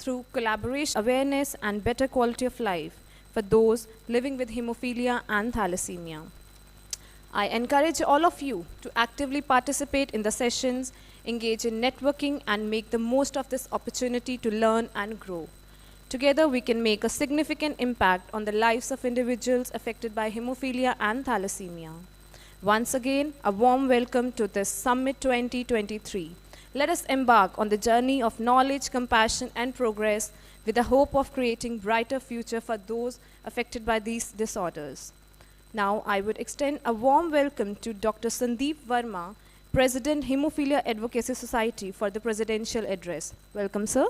through collaboration, awareness, and better quality of life for those living with hemophilia and thalassemia. I encourage all of you to actively participate in the sessions, engage in networking, and make the most of this opportunity to learn and grow. Together, we can make a significant impact on the lives of individuals affected by hemophilia and thalassemia. Once again, a warm welcome to this Summit 2023. Let us embark on the journey of knowledge, compassion, and progress with the hope of creating a brighter future for those affected by these disorders. Now, I would extend a warm welcome to Dr. Sandeep Verma, President, Hemophilia Advocacy Society, for the presidential address. Welcome, sir.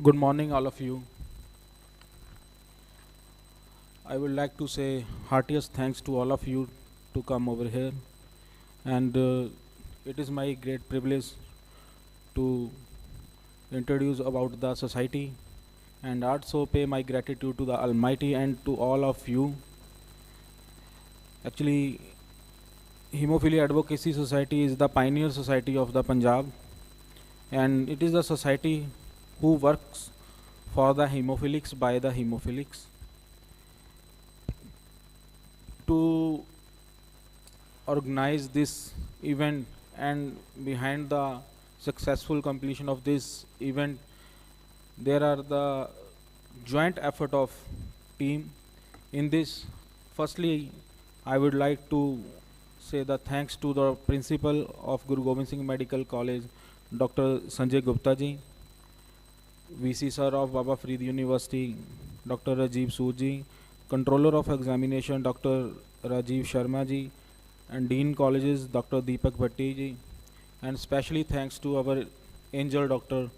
Good morning, all of you. I would like to say heartiest thanks to all of you to come over here, and it is my great privilege to introduce about the society and also pay my gratitude to the Almighty and to all of you. Actually, Hemophilia Advocacy Society is the pioneer society of the Punjab, and it is the society who works for the hemophilics by the hemophilics. To organize this event and behind the successful completion of this event, there are the joint effort of team in this. Firstly, I would like to say the thanks to the principal of Guru Gobind Singh Medical College, Dr. Sanjay Gupta ji, VC sir of Baba Farid University, Dr. Rajiv Sood ji, Controller of Examination, Dr. Rajiv Sharma ji, and Dean Colleges, Dr. Deepak Bhatti ji, and specially thanks to our angel doctor,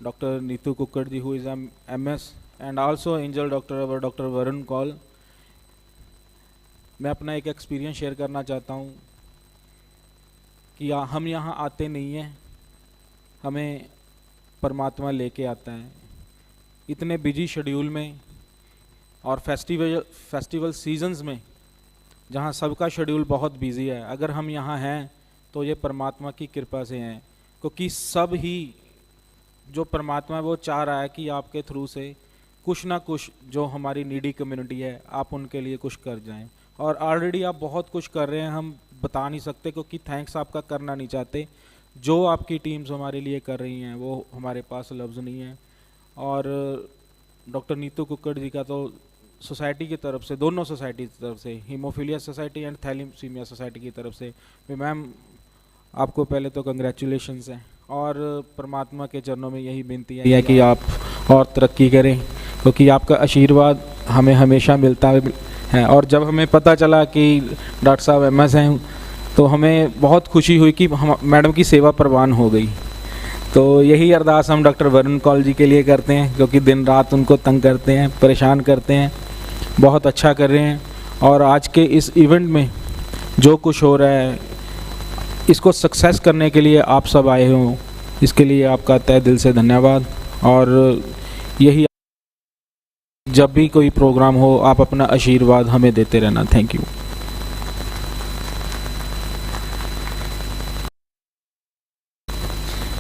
Dr. Neetu Kukkad ji, who is a MS, and also angel doctor our Dr. Varun Kaul. मैं अपना एक experience share करना चाहता हूँ कि हम यहाँ आते नहीं हैं, हमें परमात्मा लेके आता है. इतने बिजी शेड्यूल में और फेस्टिवल सीजन्स में जहाँ सबका शेड्यूल बहुत बिजी है, अगर हम यहाँ हैं तो ये परमात्मा की कृपा से हैं, क्योंकि सब ही जो परमात्मा है वो चाह रहा है कि आपके थ्रू से कुछ ना कुछ जो हमारी नीडी कम्युनिटी है आप उनके लिए कुछ कर जाएं. और ऑलरेडी आप बहुत कुछ कर रहे हैं, हम बता नहीं सकते क्योंकि थैंक्स आपका करना नहीं चाहते. जो आपकी टीम्स हमारे लिए कर रही हैं वो हमारे पास लफ्ज़ नहीं है. और डॉक्टर नीतू कुक्कड़ जी का तो सोसाइटी की तरफ से, दोनों सोसाइटी की तरफ से, haemophilia society and thalassaemia society की तरफ से भी मैम आपको पहले तो कंग्रेचुलेशंस हैं. और परमात्मा के चरणों में यही विनती है कि आप और तरक्की करें, क्योंकि आपका आशीर्वाद हमें हमेशा मिलता है. और जब हमें पता चला कि डॉक्टर साहब MS हैं तो हमें बहुत खुशी हुई कि मैडम की सेवा परवान हो गई. तो यही अरदास हम डॉक्टर वरुण कौल जी के लिए करते हैं, क्योंकि दिन रात उनको तंग करते हैं, परेशान करते हैं. बहुत अच्छा कर रहे हैं. और आज के इस इवेंट में जो कुछ हो रहा है, इसको सक्सेस करने के लिए आप सब आए हो, इसके लिए आपका तहे दिल से धन्यवाद. और यही जब भी कोई प्रोग्राम हो आप अपना आशीर्वाद हमें देते रहना. Thank you.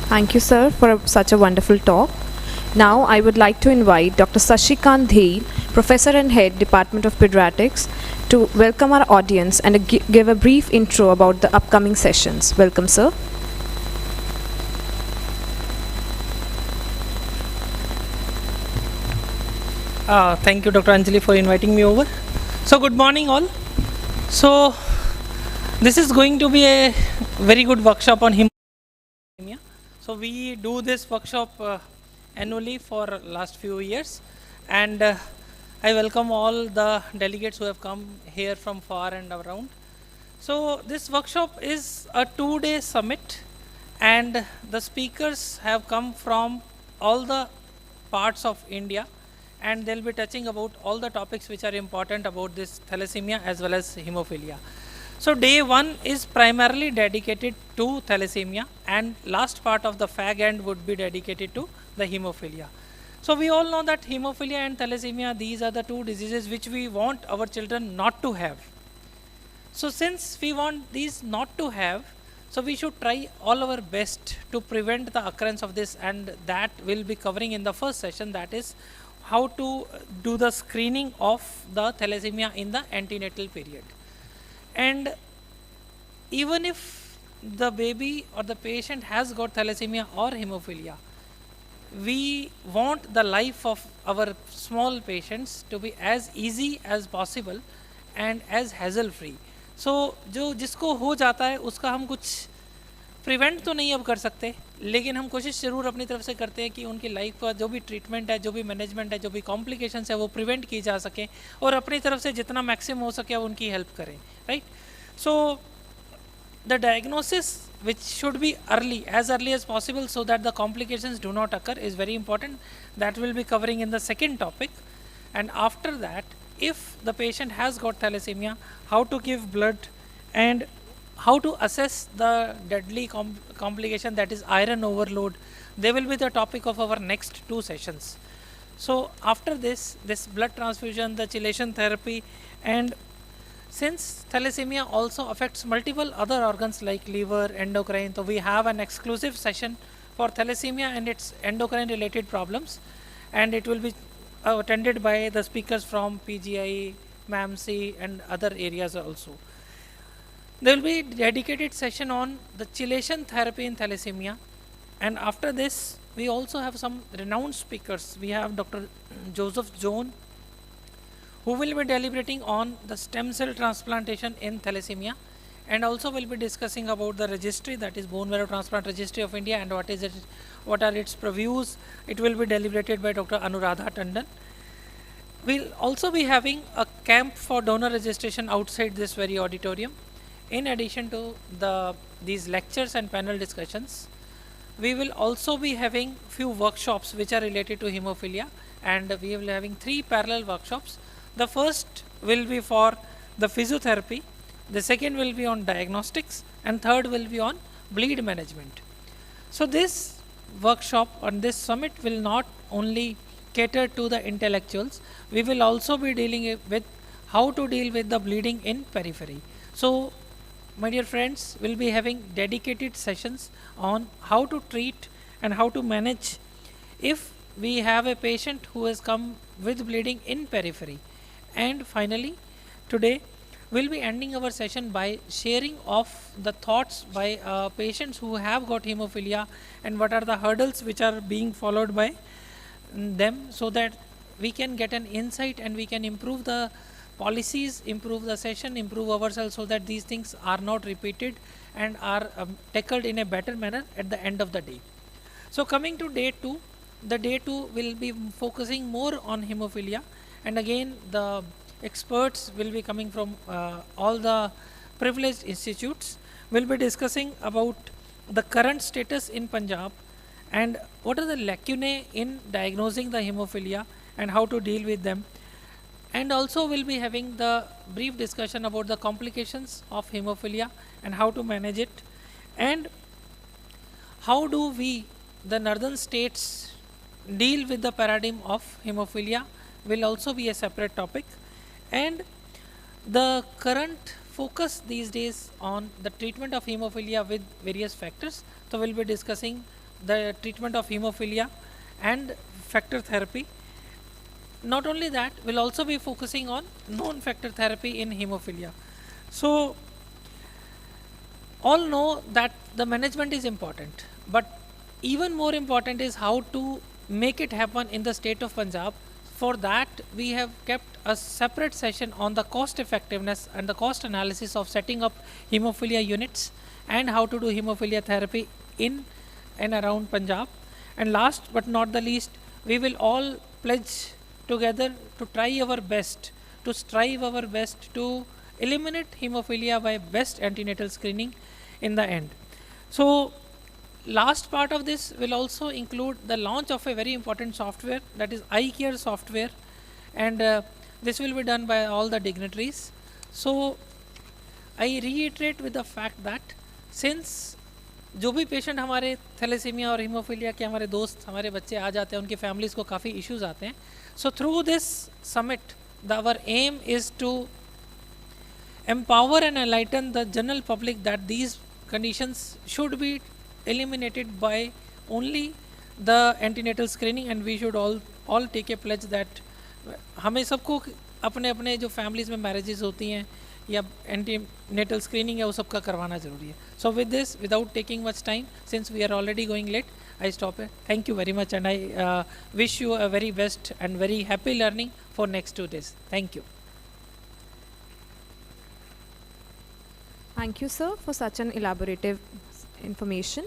Thank you, sir, for such a wonderful talk. Now I would like to invite Dr. Sashikant Dheel, Professor and Head, Department of Pediatrics, to welcome our audience and give a brief intro about the upcoming sessions. Welcome, sir. Thank you, Dr. Anjali, for inviting me over. So, good morning, all. So, this is going to be a very good workshop on hemophilia. So, we do this workshop annually for last few years, and I welcome all the delegates who have come here from far and around. So, this workshop is a 2-day summit, and the speakers have come from all the parts of India, and they'll be touching about all the topics which are important about this thalassemia as well as hemophilia. So day 1 is primarily dedicated to thalassemia, and last part of the fag end would be dedicated to the hemophilia. So we all know that hemophilia and thalassemia, these are the two diseases which we want our children not to have. So since we want these not to have, so we should try all our best to prevent the occurrence of this, and that will be covering in the first session, that is how to do the screening of the thalassemia in the antenatal period. And even if the baby or the patient has got thalassemia or hemophilia, we want the life of our small patients to be as easy as possible and as hassle free. So जो जिसको हो जाता है उसका हम कुछ prevent तो नहीं अब कर सकते, लेकिन हम कोशिश ज़रूर अपनी तरफ से करते हैं कि उनकी लाइफ का जो भी ट्रीटमेंट है, जो भी मैनेजमेंट है, जो भी कॉम्प्लिकेशंस है, वो प्रिवेंट की जा सके और अपनी तरफ से जितना मैक्सिमम हो सके उनकी हेल्प करें, right. So the diagnosis which should be as early as possible so that the complications do not occur is very important. That will be covering in the second topic. And after that, if the patient has got thalassemia, how to give blood and how to assess the deadly complication, that is iron overload, they will be the topic of our next 2 sessions. So after this blood transfusion, the chelation therapy, and since thalassemia also affects multiple other organs like liver, endocrine, so we have an exclusive session for thalassemia and its endocrine related problems, and it will be attended by the speakers from PGI, MAMC and other areas also. There will be dedicated session on the chelation therapy in thalassemia, and after this we also have some renowned speakers. We have Dr. Joseph Joan, who will be deliberating on the stem cell transplantation in thalassemia, and also will be discussing about the registry, that is Bone Marrow Transplant Registry of India, and what are its previews. It will be deliberated by Dr. Anuradha Tandon. We'll also be having a camp for donor registration outside this very auditorium. In addition to these lectures and panel discussions, we will also be having few workshops which are related to hemophilia, and we will be having 3 parallel workshops. The first will be for the physiotherapy, the second will be on diagnostics, and third will be on bleed management. So this workshop on this summit will not only cater to the intellectuals, we will also be dealing with how to deal with the bleeding in periphery. So my dear friends, we'll be having dedicated sessions on how to treat and how to manage if we have a patient who has come with bleeding in periphery. And finally, today we'll be ending our session by sharing of the thoughts by patients who have got hemophilia and what are the hurdles which are being followed by them, so that we can get an insight and we can improve the policies, improve the session, improve ourselves, so that these things are not repeated and are tackled in a better manner at the end of the day. So coming to day 2, the day 2 will be focusing more on hemophilia, and again the experts will be coming from all the privileged institutes. Will be discussing about the current status in Punjab and what are the lacunae in diagnosing the hemophilia and how to deal with them, and also will be having the brief discussion about the complications of hemophilia and how to manage it, and how do we, the northern states, deal with the paradigm of hemophilia will also be a separate topic. And the current focus these days on the treatment of hemophilia with various factors. So we'll be discussing the treatment of hemophilia and factor therapy. Not only that, we'll also be focusing on non-factor therapy in hemophilia. So all know that the management is important, but even more important is how to make it happen in the state of Punjab. For that, we have kept a separate session on the cost effectiveness and the cost analysis of setting up hemophilia units and how to do hemophilia therapy in and around Punjab. And last but not the least, we will all pledge together to try our best, to strive our best to eliminate hemophilia by best antenatal screening in the end. So last part of this will also include the launch of a very important software, that is iCare software, and this will be done by all the dignitaries. So I reiterate with the fact that since जो भी patient हमारे thalassaemia और haemophilia के हमारे दोस्त हमारे बच्चे आ जाते हैं, उनके फैमिलीज़ को काफ़ी इश्यूज आते हैं. So through this summit our aim is to empower and enlighten the general public that these conditions should be eliminated by only the antenatal screening, and we should all take a pledge that हमें सबको अपने अपने जो families में marriages होती हैं या antenatal screening है वो सबका करवाना ज़रूरी है. So with this, without taking much time, since we are already going late, I stop here. Thank you very much, and I wish you a very best and very happy learning for next 2 days. Thank you. Thank you, sir, for such an elaborative information.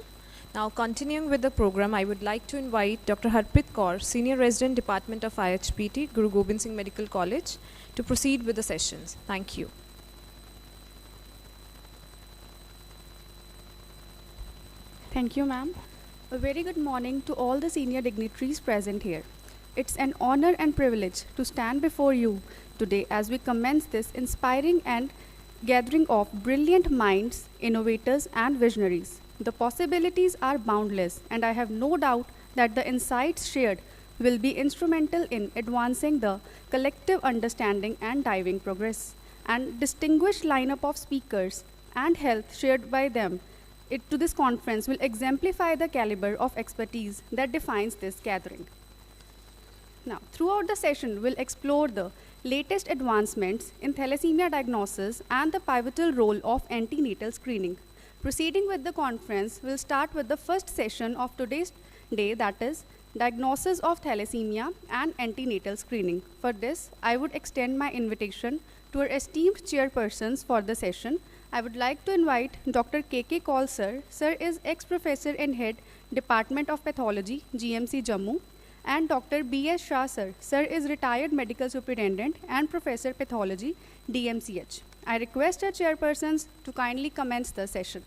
Now, continuing with the program, I would like to invite Dr. Harpreet Kaur, Senior Resident, Department of IHPT, Guru Gobind Singh Medical College, to proceed with the sessions. Thank you. Thank you, ma'am. A very good morning to all the senior dignitaries present here. It's an honor and privilege to stand before you today as we commence this inspiring and gathering of brilliant minds, innovators, and visionaries. The possibilities are boundless, and I have no doubt that the insights shared will be instrumental in advancing the collective understanding and driving progress. And distinguished lineup of speakers and health shared by them to this conference will exemplify the caliber of expertise that defines this gathering. Now, throughout the session, we'll explore the latest advancements in thalassemia diagnosis and the pivotal role of antenatal screening. Proceeding with the conference, we'll start with the first session of today's day, that is diagnosis of thalassemia and antenatal screening. For this, I would extend my invitation to our esteemed chairpersons for the session. I would like to invite Dr. K.K. Kaul sir. Sir is ex-professor and head Department of Pathology, GMC Jammu, and Dr. B.S. Shah sir. Sir is retired medical superintendent and professor pathology, DMCH. I request our chairpersons to kindly commence the session.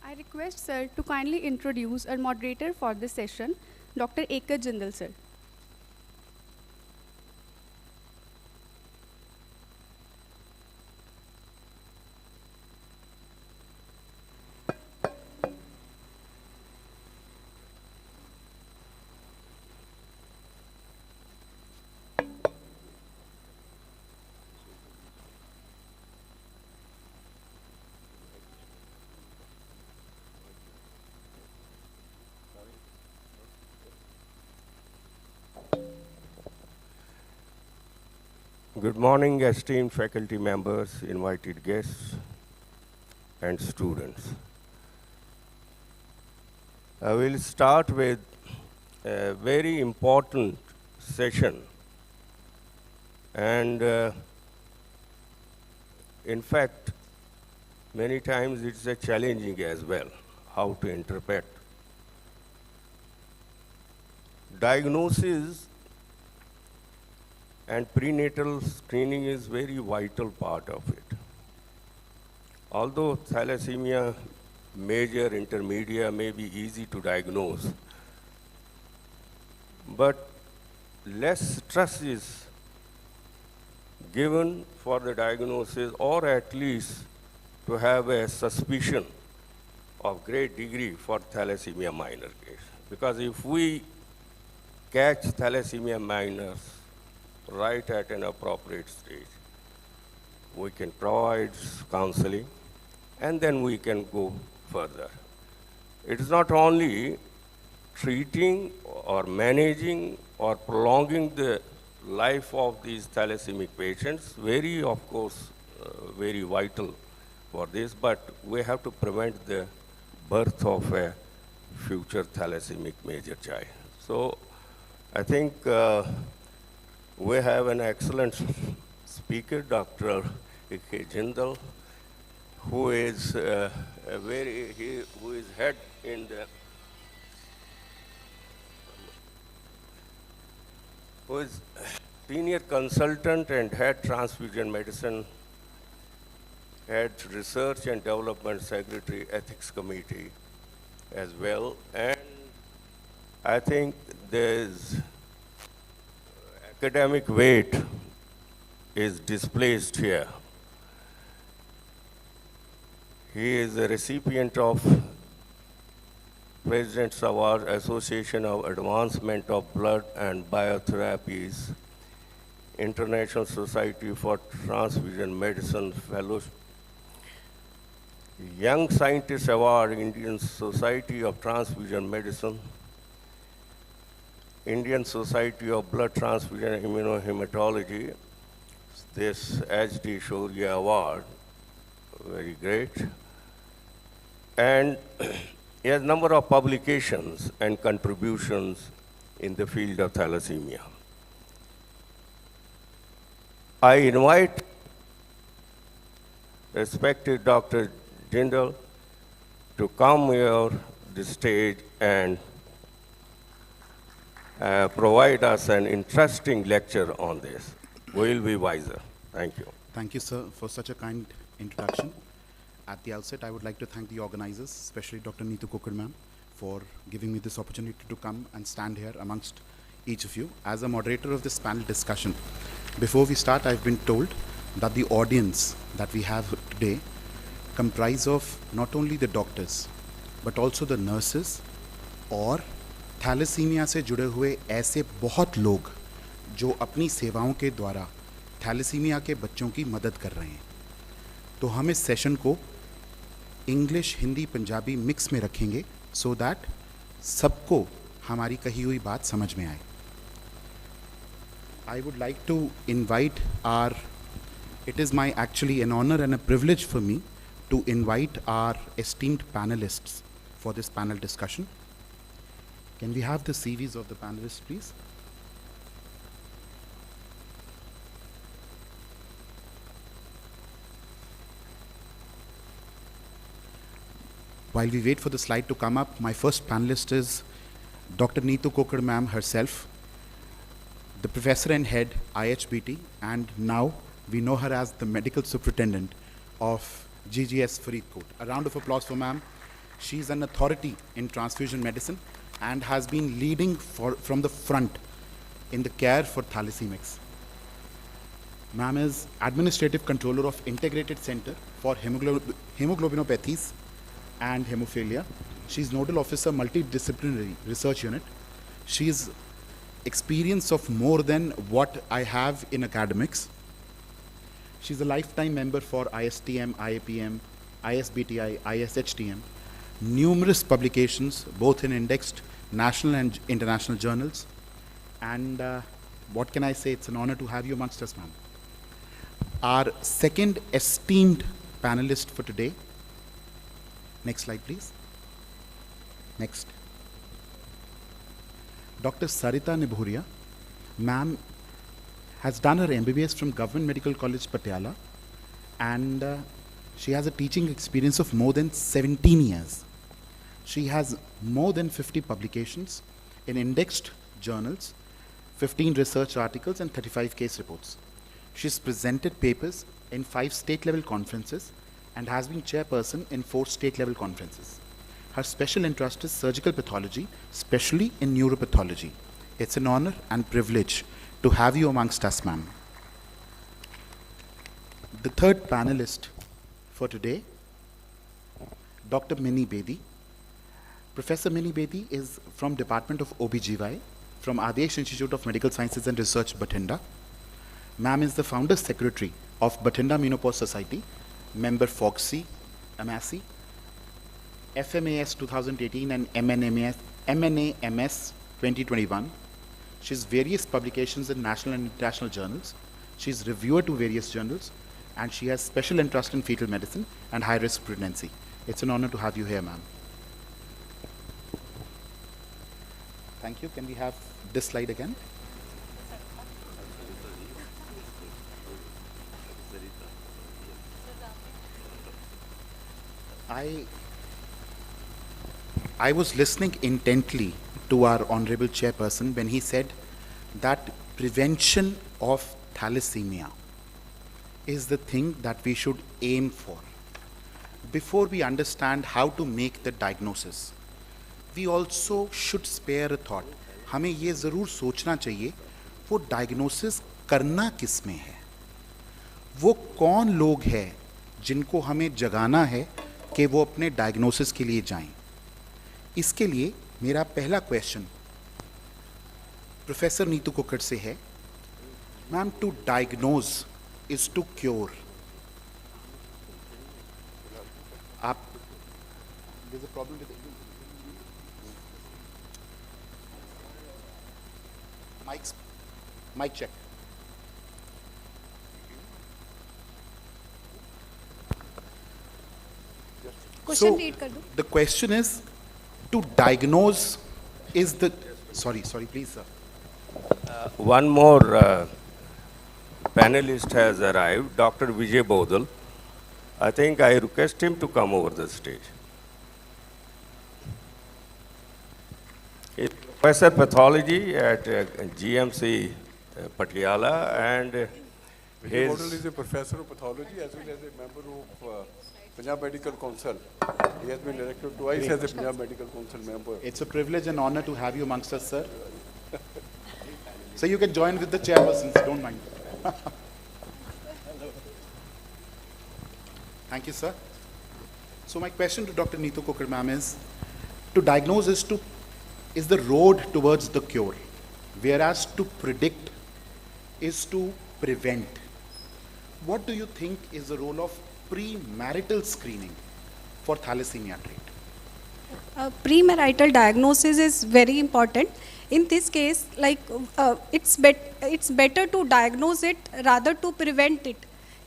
I request sir to kindly introduce our moderator for this session, Dr. Ekar Jindal sir. Good morning, esteemed faculty members, invited guests, and students. I will start with a very important session, and in fact, many times it's a challenging as well, how to interpret. Diagnosis and prenatal screening is very vital part of it. Although thalassemia, major, intermediate may be easy to diagnose, but less stress is given for the diagnosis or at least to have a suspicion of great degree for thalassemia minor case. Because if we catch thalassemia minors right at an appropriate stage, we can provide counseling and then we can go further. It is not only treating or managing or prolonging the life of these thalassemic patients, very, of course, very vital for this, but we have to prevent the birth of a future thalassemic major child. So I think we have an excellent speaker, Dr. A.K. Jindal, who is who is head in the who is senior consultant and head transfusion medicine, head research and development secretary, ethics committee as well. And I think there's academic weight is displaced here. He is a recipient of President's Award, Association of Advancement of Blood and Biotherapies, International Society for Transfusion Medicine Fellowship, Young Scientist Award, Indian Society of Transfusion Medicine, Indian Society of Blood Transfusion and Immunohematology, this H.D. Shaurya Award, very great. And he has a number of publications and contributions in the field of thalassemia. I invite respected Dr. Jindal to come here the stage and provide us an interesting lecture on this. We'll be wiser. Thank you. Thank you, sir, for such a kind introduction. At the outset, I would like to thank the organizers, especially Dr. Neetu Kokar ma'am, for giving me this opportunity to come and stand here amongst each of you. As a moderator of this panel discussion, before we start, I've been told that the audience that we have today comprise of not only the doctors, but also the nurses और thalassaemia से जुड़े हुए ऐसे बहुत लोग जो अपनी सेवाओं के द्वारा थैलेसीमिया के बच्चों की मदद कर रहे हैं. तो हम इस सेशन को इंग्लिश, हिंदी, पंजाबी मिक्स में रखेंगे सो दैट सबको हमारी कही हुई बात समझ में आए. I would like to invite it is my actually an honor and a privilege for me to invite our esteemed panelists for this panel discussion. Can we have the CVs of the panelists, please? While we wait for the slide to come up, my first panelist is Dr. Neetu Kokar ma'am herself, the professor and head IHBT, and now we know her as the medical superintendent of GGS Faridkot. A round of applause for ma'am. She's an authority in transfusion medicine and has been leading from the front in the care for thalassemics. Ma'am is administrative controller of Integrated Center for Hemoglobinopathies and Hemophilia. She's nodal officer, multidisciplinary research unit. She's experience of more than what I have in academics. She's a lifetime member for ISTM, IAPM, ISBTI, ISHTM. Numerous publications, both in indexed national and international journals. And what can I say? It's an honor to have you amongst us, ma'am. Our second esteemed panelist for today. Next slide, please. Next. Dr. Sarita Nibhuria. Ma'am has done her MBBS from Government Medical College, Patiala, and she has a teaching experience of more than 17 years. She has more than 50 publications in indexed journals, 15 research articles, and 35 case reports. She's presented papers in 5 state-level conferences and has been chairperson in 4 state-level conferences. Her special interest is surgical pathology, especially in neuropathology. It's an honor and privilege to have you amongst us, ma'am. The third panelist for today, Dr. Mini Bedi. Professor Mini Bedi is from Department of OBGY, from Adesh Institute of Medical Sciences and Research, Bathinda. Ma'am is the founder secretary of Bathinda Menopause Society, member FOGSI, AMASI, FMAS 2018 and MNAMS 2021. She has various publications in national and international journals. She is reviewer to various journals, and she has special interest in fetal medicine and high-risk pregnancy. It's an honor to have you here, ma'am. Thank you. Can we have this slide again? I was listening intently to our honorable chairperson when he said that prevention of thalassemia is the thing that we should aim for. Before we understand how to make the diagnosis, we also should spare a thought. हमें ये ज़रूर सोचना चाहिए वो diagnosis करना किस में है, वो कौन लोग हैं जिनको हमें जगाना है कि वो अपने डायग्नोसिस के लिए जाएं. इसके लिए मेरा पहला क्वेश्चन प्रोफेसर नीतू कोकड़ से है. Ma'am, to diagnose is to cure. आप there's a problem with mic check. Question read कर दो. The question is, to diagnose is the, sorry, please, sir. One more panelist has arrived, Dr. Vijay Bodal. I think I request him to come over the stage. He's Professor Pathology at GMC Patiala, and Vijay Bodal is a professor of pathology as well as a member of Punjab Medical Council. He has been elected twice as a Punjab Medical Council member. It's a privilege and honor to have you amongst us, sir. So you can join with the chairpersons, don't mind. Thank you, sir. So my question to Dr. Neetu Kokar ma'am is, to diagnose is the road towards the cure, whereas to predict is to prevent. What do you think is the role of premarital screening for thalassemia trait? Premarital diagnosis is very important. In this case, like it's better to diagnose it rather to prevent it.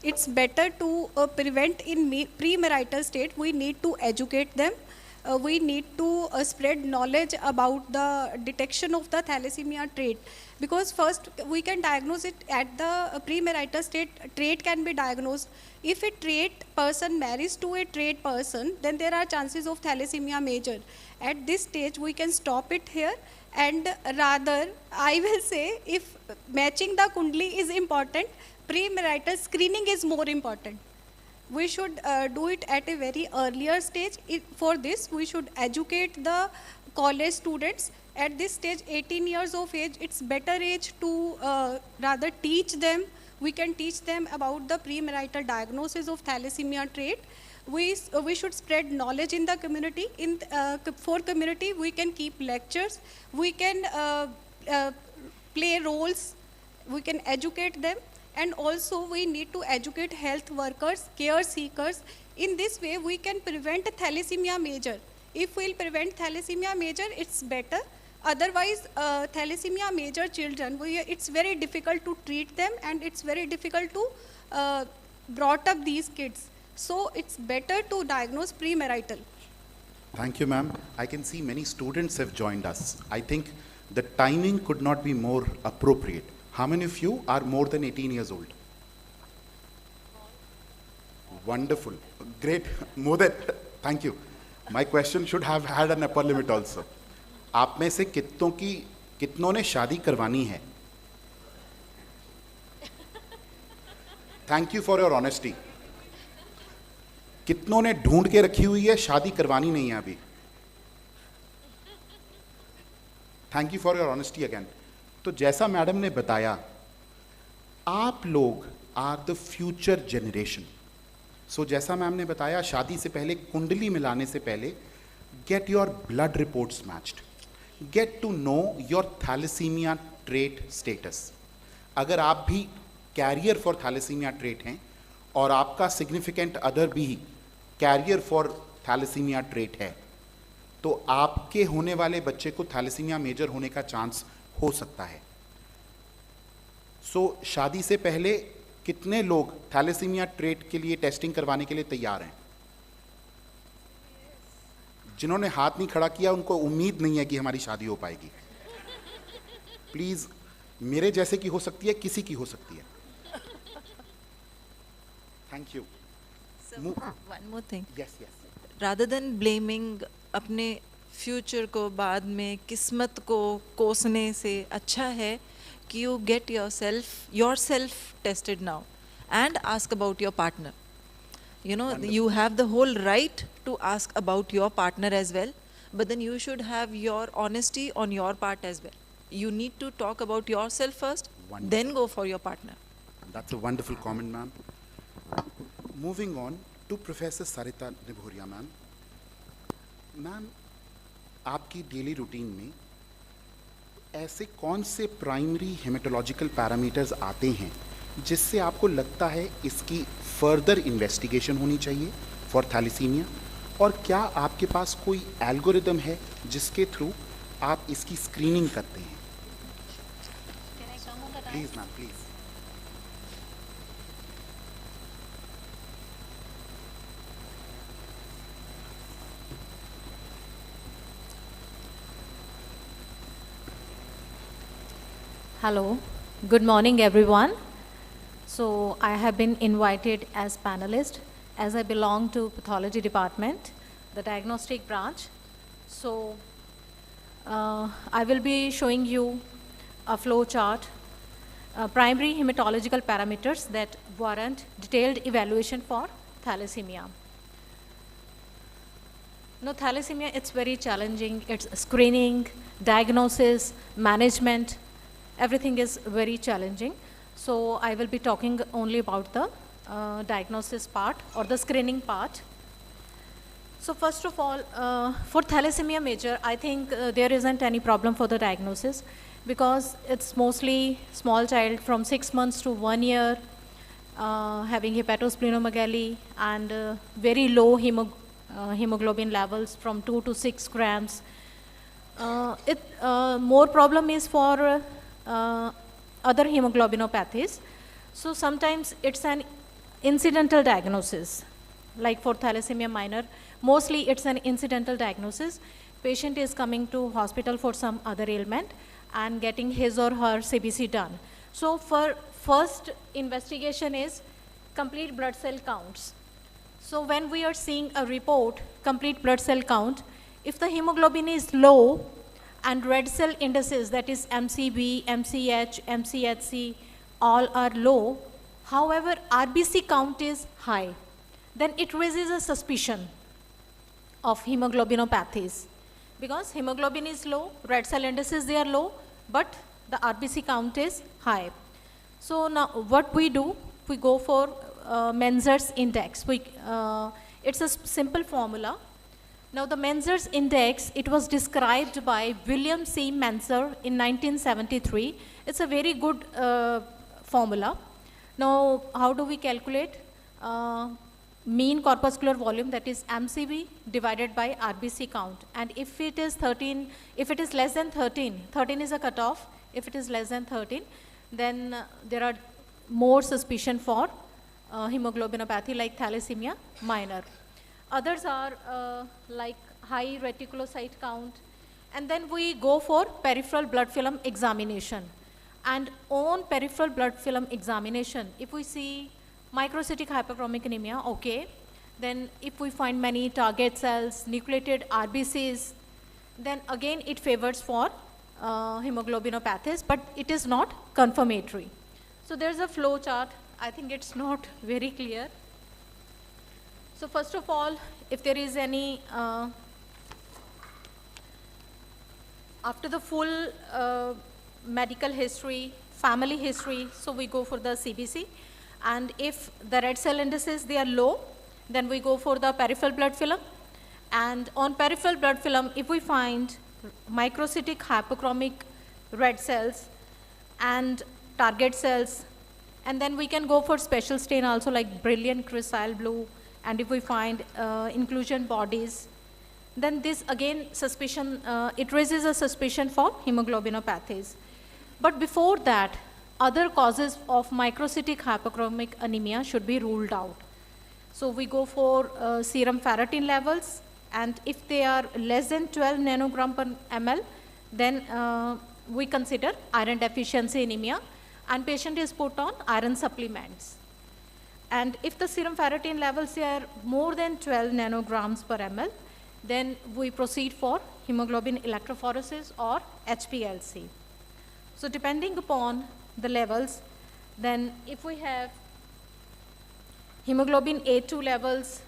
It's better to prevent in premarital state. We need to educate them. We need to spread knowledge about the detection of the thalassemia trait, because first we can diagnose it at the premarital state. Trait can be diagnosed. If a trait person marries to a trait person, then there are chances of thalassemia major. At this stage we can stop it here, and rather I will say, if matching the kundli is important, premarital screening is more important. We should do it at a very earlier stage. For this, we should educate the college students. At this stage, 18 years of age, it's better age to rather teach them. We can teach them about the premarital diagnosis of thalassemia trait. We should spread knowledge in the community. For community, we can keep lectures. We can play roles. We can educate them. And also we need to educate health workers, care seekers. In this way we can prevent thalassemia major. If we'll prevent thalassemia major, it's better. Otherwise, thalassemia major children, it's very difficult to treat them, and it's very difficult to brought up these kids. So it's better to diagnose premarital. Thank you, ma'am. I can see many students have joined us. I think the timing could not be more appropriate. How many of you are more than 18 years old? Wonderful. Great. More than, thank you. My question should have had an upper limit also. आप में से कितनों ने शादी करवानी है? Thank you for your honesty. कितनों ने ढूंढ के रखी हुई है, शादी करवानी नहीं है अभी? Thank you for your honesty again. तो जैसा मैडम ने बताया, आप लोग are the future generation. So जैसा मैम ने बताया, शादी से पहले, कुंडली मिलाने से पहले, get your blood reports matched. Get to know your thalassemia trait status. अगर आप भी कैरियर फॉर थैलेसीमिया ट्रेट हैं और आपका सिग्निफिकेंट अदर भी कैरियर फॉर थैलेसीमिया ट्रेट है, तो आपके होने वाले बच्चे को थैलेसीमिया मेजर होने का चांस हो सकता है. सो शादी से पहले कितने लोग थैलेसीमिया ट्रेट के लिए टेस्टिंग करवाने के लिए तैयार हैं? जिन्होंने हाथ नहीं खड़ा किया उनको उम्मीद नहीं है कि हमारी शादी हो पाएगी. प्लीज, मेरे जैसे की हो सकती है, किसी की हो सकती है. Thank you. One more thing. Yes yes. Rather than blaming अपने फ्यूचर को बाद में किस्मत को कोसने से अच्छा है कि you get yourself tested now and ask about your partner. You know, you have the whole right to ask about your partner as well, but then you should have your honesty on your part as well. You need to talk about yourself first, then go for your partner. That's a wonderful comment, ma'am. Moving on to Professor Sarita Nibhuria, ma'am. Ma'am, आपकी daily routine में ऐसे कौन से primary haematological parameters आते हैं जिससे आपको लगता है इसकी फर्दर इन्वेस्टिगेशन होनी चाहिए फॉर थैलेसीमिया, और क्या आपके पास कोई एल्गोरिदम है जिसके थ्रू आप इसकी स्क्रीनिंग करते हैं? Please ma'am, please. Hello, good morning everyone. So I have been invited as panelist as I belong to pathology department, the diagnostic branch. So I will be showing you a flow chart, primary hematological parameters that warrant detailed evaluation for thalassemia. Now thalassemia, it's very challenging. It's screening, diagnosis, management, everything is very challenging. So I will be talking only about the diagnosis part or the screening part. So first of all, for thalassemia major, I think there isn't any problem for the diagnosis because it's mostly small child from 6 months to 1 year, having hepatosplenomegaly and very low hemoglobin levels from 2 to 6 grams. More problem is for other hemoglobinopathies. So sometimes it's an incidental diagnosis, like for thalassemia minor, mostly it's an incidental diagnosis. Patient is coming to hospital for some other ailment and getting his or her CBC done. So for first investigation is complete blood cell counts. So when we are seeing a report, complete blood cell count, if the hemoglobin is low and red cell indices, that is MCB, MCH, MCHC, all are low, however RBC count is high, then it raises a suspicion of hemoglobinopathies. Because hemoglobin is low, red cell indices they are low, but the RBC count is high. So now what we do, we go for Menzer's index. It's a simple formula. Now the Menzer's index, it was described by William C. Menzer in 1973. It's a very good formula. Now how do we calculate? Mean corpuscular volume, that is MCV divided by RBC count. And if it is 13, if it is less than 13, 13 is a cutoff. If it is less than 13, then there are more suspicion for hemoglobinopathy like thalassemia minor. Others are like high reticulocyte count. And then we go for peripheral blood film examination. And on peripheral blood film examination, if we see microcytic hyperchromic anemia, okay. Then if we find many target cells, nucleated RBCs, then again it favors for hemoglobinopathies, but it is not confirmatory. So there's a flow chart. I think it's not very clear. So first of all, if there is any, after the full medical history, family history, so we go for the CBC. And if the red cell indices, they are low, then we go for the peripheral blood film. And on peripheral blood film, if we find microcytic hypochromic red cells and target cells, and then we can go for special stain also like brilliant crescent blue, and if we find inclusion bodies, then this again suspicion, it raises a suspicion for hemoglobinopathies. But before that, other causes of microcytic hypochromic anemia should be ruled out. So we go for serum ferritin levels, and if they are less than 12 nanogram per ml, then we consider iron deficiency anemia, and patient is put on iron supplements. And if the serum ferritin levels are more than 12 nanograms per ml, then we proceed for hemoglobin electrophoresis or HPLC. So depending upon the levels, then if we have hemoglobin A2 levels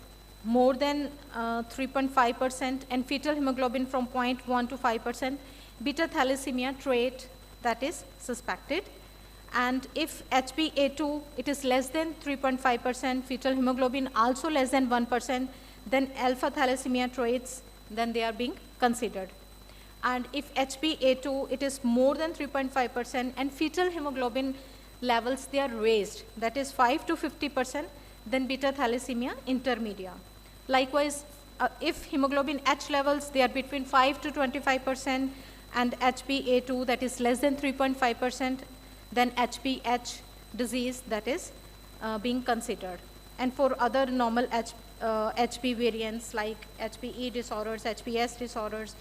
more than 3.5% and fetal hemoglobin from 0.1 to 5%, beta thalassemia trait that is suspected. And if HbA2 it is less than 3.5%, fetal hemoglobin also less than 1%, then alpha thalassemia traits, then they are being considered. And if HbA2 it is more than 3.5% and fetal hemoglobin levels they are raised, that is 5 to 50%, then beta thalassemia intermedia. Likewise, if hemoglobin H levels they are between 5 to 25% and HbA2 that is less than 3.5%, then HbH disease that is being considered. And for other normal HB variants like HBE disorders, HBS disorders.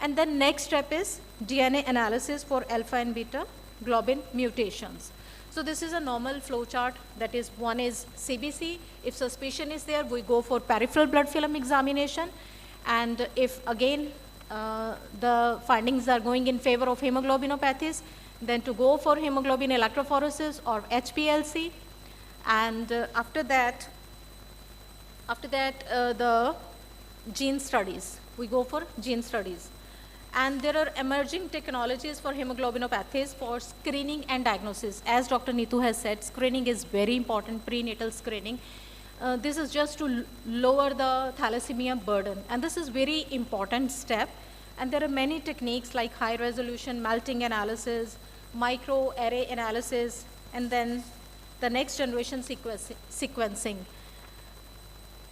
And then next step is DNA analysis for alpha and beta globin mutations. So this is a normal flow chart, that is one is CBC. If suspicion is there, we go for peripheral blood film examination. And if again the findings are going in favor of hemoglobinopathies, then to go for hemoglobin electrophoresis or HPLC. And after that the gene studies, we go for gene studies. And there are emerging technologies for hemoglobinopathies for screening and diagnosis. As Dr. Neetu has said, screening is very important, prenatal screening. This is just to lower the thalassemia burden. And this is very important step. And there are many techniques like high resolution melting analysis, microarray analysis, and then the next generation sequencing.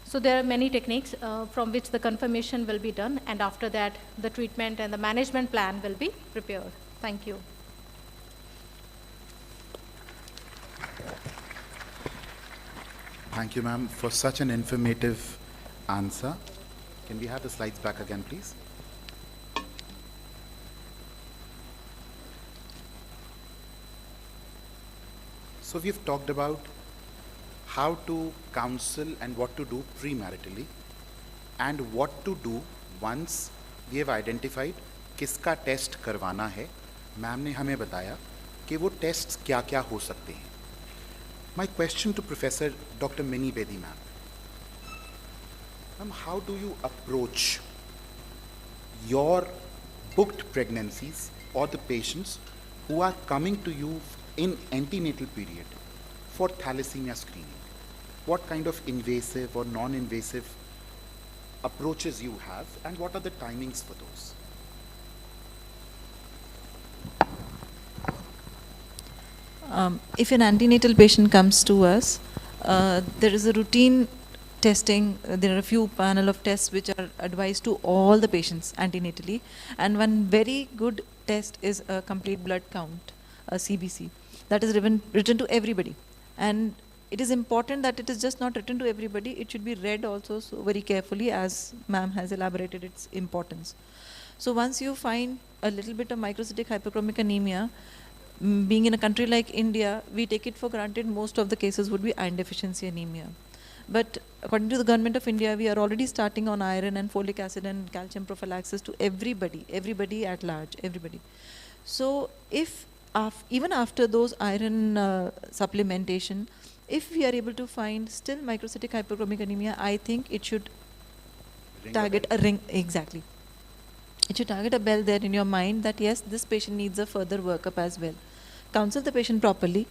So there are many techniques from which the confirmation will be done, and after that the treatment and the management plan will be prepared. Thank you. Thank you, ma'am, for such an informative answer. Can we have the slides back again, please? So we've talked about how to counsel and what to do premaritally, and what to do once we have identified किसका test करवाना है. Ma'am ने हमें बताया कि वो tests क्या क्या हो सकते हैं. My question to Professor Dr. Mini Bedi, ma'am. Ma'am, how do you approach your booked pregnancies or the patients who are coming to you in antenatal period for thalassemia screening? What kind of invasive or non-invasive approaches you have, and what are the timings for those? If an antenatal patient comes to us, there is a routine testing. There are a few panel of tests which are advised to all the patients antenatally, and one very good test is a complete blood count, a CBC, that is written to everybody. And it is important that it is just not written to everybody, it should be read also so very carefully, as ma'am has elaborated its importance. So once you find a little bit of microcytic hyperchromic anemia, being in a country like India, we take it for granted most of the cases would be iron deficiency anemia. But according to the government of India, we are already starting on iron and folic acid and calcium prophylaxis to everybody at large, everybody. So if even after those iron supplementation, if we are able to find still microcytic hyperchromic anemia, I think it should target a ring, exactly. It should target a bell there in your mind that yes, this patient needs a further workup as well. counsel the patient properly,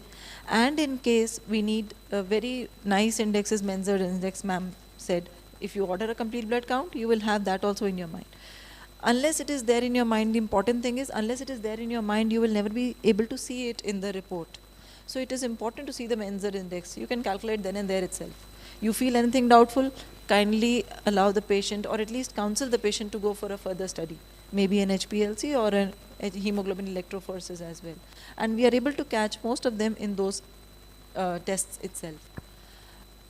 and in case we need a very nice index, as Menzer index ma'am said, if you order a complete blood count, you will have that also in your mind. Unless it is there in your mind, the important thing is, unless it is there in your mind, you will never be able to see it in the report. So it is important to see the Menzer index. You can calculate then and there itself. You feel anything doubtful, kindly allow the patient, or at least counsel the patient to go for a further study, maybe an HPLC or a hemoglobin electrophoresis as well. And we are able to catch most of them in those tests itself.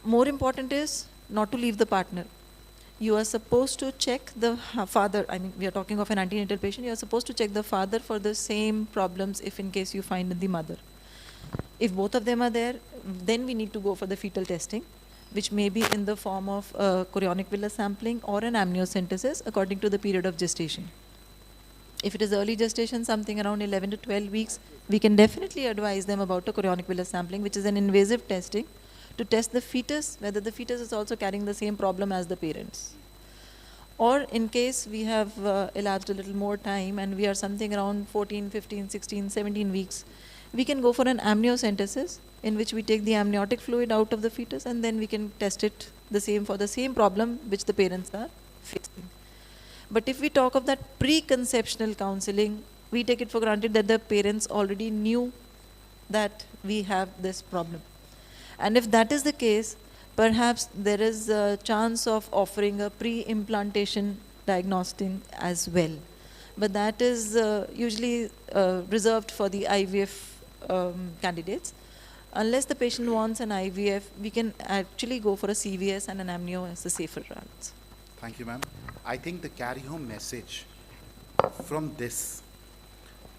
More important is not to leave the partner. You are supposed to check the father. I mean, we are talking of an antenatal patient. You are supposed to check the father for the same problems if in case you find the mother. If both of them are there, then we need to go for the fetal testing, which may be in the form of chorionic villus sampling or an amniocentesis according to the period of gestation. If it is early gestation, something around 11 to 12 weeks, we can definitely advise them about a chorionic villus sampling, which is an invasive testing to test the fetus, whether the fetus is also carrying the same problem as the parents. Or in case we have elapsed a little more time and we are something around 14, 15, 16, 17 weeks, we can go for an amniocentesis in which we take the amniotic fluid out of the fetus and then we can test it the same for the same problem which the parents are facing. But if we talk of that preconceptional counseling, we take it for granted that the parents already knew that we have this problem. And if that is the case, perhaps there is a chance of offering a pre-implantation diagnostic as well. But that is usually reserved for the IVF candidates. Unless the patient wants an IVF, we can actually go for a CVS and an amnio as the safer routes. Thank you, ma'am. I think the carry-home message from this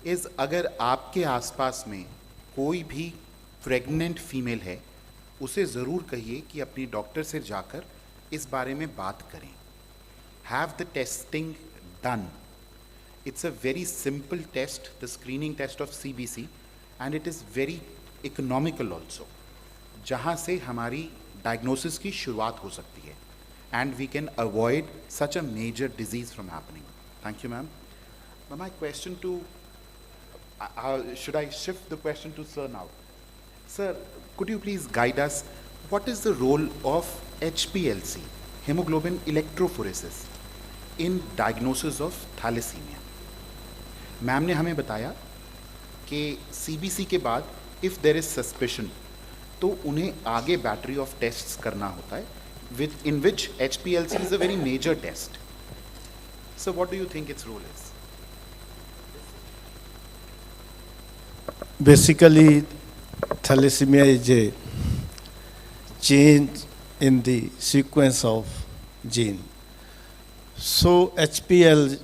is, अगर आपके आसपास में कोई भी pregnant female है, उसे ज़रूर कहिए कि अपनी डॉक्टर से जाकर इस बारे में बात करें. Have the testing done. It's a very simple test, the screening test of CBC, and it is very economical also. जहाँ से हमारी diagnosis की शुरुआत हो सकती है, and we can avoid such a major disease from happening. Thank you, ma'am. Now my question to, should I shift the question to sir now? Sir, could you please guide us, what is the role of HPLC, hemoglobin electrophoresis, in diagnosis of thalassemia? Ma'am ने हमें बताया कि CBC के बाद if there is suspicion, तो उन्हें आगे battery of tests करना होता है, in which HPLC is a very major test. So what do you think its role is? Basically, thalassemia is a change in the sequence of gene. So HPL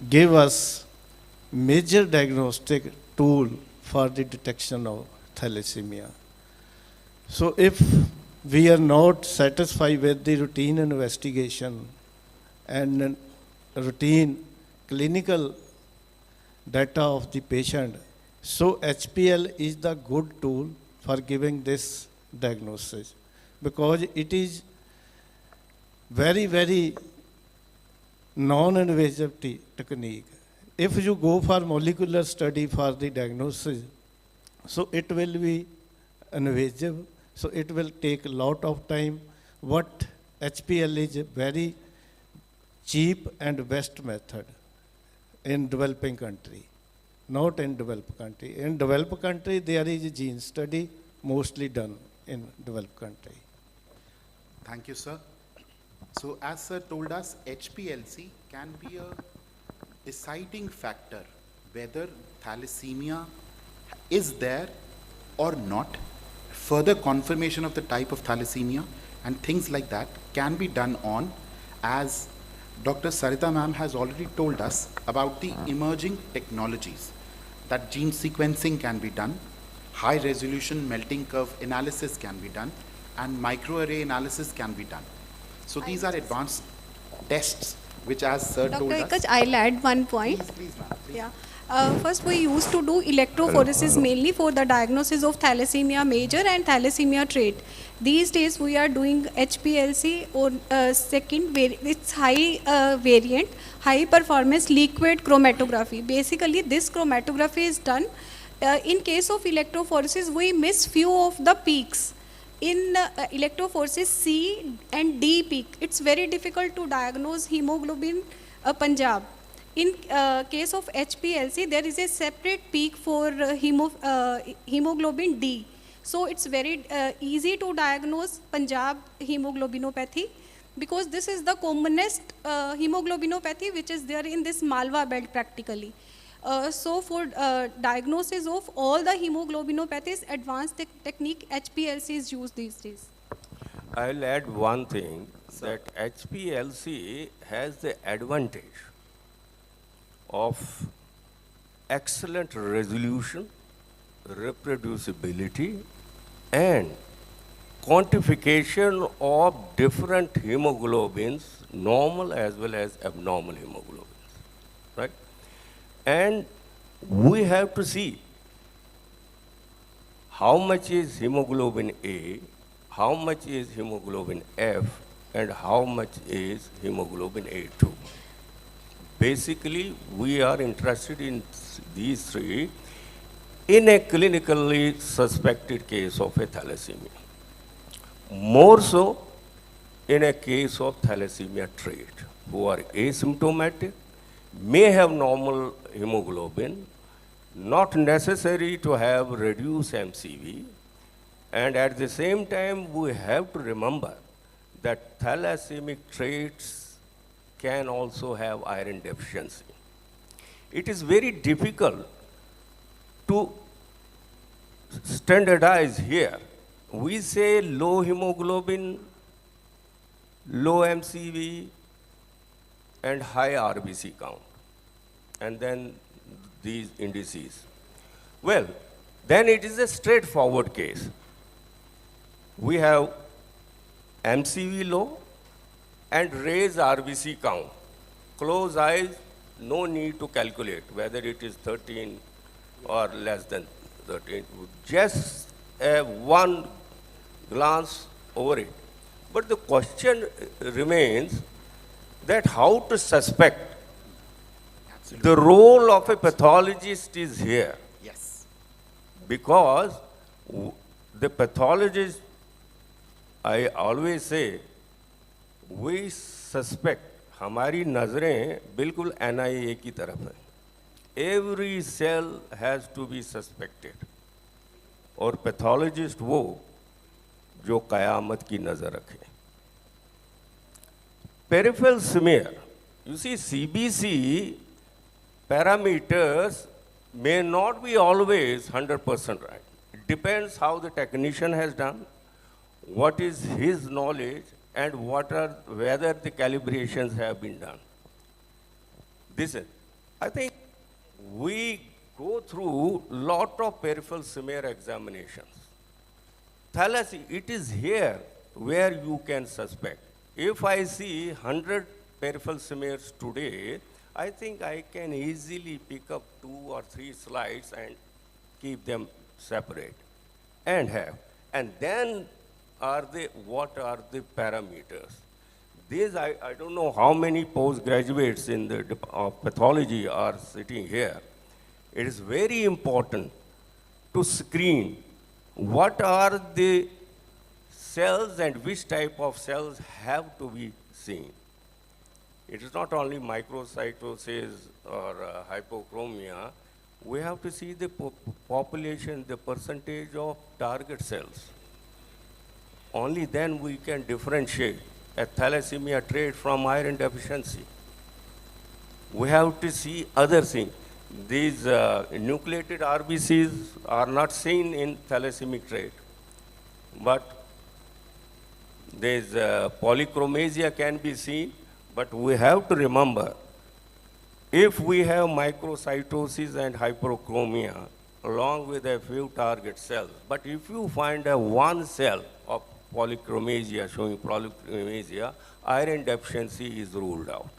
gave us major diagnostic tool for the detection of thalassemia. So if we are not satisfied with the routine investigation and routine clinical data of the patient, so HPL is the good tool for giving this diagnosis, because it is very, very non-invasive technique. If you go for molecular study for the diagnosis, so it will be invasive, so it will take a lot of time. What HPL is a very cheap and best method in developing country, not in developed country. In developed country, there is a gene study mostly done in developed country. Thank you, sir. So as sir told us, HPLC can be a deciding factor whether thalassemia is there or not. Further confirmation of the type of thalassemia and things like that can be done on, as Dr. Sarita ma'am has already told us about the emerging technologies, that gene sequencing can be done, high resolution melting curve analysis can be done, and microarray analysis can be done. So these are advanced tests which, as sir told us. Dr. Ekach, I'll add one point. Please, ma'am. Please. Yeah. First, we used to do electrophoresis mainly for the diagnosis of thalassemia major and thalassemia trait. These days we are doing HPLC or it's high variant, high performance liquid chromatography. Basically this chromatography is done. In case of electrophoresis, we miss few of the peaks. In electrophoresis C and D peak, it's very difficult to diagnose hemoglobin Punjab. In case of HPLC, there is a separate peak for hemoglobin D. So it's very easy to diagnose Punjab hemoglobinopathy because this is the commonest hemoglobinopathy which is there in this Malwa belt practically. So for diagnosis of all the hemoglobinopathies, advanced technique HPLC is used these days. I'll add one thing, that HPLC has the advantage of excellent resolution, reproducibility, and quantification of different hemoglobins, normal as well as abnormal hemoglobins, right? And we have to see how much is hemoglobin A, how much is hemoglobin F, and how much is hemoglobin A2. Basically, we are interested in these three in a clinically suspected case of a thalassemia. More so in a case of thalassemia trait, who are asymptomatic, may have normal hemoglobin, not necessary to have reduced MCV, and at the same time, we have to remember that thalassemic traits can also have iron deficiency. It is very difficult to standardize here. We say low hemoglobin, low MCV, and high RBC count, and then these indices. Well, then it is a straightforward case. We have MCV low and raised RBC count. Close eyes, no need to calculate whether it is 13 or less than 13. Just one glance over it. But the question remains that how to suspect. The role of a pathologist is here. Yes. Because the pathologist, I always say, we suspect, हमारी नजरें बिल्कुल NIA की तरफ है. Every cell has to be suspected. और pathologist वो जो क़यामत की नजर रखे. Peripheral smear. You see, CBC parameters may not be always 100% right. It depends how the technician has done, what is his knowledge, and whether the calibrations have been done. I think we go through lot of peripheral smear examinations. Thalassemia, it is here where you can suspect. If I see 100 peripheral smears today, I think I can easily pick up 2 or 3 slides and keep them separate and have. And then what are the parameters? These, I don't know how many postgraduates in the of pathology are sitting here. It is very important to screen what are the cells and which type of cells have to be seen. It is not only microcytosis or hypochromia. We have to see the population, the percentage of target cells. Only then we can differentiate a thalassemia trait from iron deficiency. We have to see other things. These nucleated RBCs are not seen in thalassemic trait, but there's polychromasia can be seen. But we have to remember, if we have microcytosis and hyperchromia along with a few target cells, but if you find one cell of polychromasia showing polychromasia, iron deficiency is ruled out.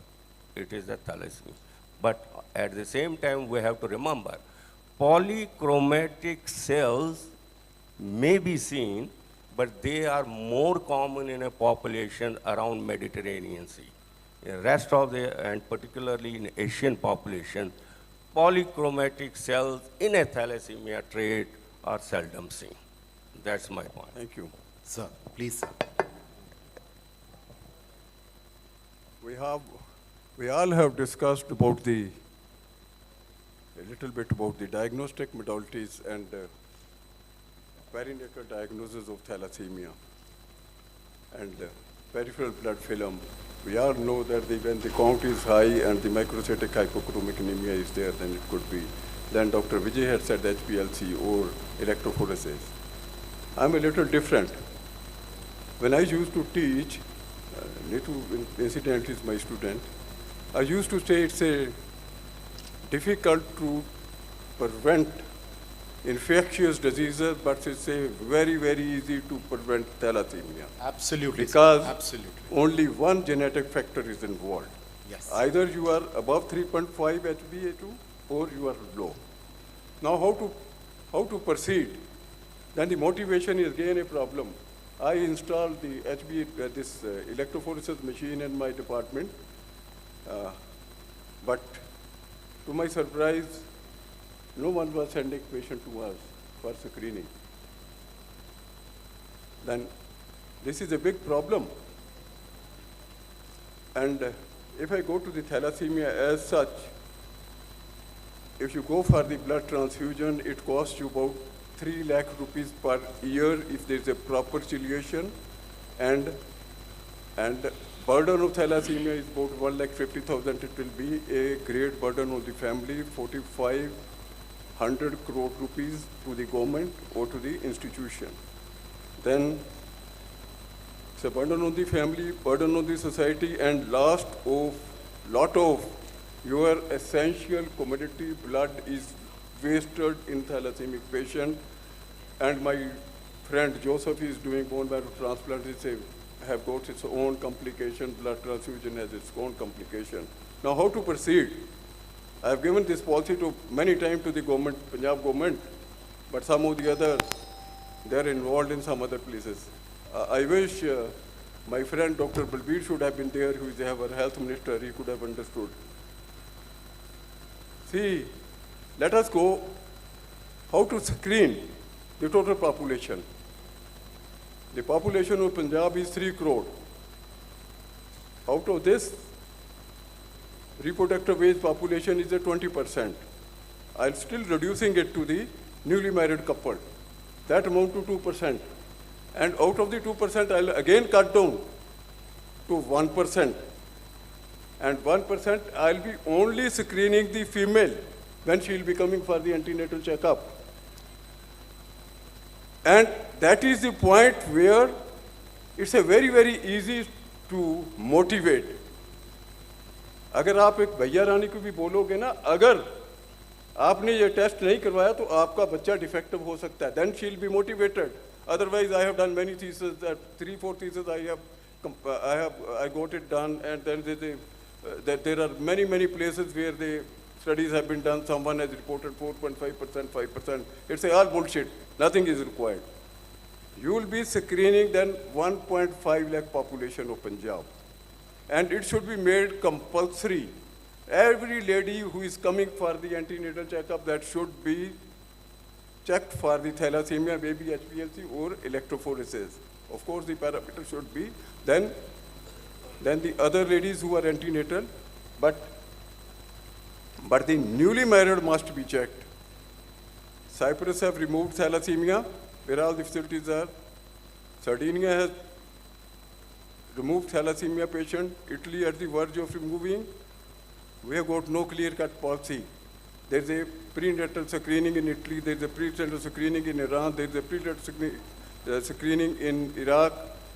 It is a thalassemia. But at the same time, we have to remember, polychromatic cells may be seen, but they are more common in a population around Mediterranean Sea. In the rest of the, and particularly in Asian population, polychromatic cells in a thalassemia trait are seldom seen. That's my point. Thank you. Sir, please, sir. We all have discussed about a little bit about the diagnostic modalities and perinatal diagnosis of thalassemia and peripheral blood film. We all know that when the count is high and the microcytic hypochromic anemia is there, then it could be. Then Dr. Vijay had said HPLC or electrophoresis. I'm a little different. When I used to teach, Neetu incidentally is my student, I used to say it's a difficult to prevent infectious diseases, but it's a very, very easy to prevent thalassemia. Absolutely. Because sir. Absolutely. only one genetic factor is involved. Yes. Either you are above 3.5 HbA2 or you are low. Now how to proceed? Then the motivation is again a problem. I installed the this electrophoresis machine in my department, but to my surprise, no one was sending patient to us for screening. Then this is a big problem. And if I go to the thalassemia as such, if you go for the blood transfusion, it costs you about 3 lakh rupees per year if there is a proper ciliation, and burden of thalassemia is about 1,50,000. It will be a great burden on the family, 4,500 crore rupees to the government or to the institution. Then it's a burden on the family, burden on the society, and last of lot of your essential commodity blood is wasted in thalassemia patient. And my friend Joseph is doing bone marrow transplant. It's have got its own complication. Blood transfusion has its own complication. Now how to proceed? I have given this policy to many times to the government, Punjab government, but some of the other, they're involved in some other places. I wish my friend Dr. Balbir should have been there, who is our health minister. He could have understood. See, let us go how to screen the total population. The population of Punjab is 3 crore. Out of this, reproductive age population is at 20%. I'm still reducing it to the newly married couple. That amount to 2%. And out of the 2%, I'll again cut down to 1%. And 1%, I'll be only screening the female when she'll be coming for the antenatal checkup. And that is the point where it's a very, very easy to motivate. अगर आप एक भैया रानी को भी बोलोगे ना, अगर आपने ये टेस्ट नहीं करवाया तो आपका बच्चा डिफेक्टिव हो सकता है, then she'll be motivated. Otherwise, I have done many theses, 3-4 theses I got it done, and then there are many places where the studies have been done. Someone has reported 4.5%, 5%. It's all bullshit. Nothing is required. You will be screening then 1.5 lakh population of Punjab. And it should be made compulsory. Every lady who is coming for the antenatal checkup, that should be checked for the thalassemia, maybe HPLC or electrophoresis. Of course, the parameter should be then the other ladies who are antenatal, but the newly married must be checked. Cyprus have removed thalassemia, where all the facilities are. Sardinia has removed thalassemia patient. Italy at the verge of removing. We have got no clear-cut policy. There's a prenatal screening in Italy, there's a prenatal screening in Iran, there's a prenatal screening in Iraq,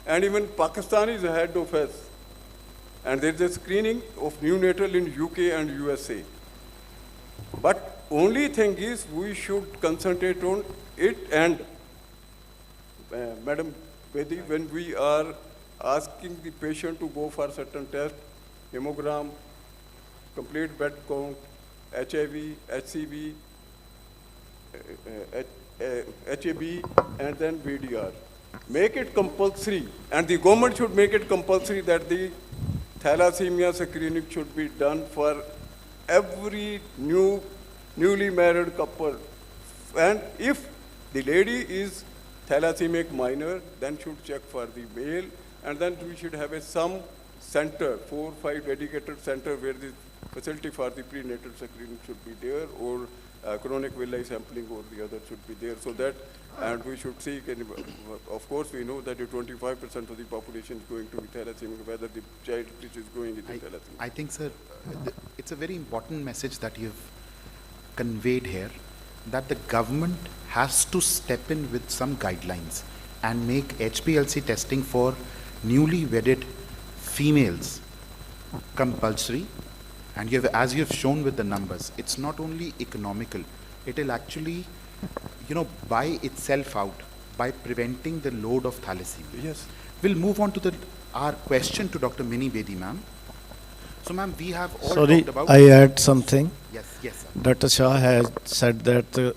and even Pakistan is ahead of us. And there's a screening of neonatal in UK and USA. But only thing is we should concentrate on it, and Madam Bedi, when we are asking the patient to go for certain tests, hemogram, complete blood count, HIV, HCV, HAB, and then VDR. make it compulsory, and the government should make it compulsory that the thalassemia screening should be done for every newly married couple. And if the lady is thalassemic minor, then should check for the male, and then we should have some center, 4 or 5 dedicated center where the facility for the prenatal screening should be there, or chronic villi sampling or the other should be there, so that, and we should see, of course we know that 25% of the population is going to be thalassemic, whether the child which is going into thalassemia. I think, sir, it's a very important message that you've conveyed here, that the government has to step in with some guidelines and make HPLC testing for newly wedded females compulsory. And as you've shown with the numbers, it's not only economical, it will actually, buy itself out by preventing the load of thalassemia. Yes. We'll move on to our question to Dr. Mini Bedi, ma'am. So, ma'am, we have all Sorry, talked about... I add something. Yes, sir. Dr. Shah has said that the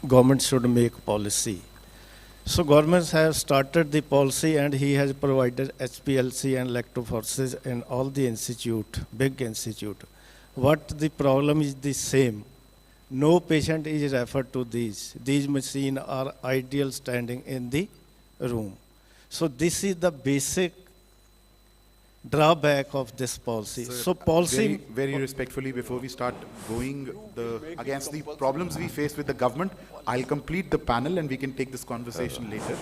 government should make policy. So governments have started the policy, and he has provided HPLC and lactophoresis in all the institute, big institute. What the problem is the same. No patient is referred to these. These machines are ideal standing in the room. So this is the basic drawback of this policy. So policy... Very respectfully, before we start going against the problems we face with the government, I'll complete the panel and we can take this conversation later.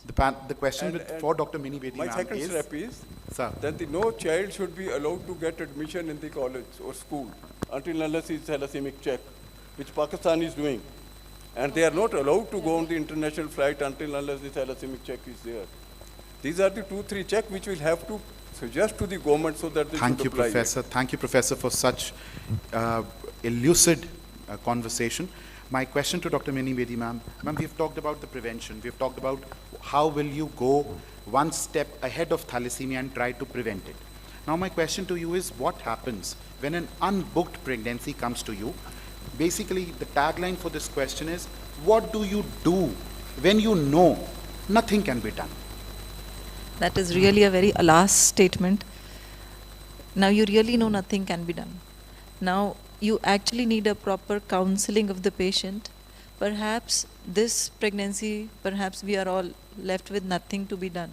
The question for Dr. Mini Bedi, my second step is that no child should be allowed to get admission in the college or school until unless he is thalassemia check, which Pakistan is doing. And they are not allowed to go on the international flight until unless the thalassemia check is there. These are the 2-3 checks which we'll have to suggest to the government so that they Thank you, apply Professor. it. Thank you, Professor, for such elucid conversation. My question to Dr. Mini Bedi, ma'am. Ma'am, we've talked about the prevention. We've talked about how will you go one step ahead of thalassemia and try to prevent it. Now, my question to you is, what happens when an unbooked pregnancy comes to you? Basically, the tagline for this question is, what do you do when you know nothing can be done? That is really a very alas statement. Now you really know nothing can be done. Now you actually need a proper counseling of the patient. Perhaps this pregnancy, perhaps we are all left with nothing to be done.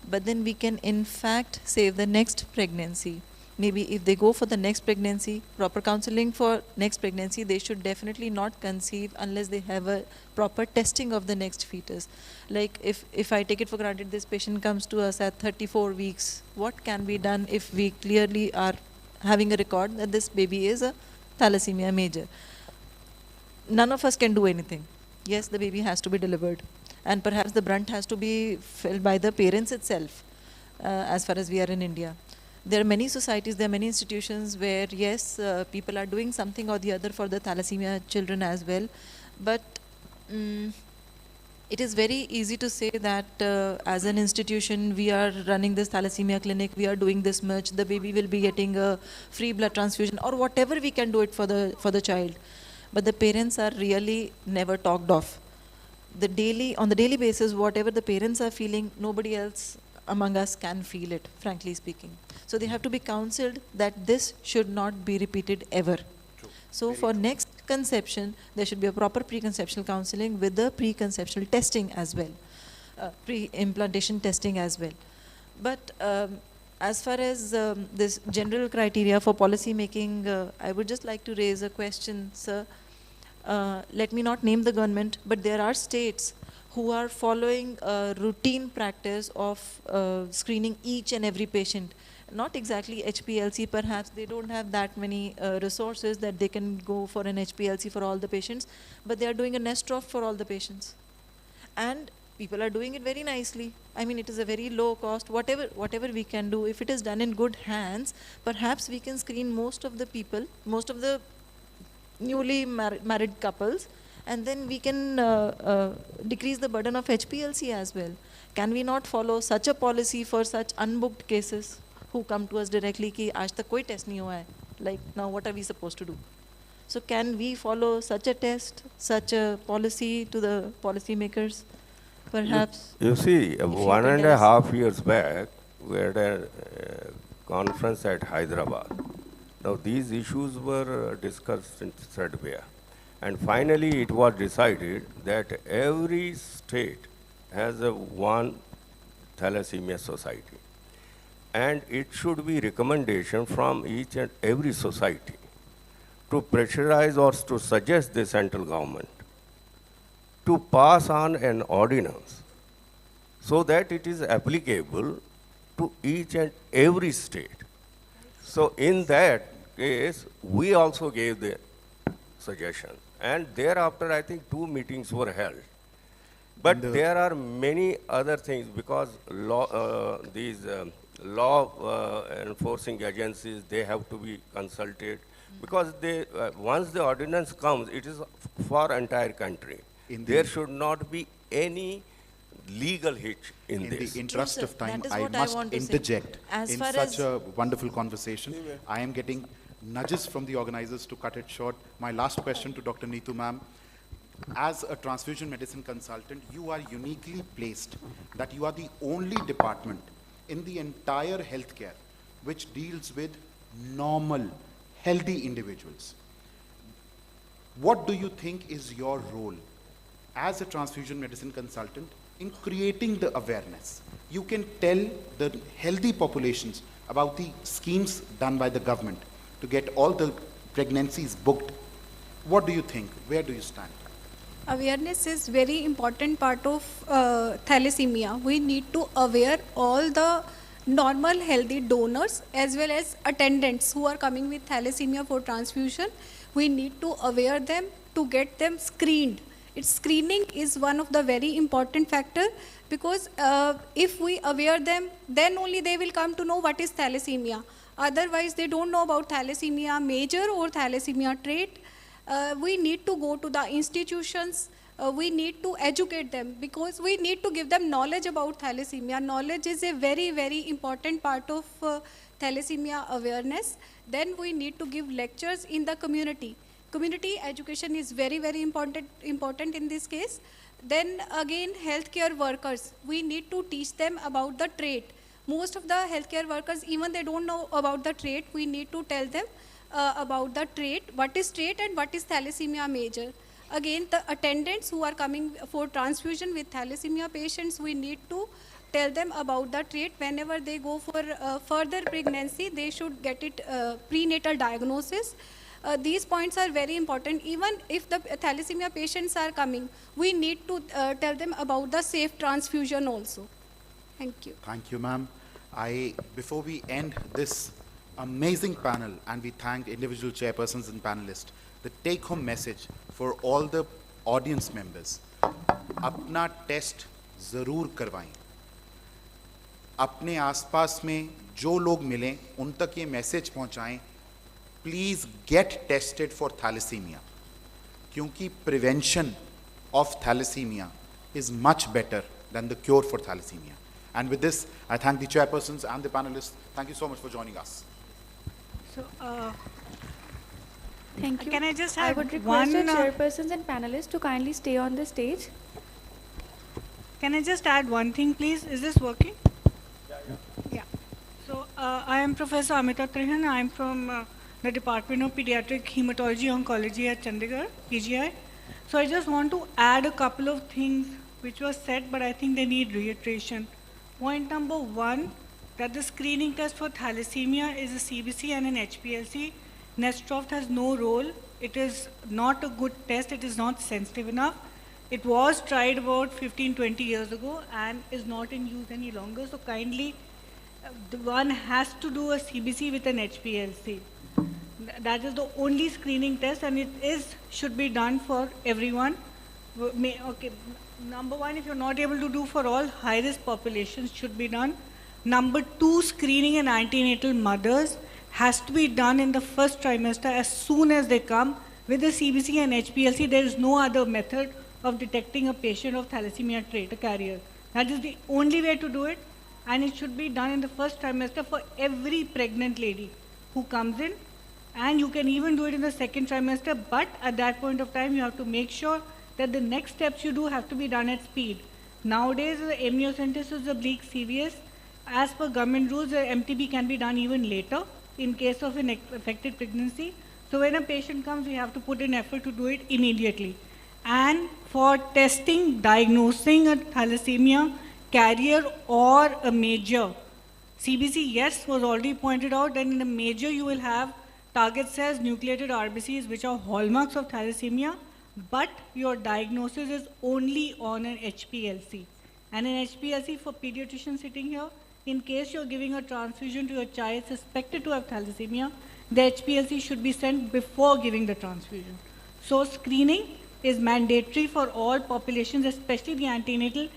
But then we can in fact save the next pregnancy. Maybe if they go for the next pregnancy, proper counseling for next pregnancy, they should definitely not conceive unless they have a proper testing of the next fetus. Like if I take it for granted this patient comes to us at 34 weeks, what can be done if we clearly are having a record that this baby is a thalassemia major? None of us can do anything. Yes, the baby has to be delivered. And perhaps the brunt has to be filled by the parents itself, as far as we are in India. There are many societies, there are many institutions where, yes, people are doing something or the other for the thalassemia children as well. But it is very easy to say that as an institution, we are running this thalassemia clinic, we are doing this much, the baby will be getting a free blood transfusion or whatever we can do it for the child. But the parents are really never talked of. On the daily basis, whatever the parents are feeling, nobody else among us can feel it, frankly speaking. So they have to be counseled that this should not be repeated ever. True. So for next conception, there should be a proper preconceptional counseling with the preconceptional testing as well, pre-implantation testing as well. But as far as this general criteria for policy making, I would just like to raise a question, sir. Let me not name the government, but there are states who are following a routine practice of screening each and every patient. Not exactly HPLC, perhaps they don't have that many resources that they can go for an HPLC for all the patients, but they are doing a nest drop for all the patients. And people are doing it very nicely. I mean, it is a very low cost, whatever we can do. If it is done in good hands, perhaps we can screen most of the people, most of the newly married couples, and then we can decrease the burden of HPLC as well. Can we not follow such a policy for such unbooked cases who come to us directly ki aaj tak koi test nahi hua hai? Like, now what are we supposed to do? So can we follow such a test, such a policy to the policy makers? Perhaps You see, if you 1.5 years back, we had a conference at Hyderabad. Now, these issues were discussed in threadbare. And finally, it was decided that every state has a one thalassemia society. And it should be recommendation from each and every society to pressurize or to suggest the central government to pass on an ordinance so that it is applicable to each and every state. So in that case, we also gave the suggestion. And thereafter, I think 2 meetings were held. But there are many other things because law enforcing agencies, they have to be consulted because once the ordinance comes, it is for entire country. There should not be any legal hitch in this. In the interest of time, That is I what I must want to say. interject As in far such as- a wonderful conversation. I am getting nudges from the organizers to cut it short. My last question to Dr. Neetu ma'am. As a transfusion medicine consultant, you are uniquely placed that you are the only department in the entire healthcare which deals with normal, healthy individuals. What do you think is your role as a transfusion medicine consultant in creating the awareness? You can tell the healthy populations about the schemes done by the government to get all the pregnancies booked. What do you think? Where do you stand? Awareness is very important part of thalassemia. We need to aware all the normal healthy donors as well as attendants who are coming with thalassemia for transfusion. We need to aware them to get them screened. Screening is one of the very important factor because if we aware them, then only they will come to know what is thalassemia. Otherwise, they don't know about thalassemia major or thalassemia trait. We need to go to the institutions, we need to educate them because we need to give them knowledge about thalassemia. Knowledge is a very, very important part of thalassemia awareness. Then we need to give lectures in the community. Community education is very, very important in this case. Then again, healthcare workers, we need to teach them about the trait. Most of the healthcare workers, even they don't know about the trait, we need to tell them about the trait, what is trait and what is thalassemia major. Again, the attendants who are coming for transfusion with thalassemia patients, we need to tell them about the trait. Whenever they go for further pregnancy, they should get it prenatal diagnosis. These points are very important. Even if the thalassemia patients are coming, we need to tell them about the safe transfusion also. Thank you. Thank you, ma'am. Before we end this amazing panel, and we thank individual chairpersons and panelists, the take-home message for all the audience members, अपना test ज़रूर करवाएं. अपने आसपास में जो लोग मिलें, उन तक ये मैसेज पहुंचाएं, please get tested for thalassemia, क्योंकि prevention of thalassemia is much better than the cure for thalassemia. And with this, I thank the chairpersons and the panelists. Thank you so much for joining us. So, Thank you. Can I just I have would request one, the chairpersons and panelists to kindly stay on the stage. Can I just add one thing, please? Is this working? Yeah. So, I am Professor Amita Trihan. I am from the Department of Pediatric Hematology Oncology at Chandigarh, PGI. So, I just want to add a couple of things which were said, but I think they need reiteration. Point number one, that the screening test for thalassemia is a CBC and an HPLC. Nestroft has no role. It is not a good test. It is not sensitive enough. It was tried about 15-20 years ago and is not in use any longer. So kindly, the one has to do a CBC with an HPLC. That is the only screening test, and it should be done for everyone. Okay, number one, if you're not able to do for all, high-risk populations should be done. Number two, screening in antenatal mothers has to be done in the first trimester as soon as they come. With the CBC and HPLC, there is no other method of detecting a patient of thalassemia trait, a carrier. That is the only way to do it, and it should be done in the first trimester for every pregnant lady who comes in, and you can even do it in the second trimester, but at that point of time, you have to make sure that the next steps you do have to be done at speed. Nowadays, the amniocentesis is oblique CVS. As per government rules, the MTB can be done even later in case of an affected pregnancy. So when a patient comes, we have to put in effort to do it immediately. And for testing, diagnosing a thalassemia carrier or a major, CBC, yes, was already pointed out that in the major you will have target cells, nucleated RBCs, which are hallmarks of thalassemia, but your diagnosis is only on an HPLC. And an HPLC for pediatrician sitting here, in case you're giving a transfusion to your child suspected to have thalassemia, the HPLC should be sent before giving the transfusion. So screening is mandatory for all populations, especially the antenatal,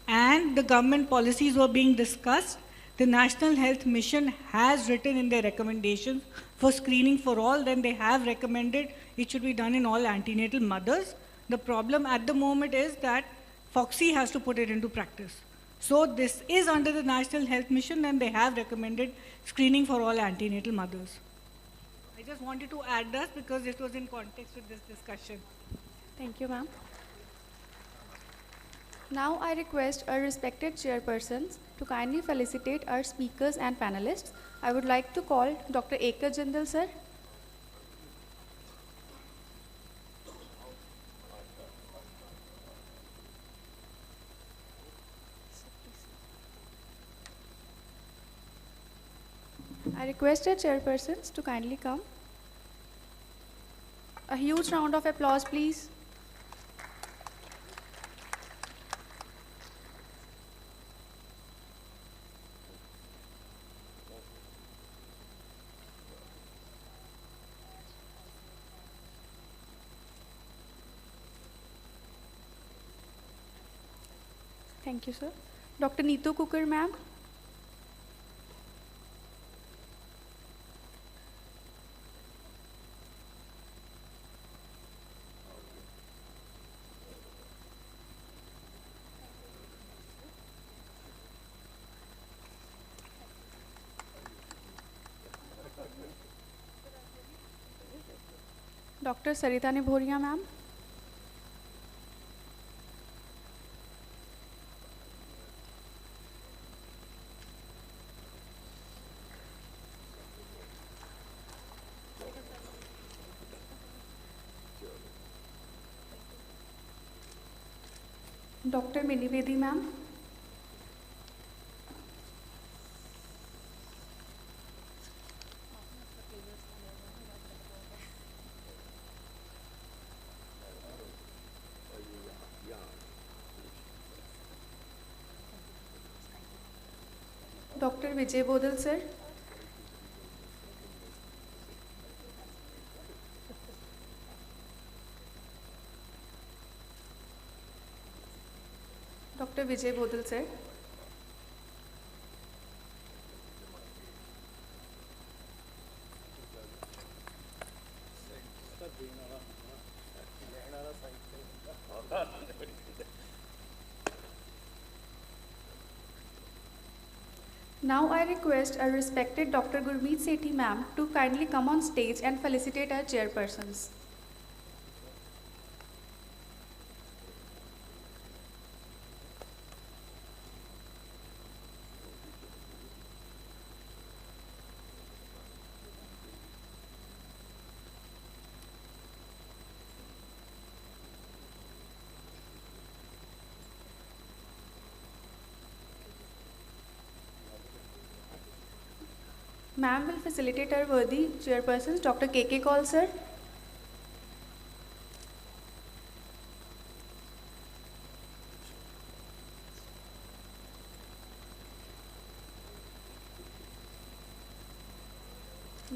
and the government policies were being discussed. The National Health Mission has written in their recommendations for screening for all, then they have recommended it should be done in all antenatal mothers. The problem at the moment is that FOXI has to put it into practice. So this is under the National Health Mission and they have recommended screening for all antenatal mothers. I just wanted to add that because it was in context with this discussion. Thank you, ma'am. Now I request our respected chairpersons to kindly felicitate our speakers and panelists. I would like to call Dr. Ekar Jindal, sir. I request our chairpersons to kindly come. A huge round of applause, please. Thank you, sir. Dr. Neetu Kukar, ma'am. Dr. Sarita Nibhoria, ma'am. Dr. Minivedi, ma'am. Dr. Vijay Bodal, sir. Dr. Vijay Bodal, sir. Now I request our respected Dr. Gurmeet Sethi ma'am to kindly come on stage and felicitate our chairpersons. Ma'am will facilitate our worthy chairpersons, Dr. K.K. Kaul, sir.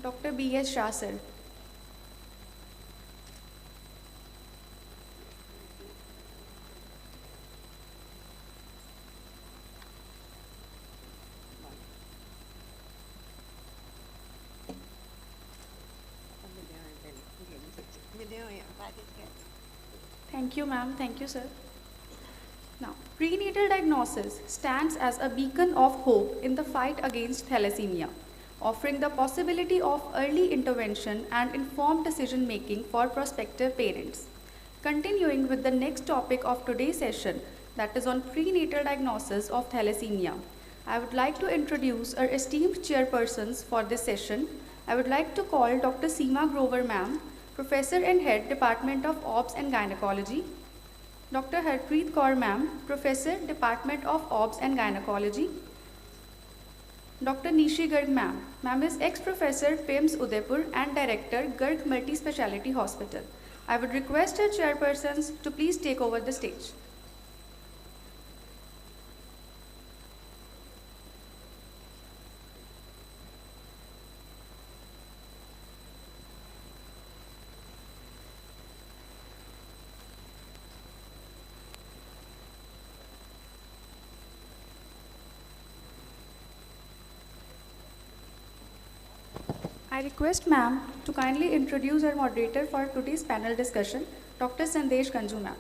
Dr. B.S. Shah, sir. Thank you, ma'am. Thank you, sir. Now, prenatal diagnosis stands as a beacon of hope in the fight against thalassemia, offering the possibility of early intervention and informed decision-making for prospective parents. Continuing with the next topic of today's session, that is on prenatal diagnosis of thalassemia. I would like to introduce our esteemed chairpersons for this session. I would like to call Dr. Seema Grover Ma'am, Professor and Head, Department of Obs and Gynecology. Dr. Harpreet Kaur Ma'am, Professor, Department of Obs and Gynecology. Dr. Nishi Garg Ma'am. Ma'am is ex-professor, PIMS Udaipur and Director, Garg Multi-Speciality Hospital. I would request our chairpersons to please take over the stage. I request ma'am to kindly introduce our moderator for today's panel discussion, Dr. Sandesh Ganju ma'am.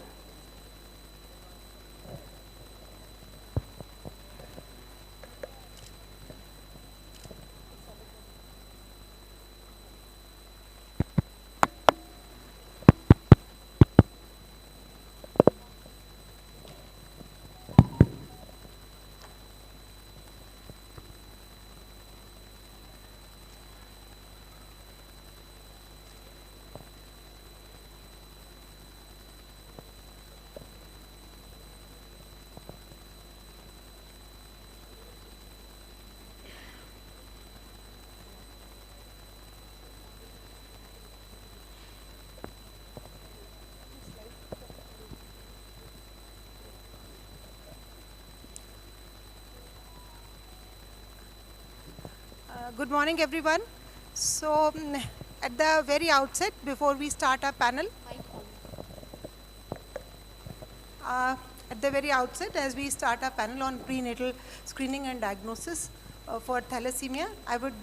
Good morning, everyone. So, at the very outset, before we start our panel, as we start our panel on prenatal screening and diagnosis for thalassemia, I would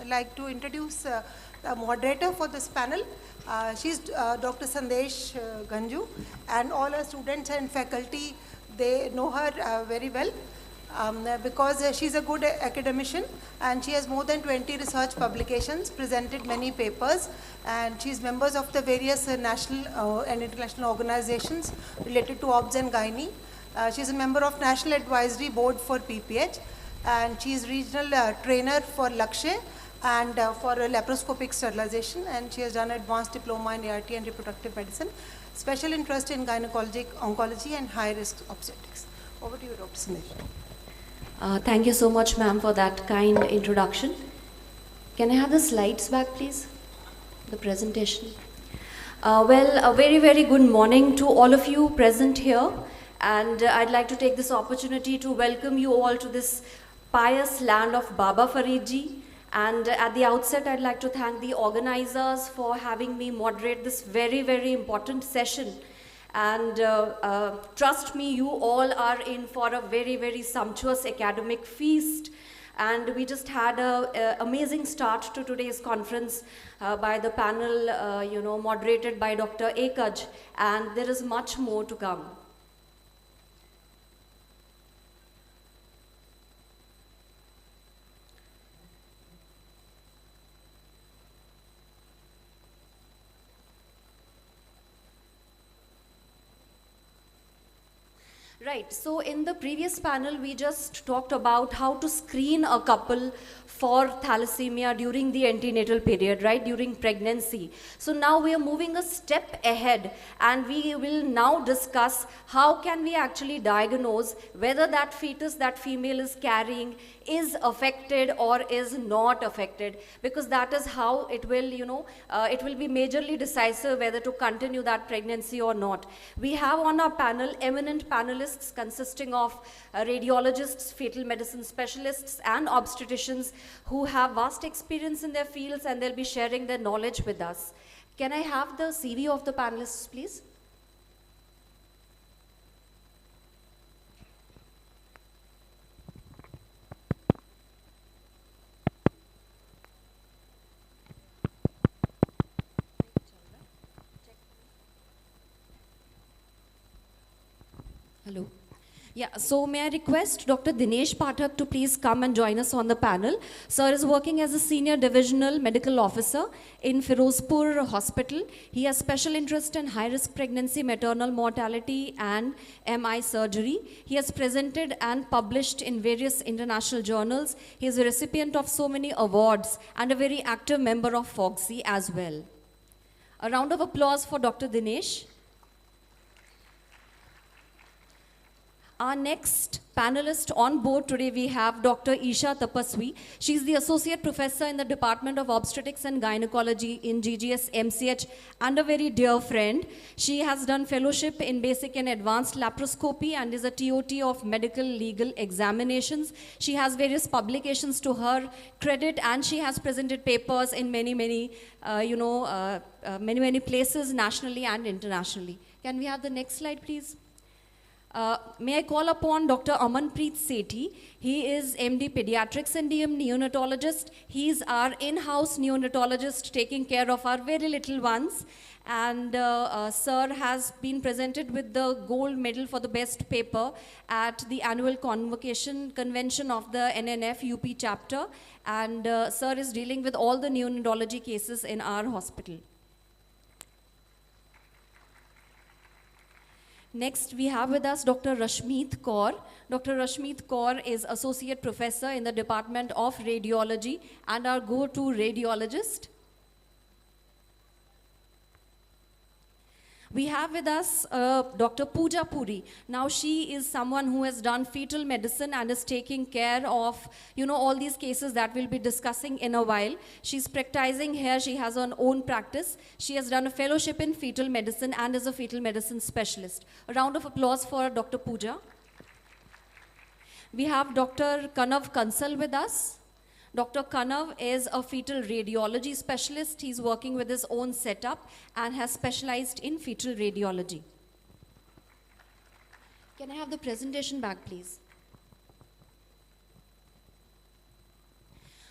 like to introduce the moderator for this panel. She's Dr. Sandesh Ganju, and all our students and faculty, they know her very well. Because she's a good academician and she has more than 20 research publications, presented many papers, and she's members of the various national and international organizations related to OBS and Gynae. She's a member of National Advisory Board for PPH, and she's regional trainer for Lakshay and for laparoscopic sterilization, and she has done advanced diploma in ART and reproductive medicine, special interest in gynecologic oncology and high-risk obstetrics. Over to you, Dr. Sandesh. Thank you so much, ma'am, for that kind introduction. Can I have the slides back, please? The presentation. Well, a very, very good morning to all of you present here. And I'd like to take this opportunity to welcome you all to this pious land of Baba Faridji. And at the outset, I'd like to thank the organizers for having me moderate this very, very important session. And trust me, you all are in for a very, very sumptuous academic feast. And we just had an amazing start to today's conference by the panel, moderated by Dr. Ekaj. And there is much more to come. Right, so in the previous panel, we just talked about how to screen a couple for thalassemia during the antenatal period, right, during pregnancy. So now we are moving a step ahead, and we will now discuss how can we actually diagnose whether that fetus that female is carrying is affected or is not affected, because that is how it will, it will be majorly decisive whether to continue that pregnancy or not. We have on our panel eminent panelists consisting of radiologists, fetal medicine specialists, and obstetricians who have vast experience in their fields, and they'll be sharing their knowledge with us. Can I have the CV of the panelists, please? Hello. Yeah, so may I request Dr. Dinesh Pathak to please come and join us on the panel. Sir is working as a senior divisional medical officer in Firozpur Hospital. He has special interest in high-risk pregnancy, maternal mortality, and MI surgery. He has presented and published in various international journals. He is a recipient of so many awards and a very active member of FOGSI as well. A round of applause for Dr. Dinesh. Our next panelist on board today, we have Dr. Isha Tapaswi. She's the Associate Professor in the Department of Obstetrics and Gynecology in GGS MCH and a very dear friend. She has done fellowship in basic and advanced laparoscopy and is a TOT of medical legal examinations. She has various publications to her credit, and she has presented papers in many places nationally and internationally. Can we have the next slide, please? May I call upon Dr. Amanpreet Sethi. He is MD Pediatrics and DM Neonatologist. He is our in-house neonatologist taking care of our very little ones. And Sir has been presented with the gold medal for the best paper at the annual convention of the NNF UP chapter. And Sir is dealing with all the neonatology cases in our hospital. Next, we have with us Dr. Rashmeet Kaur. Dr. Rashmeet Kaur is Associate Professor in the Department of Radiology and our go-to radiologist. We have with us Dr. Pooja Puri. Now she is someone who has done fetal medicine and is taking care of, all these cases that we'll be discussing in a while. She's practicing here. She has her own practice. She has done a fellowship in fetal medicine and is a fetal medicine specialist. A round of applause for Dr. Pooja. We have Dr. Kanav Kansal with us. Dr. Kanav is a fetal radiology specialist. He's working with his own setup and has specialized in fetal radiology. Can I have the presentation back, please?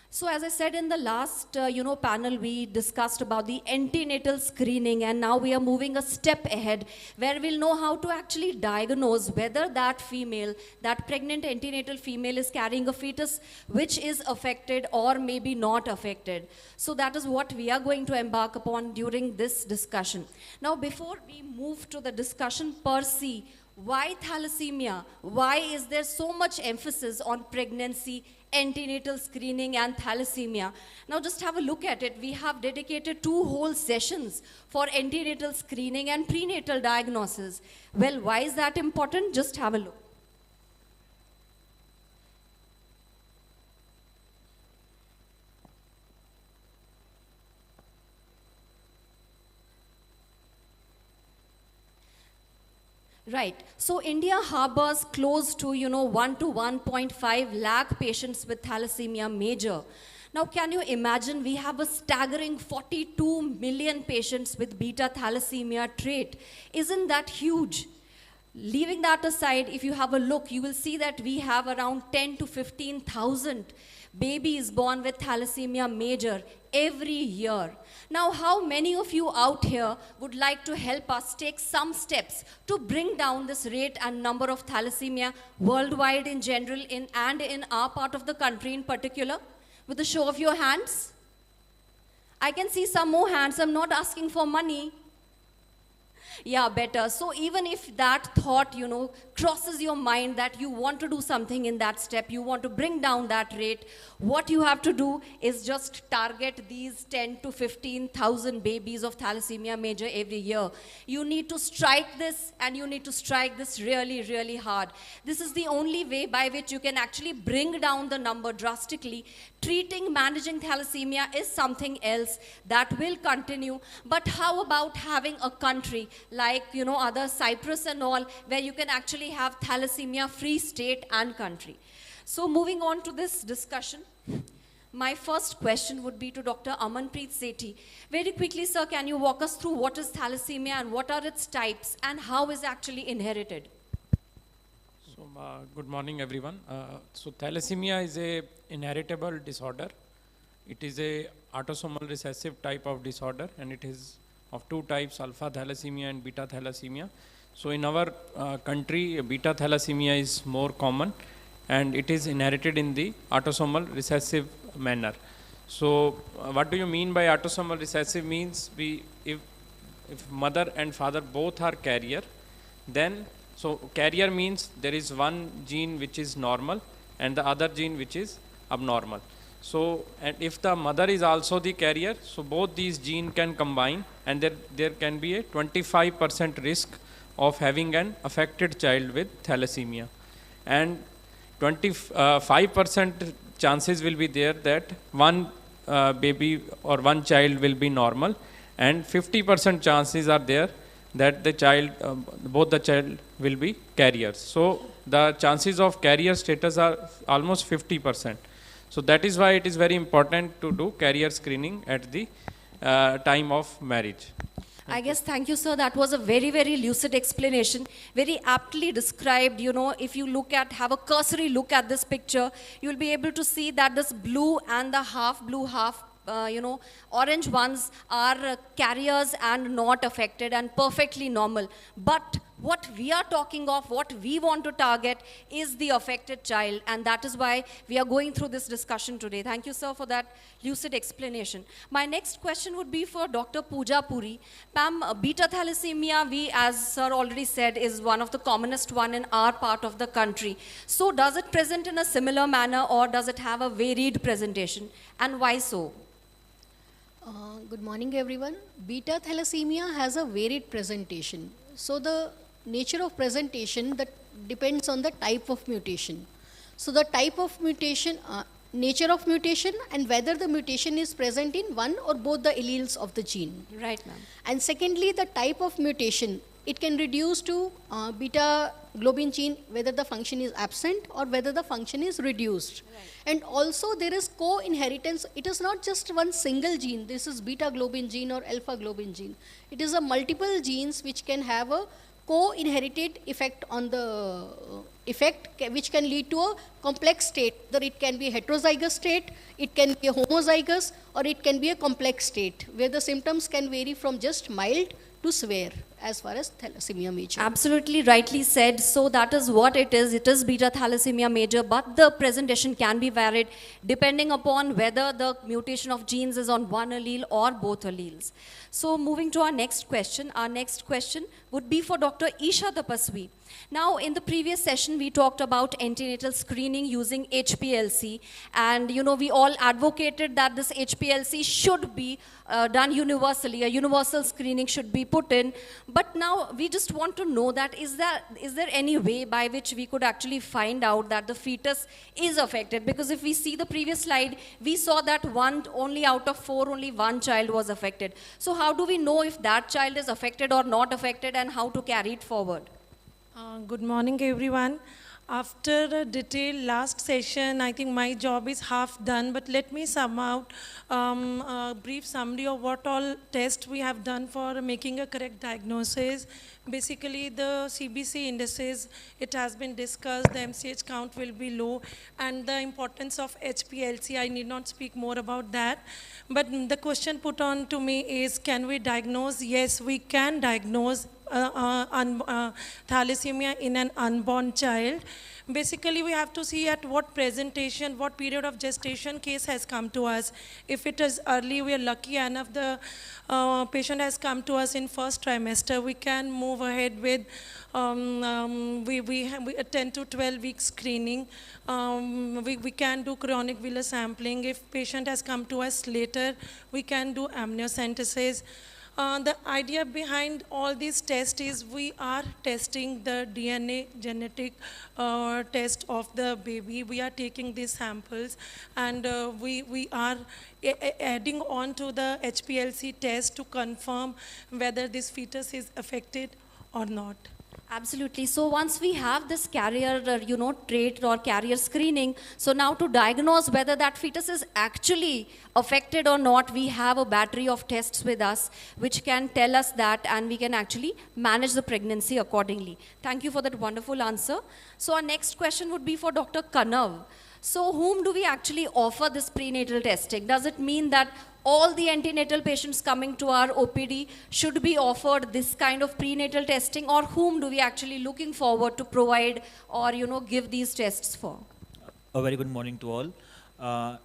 So as I said in the last panel, we discussed about the antenatal screening, and now we are moving a step ahead where we'll know how to actually diagnose whether that female, that pregnant antenatal female is carrying a fetus which is affected or maybe not affected. So that is what we are going to embark upon during this discussion. Now before we move to the discussion per se, why thalassemia? Why is there so much emphasis on pregnancy, antenatal screening and thalassemia? Now just have a look at it. We have dedicated 2 whole sessions for antenatal screening and prenatal diagnosis. Well, why is that important? Just have a look. Right. So India harbors close to, 1 to 1.5 lakh patients with thalassemia major. Now, can you imagine we have a staggering 42 million patients with beta thalassemia trait? Isn't that huge? Leaving that aside, if you have a look, you will see that we have around 10 to 15,000 babies born with thalassemia major every year. Now, how many of you out here would like to help us take some steps to bring down this rate and number of thalassemia worldwide in general and in our part of the country in particular? With a show of your hands? I can see some more hands. I'm not asking for money. Yeah, better. So even if that thought, crosses your mind that you want to do something in that step, you want to bring down that rate, what you have to do is just target these 10 to 15,000 babies of thalassemia major every year. You need to strike this, and you need to strike this really, really hard. This is the only way by which you can actually bring down the number drastically. Treating, managing thalassemia is something else that will continue. But how about having a country like, other Cyprus and all, where you can actually have thalassemia-free state and country? So moving on to this discussion, my first question would be to Dr. Amanpreet Sethi. Very quickly, sir, can you walk us through what is thalassemia and what are its types and how is actually inherited? So, good morning, everyone. So thalassemia is a inheritable disorder. It is a autosomal recessive type of disorder, and it is of 2 types, alpha thalassemia and beta thalassemia. So in our country, beta thalassemia is more common, and it is inherited in the autosomal recessive manner. So what do you mean by autosomal recessive? Means if mother and father both are carrier, then so carrier means there is one gene which is normal and the other gene which is abnormal. So, and if the mother is also the carrier, so both these genes can combine, and there can be a 25% risk of having an affected child with thalassemia. And 25% chances will be there that one baby or one child will be normal, and 50% chances are there that the child, both the child will be carriers. So the chances of carrier status are almost 50%. So that is why it is very important to do carrier screening at the time of marriage. I guess, thank you, sir. That was a very, very lucid explanation, very aptly described. You know, if you have a cursory look at this picture, you'll be able to see that this blue and the half blue, half orange ones are carriers and not affected and perfectly normal. But what we are talking of, what we want to target is the affected child, and that is why we are going through this discussion today. Thank you, sir, for that lucid explanation. My next question would be for Dr. Pooja Puri. Ma'am, beta thalassemia, as sir already said, is one of the commonest one in our part of the country. So does it present in a similar manner, or does it have a varied presentation, and why so? Good morning, everyone. Beta thalassemia has a varied presentation. So the nature of presentation that depends on the type of mutation. So the type of mutation, nature of mutation, and whether the mutation is present in one or both the alleles of the gene. Right, ma'am. And secondly, the type of mutation, it can reduce to beta globin gene, whether the function is absent or whether the function is reduced. Right. And also there is co-inheritance. It is not just one single gene. This is beta globin gene or alpha globin gene. It is a multiple genes which can have a co-inherited effect on the which can lead to a complex state. Whether it can be a heterozygous state, it can be a homozygous, or it can be a complex state where the symptoms can vary from just mild to severe as far as thalassemia major. Absolutely rightly said. So that is what it is. It is beta thalassemia major, but the presentation can be varied depending upon whether the mutation of genes is on one allele or both alleles. So moving to our next question. Our next question would be for Dr. Isha Tapaswi. Now, in the previous session, we talked about antenatal screening using HPLC, and we all advocated that this HPLC should be done universally. A universal screening should be put in. But now we just want to know that is there any way by which we could actually find out that the fetus is affected? Because if we see the previous slide, we saw that only out of 4, only one child was affected. So how do we know if that child is affected or not affected, and how to carry it forward? Good morning, everyone. After a detailed last session, I think my job is half done, but let me sum out a brief summary of what all tests we have done for making a correct diagnosis. Basically, the CBC indices, it has been discussed, the MCH count will be low, and the importance of HPLC, I need not speak more about that. But the question put on to me is, can we diagnose? Yes, we can diagnose thalassemia in an unborn child. Basically, we have to see at what presentation, what period of gestation case has come to us. If it is early, we are lucky enough the patient has come to us in first trimester, we can move ahead with we 10 to 12 week screening. We can do chronic villus sampling. If patient has come to us later, we can do amniocentesis. The idea behind all these tests is we are testing the DNA genetic test of the baby. We are taking these samples, and we are adding on to the HPLC test to confirm whether this fetus is affected or not. Absolutely. So once we have this carrier, trait or carrier screening, so now to diagnose whether that fetus is actually affected or not, we have a battery of tests with us which can tell us that, and we can actually manage the pregnancy accordingly. Thank you for that wonderful answer. So our next question would be for Dr. Kanav. So whom do we actually offer this prenatal testing? Does it mean that all the antenatal patients coming to our OPD should be offered this kind of prenatal testing, or whom do we actually looking forward to provide or, give these tests for? A very good morning to all.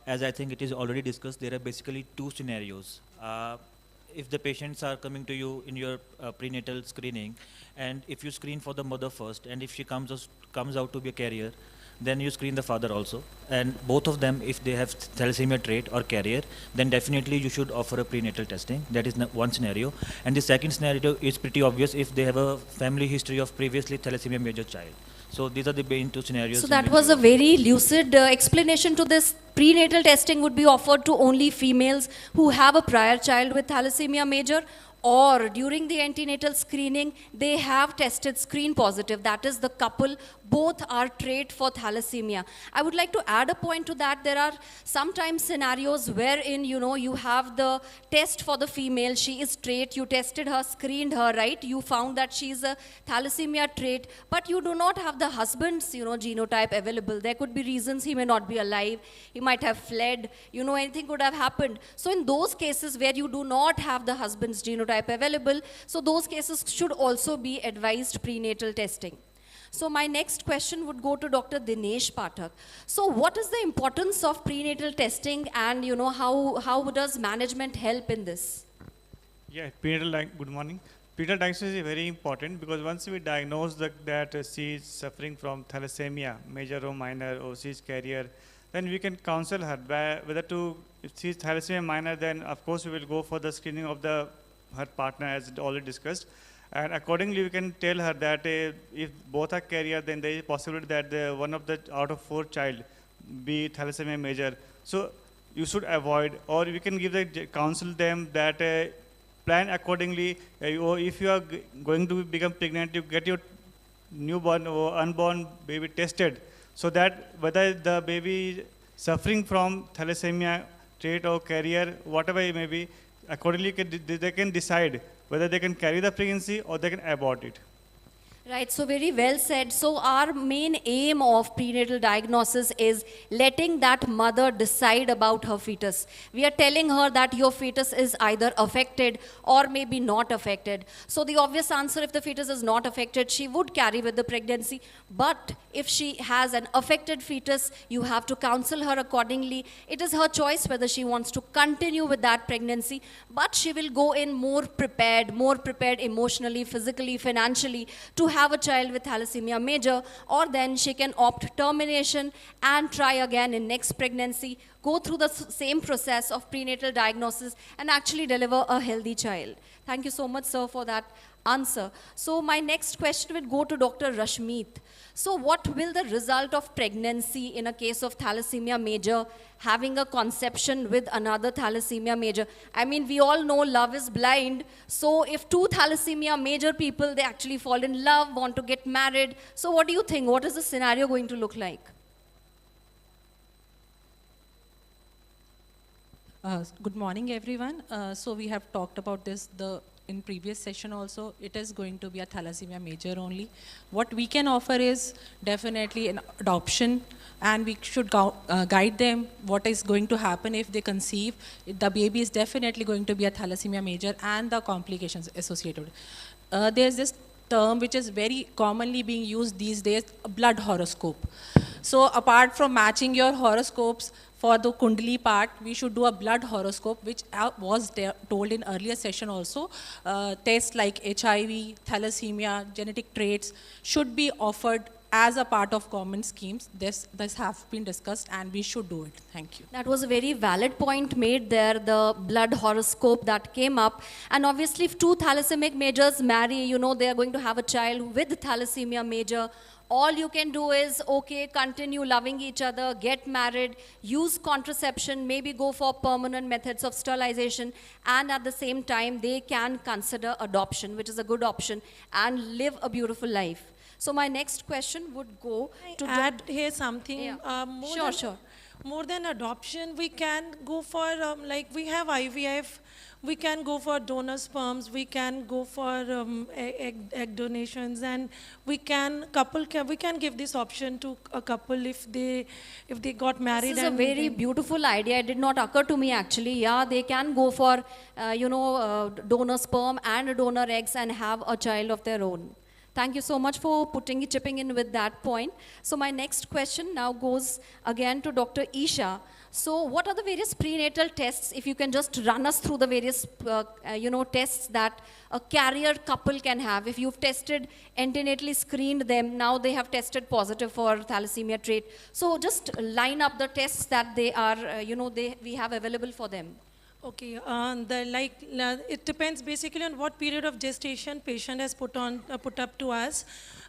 As I think it is already discussed, there are basically two scenarios. If the patients are coming to you in your prenatal screening, and if you screen for the mother first, and if she comes out to be a carrier, then you screen the father also. And both of them, if they have thalassemia trait or carrier, then definitely you should offer a prenatal testing. That is one scenario. And the second scenario is pretty obvious if they have a family history of previously thalassemia major child. So these are the main two scenarios. So that was a very lucid explanation to this. Prenatal testing would be offered to only females who have a prior child with thalassemia major, or during the antenatal screening, they have tested screen positive. That is, the couple both are trait for thalassemia. I would like to add a point to that. There are sometimes scenarios wherein, you have the test for the female. She is trait. You tested her, screened her, right? You found that she is a thalassemia trait, but you do not have the husband's, genotype available. There could be reasons he may not be alive. He might have fled. Anything could have happened. So in those cases where you do not have the husband's genotype available, so those cases should also be advised prenatal testing. So my next question would go to Dr. Dinesh Pathak. So what is the importance of prenatal testing, and how does management help in this? Yeah, good morning. Prenatal diagnosis is very important, because once we diagnose that she is suffering from thalassemia, major or minor, or she is carrier, then we can counsel her whether to, if she is thalassemia minor, then of course we will go for the screening of her partner, as already discussed. And accordingly, we can tell her that if both are carrier, then there is a possibility that one of the out of 4 child be thalassemia major. So you should avoid, or we can counsel them that plan accordingly. Or if you are going to become pregnant, you get your newborn or unborn baby tested, so that whether the baby suffering from thalassemia trait or carrier, whatever it may be, accordingly they can decide whether they can carry the pregnancy or they can abort it. Right, so very well said. So our main aim of prenatal diagnosis is letting that mother decide about her fetus. We are telling her that your fetus is either affected or maybe not affected. So the obvious answer, if the fetus is not affected, she would carry with the pregnancy. But if she has an affected fetus, you have to counsel her accordingly. It is her choice whether she wants to continue with that pregnancy, but she will go in more prepared emotionally, physically, financially, to have a child with thalassemia major, or then she can opt termination and try again in next pregnancy, go through the same process of prenatal diagnosis and actually deliver a healthy child. Thank you so much, sir, for that answer. So my next question will go to Dr. Rashmeet. So what will the result of pregnancy in a case of thalassemia major, having a conception with another thalassemia major? I mean, we all know love is blind. So if 2 thalassemia major people, they actually fall in love, want to get married. So what do you think? What is the scenario going to look like? Good morning, everyone. So we have talked about this in previous session also. It is going to be a thalassemia major only. What we can offer is definitely an adoption, and we should guide them what is going to happen if they conceive. The baby is definitely going to be a thalassemia major, and the complications associated. There's this term which is very commonly being used these days, a blood horoscope. So apart from matching your horoscopes for the Kundali part, we should do a blood horoscope, which was told in earlier session also. Tests like HIV, thalassemia, genetic traits should be offered as a part of common schemes. This have been discussed, and we should do it. Thank you. That was a very valid point made there, the blood horoscope that came up. And obviously, if 2 thalassemic majors marry, they are going to have a child with thalassemia major. All you can do is, okay, continue loving each other, get married, use contraception, maybe go for permanent methods of sterilization, and at the same time, they can consider adoption, which is a good option, and live a beautiful life. So my next question would go to add here something. Yeah. Sure. more than adoption, we can go for, like we have IVF, we can go for donor sperms, we can go for egg donations, and we can give this option to a couple if they got married. This is a very beautiful idea. It did not occur to me actually. Yeah, they can go for, donor sperm and donor eggs and have a child of their own. Thank you so much for chipping in with that point. So my next question now goes again to Dr. Isha. So what are the various prenatal tests, if you can just run us through the various, tests that a carrier couple can have? If you've tested, antenatally screened them, now they have tested positive for thalassemia trait. So just line up the tests that they are, we have available for them. Okay, it depends basically on what period of gestation patient has put up to us.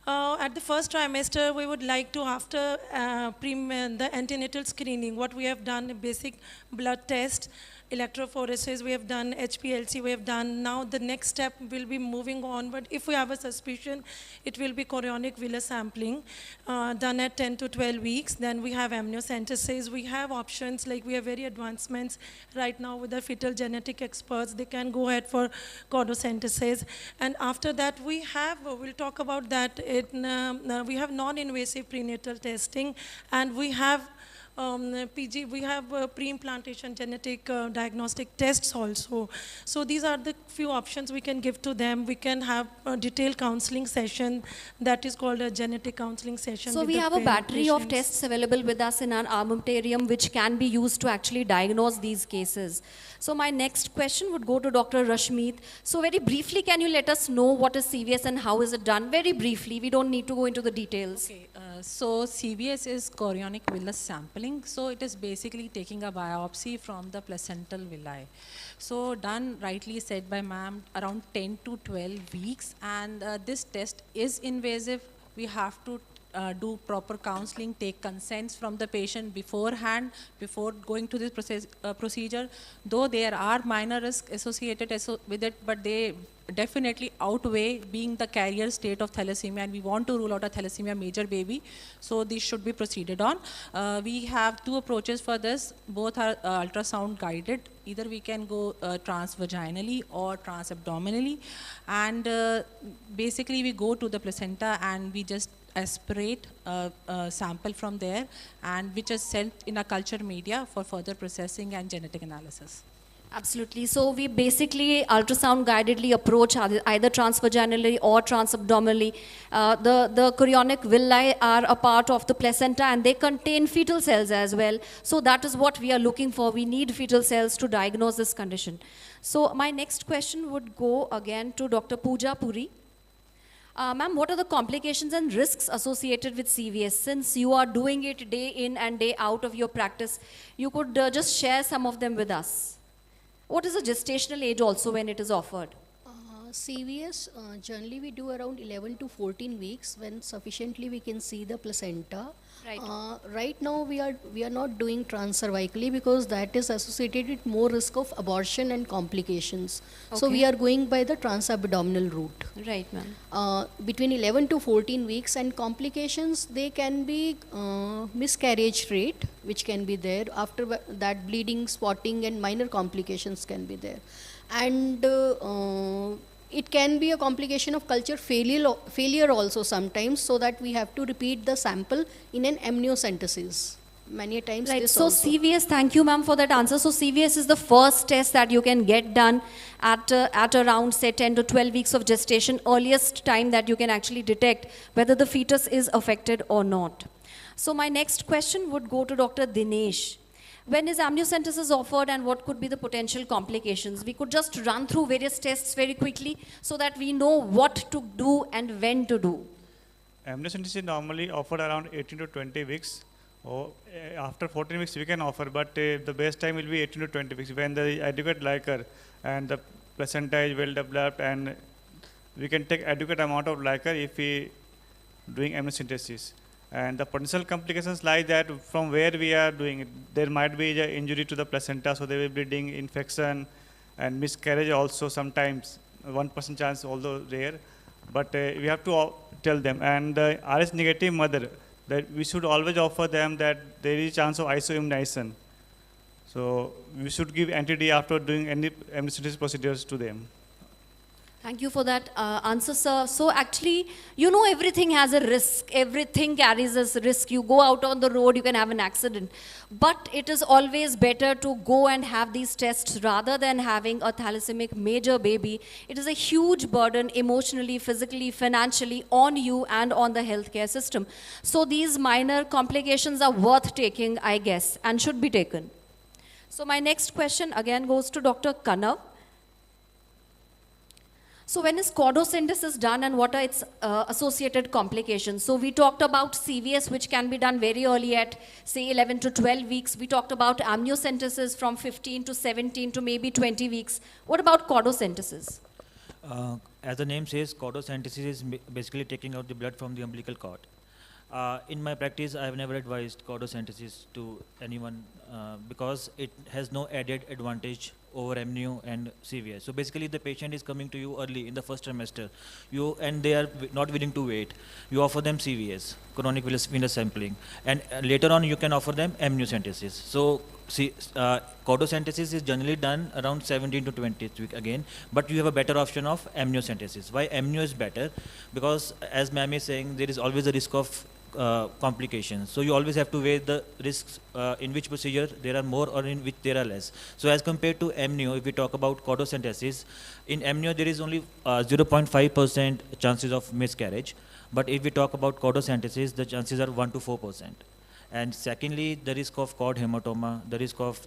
At the first trimester, we would like to, after the antenatal screening, what we have done, a basic blood test, electrophoresis, we have done HPLC, we have done. Now the next step will be moving on, but if we have a suspicion, it will be chorionic villus sampling done at 10 to 12 weeks. Then we have amniocentesis. We have options, like we have very advancements right now with the fetal genetic experts. They can go ahead for cordocentesis. And after that, we'll talk about that. We have non-invasive prenatal testing, and we have we have pre-implantation genetic diagnostic tests also. So these are the few options we can give to them. We can have a detailed counseling session that is called a genetic counseling session. So we have a battery of tests available with us in our armamentarium which can be used to actually diagnose these cases. So my next question would go to Dr. Rashmeet. So very briefly, can you let us know what is CVS and how is it done? Very briefly, we don't need to go into the details. Okay, so CVS is chorionic villus sampling. So it is basically taking a biopsy from the placental villi. So done, rightly said by ma'am, around 10 to 12 weeks. And this test is invasive. We have to do proper counseling, take consents from the patient beforehand, before going to this procedure. Though there are minor risks associated with it, but they definitely outweigh being the carrier state of thalassemia, and we want to rule out a thalassemia major baby. So these should be proceeded on. We have two approaches for this. Both are ultrasound guided. Either we can go transvaginally or transabdominally. And basically we go to the placenta and we just aspirate a sample from there, and which is sent in a culture media for further processing and genetic analysis. Absolutely. So we basically ultrasound guidedly approach either transvaginally or transabdominally. The chorionic villi are a part of the placenta and they contain fetal cells as well. So that is what we are looking for. We need fetal cells to diagnose this condition. So my next question would go again to Dr. Pooja Puri. Ma'am, what are the complications and risks associated with CVS? Since you are doing it day in and day out of your practice, you could just share some of them with us. What is the gestational age also when it is offered? CVS, generally we do around 11 to 14 weeks when sufficiently we can see the placenta. Right. Right now we are not doing transcervically because that is associated with more risk of abortion and complications. Okay. So we are going by the transabdominal route. Right, ma'am. Between 11 to 14 weeks, and complications, they can be miscarriage rate, which can be there. After that, bleeding, spotting and minor complications can be there. And it can be a complication of culture failure also sometimes, so that we have to repeat the sample in an amniocentesis. Many times. Right. This so also. CVS, thank you ma'am for that answer. So CVS is the first test that you can get done at around say 10 to 12 weeks of gestation, earliest time that you can actually detect whether the fetus is affected or not. So my next question would go to Dr. Dinesh. When is amniocentesis offered and what could be the potential complications? We could just run through various tests very quickly so that we know what to do and when to do. Amniocentesis is normally offered around 18 to 20 weeks. Or after 14 weeks we can offer, but the best time will be 18 to 20 weeks when the adequate liquor and the placenta is well developed, and we can take adequate amount of liquor if we doing amniocentesis. And the potential complications like that from where we are doing it. There might be an injury to the placenta, so there will be bleeding, infection, and miscarriage also sometimes. 1% chance, although rare, but we have to tell them. And the RH negative mother, that we should always offer them that there is chance of isoimmunization. So we should give anti-D after doing any amniocentesis procedures to them. Thank you for that answer, sir. So actually, you know, everything has a risk. Everything carries a risk. You go out on the road, you can have an accident. But it is always better to go and have these tests rather than having a thalassemic major baby. It is a huge burden emotionally, physically, financially on you and on the healthcare system. So these minor complications are worth taking, I guess, and should be taken. So my next question again goes to Dr. Kanav. So when is chordosynthesis done and what are its associated complications? So we talked about CVS, which can be done very early at say 11 to 12 weeks. We talked about amniocentesis from 15 to 17 to maybe 20 weeks. What about chordosynthesis? As the name says, chordosynthesis is basically taking out the blood from the umbilical cord. In my practice, I have never advised chordosynthesis to anyone because it has no added advantage over amnio and CVS. So basically, the patient is coming to you early in the first trimester, and they are not willing to wait. You offer them CVS, chronic venous sampling, and later on you can offer them amniocentesis. So chordosynthesis is generally done around 17 to 20th week again, but you have a better option of amniocentesis. Why amnio is better? Because as ma'am is saying, there is always a risk of complications. So you always have to weigh the risks in which procedure there are more or in which there are less. So as compared to amnio, if we talk about chordosynthesis, in amnio there is only 0.5% chances of miscarriage. But if we talk about chordosynthesis, the chances are 1 to 4%. And secondly, the risk of cord hematoma, the risk of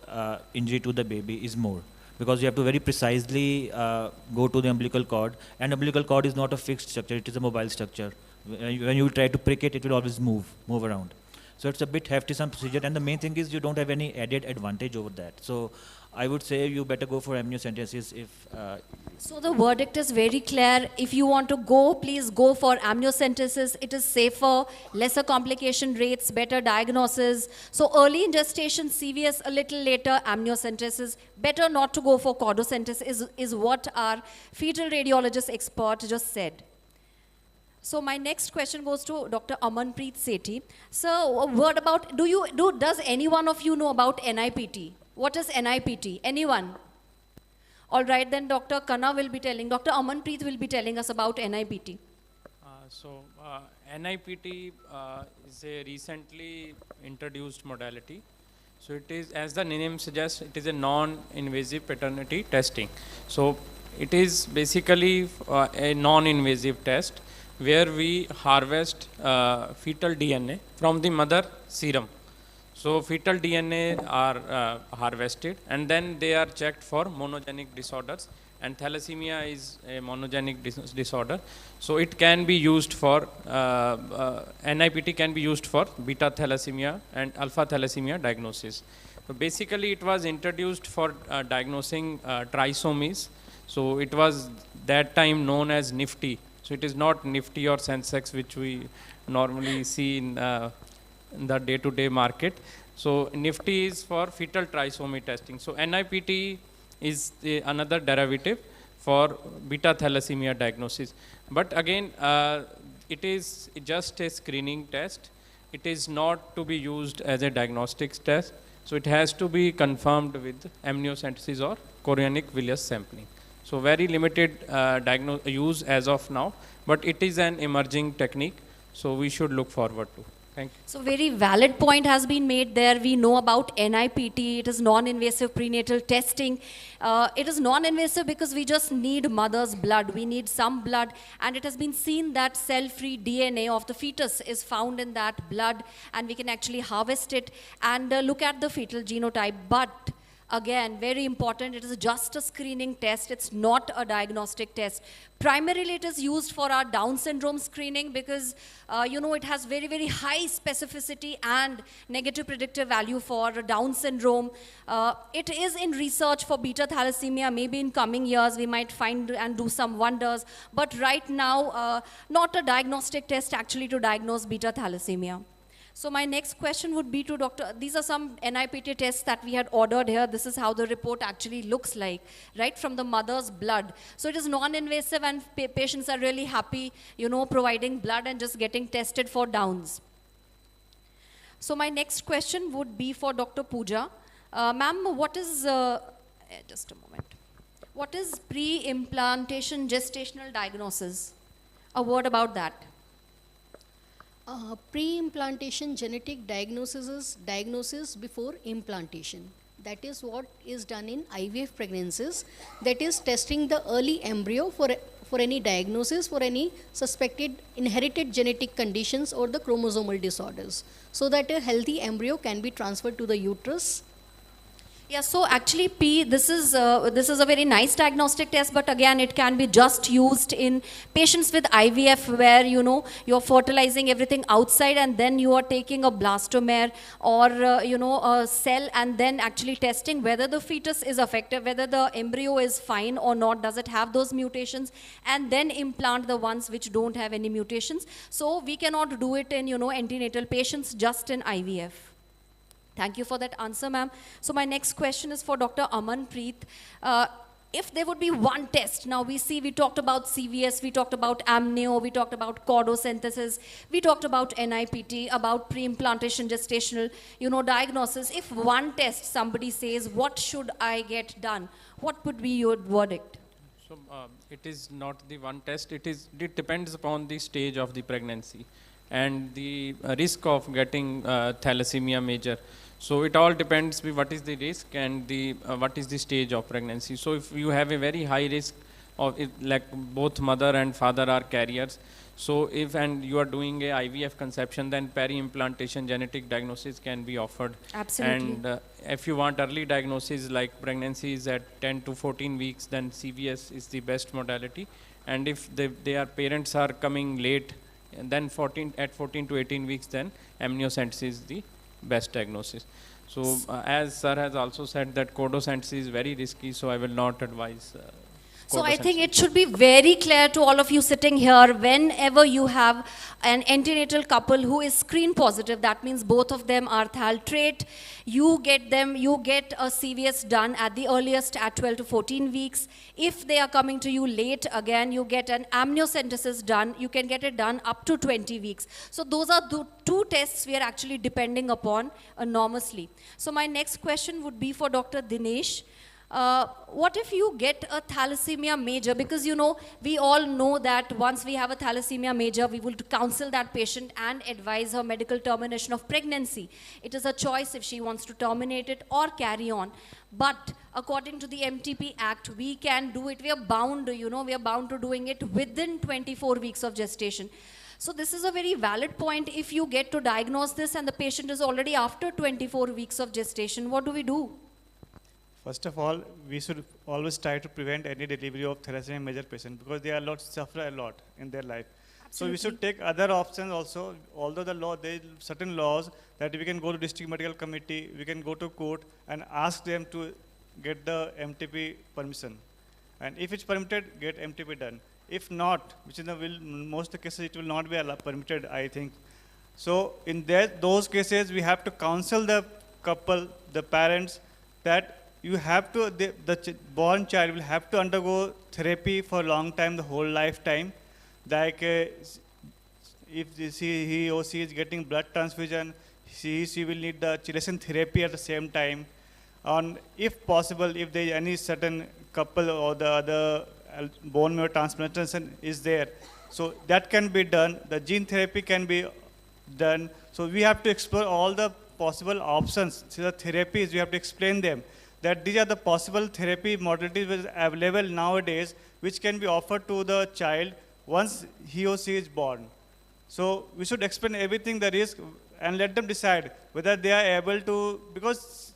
injury to the baby is more. Because you have to very precisely go to the umbilical cord. And umbilical cord is not a fixed structure, it is a mobile structure. When you try to prick it, it will always move around. So it's a bit hefty some procedure, and the main thing is you don't have any added advantage over that. So I would say you better go for amniocentesis if... So the verdict is very clear. If you want to go, please go for amniocentesis. It is safer, lesser complication rates, better diagnosis. So early in gestation, CVS a little later, amniocentesis. Better not to go for chordosynthesis is what our fetal radiologist expert just said. So my next question goes to Dr. Amanpreet Sethi. So a word about, does any one of you know about NIPT? What is NIPT? Anyone? All right, then Dr. Khanna will be telling, Dr. Amanpreet will be telling us about NIPT. NIPT is a recently introduced modality. So it is, as the name suggests, it is a non-invasive paternity testing. So it is basically a non-invasive test where we harvest fetal DNA from the mother serum. So fetal DNA are harvested and then they are checked for monogenic disorders, and thalassemia is a monogenic disorder. So it can be used for, NIPT can be used for beta thalassemia and alpha thalassemia diagnosis. So basically it was introduced for diagnosing trisomies. So it was that time known as NIFTY. So it is not NIFTY or Sensex which we normally see in the day-to-day market. So NIFTY is for fetal trisomy testing. So NIPT is another derivative for beta thalassemia diagnosis. But again, it is just a screening test. It is not to be used as a diagnostics test. So it has to be confirmed with amniocentesis or chorionic villus sampling. So very limited use as of now, but it is an emerging technique, so we should look forward to. Thank you. So very valid point has been made there. We know about NIPT, it is non-invasive prenatal testing. It is non-invasive because we just need mother's blood. We need some blood, and it has been seen that cell-free DNA of the fetus is found in that blood, and we can actually harvest it and look at the fetal genotype. But again, very important, it is just a screening test. It's not a diagnostic test. Primarily, it is used for our Down syndrome screening because, it has very, very high specificity and negative predictive value for Down syndrome. It is in research for beta thalassemia. Maybe in coming years, we might find and do some wonders. But right now, not a diagnostic test actually to diagnose beta thalassemia. So my next question would be to Dr. These are some NIPT tests that we had ordered here. This is how the report actually looks like, right, from the mother's blood. So it is non-invasive and patients are really happy, providing blood and just getting tested for Downs. So my next question would be for Dr. Pooja. Ma'am, what is, just a moment. What is pre-implantation gestational diagnosis? A word about that. Pre-implantation genetic diagnosis is diagnosis before implantation. That is what is done in IVF pregnancies. That is testing the early embryo for any diagnosis, for any suspected inherited genetic conditions or the chromosomal disorders, so that a healthy embryo can be transferred to the uterus. Yeah, so actually this is a very nice diagnostic test, but again it can be just used in patients with IVF where you're fertilizing everything outside and then you are taking a blastomere or a cell and then actually testing whether the fetus is affected, whether the embryo is fine or not, does it have those mutations, and then implant the ones which don't have any mutations. So we cannot do it in antenatal patients, just in IVF. Thank you for that answer, ma'am. So my next question is for Dr. Amanpreet. If there would be one test, now we talked about CVS, we talked about amnio, we talked about chordosynthesis, we talked about NIPT, about pre-implantation gestational, diagnosis. If one test, somebody says, what should I get done? What would be your verdict? So it is not the one test, it depends upon the stage of the pregnancy and the risk of getting thalassemia major. So it all depends what is the risk and what is the stage of pregnancy. So if you have a very high risk of it, like both mother and father are carriers, so and you are doing a IVF conception, then peri-implantation genetic diagnosis can be offered. Absolutely. And if you want early diagnosis like pregnancy is at 10 to 14 weeks, then CVS is the best modality. And if their parents are coming late, and then 14 to 18 weeks, then amniocentesis is the best diagnosis. So as sir has also said that chordosynthesis is very risky, so I will not advise. So I think it should be very clear to all of you sitting here, whenever you have an antenatal couple who is screen positive, that means both of them are thal trait, you get a CVS done at the earliest at 12 to 14 weeks. If they are coming to you late, again, you get an amniocentesis done, you can get it done up to 20 weeks. So those are the two tests we are actually depending upon enormously. So my next question would be for Dr. Dinesh. What if you get a thalassemia major? Because we all know that once we have a thalassemia major, we will counsel that patient and advise her medical termination of pregnancy. It is a choice if she wants to terminate it or carry on. But according to the MTP Act, we can do it. We are bound, we are bound to doing it within 24 weeks of gestation. So this is a very valid point. If you get to diagnose this and the patient is already after 24 weeks of gestation, what do we do? First of all, we should always try to prevent any delivery of thalassemia major patient because they suffer a lot in their life. Absolutely. So we should take other options also. Although there are certain laws that we can go to district medical committee, we can go to court and ask them to get the MTP permission. And if it's permitted, get MTP done. If not, which in most of the cases it will not be permitted, I think. So in those cases, we have to counsel the couple, the parents, that you have to, the born child will have to undergo therapy for a long time, the whole lifetime. Like if he or she is getting blood transfusion, she will need the chelation therapy at the same time. And if possible, if there is any certain couple or the other bone marrow transplantation is there, so that can be done. The gene therapy can be done. So we have to explore all the possible options. So the therapies, we have to explain them, that these are the possible therapy modalities which are available nowadays, which can be offered to the child once he or she is born. So we should explain everything, the risk, and let them decide whether they are able to, because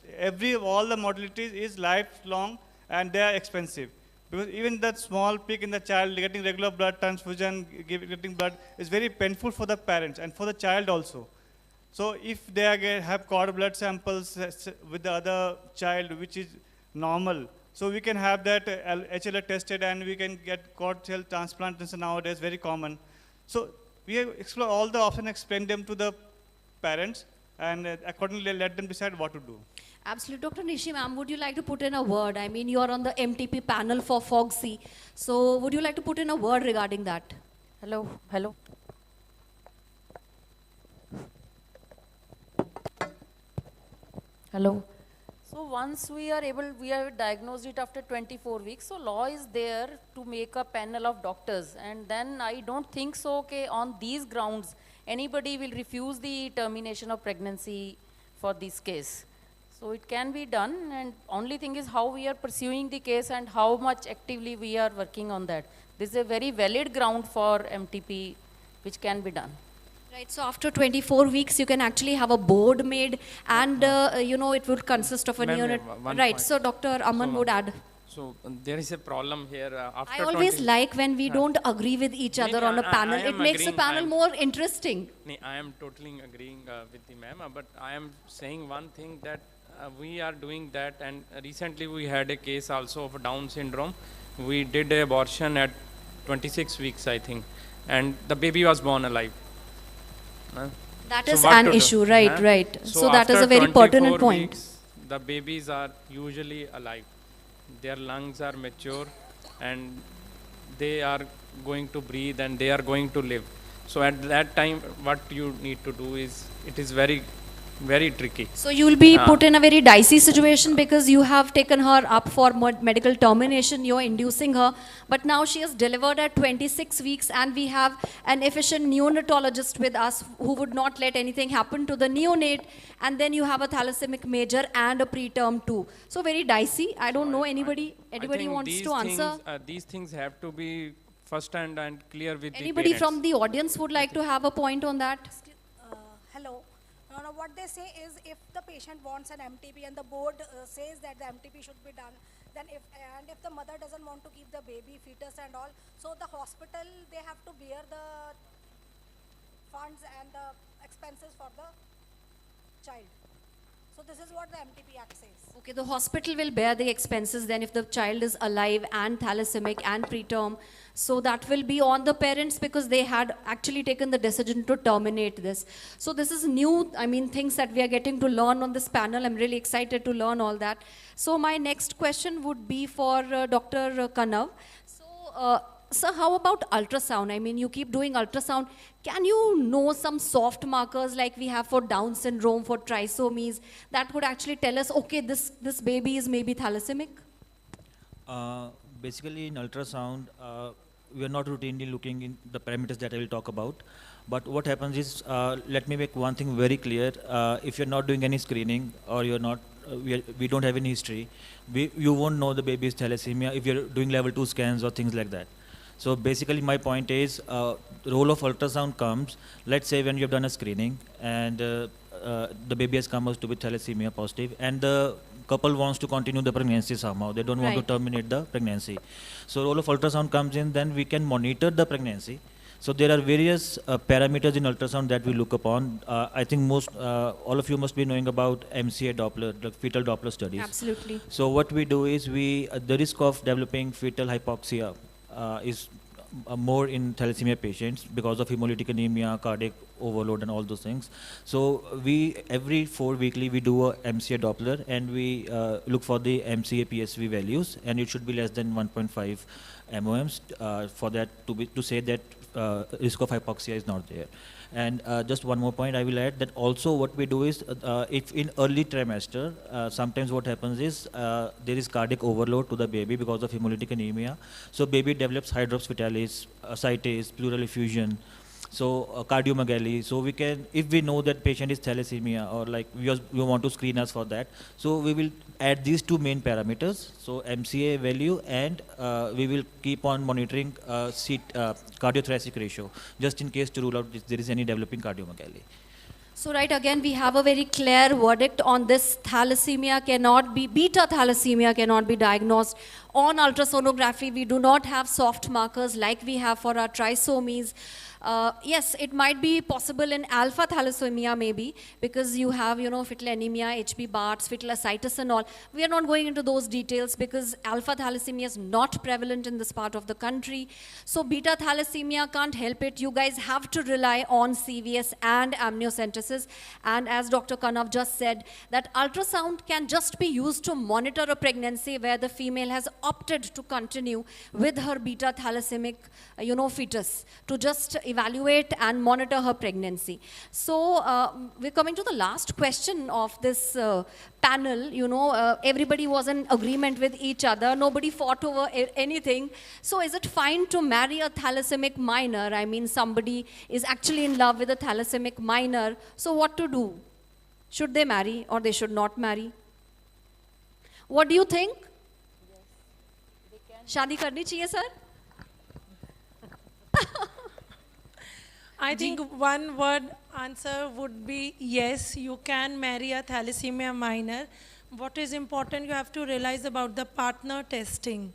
all the modalities is lifelong and they are expensive. Because even that small peak in the child, getting regular blood transfusion, getting blood, is very painful for the parents and for the child also. So if they have cord blood samples with the other child, which is normal, so we can have that HLA tested and we can get cord cell transplantation nowadays, very common. So we explore all the options, explain them to the parents, and accordingly let them decide what to do. Absolutely. Dr. Nishi ma'am, would you like to put in a word? I mean, you are on the MTP panel for FOGC. So would you like to put in a word regarding that? Hello. Hello. So once we are diagnosed it after 24 weeks, so law is there to make a panel of doctors, and then I don't think so, okay, on these grounds, anybody will refuse the termination of pregnancy for this case. So it can be done, and only thing is how we are pursuing the case and how much actively we are working on that. This is a very valid ground for MTP which can be done. Right, so after 24 weeks, you can actually have a board made, and you know, it would consist of a Ma'am, neonate. one Right, point. so Dr. Aman would add. So there is a problem here. After I always 20 like when we don't agree with each other on a panel. It makes the panel more interesting. I am totally agreeing with the ma'am, but I am saying one thing that we are doing that, and recently we had a case also of Down syndrome. We did an abortion at 26 weeks, I think, and the baby was born alive. That So is what an to do? issue, right, Huh? right. So that is after a very 24 pertinent point. weeks, the babies are usually alive. Their lungs are mature and they are going to breathe and they are going to live. So at that time, what you need to do is, it is very, very tricky. So you will be put in a very dicey situation because you have taken her up for medical termination, you're inducing her, but now she is delivered at 26 weeks and we have an efficient neonatologist with us who would not let anything happen to the neonate, and then you have a thalassemic major and a preterm too. So very dicey. I don't know anybody I think wants these to answer. these things have to be first hand and clear with Anybody the parents. from the audience would like to have a point on that? Hello. No, what they say is if the patient wants an MTP and the board says that the MTP should be done, then if the mother doesn't want to keep the baby, fetus and all, so the hospital, they have to bear the funds and the expenses for the child. So this is what the MTP Act says. Okay, the hospital will bear the expenses then if the child is alive and thalassemic and preterm. So that will be on the parents because they had actually taken the decision to terminate this. So this is new, I mean, things that we are getting to learn on this panel. I'm really excited to learn all that. So my next question would be for Dr. Kanav. So, sir, how about ultrasound? I mean, you keep doing ultrasound. Can you know some soft markers like we have for Down syndrome, for trisomies, that would actually tell us, okay, this baby is maybe thalassemic? Basically, in ultrasound, we are not routinely looking in the parameters that I will talk about. But what happens is, let me make one thing very clear. If you're not doing any screening or you're not, we don't have any history, you won't know the baby is thalassemia if you're doing level 2 scans or things like that. So basically my point is, the role of ultrasound comes, let's say when you have done a screening and the baby has come out to be thalassemia positive and the couple wants to continue the pregnancy somehow, they don't want to terminate the pregnancy. So role of ultrasound comes in, then we can monitor the pregnancy. So there are various parameters in ultrasound that we look upon. I think all of you must be knowing about MCA Doppler, the fetal Doppler studies. Absolutely. So what we do is the risk of developing fetal hypoxia is more in thalassemia patients because of hemolytic anemia, cardiac overload and all those things. So every 4 weekly we do a MCA Doppler and we look for the MCA PSV values, and it should be less than 1.5 MOMs for that to say that risk of hypoxia is not there. And just one more point I will add, that also what we do is, if in early trimester, sometimes what happens is there is cardiac overload to the baby because of hemolytic anemia. So baby develops hydrops fetalis, ascites, pleural effusion, so cardiomegaly. So we can, if we know that patient is thalassemia or like we want to screen us for that, so we will add these two main parameters, so MCA value, and we will keep on monitoring cardiothoracic ratio, just in case to rule out if there is any developing cardiomegaly. So right, again, we have a very clear verdict on this. Thalassemia cannot be, beta thalassemia cannot be diagnosed on ultrasonography. We do not have soft markers like we have for our trisomies. Yes, it might be possible in alpha thalassemia maybe, because you have, fetal anemia, HB Barts, fetal ascites and all. We are not going into those details because alpha thalassemia is not prevalent in this part of the country. So beta thalassemia can't help it. You guys have to rely on CVS and amniocentesis. And as Dr. Kanav just said, that ultrasound can just be used to monitor a pregnancy where the female has opted to continue with her beta thalassemic, fetus to just evaluate and monitor her pregnancy. So we're coming to the last question of this panel. Everybody was in agreement with each other. Nobody fought over anything. So is it fine to marry a thalassemic minor? I mean, somebody is actually in love with a thalassemic minor. So what to do? Should they marry or they should not marry? What do you think? Shadi karni chahiye, sir? I think one word answer would be yes, you can marry a thalassemia minor. What is important, you have to realize about the partner testing.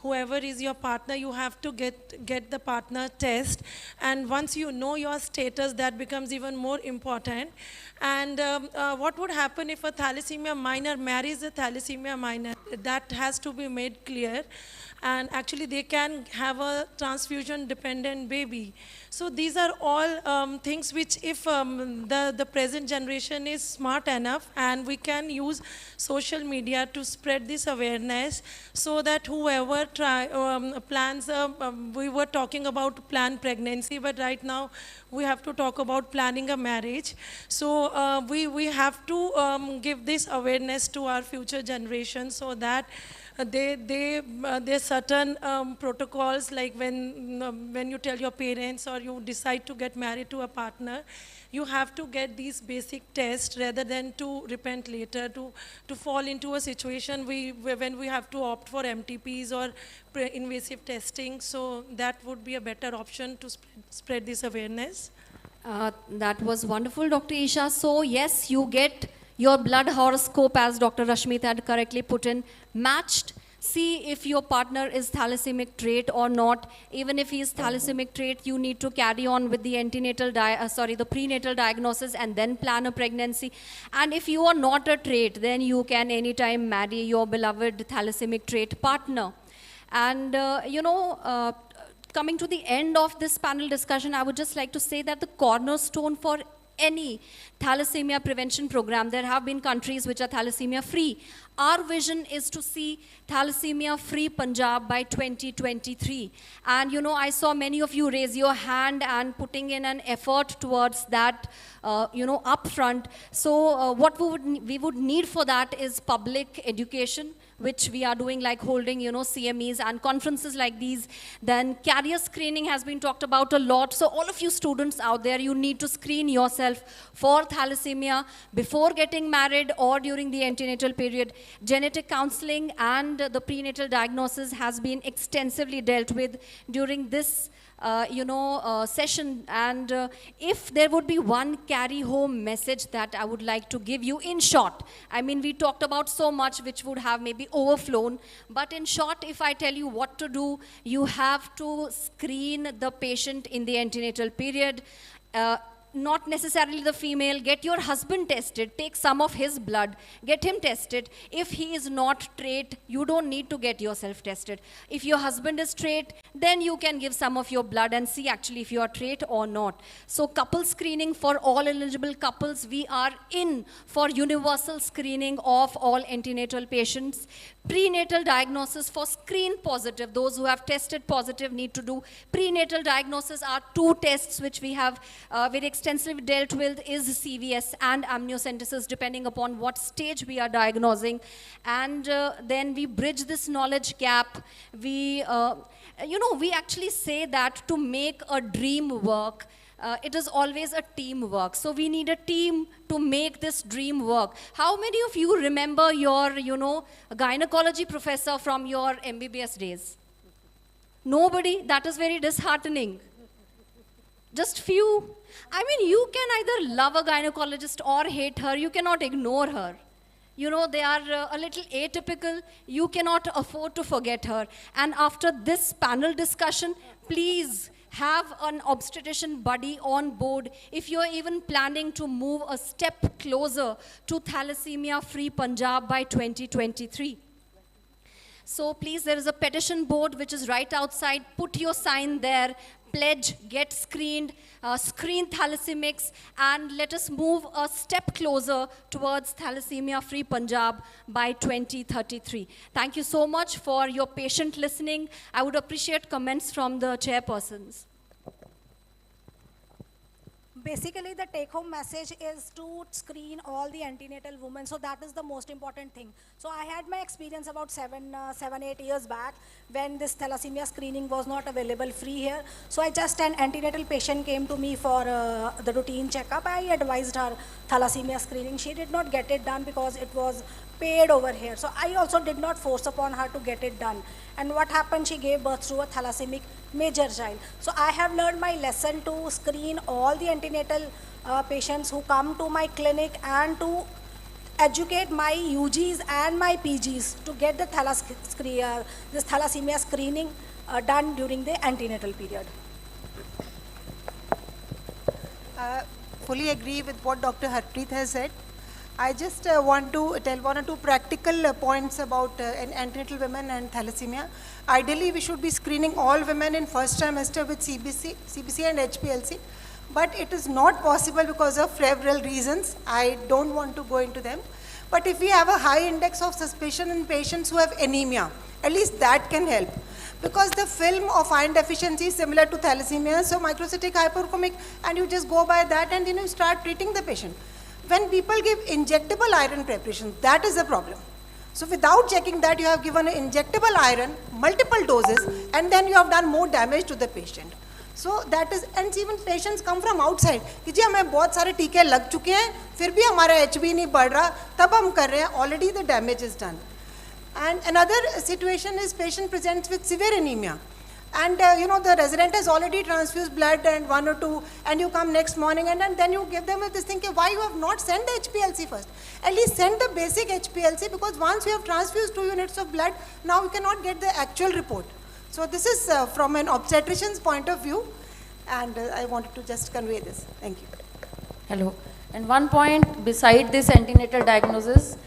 Whoever is your partner, you have to get the partner test. And once you know your status, that becomes even more important. And what would happen if a thalassemia minor marries a thalassemia minor? That has to be made clear. And actually, they can have a transfusion-dependent baby. So these are all things which, if the present generation is smart enough, and we can use social media to spread this awareness, so that whoever plans, we were talking about planned pregnancy, but right now we have to talk about planning a marriage. So we have to give this awareness to our future generation, so that there's certain protocols, like when you tell your parents or you decide to get married to a partner, you have to get these basic tests rather than to repent later, to fall into a situation when we have to opt for MTPs or invasive testing. So that would be a better option to spread this awareness. That was wonderful, Dr. Isha. So yes, you get your blood horoscope, as Dr. Rashmita had correctly put in, matched. See if your partner is thalassemic trait or not. Even if he is thalassemic trait, you need to carry on with the the prenatal diagnosis and then plan a pregnancy. And if you are not a trait, then you can anytime marry your beloved thalassemic trait partner. And coming to the end of this panel discussion, I would just like to say that the cornerstone for any thalassemia prevention program, there have been countries which are thalassemia free. Our vision is to see thalassemia free Punjab by 2023. And I saw many of you raise your hand and putting in an effort towards that, upfront. So what we would need for that is public education, which we are doing, like holding, CMEs and conferences like these. Then carrier screening has been talked about a lot. So all of you students out there, you need to screen yourself for thalassemia before getting married or during the antenatal period. Genetic counseling and the prenatal diagnosis has been extensively dealt with during this session. And if there would be one carry home message that I would like to give you in short, I mean, we talked about so much which would have maybe overflown, but in short, if I tell you what to do, you have to screen the patient in the antenatal period. Not necessarily the female. Get your husband tested, take some of his blood, get him tested. If he is not trait, you don't need to get yourself tested. If your husband is trait, then you can give some of your blood and see actually if you are trait or not. So couple screening for all eligible couples. We are in for universal screening of all antenatal patients. Prenatal diagnosis for screen positive. Those who have tested positive need to do prenatal diagnosis. Are two tests which we have very extensively dealt with, is CVS and amniocentesis, depending upon what stage we are diagnosing. And then we bridge this knowledge gap. We actually say that to make a dream work, it is always a teamwork. So we need a team to make this dream work. How many of you remember your, gynecology professor from your MBBS days? Nobody? That is very disheartening. Just few. I mean, you can either love a gynecologist or hate her. You cannot ignore her. They are a little atypical. You cannot afford to forget her. And after this panel discussion, please have an obstetrician buddy on board if you're even planning to move a step closer to thalassemia-free Punjab by 2023. So please, there is a petition board which is right outside. Put your sign there. pledge, get screened, screen thalassemics, and let us move a step closer towards thalassemia-free Punjab by 2033. Thank you so much for your patient listening. I would appreciate comments from the chairpersons. Basically, the take-home message is to screen all the antenatal women. So that is the most important thing. So I had my experience about 8 years back when this thalassemia screening was not available free here. So an antenatal patient came to me for the routine checkup. I advised her thalassemia screening. She did not get it done because it was paid over here. So I also did not force upon her to get it done. And what happened, she gave birth to a thalassemic major child. So I have learned my lesson to screen all the antenatal patients who come to my clinic and to educate my UGs and my PGs to get the this thalassemia screening done during the antenatal period. Fully agree with what Dr. Harpreet has said. I just want to tell one or two practical points about antenatal women and thalassemia. Ideally, we should be screening all women in first trimester with CBC and HPLC, but it is not possible because of several reasons. I don't want to go into them. But if we have a high index of suspicion in patients who have anemia, at least that can help. Because the film of iron deficiency is similar to thalassemia, so microcytic hyperchromic, and you just go by that and you start treating the patient. When people give injectable iron preparation, that is the problem. So without checking that, you have given an injectable iron, multiple doses, and then you have done more damage to the patient. So that is, and even patients come from outside. कि जी हमें बहुत सारे टीके लग चुके हैं, फिर भी हमारा HB नहीं बढ़ रहा, तब हम कर रहे हैं, already the damage is done. And another situation is patient presents with severe anemia. And the resident has already transfused blood and 1 or 2, and you come next morning and then you give them this thing, why you have not sent the HPLC first? At least send the basic HPLC, because once you have transfused 2 units of blood, now you cannot get the actual report. So this is from an obstetrician's point of view, and I wanted to just convey this. Thank you. Hello. And one point beside this antenatal diagnosis,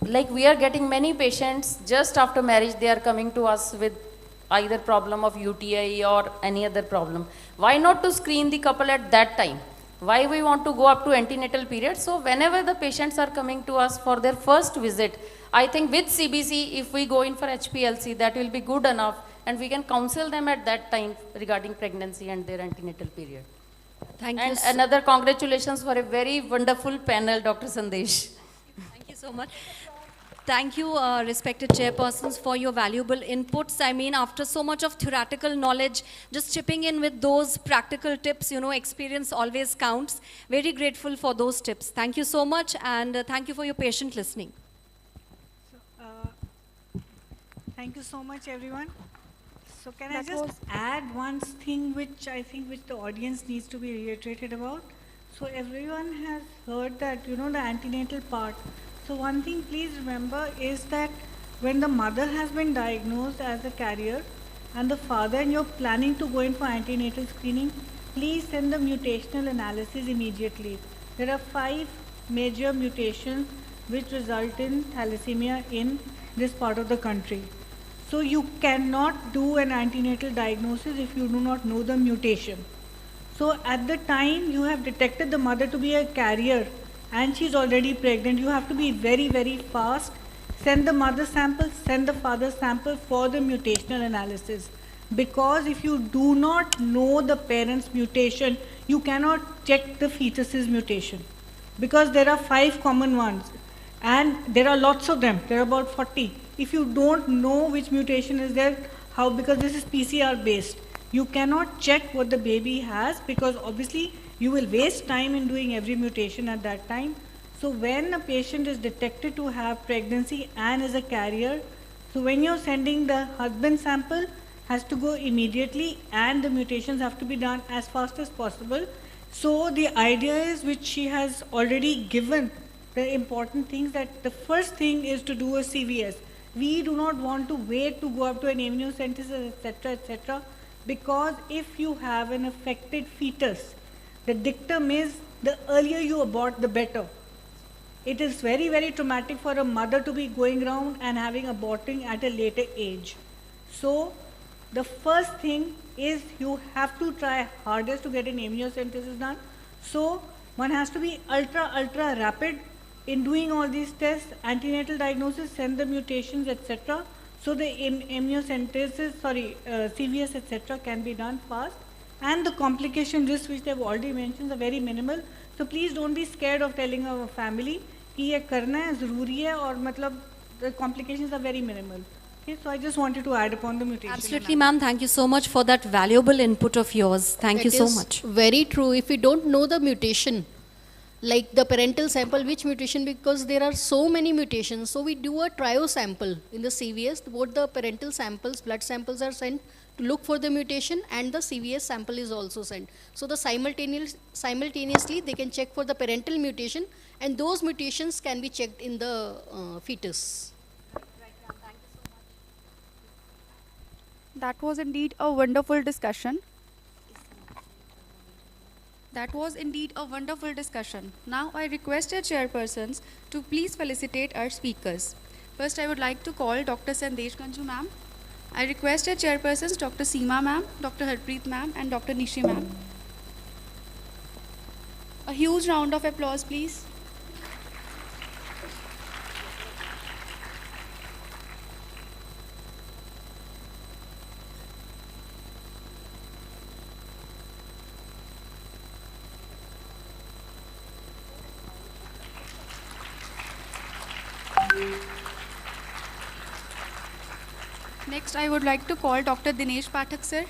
like we are getting many patients just after marriage, they are coming to us with either problem of UTI or any other problem. Why not to screen the couple at that time? Why we want to go up to antenatal period? So whenever the patients are coming to us for their first visit, I think with CBC, if we go in for HPLC, that will be good enough, and we can counsel them at that time regarding pregnancy and their antenatal period. Thank you. And another congratulations for a very wonderful panel, Dr. Sandesh. Thank you so much. Thank you, respected chairpersons, for your valuable inputs. I mean, after so much of theoretical knowledge, just chipping in with those practical tips, experience always counts. Very grateful for those tips. Thank you so much, and thank you for your patient listening. Thank you so much, everyone. So can I just add one thing which I think the audience needs to be reiterated about? So everyone has heard that, the antenatal part. So one thing please remember is that when the mother has been diagnosed as a carrier and the father and you're planning to go in for antenatal screening, please send the mutational analysis immediately. There are 5 major mutations which result in thalassemia in this part of the country. So you cannot do an antenatal diagnosis if you do not know the mutation. So at the time you have detected the mother to be a carrier and she's already pregnant, you have to be very, very fast. Send the mother's sample, send the father's sample for the mutational analysis. Because if you do not know the parent's mutation, you cannot check the fetus's mutation. Because there are 5 common ones and there are lots of them, there are about 40. If you don't know which mutation is there, how? Because this is PCR based. You cannot check what the baby has, because obviously you will waste time in doing every mutation at that time. So when a patient is detected to have pregnancy and is a carrier, so when you're sending the husband sample, has to go immediately and the mutations have to be done as fast as possible. So the idea is, which she has already given, the important things, that the first thing is to do a CVS. We do not want to wait to go up to an amniocentesis, etc., because if you have an affected fetus, the dictum is the earlier you abort, the better. It is very, very traumatic for a mother to be going around and having aborting at a later age. So the first thing is you have to try hardest to get an amniocentesis done. So one has to be ultra rapid in doing all these tests, antenatal diagnosis, send the mutations, etc. So the amniocentesis, CVS, etc. can be done fast. And the complication risks which they have already mentioned are very minimal. So please don't be scared of telling our family कि ये करना है, ज़रूरी है, और मतलब the complications are very minimal. Okay, so I just wanted to add upon the mutation. Absolutely, ma'am. Thank you so much for that valuable input of yours. Thank you so much. Very true. If we don't know the mutation, like the parental sample, which mutation, because there are so many mutations. So we do a trio sample in the CVS. Both the parental samples, blood samples are sent to look for the mutation, and the CVS sample is also sent. So the simultaneously they can check for the parental mutation, and those mutations can be checked in the fetus. That was indeed a wonderful discussion. That was indeed a wonderful discussion. Now I request our chairpersons to please felicitate our speakers. First, I would like to call Dr. Sandesh Ganju ma'am. I request our chairpersons Dr. Seema ma'am, Dr. Harpreet ma'am, and Dr. Nishi ma'am. A huge round of applause, please. Next, I would like to call Dr. Dinesh Pathak sir.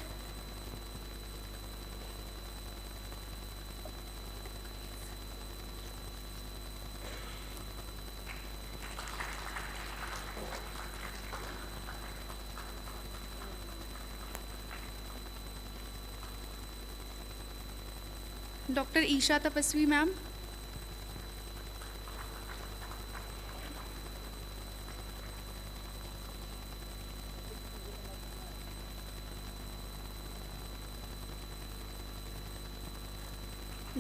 Dr. Isha Tapaswi ma'am.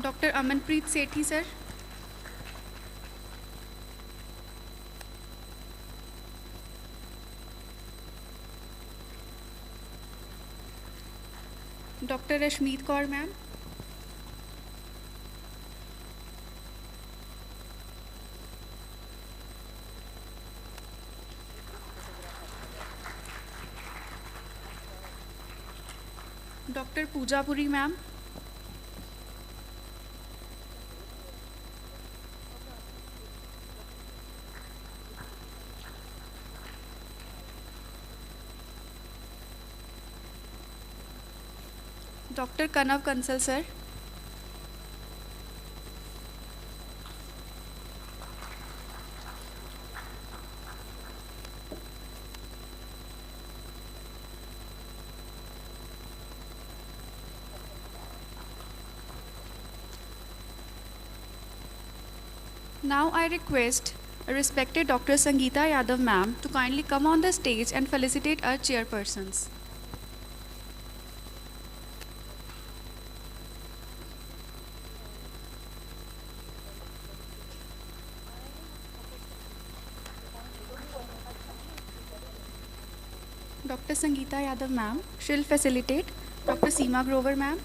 Dr. Amanpreet Sethi sir. Dr. Rashmeet Kaur ma'am. Dr. Pooja Puri ma'am. Dr. Kanav Kansal sir. Now I request a respected Dr. Sangeeta Yadav ma'am to kindly come on the stage and felicitate our chairpersons. Dr. Sangeeta Yadav ma'am, she'll facilitate. Dr. Seema Grover ma'am.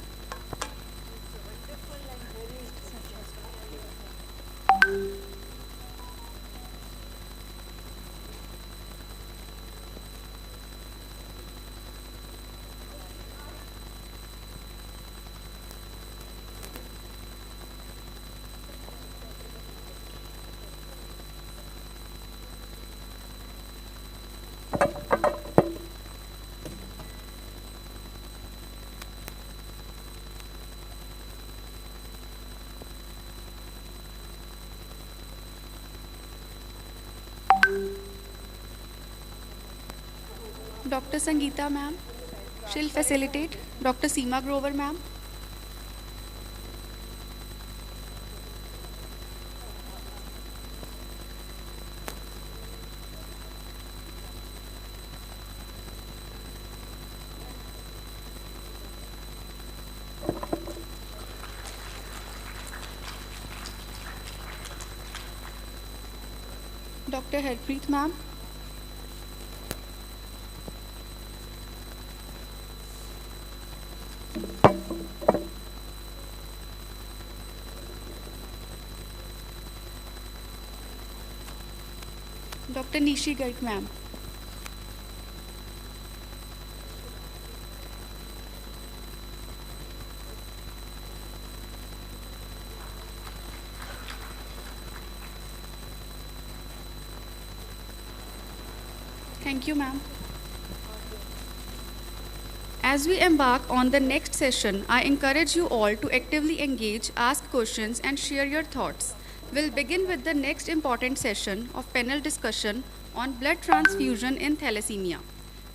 Dr. Sangeeta ma'am, she'll facilitate. Dr. Seema Grover ma'am. Dr. Harpreet ma'am. Dr. Nishi Garg, ma'am. Thank you, ma'am. As we embark on the next session, I encourage you all to actively engage, ask questions, and share your thoughts. We'll begin with the next important session of panel discussion on blood transfusion in thalassemia.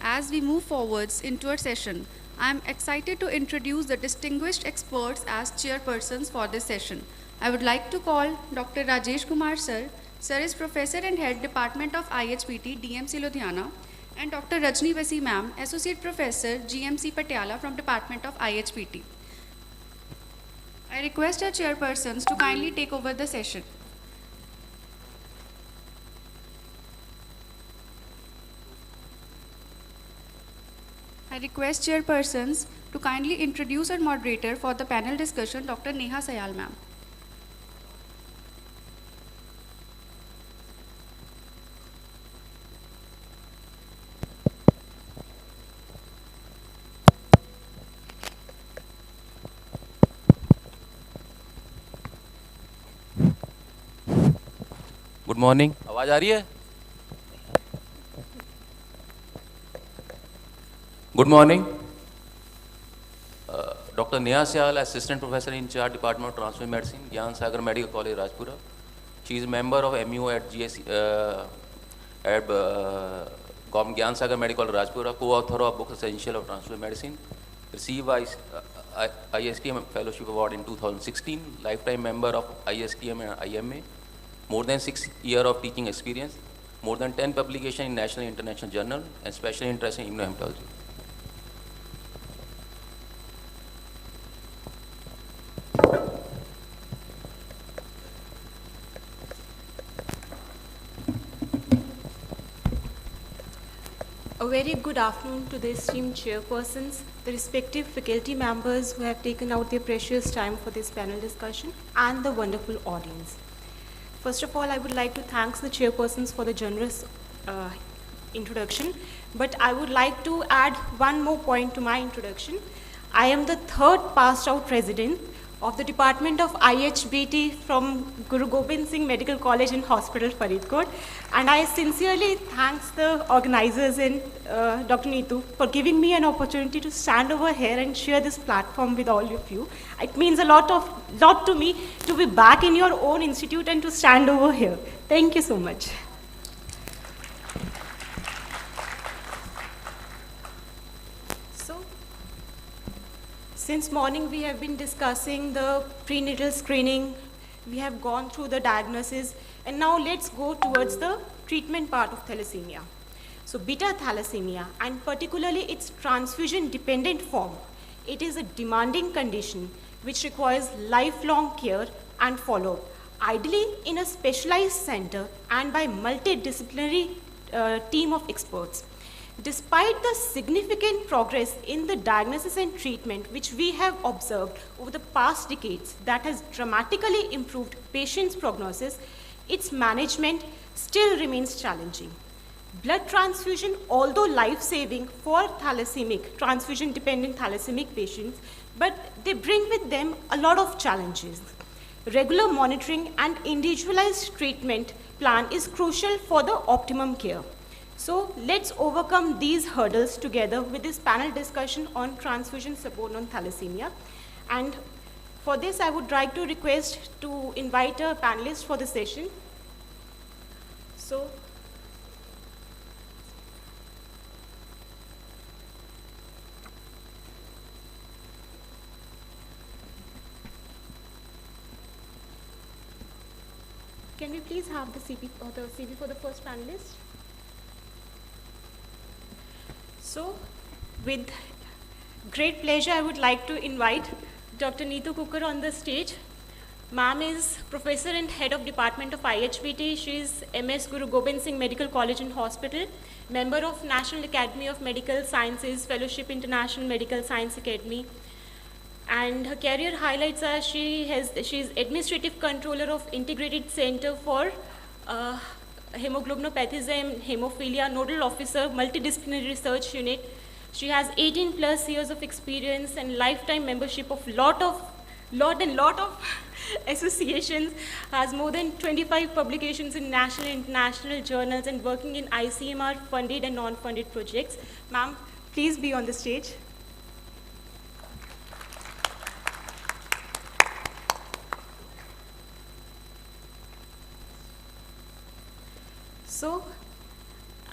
As we move forwards into our session, I am excited to introduce the distinguished experts as chairpersons for this session. I would like to call Dr. Rajesh Kumar sir. Sir is Professor and Head Department of IHPT, DMC Ludhiana, and Dr. Rajni Vasi ma'am, Associate Professor, GMC Patiala from Department of IHPT. I request our chairpersons to kindly take over the session. I request chairpersons to kindly introduce our moderator for the panel discussion, Dr. Neha Sayal ma'am. Good morning, आवाज़ आ रही है? Good morning, doctor Neha Sayal, assistant professor in charge department of transfusion medicine, Gyan Sagar medical college Rajpura. She is member of MUO at GSC at Gyan Sagar medical college Rajpura, co-author of book Essential of Transfusion Medicine, received ISTM Fellowship Award in 2016, lifetime member of ISTM and IMA, more than 6 years of teaching experience, more than 10 publications in national and international journal, and special interest in immunohematology. A very good afternoon to the esteemed chairpersons, the respective faculty members who have taken out their precious time for this panel discussion, and the wonderful audience. First of all, I would like to thank the chairpersons for the generous introduction, but I would like to add one more point to my introduction. I am the third passed out resident of the Department of IHBT from Guru Gobind Singh Medical College and Hospital, Faridkot, and I sincerely thank the organizers and Dr. Neetu for giving me an opportunity to stand over here and share this platform with all of you. It means a lot to me to be back in your own institute and to stand over here. Thank you so much. Since morning we have been discussing the prenatal screening, we have gone through the diagnosis, and now let's go towards the treatment part of thalassemia. So beta thalassemia, and particularly its transfusion dependent form, it is a demanding condition which requires lifelong care and follow-up, ideally in a specialized center and by multidisciplinary team of experts. Despite the significant progress in the diagnosis and treatment which we have observed over the past decades that has dramatically improved patients' prognosis, its management still remains challenging. Blood transfusion, although life-saving for thalassemia, transfusion-dependent thalassemia patients, but they bring with them a lot of challenges. Regular monitoring and individualized treatment plan is crucial for the optimum care. So let's overcome these hurdles together with this panel discussion on transfusion support on thalassemia. And for this, I would like to request to invite a panelist for the session. So, can we please have the CV for the first panelist? So, with great pleasure, I would like to invite Dr. Neetu Kukar on the stage. Ma'am is Professor and Head of Department of IHBT. She is MS Guru Gobind Singh Medical College and Hospital, member of National Academy of Medical Sciences, Fellowship International Medical Science Academy. And her career highlights are she is Administrative Controller of Integrated Center for Hemoglobinopathism, Hemophilia, Nodal Officer, Multidisciplinary Research Unit. She has 18 plus years of experience and lifetime membership of lot of associations, has more than 25 publications in national and international journals and working in ICMR funded and non-funded projects. Ma'am, please be on the stage. So,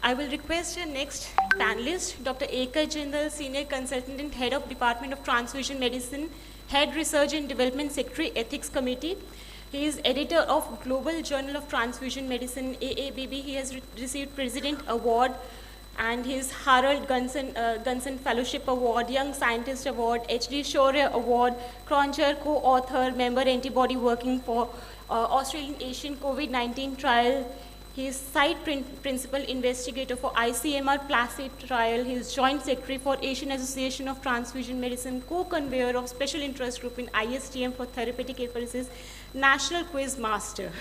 I will request our next panelist, Dr. Ekar Jindal, Senior Consultant and Head of Department of Transfusion Medicine, Head Research and Development Secretary, Ethics Committee. He is editor of Global Journal of Transfusion Medicine, AABB. He has received President Award and his Harold Gunson Fellowship Award, Young Scientist Award, H.D. Shaurya Award, Croncher co-author, member antibody working for Australian Asian COVID-19 trial. He is site principal investigator for ICMR Placid trial. He is joint secretary for Asian Association of Transfusion Medicine, co-convener of special interest group in ISTM for therapeutic apheresis, national quiz master,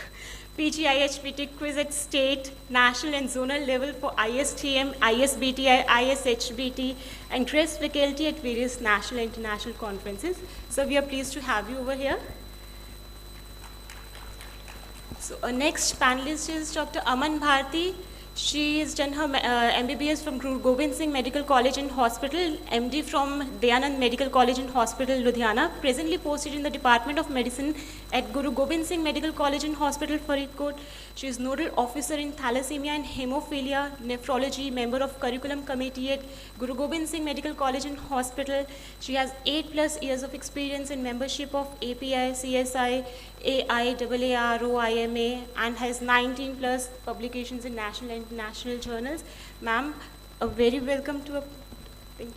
PGIHBT quiz at state, national and zonal level for ISTM, ISBTI, ISHBT, and guest faculty at various national and international conferences. So we are pleased to have you over here. So our next panelist is Dr. Aman Bharti. She has done her MBBS from Guru Gobind Singh Medical College and Hospital, MD from Dayanand Medical College and Hospital, Ludhiana, presently posted in the Department of Medicine at Guru Gobind Singh Medical College and Hospital, Faridkot. She is Nodal Officer in Thalassemia and Hemophilia, Nephrology, member of Curriculum Committee at Guru Gobind Singh Medical College and Hospital. She has 8+ years of experience in membership of API, CSI, AIAARO, IMA, and has 19+ publications in national and international journals. Ma'am, a very welcome to thank you.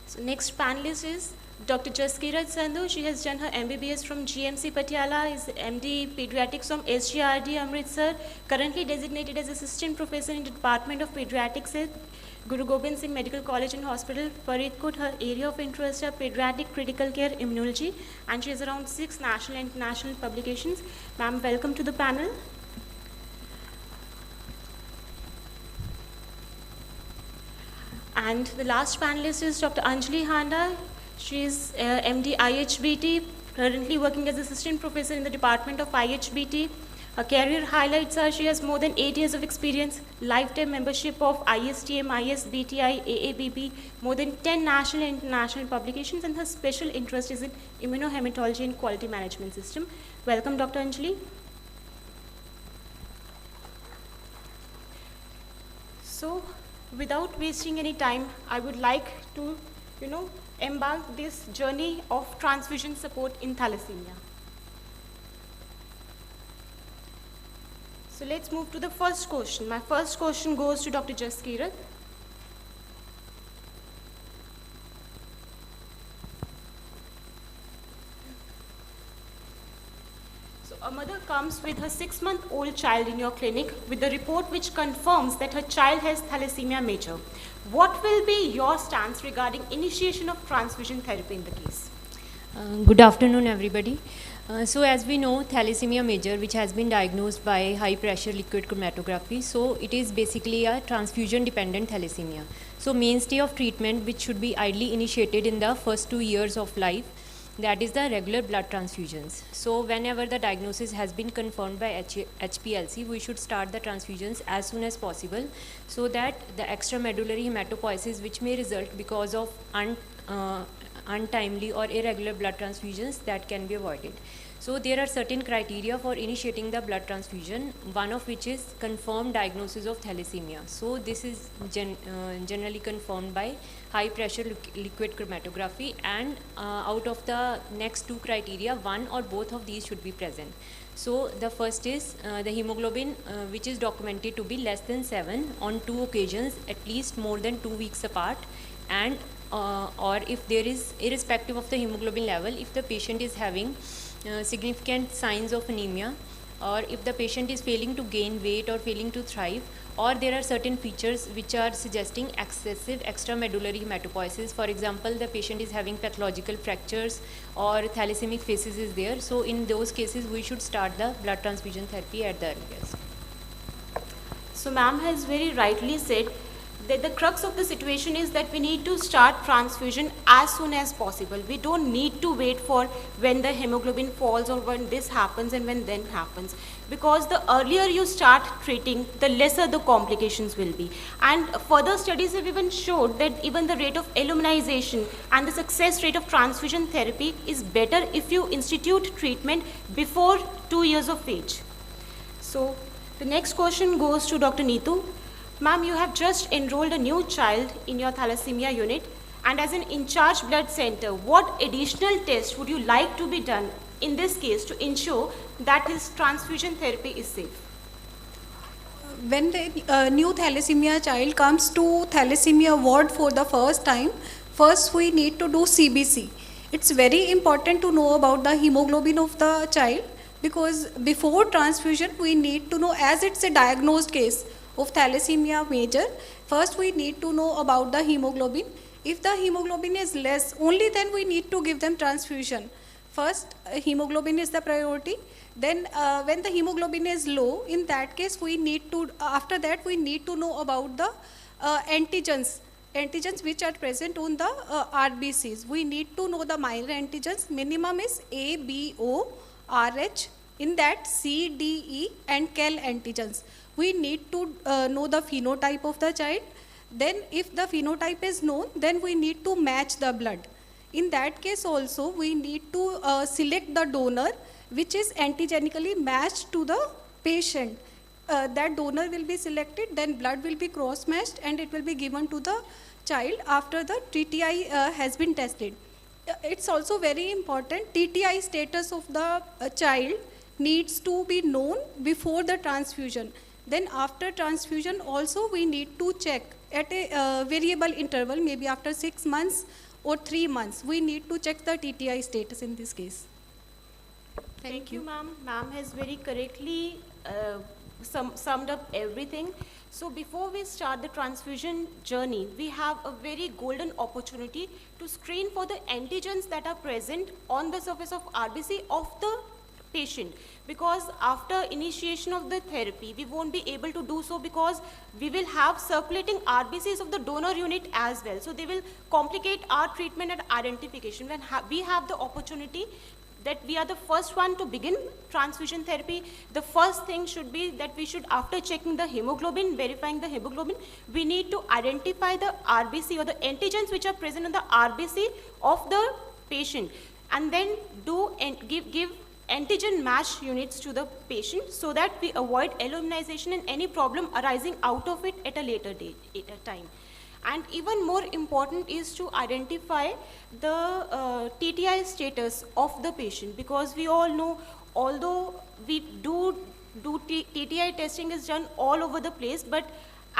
So next panelist is Dr. Jaskirat Sandhu. She has done her MBBS from GMC Patiala, is MD Pediatrics from SGRD Amritsar, currently designated as Assistant Professor in the Department of Pediatrics at Guru Gobind Singh Medical College and Hospital, Faridkot. Her area of interest are pediatric critical care immunology, and she has around 6 national and international publications. Ma'am, welcome to the panel. And the last panelist is Dr. Anjali Handa. She is MD IHBT, currently working as Assistant Professor in the Department of IHBT. Her career highlights are she has more than 8 years of experience, lifetime membership of ISTM, ISBTI, AABB, more than 10 national and international publications, and her special interest is in immunohematology and quality management system. Welcome, Dr. Anjali. So, without wasting any time, I would like to, embark this journey of transfusion support in thalassemia. So let's move to the first question. My first question goes to Dr. Jaskirat. A mother comes with her 6-month-old child in your clinic with the report which confirms that her child has thalassemia major. What will be your stance regarding initiation of transfusion therapy in the case? Good afternoon, everybody. So as we know, thalassemia major, which has been diagnosed by high pressure liquid chromatography, so it is basically a transfusion dependent thalassemia. So mainstay of treatment, which should be ideally initiated in the first 2 years of life, that is the regular blood transfusions. So whenever the diagnosis has been confirmed by HPLC, we should start the transfusions as soon as possible, so that the extramedullary hematopoiesis, which may result because of untimely or irregular blood transfusions, that can be avoided. So there are certain criteria for initiating the blood transfusion, one of which is confirmed diagnosis of thalassemia. So this is generally confirmed by high pressure liquid chromatography, and out of the next 2 criteria, one or both of these should be present. So the first is the hemoglobin, which is documented to be less than 7 on 2 occasions, at least more than 2 weeks apart, and or if there is, irrespective of the hemoglobin level, if the patient is having significant signs of anemia, or if the patient is failing to gain weight or failing to thrive, or there are certain features which are suggesting excessive extramedullary hematopoiesis. For example, the patient is having pathological fractures or thalassemic phases is there. So in those cases, we should start the blood transfusion therapy at the earliest. So ma'am has very rightly said that the crux of the situation is that we need to start transfusion as soon as possible. We don't need to wait for when the hemoglobin falls or when this happens and when then happens. Because the earlier you start treating, the lesser the complications will be. And further studies have even showed that even the rate of illuminization and the success rate of transfusion therapy is better if you institute treatment before 2 years of age. So the next question goes to Dr. Neetu. Ma'am, you have just enrolled a new child in your thalassemia unit, and as an in-charge blood center, what additional tests would you like to be done in this case to ensure that his transfusion therapy is safe? When the new thalassemia child comes to thalassemia ward for the first time, first we need to do CBC. It's very important to know about the hemoglobin of the child, because before transfusion we need to know, as it's a diagnosed case of thalassemia major, first we need to know about the hemoglobin. If the hemoglobin is less, only then we need to give them transfusion. First, hemoglobin is the priority. Then when the hemoglobin is low, in that case we need to, after that we need to know about the antigens which are present on the RBCs. We need to know the minor antigens. Minimum is A, B, O, RH, in that C, D, E and KEL antigens. We need to know the phenotype of the child. Then if the phenotype is known, then we need to match the blood. In that case also, we need to select the donor which is antigenically matched to the patient. That donor will be selected, then blood will be cross-matched and it will be given to the child after the TTI has been tested. It's also very important, TTI status of the child needs to be known before the transfusion. Then after transfusion also we need to check at a variable interval, maybe after 6 months or 3 months, we need to check the TTI status in this case. Thank you, ma'am. Ma'am has very correctly summed up everything. So before we start the transfusion journey, we have a very golden opportunity to screen for the antigens that are present on the surface of RBC of the patient, because after initiation of the therapy we won't be able to do so, because we will have circulating RBCs of the donor unit as well, so they will complicate our treatment and identification. When we have the opportunity that we are the first one to begin transfusion therapy, the first thing should be that we should, after checking the hemoglobin, verifying the hemoglobin, we need to identify the RBC or the antigens which are present in the RBC of the patient, and then do and give antigen match units to the patient so that we avoid illuminization and any problem arising out of it at a later date, at a time. And even more important is to identify the TTI status of the patient, because we all know, although we TTI testing is done all over the place, but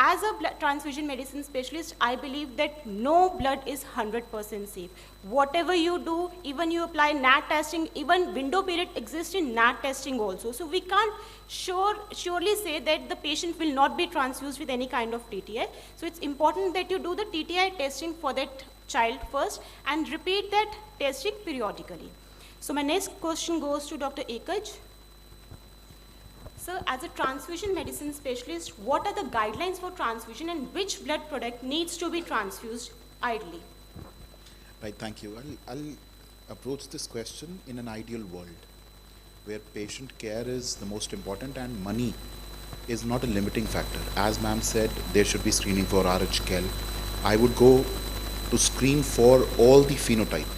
as a blood transfusion medicine specialist, I believe that no blood is 100% safe. Whatever you do, even you apply NAT testing, even window period exists in NAT testing also. So we can't surely say that the patient will not be transfused with any kind of TTI. So it's important that you do the TTI testing for that child first and repeat that testing periodically. So my next question goes to Dr. Ekaj. Sir, as a transfusion medicine specialist, what are the guidelines for transfusion and which blood product needs to be transfused ideally? Right, thank you. I'll approach this question in an ideal world where patient care is the most important and money is not a limiting factor. As ma'am said, there should be screening for RH-KEL. I would go to screen for all the phenotype,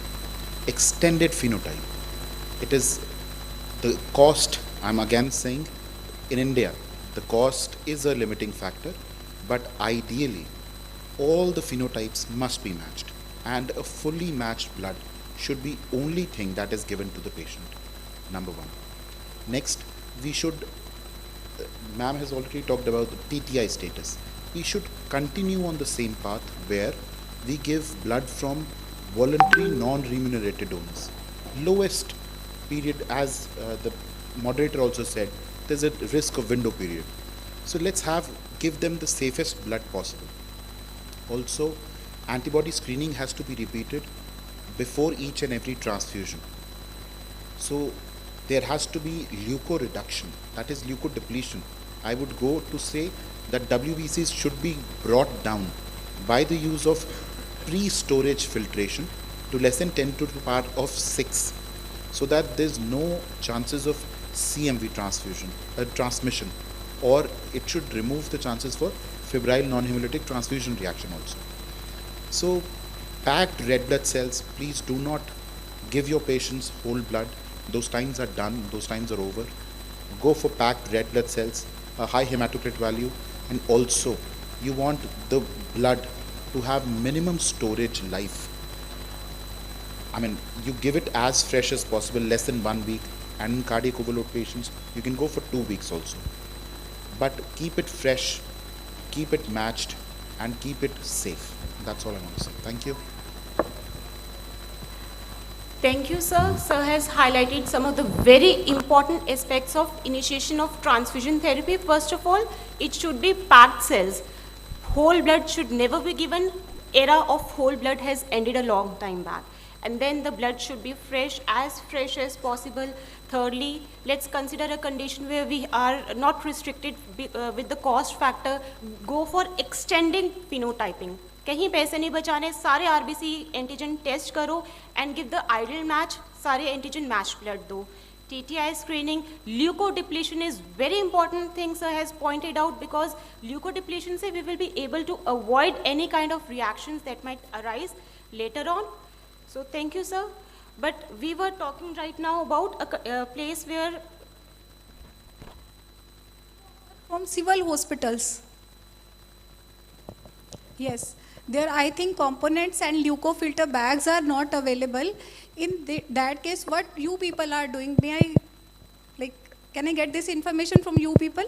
extended phenotype. It is the cost, I'm again saying, in India, the cost is a limiting factor, but ideally, all the phenotypes must be matched, and a fully matched blood should be only thing that is given to the patient, number one. Next, we should, ma'am has already talked about the TTI status. We should continue on the same path where we give blood from voluntary non-remunerated donors. Lowest period, as the moderator also said, there's a risk of window period. So let's have give them the safest blood possible. Also, antibody screening has to be repeated before each and every transfusion. So there has to be leukoreduction, that is leukodepletion. I would go to say that WBCs should be brought down by the use of pre-storage filtration to less than 10 to the power of 6, so that there's no chances of CMV transmission, or it should remove the chances for febrile non-hemolytic transfusion reaction also. So packed red blood cells, please do not give your patients whole blood. Those times are done, those times are over. Go for packed red blood cells, a high hematocrit value, and also you want the blood to have minimum storage life. I mean, you give it as fresh as possible, less than 1 week, and in cardiac overload patients, you can go for 2 weeks also. But keep it fresh, keep it matched, and keep it safe. That's all I want to say. Thank you. Thank you, sir. Sir has highlighted some of the very important aspects of initiation of transfusion therapy. First of all, it should be packed cells. Whole blood should never be given. Era of whole blood has ended a long time back. And then the blood should be fresh as possible. Thirdly, let's consider a condition where we are not restricted with the cost factor. Go for extending phenotyping. कहीं पैसे नहीं बचाने, सारे RBC antigen test करो and give the ideal match, सारे antigen match blood दो. TTI screening, leukodepletion is very important thing sir has pointed out, because leukodepletion से we will be able to avoid any kind of reactions that might arise later on. So thank you sir. But we were talking right now about a place where from civil hospitals. Yes, there I think components and leukofilter bags are not available. In that case, what you people are doing? May I, can I get this information from you people?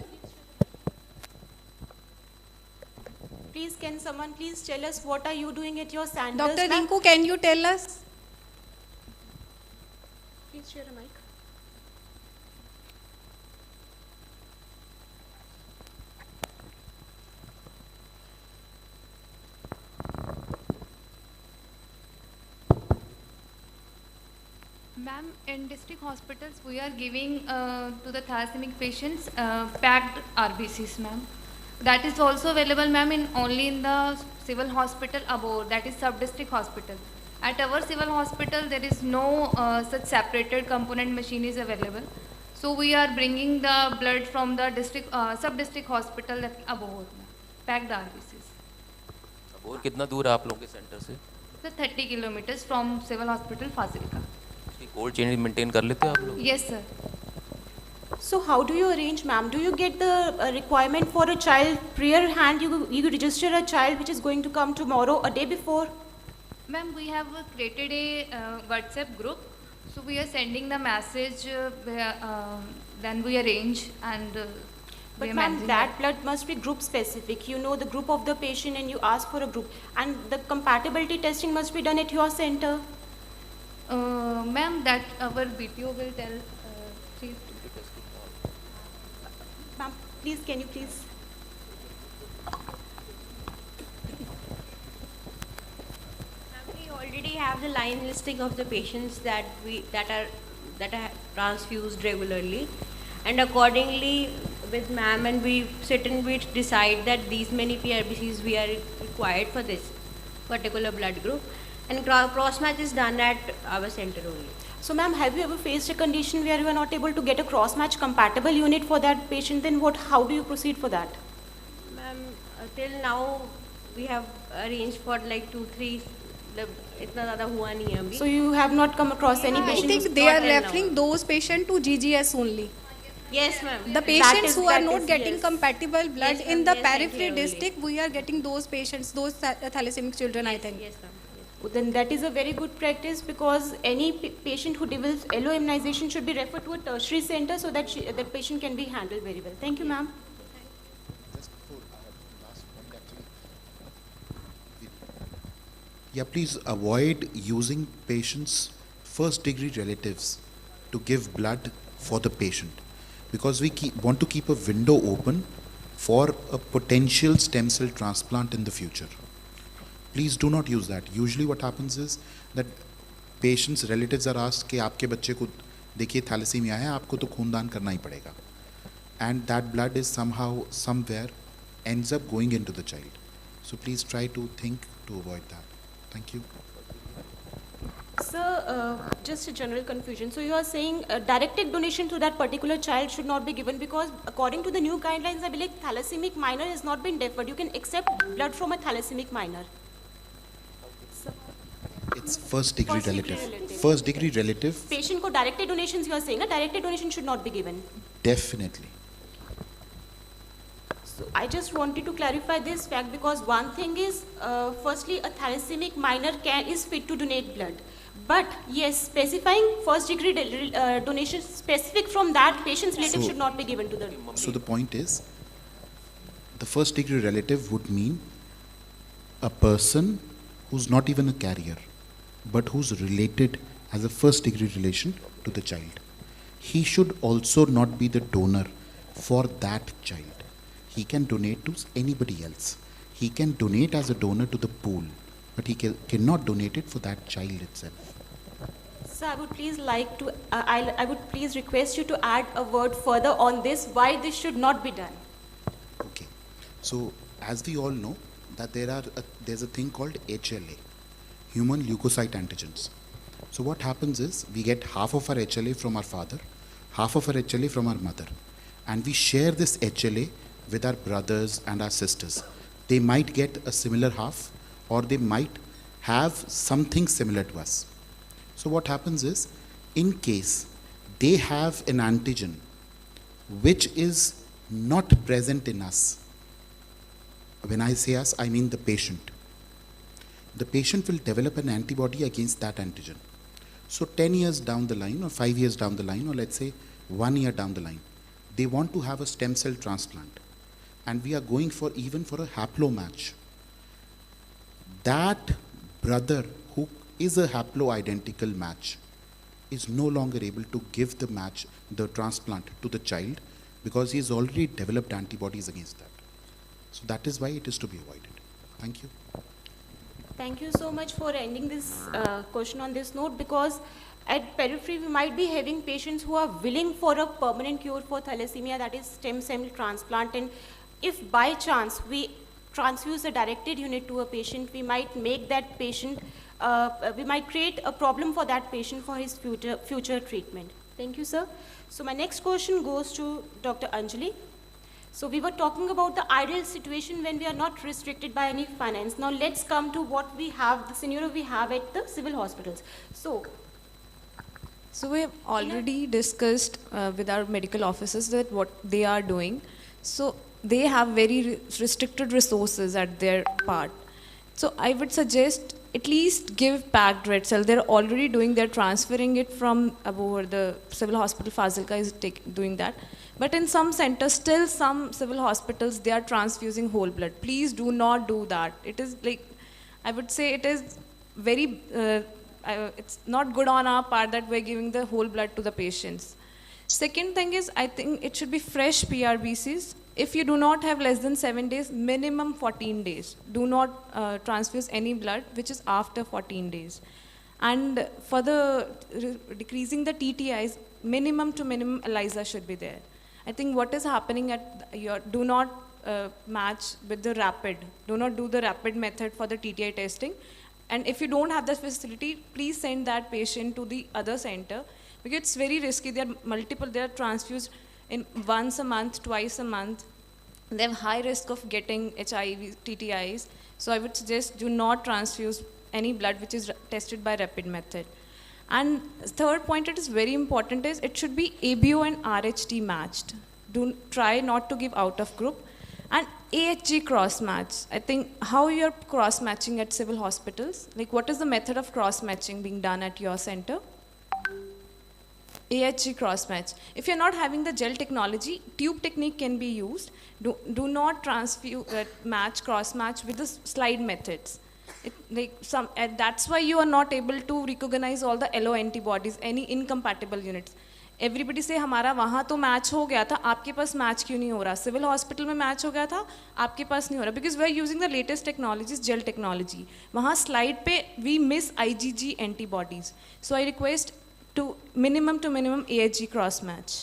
Please, can someone please tell us what are you doing at your Sanders Dr. lab? Rinku, can you tell us? Please share a mic. Ma'am, in district hospitals, we are giving to the thalassemic patients packed RBCs, ma'am. That is also available, ma'am, only in the civil hospital above, that is sub-district hospital. At our civil hospital, there is no such separated component machine is available. So we are bringing the blood from the district, sub-district hospital that above, packed RBCs. और कितना दूर है आप लोगों के centre से? So 30 kilometers from civil hospital Fazilka. Cold chain maintain कर लेते हैं आप लोग? Yes, sir. So how do you arrange, ma'am? Do you get the requirement for a child prior hand? You register a child which is going to come tomorrow, a day before? Ma'am, we have created a WhatsApp group. So we are sending the message, then we arrange and we But are ma'am, managing that blood must be group specific. You know the group of the patient and you ask for a group. And the compatibility testing must be done at your center. Ma'am, that our BTO will tell. Ma'am, please, can you please? We already have the line listing of the patients that are transfused regularly, and accordingly with ma'am and we sit and we decide that these many PRBCs we are required for this particular blood group, and cross match is done at our center only. So ma'am, have you ever faced a condition where you are not able to get a cross-match compatible unit for that patient? Then how do you proceed for that? Ma'am, till now we have arranged for like 2-3. इतना ज़्यादा हुआ नहीं है अभी. So you have not come across any patient? I think they are referring those patients to GGS only. Yes, ma'am. The patients who are not getting compatible blood Yes, in the yes, periphery only. district, we are getting those patients, those thalassemic children, I think. Yes, ma'am. Well, then that is a very good practice, because any patient who develops LO immunization should be referred to a tertiary center so that that patient can be handled very well. Thank you, ma'am. Yeah, please avoid using patients' first degree relatives to give blood for the patient, because we want to keep a window open for a potential stem cell transplant in the future. Please do not use that. Usually what happens is that patients, relatives are asked कि आपके बच्चे को देखिए thalassaemia है, आपको तो खूनदान करना ही पड़ेगा. And that blood is somehow, somewhere, ends up going into the child. So please try to think to avoid that. Thank you. Sir, just a general confusion. So you are saying directed donation to that particular child should not be given because according to the new guidelines, I believe thalassemic minor has not been deferred. You can accept blood from a thalassemic minor. It's first degree relative. First degree relative. Patient ko directed donations you are saying, directed donation should not be given. Definitely. So I just wanted to clarify this fact because one thing is, firstly, a thalassemic minor is fit to donate blood. But yes, specifying first degree donation specific from that patient's relative should not be given to the. So the point is, the first degree relative would mean a person who's not even a carrier, but who's related as a first degree relation to the child. He should also not be the donor for that child. He can donate to anybody else. He can donate as a donor to the pool, but he cannot donate it for that child itself. So I would please like to, I would please request you to add a word further on this, why this should not be done. Okay. So as we all know, that there's a thing called HLA, human leukocyte antigens. So what happens is, we get half of our HLA from our father, half of our HLA from our mother, and we share this HLA with our brothers and our sisters. They might get a similar half, or they might have something similar to us. So what happens is, in case they have an antigen which is not present in us, when I say us, I mean the patient. The patient will develop an antibody against that antigen. So 10 years down the line, or 5 years down the line, or let's say 1 year down the line, they want to have a stem cell transplant. And we are going for even for a haplo match. That brother who is a haplo-identical match is no longer able to give the match, the transplant to the child, because he has already developed antibodies against that. So that is why it is to be avoided. Thank you. Thank you so much for ending this question on this note, because at periphery we might be having patients who are willing for a permanent cure for thalassemia, that is stem cell transplant, and if by chance we transfuse a directed unit to a patient, we might make that patient, we might create a problem for that patient for his future treatment. Thank you, sir. So my next question goes to Dr. Anjali. So we were talking about the ideal situation when we are not restricted by any finance. Now let's come to what we have, the scenario we have at the civil hospitals. So we have already discussed with our medical officers that what they are doing. So they have very restricted resources at their part. So I would suggest at least give packed red cell. They're already doing, they're transferring it from over the civil hospital, Fazilka is doing that. But in some centers, still some civil hospitals, they are transfusing whole blood. Please do not do that. It is like, I would say it is very, it's not good on our part that we're giving the whole blood to the patients. Second thing is, I think it should be fresh PRBCs. If you do not have less than 7 days, minimum 14 days. Do not transfuse any blood which is after 14 days. And for the decreasing the TTIs, minimum to minimum ELISA should be there. I think what is happening at your, do not match with the rapid. Do not do the rapid method for the TTI testing. And if you don't have the facility, please send that patient to the other center, because it's very risky. They are multiple, they are transfused in once a month, twice a month. They have high risk of getting HIV, TTIs. So I would suggest do not transfuse any blood which is tested by rapid method. And third point, it is very important, is it should be ABO and RHT matched. Do try not to give out of group. And AHG cross match. I think how you're cross matching at civil hospitals, like what is the method of cross matching being done at your center? AHG cross match. If you're not having the gel technology, tube technique can be used. Do not transfuse match, cross match with the slide methods. That's why you are not able to recognize all the LO antibodies, any incompatible units. Everybody से हमारा वहाँ तो match हो गया था, आपके पास match क्यों नहीं हो रहा? सिविल हॉस्पिटल में मैच हो गया था, आपके पास नहीं हो रहा, because we are using the latest technologies, gel technology. वहाँ स्लाइड पे we miss IgG antibodies. So I request to minimum AHG cross match.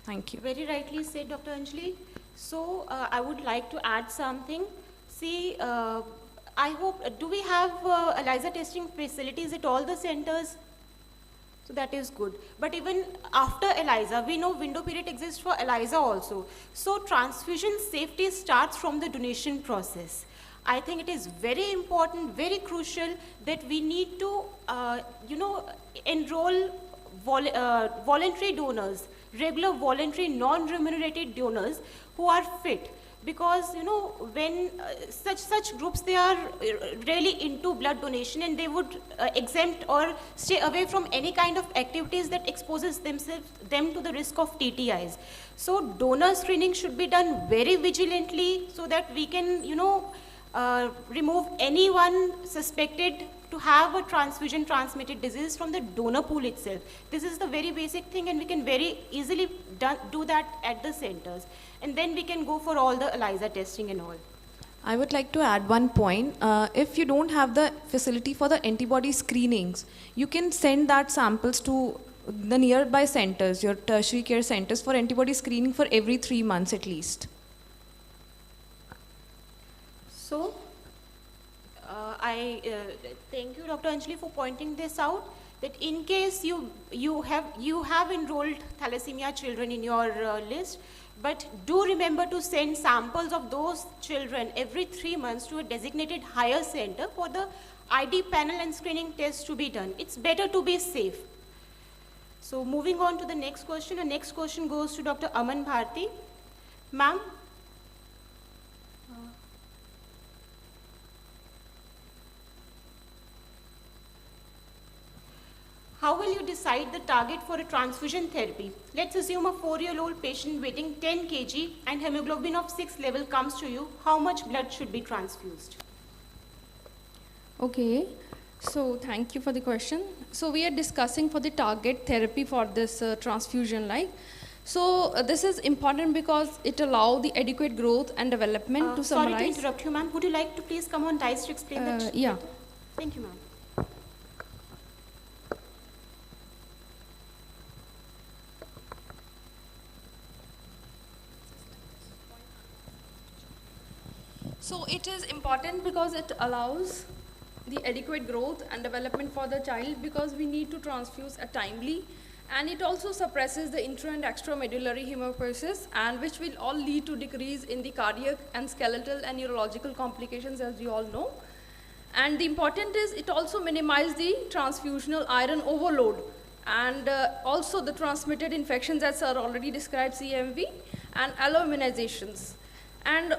Thank you. Very rightly said, Dr. Anjali. So I would like to add something. See, I hope, do we have ELISA testing facilities at all the centers? So that is good. But even after ELISA, we know window period exists for ELISA also. So transfusion safety starts from the donation process. I think it is very important, very crucial that we need to, enroll voluntary donors, regular voluntary non-remunerated donors who are fit. Because, when such groups, they are really into blood donation and they would exempt or stay away from any kind of activities that exposes them to the risk of TTIs. So donor screening should be done very vigilantly so that we can, remove anyone suspected to have a transfusion transmitted disease from the donor pool itself. This is the very basic thing, and we can very easily do that at the centers. And then we can go for all the ELISA testing and all. I would like to add one point. If you don't have the facility for the antibody screenings, you can send that samples to the nearby centers, your tertiary care centers, for antibody screening for every 3 months at least. So, I thank you, Dr. Anjali, for pointing this out, that in case you have enrolled thalassemia children in your list, but do remember to send samples of those children every 3 months to a designated higher center for the ID panel and screening tests to be done. It's better to be safe. So moving on to the next question. The next question goes to Dr. Aman Bharti. Ma'am. How will you decide the target for a transfusion therapy? Let's assume a 4-year-old patient weighing 10 kg and hemoglobin of 6 level comes to you. How much blood should be transfused? Okay, so thank you for the question. So we are discussing for the target therapy for this transfusion, right? So this is important because it allows the adequate growth and development to summarize. Sorry to interrupt you, ma'am. Would you like to please come on dice to explain that? Yeah. Thank you, ma'am. So it is important because it allows the adequate growth and development for the child, because we need to transfuse timely, and it also suppresses the intra and extramedullary hematopoiesis, and which will all lead to decrease in the cardiac and skeletal and neurological complications, as we all know. And the important is it also minimizes the transfusional iron overload, and also the transmitted infections, as sir already described, CMV and alloimmunizations. And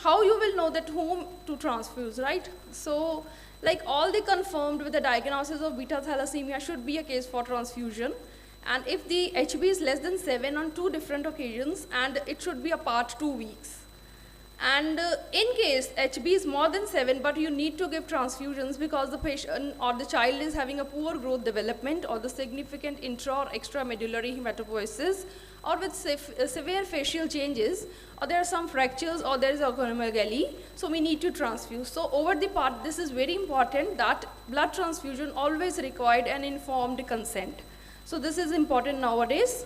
how you will know that whom to transfuse, right? So, like all the confirmed with the diagnosis of beta thalassemia should be a case for transfusion. And if the HB is less than 7 on 2 different occasions, and it should be apart 2 weeks. And in case HB is more than 7, but you need to give transfusions because the patient or the child is having a poor growth development or the significant intra or extramedullary hematopoiesis, or with severe facial changes, or there are some fractures, or there is acromegaly, so we need to transfuse. So over the part, this is very important that blood transfusion always required an informed consent. So this is important nowadays.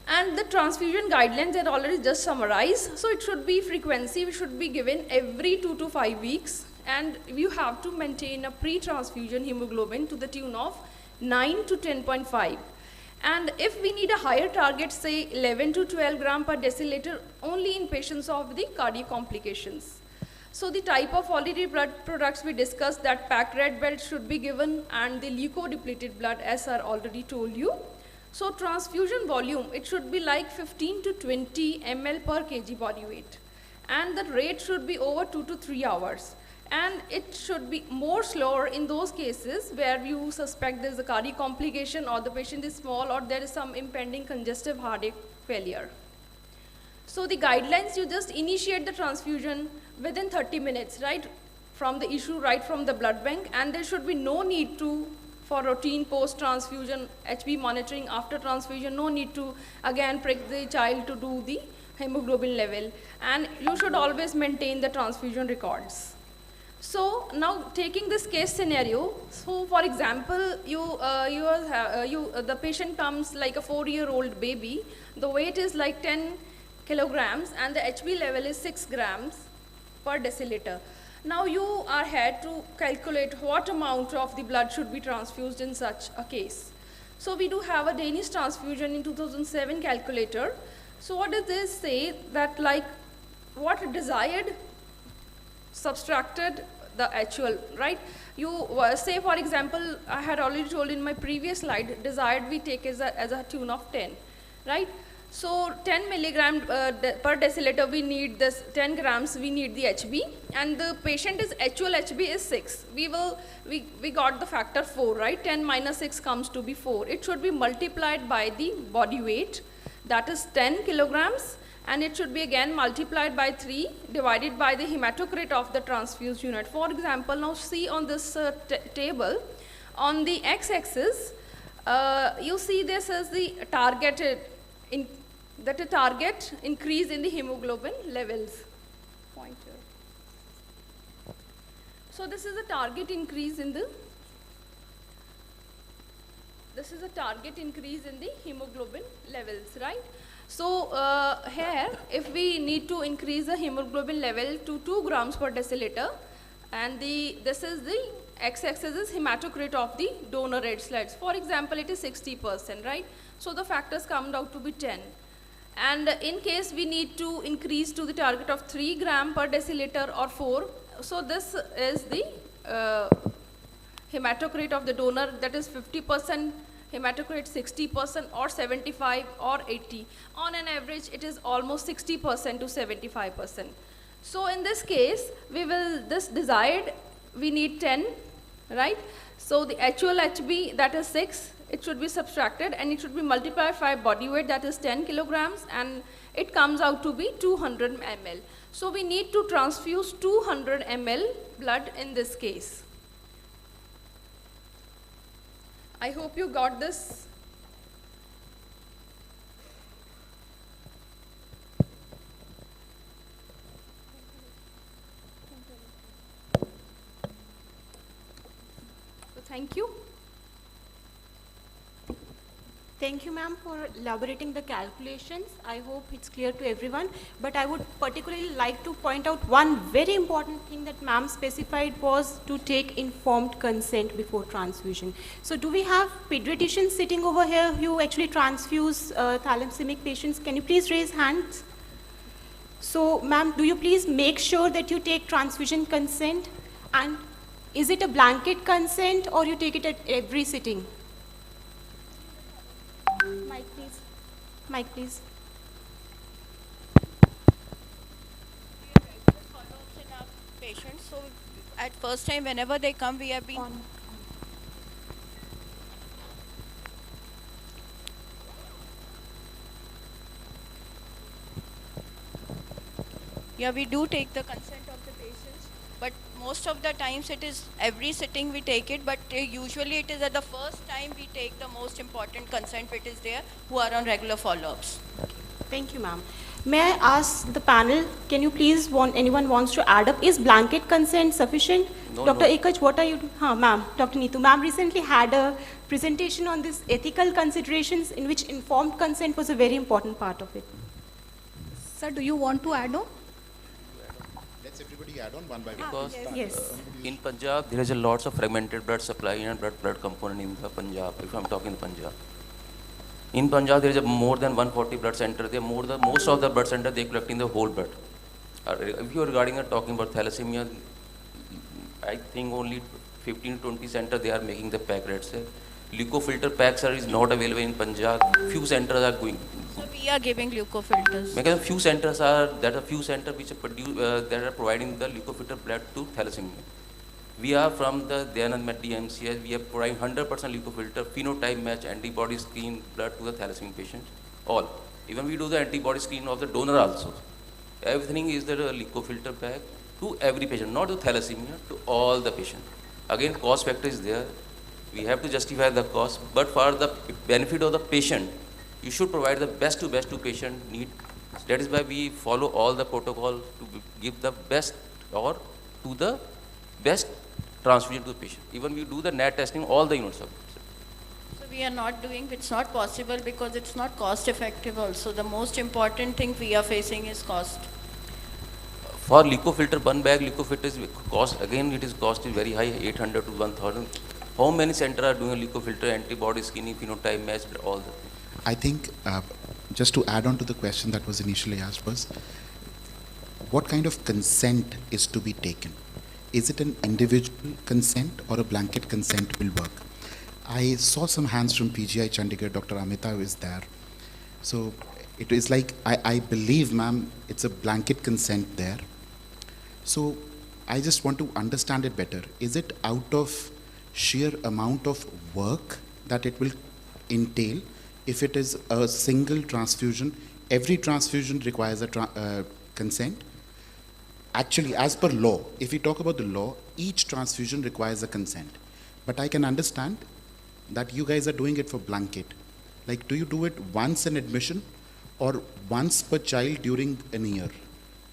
And the transfusion guidelines are already just summarized. So it should be frequency, we should be given every 2 to 5 weeks. And you have to maintain a pre-transfusion hemoglobin to the tune of 9 to 10.5. And if we need a higher target, say 11 to 12 gram per deciliter, only in patients of the cardiac complications. So the type of already blood products we discussed, that packed red blood should be given, and the leukodepleted blood, as I already told you. So transfusion volume, it should be like 15 to 20 ml per kg body weight. And the rate should be over 2 to 3 hours. And it should be more slower in those cases where you suspect there is a cardiac complication, or the patient is small, or there is some impending congestive heart failure. So the guidelines, you just initiate the transfusion within 30 minutes, right, from the issue, right from the blood bank, and there should be no need to for routine post-transfusion HB monitoring after transfusion. No need to again prick the child to do the hemoglobin level. And you should always maintain the transfusion records. So now taking this case scenario, so for example, the patient comes like a 4-year-old baby, the weight is like 10 kilograms and the HB level is 6 grams per deciliter. Now you are had to calculate what amount of the blood should be transfused in such a case. So we do have a Danish transfusion in 2007 calculator. So what does this say? That like what desired subtracted the actual, right? You say for example, I had already told in my previous slide, desired we take as a tune of 10, right? So 10 milligram per deciliter we need this, 10 grams we need the HB, and the patient is actual HB is 6. We got the factor 4, right? 10 minus 6 comes to be 4. It should be multiplied by the body weight, that is 10 kilograms, and it should be again multiplied by 3 divided by the hematocrit of the transfused unit. For example, now see on this table, on the x-axis, you see this as the targeted, target increase in the hemoglobin levels. Pointer. So this is a target increase in the, hemoglobin levels, right? So here, if we need to increase the hemoglobin level to 2 grams per deciliter, and this is the x-axis is hematocrit of the donor red cells. For example, it is 60%, right? So the factors come out to be 10. And in case we need to increase to the target of 3 gram per deciliter or 4, so this is the hematocrit of the donor, that is 50%, hematocrit 60% or 75 or 80. On an average, it is almost 60% to 75%. So in this case, this desired, we need 10, right? So the actual HB, that is 6, it should be subtracted and it should be multiplied by body weight, that is 10 kilograms, and it comes out to be 200 ml. So we need to transfuse 200 ml blood in this case. I hope you got this. So thank you. Thank you, ma'am, for elaborating the calculations. I hope it's clear to everyone. But I would particularly like to point out one very important thing that ma'am specified was to take informed consent before transfusion. So do we have pediatricians sitting over here who actually transfuse thalassemia patients? Can you please raise hands? So, ma'am, do you please make sure that you take transfusion consent? And is it a blanket consent or you take it at every sitting? Mic, please. Mic, please. Follow-ups in our patients. So at first time, whenever they come, we have been. Yeah, we do take the consent of the patients, but most of the times it is every sitting we take it, but usually it is at the first time we take the most important consent which is there who are on regular follow-ups. Thank you, ma'am. May I ask the panel, can you please, anyone wants to add up, is blanket consent sufficient? No, Dr. no. Ekach, what are you doing? Ma'am, Dr. Neetu, ma'am recently had a presentation on this ethical considerations in which informed consent was a very important part of it. Sir, do you want to add on? Let's everybody add on one by one. Because yes. In Punjab, there is a lots of fragmented blood supply and blood component in the Punjab, if I'm talking Punjab. In Punjab, there is more than 140 blood centers. Most of the blood centers, they collecting the whole blood. If you are talking about thalassemia, I think only 15 to 20 centers, they are making the pack rates. Leukofilter packs is not available in Punjab. Few centers are going. So we are giving leukofilters. Because few centers which are that are providing the leukofilter blood to thalassemia. We are from the Dayanand Med DMCS, we are providing 100% leukofilter, phenotype match, antibody screen blood to the thalassemia patients, all. Even we do the antibody screen of the donor also. Everything is the leukofilter bag to every patient, not to thalassemia, to all the patients. Again, cost factor is there. We have to justify the cost, but for the benefit of the patient, you should provide the best to patient need. That is why we follow all the protocol to give the best or to the best transfusion to the patient. Even we do the NAT testing, all the units of it. So we are not doing, it's not possible because it's not cost effective also. The most important thing we are facing is cost. For leucofilter, one bag leucofilter is cost, again it is cost is very high, 800 to 1000. How many centers are doing leucofilter, antibody screening, phenotype matched, all the things? I think, just to add on to the question that was initially asked was, what kind of consent is to be taken? Is it an individual consent or a blanket consent will work? I saw some hands from PGI Chandigarh, Dr. Amita is there. So it is like, I believe, ma'am, it's a blanket consent there. So I just want to understand it better. Is it out of sheer amount of work that it will entail? If it is a single transfusion, every transfusion requires a consent. Actually, as per law, if we talk about the law, each transfusion requires a consent. But I can understand that you guys are doing it for blanket. Like, do you do it once in admission or once per child during a year?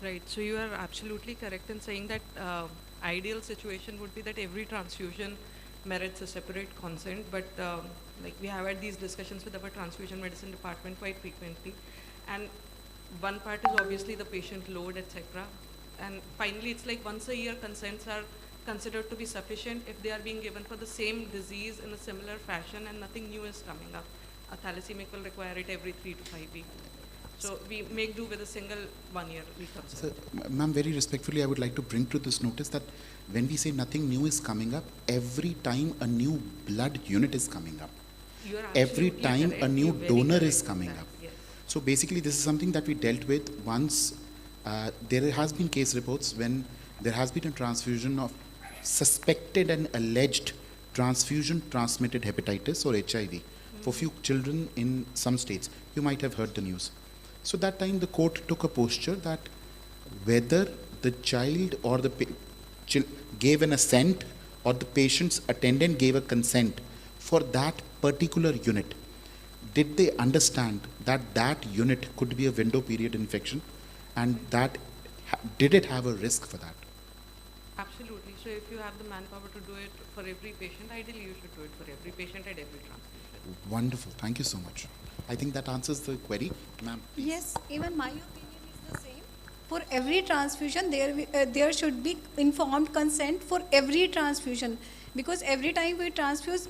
Right, so you are absolutely correct in saying that ideal situation would be that every transfusion merits a separate consent, but like we have had these discussions with our transfusion medicine department quite frequently, and one part is obviously the patient load, etc. And finally, it's like once a year consents are considered to be sufficient if they are being given for the same disease in a similar fashion and nothing new is coming up. A thalassemia will require it every 3 to 5 weeks. So we make do with a single 1 year consent. So, ma'am, very respectfully, I would like to bring to this notice that when we say nothing new is coming up, every time a new blood unit is coming up. Every time correct. a new You're very donor correct. is coming up. Yes. So basically, this is something that we dealt with once. There has been case reports when there has been a transfusion of suspected and alleged transfusion transmitted hepatitis or HIV for few children in some states. You might have heard the news. So that time the court took a posture that whether the child or the gave an assent or the patient's attendant gave a consent for that particular unit, did they understand that that unit could be a window period infection, and that did it have a risk for that? Absolutely. So if you have the manpower to do it for every patient, ideally you should do it for every patient at every transfusion. Wonderful. Thank you so much. I think that answers the query. Ma'am. Yes, even my opinion is the same. For every transfusion, there should be informed consent for every transfusion, because every time we transfuse,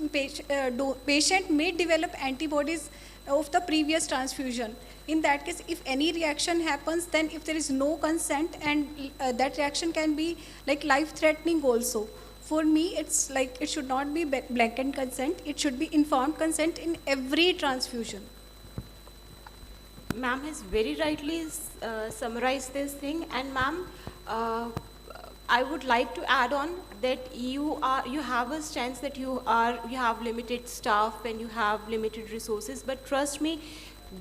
patient may develop antibodies of the previous transfusion. In that case, if any reaction happens, then if there is no consent, and that reaction can be like life-threatening also. For me, it's like it should not be blanket consent. It should be informed consent in every transfusion. Ma'am has very rightly summarized this thing, and ma'am, I would like to add on that you have a stance that you have limited staff and you have limited resources, but trust me,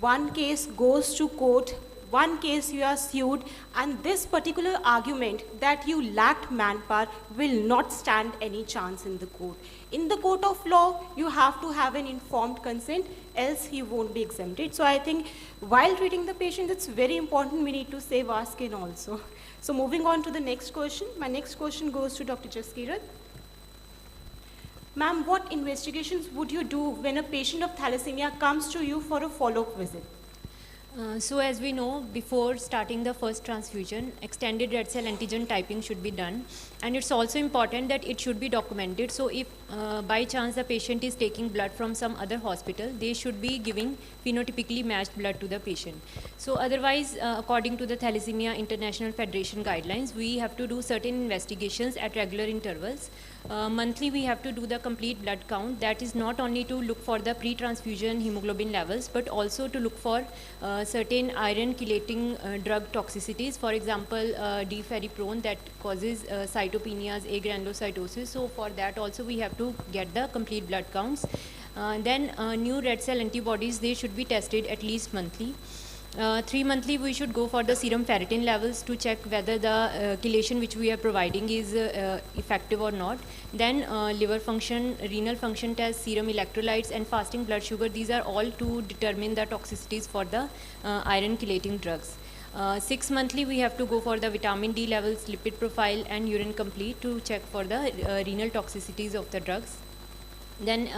one case goes to court, one case you are sued, and this particular argument that you lacked manpower will not stand any chance in the court. In the court of law, you have to have an informed consent, else he won't be exempted. So I think while treating the patient, it's very important we need to save our skin also. So moving on to the next question. My next question goes to Dr. Jaskirat. Ma'am, what investigations would you do when a patient of thalassemia comes to you for a follow-up visit? So as we know, before starting the first transfusion, extended red cell antigen typing should be done, and it's also important that it should be documented. So if by chance the patient is taking blood from some other hospital, they should be giving phenotypically matched blood to the patient. So otherwise, according to the Thalassemia International Federation guidelines, we have to do certain investigations at regular intervals. Monthly we have to do the complete blood count. That is not only to look for the pre-transfusion hemoglobin levels, but also to look for certain iron chelating drug toxicities, for example D-ferriprone that causes cytopenias, agranulocytosis. So for that also we have to get the complete blood counts. Then new red cell antibodies, they should be tested at least monthly. 3 monthly we should go for the serum ferritin levels to check whether the chelation which we are providing is effective or not. Then liver function, renal function test, serum electrolytes and fasting blood sugar, these are all to determine the toxicities for the iron chelating drugs. 6 monthly we have to go for the vitamin D levels, lipid profile and urine complete to check for the renal toxicities of the drugs. Then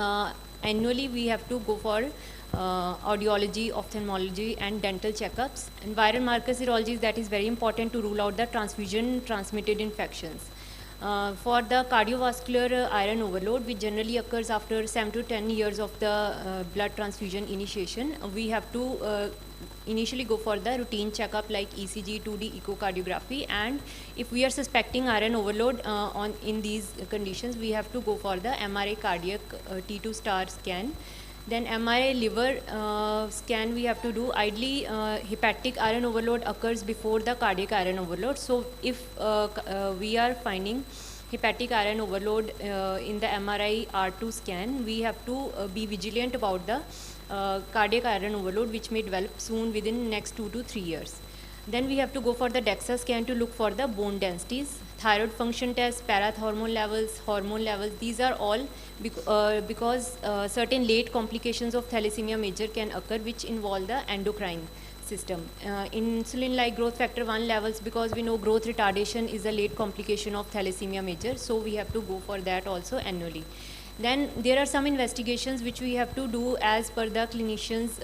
annually we have to go for audiology, ophthalmology and dental checkups. And viral marker serology, that is very important to rule out the transfusion transmitted infections. For the cardiovascular iron overload, which generally occurs after 7 to 10 years of the blood transfusion initiation, we have to initially go for the routine checkup like ECG, 2D echocardiography, and if we are suspecting iron overload in these conditions, we have to go for the MRI cardiac T2 star scan. Then MRI liver scan we have to do. Ideally, hepatic iron overload occurs before the cardiac iron overload. So if we are finding hepatic iron overload in the MRI R2 scan, we have to be vigilant about the cardiac iron overload, which may develop soon within next 2 to 3 years. Then we have to go for the DEXA scan to look for the bone densities, thyroid function test, parathormone levels, hormone levels. These are all because certain late complications of thalassemia major can occur, which involve the endocrine system. Insulin-like growth factor 1 levels, because we know growth retardation is a late complication of thalassemia major, so we have to go for that also annually. Then there are some investigations which we have to do as per the clinician's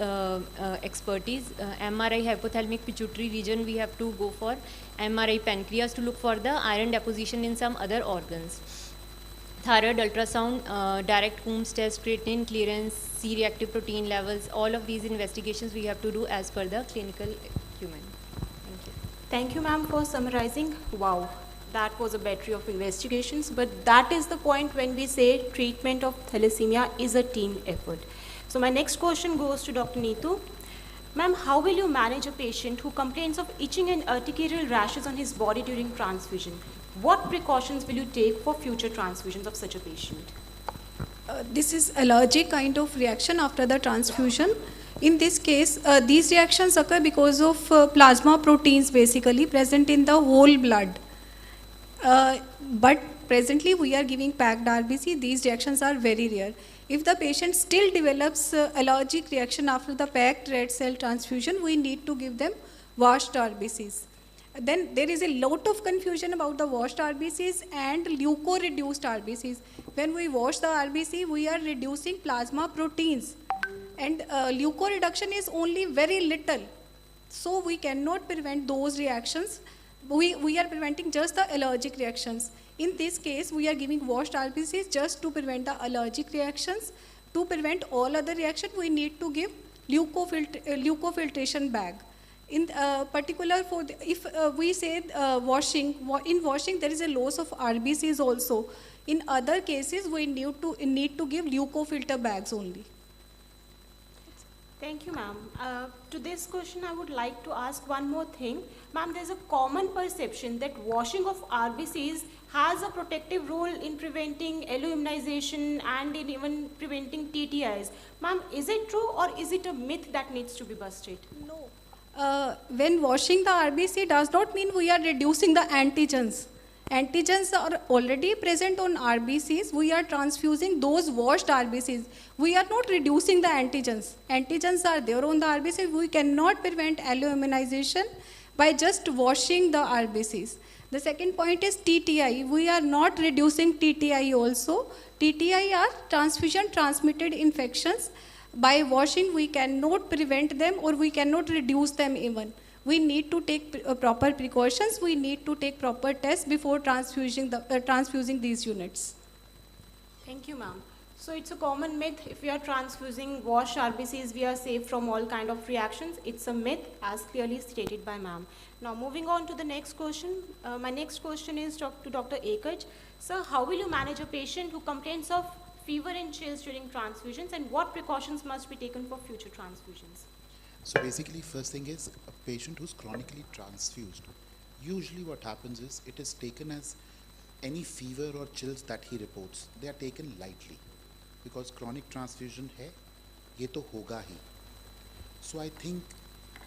expertise. MRI hypothalamic pituitary region, we have to go for MRI pancreas to look for the iron deposition in some other organs. Thyroid ultrasound, direct Coombs test, creatinine clearance, C-reactive protein levels, all of these investigations we have to do as per the clinical acumen. Thank you. Thank you, ma'am, for summarizing. Wow, that was a battery of investigations, but that is the point when we say treatment of thalassemia is a team effort. So my next question goes to Dr. Neetu. Ma'am, how will you manage a patient who complains of itching and urticarial rashes on his body during transfusion? What precautions will you take for future transfusions of such a patient? This is allergic kind of reaction after the transfusion. In this case, these reactions occur because of plasma proteins basically present in the whole blood. But presently we are giving packed RBC. These reactions are very rare. If the patient still develops allergic reaction after the packed red cell transfusion, we need to give them washed RBCs. Then there is a lot of confusion about the washed RBCs and leuko-reduced RBCs. When we wash the RBC, we are reducing plasma proteins. And leuko-reduction is only very little. So we cannot prevent those reactions. We are preventing just the allergic reactions. In this case, we are giving washed RBCs just to prevent the allergic reactions. To prevent all other reactions, we need to give leukofiltration bag. In particular, for the, if we say washing, in washing there is a loss of RBCs also. In other cases, we need to give leukofilter bags only. Thank you, ma'am. To this question, I would like to ask one more thing. Ma'am, there's a common perception that washing of RBCs has a protective role in preventing alloimmunization and in even preventing TTIs. Ma'am, is it true or is it a myth that needs to be busted? No. When washing the RBC does not mean we are reducing the antigens. Antigens are already present on RBCs. We are transfusing those washed RBCs. We are not reducing the antigens. Antigens are there on the RBC. We cannot prevent alloimmunization by just washing the RBCs. The second point is TTI. We are not reducing TTI also. TTI are transfusion transmitted infections. By washing, we cannot prevent them or we cannot reduce them even. We need to take proper precautions. We need to take proper tests before transfusing these units. Thank you, ma'am. So it's a common myth. If we are transfusing washed RBCs, we are safe from all kind of reactions. It's a myth as clearly stated by ma'am. Now moving on to the next question. My next question is to Dr. Ekaj. Sir, how will you manage a patient who complains of fever and chills during transfusions, and what precautions must be taken for future transfusions? So basically, first thing is a patient who's chronically transfused. Usually what happens is it is taken as any fever or chills that he reports, they are taken lightly because chronic transfusion hai, ye to hoga hi. So I think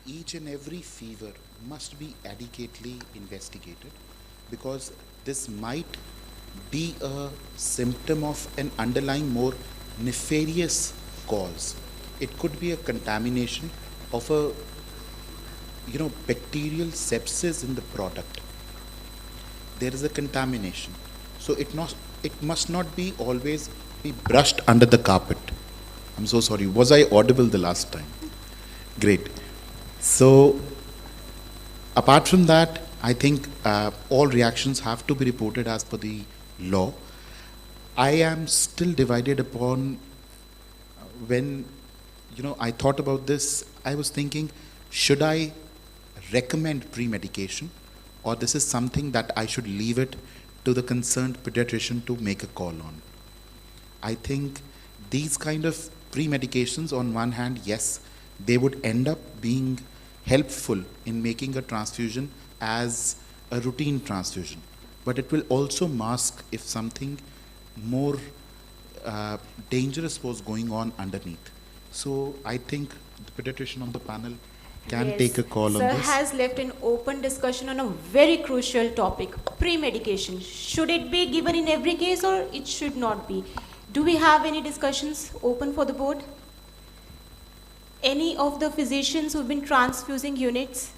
each and every fever must be adequately investigated, because this might be a symptom of an underlying more nefarious cause. It could be a contamination of a bacterial sepsis in the product. There is a contamination. So it must not be always be brushed under the carpet. I'm so sorry. Was I audible the last time? Great. So apart from that, I think all reactions have to be reported as per the law. I am still divided upon when I thought about this. I was thinking, should I recommend pre-medication, or this is something that I should leave it to the concerned pediatrician to make a call on? I think these kind of pre-medications, on one hand, yes, they would end up being helpful in making a transfusion as a routine transfusion, but it will also mask if something more dangerous was going on underneath. So I think the pediatrician on the panel can Yes. take a call Sir on this. has left an open discussion on a very crucial topic, pre-medication. Should it be given in every case or it should not be? Do we have any discussions open for the board? Any of the physicians who've been transfusing units?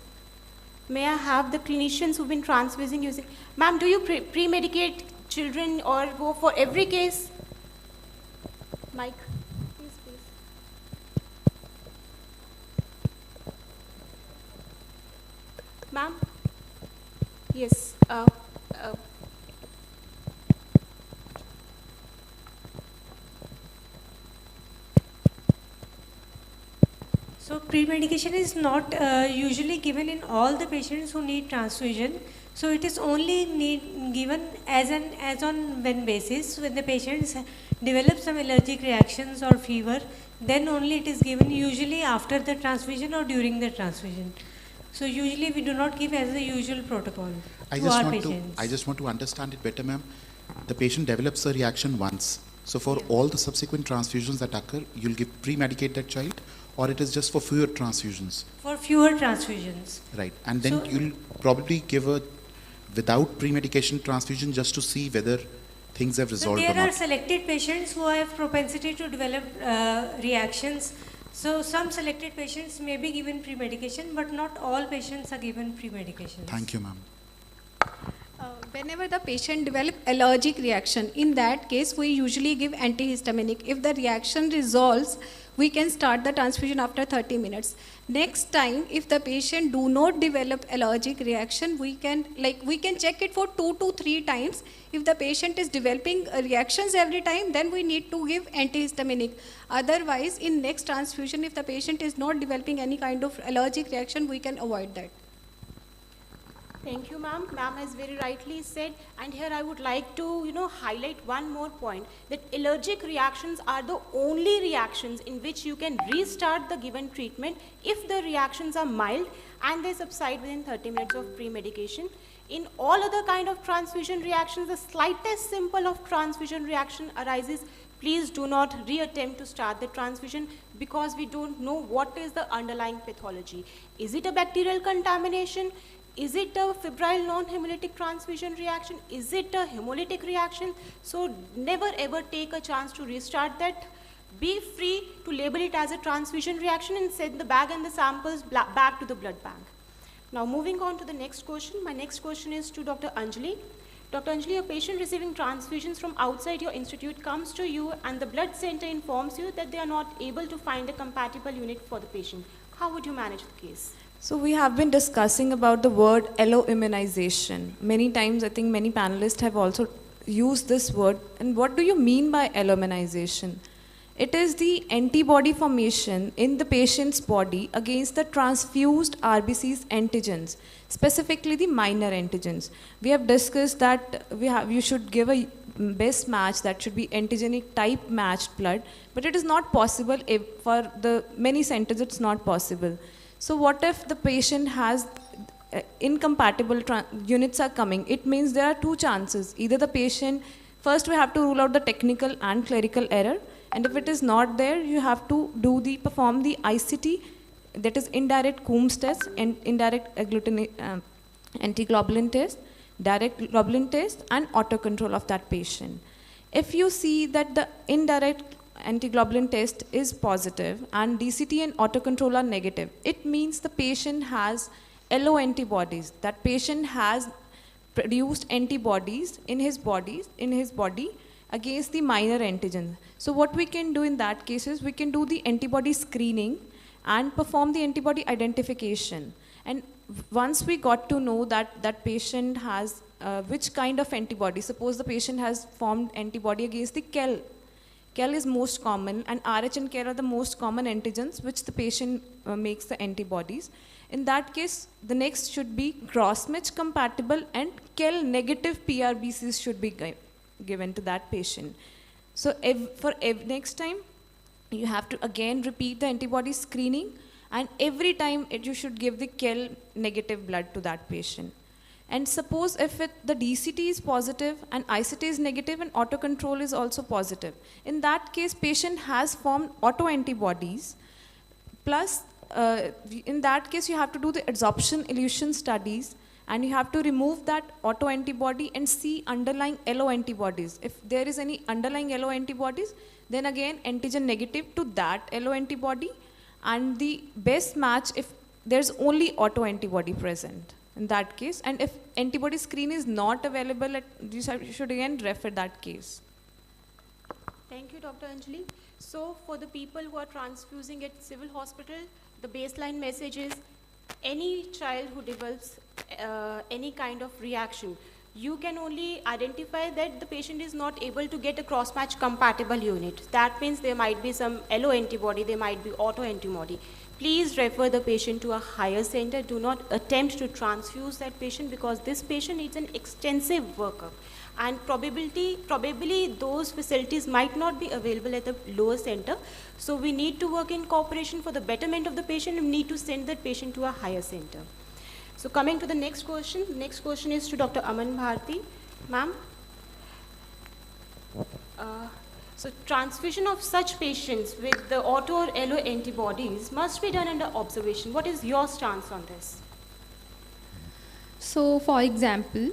May I have the clinicians who've been transfusing using? Ma'am, do you pre-medicate children or go for every case? Mike, please, please. Ma'am? Yes. So pre-medication is not usually given in all the patients who need transfusion. So it is only given as on when basis. When the patients develop some allergic reactions or fever, then only it is given, usually after the transfusion or during the transfusion. So usually we do not give as the usual protocol to our patients. I just want to understand it better, ma'am. The patient develops a reaction once. So for all the subsequent transfusions that occur, you'll pre-medicate that child, or it is just for fewer transfusions? For fewer transfusions. Right. And then you'll probably give a without pre-medication transfusion just to see whether things have So resolved or there are not. selected patients who have propensity to develop reactions. So some selected patients may be given pre-medication, but not all patients are given pre-medication. Thank you, ma'am. Whenever the patient develops allergic reaction, in that case we usually give antihistaminic. If the reaction resolves, we can start the transfusion after 30 minutes. Next time, if the patient do not develop allergic reaction, we can check it for 2 to 3 times. If the patient is developing reactions every time, then we need to give antihistaminic. Otherwise, in next transfusion, if the patient is not developing any kind of allergic reaction, we can avoid that. Thank you, ma'am. Ma'am has very rightly said, and here I would like to, highlight one more point, that allergic reactions are the only reactions in which you can restart the given treatment if the reactions are mild and they subside within 30 minutes of pre-medication. In all other kind of transfusion reactions, the slightest symptom of transfusion reaction arises, please do not reattempt to start the transfusion because we don't know what is the underlying pathology. Is it a bacterial contamination? Is it a febrile non-hemolytic transfusion reaction? Is it a hemolytic reaction? So never ever take a chance to restart that. Be free to label it as a transfusion reaction and send the bag and the samples back to the blood bank. Now moving on to the next question. My next question is to Dr. Anjali. Dr. Anjali, a patient receiving transfusions from outside your institute comes to you and the blood center informs you that they are not able to find a compatible unit for the patient. How would you manage the case? So we have been discussing about the word alloimmunization. Many times, I think many panelists have also used this word. And what do you mean by alloimmunization? It is the antibody formation in the patient's body against the transfused RBC's antigens, specifically the minor antigens. We have discussed that you should give a best match that should be antigenic type matched blood, but it is not possible for the many centers. It's not possible. So what if the patient has incompatible units are coming? It means there are 2 chances. Either the patient, first we have to rule out the technical and clerical error, and if it is not there, you have to perform the ICT that is indirect Coombs test and indirect antiglobulin test, direct globulin test, and autocontrol of that patient. If you see that the indirect antiglobulin test is positive and DCT and autocontrol are negative, it means the patient has LO antibodies. That patient has produced antibodies in his body against the minor antigens. So what we can do in that case is we can do the antibody screening and perform the antibody identification. And once we got to know that that patient has which kind of antibody, suppose the patient has formed antibody against the KEL. KEL is most common, and RH and KEL are the most common antigens which the patient makes the antibodies. In that case, the next should be cross-match compatible and KEL negative PRBCs should be given to that patient. So next time, you have to again repeat the antibody screening, and every time you should give the KEL negative blood to that patient. And suppose if the DCT is positive and ICT is negative and autocontrol is also positive, in that case patient has formed autoantibodies, plus in that case you have to do the adsorption elution studies, and you have to remove that autoantibody and see underlying LO antibodies. If there is any underlying LO antibodies, then again antigen negative to that LO antibody, and the best match if there's only autoantibody present in that case. And if antibody screen is not available, you should again refer that case. Thank you, Dr. Anjali. So for the people who are transfusing at civil hospital, the baseline message is any child who develops any kind of reaction, you can only identify that the patient is not able to get a cross-match compatible unit. That means there might be some LO antibody, there might be autoantibody. Please refer the patient to a higher center. Do not attempt to transfuse that patient, because this patient needs an extensive workup. And probably those facilities might not be available at the lower center. So we need to work in cooperation for the betterment of the patient and need to send that patient to a higher center. So coming to the next question. The next question is to Dr. Aman Bharti. Ma'am. So transfusion of such patients with the auto or LO antibodies must be done under observation. What is your stance on this? So for example,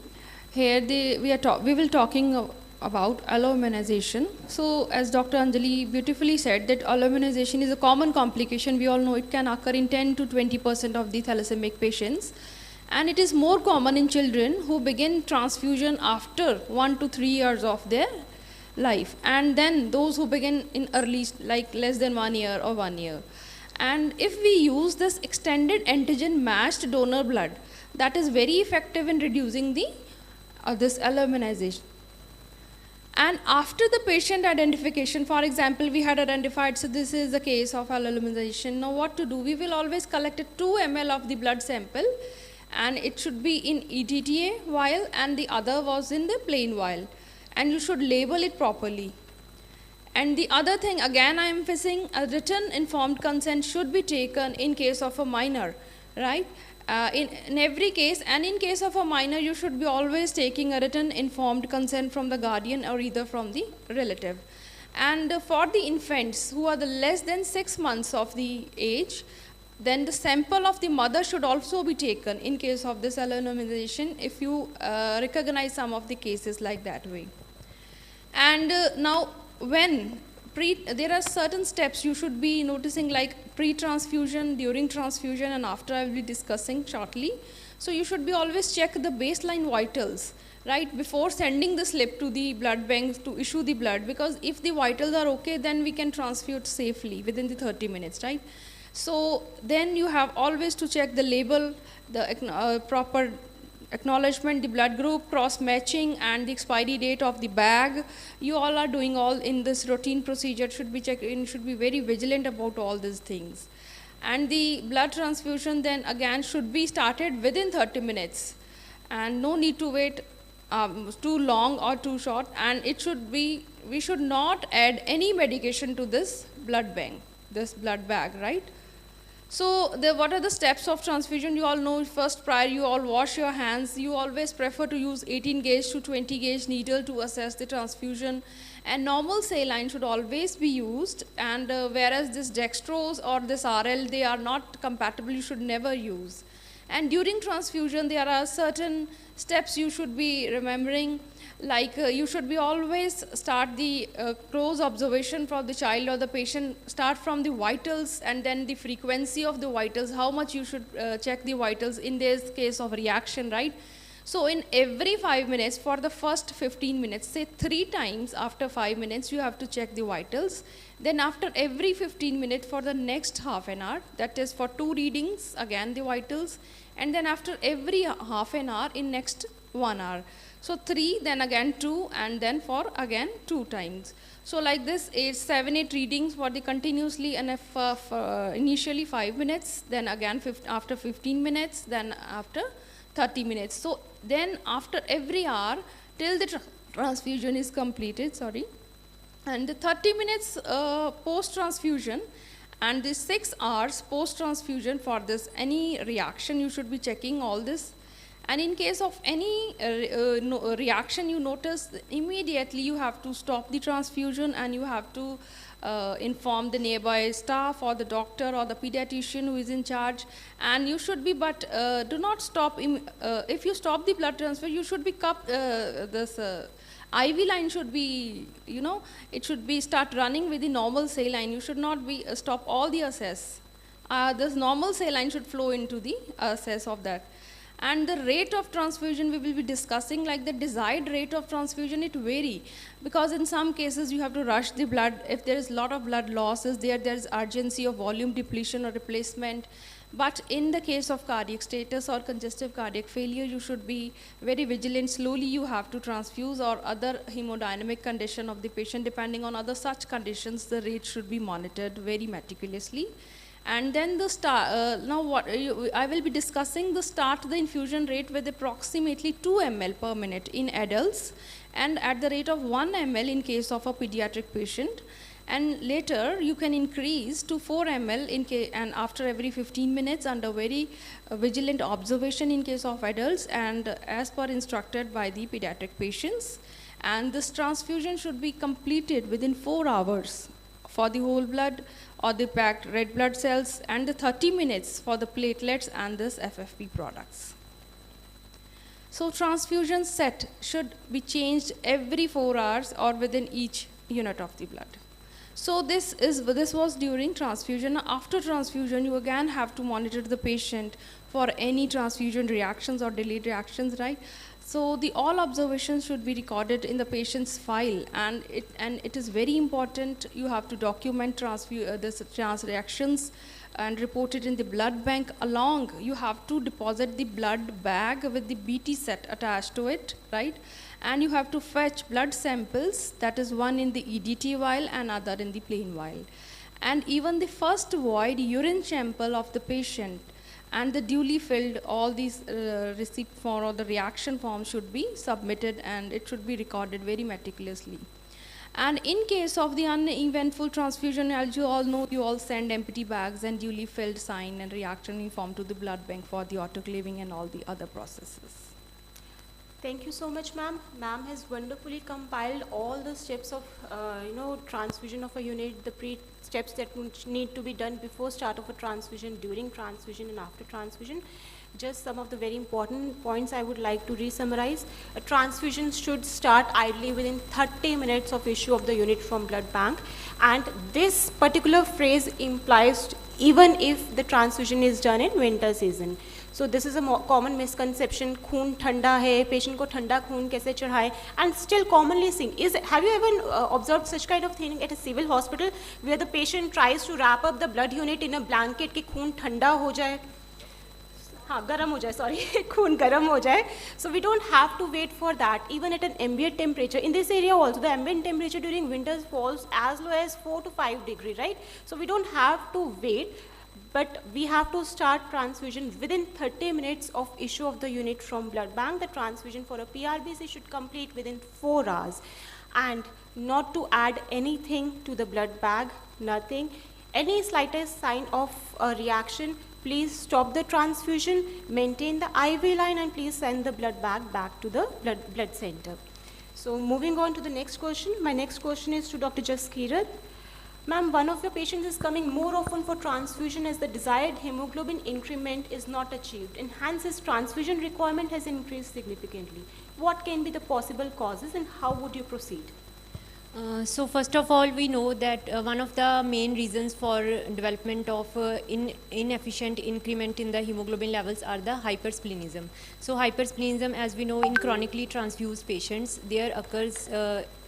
here we will talking about alloimmunization. So as Dr. Anjali beautifully said, that alloimmunization is a common complication. We all know it can occur in 10 to 20% of the thalassemic patients. And it is more common in children who begin transfusion after 1 to 3 years of their life, and then those who begin in early, like less than 1 year or 1 year. And if we use this extended antigen matched donor blood, that is very effective in reducing the this alloimmunization. And after the patient identification, for example, we had identified, so this is the case of alloimmunization. Now what to do? We will always collect 2 ml of the blood sample, and it should be in ETTA vial and the other was in the plain vial. And you should label it properly. And the other thing, again I am emphasizing, a written informed consent should be taken in case of a minor, right? In every case, and in case of a minor, you should be always taking a written informed consent from the guardian or either from the relative. And for the infants who are the less than 6 months of the age, then the sample of the mother should also be taken in case of this alloimmunization, if you recognize some of the cases like that way. And now when there are certain steps you should be noticing, like pre-transfusion, during transfusion, and after I will be discussing shortly. So you should be always check the baseline vitals, right, before sending the slip to the blood bank to issue the blood, because if the vitals are okay, then we can transfuse safely within the 30 minutes, right? So then you have always to check the label, the proper acknowledgement, the blood group, cross-matching, and the expiry date of the bag. You all are doing all in this routine procedure, should be checked in, should be very vigilant about all these things. And the blood transfusion then again should be started within 30 minutes. And no need to wait too long or too short. And it should be, we should not add any medication to this blood bank, this blood bag, right? So what are the steps of transfusion? You all know first prior you all wash your hands. You always prefer to use 18 gauge to 20 gauge needle to assess the transfusion. And normal saline should always be used, and whereas this dextrose or this RL, they are not compatible, you should never use. And during transfusion, there are certain steps you should be remembering, like you should be always start the close observation for the child or the patient, start from the vitals and then the frequency of the vitals, how much you should check the vitals in this case of reaction, right? So in every 5 minutes for the first 15 minutes, say 3 times after 5 minutes, you have to check the vitals. Then after every 15 minutes for the next half an hour, that is for 2 readings, again the vitals. And then after every half an hour in next 1 hour. So 3, then again 2, and then for again 2 times. So like this, 7, 8 readings for the continuously, and if initially 5 minutes, then again after 15 minutes, then after 30 minutes. So then after every hour till the transfusion is completed, and the 30 minutes post transfusion and the 6 hours post transfusion, for this any reaction you should be checking all this. And in case of any reaction you notice, immediately you have to stop the transfusion, and you have to inform the nearby staff or the doctor or the pediatrician who is in charge. And you should be, but do not stop, if you stop the blood transfer, you should be this IV line should be, it should be start running with the normal saline. You should not be stop all the access. This normal saline should flow into the access of that. And the rate of transfusion we will be discussing, like the desired rate of transfusion, it vary, because in some cases you have to rush the blood. If there is a lot of blood losses, there is urgency of volume depletion or replacement. But in the case of cardiac status or congestive cardiac failure, you should be very vigilant. Slowly you have to transfuse, or other hemodynamic condition of the patient, depending on other such conditions, the rate should be monitored very meticulously. And then the I will be discussing the start the infusion rate with approximately 2 ml per minute in adults, and at the rate of 1 ml in case of a pediatric patient. And later you can increase to 4 ml and after every 15 minutes under very vigilant observation in case of adults, and as per instructed by the pediatric patients. And this transfusion should be completed within 4 hours for the whole blood or the packed red blood cells, and the 30 minutes for the platelets and this FFP products. So transfusion set should be changed every 4 hours or within each unit of the blood. So this was during transfusion. After transfusion, you again have to monitor the patient for any transfusion reactions or delayed reactions, right? So all observations should be recorded in the patient's file, and it is very important. You have to document this trans reactions and report it in the blood bank. You have to deposit the blood bag with the BT set attached to it, right? And you have to fetch blood samples, that is one in the EDT vial and other in the plain vial. And even the first void urine sample of the patient and the duly filled, all these receipt form or the reaction form should be submitted, and it should be recorded very meticulously. And in case of the uneventful transfusion, as you all know, you all send empty bags and duly filled sign and reaction form to the blood bank for the autoclaving and all the other processes. Thank you so much, ma'am. Ma'am has wonderfully compiled all the steps of, transfusion of a unit, the steps that need to be done before start of a transfusion, during transfusion, and after transfusion. Just some of the very important points I would like to re-summarize. A transfusion should start ideally within 30 minutes of issue of the unit from blood bank. And this particular phrase implies even if the transfusion is done in winter season. So this is a common misconception. Khoon thanda hai, patient ko thanda khoon kaise chadhaye, and still commonly seen. Have you ever observed such kind of thing at a civil hospital where the patient tries to wrap up the blood unit in a blanket ki khoon thanda ho jaye? Garam ho jaye, sorry, khoon garam ho jaye. So we don't have to wait for that. Even at an ambient temperature, in this area also, the ambient temperature during winters falls as low as 4 to 5 degrees, right? So we don't have to wait. But we have to start transfusion within 30 minutes of issue of the unit from blood bank. The transfusion for a PRBC should complete within 4 hours. And not to add anything to the blood bag, nothing. Any slightest sign of a reaction, please stop the transfusion, maintain the IV line, and please send the blood back to the blood center. So moving on to the next question. My next question is to Dr. Jaskirat. Ma'am, one of your patients is coming more often for transfusion as the desired hemoglobin increment is not achieved, and hence his transfusion requirement has increased significantly. What can be the possible causes and how would you proceed? So first of all, we know that one of the main reasons for development of inefficient increment in the hemoglobin levels are the hypersplenism. So hypersplenism, as we know, in chronically transfused patients, there occurs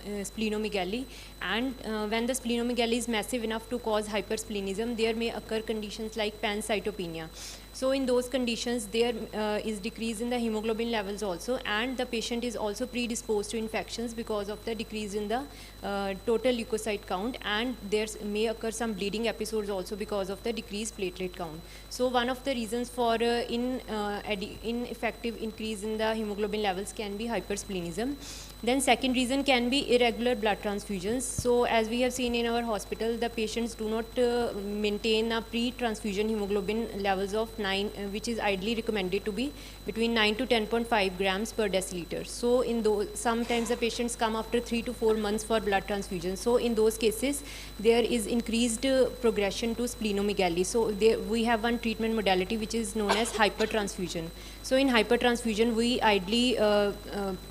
splenomegaly, and when the splenomegaly is massive enough to cause hypersplenism, there may occur conditions like pancytopenia. So in those conditions, there is decrease in the hemoglobin levels also, and the patient is also predisposed to infections because of the decrease in the total leukocyte count, and there may occur some bleeding episodes also because of the decreased platelet count. So one of the reasons for ineffective increase in the hemoglobin levels can be hypersplenism. Then second reason can be irregular blood transfusions. So as we have seen in our hospital, the patients do not maintain a pre-transfusion hemoglobin levels of 9, which is ideally recommended to be between 9 to 10.5 grams per deciliter. So in those, sometimes the patients come after 3 to 4 months for blood transfusion. So in those cases, there is increased progression to splenomegaly. So we have one treatment modality which is known as hypertransfusion. So in hypertransfusion, we ideally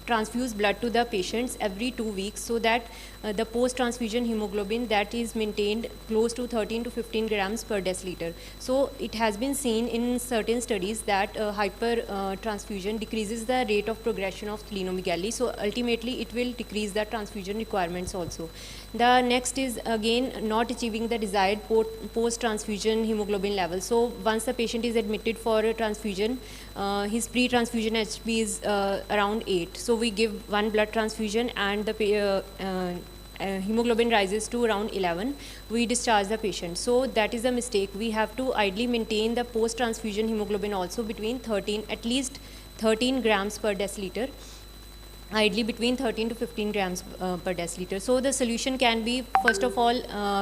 transfuse blood to the patients every 2 weeks so that the post-transfusion hemoglobin that is maintained close to 13 to 15 grams per deciliter. So it has been seen in certain studies that hypertransfusion decreases the rate of progression of splenomegaly. So ultimately it will decrease the transfusion requirements also. The next is again not achieving the desired post-transfusion hemoglobin level. So once the patient is admitted for a transfusion, his pre-transfusion HB is around 8. So we give one blood transfusion and the hemoglobin rises to around 11. We discharge the patient. So that is a mistake. We have to ideally maintain the post-transfusion hemoglobin also between 13, at least 13 grams per deciliter. Ideally between 13 to 15 grams per deciliter. So the solution can be, first of all,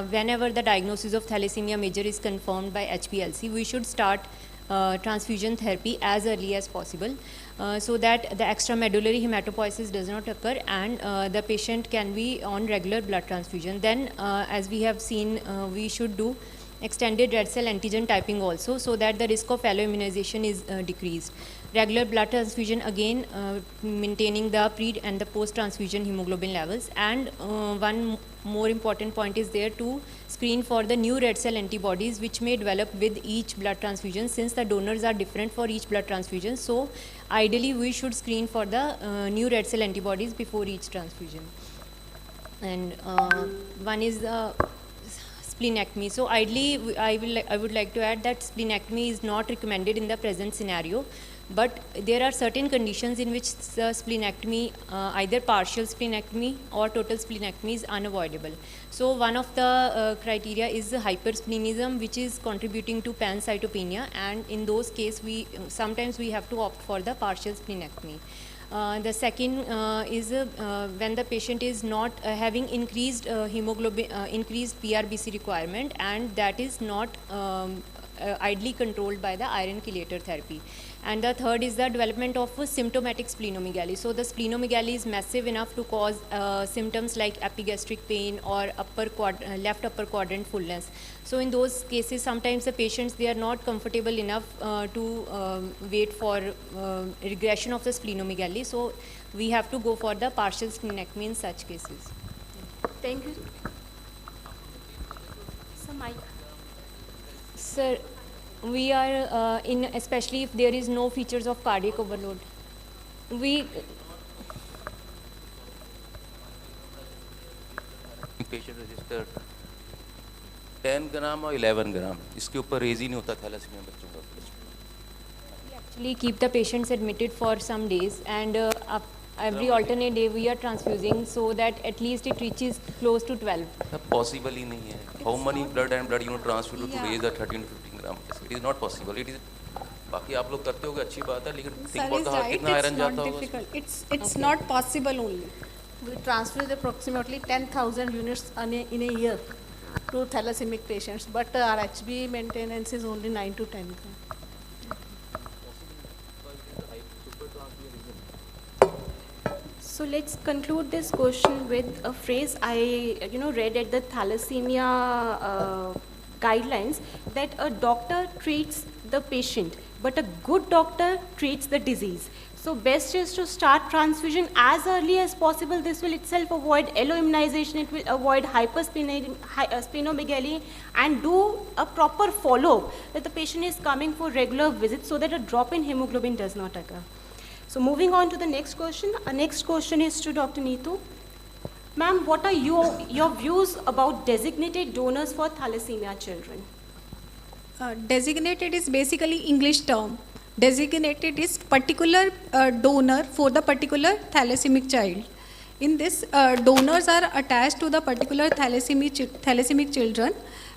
whenever the diagnosis of thalassemia major is confirmed by HPLC, we should start transfusion therapy as early as possible so that the extramedullary hematopoiesis does not occur and the patient can be on regular blood transfusion. Then as we have seen, we should do extended red cell antigen typing also so that the risk of alloimmunization is decreased. Regular blood transfusion again maintaining the pre and the post transfusion hemoglobin levels, and one more important point is there to screen for the new red cell antibodies which may develop with each blood transfusion since the donors are different for each blood transfusion. So ideally we should screen for the new red cell antibodies before each transfusion. And one is the splenectomy. So ideally I would like to add that splenectomy is not recommended in the present scenario, but there are certain conditions in which the splenectomy, either partial splenectomy or total splenectomy is unavoidable. So one of the criteria is hypersplenism, which is contributing to pancytopenia, and in those cases sometimes we have to opt for the partial splenectomy. The second is when the patient is not having increased hemoglobin, increased PRBC requirement, and that is not ideally controlled by the iron chelator therapy. And the third is the development of symptomatic splenomegaly. So the splenomegaly is massive enough to cause symptoms like epigastric pain or left upper quadrant fullness. So in those cases, sometimes the patients, they are not comfortable enough to wait for regression of the splenomegaly. So we have to go for the partial splenectomy in such cases. Thank you. So Mike. Sir, we are especially if there is no features of cardiac overload. Patient registered 10 ग्राम और 11 ग्राम, इसके ऊपर raise ही नहीं होता thalassaemia बच्चों का. We actually keep the patients admitted for some days, and every alternate day we are transfusing so that at least it reaches close to 12. Possible ही नहीं है. How many blood you transfer to raise a 13 to 15 gram? It is not possible. It is. बाकी आप लोग करते होगे अच्छी बात है, लेकिन think about the कितना आयरन जाता होगा. It's not possible only. We transfuse approximately 10,000 units in a year. to thalassemia patients, but our HB maintenance is only 9 to 10 gram. So let's conclude this question with a phrase I read at the thalassemia guidelines, that a doctor treats the patient, but a good doctor treats the disease. So best is to start transfusion as early as possible. This will itself avoid alloimmunization, it will avoid splenomegaly, and do a proper follow-up that the patient is coming for regular visits so that a drop in hemoglobin does not occur. So moving on to the next question. Our next question is to Dr. Neetu. Ma'am, what are your views about designated donors for thalassemia children? Designated is basically English term. Designated is particular donor for the particular thalasssemic child. In this, donors are attached to the particular thalassemic children.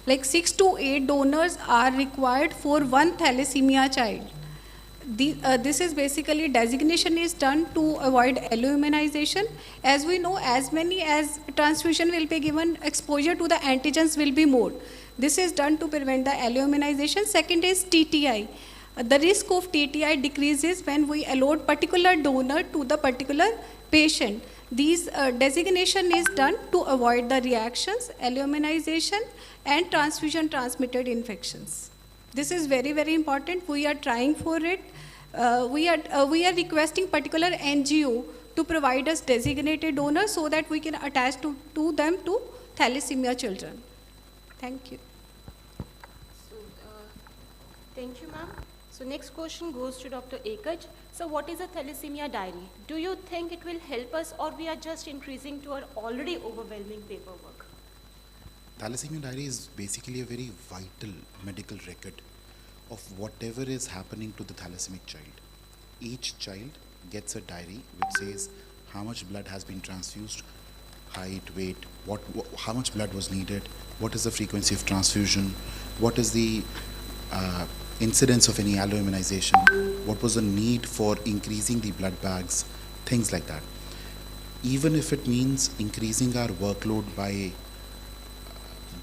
Like 6 to 8 donors are required for one thalassemia child. This is basically designation is done to avoid alloimmunization. As we know, as many as transfusion will be given, exposure to the antigens will be more. This is done to prevent the alloimmunization. Second is TTI. The risk of TTI decreases when we allot particular donor to the particular patient. These designation is done to avoid the reactions, alloimmunization, and transfusion transmitted infections. This is very, very important. We are trying for it. We are requesting particular NGO to provide us designated donors so that we can attach to them to thalassemia children. Thank you. So, thank you, ma'am. So next question goes to Dr. Ekaj. So what is a thalassemia diary? Do you think it will help us, or we are just increasing to our already overwhelming paperwork? Thalassemia diary is basically a very vital medical record of whatever is happening to the thalassemic child. Each child gets a diary which says how much blood has been transfused, height, weight, how much blood was needed, what is the frequency of transfusion, what is the incidence of any alloimmunization, what was the need for increasing the blood bags, things like that. Even if it means increasing our workload by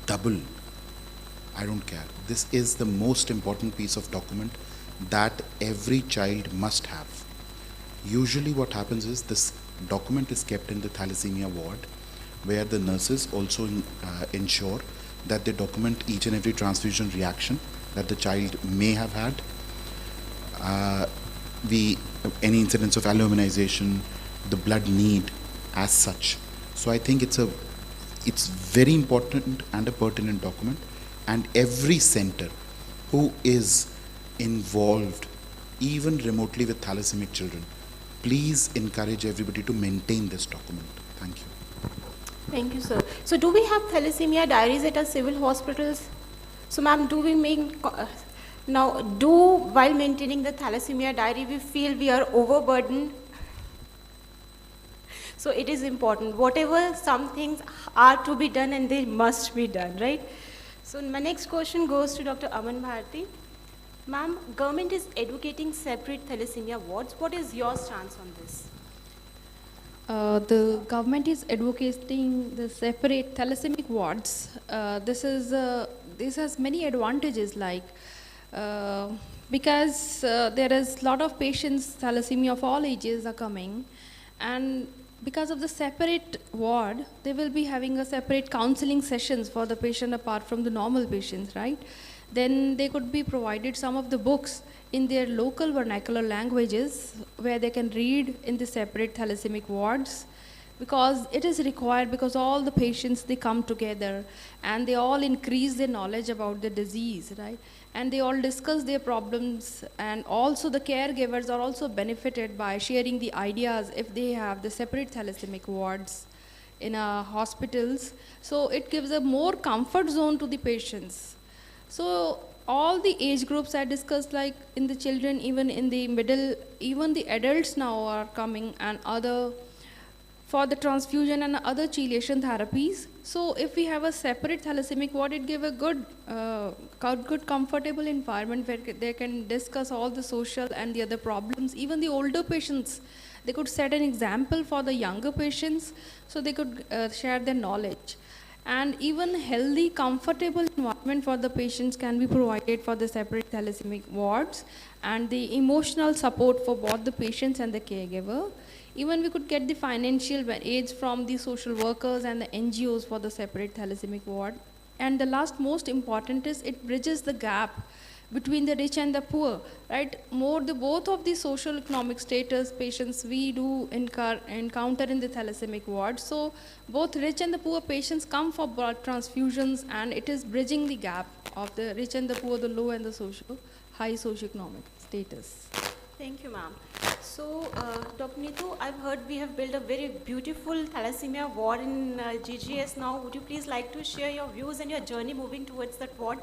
double, I don't care. This is the most important piece of document that every child must have. Usually what happens is this document is kept in the thalassemia ward, where the nurses also ensure that they document each and every transfusion reaction that the child may have had, any incidents of alloimmunization, the blood need as such. So I think it's very important and a pertinent document, and every center who is involved even remotely with thalassemic children, please encourage everybody to maintain this document. Thank you. Thank you, sir. So do we have thalassemia diaries at our civil hospitals? So ma'am, do we make, while maintaining the thalassemia diary, we feel we are overburdened? So it is important. Whatever some things are to be done, and they must be done, right? So my next question goes to Dr. Aman Bharti. Ma'am, government is educating separate thalassemia wards. What is your stance on this? The government is advocating the separate thalassemic wards. This has many advantages, like because there is a lot of patients, thalassemia of all ages are coming, and because of the separate ward, they will be having a separate counseling sessions for the patient apart from the normal patients, right? Then they could be provided some of the books in their local vernacular languages where they can read in the separate thalasssemic wards, because it is required, because all the patients, they come together and they all increase their knowledge about the disease, right? And they all discuss their problems, and also the caregivers are also benefited by sharing the ideas if they have the separate thalasssemic wards in hospitals. So it gives a more comfort zone to the patients. So all the age groups I discussed, like in the children, even in the middle, even the adults now are coming, and other for the transfusion and other chelation therapies. So if we have a separate thalassemic ward, it gives a good, comfortable environment where they can discuss all the social and the other problems. Even the older patients, they could set an example for the younger patients, so they could share their knowledge. And even healthy, comfortable environment for the patients can be provided for the separate thalassemic wards, and the emotional support for both the patients and the caregiver. Even we could get the financial aids from the social workers and the NGOs for the separate thalassemic ward. And the last most important is it bridges the gap between the rich and the poor, right? Both of the social economic status patients we do encounter in the thalassemic ward. So both rich and the poor patients come for blood transfusions, and it is bridging the gap of the rich and the poor, the low and the high socioeconomic status. Thank you, ma'am. So, Dr. Neetu, I've heard we have built a very beautiful thalassemia ward in GGS now. Would you please like to share your views and your journey moving towards that ward?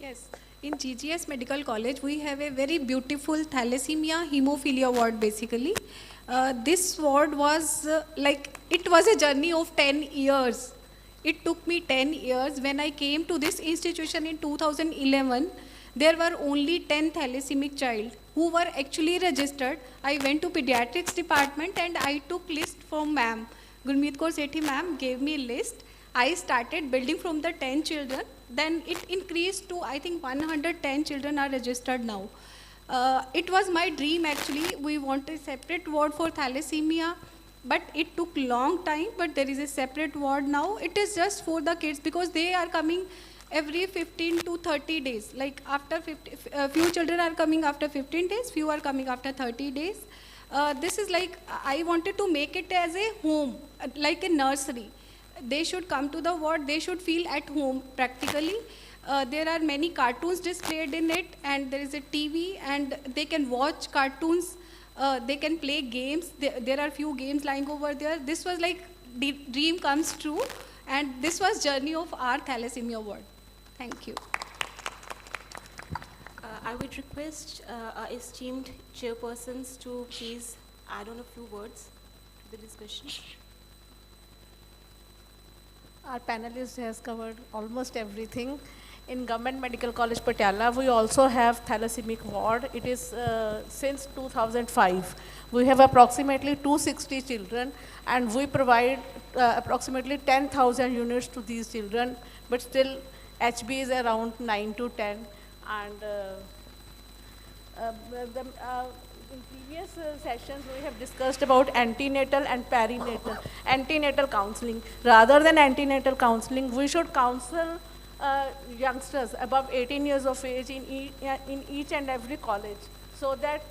Yes, in GGS Medical College, we have a very beautiful thalassemia hemophilia ward basically. This ward was it was a journey of 10 years. It took me 10 years. When I came to this institution in 2011, there were only 10 thalassemic child who were actually registered. I went to pediatrics department and I took list from ma'am. Gurmeet Kaur Sethi ma'am gave me a list. I started building from the 10 children. Then it increased to, I think, 110 children are registered now. It was my dream actually. We want a separate ward for thalassemia, but it took long time, but there is a separate ward now. It is just for the kids because they are coming every 15 to 30 days. Like after few children are coming after 15 days, few are coming after 30 days. This is like, I wanted to make it as a home, like a nursery. They should come to the ward, they should feel at home practically. There are many cartoons displayed in it, and there is a TV, and they can watch cartoons, they can play games. There are few games lying over there. This was like, the dream comes true, and this was journey of our thalassemia ward. Thank you. I would request our esteemed chairpersons to please add on a few words to the discussion. Our panelist has covered almost everything. In Government Medical College Patiala, we also have thalassemic ward. It is since 2005. We have approximately 260 children, and we provide approximately 10,000 units to these children, but still HB is around 9 to 10. And in previous sessions, we have discussed about antenatal and perinatal, antenatal counseling. Rather than antenatal counseling, we should counsel youngsters above 18 years of age in each and every college, so that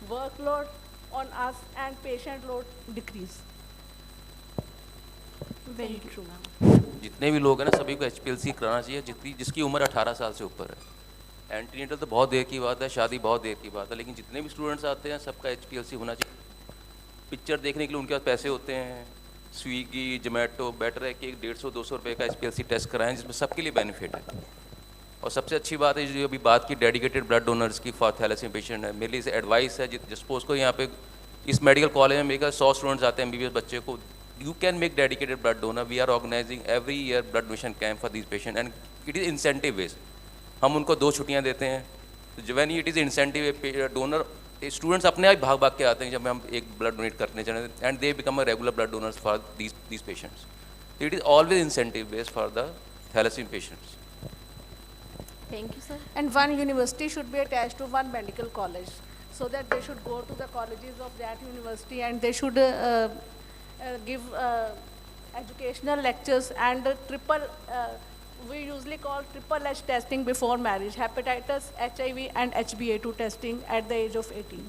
workload on us and patient load decrease. Very true, ma'am. जितने भी लोग हैं ना, सभी को HPLC कराना चाहिए, जिसकी उम्र 18 साल से ऊपर है। एंटीनेटल तो बहुत देर की बात है, शादी बहुत देर की बात है, लेकिन जितने भी स्टूडेंट्स आते हैं सबका HPLC होना चाहिए। पिक्चर देखने के लिए उनके पास पैसे होते हैं, स्विगी जोमेटो, बेटर है कि 150-200 रुपये का HPLC टेस्ट कराएं, जिसमें सबके लिए बेनिफिट है। और सबसे अच्छी बात है जो अभी बात की डेडिकेटेड ब्लड डोनर्स की फॉर थैलेसीमिया पेशेंट है, मेरे लिए एडवाइस है, सपोज को यहाँ पे इस मेडिकल कॉलेज में मेरे 100 स्टूडेंट्स आते हैं MBBS बच्चे को, you can make dedicated blood donor. We are organizing every year blood donation camp for these patients, and it is incentive based. हम उनको 2 छुट्टियाँ देते हैं, तो when it is incentive donor, students अपने आप भाग के आते हैं जब हम एक blood donate करने चले, and they become a regular blood donors for these patients. It is always incentive based for the thalassemia patients. Thank you, sir. And one university should be attached to one medical college, so that they should go to the colleges of that university, and they should give educational lectures and we usually call triple H testing before marriage: hepatitis, HIV and HbA2 testing at the age of 18.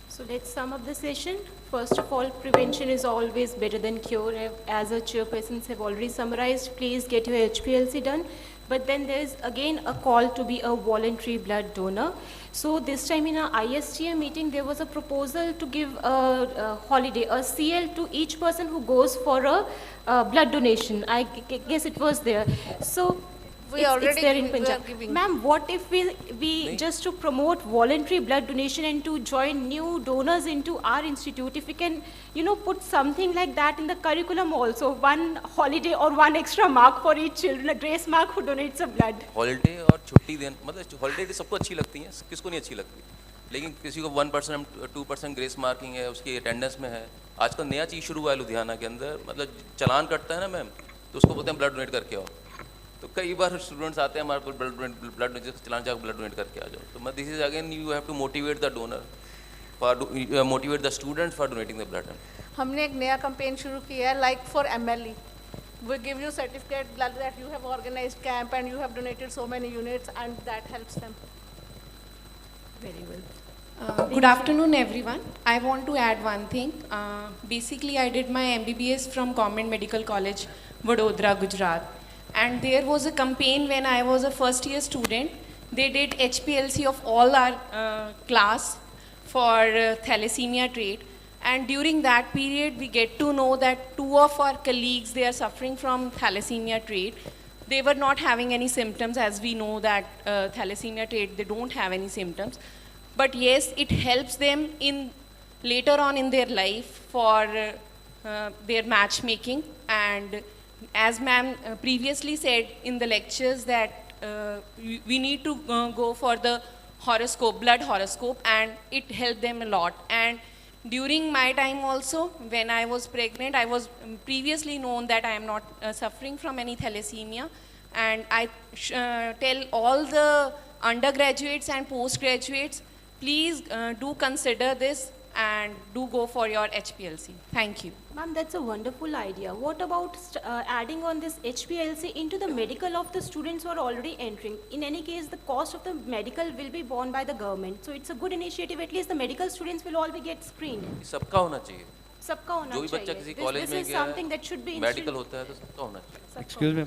So let's sum up the session. First of all, prevention is always better than cure. As our chairpersons have already summarized, please get your HPLC done. But then there is again a call to be a voluntary blood donor. So this time in our ISTM meeting, there was a proposal to give a holiday, a CL to each person who goes for a blood donation. I guess it was there. So it's there in Punjab. Ma'am, what if we just to promote voluntary blood donation and to join new donors into our institute, if we can, put something like that in the curriculum also, one holiday or one extra mark for each children, a grace mark who donates a blood. Holiday और छुट्टी देना, मतलब holiday सबको अच्छी लगती हैं, किसको नहीं अच्छी लगती, लेकिन किसी को 1% 2% ग्रेस मार्किंग है, उसकी अटेंडेंस में है। आजकल नया चीज़ शुरू हुआ है लुधियाना के अंदर, मतलब चालान कटता है ना मैम, तो उसको बोलते हैं ब्लड डोनेट करके आओ। तो कई बार स्टूडेंट्स आते हैं हमारे पास ब्लड चलान जाकर ब्लड डोनेट करके आ जाओ। तो this is again you have to motivate the donor for motivate the student for donating the blood. हमने एक नया कैंपेन शुरू किया है, like for MLE. We give you certificate that you have organized camp and you have donated so many units, and that helps them. Very well. Good afternoon, everyone. I want to add one thing. Basically, I did my MBBS from Government Medical College, Vadodara, Gujarat. And there was a campaign when I was a first year student. They did HPLC of all our class for thalassemia trait. And during that period, we get to know that 2 of our colleagues, they are suffering from thalassemia trait. They were not having any symptoms, as we know that thalassemia trait, they don't have any symptoms. But yes, it helps them in later on in their life for their matchmaking. And as ma'am previously said in the lectures that we need to go for the horoscope, blood horoscope, and it helped them a lot. And during my time also, when I was pregnant, I was previously known that I am not suffering from any thalassemia. And I tell all the undergraduates and postgraduates, please do consider this and do go for your HPLC. Thank you. Ma'am, that's a wonderful idea. What about adding on this HPLC into the medical of the students who are already entering? In any case, the cost of the medical will be borne by the government. So it's a good initiative. At least the medical students will all be get screened. सबका होना चाहिए। सबका होना जो भी चाहिए. बच्चा किसी कॉलेज में गया है, मेडिकल होता है तो सबका होना चाहिए। Excuse me,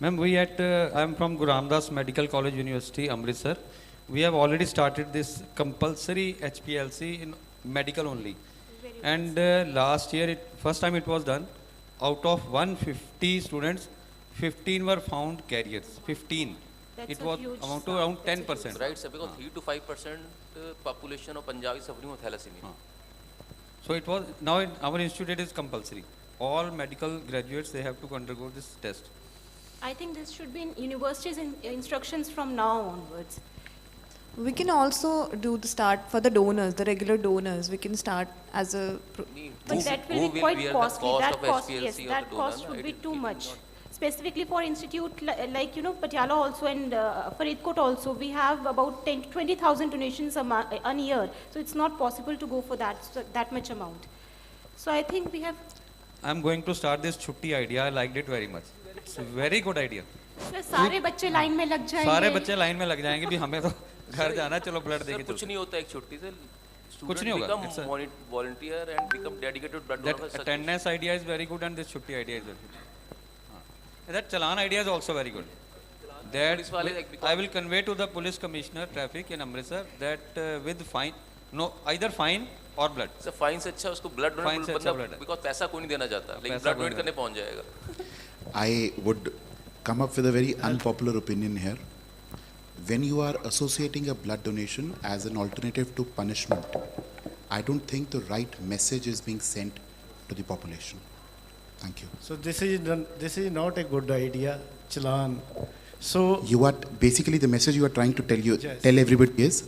ma'am. We I am from Guru Ramdas Medical College, University, Amritsar. We have already started this compulsory HPLC in medical only. And last year, first time it was done. Out of 150 students, 15 were found carriers. 15. It was amount to around 10%. Right, sir, because 3 to 5% population of Punjab is suffering with thalassemia. So it was, now in our institute it is compulsory. All medical graduates, they have to undergo this test. I think this should be in universities in instructions from now onwards. We can also do the start for the donors, the regular donors. We can start as a. But that will be quite costly. That cost, yes, that cost would be too much. Specifically for institute like Patiala also and Faridkot also, we have about 10 to 20,000 donations a year. So it's not possible to go for that much amount. So I think we have. I'm going to start this chutti idea. I liked it very much. It's a very good idea. सारे बच्चे line में लग जाएंगे। सारे बच्चे line में लग जाएंगे भी हमें तो घर जाना, चलो ब्लड देके चलो। कुछ नहीं होता एक छुट्टी से। कुछ नहीं होगा। Become volunteer and become dedicated blood donor. That attendance idea is very good and this chutti idea is very good. That challan idea is also very good. That I will convey to the police commissioner traffic in Amritsar that with fine, no, either fine or blood. So fine से अच्छा उसको blood donate मतलब because पैसा कोई नहीं देना चाहता, लेकिन blood donate करने पहुंच जाएगा। I would come up with a very unpopular opinion here. When you are associating a blood donation as an alternative to punishment, I don't think the right message is being sent to the population. Thank you. So this is not a good idea, Chalan. So you are basically the message you are trying to tell everybody is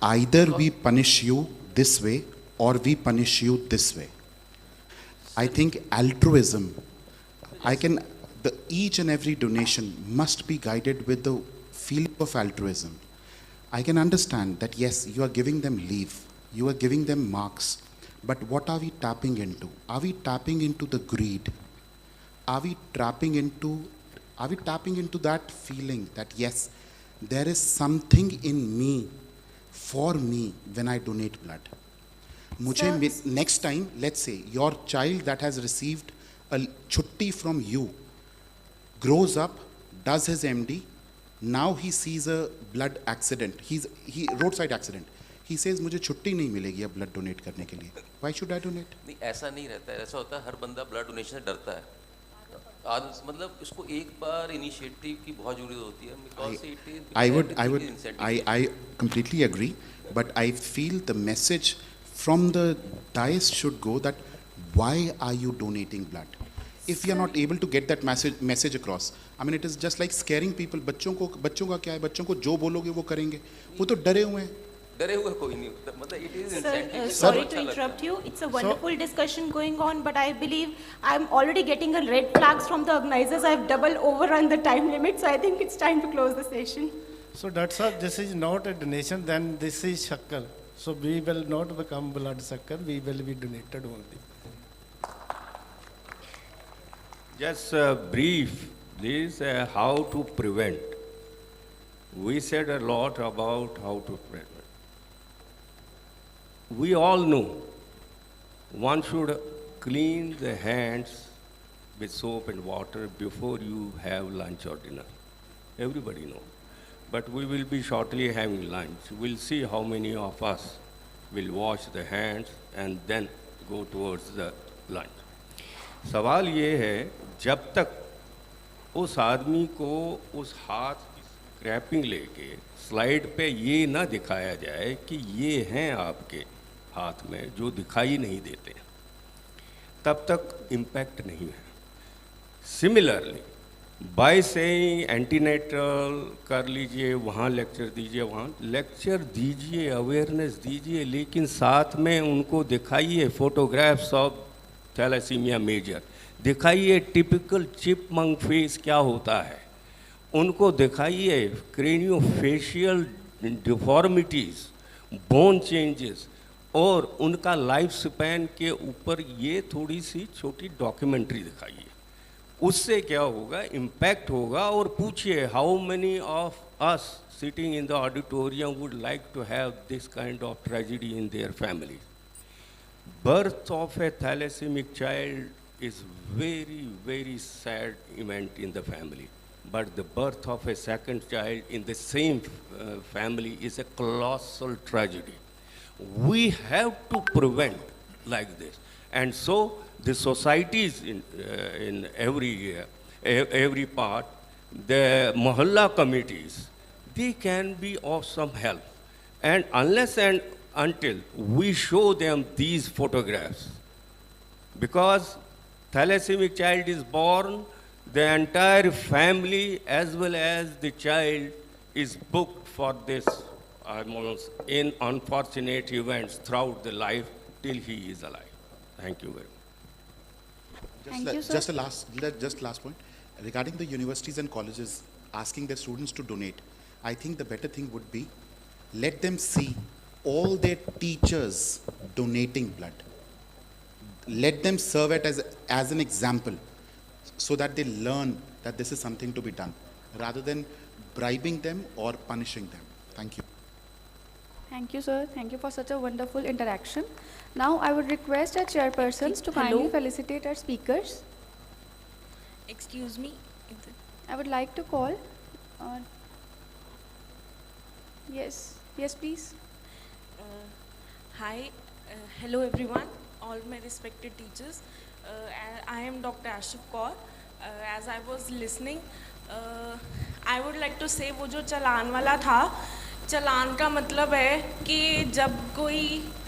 either we punish you this way or we punish you this way. I think altruism, each and every donation must be guided with the feeling of altruism. I can understand that yes, you are giving them leave, you are giving them marks, but what are we tapping into? Are we tapping into the greed? Are we tapping into that feeling that yes, there is something in me, for me, when I donate blood? Next time, let's say your child that has received a chutti from you grows up, does his MD, now he sees a blood accident, roadside accident. He says, मुझे छुट्टी नहीं मिलेगी अब blood donate करने के लिए. Why should I donate? नहीं ऐसा नहीं रहता है, ऐसा होता है हर बंदा blood donation से डरता है. मतलब इसको एक बार initiative की बहुत ज़रूरत होती है because I completely agree, but I feel the message from the dais should go that why are you donating blood? If you are not able to get that message across, I mean it is just like scaring people. बच्चों का क्या है? बच्चों को जो बोलोगे वो करेंगे. वो तो डरे हुए हैं. डरे हुए कोई नहीं होता, मतलब it is Sir, incentive. sorry to interrupt you. It's a wonderful discussion going on, but I believe I'm already getting a red flags from the organizers. I've double overrun the time limit, so I think it's time to close the session. So that's sir, this is not a donation, then this is shakkar. So we will not become blood sucker, we will be donated only. Just brief, please, how to prevent. We said a lot about how to prevent. We all know one should clean the hands with soap and water before you have lunch or dinner. Everybody knows. But we will be shortly having lunch. We'll see how many of us will wash the hands and then go towards the lunch. सवाल ये है, जब तक उस आदमी को उस हाथ की स्क्रैपिंग लेके स्लाइड पे ये ना दिखाया जाए कि ये हैं आपके हाथ में जो दिखाई नहीं देते, तब तक इम्पैक्ट नहीं है. सिमिलरली बाय सेइंग एंटीनेटल कर लीजिए, वहाँ लेक्चर दीजिए, वहाँ लेक्चर दीजिए, अवेयरनेस दीजिए, लेकिन साथ में उनको दिखाइए फोटोग्राफ्स ऑफ थैलेसीमिया मेजर, दिखाइए टिपिकल चिपमंक फेस क्या होता है, उनको दिखाइए क्रेनियोफेशियल डिफॉर्मिटीज़, बोन चेंजेस, और उनका लाइफ स्पैन के ऊपर ये थोड़ी सी छोटी डॉक्यूमेंट्री दिखाइए. उससे क्या होगा, इम्पैक्ट होगा. और पूछिए how many of us sitting in the auditorium would like to have this kind of tragedy in their family. Birth of a thalassemic child is very sad event in the family. But the birth of a second child in the same family is a colossal tragedy. We have to prevent like this. And so the societies in every part, the Mohalla committees, they can be of some help. And unless and until we show them these photographs, because thalassemic child is born, the entire family as well as the child is booked for this almost in unfortunate events throughout the life till he is alive. Thank you very much. Just last point. Regarding the universities and colleges asking their students to donate, I think the better thing would be let them see all their teachers donating blood. Let them serve it as an example so that they learn that this is something to be done, rather than bribing them or punishing them. Thank you. Thank you, sir. Thank you for such a wonderful interaction. Now I would request our chairpersons to kindly felicitate our speakers. Excuse me. I would like to call. Yes, please. Hi, hello everyone, all my respected teachers. I am Dr. Ashif Kaur. As I was listening, I would like to say वो जो चलान वाला था, चलान का मतलब है कि जब कोई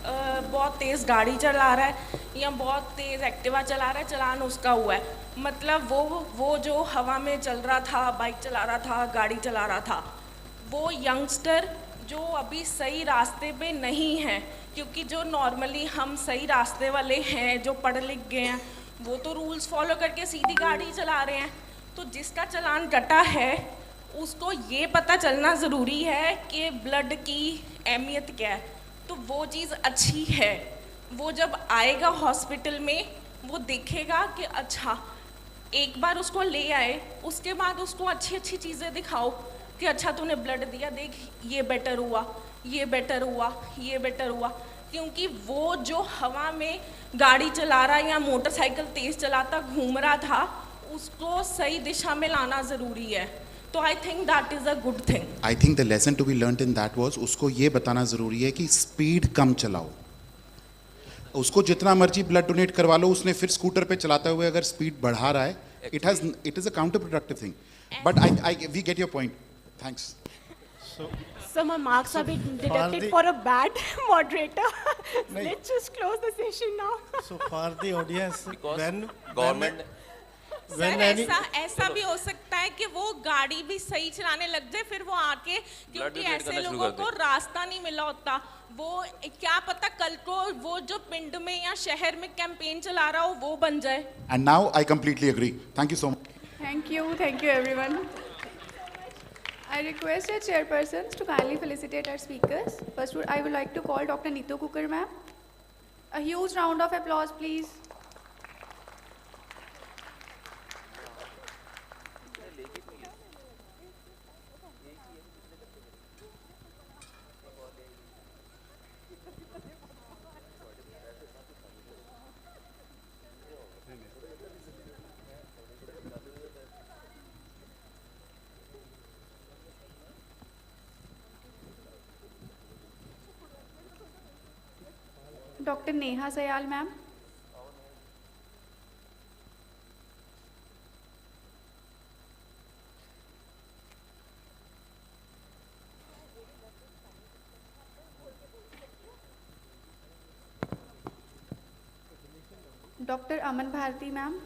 बहुत तेज़ गाड़ी चला रहा है या बहुत तेज़ एक्टिवा चला रहा है, चलान उसका हुआ है. मतलब वो जो हवा में चल रहा था, बाइक चला रहा था, गाड़ी चला रहा था, वो यंगस्टर जो अभी सही रास्ते पे नहीं है, क्योंकि जो नॉर्मली हम सही रास्ते वाले हैं, जो पढ़ लिख गए हैं, वो तो रूल्स फॉलो करके सीधी गाड़ी चला रहे हैं. तो जिसका चालान कटा है उसको ये पता चलना ज़रूरी है कि ब्लड की अहमियत क्या है. तो वो चीज़ अच्छी है. वो जब आएगा हॉस्पिटल में वो देखेगा कि अच्छा, एक बार उसको ले आए, उसके बाद उसको अच्छी अच्छी चीज़ें दिखाओ कि अच्छा तूने ब्लड दिया, देख ये बेटर हुआ, ये बेटर हुआ, ये बेटर हुआ. क्योंकि वो जो हवा में गाड़ी चला रहा या मोटरसाइकिल तेज़ चलाता घूम रहा था, उसको सही दिशा में लाना ज़रूरी है. तो I think that is a good thing. I think the lesson to be learned in that was, उसको ये बताना ज़रूरी है कि स्पीड कम चलाओ. उसको जितना मर्जी ब्लड डोनेट करवा लो, उसने फिर स्कूटर पे चलाते हुए अगर स्पीड बढ़ा रहा है, it is a counterproductive thing. But we get your point. Thanks. So my marks have been deducted for a bad moderator. Let's just close the session now. So for the audience, when when any ऐसा भी हो सकता है कि वो गाड़ी भी सही चलाने लग जाए फिर वो आके क्योंकि ऐसे लोगों को रास्ता नहीं मिला होता वो क्या पता कल को वो जो पिंड में या शहर में कैंपेन चला रहा हो वो बन जाए. And now I completely agree. Thank you so much. Thank you everyone. I request our chairpersons to kindly felicitate our speakers. First, I would like to call Dr. Neetu Kukar ma'am. A huge round of applause, please. Dr. Neha Sayal ma'am. Dr. Aman Bharti ma'am.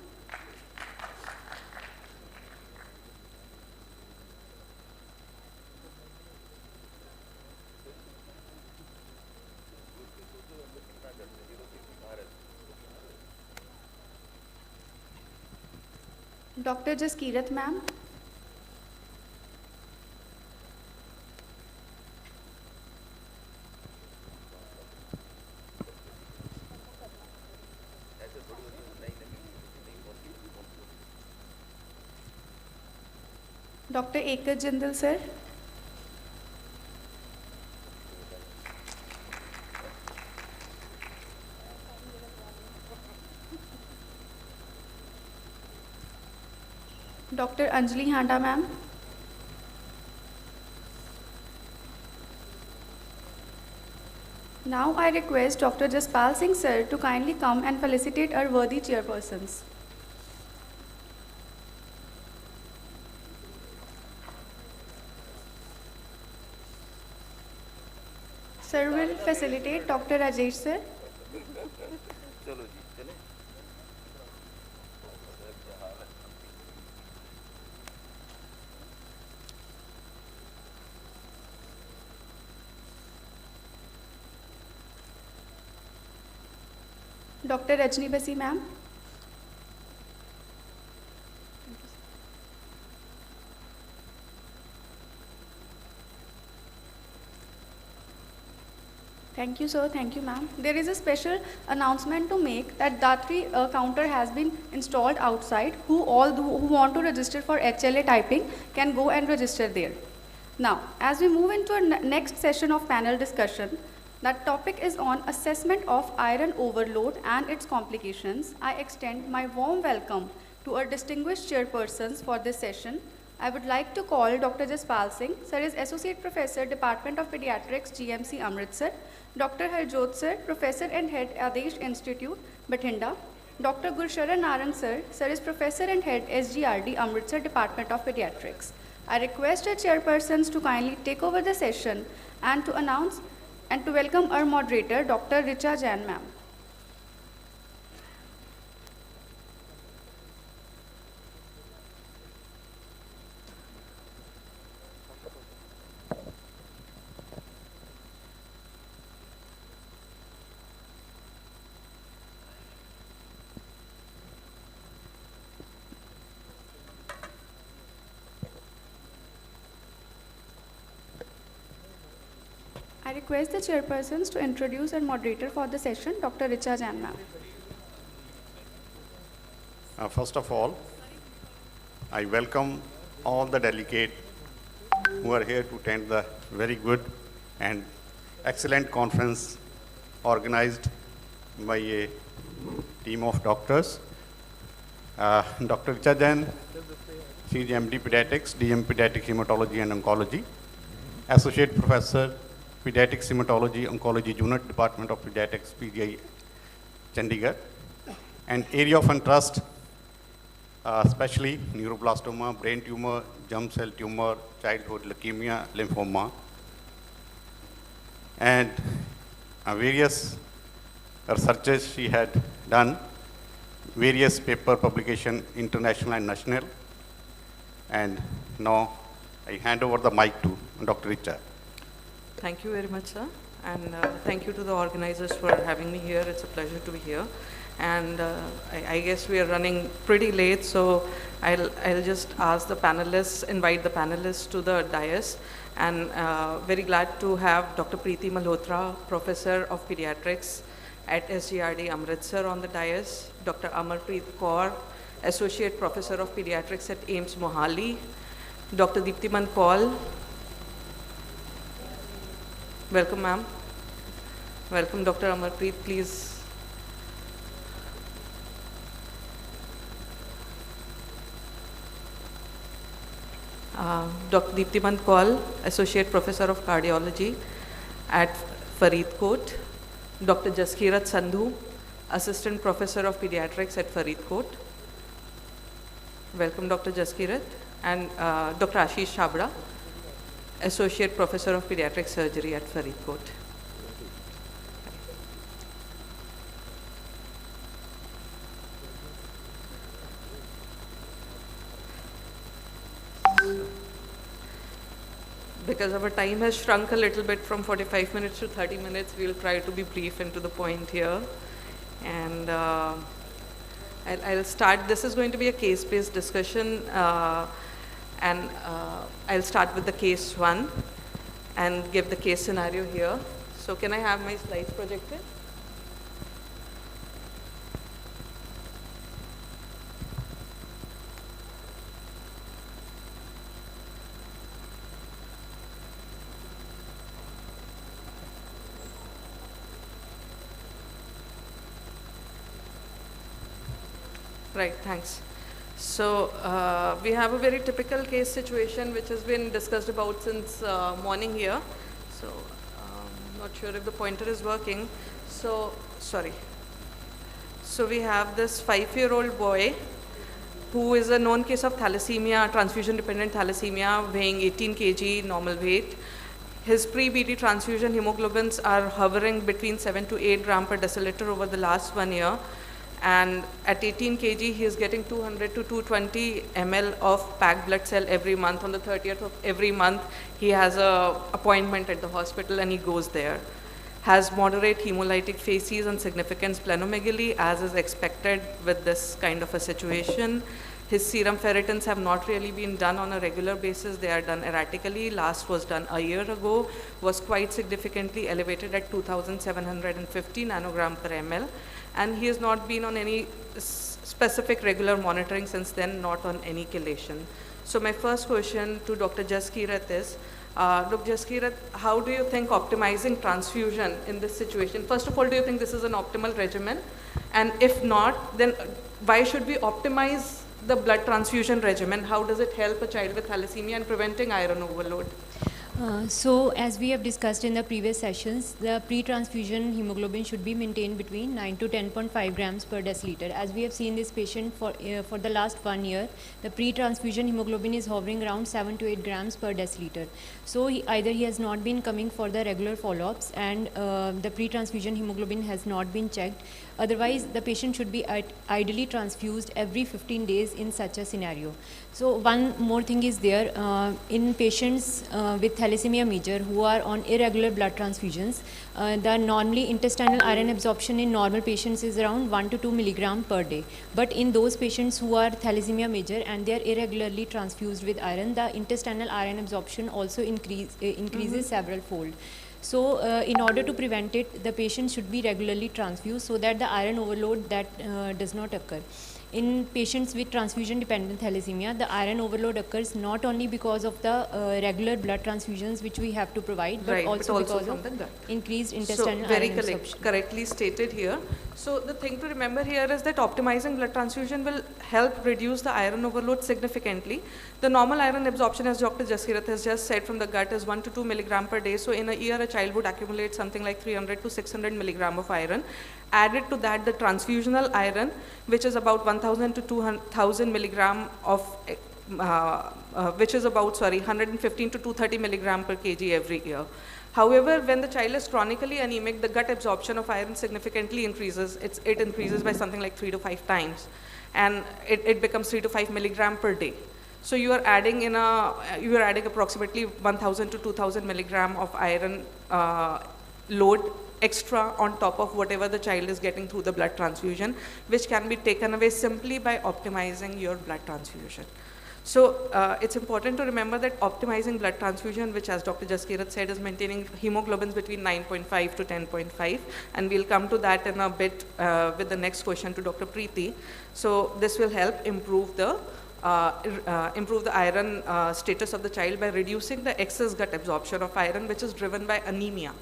Dr. Jaskirat ma'am. Dr. Ekad Jindal sir. Dr. Anjali Handa ma'am. Now I request Dr. Jaspal Singh sir to kindly come and felicitate our worthy chairpersons. Sir will facilitate Dr. Rajesh sir. Dr. Rajni Basi ma'am. Thank you sir, thank you ma'am. There is a special announcement to make that Datri counter has been installed outside. Who want to register for HLA typing can go and register there. Now, as we move into our next session of panel discussion, that topic is on assessment of iron overload and its complications. I extend my warm welcome to our distinguished chairpersons for this session. I would like to call Dr. Jaspal Singh. Sir is Associate Professor, Department of Pediatrics, GMC Amritsar. Dr. Harjot Sir, Professor and Head, Adesh Institute, Bathinda. Dr. Gursharan Narang Sir, Sir is Professor and Head, SGRD, Amritsar, Department of Pediatrics. I request our chairpersons to kindly take over the session and to announce and to welcome our moderator, Dr. Richa Jain ma'am. I request the chairpersons to introduce our moderator for the session, Dr. Richa Jain ma'am. First of all, I welcome all the delegates who are here to attend the very good and excellent conference organized by a team of doctors. Dr. Richa Jain, she is MD Pediatrics, DM Pediatric Hematology and Oncology, Associate Professor, Pediatrics Hematology Oncology Unit, Department of Pediatrics, PGI, Chandigarh, and area of interest, especially neuroblastoma, brain tumor, germ cell tumor, childhood leukemia, lymphoma, and various researches she had done various paper publication, international and national. And now I hand over the mic to Dr. Richard. Thank you very much, sir. And thank you to the organizers for having me here. It's a pleasure to be here. And I guess we are running pretty late, so I'll just ask the panelists, invite the panelists to the dais. And very glad to have Dr. Preeti Malhotra, Professor of Pediatrics at SGRD Amritsar on the dais, Dr. Amarpreet Kaur, Associate Professor of Pediatrics at AIIMS Mohali, Dr. Deeptiman Paul. Welcome, ma'am. Welcome, Dr. Amarpreet, please. Dr. Deeptiman Kaul, Associate Professor of Cardiology at Faridkot. Dr. Jaskirat Sandhu, Assistant Professor of Pediatrics at Faridkot. Welcome, Dr. Jaskirat. And Dr. Ashish Chabra, Associate Professor of Pediatric Surgery at Faridkot. Because our time has shrunk a little bit from 45 minutes to 30 minutes, we'll try to be brief and to the point here. And I'll start. This is going to be a case-based discussion. And I'll start with the case 1 and give the case scenario here. So can I have my slides projected? Right, thanks. So we have a very typical case situation which has been discussed about since morning here. So not sure if the pointer is working. So, sorry. So we have this 5-year-old boy who is a known case of thalassemia, transfusion-dependent thalassemia, weighing 18 kg, normal weight. His pre-BD transfusion hemoglobins are hovering between 7 to 8 gram per deciliter over the last 1 year. And at 18 kg, he is getting 200 to 220 ml of packed blood cell every month. On the 30th of every month, he has an appointment at the hospital and he goes there. Has moderate hemolytic phases and significant splenomegaly, as is expected with this kind of a situation. His serum ferritins have not really been done on a regular basis. They are done erratically. Last was done a year ago, was quite significantly elevated at 2,750 nanogram per ml. And he has not been on any specific regular monitoring since then, not on any chelation. So my first question to Dr. Jaskirat is, Dr. Jaskirat, how do you think optimizing transfusion in this situation? First of all, do you think this is an optimal regimen? And if not, then why should we optimize the blood transfusion regimen? How does it help a child with thalassemia in preventing iron overload? So as we have discussed in the previous sessions, the pre-transfusion hemoglobin should be maintained between 9 to 10.5 grams per deciliter. As we have seen this patient for the last 1 year, the pre-transfusion hemoglobin is hovering around 7 to 8 grams per deciliter. So either he has not been coming for the regular follow-ups and the pre-transfusion hemoglobin has not been checked. Otherwise, the patient should be ideally transfused every 15 days in such a scenario. So one more thing is there, in patients with thalassemia major who are on irregular blood transfusions, the normally intestinal iron absorption in normal patients is around 1 to 2 milligram per day. But in those patients who are thalassemia major and they are irregularly transfused with iron, the intestinal iron absorption also increases several fold. So in order to prevent it, the patient should be regularly transfused so that the iron overload that does not occur. In patients with transfusion-dependent thalassemia, the iron overload occurs not only because of the regular blood transfusions which we have to provide, but also because of increased intestinal iron absorption. Correctly stated here. So the thing to remember here is that optimizing blood transfusion will help reduce the iron overload significantly. The normal iron absorption, as Dr. Jaskirat has just said, from the gut is 1 to 2 milligram per day. So in a year, a child would accumulate something like 300 to 600 milligram of iron. Added to that, the transfusional iron, which is about 1,000 to 2,000 milligram of, which is about, 115 to 230 milligram per kg every year. However, when the child is chronically anemic, the gut absorption of iron significantly increases. It increases by something like 3 to 5 times, and it becomes 3 to 5 milligram per day. So you are adding approximately 1,000 to 2,000 milligram of iron load extra on top of whatever the child is getting through the blood transfusion, which can be taken away simply by optimizing your blood transfusion. So it's important to remember that optimizing blood transfusion, which as Dr. Jaskirat said, is maintaining hemoglobins between 9.5 to 10.5, and we'll come to that in a bit with the next question to Dr. Preeti. So this will help improve the iron status of the child by reducing the excess gut absorption of iron, which is driven by anemia.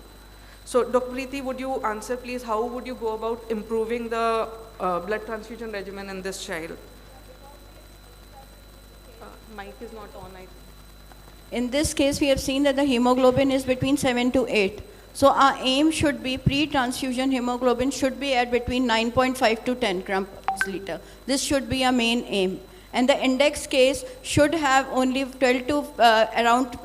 So Dr. Preeti, would you answer please, how would you go about improving the blood transfusion regimen in this child? Mic is not on. In this case, we have seen that the hemoglobin is between 7 to 8. So our aim should be pre-transfusion hemoglobin should be at between 9.5 to 10 gram per liter. This should be our main aim. And the index case should have only 12 to around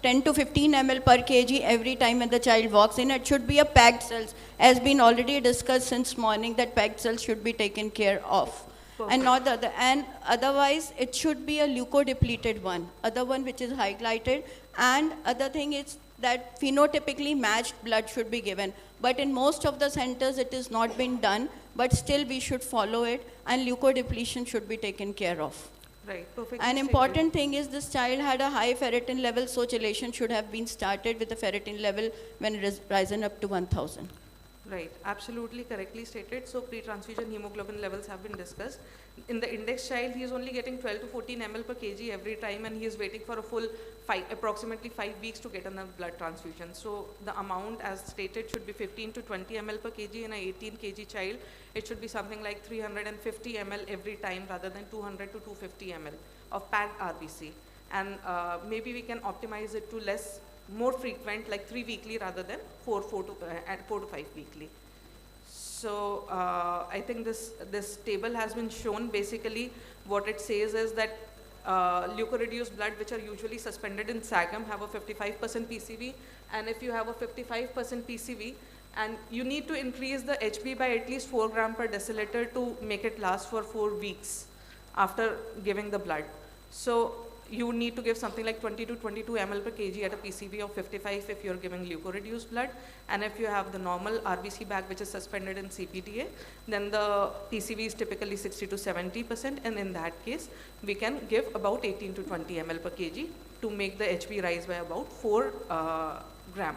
10 to 15 ml per kg every time when the child walks in. It should be a packed cells, as been already discussed since morning, that packed cells should be taken care of. Perfect. And not the other. And otherwise, it should be a leukodepleted one, other one which is highlighted. And other thing is that phenotypically matched blood should be given. But in most of the centers, it is not been done. But still, we should follow it, and leukodepletion should be taken care of. Right, perfect. An important thing is this child had a high ferritin level, so chelation should have been started with the ferritin level when risen up to 1,000. Right, absolutely correctly stated. So pre-transfusion hemoglobin levels have been discussed. In the index child, he is only getting 12 to 14 ml per kg every time, and he is waiting for a full approximately 5 weeks to get another blood transfusion. So the amount as stated should be 15 to 20 ml per kg in an 18 kg child. It should be something like 350 ml every time rather than 200 to 250 ml of packed RBC. And maybe we can optimize it to more frequent, like 3 weekly rather than 4 to 5 weekly. So I think this table has been shown. Basically what it says is that leukoreduced blood, which are usually suspended in SAGM, have a 55% PCV, and if you have a 55% PCV, and you need to increase the HB by at least 4 gram per deciliter to make it last for 4 weeks after giving the blood. So you need to give something like 20 to 22 ml per kg at a PCV of 55 if you're giving leukoreduced blood. And if you have the normal RBC bag, which is suspended in CPDA, then the PCV is typically 60 to 70%. And in that case, we can give about 18 to 20 ml per kg to make the HB rise by about 4 gram.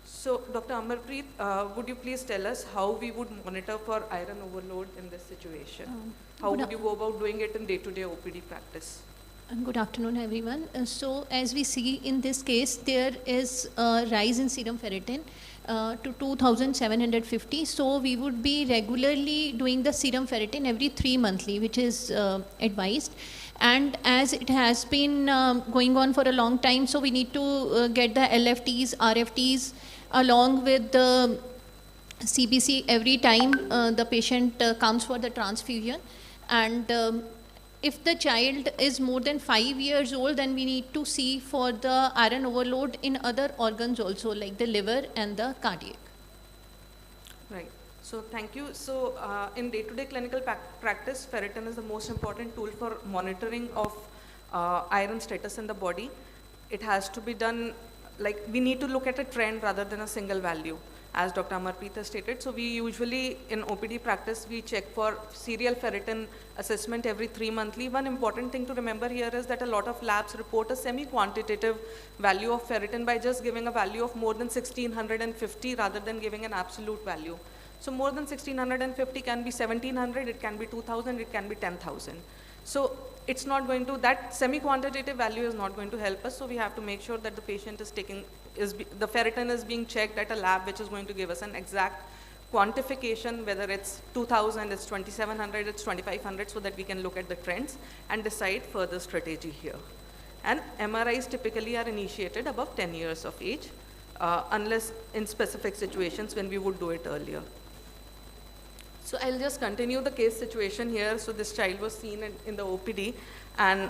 So Dr. Amarpreet, would you please tell us how we would monitor for iron overload in this situation? How would you go about doing it in day-to-day OPD practice? Good afternoon, everyone. So as we see in this case, there is a rise in serum ferritin to 2,750. So we would be regularly doing the serum ferritin every 3 monthly, which is advised. And as it has been going on for a long time, so we need to get the LFTs, RFTs along with the CBC every time the patient comes for the transfusion. And if the child is more than 5 years old, then we need to see for the iron overload in other organs also, like the liver and the cardiac. Right. So thank you. So in day-to-day clinical practice, ferritin is the most important tool for monitoring of iron status in the body. It has to be done, like we need to look at a trend rather than a single value, as Dr. Amarpreet has stated. So we usually in OPD practice, we check for serial ferritin assessment every 3 monthly. One important thing to remember here is that a lot of labs report a semi-quantitative value of ferritin by just giving a value of more than 1650 rather than giving an absolute value. So more than 1650 can be 1700, it can be 2000, it can be 10,000. So it's not going to, that semi-quantitative value is not going to help us. So we have to make sure that the patient is taking, the ferritin is being checked at a lab which is going to give us an exact quantification, whether it's 2000, it's 2700, it's 2500, so that we can look at the trends and decide further strategy here. And MRIs typically are initiated above 10 years of age, unless in specific situations when we would do it earlier. So So I'll just continue the case situation here. So this child was seen in the OPD, and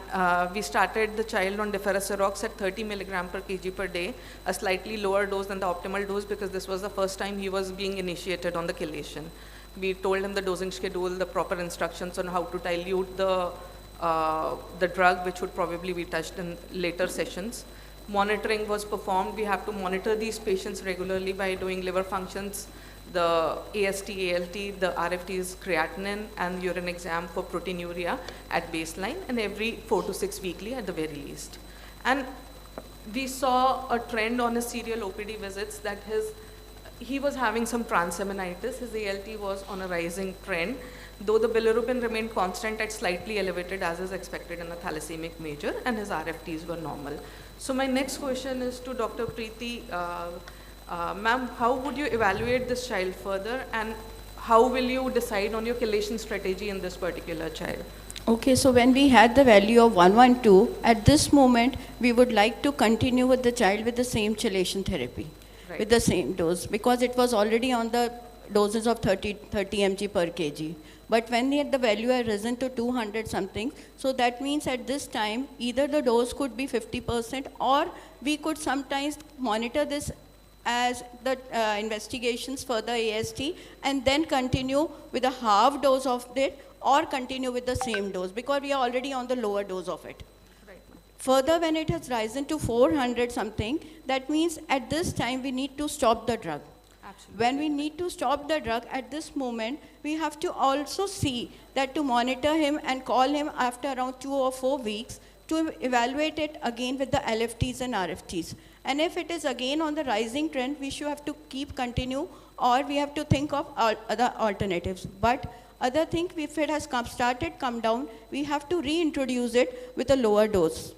we started the child on deferocerox at 30 milligram per kg per day, a slightly lower dose than the optimal dose because this was the first time he was being initiated on the chelation. We told him the dosing schedule, the proper instructions on how to dilute the drug, which would probably be touched in later sessions. Monitoring was performed. We have to monitor these patients regularly by doing liver functions, the AST, ALT, the RFTs, creatinine, and urine exam for proteinuria at baseline, and every 4 to 6 weekly at the very least. And we saw a trend on his serial OPD visits that he was having some transaminitis. His ALT was on a rising trend, though the bilirubin remained constant at slightly elevated as is expected in a thalassemic major, and his RFTs were normal. So my next question is to Dr. Preeti. Ma'am, how would you evaluate this child further, and how will you decide on your chelation strategy in this particular child? Okay, so when we had the value of 112, at this moment, we would like to continue with the child with the same chelation therapy, with the same dose, because it was already on the doses of 30 mg per kg. But when the value had risen to 200 something, so that means at this time, either the dose could be 50%, or we could sometimes monitor this as the investigations for the AST, and then continue with a half dose of it, or continue with the same dose, because we are already on the lower dose of it. Further, when it has risen to 400 something, that means at this time we need to stop the drug. Absolutely. When we need to stop the drug at this moment, we have to also see that to monitor him and call him after around 2 or 4 weeks to evaluate it again with the LFTs and RFTs. And if it is again on the rising trend, we should have to continue, or we have to think of other alternatives. But other thing, if it has come down, we have to reintroduce it with a lower dose.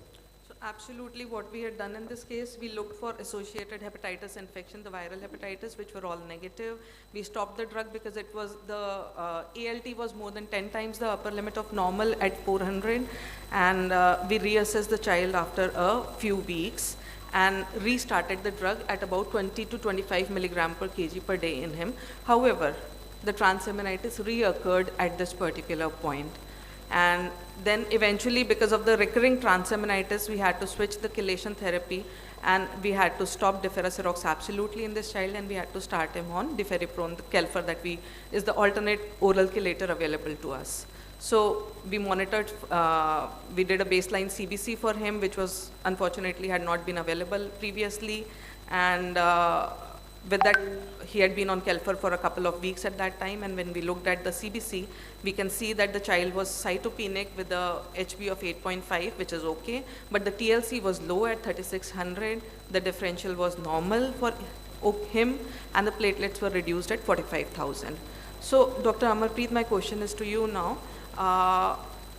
So absolutely what we had done in this case, we looked for associated hepatitis infection, the viral hepatitis, which were all negative. We stopped the drug because it was the ALT was more than 10 times the upper limit of normal at 400, and we reassessed the child after a few weeks and restarted the drug at about 20 to 25 milligram per kg per day in him. However, the transaminitis reoccurred at this particular point. And then eventually, because of the recurring transaminitis, we had to switch the chelation therapy, and we had to stop deferocerox absolutely in this child, and we had to start him on deferiprone, the Kelfer that is the alternate oral chelator available to us. So we monitored, we did a baseline CBC for him, which was unfortunately had not been available previously, and with that, he had been on Kelfer for a couple of weeks at that time, and when we looked at the CBC, we can see that the child was cytopenic with a HB of 8.5, which is okay, but the TLC was low at 3600, the differential was normal for him, and the platelets were reduced at 45,000. So, Dr. Amarpreet, my question is to you now.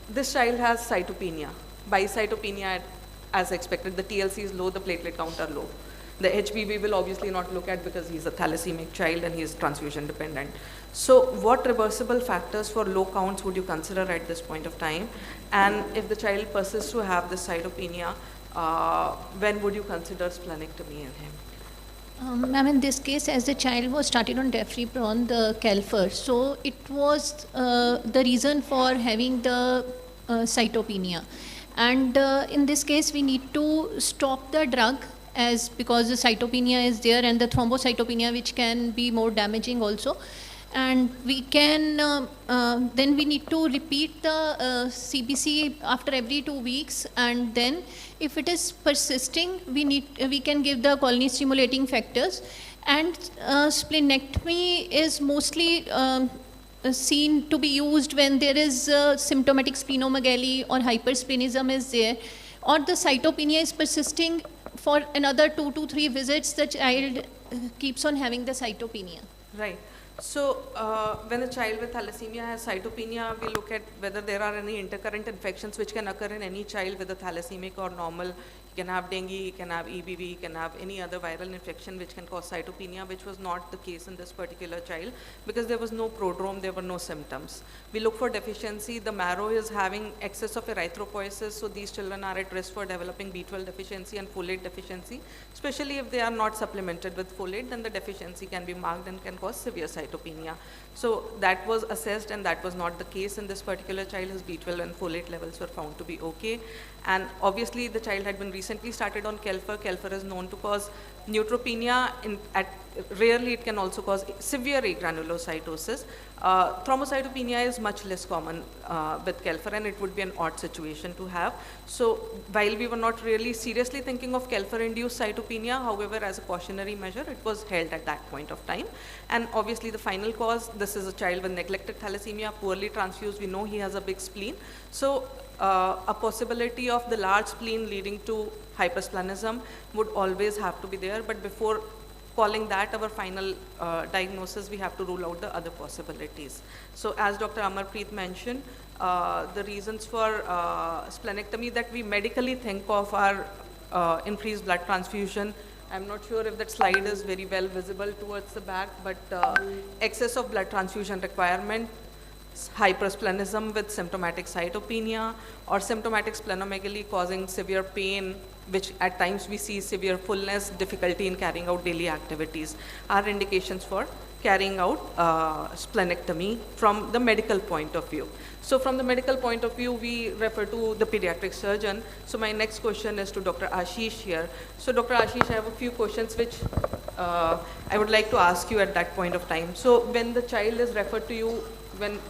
This child has cytopenia, bicytopenia as expected. The TLC is low, the platelet count are low. The HB we will obviously not look at because he's a thalassemic child and he is transfusion dependent. So what reversible factors for low counts would you consider at this point of time? And if the child persists to have this cytopenia, when would you consider splenectomy in him? Ma'am, in this case, as the child was started on deferiprone, the Kelfer, so it was the reason for having the cytopenia. And in this case, we need to stop the drug because the cytopenia is there, and the thrombocytopenia, which can be more damaging also. And we can, then we need to repeat the CBC after every 2 weeks, and then if it is persisting, we can give the colony stimulating factors. And splenectomy is mostly seen to be used when there is symptomatic splenomegaly or hypersplenism is there, or the cytopenia is persisting for another 2 to 3 visits, the child keeps on having the cytopenia. Right. So when a child with thalassemia has cytopenia, we look at whether there are any intercurrent infections which can occur in any child with a thalassemic or normal He can have dengue, he can have EBV, he can have any other viral infection which can cause cytopenia, which was not the case in this particular child because there was no prodrome, there were no symptoms. We look for deficiency. The marrow is having excess of erythropoiesis, so these children are at risk for developing B12 deficiency and folate deficiency. Especially if they are not supplemented with folate, then the deficiency can be marked and can cause severe cytopenia. So that was assessed, and that was not the case in this particular child. His B12 and folate levels were found to be okay. And obviously the child had been recently started on Kelfer. Kelfer is known to cause neutropenia. Rarely it can also cause severe agranulocytosis. Thrombocytopenia is much less common with Kelfer, and it would be an odd situation to have. So while we were not really seriously thinking of Kelfer-induced cytopenia, however, as a cautionary measure, it was held at that point of time. And obviously the final cause, this is a child with neglected thalassemia, poorly transfused. We know he has a big spleen. So a possibility of the large spleen leading to hypersplenism would always have to be there, but before calling that our final diagnosis, we have to rule out the other possibilities. So as Dr. Amarpreet mentioned, the reasons for splenectomy that we medically think of are increased blood transfusion. I'm not sure if that slide is very well visible towards the back, but excess of blood transfusion requirement, hypersplenism with symptomatic cytopenia, or symptomatic splenomegaly causing severe pain, which at times we see severe fullness, difficulty in carrying out daily activities, are indications for carrying out splenectomy from the medical point of view. So from the medical point of view, we refer to the pediatric surgeon. So my next question is to Dr. Ashish here. So Dr. Ashish, I have a few questions which I would like to ask you at that point of time. So when the child is referred to you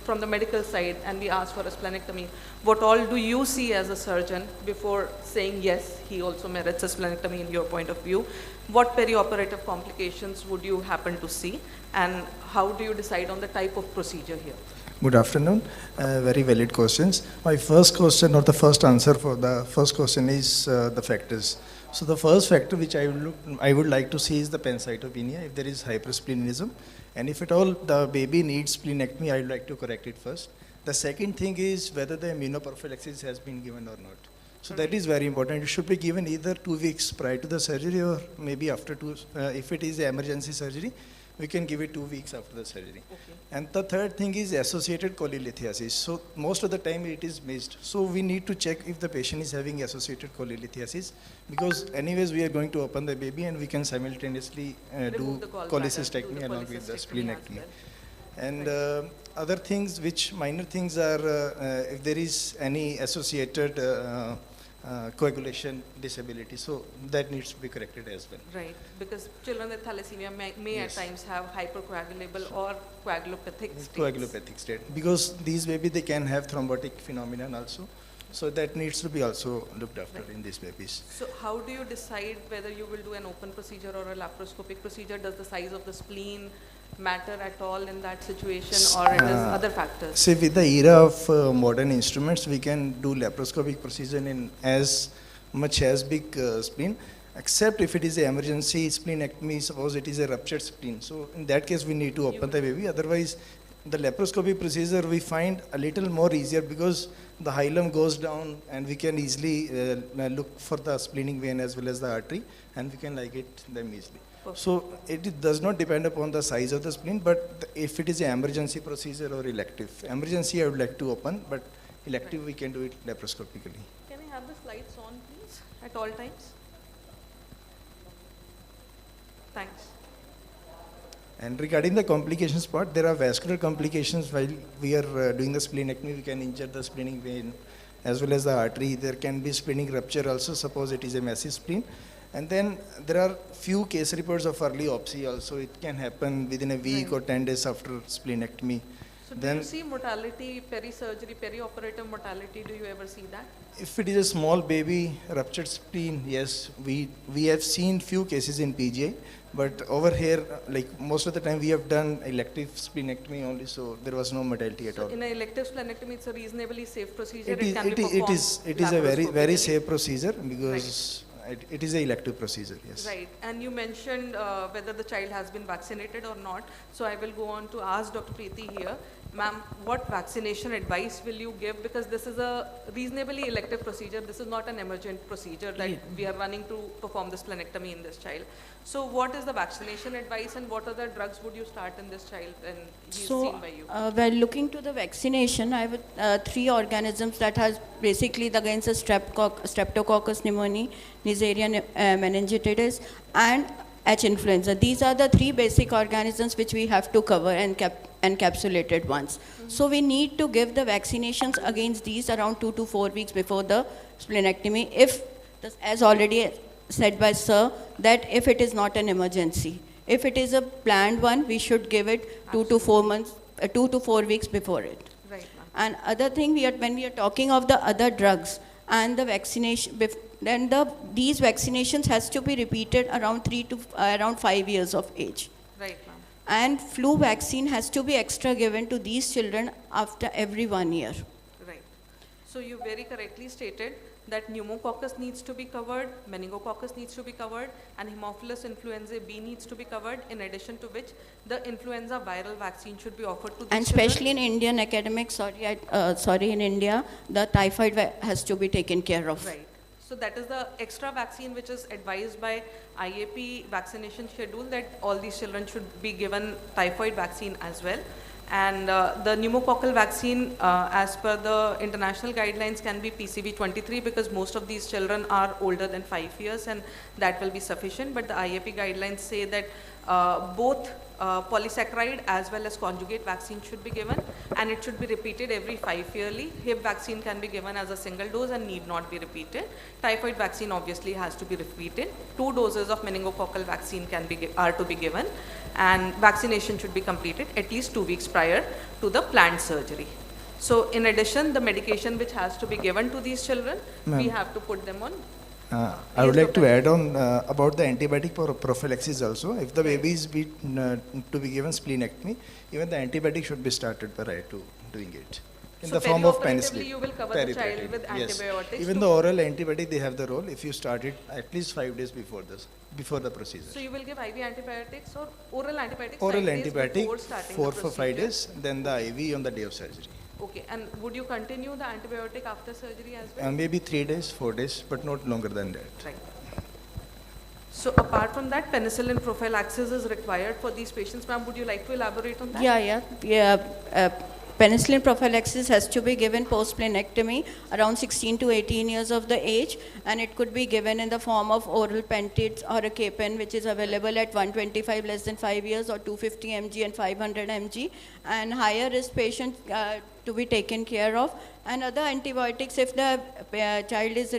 from the medical side and we ask for a splenectomy, what all do you see as a surgeon before saying yes, he also merits a splenectomy in your point of view? What perioperative complications would you happen to see, and how do you decide on the type of procedure here? Good afternoon. Very valid questions. My first question, or the first answer for the first question, is the factors. So the first factor which I would like to see is the pancytopenia, if there is hypersplenism. And if at all the baby needs splenectomy, I would like to correct it first. The second thing is whether the immunoprophylaxis has been given or not. So that is very important. It should be given either 2 weeks prior to the surgery or maybe after if it is an emergency surgery, we can give it 2 weeks after the surgery. Okay. And the third thing is associated cholelithiasis. So most of the time it is missed. So we need to check if the patient is having associated cholelithiasis, because anyways we are going to open the baby and we can simultaneously do cholecystectomy along with the splenectomy. And other things, which minor things are if there is any associated coagulation disability, so that needs to be corrected as well. Right, because children with thalassemia may yes. at times have hypercoagulable or coagulopathic states. Coagulopathic state, because these babies, they can have thrombotic phenomenon also, so that needs to be also looked after right. in these babies. So how do you decide whether you will do an open procedure or a laparoscopic procedure? Does the size of the spleen matter at all in that situation, or it is other factors? See, with the era of modern instruments, we can do laparoscopic procedure in as much as big spleen, except if it is an emergency splenectomy, suppose it is a ruptured spleen. So in that case, we need to open the baby. Otherwise, the laparoscopic procedure we find a little more easier, because the hilum goes down and we can easily look for the splenic vein as well as the artery, and we can ligate them easily. So it does not depend upon the size of the spleen, but if it is an emergency procedure or elective. Emergency I would like to open, but elective we can do it laparoscopically. Can we have the slides on, please, at all times? Thanks. And regarding the complications part, there are vascular complications while we are doing the splenectomy. We can injure the splenic vein as well as the artery. There can be splenic rupture also, suppose it is a massive spleen. And then there are few case reports of early opsy also. It can happen within a week right. or 10 days after splenectomy. So do you see mortality, peri-surgery, peri-operative mortality? Do you ever see that? If it is a small baby, ruptured spleen, yes. We have seen few cases in PGI, but over here, like most of the time we have done elective splenectomy only, so there was no mortality at all. In an elective splenectomy, it's a reasonably safe procedure. It is a very safe procedure, because it is an elective procedure, yes. Right, and you mentioned whether the child has been vaccinated or not. So I will go on to ask Dr. Preeti here. Ma'am, what vaccination advice will you give? Because this is a reasonably elective procedure. This is not an emergent procedure that we are running to perform this splenectomy in this child. So what is the vaccination advice and what other drugs would you start in this child when he is seen by you? Well, looking to the vaccination, I have three organisms that has basically against the Streptococcus pneumoniae, Neisseria meningitidis, and H. influenza. These are the three basic organisms which we have to cover and encapsulated ones. So we need to give the vaccinations against these around 2 to 4 weeks before the splenectomy, if, as already said by sir, that if it is not an emergency. If it is a planned one, we should give it 2 to 4 weeks before it. Right. And other thing, when we are talking of the other drugs and the vaccination, then these vaccinations has to be repeated around 5 years of age. Right, ma'am. And flu vaccine has to be extra given to these children after every 1 year. Right. So you very correctly stated that pneumococcus needs to be covered, meningococcus needs to be covered, and Haemophilus influenzae B needs to be covered, in addition to which the influenza viral vaccine should be offered to these And children. especially in Indian academics, in India, the typhoid has to be taken care of. Right. So that is the extra vaccine which is advised by IAP vaccination schedule, that all these children should be given typhoid vaccine as well. And the pneumococcal vaccine, as per the international guidelines, can be PCV23 because most of these children are older than 5 years, and that will be sufficient. But the IAP guidelines say that both polysaccharide as well as conjugate vaccine should be given, and it should be repeated every 5 yearly. Hib vaccine can be given as a single dose and need not be repeated. Typhoid vaccine obviously has to be repeated. 2 doses of meningococcal vaccine are to be given, and vaccination should be completed at least 2 weeks prior to the planned surgery. So in addition, the medication which has to be given to these children, we have to put them on. I would like to add on about the antibiotic prophylaxis also. If the baby is to be given splenectomy, even the antibiotic should be started prior to doing it. In the form of penicillin. You will cover the child with antibiotics. Yes. Even the oral antibiotic, they have the role if you start it at least 5 days before the procedure. So you will give IV antibiotics or oral antibiotics? Oral 5 days antibiotic before starting 4 the for 5 procedure? days, then the IV on the day of surgery. Okay, and would you continue the antibiotic after surgery as well? Maybe 3 days, 4 days, but not longer than that. Right. So apart from that, penicillin prophylaxis is required for these patients. Ma'am, would you like to elaborate on that? Yeah. Penicillin prophylaxis has to be given post-splenectomy around 16 to 18 years of the age, and it could be given in the form of oral pentates or a K-pen, which is available at 125 less than 5 years or 250 mg and 500 mg, and higher risk patients to be taken care of, and other antibiotics if the child is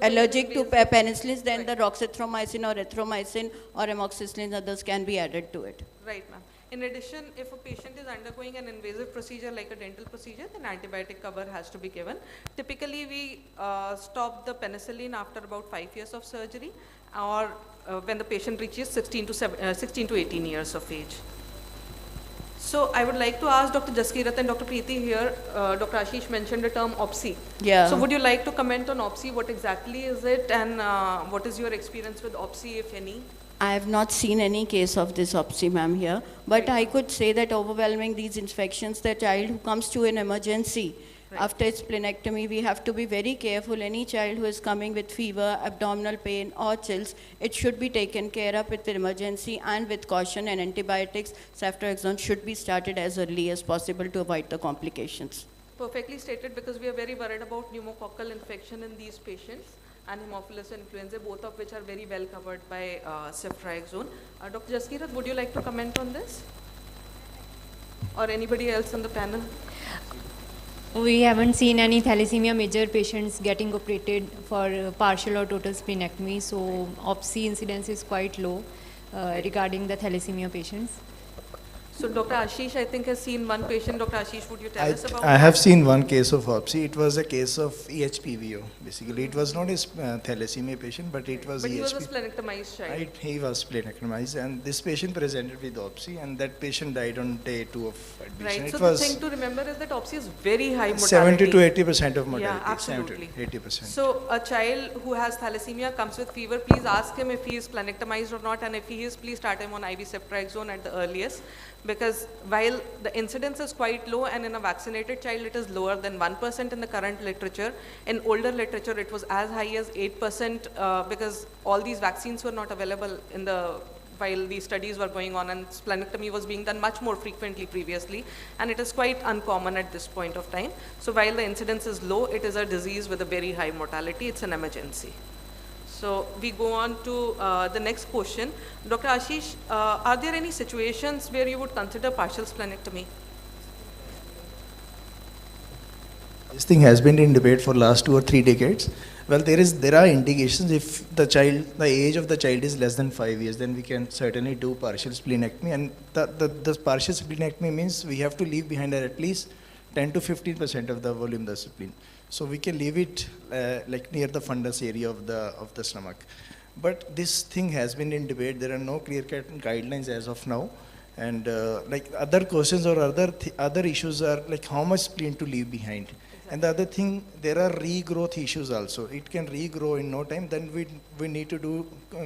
allergic to penicillins, then the roxithromycin or erythromycin or amoxicillin, others can be added to it. Right, ma'am. In addition, if a patient is undergoing an invasive procedure like a dental procedure, then antibiotic cover has to be given. Typically, we stop the penicillin after about 5 years of surgery, or when the patient reaches 16 to 18 years of age. So I would like to ask Dr. Jaskirat and Dr. Preeti here. Dr. Ashish mentioned the term OPSI. Yeah. So would you like to comment on OPSI? What exactly is it, and what is your experience with OPSI, if any? I have not seen any case of this OPSI, ma'am, here, but I could say that overwhelming these infections, the child who comes to an emergency after its splenectomy, we have to be very careful. Any child who is coming with fever, abdominal pain or chills, it should be taken care of with emergency and with caution, and antibiotics, ceftriaxone, should be started as early as possible to avoid the complications. Perfectly stated, because we are very worried about pneumococcal infection in these patients and Haemophilus influenzae, both of which are very well covered by ceftriaxone. Dr. Jaskirat, would you like to comment on this? Or anybody else on the panel? We haven't seen any thalassemia major patients getting operated for partial or total splenectomy, so OPSI incidence is quite low regarding the thalassemia patients. So Dr. Ashish, I think, has seen one patient. Dr. Ashish, would you tell us about I have seen one case of OPSI. It was a case of EHPVO, basically. It was not a thalassemia patient, but it was But EHPVO. he was a splenectomized child. Right, he was splenectomized, and this patient presented with OPSI, and that patient died on day 2 of admission. Right, It so was the thing to remember is that OPSI is very high mortality. 70 to 80% of mortality. Yeah, absolutely. 80%. So a child who has thalassemia comes with fever, please ask him if he is splenectomized or not, and if he is, please start him on IV ceftriaxone at the earliest. because while the incidence is quite low and in a vaccinated child it is lower than 1% in the current literature, in older literature it was as high as 8% because all these vaccines were not available while these studies were going on, and splenectomy was being done much more frequently previously, and it is quite uncommon at this point of time. So while the incidence is low, it is a disease with a very high mortality. It's an emergency. So we go on to the next question. Dr. Ashish, are there any situations where you would consider partial splenectomy? This thing has been in debate for last 2 or 3 decades. Well, there are indications if the age of the child is less than 5 years, then we can certainly do partial splenectomy. And the partial splenectomy means we have to leave behind at least 10 to 15% of the volume of the spleen. So we can leave it like near the fundus area of the stomach. But this thing has been in debate. There are no clear-cut guidelines as of now. And like other questions or other issues are like how much spleen to leave behind. And the other thing, there are regrowth issues also. It can regrow in no time. Then we need to do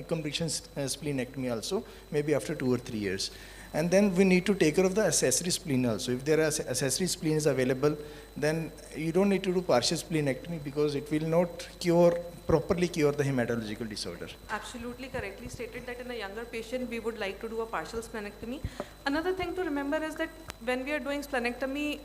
completion splenectomy also, maybe after 2 or 3 years. And then we need to take care of the accessory spleen also. If there are accessory spleens available, then you don't need to do partial splenectomy because it will not properly cure the hematological disorder. Absolutely correctly stated that in a younger patient, we would like to do a partial splenectomy. Another thing to remember is that when we are doing splenectomy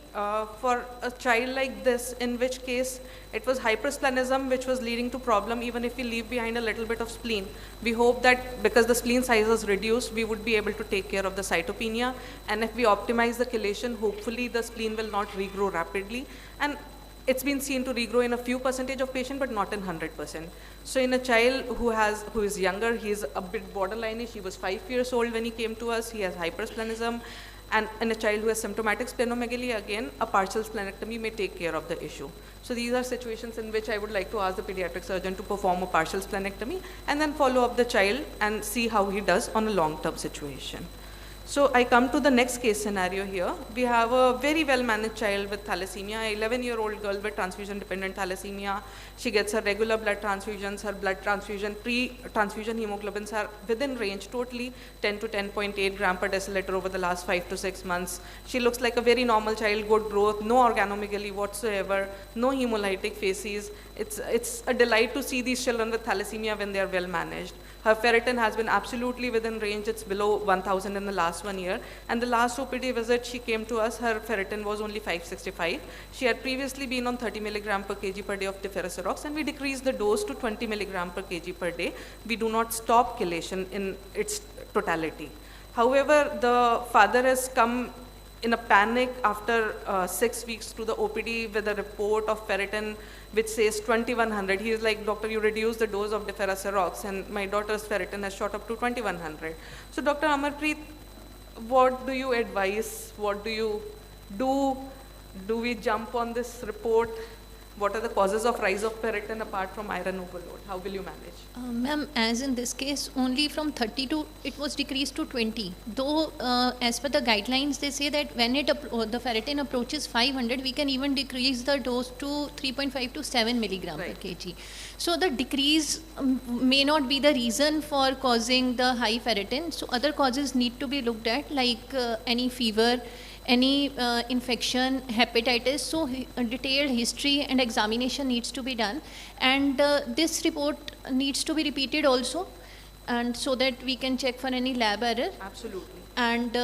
for a child like this, in which case it was hypersplenism which was leading to problem, even if we leave behind a little bit of spleen, we hope that because the spleen size is reduced, we would be able to take care of the cytopenia. And if we optimize the chelation, hopefully the spleen will not regrow rapidly. And it's been seen to regrow in a few percentage of patients, but not in 100%. So in a child who is younger, he is a bit borderline-ish. He was 5 years old when he came to us. He has hypersplenism. And in a child who has symptomatic splenomegaly, again, a partial splenectomy may take care of the issue. So these are situations in which I would like to ask the pediatric surgeon to perform a partial splenectomy and then follow up the child and see how he does on a long-term situation. So I come to the next case scenario here. We have a very well-managed child with thalassemia, an 11-year-old girl with transfusion-dependent thalassemia. She gets her regular blood transfusions. Her blood transfusion, pre-transfusion hemoglobins are within range, totally 10 to 10.8 gram per deciliter over the last 5 to 6 months. She looks like a very normal child, good growth, no organomegaly whatsoever, no hemolytic facies. It's a delight to see these children with thalassemia when they are well-managed. Her ferritin has been absolutely within range. It's below 1,000 in the last 1 year. And the last OPD visit she came to us, her ferritin was only 565. She had previously been on 30 milligram per kg per day of deferricerox, and we decreased the dose to 20 milligram per kg per day. We do not stop chelation in its totality. However, the father has come in a panic after 6 weeks to the OPD with a report of ferritin which says 2100. He is like, doctor, you reduce the dose of deferricerox, and my daughter's ferritin has shot up to 2100. So Dr. Amarpreet, what do you advise? What do you do? Do we jump on this report? What are the causes of rise of ferritin apart from iron overload? How will you manage? Ma'am, as in this case, only from 30 to, it was decreased to 20. Though, as per the guidelines, they say that when the ferritin approaches 500, we can even decrease the dose to 3.5 to 7 milligram per kg. So the decrease may not be the reason for causing the high ferritin. So other causes need to be looked at, like any fever, any infection, hepatitis. So a detailed history and examination needs to be done, and this report needs to be repeated also, and so that we can check for any lab error. Absolutely. And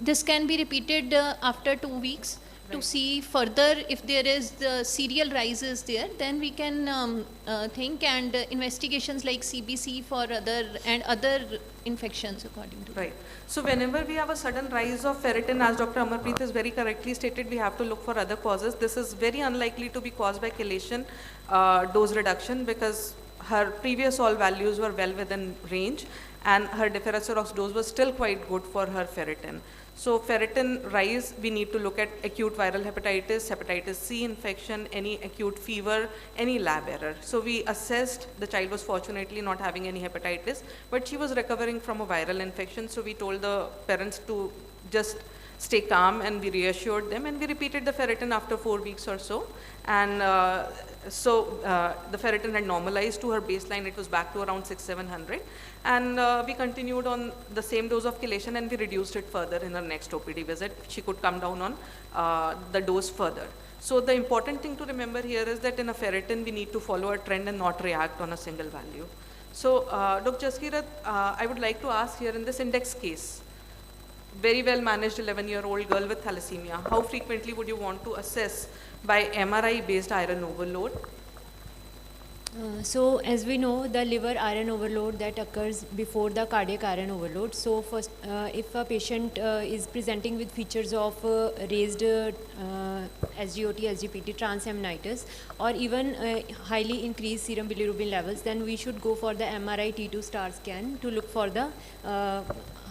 this can be repeated after 2 weeks to see further if there is the serial rises there, then we can think, and investigations like CBC for other infections according to. Right. So whenever we have a sudden rise of ferritin, as Dr. Amarpreet has very correctly stated, we have to look for other causes. This is very unlikely to be caused by chelation dose reduction, because her previous all values were well within range, and her deferricerox dose was still quite good for her ferritin. So ferritin rise, we need to look at acute viral hepatitis, hepatitis C infection, any acute fever, any lab error. So we assessed, the child was fortunately not having any hepatitis, but she was recovering from a viral infection. So we told the parents to just stay calm, and we reassured them, and we repeated the ferritin after 4 weeks or so. And the ferritin had normalized to her baseline. It was back to around 600-700. And we continued on the same dose of chelation, and we reduced it further in her next OPD visit. She could come down on the dose further. So the important thing to remember here is that in a ferritin, we need to follow a trend and not react on a single value. So Dr. Jaskirat, I would like to ask here in this index case, very well managed 11-year-old girl with thalassemia, how frequently would you want to assess by MRI based iron overload? So as we know, the liver iron overload that occurs before the cardiac iron overload. So first, if a patient is presenting with features of raised SGOT, SGPT, transaminitis, or even highly increased serum bilirubin levels, then we should go for the MRI T2 star scan to look for the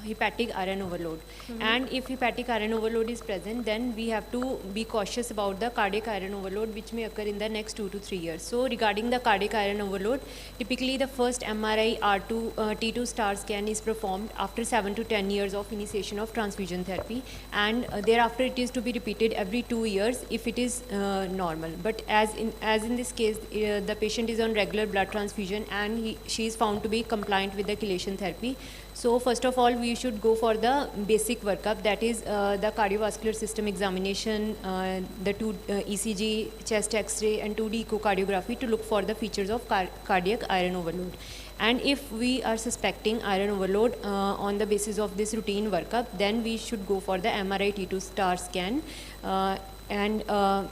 hepatic iron overload. And if hepatic iron overload is present, then we have to be cautious about the cardiac iron overload, which may occur in the next 2 to 3 years. So regarding the cardiac iron overload, typically the first MRI T2 star scan is performed after 7 to 10 years of initiation of transfusion therapy, and thereafter it is to be repeated every 2 years if it is normal. But as in this case, the patient is on regular blood transfusion, and she is found to be compliant with the chelation therapy. So first of all, we should go for the basic workup, that is the cardiovascular system examination, the 2 ECG, chest X-ray, and 2D echocardiography to look for the features of cardiac iron overload. And if we are suspecting iron overload on the basis of this routine workup, then we should go for the MRI T2 star scan. And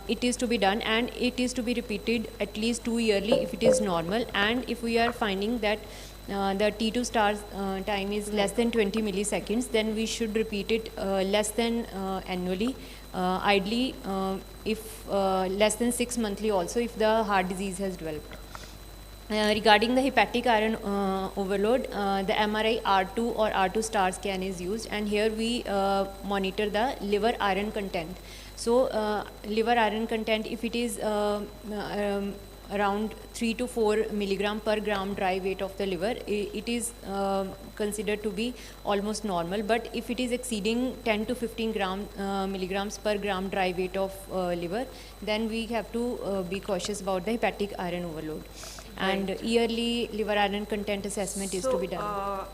it is to be done, and it is to be repeated at least 2 yearly if it is normal. And if we are finding that the T2 star time is less than 20 milliseconds, then we should repeat it less than annually. Ideally, if less than 6 monthly also, if the heart disease has developed. Regarding the hepatic iron overload, the MRI R2 or R2 star scan is used, and here we monitor the liver iron content. So liver iron content, if it is around 3 to 4 milligram per gram dry weight of the liver, it is considered to be almost normal. But if it is exceeding 10 to 15 milligrams per gram dry weight of liver, then we have to be cautious about the hepatic iron overload. And yearly liver iron content assessment is to be done.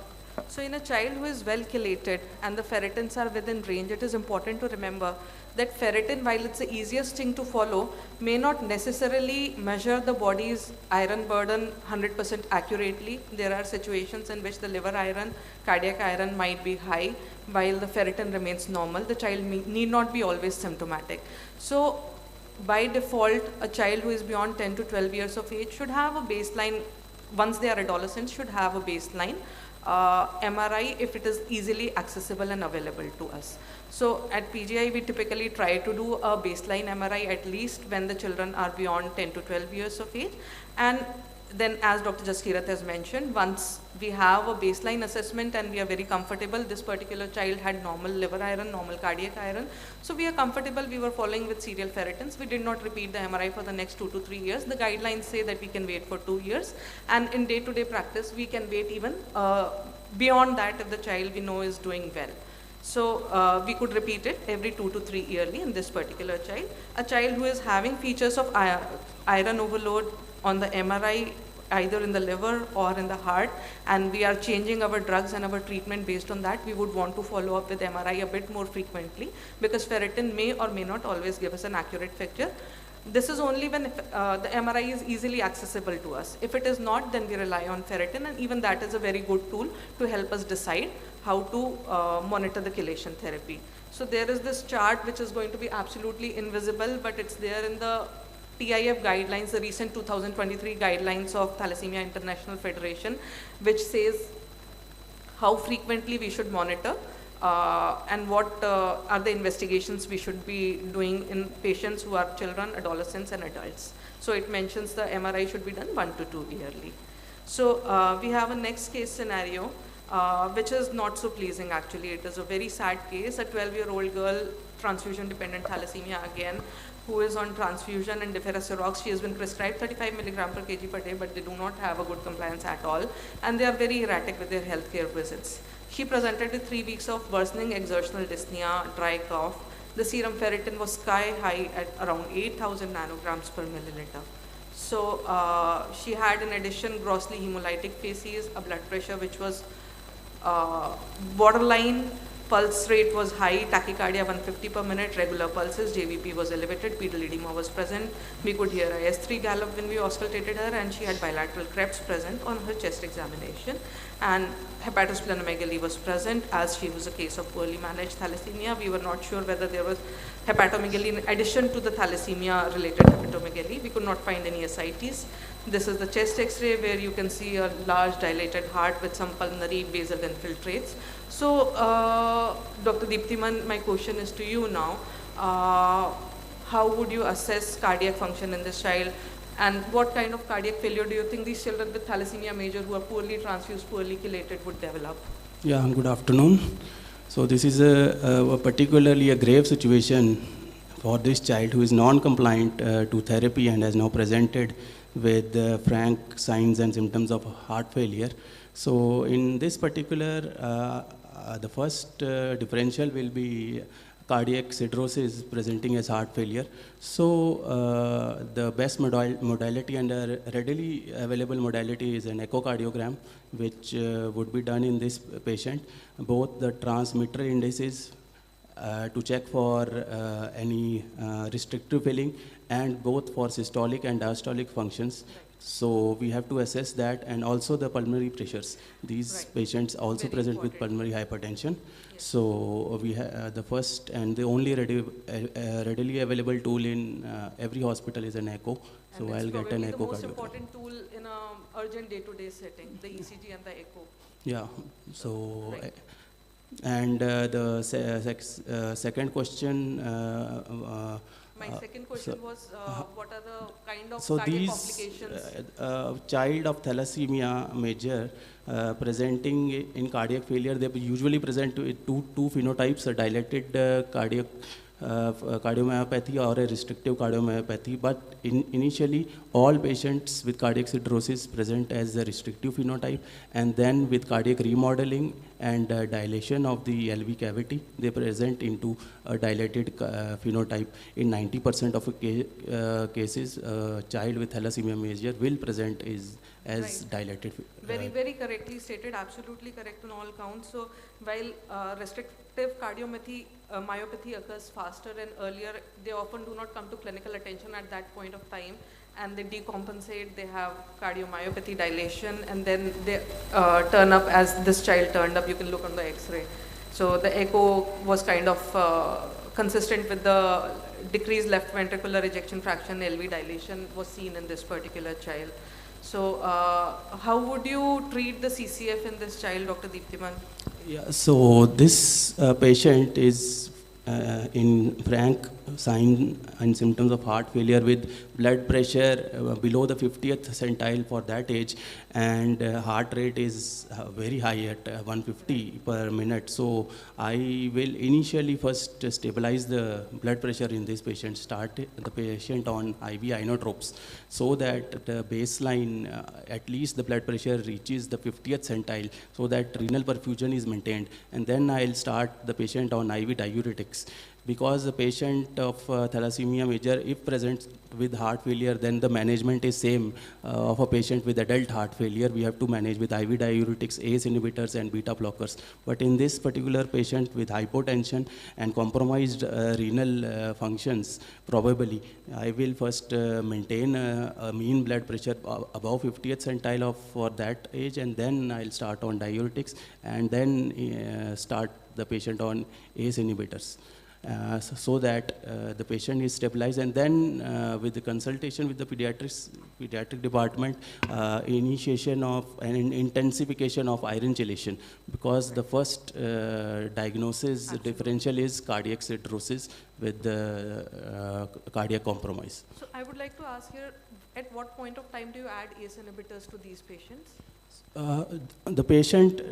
So in a child who is well chelated and the ferritins are within range, it is important to remember that ferritin, while it's the easiest thing to follow, may not necessarily measure the body's iron burden 100% accurately. There are situations in which the liver iron, cardiac iron might be high, while the ferritin remains normal. The child need not be always symptomatic. So by default, a child who is beyond 10 to 12 years of age should have a baseline, once they are adolescents, should have a baseline MRI if it is easily accessible and available to us. So at PGI, we typically try to do a baseline MRI at least when the children are beyond 10 to 12 years of age. And then, as Dr. Jaskirat has mentioned, once we have a baseline assessment and we are very comfortable, this particular child had normal liver iron, normal cardiac iron, so we are comfortable, we were following with serial ferritins. We did not repeat the MRI for the next 2 to 3 years. The guidelines say that we can wait for 2 years, and in day-to-day practice, we can wait even beyond that if the child we know is doing well. So we could repeat it every 2 to 3 yearly in this particular child. A child who is having features of iron overload on the MRI, either in the liver or in the heart, and we are changing our drugs and our treatment based on that, we would want to follow up with MRI a bit more frequently, because ferritin may or may not always give us an accurate picture. This is only when the MRI is easily accessible to us. If it is not, then we rely on ferritin, and even that is a very good tool to help us decide how to monitor the chelation therapy. So there is this chart which is going to be absolutely invisible, but it's there in the TIF guidelines, the recent 2023 guidelines of Thalassemia International Federation, which says how frequently we should monitor and what are the investigations we should be doing in patients who are children, adolescents, and adults. So it mentions the MRI should be done 1 to 2 yearly. So we have a next case scenario, which is not so pleasing actually. It is a very sad case, a 12-year-old girl, transfusion-dependent thalassemia again, who is on transfusion and deferasirox. She has been prescribed 35 milligram per kg per day, but they do not have a good compliance at all, and they are very erratic with their healthcare visits. She presented with 3 weeks of worsening exertional dyspnea, dry cough. The serum ferritin was sky high at around 8,000 nanograms per milliliter. So she had in addition grossly hemolytic facies, a blood pressure which was borderline, pulse rate was high, tachycardia 150 per minute, regular pulses, JVP was elevated, pedal edema was present. We could hear IS3 gallop when we auscultated her, and she had bilateral creps present on her chest examination. And hepatosplenomegaly was present, as she was a case of poorly managed thalassemia. We were not sure whether there was hepatomegaly in addition to the thalassemia related hepatomegaly. We could not find any ascites. This is the chest x-ray where you can see a large dilated heart with some pulmonary basal infiltrates. So, Dr. Deeptiman, my question is to you now. How would you assess cardiac function in this child? And what kind of cardiac failure do you think these children with thalassemia major who are poorly transfused, poorly chelated would develop? Yeah, good afternoon. So this is a particularly a grave situation for this child who is non-compliant to therapy and has now presented with frank signs and symptoms of heart failure. So in this particular, the first differential will be cardiac cirrhosis presenting as heart failure. So the best modality and readily available modality is an echocardiogram, which would be done in this patient. Both the transmitter indices to check for any restrictive filling, and both for systolic and diastolic functions. So we have to assess that, and also the pulmonary pressures. These patients also present with pulmonary hypertension. So we the first and the only readily available tool in every hospital is an echo. So I'll get an echocardiogram. The most important tool in an urgent day-to-day setting, the ECG and the echo. Yeah. So. And the second question. My second question was, what are the kind of so cardiac these complications? Child of thalassemia major presenting in cardiac failure, they usually present with two phenotypes: a dilated cardiac cardiomyopathy or a restrictive cardiomyopathy. But initially, all patients with cardiac cirrhosis present as a restrictive phenotype, and then with cardiac remodeling and dilation of the LV cavity, they present into a dilated phenotype. In 90% of cases, child with thalassemia major will present as dilated. Very correctly stated, absolutely correct on all counts. So while restrictive cardiomyopathy occurs faster and earlier, they often do not come to clinical attention at that point of time, and they decompensate, they have cardiomyopathy dilation, and then they turn up as this child turned up. You can look on the x-ray. So the echo was kind of consistent with the decreased left ventricular ejection fraction, LV dilation was seen in this particular child. So how would you treat the CCF in this child, Dr. Deeptiman? Yeah, so this patient is in frank sign and symptoms of heart failure with blood pressure below the 50th centile for that age, and heart rate is very high at 150 per minute. So I will initially first stabilize the blood pressure in this patient, start the patient on IV inotropes, so that the baseline, at least the blood pressure reaches the 50th centile, so that renal perfusion is maintained. And then I'll start the patient on IV diuretics. Because the patient of thalassemia major, if present with heart failure, then the management is same of a patient with adult heart failure. We have to manage with IV diuretics, ACE inhibitors and beta blockers. But in this particular patient with hypotension and compromised renal functions, probably I will first maintain a mean blood pressure above 50th centile for that age, and then I'll start on diuretics, and then start the patient on ACE inhibitors. So that the patient is stabilized, and then with the consultation with the pediatric department, initiation of and intensification of iron chelation, because the first diagnosis differential is cardiac cirrhosis with the cardiac compromise. So I would like to ask here, at what point of time do you add ACE inhibitors to these patients? The patient,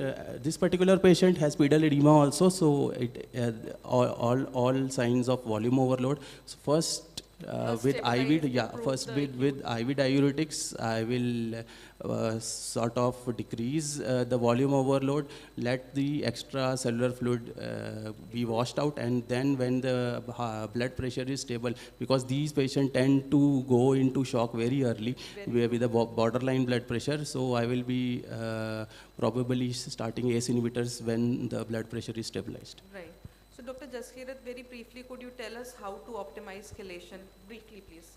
this particular patient has pedal edema also, so it all signs of volume overload. So first With IV, yeah, first with IV diuretics, I will sort of decrease the volume overload, let the extra cellular fluid be washed out, and then when the blood pressure is stable, because these patients tend to go into shock very early with a borderline blood pressure, so I will be probably starting ACE inhibitors when the blood pressure is stabilized. Right. So Dr. Jaskirat, very briefly, could you tell us how to optimize chelation? Briefly, please.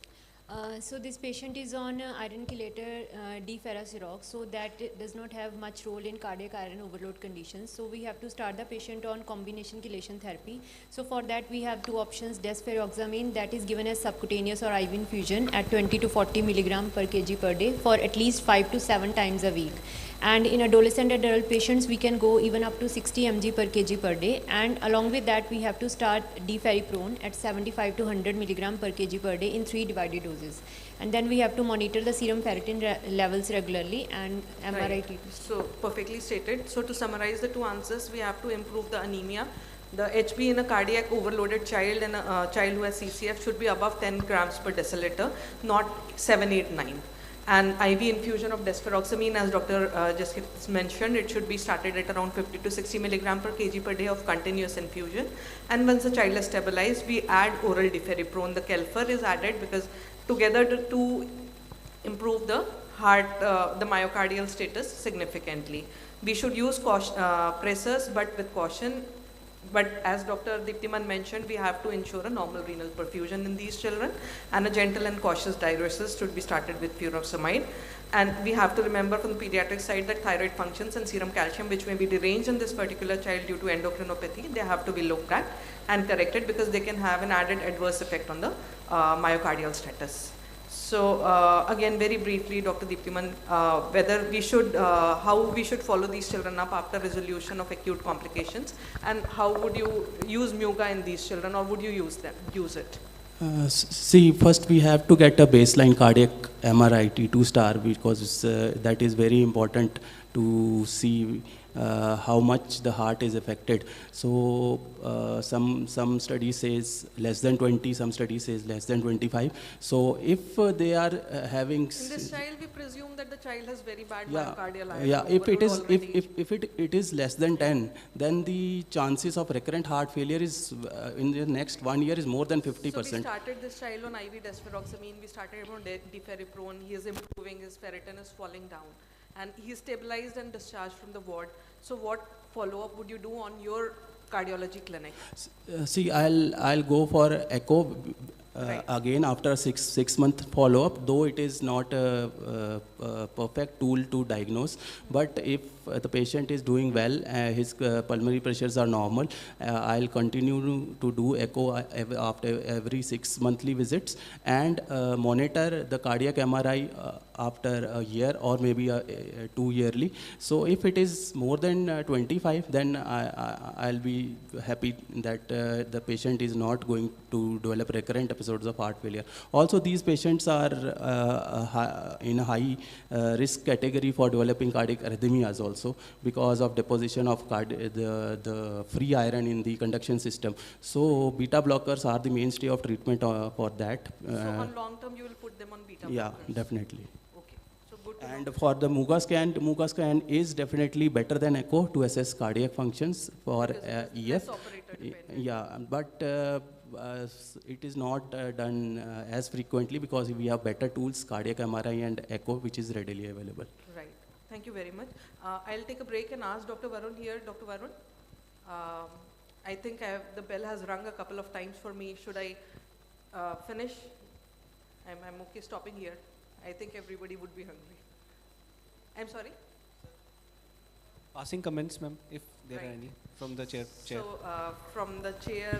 So this patient is on iron chelator D-ferrosirox, so that it does not have much role in cardiac iron overload conditions. So we have to start the patient on combination chelation therapy. So for that we have two options: desferoxamine, that is given as subcutaneous or IV infusion at 20 to 40 milligram per kg per day for at least 5 to 7 times a week. And in adolescent adult patients, we can go even up to 60 mg per kg per day. And along with that, we have to start D-ferriprone at 75 to 100 milligram per kg per day in 3 divided doses. And then we have to monitor the serum ferritin levels regularly and MRI. Right. So perfectly stated. So to summarize the two answers, we have to improve the anemia. The HB in a cardiac overloaded child and a child who has CCF should be above 10 grams per deciliter, not 7, 8, 9. And IV infusion of desferoxamine, as Dr. Jaskirat mentioned, it should be started at around 50 to 60 milligram per kg per day of continuous infusion. And once the child is stabilized, we add oral diferiprone. The Kelfer is added because together to improve the heart, the myocardial status significantly. We should use pressors, but with caution. But as Dr. Deeptiman mentioned, we have to ensure a normal renal perfusion in these children, and a gentle and cautious diuresis should be started with furosemide. And we have to remember from the pediatric side that thyroid functions and serum calcium, which may be deranged in this particular child due to endocrinopathy, they have to be looked at and corrected because they can have an added adverse effect on the myocardial status. So again, very briefly, Dr. Deeptiman, whether we should, how we should follow these children up after resolution of acute complications, and how would you use Muga in these children, or would you use it? See, first we have to get a baseline cardiac MRI T2 star, because that is very important to see how much the heart is affected. So some study says less than 20, some study says less than 25. So if they are having in this child, we presume that the child has very bad myocardial iron. Yeah, if it is less than 10, then the chances of recurrent heart failure is in the next 1 year is more than 50%. So we started this child on IV desferoxamine, we started on diferiprone, he is improving, his ferritin is falling down, and he is stabilized and discharged from the ward. So what follow-up would you do on your cardiology clinic? See, I'll go for echo again after six month follow-up, though it is not a perfect tool to diagnose. But if the patient is doing well, his pulmonary pressures are normal, I'll continue to do echo after every 6 monthly visits, and monitor the cardiac MRI after a year or maybe 2 yearly. So if it is more than 25, then I'll be happy that the patient is not going to develop recurrent episodes of heart failure. Also, these patients are in a high risk category for developing cardiac arrhythmias also, because of deposition of the free iron in the conduction system. So beta blockers are the mainstay of treatment for that. So on long term, you will put them on beta blockers? Yeah, definitely. Okay. So good to And for the Muga scan is definitely better than echo to assess cardiac functions for EF. Yeah, but it is not done as frequently because we have better tools, cardiac MRI and echo, which is readily available. Right. Thank you very much. I'll take a break and ask Dr. Varun here. Dr. Varun, I think the bell has rung a couple of times for me. Should I finish? I'm okay stopping here. I think everybody would be hungry. I'm sorry? Passing comments, ma'am, if there are any from the chair. So from the chair,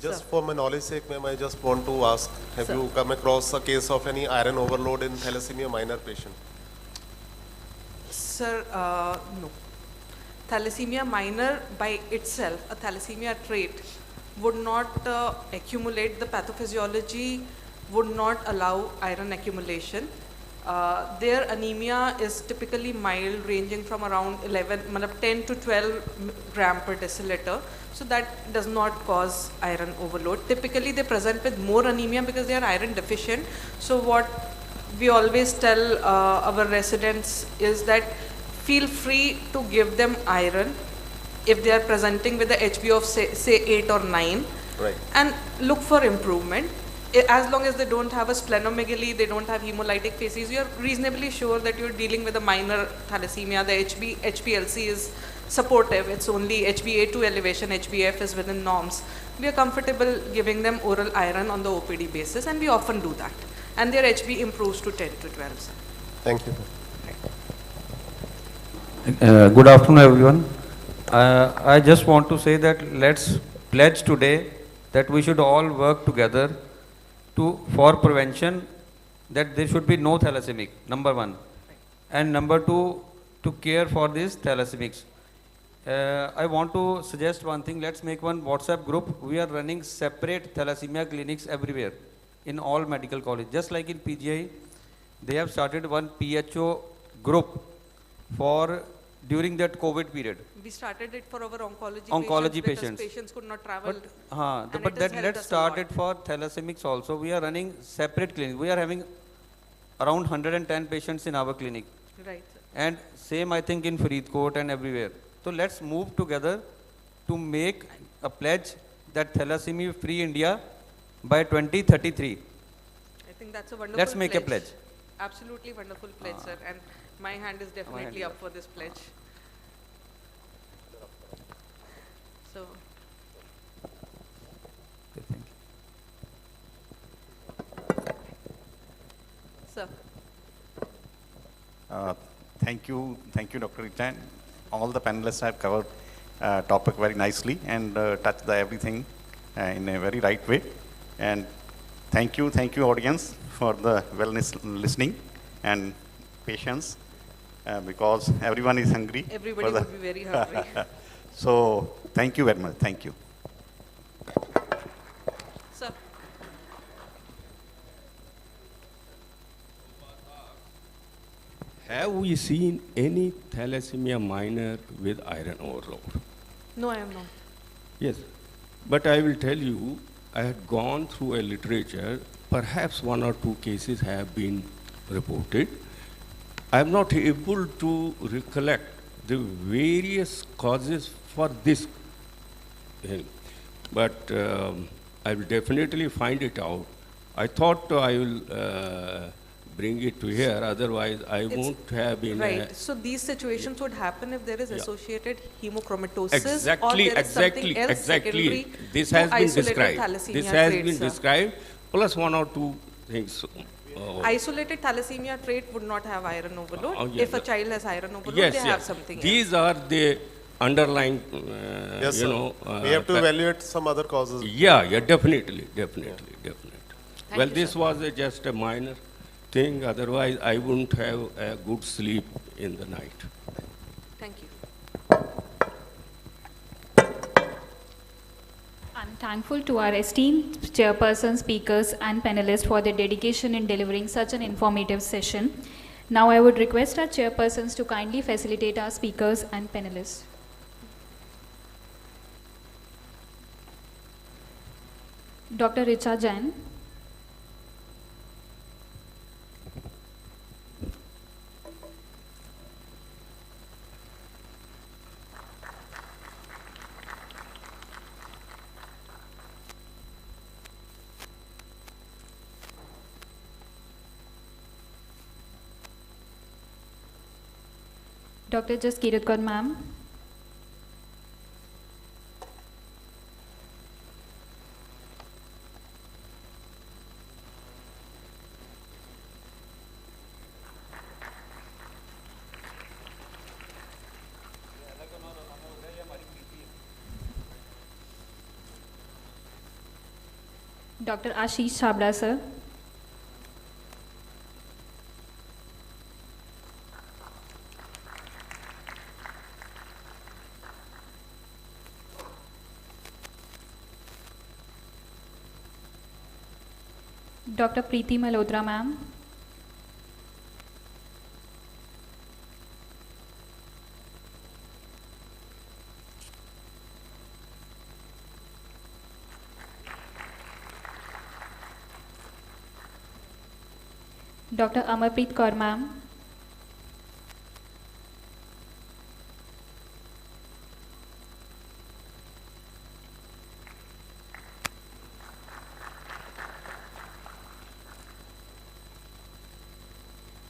just for my knowledge sake, ma'am, I just want to ask, have you come across a case of any iron overload in thalassemia minor patient? Sir, no. Thalassemia minor by itself, a thalassemia trait, would not accumulate. The pathophysiology would not allow iron accumulation. their anemia is typically mild, ranging from around 10 to 12 gram per deciliter. So that does not cause iron overload. Typically they present with more anemia because they are iron deficient. So what we always tell our residents is that feel free to give them iron if they are presenting with the HB of say 8 or 9. Right. And look for improvement. As long as they don't have a splenomegaly, they don't have hemolytic phases, you're reasonably sure that you're dealing with a minor thalassemia. The HPLC is supportive. It's only HbA2 elevation, HbF is within norms. We are comfortable giving them oral iron on the OPD basis, and we often do that. And their HB improves to 10 to 12. Thank you. Good afternoon, everyone. I just want to say that let's pledge today that we should all work together for prevention, that there should be no thalassemic, number one. And number two, to care for these thalassemics. I want to suggest one thing. Let's make one WhatsApp group. We are running separate thalassemia clinics everywhere in all medical colleges. Just like in PGI, they have started one PHO group for during that COVID period. We started it for our Oncology because patients. patients could not travel. But let's start it for thalassemics also. We are running separate clinics. We are having around 110 patients in our clinic. Right. And same I think in Faridkot and everywhere. So let's move together to make a pledge that thalassemia free India by 2033. I think that's a wonderful Let's make a pledge. Absolutely wonderful pledge, sir. And my hand is definitely up for this pledge. So, sir. Thank you, Dr. Rita. All the panelists have covered topic very nicely and touched the everything in a very right way. And thank you, audience, for the listening and patience, because everyone is hungry. Everybody would be very hungry. So thank you very much. Thank you. Sir. Have we seen any thalassemia minor with iron overload? No, I am not. Yes, but I will tell you, I had gone through a literature, perhaps 1 or 2 cases have been reported. I am not able to recollect the various causes for this, but I will definitely find it out. I thought I will bring it to here, otherwise I won't have been... Right, so these situations would happen if there is associated hemochromatosis Exactly, or there is exactly, something else exactly. secondary This to has been isolated described. thalassemia This has traits, been sir. described, plus 1 or 2 things. Isolated thalassemia trait would not have iron overload. Yes, if a child has iron overload, yes, they yes. have something These are the underlying, Yes, you sir. know... we have to evaluate some other causes. Yeah, definitely. Thank Well, you, this sir. was just a minor thing, otherwise I wouldn't have a good sleep in the night. Thank you. I'm thankful to our esteemed chairperson, speakers, and panelists for their dedication in delivering such an informative session. Now I would request our chairpersons to kindly facilitate our speakers and panelists. Dr. Richa Jain. Dr. Jaskirat ma'am. Dr. Ashish Chabra sir. Dr. Preeti Malhotra ma'am. Dr. Amarpreet Kaur ma'am.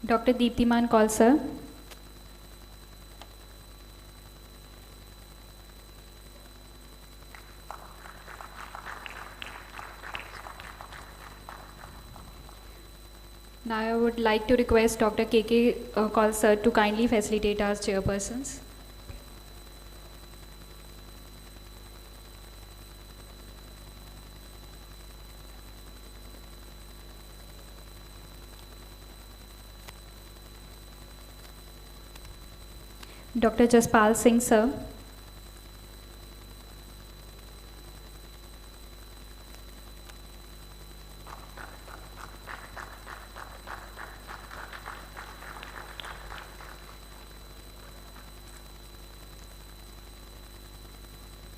Dr. Deeptiman Kaul sir. Now I would like to request Dr. KK Kaul sir to kindly facilitate our chairpersons. Dr. Jaspal Singh sir.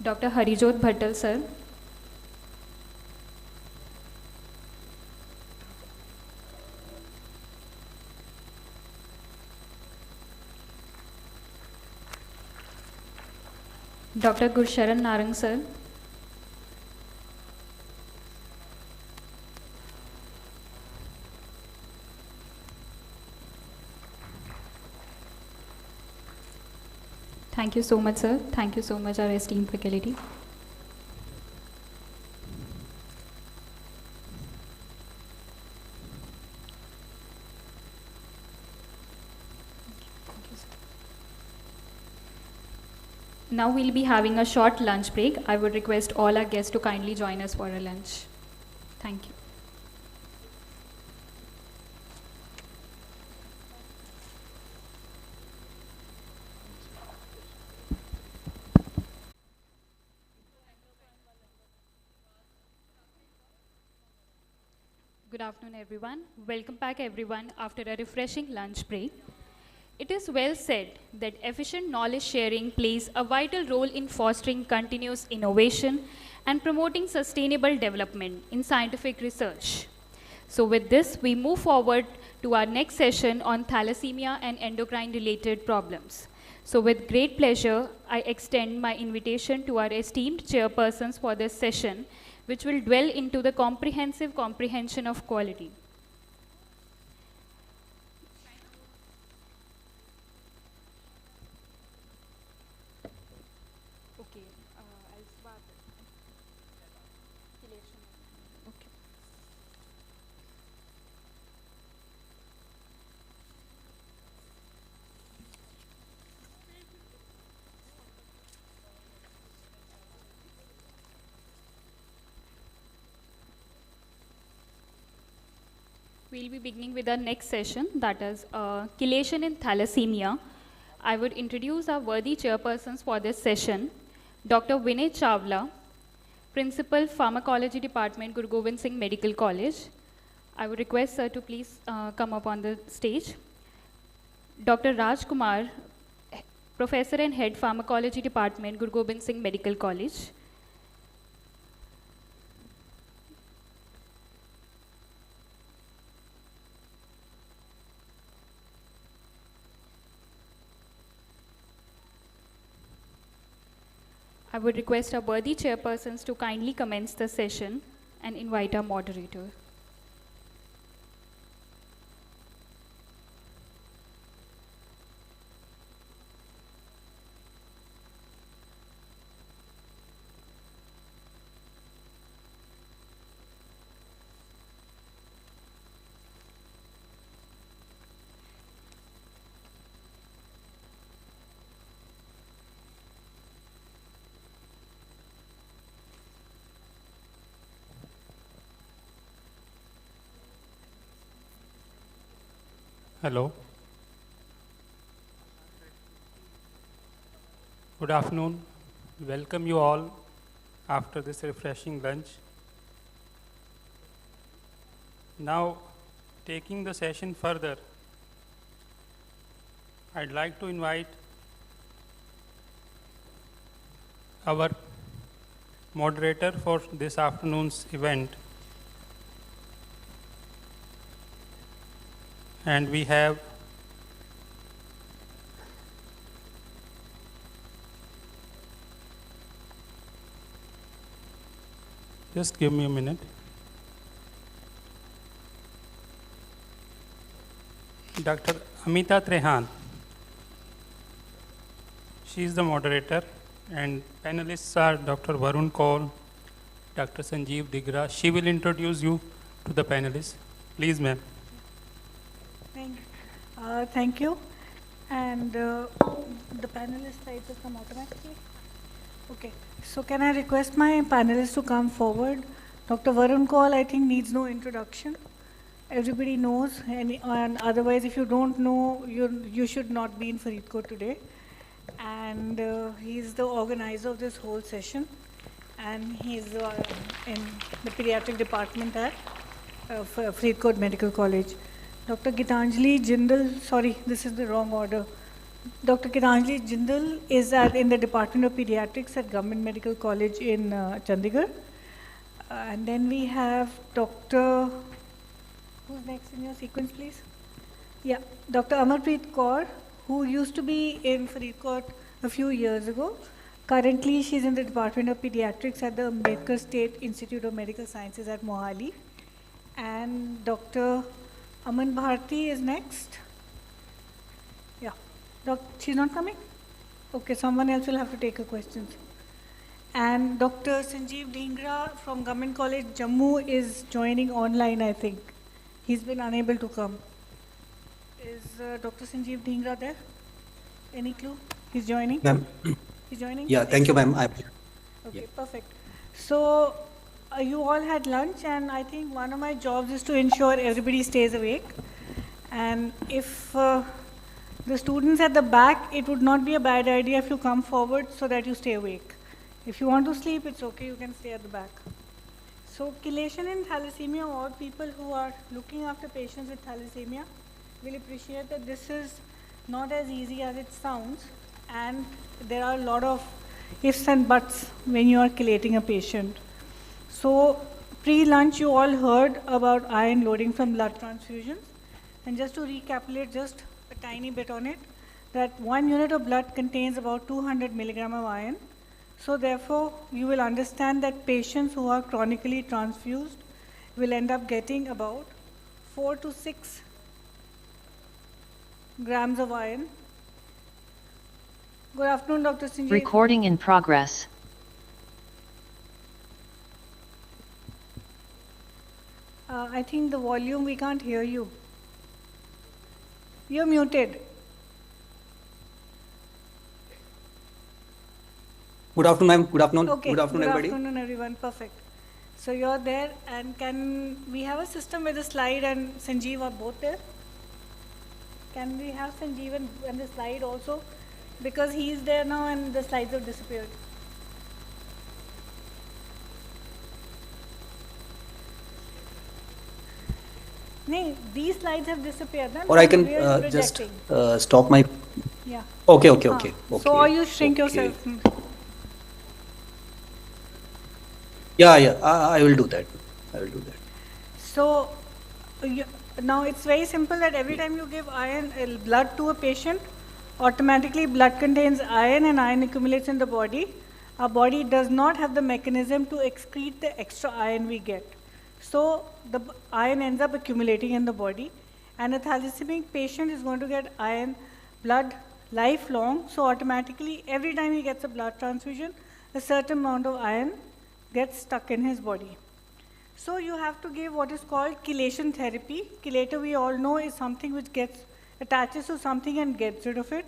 Dr. Harijot Bhattal sir. Dr. Gursharan Narang sir. Thank you so much, sir. Thank you so much, our esteemed faculty. Now we'll be having a short lunch break. I would request all our guests to kindly join us for a lunch. Thank you. Good afternoon, everyone. Welcome back, everyone, after a refreshing lunch break. It is well said that efficient knowledge sharing plays a vital role in fostering continuous innovation and promoting sustainable development in scientific research. So with this, we move forward to our next session on thalassemia and endocrine-related problems. So with great pleasure, I extend my invitation to our esteemed chairpersons for this session, which will dwell into the comprehensive comprehension of quality. We'll be beginning with our next session, that is chelation in thalassemia. I would introduce our worthy chairpersons for this session. Dr. Vinay Chawla, Principal Pharmacology Department, Guru Gobind Singh Medical College. I would request sir to please come up on the stage. Dr. Raj Kumar, Professor and Head Pharmacology Department, Guru Gobind Singh Medical College. I would request our worthy chairpersons to kindly commence the session and invite our moderator. Hello. Good afternoon. Welcome you all after this refreshing lunch. Now, taking the session further, I'd like to invite our moderator for this afternoon's event, and we have just give me a minute. Dr. Amita Trehan. She is the moderator, and panelists are Dr. Varun Kaul, Dr. Sanjeev Digra. She will introduce you to the panelists. Please, ma'am. Thank you. And the panelist slides will come automatically. Okay. So can I request my panelists to come forward? Dr. Varun Kaul, I think, needs no introduction. Everybody knows, and otherwise, if you don't know, you should not be in Faridkot today. And he's the organizer of this whole session, and he's in the pediatric department at Faridkot Medical College. Dr. Gitanjali Jindal, sorry, this is the wrong order. Dr. Gitanjali Jindal is in the Department of Pediatrics at Government Medical College in Chandigarh. And then we have Dr. Who's next in your sequence, please? Yeah, Dr. Amarpreet Kaur, who used to be in Faridkot a few years ago. Currently, she's in the Department of Pediatrics at the Ambedkar State Institute of Medical Sciences at Mohali. And Dr. Aman Bharti is next. Yeah. She's not coming? Okay, someone else will have to take her questions. And Dr. Sanjeev Dhingra from Government College Jammu is joining online, I think. He's been unable to come. Is Dr. Sanjeev Dhingra there? Any clue? He's joining? Ma'am. He's joining? Yeah, thank you, ma'am. Okay, perfect. So you all had lunch, and I think one of my jobs is to ensure everybody stays awake. And if the students at the back, it would not be a bad idea if you come forward so that you stay awake. If you want to sleep, it's okay, you can stay at the back. So chelation in thalassemia, or people who are looking after patients with thalassemia will appreciate that this is not as easy as it sounds, and there are a lot of ifs and buts when you are chelating a patient. So pre-lunch you all heard about iron loading from blood transfusions, and just to recapitulate just a tiny bit on it, that 1 unit of blood contains about 200 milligram of iron. So therefore, you will understand that patients who are chronically transfused will end up getting about 4 to 6 grams of iron. Good afternoon, Dr. Sanjeev. Recording in progress. I think the volume, we can't hear you. You're muted. Good afternoon, ma'am. Good afternoon. Okay. Good afternoon, everybody. Good afternoon, everyone. Perfect. So you're there, and can we have a system with a slide and Sanjeev are both there? Can we have Sanjeev and the slide also? Because he's there now and the slides have disappeared. No, these slides have disappeared. Or I can just stop my... Yeah. Okay, okay, okay. So or you shrink yourself. Yeah, yeah, I will do that. I will do that. So now it's very simple that every time you give iron blood to a patient, automatically blood contains iron and iron accumulates in the body. Our body does not have the mechanism to excrete the extra iron we get. So the iron ends up accumulating in the body, and a thalassemic patient is going to get iron blood lifelong. So automatically every time he gets a blood transfusion, a certain amount of iron gets stuck in his body. So you have to give what is called chelation therapy. Chelator, we all know, is something which attaches to something and gets rid of it.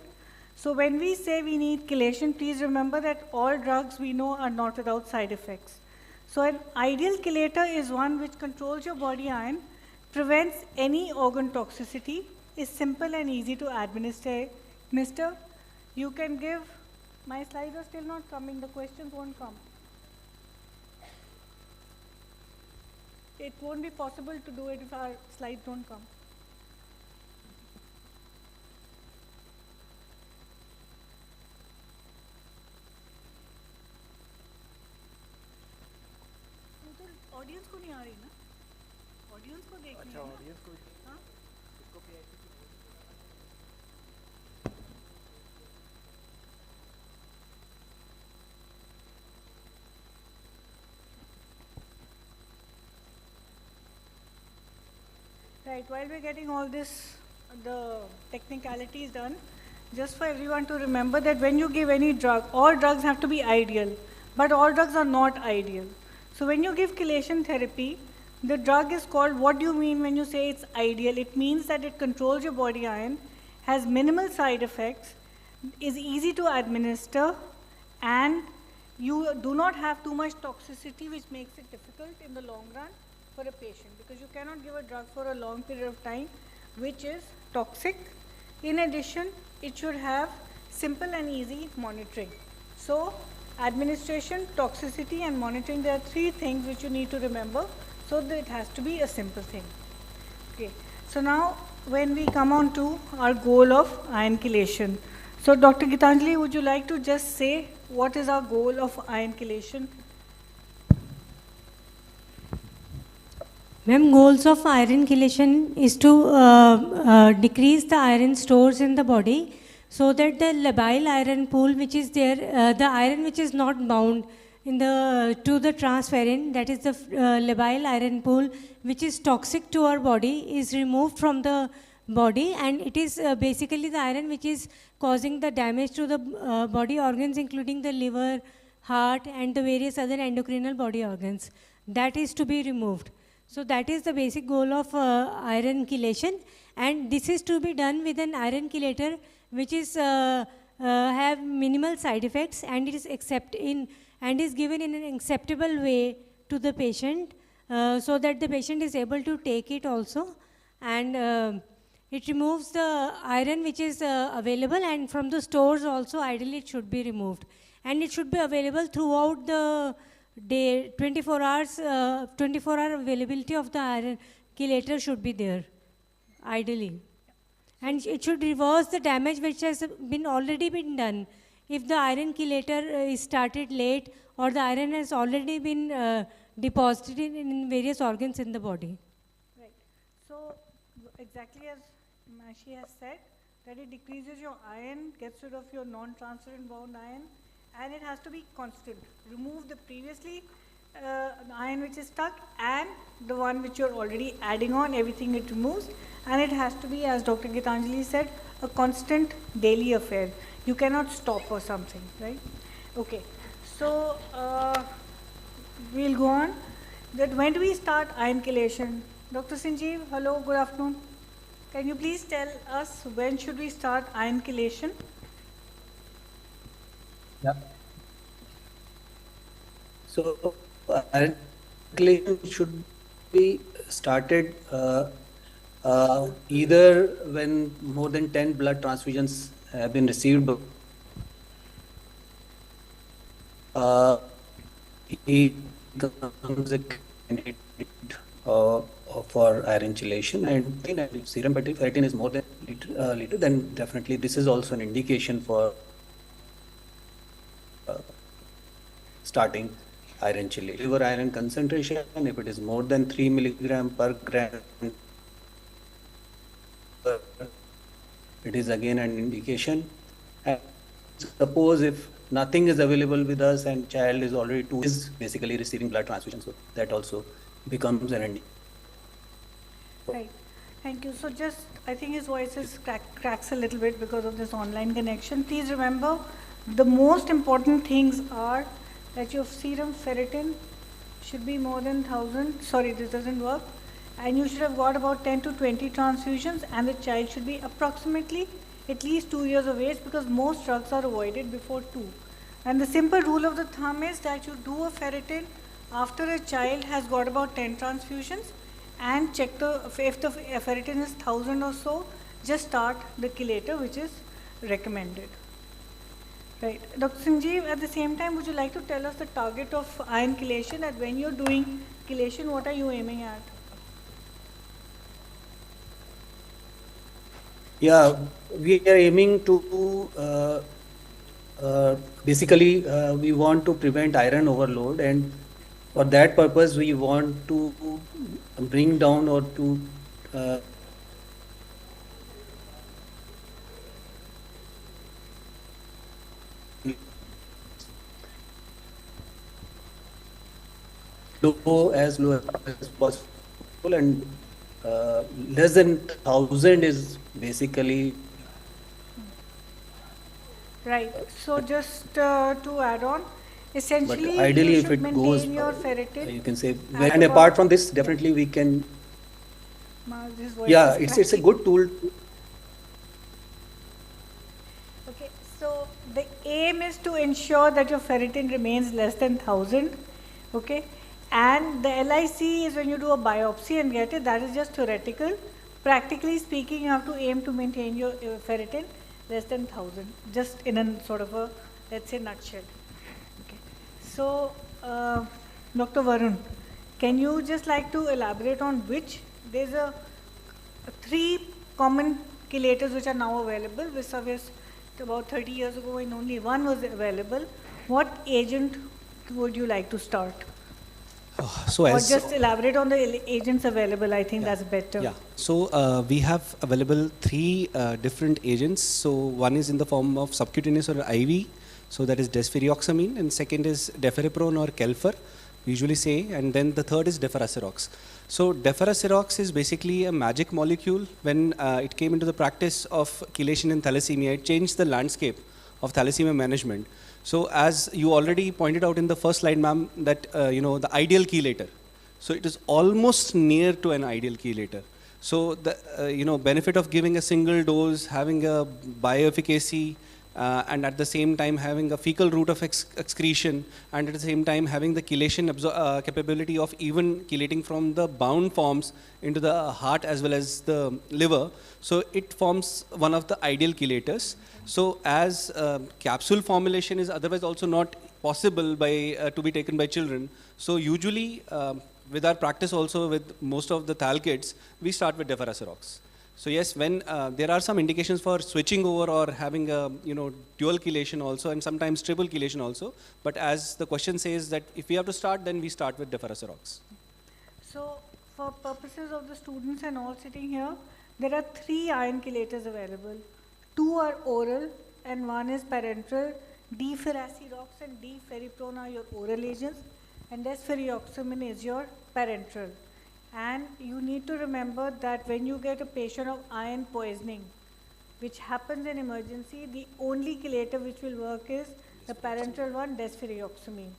So when we say we need chelation, please remember that all drugs we know are not without side effects. So an ideal chelator is one which controls your body iron, prevents any organ toxicity, is simple and easy to administer. You can give, my slides are still not coming, the questions won't come. It won't be possible to do it if our slides don't come. Audience को नहीं आ रही ना audience को देख अच्छा audience को हाँ Right, while we're getting all this, the technicalities done, just for everyone to remember that when you give any drug, all drugs have to be ideal, but all drugs are not ideal. So when you give chelation therapy, the drug is called, what do you mean when you say it's ideal? It means that it controls your body iron, has minimal side effects, is easy to administer, and you do not have too much toxicity, which makes it difficult in the long run for a patient, because you cannot give a drug for a long period of time which is toxic. In addition, it should have simple and easy monitoring. So administration, toxicity and monitoring, there are three things which you need to remember, so that it has to be a simple thing. Okay. So now when we come on to our goal of iron chelation. So Dr. Gitanjali, would you like to just say what is our goal of iron chelation? Ma'am, goals of iron chelation is to decrease the iron stores in the body, so that the labile iron pool which is there, the iron which is not bound in the to the transferrin, that is the labile iron pool which is toxic to our body, is removed from the body, and it is basically the iron which is causing the damage to the body organs, including the liver, heart and the various other endocrinal body organs. That is to be removed. So that is the basic goal of iron chelation, and this is to be done with an iron chelator which is have minimal side effects, and it is is given in an acceptable way to the patient, so that the patient is able to take it also, and it removes the iron which is available, and from the stores also ideally it should be removed, and it should be available throughout the day. 24 hours, 24-hour availability of the iron chelator should be there, ideally. And it should reverse the damage which has already been done. If the iron chelator is started late, or the iron has already been deposited in various organs in the body. Right. So exactly as Mashi has said, that it decreases your iron, gets rid of your non-transferrin bound iron, and it has to be constant. Remove the previously the iron which is stuck and the one which you're already adding on, everything it removes, and it has to be, as Dr. Gitanjali said, a constant daily affair. You cannot stop or something, right? Okay, so we'll go on. That when do we start iron chelation? Dr. Sanjeev, hello, good afternoon. Can you please tell us when should we start iron chelation? Yeah. So iron chelation should be started either when more than 10 blood transfusions have been received. He becomes a candidate for iron chelation, and if serum ferritin is more than liter, then definitely this is also an indication for starting iron chelation. Liver iron concentration, if it is more than 3 milligram per gram, it is again an indication. And suppose if nothing is available with us and child is already is basically receiving blood transfusion, so that also becomes an indication. Right. Thank you. So just, I think his voice is cracks a little bit because of this online connection. Please remember, the most important things are that your serum ferritin should be more than 1000. Sorry, this doesn't work. And you should have got about 10 to 20 transfusions, and the child should be approximately at least 2 years of age, because most drugs are avoided before 2. And the simple rule of the thumb is that you do a ferritin after a child has got about 10 transfusions, and check if the ferritin is 1000 or so, just start the chelator which is recommended. Right. Dr. Sanjeev, at the same time, would you like to tell us the target of iron chelation, that when you're doing chelation, what are you aiming at? Yeah, we are aiming to basically we want to prevent iron overload, and for that purpose we want to bring down or to low as possible, and less than 1,000 is basically. Right. So just to add on, essentially But ideally, you if should it goes, maintain your ferritin. you can say, at and about- apart from this, definitely we can. This voice Yeah, is it's a cracking. good tool. Okay, so the aim is to ensure that your ferritin remains less than 1,000. Okay, and the LIC is when you do a biopsy and get it. That is just theoretical. Practically speaking, you have to aim to maintain your ferritin less than 1,000. Just in a sort of a, let's say, nutshell. Okay. So, Dr. Varun, can you just like to elaborate on which there's a 3 common chelators which are now available, vis-a-vis about 30 years ago when only one was available. What agent would you like to start? So or as just elaborate on the agents available, I think that's better. Yeah, so we have available 3 different agents. So one is in the form of subcutaneous or IV, so that is desferrioxamine, and second is deferriprone or Kelfer, we usually say, and then the third is deferasirox. So deferasirox is basically a magic molecule. When it came into the practice of chelation in thalassemia, it changed the landscape of thalassemia management. So as you already pointed out in the first slide, ma'am, that the ideal chelator. So it is almost near to an ideal chelator. So the benefit of giving a single dose, having a bioefficacy, and at the same time having a fecal route of excretion, and at the same time having the chelation capability of even chelating from the bound forms into the heart as well as the liver. So it forms one of the ideal chelators. So as capsule formulation is otherwise also not possible by to be taken by children. So usually with our practice also with most of the thal kids, we start with deferasirox. So yes, when there are some indications for switching over or having a dual chelation also, and sometimes triple chelation also. But as the question says that if we have to start, then we start with deferasirox. So for purposes of the students and all sitting here, there are 3 iron chelators available. 2 are oral and 1 is parenteral. Deferasirox and deferriprone are your oral agents, and desferrioxamine is your parenteral. And you need to remember that when you get a patient of iron poisoning, which happens in emergency, the only chelator which will work is the parenteral one, desferrioxamine.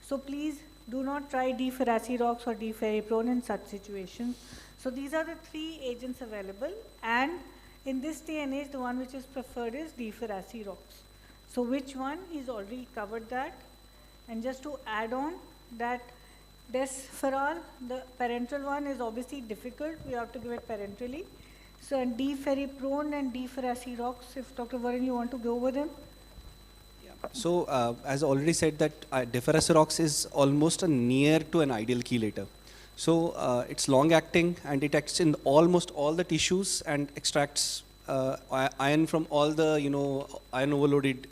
So please do not try deferasirox or deferriprone in such situations. So these are the 3 agents available, and in this day and age, the one which is preferred is deferasirox. So which one? He's already covered that. And just to add on that, desferal, the parenteral one is obviously difficult. We have to give it parenterally. So and deferriprone and deferasirox, if Dr. Varun, you want to go over them? So as already said that deferasirox is almost a near to an ideal chelator. So it's long acting and it acts in almost all the tissues and extracts iron from all the iron overloaded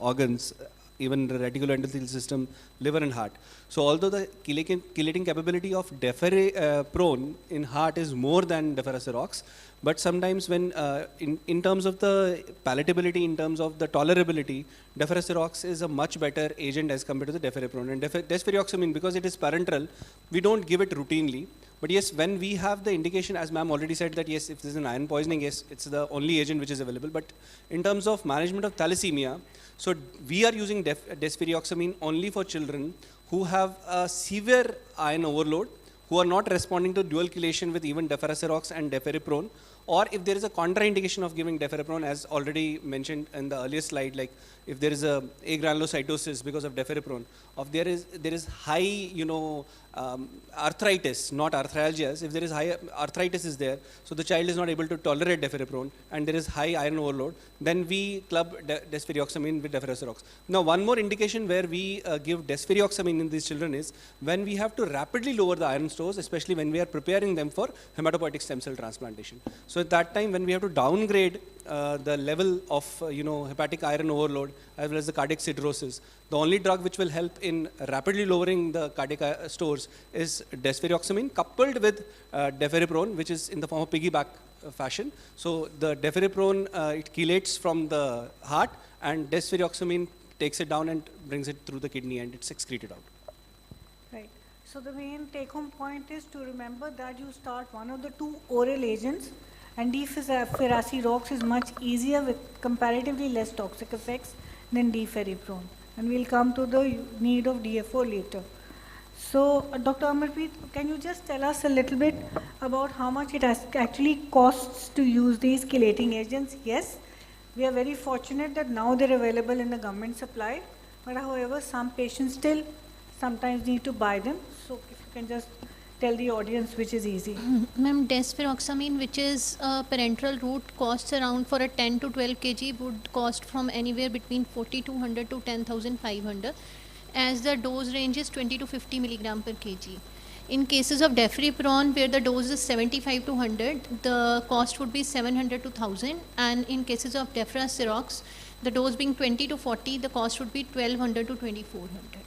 organs, even the reticuloendothelial system, liver and heart. So although the chelating capability of deferriprone in heart is more than deferasirox, but sometimes when in terms of the palatability, in terms of the tolerability, deferasirox is a much better agent as compared to the deferriprone. And desferrioxamine, because it is parenteral, we don't give it routinely. But yes, when we have the indication, as ma'am already said, that yes, if there's an iron poisoning, yes, it's the only agent which is available. But in terms of management of thalassemia, so we are using desferrioxamine only for children who have a severe iron overload, who are not responding to dual chelation with even deferasirox and deferriprone, or if there is a contraindication of giving deferriprone, as already mentioned in the earlier slide, like if there is a agranulocytosis because of deferriprone, if there is high arthritis, not arthralgias, if there is high arthritis is there, so the child is not able to tolerate deferriprone and there is high iron overload, then we club desferrioxamine with deferasirox. Now one more indication where we give desferrioxamine in these children is when we have to rapidly lower the iron stores, especially when we are preparing them for hematopoietic stem cell transplantation. So at that time when we have to downgrade the level of hepatic iron overload as well as the cardiac cirrhosis, the only drug which will help in rapidly lowering the cardiac stores is desferrioxamine coupled with deferriprone, which is in the form of piggyback fashion. So the deferriprone it chelates from the heart, and desferrioxamine takes it down and brings it through the kidney and it's excreted out. Right. So the main take-home point is to remember that you start one of the two oral agents, and D-ferracirox is much easier with comparatively less toxic effects than D-ferriprone. And we'll come to the need of DFO later. So, Dr. Amarpreet, can you just tell us a little bit about how much it actually costs to use these chelating agents? Yes, we are very fortunate that now they're available in the government supply, but however, some patients still sometimes need to buy them. So, if you can just tell the audience which is easy. Ma'am, desferoxamine, which is a parenteral route, costs around for a 10 to 12 kg would cost from anywhere between 4,200 to 10,500, as the dose range is 20 to 50 milligram per kg. In cases of deferiprone, where the dose is 75 to 100, the cost would be 700 to 1000, and in cases of deferasirox, the dose being 20 to 40, the cost would be 1200 to 2400.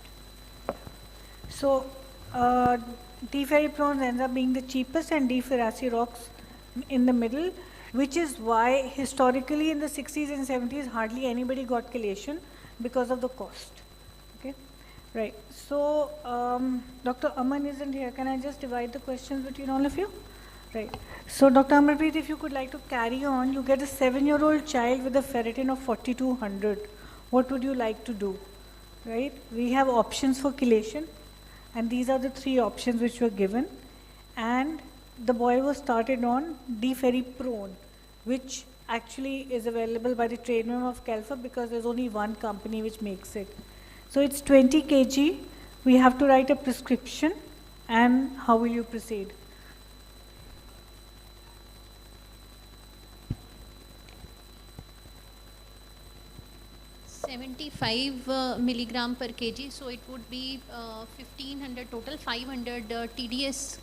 So, deferiprone ends up being the cheapest and deferasirox in the middle, which is why historically in the 60s and 70s hardly anybody got chelation because of the cost. Okay, right. So, Dr. Aman isn't here. Can I just divide the questions between all of you? Right. So, Dr. Amarpreet, if you could like to carry on, you get a 7-year-old child with a ferritin of 4200. What would you like to do? Right. We have options for chelation. And these are the 3 options which were given. And the boy was started on deferiprone, which actually is available by the trade name of Kelfer because there's only one company which makes it. So it's 20 kg. We have to write a prescription. And how will you proceed? Milligram per kg, so it would be 1500 total, 500 TDS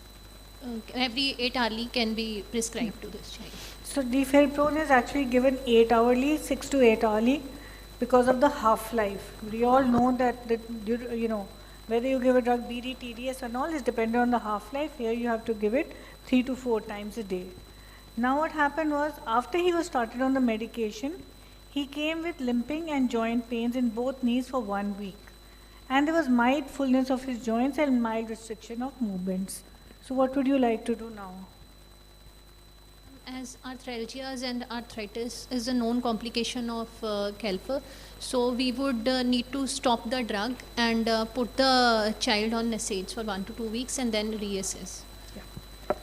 every 8 hourly can be prescribed to this child. So deferiprone is actually given 8 hourly, 6 to 8 hourly because of the half-life. We all know that, whether you give a drug BD, TDS and all is dependent on the half-life. Here you have to give it 3 to 4 times a day. Now what happened was, after he was started on the medication, he came with limping and joint pains in both knees for 1 week. And there was mild fullness of his joints and mild restriction of movements. So what would you like to do now? As arthralgias and arthritis is a known complication of Kelfer, so we would need to stop the drug and put the child on NSAIDs for 1 to 2 weeks and then reassess. Yeah.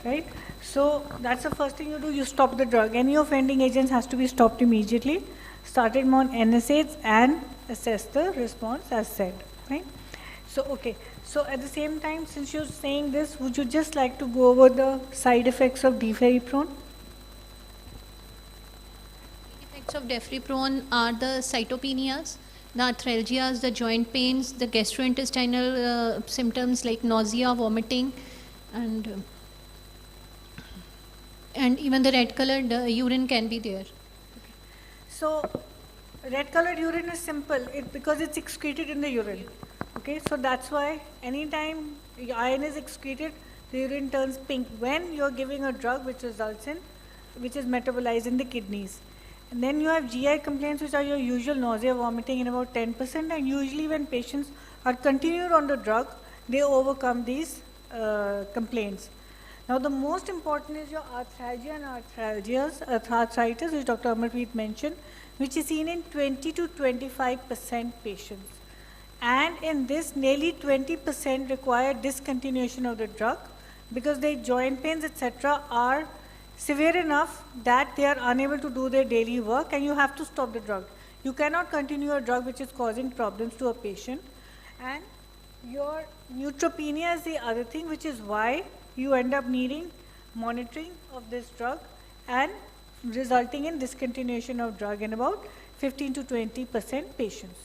Right? So that's the first thing you do, you stop the drug. Any offending agents has to be stopped immediately. Started on NSAIDs and assess the response as said, right? So, okay. So at the same time, since you're saying this, would you just like to go over the side effects of deferiprone? Effects of deferiprone are the cytopenias, the arthralgias, the joint pains, the gastrointestinal symptoms like nausea, vomiting, and even the red colored urine can be there. So, red colored urine is simple because it's excreted in the urine. Okay, so that's why anytime iron is excreted, the urine turns pink when you're giving a drug which is metabolized in the kidneys. And then you have GI complaints, which are your usual nausea, vomiting in about 10%, and usually when patients are continued on the drug, they overcome these complaints. Now the most important is your arthralgia and arthritis, which Dr. Amarpreet mentioned, which is seen in 20 to 25% patients. And in this, nearly 20% require discontinuation of the drug because their joint pains, etc., are severe enough that they are unable to do their daily work and you have to stop the drug. You cannot continue a drug which is causing problems to a patient. And your neutropenia is the other thing, which is why you end up needing monitoring of this drug and resulting in discontinuation of drug in about 15 to 20% patients.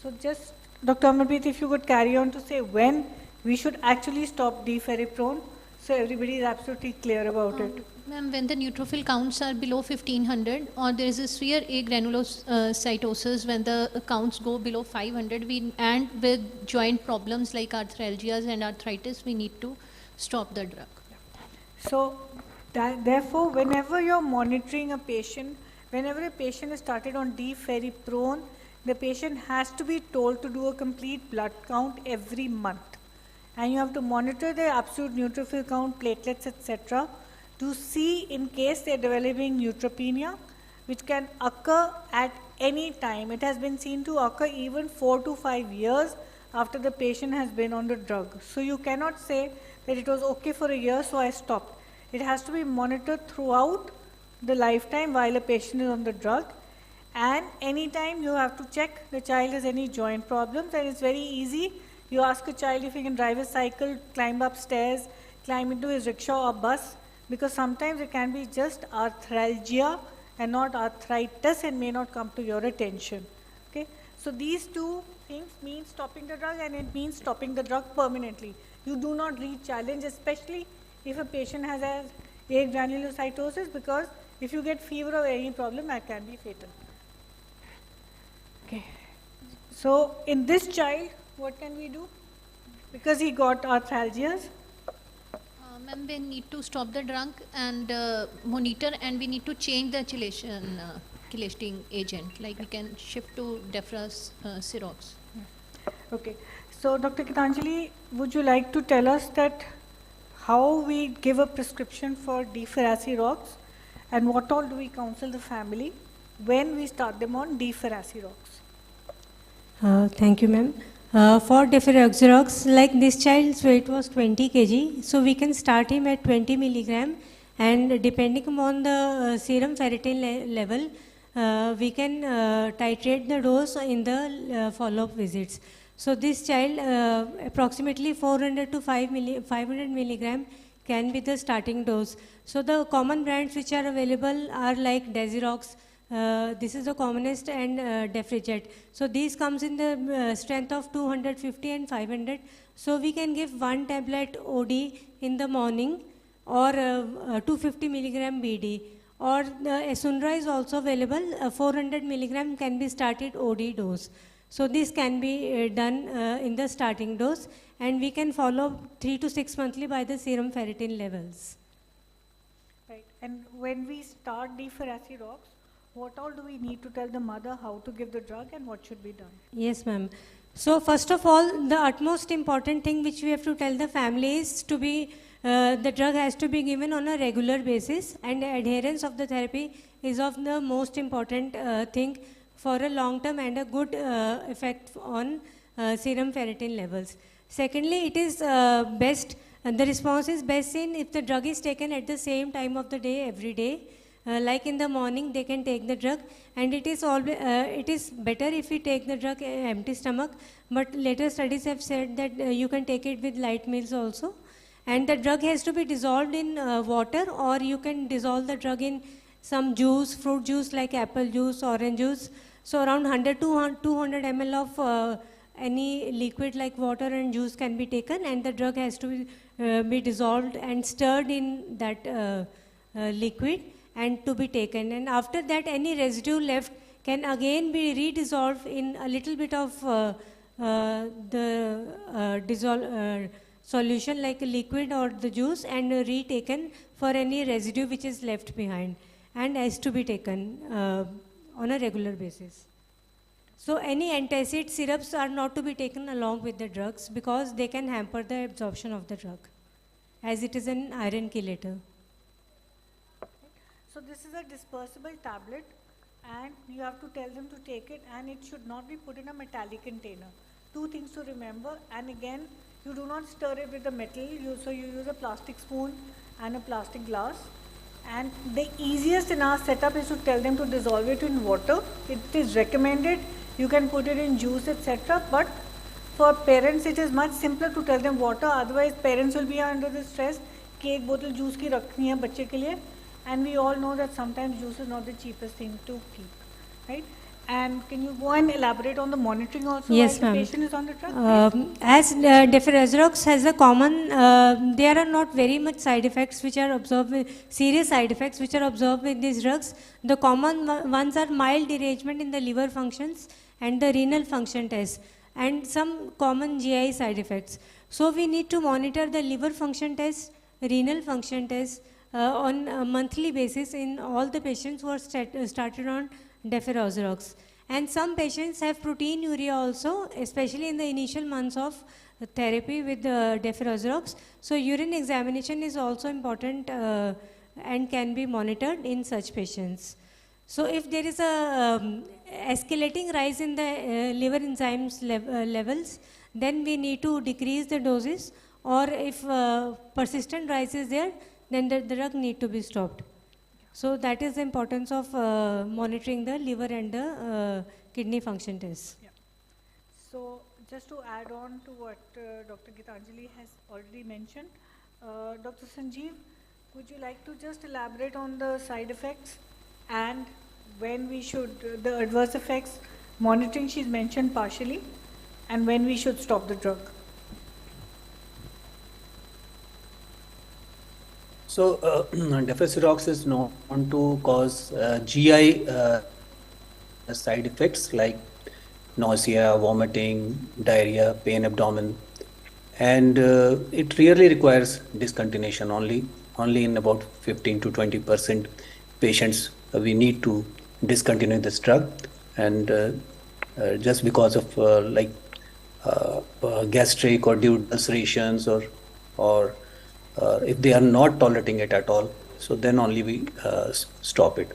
So just, Dr. Amarpreet, if you could carry on to say when we should actually stop deferiprone, so everybody is absolutely clear about it. Ma'am, when the neutrophil counts are below 1500 or there is a severe agranulocytosis when the counts go below 500, and with joint problems like arthralgias and arthritis, we need to stop the drug. So therefore, whenever you're monitoring a patient, whenever a patient is started on deferiprone, the patient has to be told to do a complete blood count every month. and you have to monitor their absolute neutrophil count, platelets, etc., to see in case they're developing neutropenia, which can occur at any time. It has been seen to occur even 4 to 5 years after the patient has been on the drug. So you cannot say that it was okay for a year, so I stopped. It has to be monitored throughout the lifetime while a patient is on the drug. And anytime you have to check the child has any joint problems, and it's very easy. You ask a child if he can drive a cycle, climb up stairs, climb into his rickshaw or bus, because sometimes it can be just arthralgia and not arthritis and may not come to your attention. Okay? So these two things mean stopping the drug, and it means stopping the drug permanently. You do not re-challenge, especially if a patient has a granulocytosis, because if you get fever or any problem, that can be fatal. Okay. So in this child, what can we do? Because he got arthralgias. Ma'am, we need to stop the drug and monitor, and we need to change the chelating agent. Like we can shift to Sirox. Okay. So Dr. Gitanjali, would you like to tell us that how we give a prescription for Sirox, and what all do we counsel the family when we start them on Sirox? Thank you, ma'am. For deferoxerox, like this child's weight was 20 kg, so we can start him at 20 milligram, and depending upon the serum ferritin level, we can titrate the dose in the follow-up visits. So this child, approximately 400 to 500 milligram can be the starting dose. So the common brands which are available are like Desirox. This is the commonest, and Defrijet. So these comes in the strength of 250 and 500. So we can give 1 tablet OD in the morning, or 250 milligram BD. Or the Esundra is also available. 400 milligram can be started OD dose. So this can be done in the starting dose, and we can follow 3 to 6 monthly by the serum ferritin levels. Right. And when we start Sirox, what all do we need to tell the mother how to give the drug and what should be done? Yes, ma'am. So first of all, the utmost important thing which we have to tell the family is to be, the drug has to be given on a regular basis, and adherence of the therapy is of the most important thing for a long term and a good effect on serum ferritin levels. Secondly, it is best, the response is best seen if the drug is taken at the same time of the day every day. Like in the morning, they can take the drug, and it is always it is better if we take the drug empty stomach. But later studies have said that you can take it with light meals also, and the drug has to be dissolved in water, or you can dissolve the drug in some juice, fruit juice like apple juice, orange juice. So around 100 to 200 ml of any liquid like water and juice can be taken, and the drug has to be dissolved and stirred in that liquid and to be taken. And after that, any residue left can again be redissolved in a little bit of solution like a liquid or the juice, and retaken for any residue which is left behind, and has to be taken on a regular basis. So any antacid syrups are not to be taken along with the drugs, because they can hamper the absorption of the drug, as it is an iron chelator. So this is a dispersible tablet, and you have to tell them to take it, and it should not be put in a metallic container. Two things to remember, and again, you do not stir it with the metal, so you use a plastic spoon and a plastic glass. And the easiest in our setup is to tell them to dissolve it in water. It is recommended, you can put it in juice, etc. But for parents, it is much simpler to tell them water, otherwise parents will be under the stress कि एक बोतल juice की रखनी है बच्चे के लिए. And we all know that sometimes juice is not the cheapest thing to keep, right? And can you go and elaborate on the monitoring also? Yes, while ma'am. the patient is on the drug? As deferoxerox has a common, there are not very much side effects which are observed, serious side effects which are observed with these drugs. The common ones are mild derangement in the liver functions and the renal function test, and some common GI side effects. So we need to monitor the liver function test, renal function test, on a monthly basis in all the patients who are started on deferoxerox. And some patients have proteinuria also, especially in the initial months of therapy with deferoxerox. So urine examination is also important and can be monitored in such patients. So if there is a escalating rise in the liver enzymes levels, then we need to decrease the doses, or if persistent rise is there, then the drug need to be stopped. So that is the importance of monitoring the liver and the kidney function tests. Yeah. So just to add on to what Dr. Gitanjali has already mentioned, Dr. Sanjeev, would you like to just elaborate on the side effects and when we should, the adverse effects, monitoring she's mentioned partially, and when we should stop the drug? So, deferoxerox is known to cause GI side effects like nausea, vomiting, diarrhea, pain abdomen, and it rarely requires discontinuation. Only in about 15 to 20% patients we need to discontinue this drug, and just because of gastric or dural ulcerations, or if they are not tolerating it at all, so then only we stop it.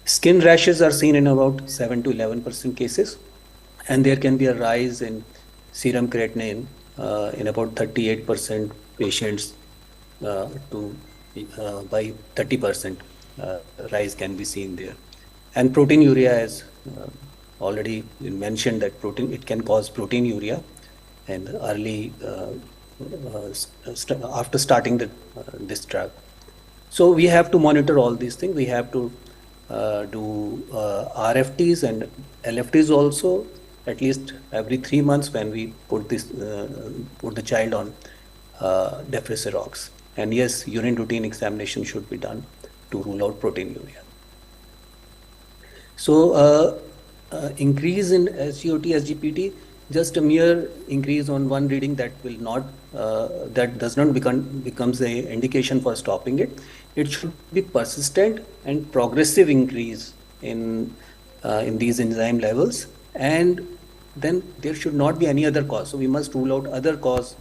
Skin rashes are seen in about 7 to 11% cases, and there can be a rise in serum creatinine in about 38% patients by 30% rise can be seen there. And proteinuria, as already mentioned, that it can cause proteinuria, and early after starting this drug. So we have to monitor all these things. We have to do RFTs and LFTs also, at least every 3 months when we put the child on deferoxerox. And yes, urine routine examination should be done to rule out proteinuria. So increase in SGOT, SGPT, just a mere increase on one reading, that will not, that does not becomes a indication for stopping it. It should be persistent and progressive increase in these enzyme levels, and then there should not be any other cause. So we must rule out other cause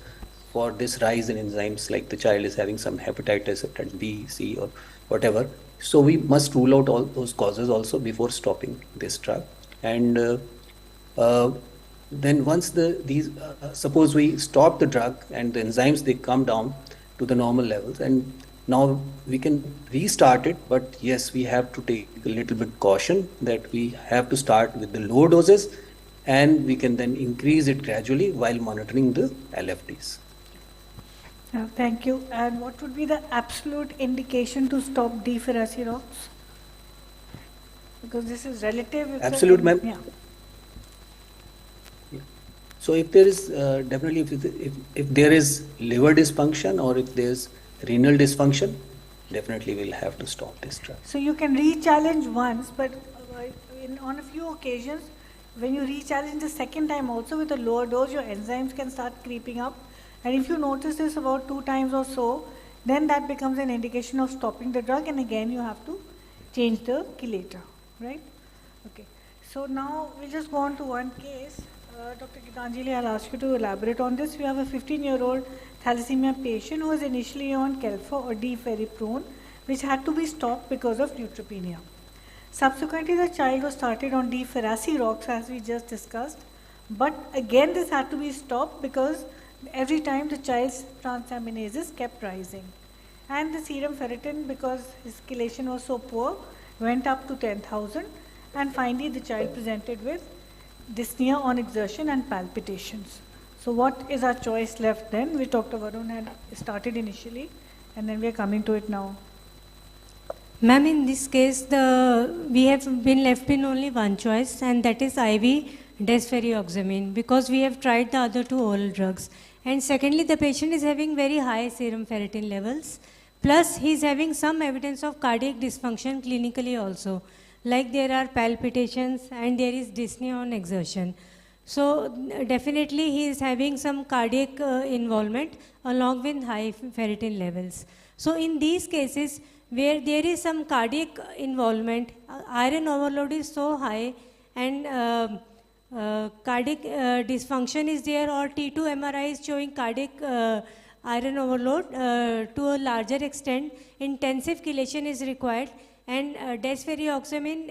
for this rise in enzymes, like the child is having some hepatitis, hepatitis B, C, or whatever. So we must rule out all those causes also before stopping this drug. And then once suppose we stop the drug and the enzymes, they come down to the normal levels, and now we can restart it. But yes, we have to take a little bit caution that we have to start with the low doses, and we can then increase it gradually while monitoring the LFTs. Thank you. And what would be the absolute indication to stop deferoxerox? Because this is relative. Absolute, ma'am. Yeah. So if there is definitely if there is liver dysfunction or if there is renal dysfunction, definitely we'll have to stop this drug. So you can re-challenge once, but on a few occasions, when you re-challenge the second time also with a lower dose, your enzymes can start creeping up. And if you notice this about 2 times or so, then that becomes an indication of stopping the drug, and again you have to change the chelator, right? Okay. So now we'll just go on to one case. Dr. Gitanjali, I'll ask you to elaborate on this. We have a 15-year-old thalassemia patient who was initially on Kelfor or deferriprone, which had to be stopped because of neutropenia. Subsequently, the child was started on deferoxerox, as we just discussed, but again this had to be stopped because every time the child's transaminases kept rising. And the serum ferritin, because his chelation was so poor, went up to 10,000, and finally the child presented with dyspnea on exertion and palpitations. So what is our choice left then, which Dr. Varun had started initially, and then we are coming to it now? Ma'am, in this case, we have been left in only one choice, and that is IV desferrioxamine, because we have tried the other 2 oral drugs. And secondly, the patient is having very high serum ferritin levels, plus he is having some evidence of cardiac dysfunction clinically also, like there are palpitations and there is dyspnea on exertion. So definitely he is having some cardiac involvement along with high ferritin levels. So in these cases where there is some cardiac involvement, iron overload is so high and cardiac dysfunction is there, or T2 MRI is showing cardiac iron overload to a larger extent, intensive chelation is required, and desferrioxamine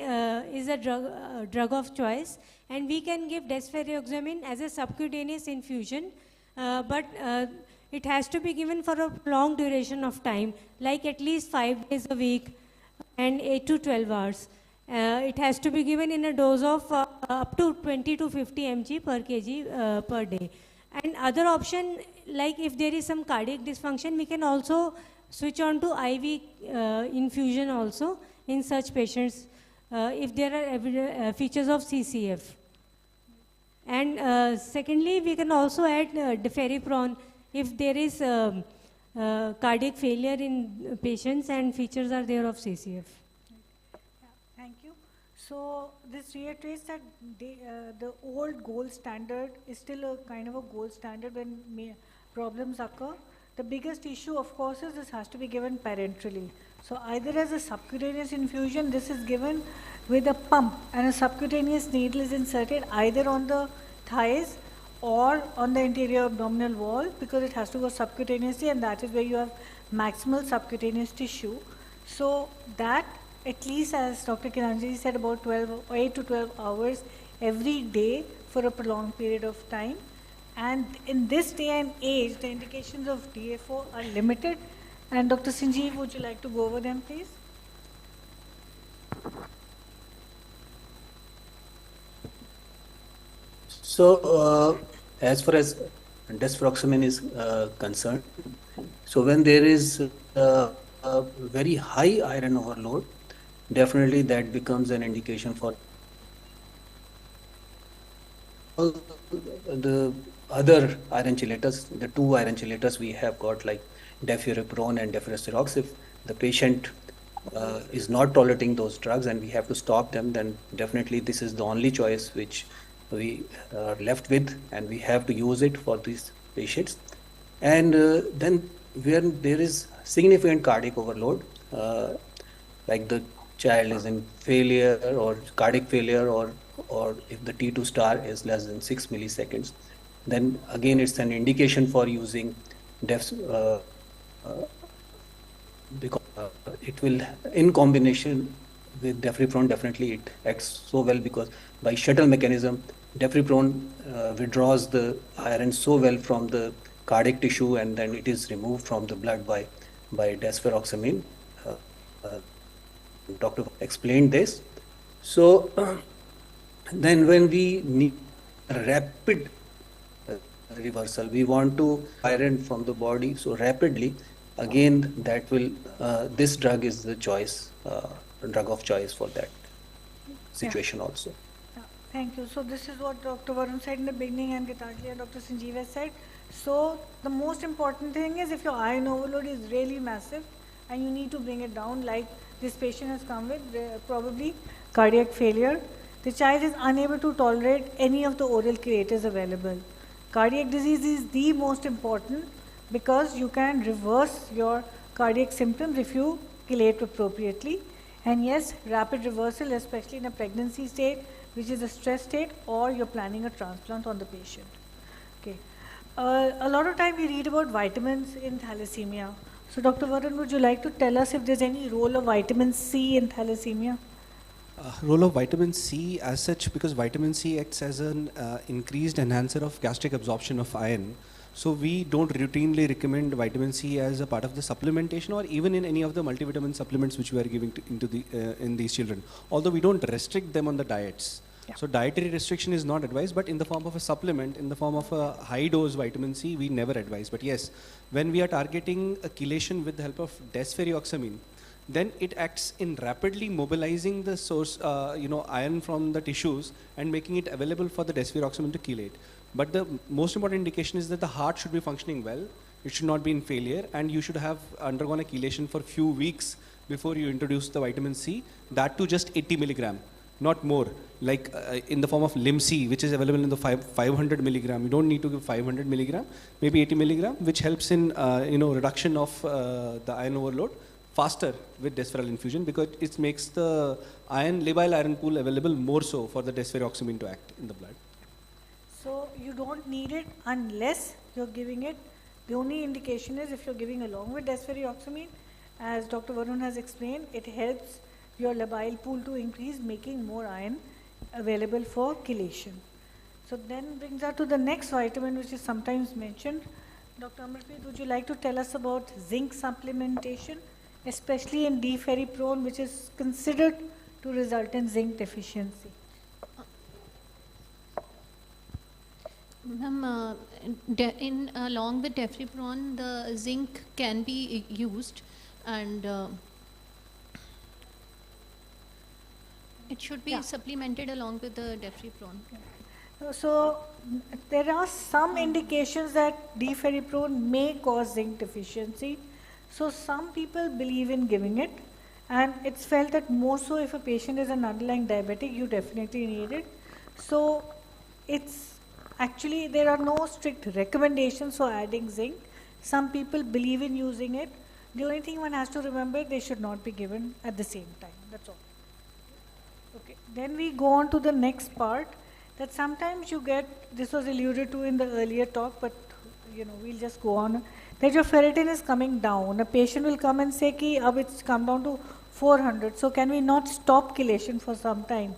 is a drug of choice, and we can give desferrioxamine as a subcutaneous infusion, but it has to be given for a long duration of time, like at least 5 days a week and 8 to 12 hours. It has to be given in a dose of up to 20 to 50 mg per kg per day. And other option, like if there is some cardiac dysfunction, we can also switch on to IV infusion also in such patients if there are features of CCF. And secondly, we can also add deferiprone if there is cardiac failure in patients and features are there of CCF. Thank you. So this reiterates that the old gold standard is still a kind of a gold standard when problems occur. The biggest issue, of course, is this has to be given parenterally. So either as a subcutaneous infusion, this is given with a pump, and a subcutaneous needle is inserted either on the thighs or on the interior abdominal wall, because it has to go subcutaneously, and that is where you have maximal subcutaneous tissue. So that, at least as Dr. Kiranjani said, about 8 to 12 hours every day for a prolonged period of time. And in this day and age, the indications of DFO are limited. And Dr. Sanjeev, would you like to go over them, please? So, as far as desferrioxamine is concerned, so when there is a very high iron overload, definitely that becomes an indication for the other iron chelators. The two iron chelators we have got, like deferiprone and deferoxamine. If the patient is not tolerating those drugs and we have to stop them, then definitely this is the only choice which we are left with, and we have to use it for these patients. And then when there is significant cardiac overload, like the child is in failure or cardiac failure, or if the T2 star is less than 6 milliseconds, then again it's an indication for using because it will, in combination with deferiprone, definitely it acts so well, because by shuttle mechanism, deferiprone withdraws the iron so well from the cardiac tissue, and then it is removed from the blood by desferrioxamine. Doctor explained this. So then when we need a rapid reversal, we want to iron from the body so rapidly, again that will this drug is the choice, drug of choice for that situation also. Thank you. So this is what Dr. Varun said in the beginning, and Gitanjali and Dr. Sanjeev has said. So the most important thing is, if your iron overload is really massive and you need to bring it down, like this patient has come with probably cardiac failure, the child is unable to tolerate any of the oral chelators available. Cardiac disease is the most important, because you can reverse your cardiac symptoms if you chelate appropriately. And yes, rapid reversal, especially in a pregnancy state, which is a stress state, or you're planning a transplant on the patient. Okay. A lot of time we read about vitamins in thalassemia. So Dr. Varun, would you like to tell us if there's any role of vitamin C in thalassemia? Role of vitamin C as such, because vitamin C acts as an increased enhancer of gastric absorption of iron. So we don't routinely recommend vitamin C as a part of the supplementation, or even in any of the multivitamin supplements which we are giving in these children. Although we don't restrict them on the diets. Yeah. So dietary restriction is not advised, but in the form of a supplement, in the form of a high dose vitamin C, we never advise. But yes, when we are targeting a chelation with the help of desferrioxamine, then it acts in rapidly mobilizing the source, iron from the tissues and making it available for the desferrioxamine to chelate. But the most important indication is that the heart should be functioning well, it should not be in failure, and you should have undergone a chelation for a few weeks before you introduce the vitamin C, that to just 80 milligram, not more, like in the form of Lim-C, which is available in the 500 milligram. You don't need to give 500 milligram, maybe 80 milligram, which helps in reduction of the iron overload faster with desferal infusion because it makes the labile iron pool available more so for the desferrioxamine to act in the blood. So you don't need it unless you're giving it. The only indication is if you're giving along with desferrioxamine, as Dr. Varun has explained, it helps your labile pool to increase, making more iron available for chelation. So then brings us to the next vitamin which is sometimes mentioned. Dr. Amarpreet, would you like to tell us about zinc supplementation, especially in D-ferriprone, which is considered to result in zinc deficiency? Ma'am, along with defriprone, the zinc can be used, and it should be supplemented along with the defriprone. So there are some indications that D-ferriprone may cause zinc deficiency. So some people believe in giving it, and it's felt that more so if a patient is an underlying diabetic, you definitely need it. So it's actually, there are no strict recommendations for adding zinc. Some people believe in using it. The only thing one has to remember, they should not be given at the same time. That's all. Okay. Then we go on to the next part. That sometimes you get, this was alluded to in the earlier talk, but we'll just go on, that your ferritin is coming down. A patient will come and say, ki, ab it's come down to 400, so can we not stop chelation for some time?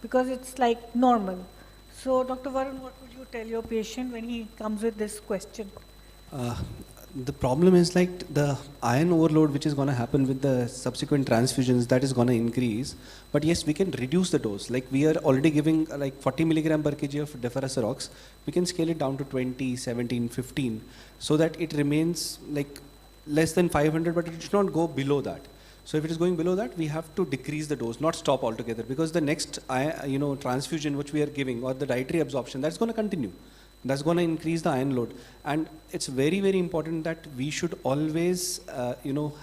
Because it's like normal. So Dr. Varun, what would you tell your patient when he comes with this question? The problem is like the iron overload which is going to happen with the subsequent transfusions, that is going to increase. But yes, we can reduce the dose. Like we are already giving like 40 milligram per kg of deferricerox. We can scale it down to 20, 17, 15 so that it remains like less than 500, but it should not go below that. So if it is going below that, we have to decrease the dose, not stop altogether, because the next transfusion which we are giving or the dietary absorption, that's going to continue. That's going to increase the iron load. And it's very, very important that we should always,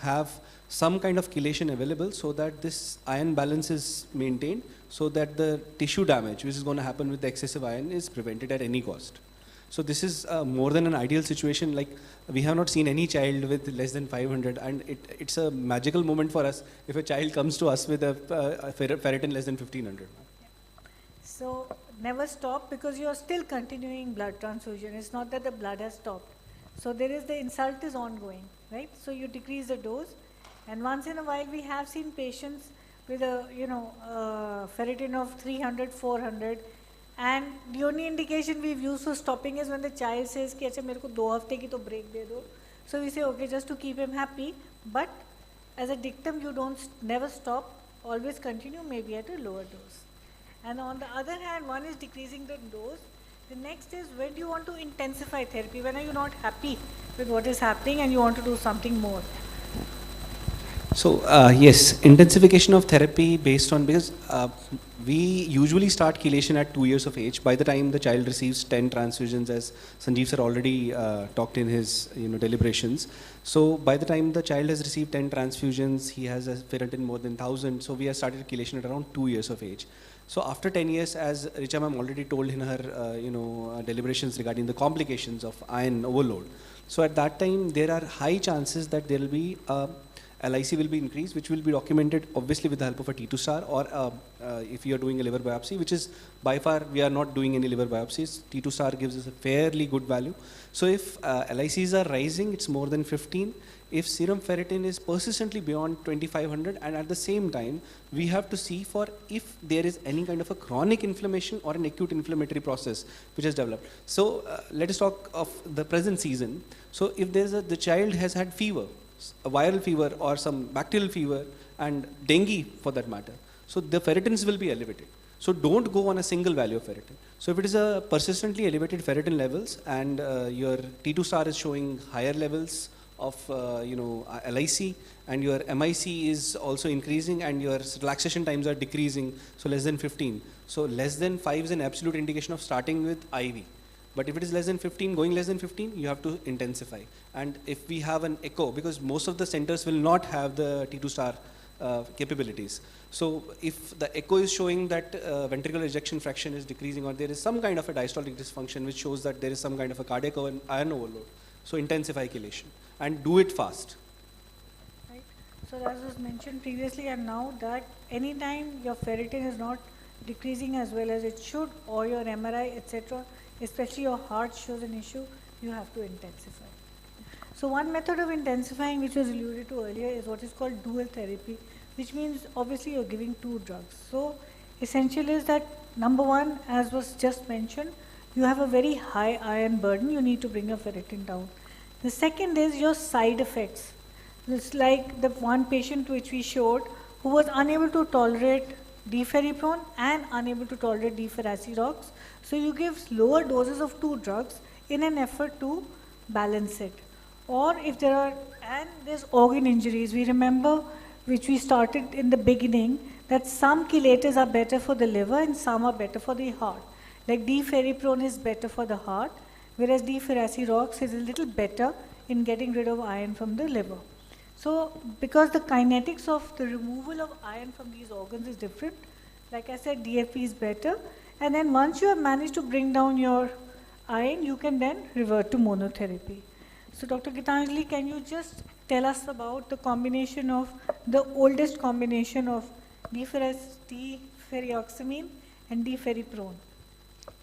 have some kind of chelation available so that this iron balance is maintained, so that the tissue damage, which is going to happen with the excessive iron, is prevented at any cost. So this is more than an ideal situation. Like we have not seen any child with less than 500, and it's a magical moment for us if a child comes to us with a ferritin less than 1500. So never stop, because you are still continuing blood transfusion. It's not that the blood has stopped. So there is, the insult is ongoing, right? So you decrease the dose, and once in a while we have seen patients with a ferritin of 300, 400, and the only indication we've used for stopping is when the child says कि अच्छा मेरे को 2 हफ्ते की तो break दे दो. So we say okay, just to keep him happy, but as a dictum you don't never stop, always continue, maybe at a lower dose. And on the other hand, one is decreasing the dose. The next is, when do you want to intensify therapy? When are you not happy with what is happening and you want to do something more? So yes, intensification of therapy based on, because we usually start chelation at 2 years of age. By the time the child receives 10 transfusions, as Sanjeev sir already talked in his deliberations. So by the time the child has received 10 transfusions, he has a ferritin more than 1000. So we have started chelation at around 2 years of age. So after 10 years, as Richa ma'am already told in her deliberations regarding the complications of iron overload. So at that time, there are high chances that there will be LIC will be increased, which will be documented obviously with the help of a T2 star, or if you are doing a liver biopsy, which is by far we are not doing any liver biopsies. T2 star gives us a fairly good value. So if LICs are rising, it's more than 15. If serum ferritin is persistently beyond 2500, and at the same time, we have to see for if there is any kind of a chronic inflammation or an acute inflammatory process which has developed. So let us talk of the present season. So if there is the child has had fever, a viral fever or some bacterial fever, and dengue for that matter, so the ferritins will be elevated. So don't go on a single value of ferritin. So if it is a persistently elevated ferritin levels and your T2 star is showing higher levels of LIC, and your MIC is also increasing, and your relaxation times are decreasing, so less than 15. So less than 5 is an absolute indication of starting with IV. But if it is less than 15, going less than 15, you have to intensify. And if we have an echo, because most of the centers will not have the T2 star capabilities. So if the echo is showing that ventricular ejection fraction is decreasing, or there is some kind of a diastolic dysfunction which shows that there is some kind of a cardiac iron overload, so intensify chelation and do it fast. Right. So as was mentioned previously and now, that anytime your ferritin is not decreasing as well as it should, or your MRI, etc., especially your heart shows an issue, you have to intensify. So one method of intensifying, which was alluded to earlier, is what is called dual therapy, which means obviously you're giving 2 drugs. So essential is that number one, as was just mentioned, you have a very high iron burden, you need to bring your ferritin down. The second is your side effects. It's like the one patient which we showed who was unable to tolerate deferriprone and unable to tolerate deferasirox. So you give lower doses of 2 drugs in an effort to balance it. Or if there are, and there's organ injuries, we remember, which we started in the beginning, that some chelators are better for the liver and some are better for the heart. Like deferriprone is better for the heart, whereas deferasirox is a little better in getting rid of iron from the liver. So because the kinetics of the removal of iron from these organs is different, like I said, DFP is better. And then once you have managed to bring down your iron, you can then revert to monotherapy. So Dr. Gitanjali, can you just tell us about the combination of, the oldest combination of deferrioxamine and deferriprone?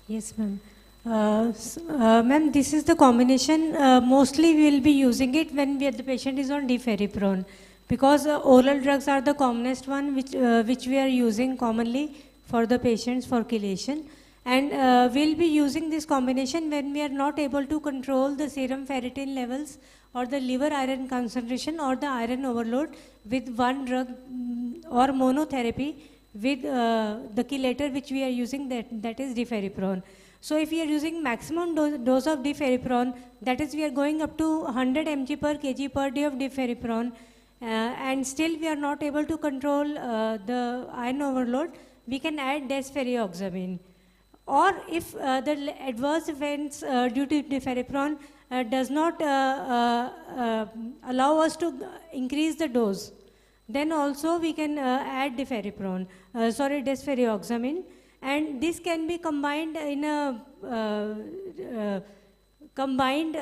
Yes, ma'am. Ma'am, this is the combination. Mostly we will be using it when the patient is on deferriprone, because oral drugs are the commonest one which we are using commonly for the patients for chelation. And we'll be using this combination when we are not able to control the serum ferritin levels or the liver iron concentration or the iron overload with one drug or monotherapy with the chelator which we are using, that is deferriprone. So if we are using maximum dose of deferriprone, that is we are going up to 100 mg per kg per day of deferriprone, and still we are not able to control the iron overload, we can add desferrioxamine. Or if the adverse events due to deferriprone does not allow us to increase the dose, then also we can add desferrioxamine, and this can be combined in a combined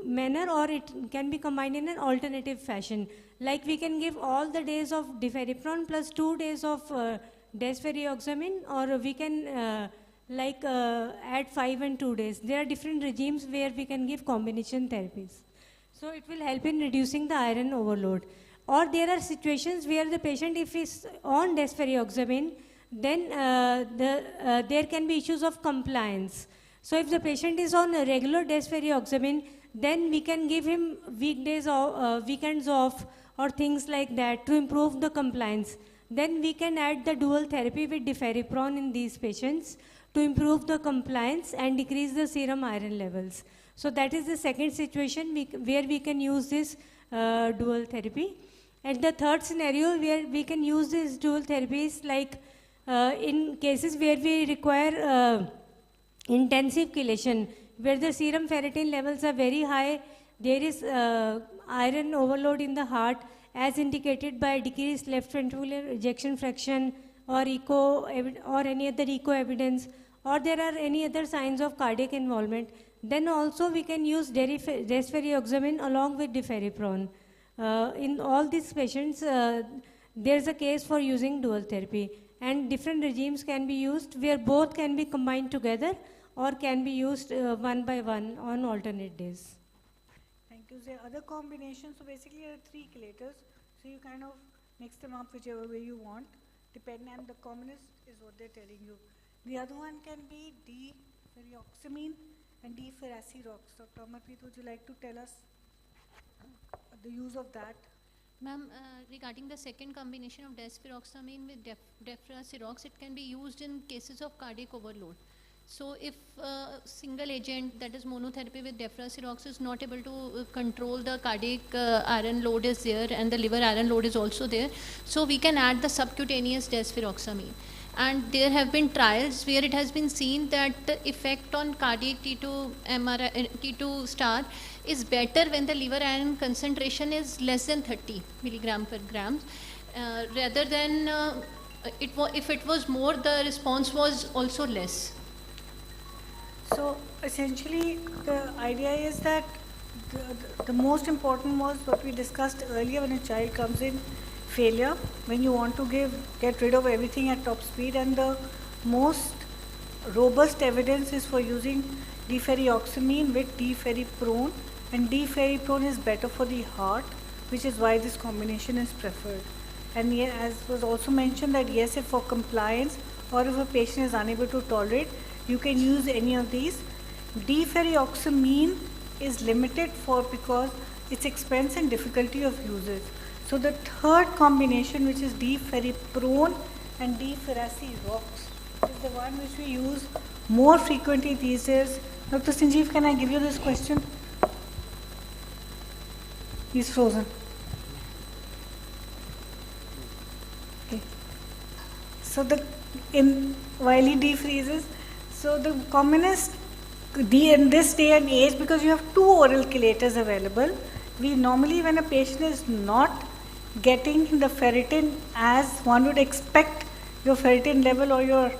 manner, or it can be combined in an alternative fashion. Like we can give all the days of deferriprone plus 2 days of desferrioxamine, or we can add 5 and 2 days. There are different regimes where we can give combination therapies. So it will help in reducing the iron overload. Or there are situations where the patient, if is on desferrioxamine, then there can be issues of compliance. So if the patient is on a regular desferrioxamine, then we can give him weekdays or weekends off or things like that to improve the compliance. Then we can add the dual therapy with deferriprone in these patients to improve the compliance and decrease the serum iron levels. So that is the second situation where we can use this dual therapy. And the third scenario where we can use this dual therapy is like in cases where we require intensive chelation, where the serum ferritin levels are very high, there is iron overload in the heart as indicated by decreased left ventricular ejection fraction or echo or any other echo evidence, or there are any other signs of cardiac involvement, then also we can use desferrioxamine along with deferriprone. In all these patients, there is a case for using dual therapy, and different regimes can be used where both can be combined together or can be used one by one on alternate days. Thank you. There are other combinations. So basically there are 3 chelators. So you kind of mix them up whichever way you want, depending, and the commonest is what they're telling you. The other one can be deferrioxamine and deferasirox. Dr. Amarpreet, would you like to tell us the use of that? Ma'am, regarding the second combination of desferrioxamine with deferasirox, it can be used in cases of cardiac overload. So if single agent, that is monotherapy with deferasirox, is not able to control the cardiac iron load is there and the liver iron load is also there, so we can add the subcutaneous desferrioxamine. And there have been trials where it has been seen that the effect on cardiac T2 MRI, T2 star is better when the liver iron concentration is less than 30 milligram per gram, rather than if it was more, the response was also less. So essentially the idea is that the most important was what we discussed earlier when a child comes in failure, when you want to get rid of everything at top speed, and the most robust evidence is for using deferrioxamine with deferriprone, and deferriprone is better for the heart, which is why this combination is preferred. And as was also mentioned that yes, if for compliance or if a patient is unable to tolerate, you can use any of these. Deferrioxamine is limited because its expense and difficulty of usage. So the third combination, which is deferriprone and deferrasirox, is the one which we use more frequently these days. Dr. Sanjeev, can I give you this question? He's frozen. Okay. So while he defreezes, so the commonest in this day and age, because you have 2 oral chelators available, we normally, when a patient is not getting the ferritin as one would expect your ferritin level or your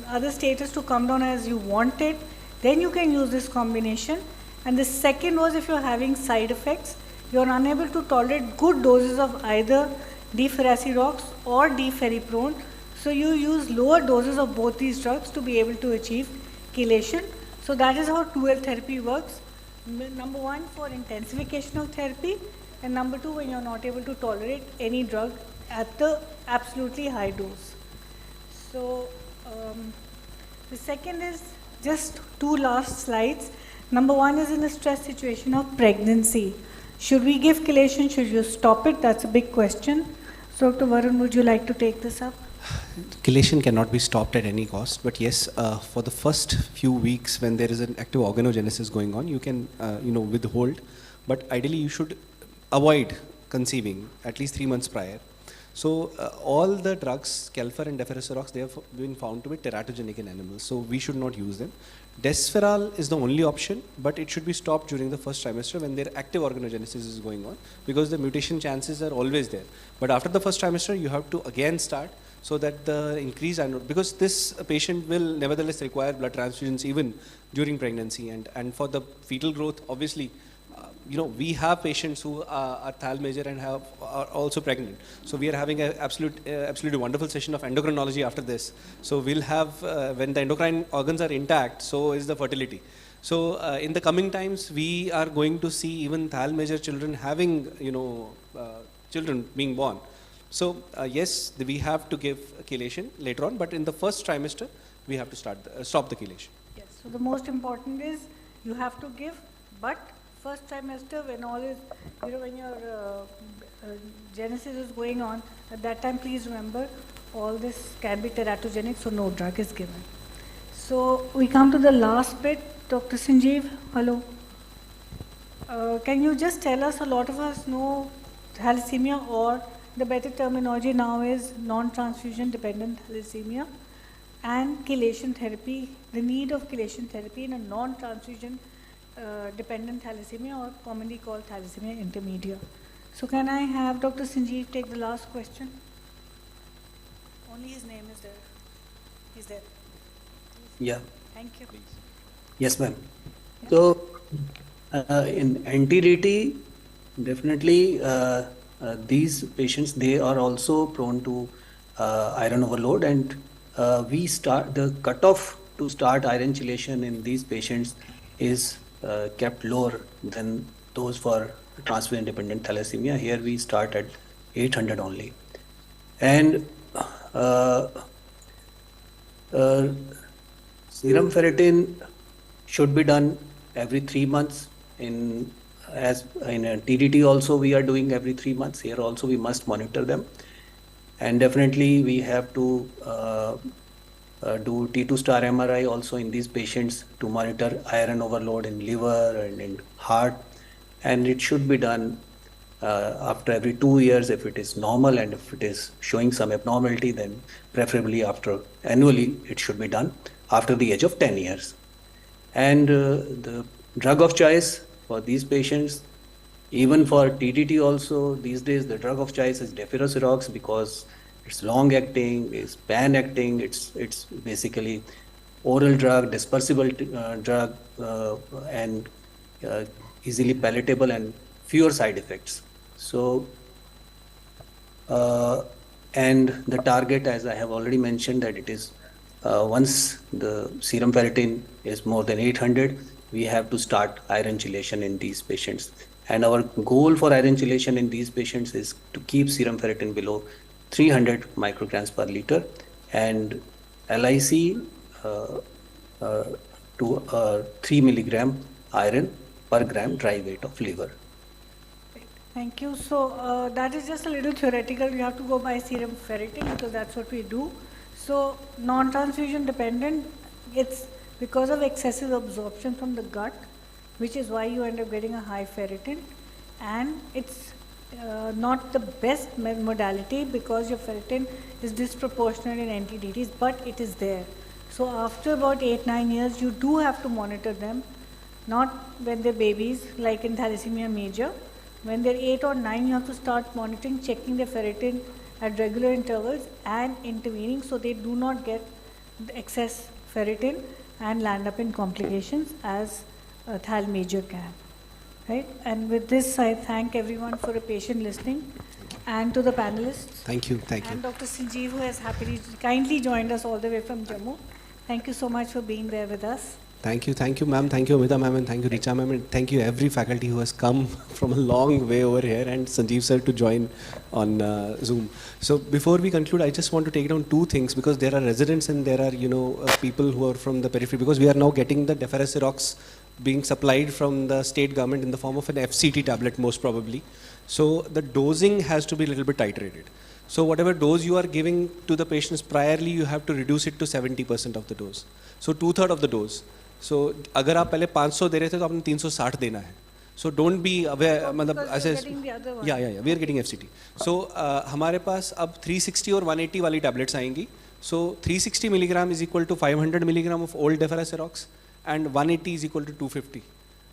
other status to come down as you want it, then you can use this combination. And the second was if you're having side effects, you're unable to tolerate good doses of either deferrasirox or deferriprone, so you use lower doses of both these drugs to be able to achieve chelation. So that is how 2L therapy works. Number 1 for intensification of therapy, and number 2 when you're not able to tolerate any drug at the absolutely high dose. So the second is just 2 last slides. Number 1 is in a stress situation of pregnancy. Should we give chelation? Should you stop it? That's a big question. So Dr. Varun, would you like to take this up? Chelation cannot be stopped at any cost, but yes, for the first few weeks when there is an active organogenesis going on, you can withhold, but ideally you should avoid conceiving at least 3 months prior. So all the drugs, Kelfer and Deferrasirox, they have been found to be teratogenic in animals, so we should not use them. Desferal is the only option, but it should be stopped during the first trimester when their active organogenesis is going on, because the mutation chances are always there. But after the first trimester, you have to again start, so that the increase, because this patient will nevertheless require blood transfusions even during pregnancy, and for the fetal growth, obviously, we have patients who are Thal major and are also pregnant. So we are having an absolutely wonderful session of endocrinology after this. So we'll have, when the endocrine organs are intact, so is the fertility. So in the coming times, we are going to see even Thal major children having, children being born. So yes, we have to give chelation later on, but in the first trimester, we have to stop the chelation. Yes, so the most important is you have to give, but first trimester when all is, when your genesis is going on, at that time please remember all this can be teratogenic, so no drug is given. So we come to the last bit. Dr. Sanjeev, hello. Can you just tell us, a lot of us know thalassemia, or the better terminology now is non-transfusion dependent thalassemia, and chelation therapy, the need of chelation therapy in a non-transfusion dependent thalassemia, or commonly called thalassemia intermedia. So can I have Dr. Sanjeev take the last question? Only his name is there. He's there. Yeah. Thank you. Please. Yes, ma'am. So in NTDT, definitely these patients, they are also prone to iron overload, and we start the cutoff to start iron chelation in these patients is kept lower than those for transfusion dependent thalassemia. Here we start at 800 only. And serum ferritin should be done every 3 months. In TDT also we are doing every 3 months. Here also we must monitor them. And definitely we have to do T2 star MRI also in these patients to monitor iron overload in liver and in heart, and it should be done after every 2 years if it is normal, and if it is showing some abnormality, then preferably after annually it should be done after the age of 10 years. And the drug of choice for these patients, even for TDT also, these days the drug of choice is Deferrasirox, because it's long acting, it's pan acting, it's basically oral drug, dispersible drug, and easily palatable and fewer side effects. So, and the target, as I have already mentioned, that it is once the serum ferritin is more than 800, we have to start iron chelation in these patients. And our goal for iron chelation in these patients is to keep serum ferritin below 300 micrograms per liter and LIC to 3 milligram iron per gram dry weight of liver. Thank you. So that is just a little theoretical. You have to go by serum ferritin because that's what we do. So non-transfusion dependent, it's because of excessive absorption from the gut, which is why you end up getting a high ferritin. And it's not the best modality because your ferritin is disproportionate in NTDTs, but it is there. So after about 8-9 years, you do have to monitor them, not when they're babies, like in thalassemia major. When they're 8 or 9, you have to start monitoring, checking their ferritin at regular intervals and intervening so they do not get the excess ferritin and land up in complications as thal major can. Right? And with this, I thank everyone for a patient listening and to the panelists. Thank you. Thank you. And Dr. Sanjeev, who has kindly joined us all the way from Jammu. Thank you so much for being there with us. Thank you, ma'am. Thank you, Amita ma'am, and thank you, Richa ma'am, and thank you every faculty who has come from a long way over here, and Sanjeev sir to join on Zoom. So before we conclude, I just want to take down two things because there are residents and there are people who are from the periphery because we are now getting the Deferasirox being supplied from the state government in the form of an FCT tablet most probably. So the dosing has to be a little bit titrated. So whatever dose you are giving to the patients priorly, you have to reduce it to 70% of the dose. So 2/3 of the dose. So अगर आप पहले 500 दे रहे थे तो आपने 360 देना है. So don't be aware, मतलब ऐसे yeah, we are getting FCT. So हमारे पास अब 360 और 180 वाली tablets आएंगी. So 360 milligram is equal to 500 milligram of old Deferasirox and 180 is equal to 250.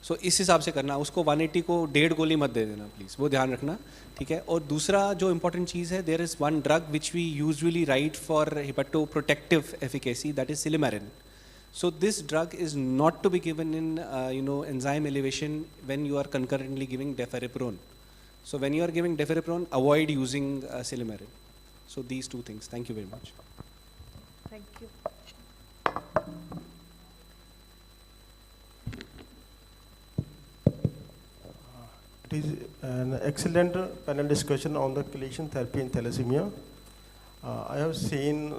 So इस हिसाब से करना, उसको 180 को 1.5 गोली मत दे देना प्लीज़, वो ध्यान रखना, ठीक है. और दूसरा जो important चीज़ है, there is one drug which we usually write for hepatoprotective efficacy, that is Silymarin. So this drug is not to be given in enzyme elevation when you are concurrently giving Deferriprone. So when you are giving Deferriprone, avoid using Silymarin. So these two things. Thank you very much. Thank you. It is an excellent panel discussion on the chelation therapy in thalassemia. I have seen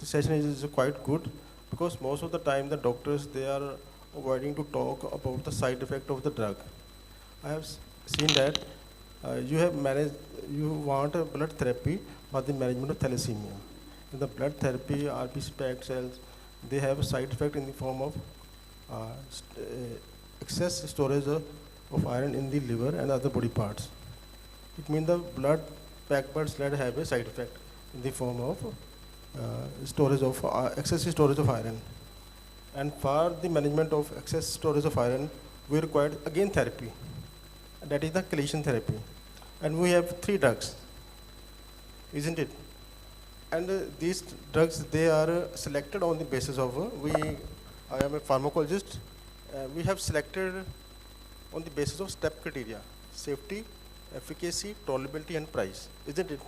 the session is quite good because most of the time the doctors, they are avoiding to talk about the side effect of the drug. I have seen that you want a blood therapy for the management of thalassemia. In the blood therapy, RBC packed cells, they have a side effect in the form of excess storage of iron in the liver and other body parts. It means the blood packed blood cells have a side effect in the form of excessive storage of iron. And for the management of excess storage of iron, we require again therapy. That is the chelation therapy. And we have 3 drugs, isn't it? And these drugs, they are selected on the basis of, I am a pharmacologist, we have selected on the basis of step criteria: safety, efficacy, tolerability, and price, isn't it?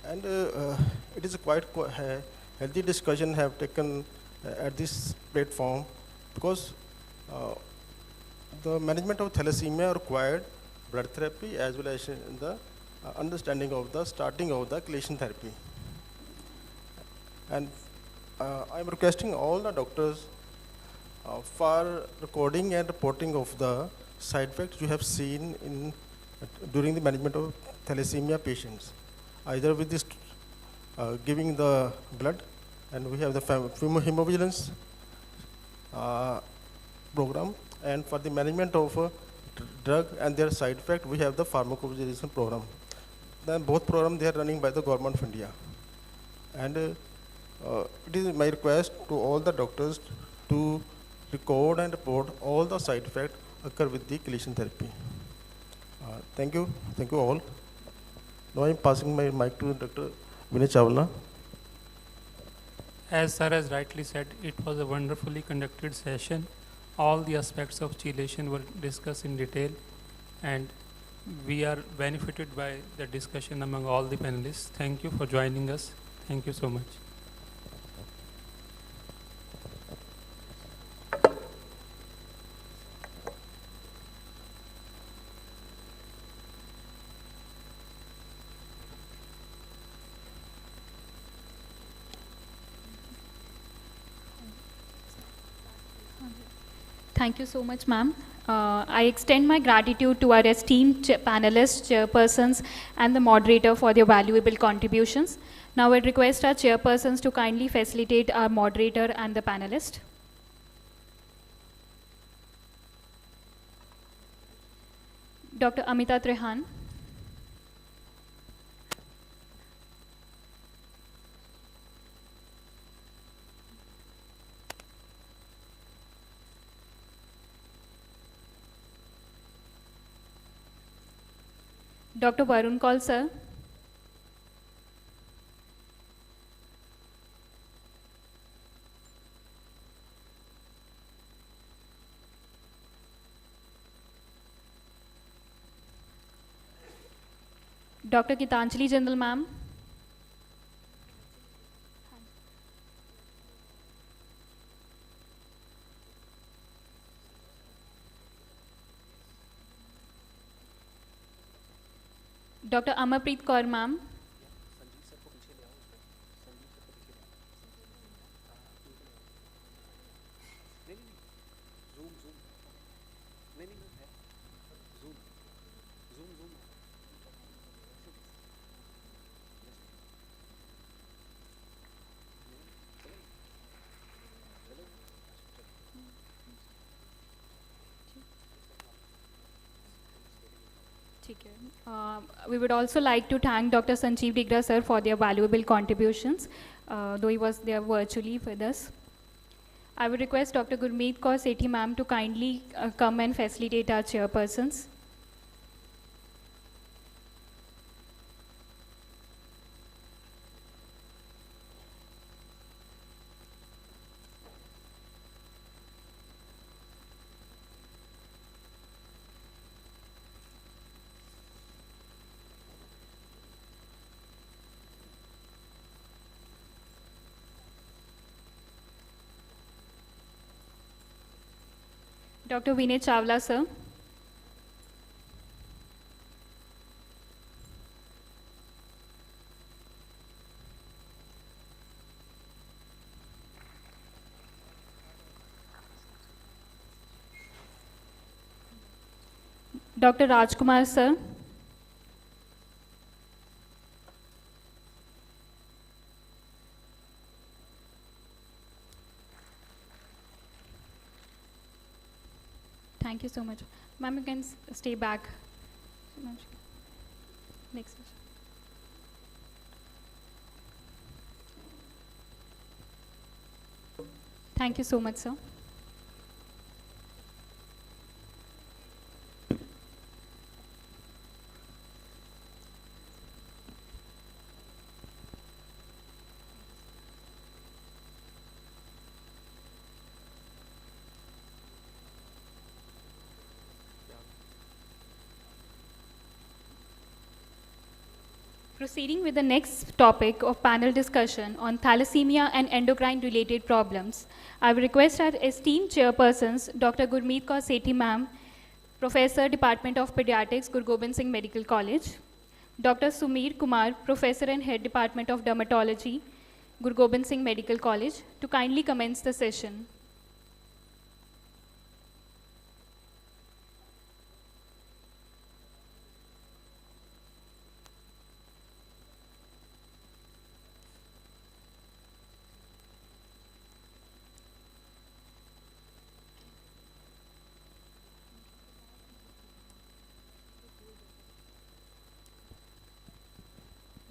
It is a quite healthy discussion have taken at this platform because the management of thalassemia required blood therapy as well as the understanding of the starting of the chelation therapy. And I am requesting all the doctors for recording and reporting of the side effects you have seen during the management of thalassemia patients, either with this giving the blood, and we have the hemovigilance program, and for the management of drug and their side effect, we have the pharmacovigilance program. Then both programs, they are running by the government of India. And it is my request to all the doctors to record and report all the side effects occur with the chelation therapy. Thank you all. Now I am passing my mic to Dr. Vinay Chawla. As Sir has rightly said, it was a wonderfully conducted session. All the aspects of chelation were discussed in detail, and we are benefited by the discussion among all the panelists. Thank you for joining us. Thank you so much. Thank you so much, ma'am. I extend my gratitude to our esteemed panelists, chairpersons, and the moderator for their valuable contributions. Now I request our chairpersons to kindly facilitate our moderator and the panelist. Dr. Amita Trehan. Dr. Varun Kaul, sir. Dr. Gitanjali Jindal, ma'am. Dr. Amarpreet Kaur, ma'am. We would also like to thank Dr. Sanjeev Digra sir for their valuable contributions, though he was there virtually with us. I would request Dr. Gurmeet Kaur Sethi ma'am to kindly come and facilitate our chairpersons. Dr. Vinay Chawla, sir. Dr. Rajkumar, sir. Thank you so much. Ma'am, you can stay back. Next. Thank you so much, sir. Proceeding with the next topic of panel discussion on thalassemia and endocrine-related problems, I will request our esteemed chairpersons, Dr. Gurmeet Kaur Sethi ma'am, Professor, Department of Pediatrics, Guru Gobind Singh Medical College, Dr. Sumeer Kumar, Professor and Head Department of Dermatology, Guru Gobind Singh Medical College, to kindly commence the session.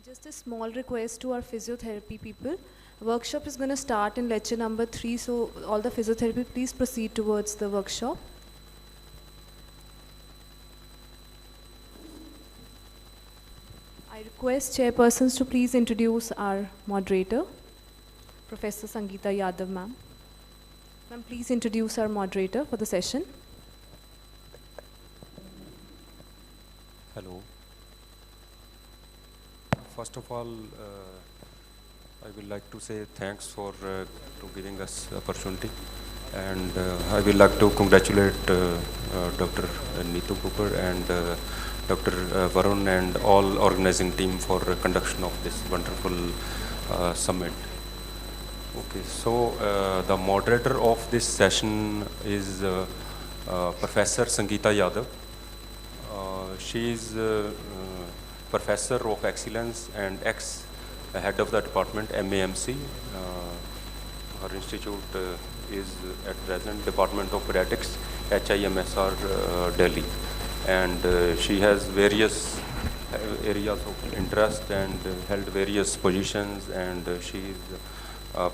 Just a small request to our physiotherapy people. Workshop is going to start in lecture number 3, so all the physiotherapy, please proceed towards the workshop. I request chairpersons to please introduce our moderator. Professor Sangeeta Yadav, ma'am. Ma'am, please introduce our moderator for the session. Hello. First of all, I would like to say thanks for to giving us opportunity, and I would like to congratulate Dr. Neetu Cooper and Dr. Varun and all organizing team for conduction of this wonderful summit. Okay, so the moderator of this session is Professor Sangeeta Yadav. She is Professor of Excellence and ex-head of the department MAMC. Her institute is at present Department of Pediatrics, HIMSR, Delhi. And she has various areas of interest and held various positions, and she is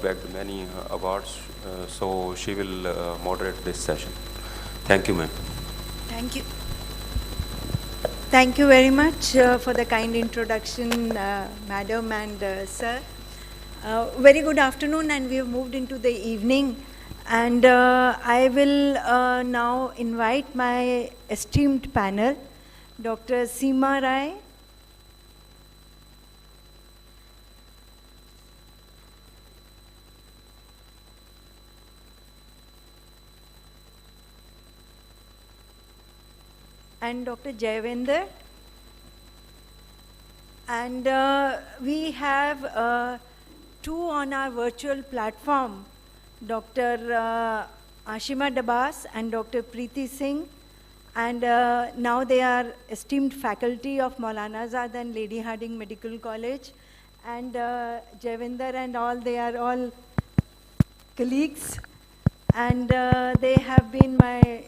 bagged many awards. So she will moderate this session. Thank you, ma'am. Thank you. Thank you very much for the kind introduction, madam and sir. Very good afternoon, and we have moved into the evening. And I will now invite my esteemed panel, Dr. Seema Rai, and Dr. Jayavender. And we have two on our virtual platform, Dr. Ashima Dabas and Dr. Preeti Singh. And now they are esteemed faculty of Maulana Azad and Lady Hardinge Medical College. And Jayavender and all, they are all colleagues. And they have been my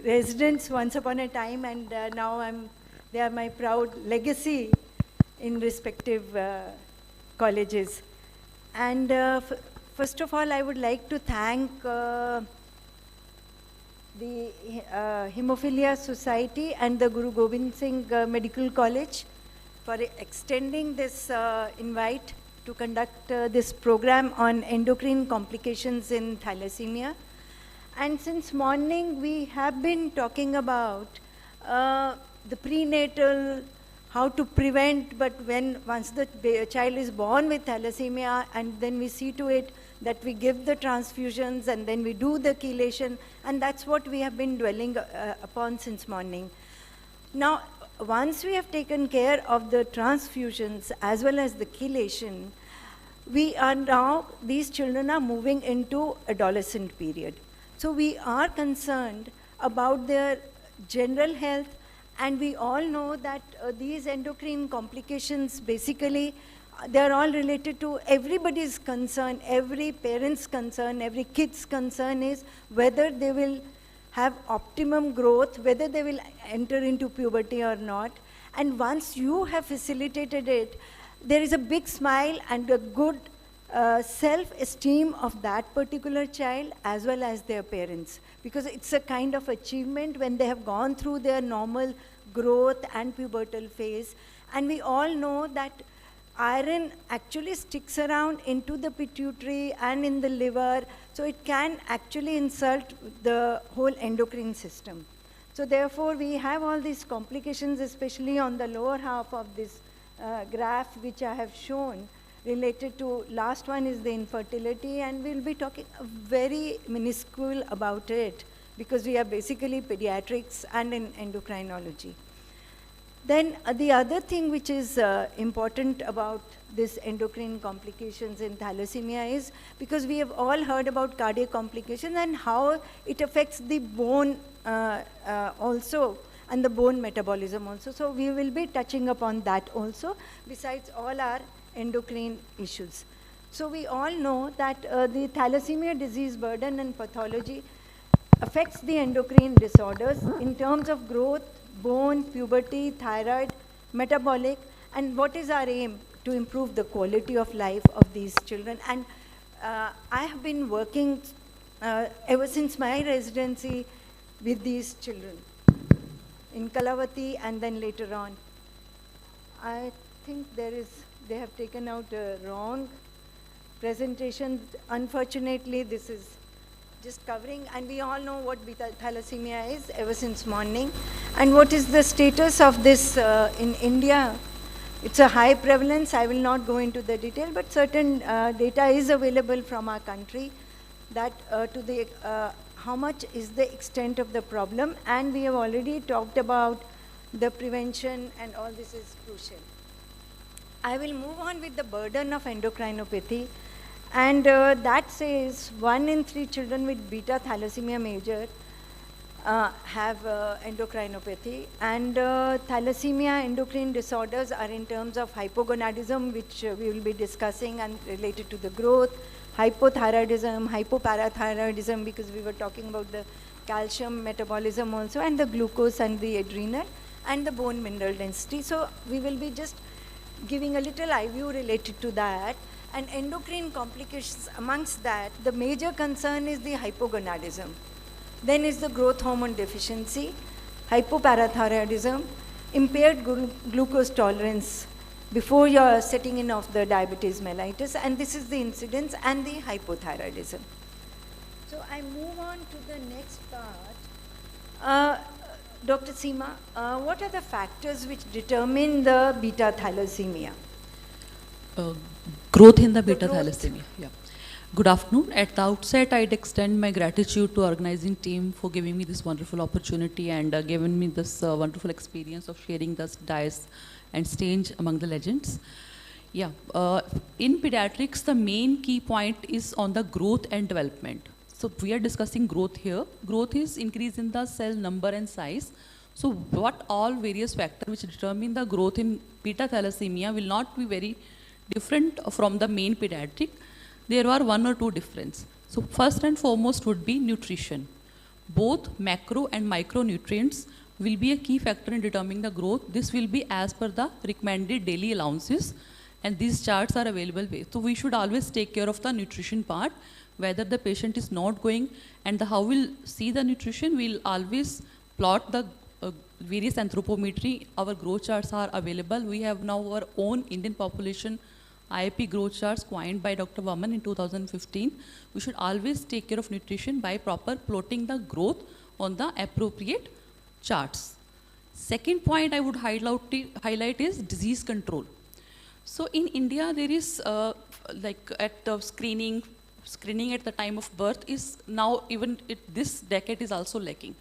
residents once upon a time, and now they are my proud legacy in respective colleges. And first of all, I would like to thank the Hemophilia Society and the Guru Gobind Singh Medical College for extending this invite to conduct this program on endocrine complications in thalassemia. And since morning, we have been talking about the prenatal, how to prevent, but once the child is born with thalassemia, and then we see to it that we give the transfusions and then we do the chelation, and that's what we have been dwelling upon since morning. Now, once we have taken care of the transfusions as well as the chelation, these children are moving into adolescent period. So we are concerned about their general health, and we all know that these endocrine complications, basically, they're all related to everybody's concern, every parent's concern, every kid's concern is whether they will have optimum growth, whether they will enter into puberty or not. And once you have facilitated it, there is a big smile and a good self-esteem of that particular child as well as their parents, because it's a kind of achievement when they have gone through their normal growth and pubertal phase. And we all know that iron actually sticks around into the pituitary and in the liver, so it can actually insult the whole endocrine system. So therefore, we have all these complications, especially on the lower half of this graph which I have shown. Related to last one is the infertility, and we'll be talking very minuscule about it because we are basically pediatrics and in endocrinology. Then the other thing which is important about this endocrine complications in thalassemia is because we have all heard about cardiac complications and how it affects the bone also, and the bone metabolism also. So we will be touching upon that also, besides all our endocrine issues. So we all know that the thalassemia disease burden and pathology affects the endocrine disorders in terms of growth, bone, puberty, thyroid, metabolic, and what is our aim? To improve the quality of life of these children. And I have been working ever since my residency with these children in Kalavati and then later on. I think they have taken out a wrong presentation. Unfortunately, this is just covering, and we all know what beta thalassemia is ever since morning. And what is the status of this in India? It's a high prevalence. I will not go into the detail, but certain data is available from our country that how much is the extent of the problem, and we have already talked about the prevention, and all this is crucial. I will move on with the burden of endocrinopathy, and that says 1 in 3 children with beta thalassemia major have endocrinopathy, and thalassemia endocrine disorders are in terms of hypogonadism, which we will be discussing, and related to the growth, hypothyroidism, hypoparathyroidism, because we were talking about the calcium metabolism also, and the glucose and the adrenal, and the bone mineral density. So we will be just giving a little eye view related to that. And endocrine complications amongst that, the major concern is the hypogonadism. Then is the growth hormone deficiency, hypoparathyroidism, impaired glucose tolerance before your setting in of the diabetes mellitus, and this is the incidence, and the hypothyroidism. So I move on to the next part. Dr. Seema, what are the factors which determine the beta thalassemia? Growth in the beta thalassemia. Yeah. Good afternoon. At the outset, I'd extend my gratitude to organizing team for giving me this wonderful opportunity and giving me this wonderful experience of sharing this dais and stage among the legends. Yeah. In pediatrics, the main key point is on the growth and development. So we are discussing growth here. Growth is increase in the cell number and size. So what all various factors which determine the growth in beta thalassemia will not be very different from the main pediatric. There are 1 or 2 differences. So first and foremost would be nutrition. Both macro and micronutrients will be a key factor in determining the growth. This will be as per the recommended daily allowances, and these charts are available. So we should always take care of the nutrition part, whether the patient is not going, and how we'll see the nutrition, we'll always plot the various anthropometry. Our growth charts are available. We have now our own Indian population IAP growth charts coined by Dr. Vaman in 2015. We should always take care of nutrition by proper plotting the growth on the appropriate charts. Second point I would highlight is disease control. So in India, there is like at the screening at the time of birth is now, even this decade is also lacking.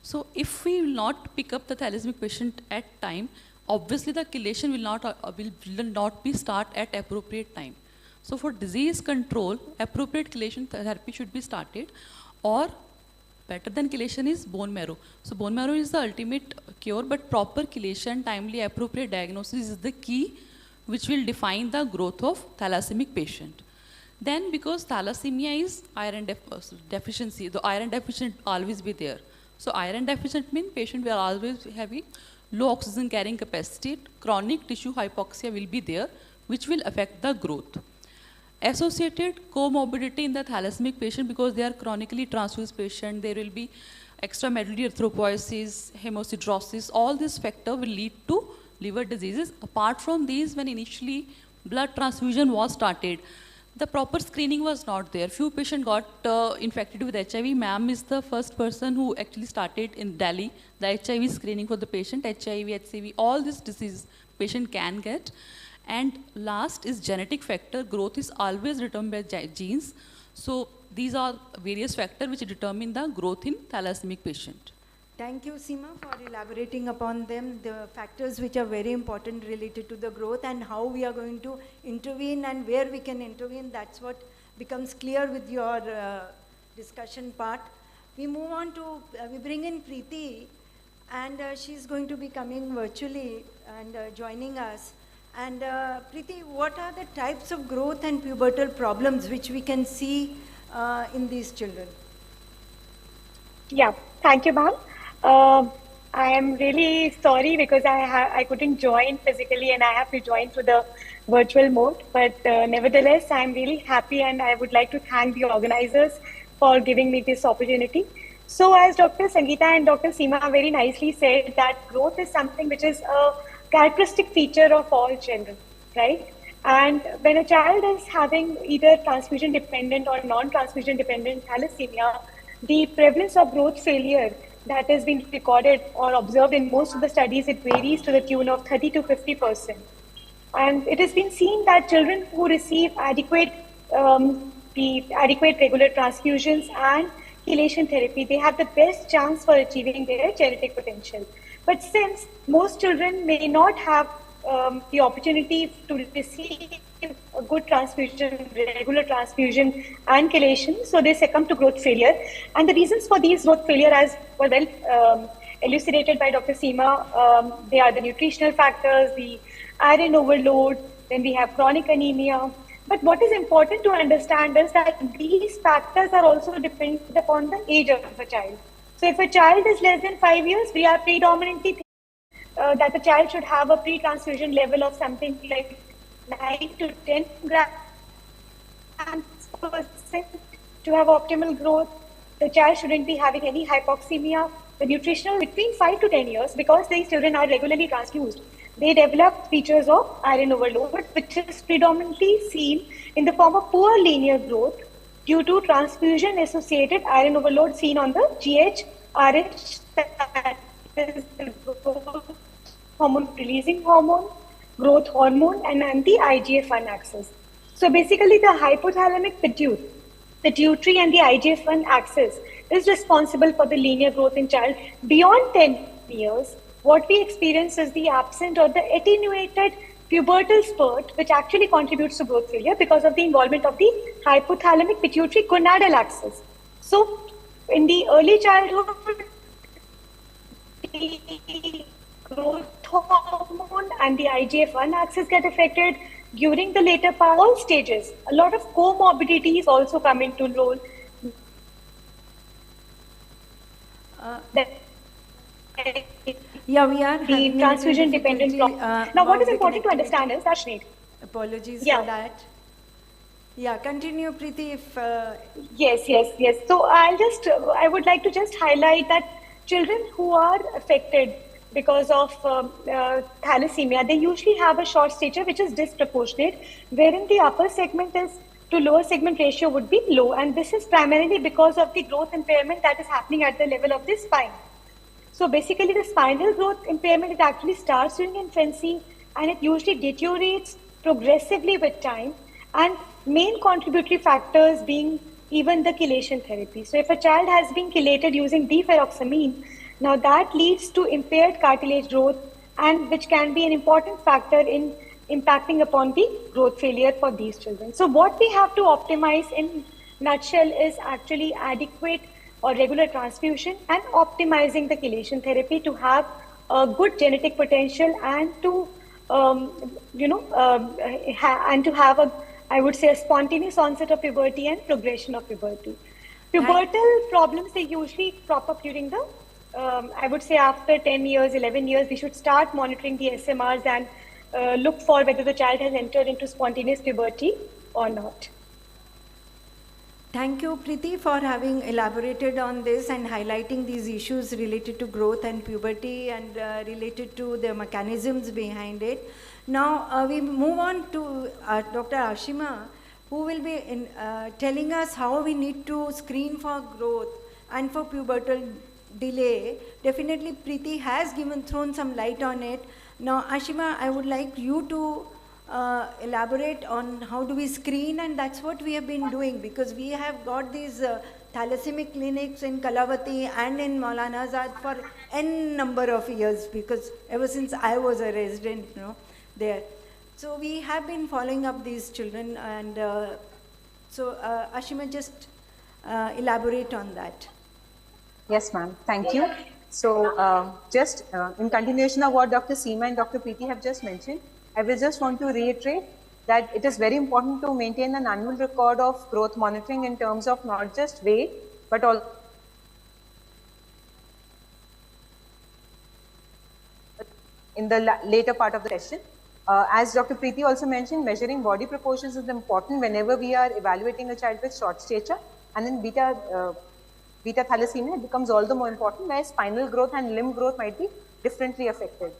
So if we will not pick up the thalassemia patient at time, obviously the chelation will not be start at appropriate time. So for disease control, appropriate chelation therapy should be started, or better than chelation is bone marrow. So bone marrow is the ultimate cure, but proper chelation, timely appropriate diagnosis is the key which will define the growth of thalassemic patient. Then because thalassemia is iron deficiency, the iron deficient always be there. So iron deficient means patient will always having low oxygen carrying capacity, chronic tissue hypoxia will be there, which will affect the growth. Associated comorbidity in the thalassemic patient, because they are chronically transfused patient, there will be extramedullary erythropoiesis, hemosiderosis, all these factors will lead to liver diseases. Apart from these, when initially blood transfusion was started, the proper screening was not there. Few patients got infected with HIV. Ma'am is the first person who actually started in Delhi the HIV screening for the patient. HIV, HCV, all these diseases patient can get. And last is genetic factor. Growth is always determined by genes. So these are various factors which determine the growth in thalassemic patient. Thank you, Seema, for elaborating upon them, the factors which are very important related to the growth and how we are going to intervene and where we can intervene. That's what becomes clear with your discussion part. We move on to, we bring in Preeti, and she's going to be coming virtually and joining us. And Preeti, what are the types of growth and pubertal problems which we can see in these children? Yeah, thank you, ma'am. I am really sorry because I couldn't join physically and I have to join through the virtual mode. But nevertheless, I am really happy and I would like to thank the organizers for giving me this opportunity. So as Dr. Sangeeta and Dr. Seema very nicely said, that growth is something which is a characteristic feature of all children, right? And when a child is having either transfusion dependent or non-transfusion dependent thalassemia, the prevalence of growth failure that has been recorded or observed in most of the studies, it varies to the tune of 30 to 50%. And it has been seen that children who receive the adequate regular transfusions and chelation therapy, they have the best chance for achieving their genetic potential. But since most children may not have the opportunity to receive a good transfusion, regular transfusion and chelation, so they succumb to growth failure. And the reasons for these growth failure, as were well elucidated by Dr. Seema, they are the nutritional factors, the iron overload, then we have chronic anemia. But what is important to understand is that these factors are also dependent upon the age of a child. So if a child is less than 5 years, we are predominantly that the child should have a pre-transfusion level of something like 9 to 10 grams per cent to have optimal growth. The child shouldn't be having any hypoxemia. The nutritional between 5 to 10 years, because these children are regularly transfused, they develop features of iron overload, which is predominantly seen in the form of poor linear growth due to transfusion-associated iron overload seen on the GH-RH, that is the growth hormone-releasing hormone, growth hormone, and the IGF-1 axis. So basically, the hypothalamic pituitary and the IGF-1 axis is responsible for the linear growth in child. Beyond 10 years, what we experience is the absent or the attenuated pubertal spurt, which actually contributes to growth failure because of the involvement of the hypothalamic pituitary gonadal axis. So in the early childhood, the growth hormone and the IGF-1 axis get affected. During the later part, all stages, a lot of comorbidities also come into role. Yeah, we are the transfusion dependent problem. Now, what is important to understand is that apologies for that. Yeah, continue, Preeti. If yes. So I would like to just highlight that children who are affected because of thalassemia, they usually have a short stature which is disproportionate, wherein the upper segment is to lower segment ratio would be low, and this is primarily because of the growth impairment that is happening at the level of the spine. So basically, the spinal growth impairment, it actually starts during infancy, and it usually deteriorates progressively with time, and main contributory factors being even the chelation therapy. So if a child has been chelated using deferoxamine, now that leads to impaired cartilage growth, and which can be an important factor in impacting upon the growth failure for these children. So what we have to optimize in nutshell is actually adequate or regular transfusion and optimizing the chelation therapy to have a good genetic potential and to and to have a, I would say, a spontaneous onset of puberty and progression of puberty. Pubertal problems, they usually crop up during the I would say after 10 years, 11 years, we should start monitoring the SMRs and look for whether the child has entered into spontaneous puberty or not. Thank you, Preeti, for having elaborated on this and highlighting these issues related to growth and puberty and related to the mechanisms behind it. Now, we move on to Dr. Ashima, who will be telling us how we need to screen for growth and for pubertal delay. Definitely, Preeti has thrown some light on it. Now, Ashima, I would like you to elaborate on how do we screen, and that's what we have been doing, because we have got these thalassemia clinics in Kalavati and in Maulana Azad for n number of years, because ever since I was a resident, there. So we have been following up these children, and so Ashima, just elaborate on that. Yes, ma'am. Thank you. So just in continuation of what Dr. Seema and Dr. Preeti have just mentioned, I will just want to reiterate that it is very important to maintain an annual record of growth monitoring in terms of not just weight, but also in the later part of the session. As Dr. Preeti also mentioned, measuring body proportions is important whenever we are evaluating a child with short stature, and in beta thalassemia, it becomes all the more important where spinal growth and limb growth might be differently affected.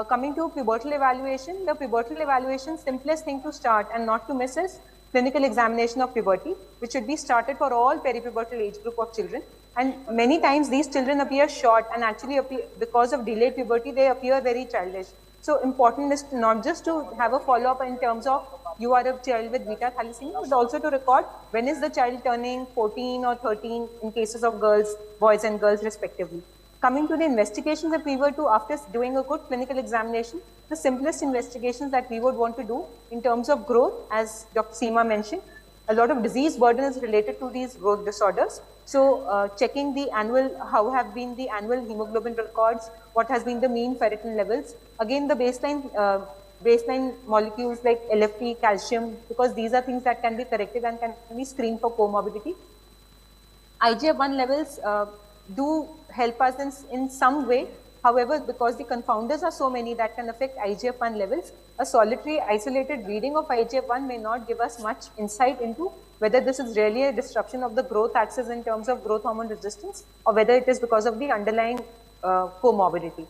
Coming to pubertal evaluation, the pubertal evaluation, simplest thing to start and not to miss is clinical examination of puberty, which should be started for all peripubertal age group of children. And many times these children appear short and actually appear, because of delayed puberty, they appear very childish. So important is not just to have a follow-up in terms of you are a child with beta thalassemia, but also to record when is the child turning 14 or 13 in cases of girls, boys and girls respectively. Coming to the investigations that we were to, after doing a good clinical examination, the simplest investigations that we would want to do in terms of growth, as Dr. Seema mentioned, a lot of disease burden is related to these growth disorders. So checking the annual, how have been the annual hemoglobin records, what has been the mean ferritin levels. Again, the baseline molecules like LFT, calcium, because these are things that can be corrected and can be screened for comorbidity. IGF-1 levels do help us in some way. However, because the confounders are so many that can affect IGF-1 levels, a solitary isolated reading of IGF-1 may not give us much insight into whether this is really a disruption of the growth axis in terms of growth hormone resistance or whether it is because of the underlying comorbidity.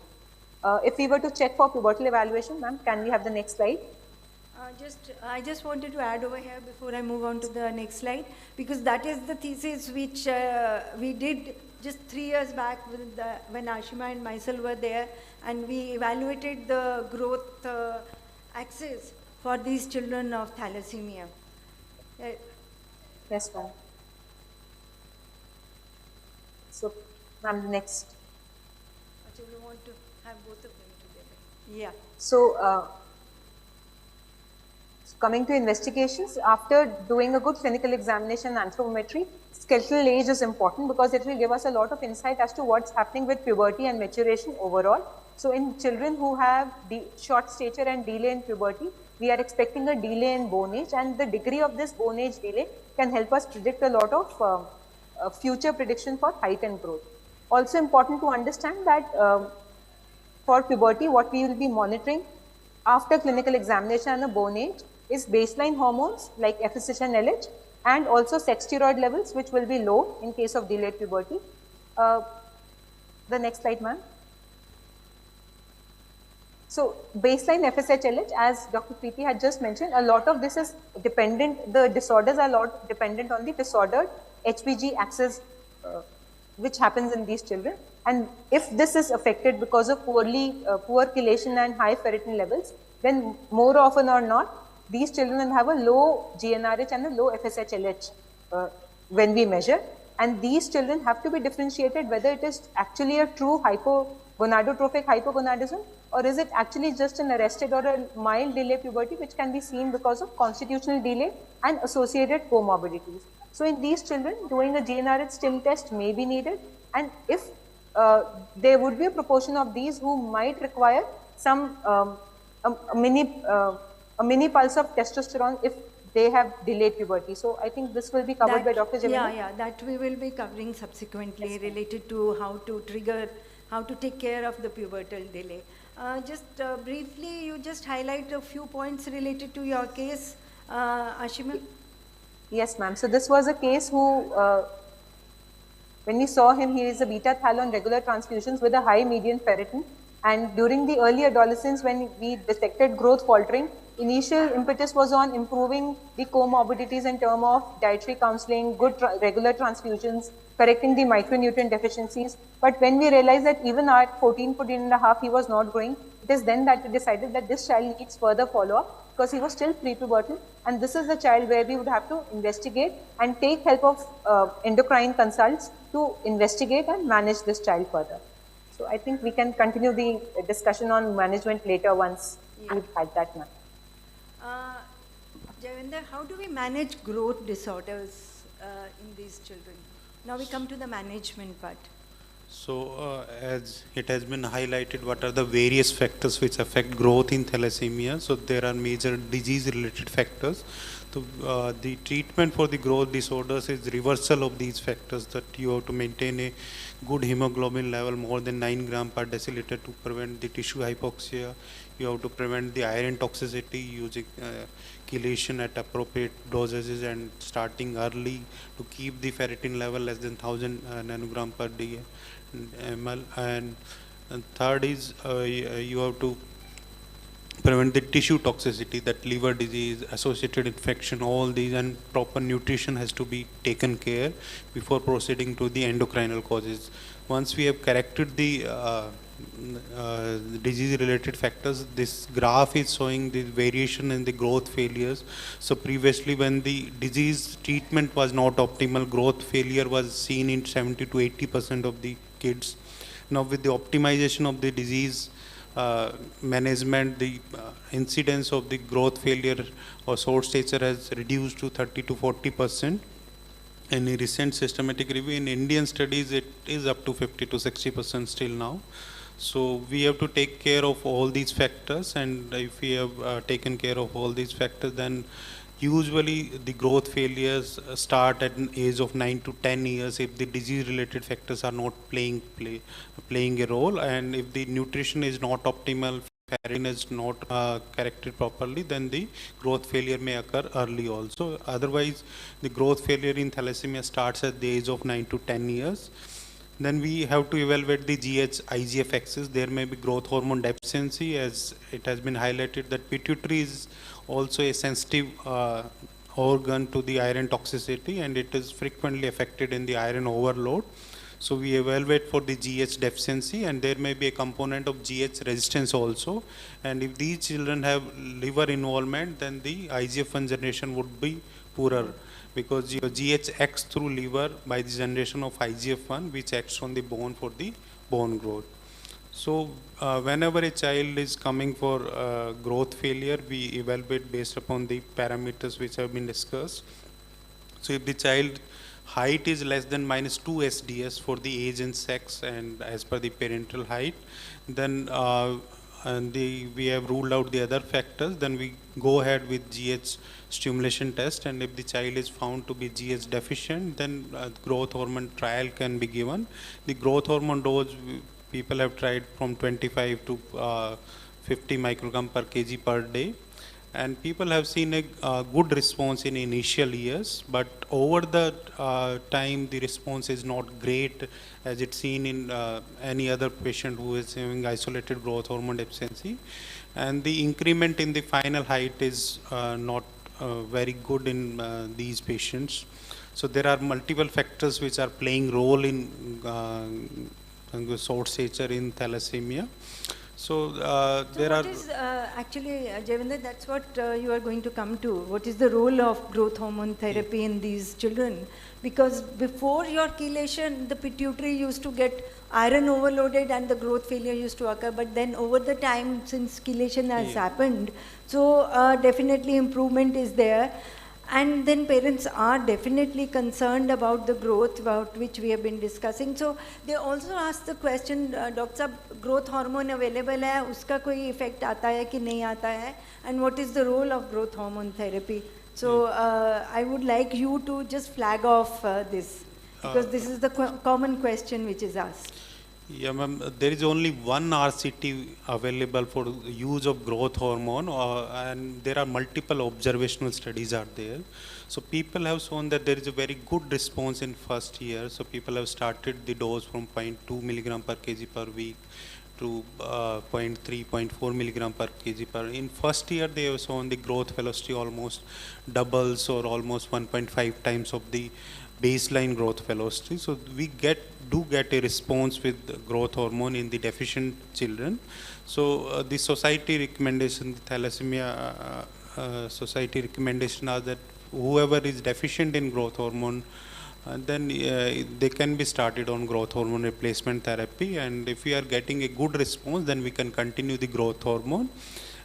If we were to check for pubertal evaluation, ma'am, can we have the next slide? I just wanted to add over here before I move on to the next slide, because that is the thesis which we did just 3 years back when Ashima and myself were there, and we evaluated the growth axis for these children of thalassemia. Yes, ma'am. So, ma'am, next. Actually, we want to have both of them together. Yeah. So, coming to investigations, after doing a good clinical examination and anthropometry, skeletal age is important because it will give us a lot of insight as to what's happening with puberty and maturation overall. So in children who have short stature and delay in puberty, we are expecting a delay in bone age, and the degree of this bone age delay can help us predict a lot of future prediction for height and growth. Also important to understand that for puberty, what we will be monitoring after clinical examination and a bone age is baseline hormones like FSH and LH, and also sex steroid levels, which will be low in case of delayed puberty. The next slide, ma'am. So baseline FSH LH, as Dr. Preeti had just mentioned, a lot of this is dependent, the disorders are a lot dependent on the disordered HPG axis which happens in these children. And if this is affected because of poor chelation and high ferritin levels, then more often or not, these children will have a low GnRH and a low FSH-LH when we measure. And these children have to be differentiated whether it is actually a true gonadotrophic hypogonadism, or is it actually just an arrested or a mild delay puberty which can be seen because of constitutional delay and associated comorbidities. So in these children, doing a GnRH stim test may be needed, and if there would be a proportion of these who might require some a mini pulse of testosterone if they have delayed puberty. So I think this will be covered by Dr. Jamina. Yeah, that we will be covering subsequently, related to how to trigger, how to take care of the pubertal delay. Just briefly, you just highlight a few points related to your case, Ashima. Yes, ma'am. So this was a case who, when we saw him, he is a beta thal on regular transfusions with a high median ferritin. And during the early adolescence, when we detected growth faltering, initial impetus was on improving the comorbidities in terms of dietary counseling, good regular transfusions, correcting the micronutrient deficiencies. But when we realized that even at 14 and a half, he was not growing, it is then that we decided that this child needs further follow-up because he was still prepubertal. And this is the child where we would have to investigate and take help of endocrine consults to investigate and manage this child further. So I think we can continue the discussion on management later once we've had that now. Javinder, how do we manage growth disorders in these children? Now we come to the management part. So as it has been highlighted, what are the various factors which affect growth in thalassemia? So there are major disease related factors. So the treatment for the growth disorders is reversal of these factors, that you have to maintain a good hemoglobin level more than 9 gram per deciliter to prevent the tissue hypoxia. You have to prevent the iron toxicity using chelation at appropriate dosages and starting early to keep the ferritin level less than 1000 nanogram per ml, and And third is you have to prevent the tissue toxicity, that liver disease, associated infection, all these, and proper nutrition has to be taken care before proceeding to the endocrinal causes. Once we have corrected the disease related factors, this graph is showing the variation in the growth failures. So previously when the disease treatment was not optimal, growth failure was seen in 70 to 80% of the kids. Now with the optimization of the disease management, the incidence of the growth failure or short stature has reduced to 30 to 40%. In a recent systematic review in Indian studies, it is up to 50 to 60% still now. So we have to take care of all these factors, and if we have taken care of all these factors, then usually the growth failures start at an age of 9 to 10 years if the disease related factors are not playing a role, and if the nutrition is not optimal, ferritin is not corrected properly, then the growth failure may occur early also. Otherwise, the growth failure in thalassemia starts at the age of 9 to 10 years. Then we have to evaluate the GH-IGF axis. There may be growth hormone deficiency, as it has been highlighted that pituitary is also a sensitive organ to the iron toxicity, and it is frequently affected in the iron overload. So we evaluate for the GH deficiency, and there may be a component of GH resistance also. And if these children have liver involvement, then the IGF-1 generation would be poorer, because your GH acts through liver by the generation of IGF-1, which acts on the bone for the bone growth. So whenever a child is coming for growth failure, we evaluate based upon the parameters which have been discussed. So if the child height is less than -2 SDS for the age and sex and as per the parental height, then we have ruled out the other factors. Then we go ahead with GH stimulation test, and if the child is found to be GH deficient, then growth hormone trial can be given. The growth hormone dose people have tried from 25 to 50 microgram per kg per day, and people have seen a good response in initial years, but over the time the response is not great as it's seen in any other patient who is having isolated growth hormone deficiency, and the increment in the final height is not very good in these patients. So there are multiple factors which are playing role in short stature in thalassemia. So there are... Actually, Javendra, that's what you are going to come to. What is the role of growth hormone therapy in these children? Because before your chelation, the pituitary used to get iron overloaded and the growth failure used to occur. But then over the time, since chelation has happened, so definitely improvement is there. And then parents are definitely concerned about the growth about which we have been discussing. So they also ask the question, Dr. Sahab, growth hormone available hai, uska koi effect aata hai ki nahi aata hai? And what is the role of growth hormone therapy? So I would like you to just flag off this, because this is the common question which is asked. Yeah, ma'am, there is only one RCT available for use of growth hormone, and there are multiple observational studies out there. So people have shown that there is a very good response in first year. So people have started the dose from 0.2 milligram per kg per week to 0.3, 0.4 milligram per kg per. In first year, they have shown the growth velocity almost doubles or almost 1.5 times of the baseline growth velocity. So we do get a response with growth hormone in the deficient children. So the society recommendation, the thalassemia society recommendation are that whoever is deficient in growth hormone, then they can be started on growth hormone replacement therapy, and if we are getting a good response, then we can continue the growth hormone.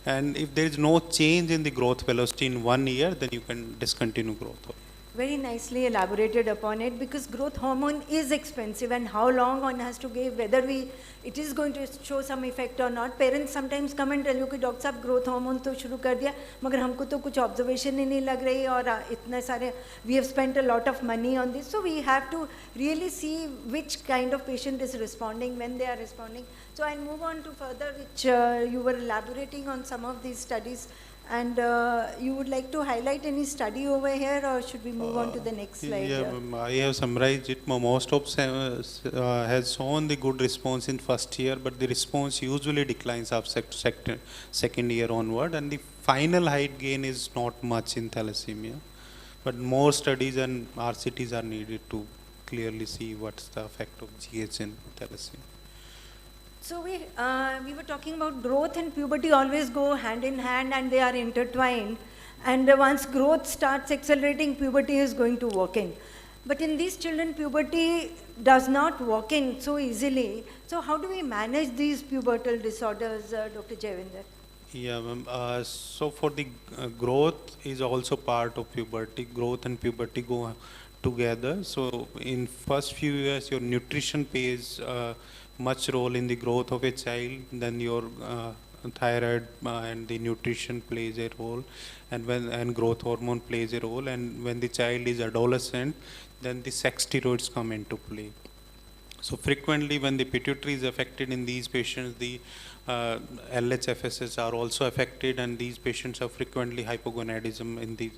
And if there is no change in the growth velocity in 1 year, then you can discontinue growth hormone. Very nicely elaborated upon it, because growth hormone is expensive, and how long one has to give, whether it is going to show some effect or not. Parents sometimes come and tell you कि doctor साहब growth hormone तो शुरू कर दिया, मगर हमको तो कुछ observation ही नहीं लग रही, और इतने सारे we have spent a lot of money on this. So we have to really see which kind of patient is responding, when they are responding. So I'll move on to further, which you were elaborating on some of these studies. And you would like to highlight any study over here, or should we move on to the next slide? Yeah, I have summarized it. Most of has shown the good response in first year, but the response usually declines after second year onward, and the final height gain is not much in thalassemia. But more studies and RCTs are needed to clearly see what's the effect of GH in thalassemia. So we were talking about growth and puberty always go hand in hand, and they are intertwined. And once growth starts accelerating, puberty is going to walk in. But in these children, puberty does not walk in so easily. So how do we manage these pubertal disorders, Dr. Jayavinder? Yeah, ma'am. So for the growth is also part of puberty. Growth and puberty go together. So in first few years, your nutrition plays much role in the growth of a child. Then your thyroid and the nutrition plays a role, and growth hormone plays a role. And when the child is adolescent, then the sex steroids come into play. So frequently when the pituitary is affected in these patients, the LHFSs are also affected, and these patients have frequently hypogonadism in the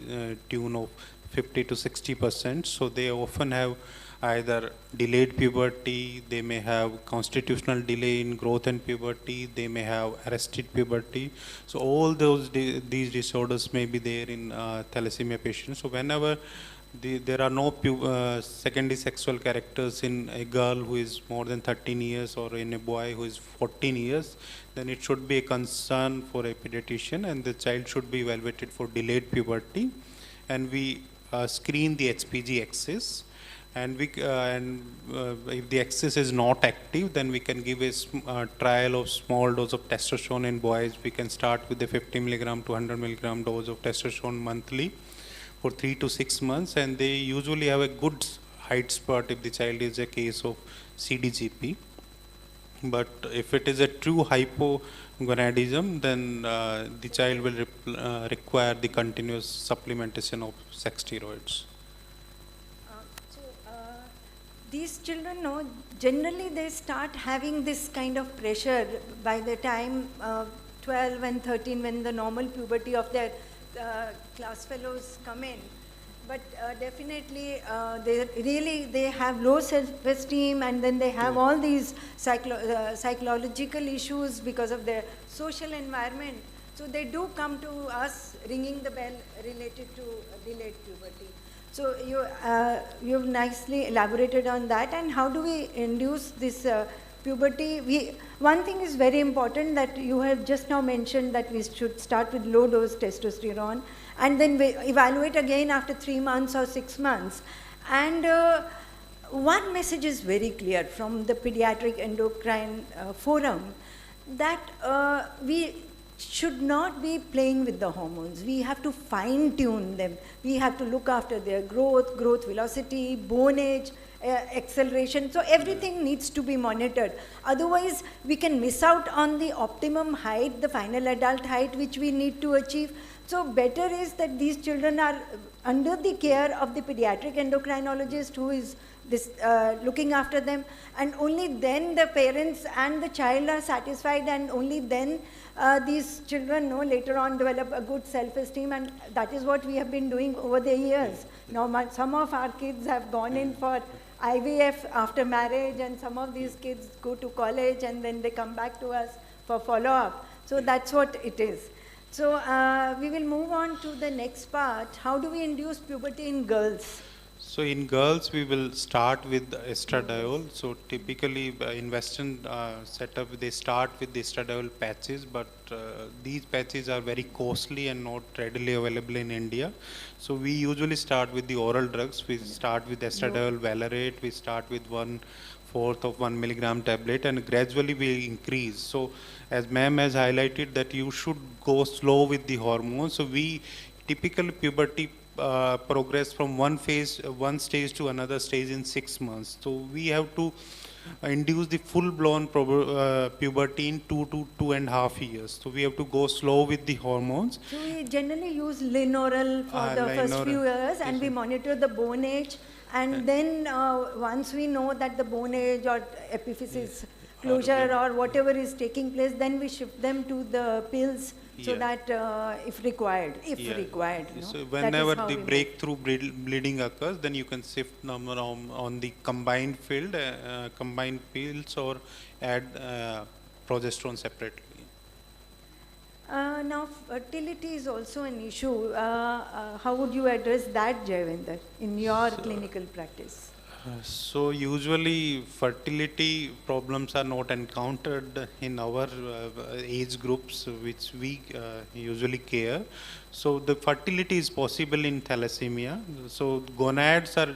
tune of 50 to 60%. So they often have either delayed puberty, they may have constitutional delay in growth and puberty, they may have arrested puberty. So all these disorders may be there in thalassemia patients. So whenever there are no secondary sexual characters in a girl who is more than 13 years or in a boy who is 14 years, then it should be a concern for a pediatrician, and the child should be evaluated for delayed puberty. And we screen the HPG axis, and if the axis is not active, then we can give a trial of small dose of testosterone in boys. We can start with a 50 milligram to 100 milligram dose of testosterone monthly for 3 to 6 months, and they usually have a good height spurt if the child is a case of CDGP. But if it is a true hypogonadism, then the child will require the continuous supplementation of sex steroids. These children, no, generally they start having this kind of pressure by the time 12 and 13, when the normal puberty of their class fellows come in. But definitely they have low self-esteem, and then they have all these psychological issues because of their social environment. So they do come to us ringing the bell related to delayed puberty. So you've nicely elaborated on that. And how do we induce this puberty? One thing is very important that you have just now mentioned, that we should start with low dose testosterone and then we evaluate again after 3 months or 6 months. And one message is very clear from the Pediatric Endocrine Forum, that we should not be playing with the hormones. We have to fine tune them. We have to look after their growth velocity, bone age, acceleration. So everything needs to be monitored. Otherwise, we can miss out on the optimum height, the final adult height which we need to achieve. So better is that these children are under the care of the pediatric endocrinologist who is looking after them, and only then the parents and the child are satisfied, and only then these children later on develop a good self-esteem, and that is what we have been doing over the years. Now some of our kids have gone in for IVF after marriage, and some of these kids go to college and then they come back to us for follow-up. So that's what it is. So we will move on to the next part. How do we induce puberty in girls? So in girls, we will start with estradiol. So typically in Western setup, they start with the estradiol patches, but these patches are very costly and not readily available in India. So we usually start with the oral drugs. We start with estradiol valerate. We start with 1/4 of 1 milligram tablet, and gradually we increase. So as ma'am has highlighted that you should go slow with the hormones. So we typically puberty progress from one stage to another stage in 6 months. So we have to induce the full-blown puberty in 2 to 2.5 years. So we have to go slow with the hormones. So we generally use Linoral for the first few years, and we monitor the bone age, and then once we know that the bone age or epiphysis closure or whatever is taking place, then we shift them to the pills so that if required, you know, So that is whenever how the we move. breakthrough bleeding occurs, then you can shift them on the combined field, combined pills, or add progesterone separately. Now, fertility is also an issue. How would you address that, Jayavinder, in your clinical practice? So usually fertility problems are not encountered in our age groups which we usually care. So the fertility is possible in thalassemia. So gonads are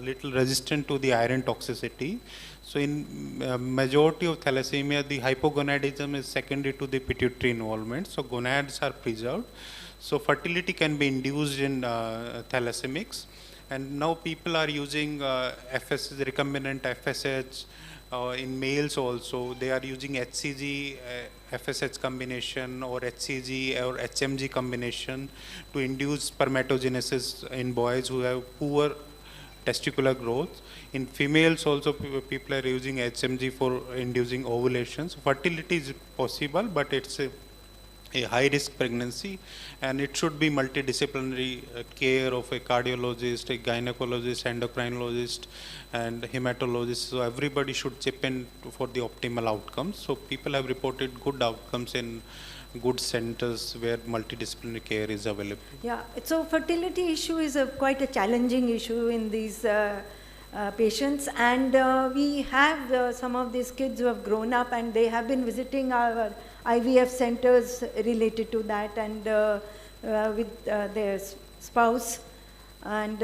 little resistant to the iron toxicity. So in majority of thalassemia, the hypogonadism is secondary to the pituitary involvement. So gonads are preserved. So fertility can be induced in thalassemics. And now people are using FSH, recombinant FSH in males also. They are using HCG, FSH combination, or HCG or HMG combination to induce spermatogenesis in boys who have poor testicular growth. In females also people are using HMG for inducing ovulation. So fertility is possible, but it's a high risk pregnancy, and it should be multidisciplinary care of a cardiologist, a gynecologist, endocrinologist, and hematologist. So everybody should chip in for the optimal outcomes. So people have reported good outcomes in good centers where multidisciplinary care is available. Yeah, so fertility issue is quite a challenging issue in these patients, and we have some of these kids who have grown up and they have been visiting our IVF centers related to that, and with their spouse, and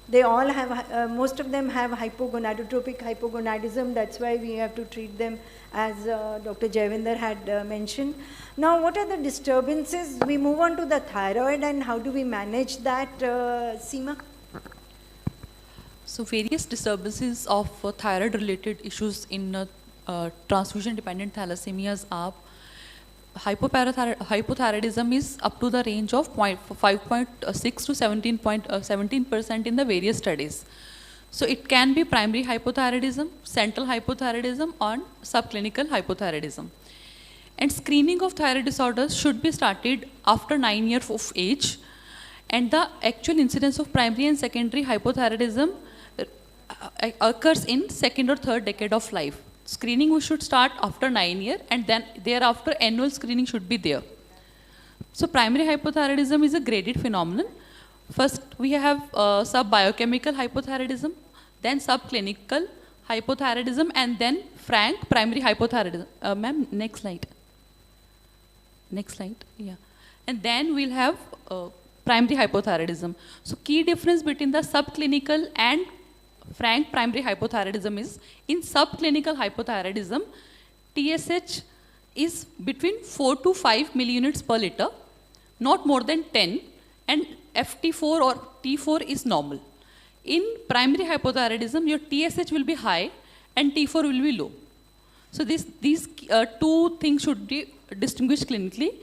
they all have, most of them have hypogonadotropic hypogonadism. That's why we have to treat them as Dr. Jayavinder had mentioned. Now, what are the disturbances? We move on to the thyroid, and how do we manage that, Seema? So various disturbances of thyroid-related issues in transfusion-dependent thalassemias are hypothyroidism is up to the range of 5.6 to 17% in the various studies. So it can be primary hypothyroidism, central hypothyroidism, and subclinical hypothyroidism. And screening of thyroid disorders should be started after 9 years of age, and the actual incidence of primary and secondary hypothyroidism occurs in second or third decade of life. Screening we should start after 9 years, and then thereafter annual screening should be there. So primary hypothyroidism is a graded phenomenon. First we have subbiochemical hypothyroidism, then subclinical hypothyroidism, and then frank primary hypothyroidism. Ma'am, next slide. Next slide, yeah. And then we'll have primary hypothyroidism. So key difference between the subclinical and frank primary hypothyroidism is, in subclinical hypothyroidism, TSH is between 4 to 5 milliunits per liter, not more than 10, and FT4 or T4 is normal. In primary hypothyroidism, your TSH will be high and T4 will be low. So these two things should be distinguished clinically.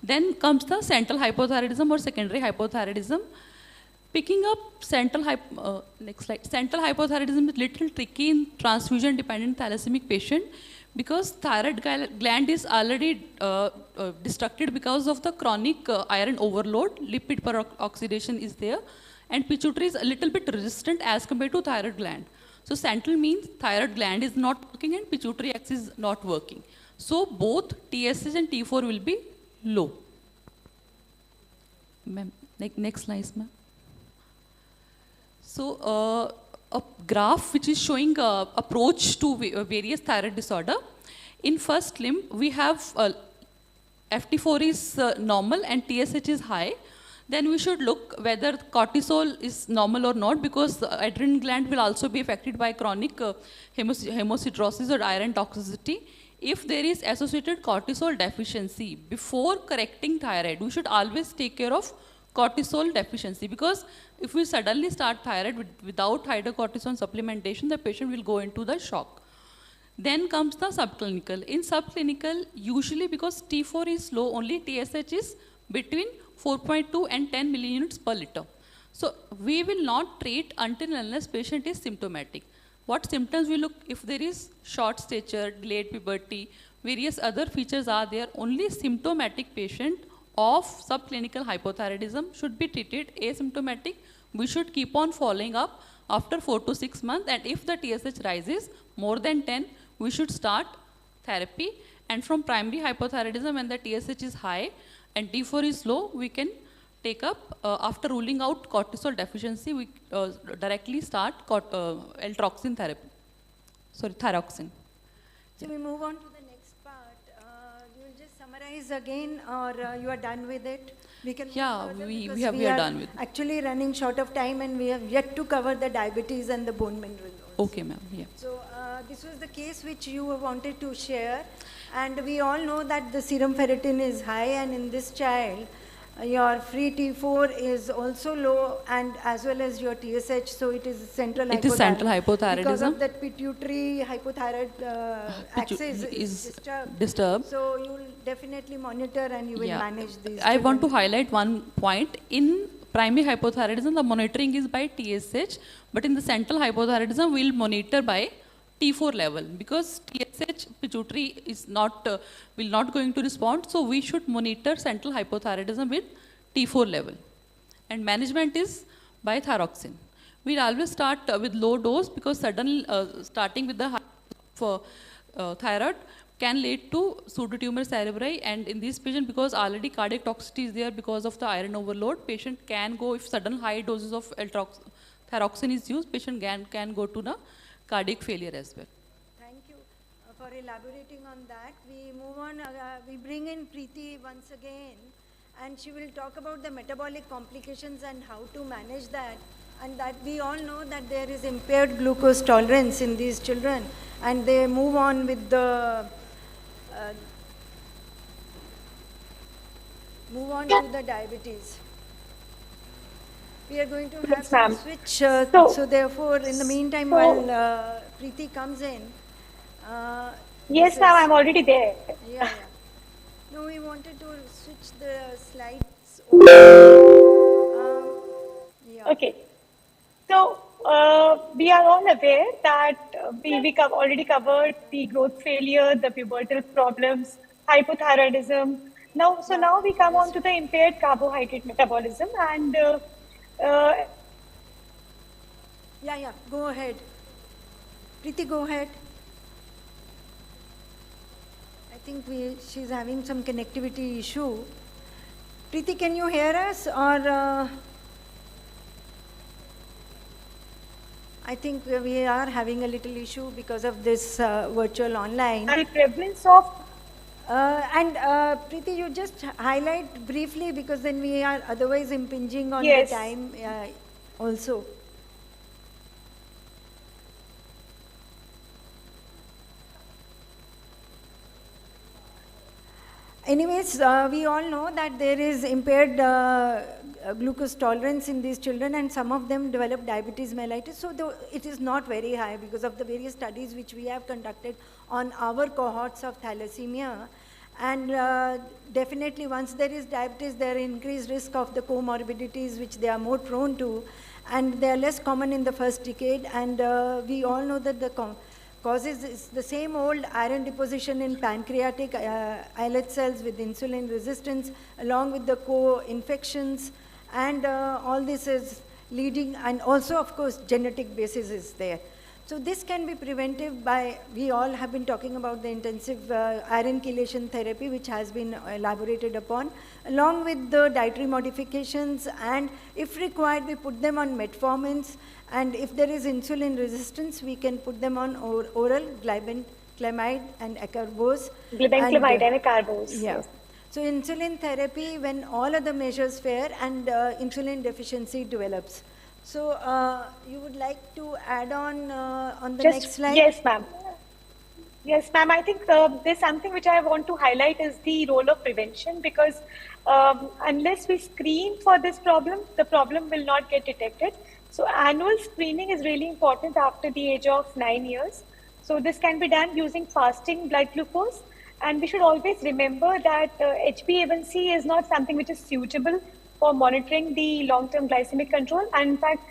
Then comes the central hypothyroidism or secondary hypothyroidism. Picking up central next slide. Central hypothyroidism is little tricky in transfusion-dependent thalassemic patient because thyroid gland is already destructed because of the chronic iron overload. Lipid peroxidation is there, and pituitary is a little bit resistant as compared to thyroid gland. So central means thyroid gland is not working and pituitary axis is not working. So both TSH and T4 will be low. Ma'am, next slide, ma'am. So a graph which is showing approach to various thyroid disorder. In first limb, we have FT4 is normal and TSH is high. Then we should look whether cortisol is normal or not, because the adrenal gland will also be affected by chronic hemosiderosis or iron toxicity. If there is associated cortisol deficiency, before correcting thyroid, we should always take care of cortisol deficiency, because if we suddenly start thyroid without hydrocortisone supplementation, the patient will go into the shock. Then comes the subclinical. In subclinical, usually because T4 is low, only TSH is between 4.2 and 10 milliunits per liter. So we will not treat until unless patient is symptomatic. What symptoms we look if there is short stature, delayed puberty, various other features are there. Only symptomatic patient of subclinical hypothyroidism should be treated. Asymptomatic, we should keep on following up after 4 to 6 months, and if the TSH rises more than 10, we should start therapy. And from primary hypothyroidism, when the TSH is high and T4 is low, we can take up, after ruling out cortisol deficiency, we directly start L-troxin therapy, sorry, thyroxine. So we move on to the next part. You will just summarize again, or you are done with it? We can Yeah, move we are done with it. Actually running short of time, and we have yet to cover the diabetes and the bone mineral. Okay, ma'am. Yeah. So this was the case which you wanted to share, and we all know that the serum ferritin is high, and in this child, your free T4 is also low, and as well as your TSH, so it is central It is central hypothyroidism. Because of that pituitary hypothyroid axis is disturbed. So you will definitely monitor and you will manage these. I want to highlight one point. In primary hypothyroidism, the monitoring is by TSH, but in the central hypothyroidism, we will monitor by T4 level, because TSH pituitary is not will not going to respond, so we should monitor central hypothyroidism with T4 level, and management is by thyroxine. We'll always start with low dose, because sudden starting with the high thyroid can lead to pseudotumor cerebri, and in this patient, because already cardiac toxicity is there because of the iron overload, patient can go, if sudden high doses of thyroxine is used, patient can go to the cardiac failure as well. Thank you for elaborating on that. We move on, we bring in Preeti once again, and she will talk about the metabolic complications and how to manage that. And that we all know that there is impaired glucose tolerance in these children, and they move on with the to the diabetes. We are going to have Yes, some ma'am. switch, So- so therefore, in the meantime, So- while Preeti comes in. Yes, this ma'am, is- I'm already there. Yeah. No, we wanted to switch the slides over. Yeah. Okay. So we are all aware that we already covered the growth failure, the pubertal problems, hypothyroidism. Now we come on to the impaired carbohydrate metabolism, and Yeah, go ahead. Preeti, go ahead. I think she's having some connectivity issue. Preeti, can you hear us, or I think we are having a little issue because of this virtual online. the prevalence of And Preeti, you just highlight briefly, because then we are otherwise impinging on Yes. the time also. Anyways, we all know that there is impaired glucose tolerance in these children, and some of them develop diabetes mellitus. So it is not very high because of the various studies which we have conducted on our cohorts of thalassemia. And definitely once there is diabetes, there is increased risk of the comorbidities which they are more prone to, and they are less common in the first decade. And we all know that the causes is the same old iron deposition in pancreatic islet cells with insulin resistance, along with the co-infections, and all this is leading, and also of course genetic basis is there. So this can be preventive by, we all have been talking about the intensive iron chelation therapy, which has been elaborated upon, along with the dietary modifications, and if required, we put them on metformins, and if there is insulin resistance, we can put them on oral glibenclamide and acarbose. glibenclamide and acarbose. Yeah. Yes. So insulin therapy when all other measures fail and insulin deficiency develops. So you would like to add on the next slide? Yes, ma'am. Yes, ma'am. I think there's something which I want to highlight is the role of prevention, because unless we screen for this problem, the problem will not get detected. So annual screening is really important after the age of 9 years. So this can be done using fasting blood glucose. And we should always remember that HbA1c is not something which is suitable for monitoring the long-term glycemic control. And in fact,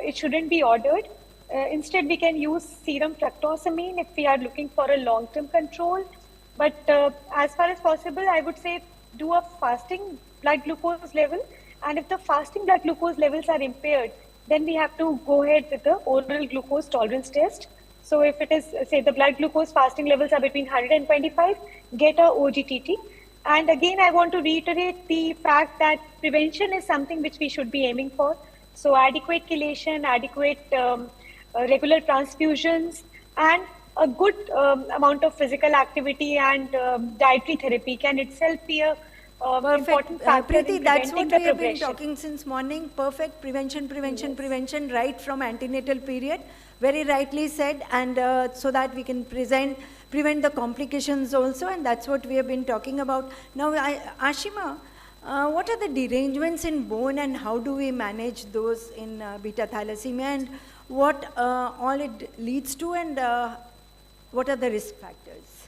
it shouldn't be ordered. Instead, we can use serum fructosamine if we are looking for a long-term control. But as far as possible, I would say do a fasting blood glucose level. And if the fasting blood glucose levels are impaired, then we have to go ahead with the oral glucose tolerance test. So if it is, say, the blood glucose fasting levels are between 125, get a OGTT. And again, I want to reiterate the fact that prevention is something which we should be aiming for. So adequate chelation, adequate regular transfusions, and a good amount of physical activity and dietary therapy can itself be a important factor Preeti, in that's preventing what the we have been progression. talking since morning. Perfect prevention, prevention, prevention, right from antenatal period. Very rightly said, and so that we can prevent the complications also, and that's what we have been talking about. Now, Ashima, what are the derangements in bone and how do we manage those in beta thalassemia, and what all it leads to, and what are the risk factors?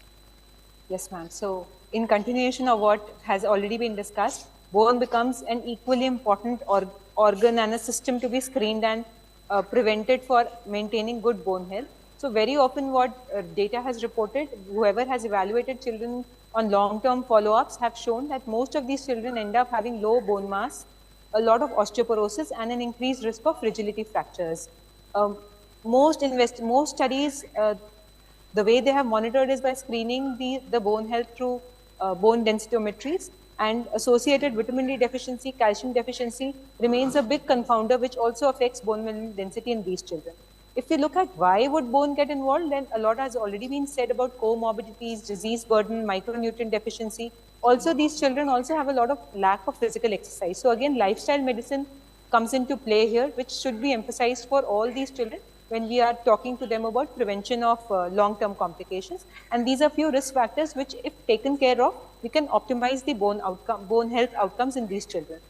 Yes, ma'am. So, in continuation of what has already been discussed, bone becomes an equally important organ and a system to be screened and prevented for maintaining good bone health. So, very often what data has reported, whoever has evaluated children on long-term follow-ups have shown that most of these children end up having low bone mass, a lot of osteoporosis, and an increased risk of fragility fractures. Most studies, the way they have monitored is by screening the bone health through bone densitometries, and associated vitamin D deficiency, calcium deficiency remains a big confounder which also affects bone mineral density in these children. If we look at why would bone get involved, then a lot has already been said about comorbidities, disease burden, micronutrient deficiency. Also, these children also have a lot of lack of physical exercise. So again, lifestyle medicine comes into play here, which should be emphasized for all these children when we are talking to them about prevention of long-term complications. And these are few risk factors which, if taken care of, we can optimize the bone health outcomes in these children.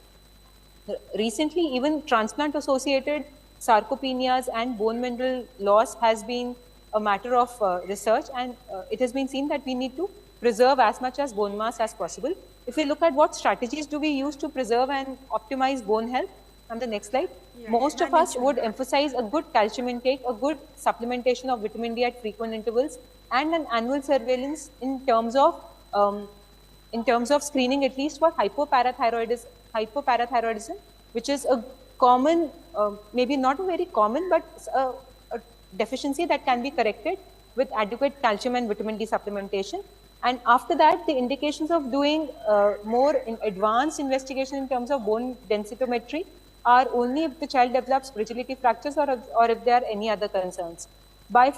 Recently, even transplant-associated sarcopenias and bone mineral loss has been a matter of research, and it has been seen that we need to preserve as much as bone mass as possible. If we look at what strategies do we use to preserve and optimize bone health, on the next slide, most of us would emphasize a good calcium intake, a good supplementation of vitamin D at frequent intervals, and an annual surveillance in terms of screening at least for hypoparathyroidism, which is a common, maybe not a very common, but a deficiency that can be corrected with adequate calcium and vitamin D supplementation. And after that, the indications of doing more advanced investigation in terms of bone densitometry are only if the child develops fragility fractures or if there are any other concerns. By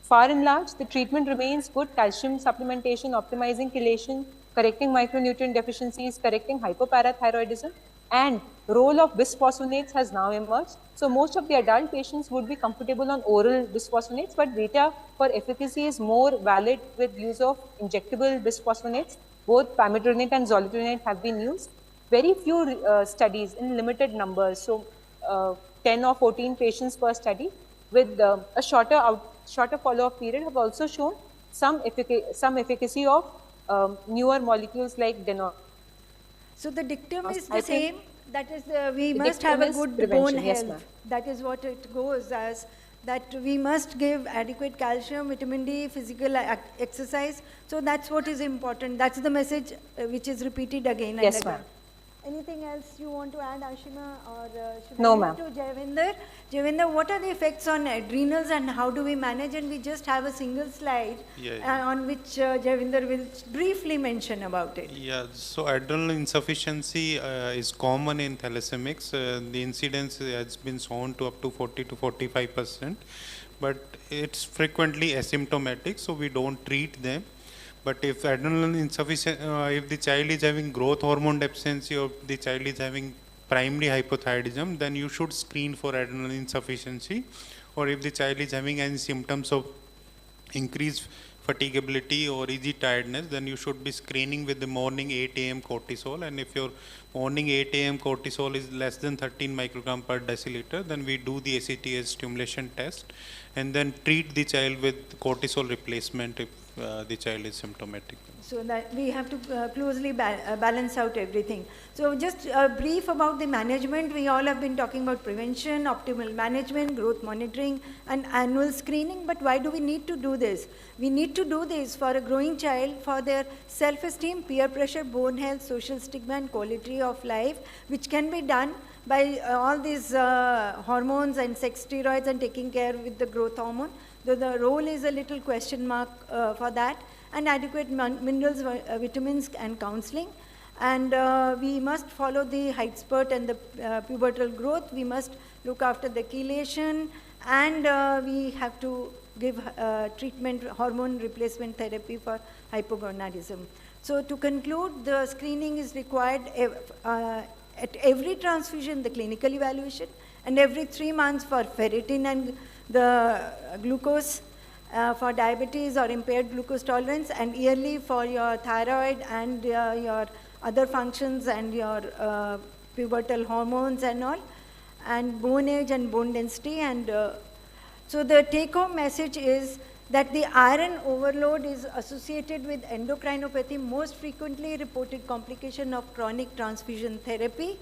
far and large, the treatment remains good calcium supplementation, optimizing chelation, correcting micronutrient deficiencies, correcting hypoparathyroidism, and role of bisphosphonates has now emerged. So most of the adult patients would be comfortable on oral bisphosphonates, but data for efficacy is more valid with use of injectable bisphosphonates. Both pamidronate and zoledronate have been used. Very few studies in limited numbers, so 10 or 14 patients per study with a shorter follow-up period have also shown some efficacy of newer molecules like denol. So the dictum is the same, that is we must have a good bone health. Yes, that is what it goes as, that we must give adequate calcium, vitamin D, physical exercise. So that's what is important. That's the message which is repeated again and again. Yes, ma'am. Anything else you want to add, Ashima, or should no, we move to Javinder? Javinder, what are the effects on adrenals and how do we manage? And we just have a single slide on which Javinder will briefly mention about it. Yeah, so adrenal insufficiency is common in thalassemics. The incidence has been shown to up to 40 to 45%, but it's frequently asymptomatic, so we don't treat them. But if adrenal insufficient, if the child is having growth hormone deficiency or the child is having primary hypothyroidism, then you should screen for adrenal insufficiency. Or if the child is having any symptoms of increased fatigability or easy tiredness, then you should be screening with the morning 8 a.m. cortisol. And if your morning 8 a.m. cortisol is less than 13 microgram per deciliter, then we do the ACTH stimulation test. and then treat the child with cortisol replacement if the child is symptomatic. So that we have to closely balance out everything. So just brief about the management. We all have been talking about prevention, optimal management, growth monitoring, and annual screening. But why do we need to do this? We need to do this for a growing child, for their self-esteem, peer pressure, bone health, social stigma, and quality of life, which can be done by all these hormones and sex steroids and taking care with the growth hormone. Though the role is a little question mark for that, and adequate minerals, vitamins, and counseling. And we must follow the height spurt and the pubertal growth. We must look after the chelation, and we have to give treatment, hormone replacement therapy for hypogonadism. So to conclude, the screening is required at every transfusion, the clinical evaluation, and every 3 months for ferritin and the glucose, for diabetes or impaired glucose tolerance, and yearly for your thyroid and your other functions and your pubertal hormones and all, and bone age and bone density. And so the take-home message is that the iron overload is associated with endocrinopathy, most frequently reported complication of chronic transfusion therapy.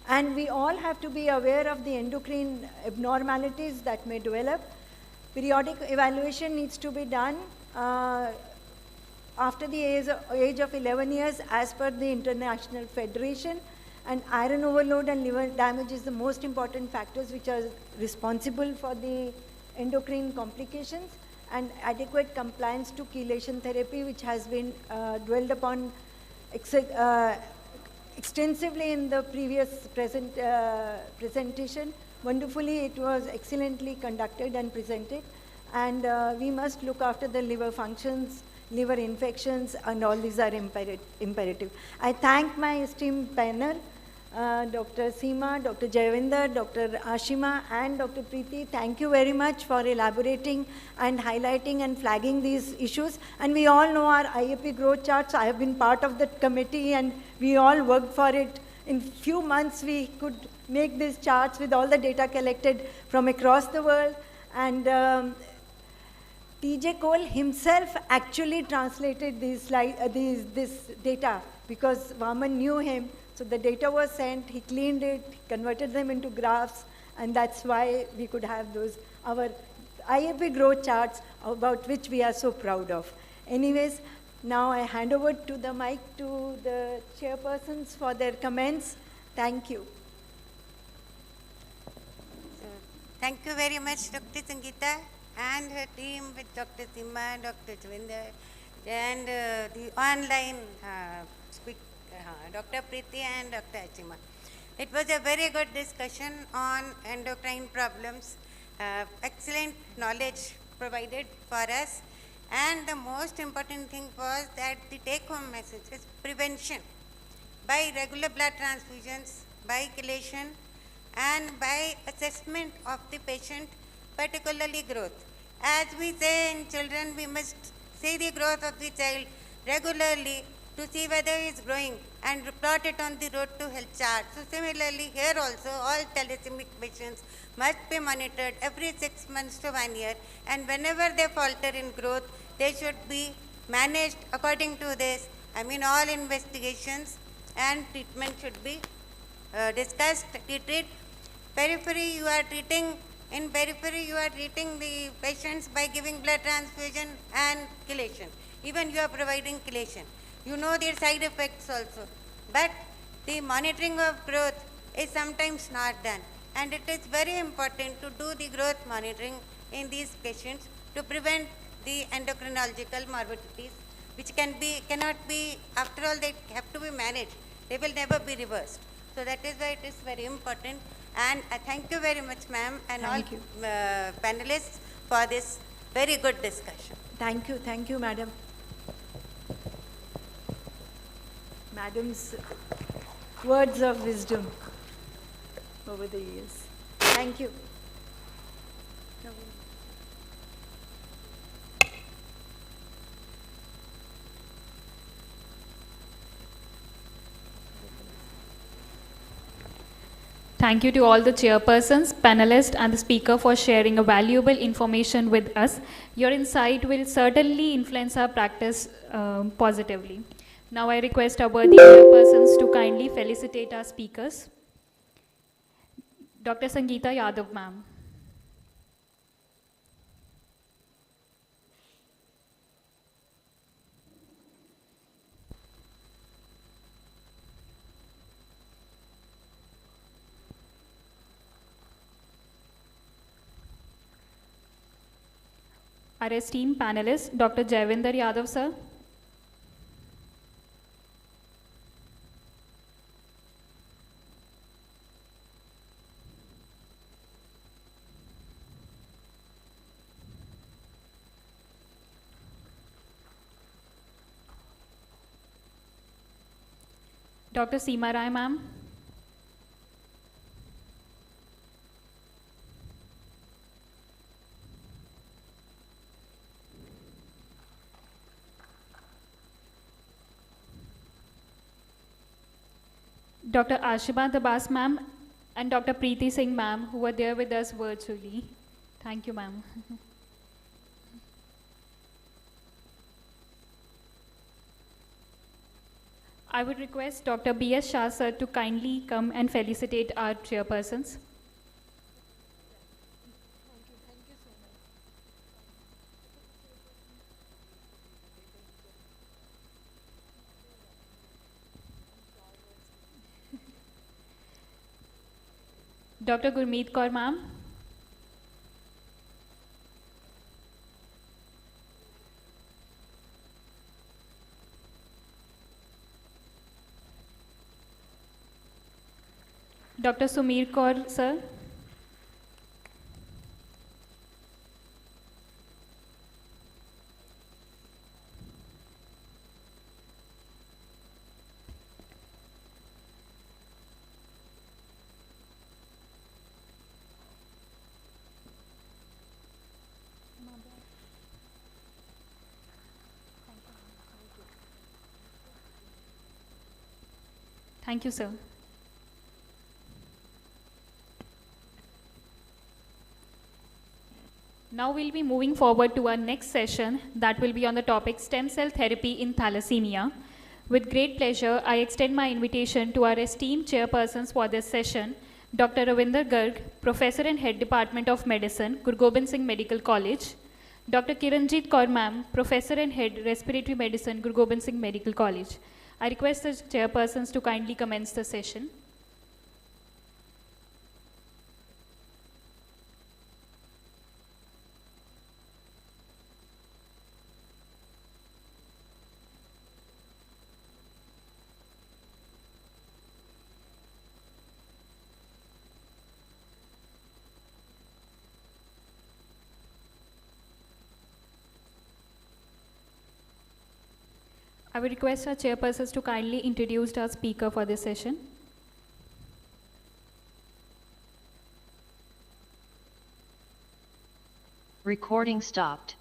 And we all have to be aware of the endocrine abnormalities that may develop. Periodic evaluation needs to be done after the age of 11 years as per the International Federation. And iron overload and liver damage is the most important factors which are responsible for the endocrine complications, and adequate compliance to chelation therapy, which has been dwelled upon extensively in the previous presentation. Wonderfully, it was excellently conducted and presented. And we must look after the liver functions, liver infections, and all these are imperative. I thank my esteemed panel, Dr. Seema, Dr. Jayavinder, Dr. Ashima, and Dr. Preeti. Thank you very much for elaborating and highlighting and flagging these issues. And we all know our IAP growth charts. I have been part of that committee, and we all worked for it. In few months, we could make these charts with all the data collected from across the world. And TJ Cole himself actually translated this data because Vaman knew him. So the data was sent, he cleaned it, he converted them into graphs, and that's why we could have those, our IAP growth charts about which we are so proud of. Anyways, now I hand over to the mic to the chairpersons for their comments. Thank you. Thank you very much, Dr. Sangeeta and her team with Dr. Seema, Dr. Javinder, and the online Dr. Preeti and Dr. Achima. It was a very good discussion on endocrine problems, excellent knowledge provided for us, and the most important thing was that the take-home message is prevention by regular blood transfusions, by chelation, and by assessment of the patient, particularly growth. As we say in children, we must see the growth of the child regularly to see whether he is growing and plot it on the road to health chart. So similarly here also all thalassemia patients must be monitored every 6 months to 1 year, and whenever they falter in growth, they should be managed according to this. I mean all investigations and treatment should be discussed. Periphery, you are treating the patients by giving blood transfusion and chelation. Even you are providing chelation. You know their side effects also. But the monitoring of growth is sometimes not done. And it is very important to do the growth monitoring in these patients to prevent the endocrinological morbidities, which cannot be, after all, they have to be managed. They will never be reversed. So that is why it is very important. And I thank you very much, ma'am, and all panelists for this very good discussion. Thank you, madam. Madam's words of wisdom over the years. Thank you. Thank you to all the chairpersons, panelists, and the speaker for sharing a valuable information with us. Your insight will certainly influence our practice positively. Now I request our worthy chairpersons to kindly felicitate our speakers. Dr. Sangeeta Yadav, ma'am. Our esteemed panelist, Dr. Jaivinder Yadav, sir. Dr. Seema Rai, ma'am. Dr. Ashima Dabas, ma'am, and Dr. Preeti Singh, ma'am, who were there with us virtually. Thank you, ma'am. I would request Dr. B.S. Shah, sir, to kindly come and felicitate our chairpersons. Dr. Gurmeet Kaur, ma'am. Dr. Sumir Kaur, sir. Thank you, sir. Now we'll be moving forward to our next session that will be on the topic stem cell therapy in thalassemia. With great pleasure, I extend my invitation to our esteemed chairpersons for this session, Dr. Ravinder Garg, Professor and Head Department of Medicine, Guru Gobind Singh Medical College, Dr. Kiranjit Kaur, ma'am, Professor and Head Respiratory Medicine, Guru Gobind Singh Medical College. I request the chairpersons to kindly commence the session. I would request our chairpersons to kindly introduce our speaker for this session. Recording stopped.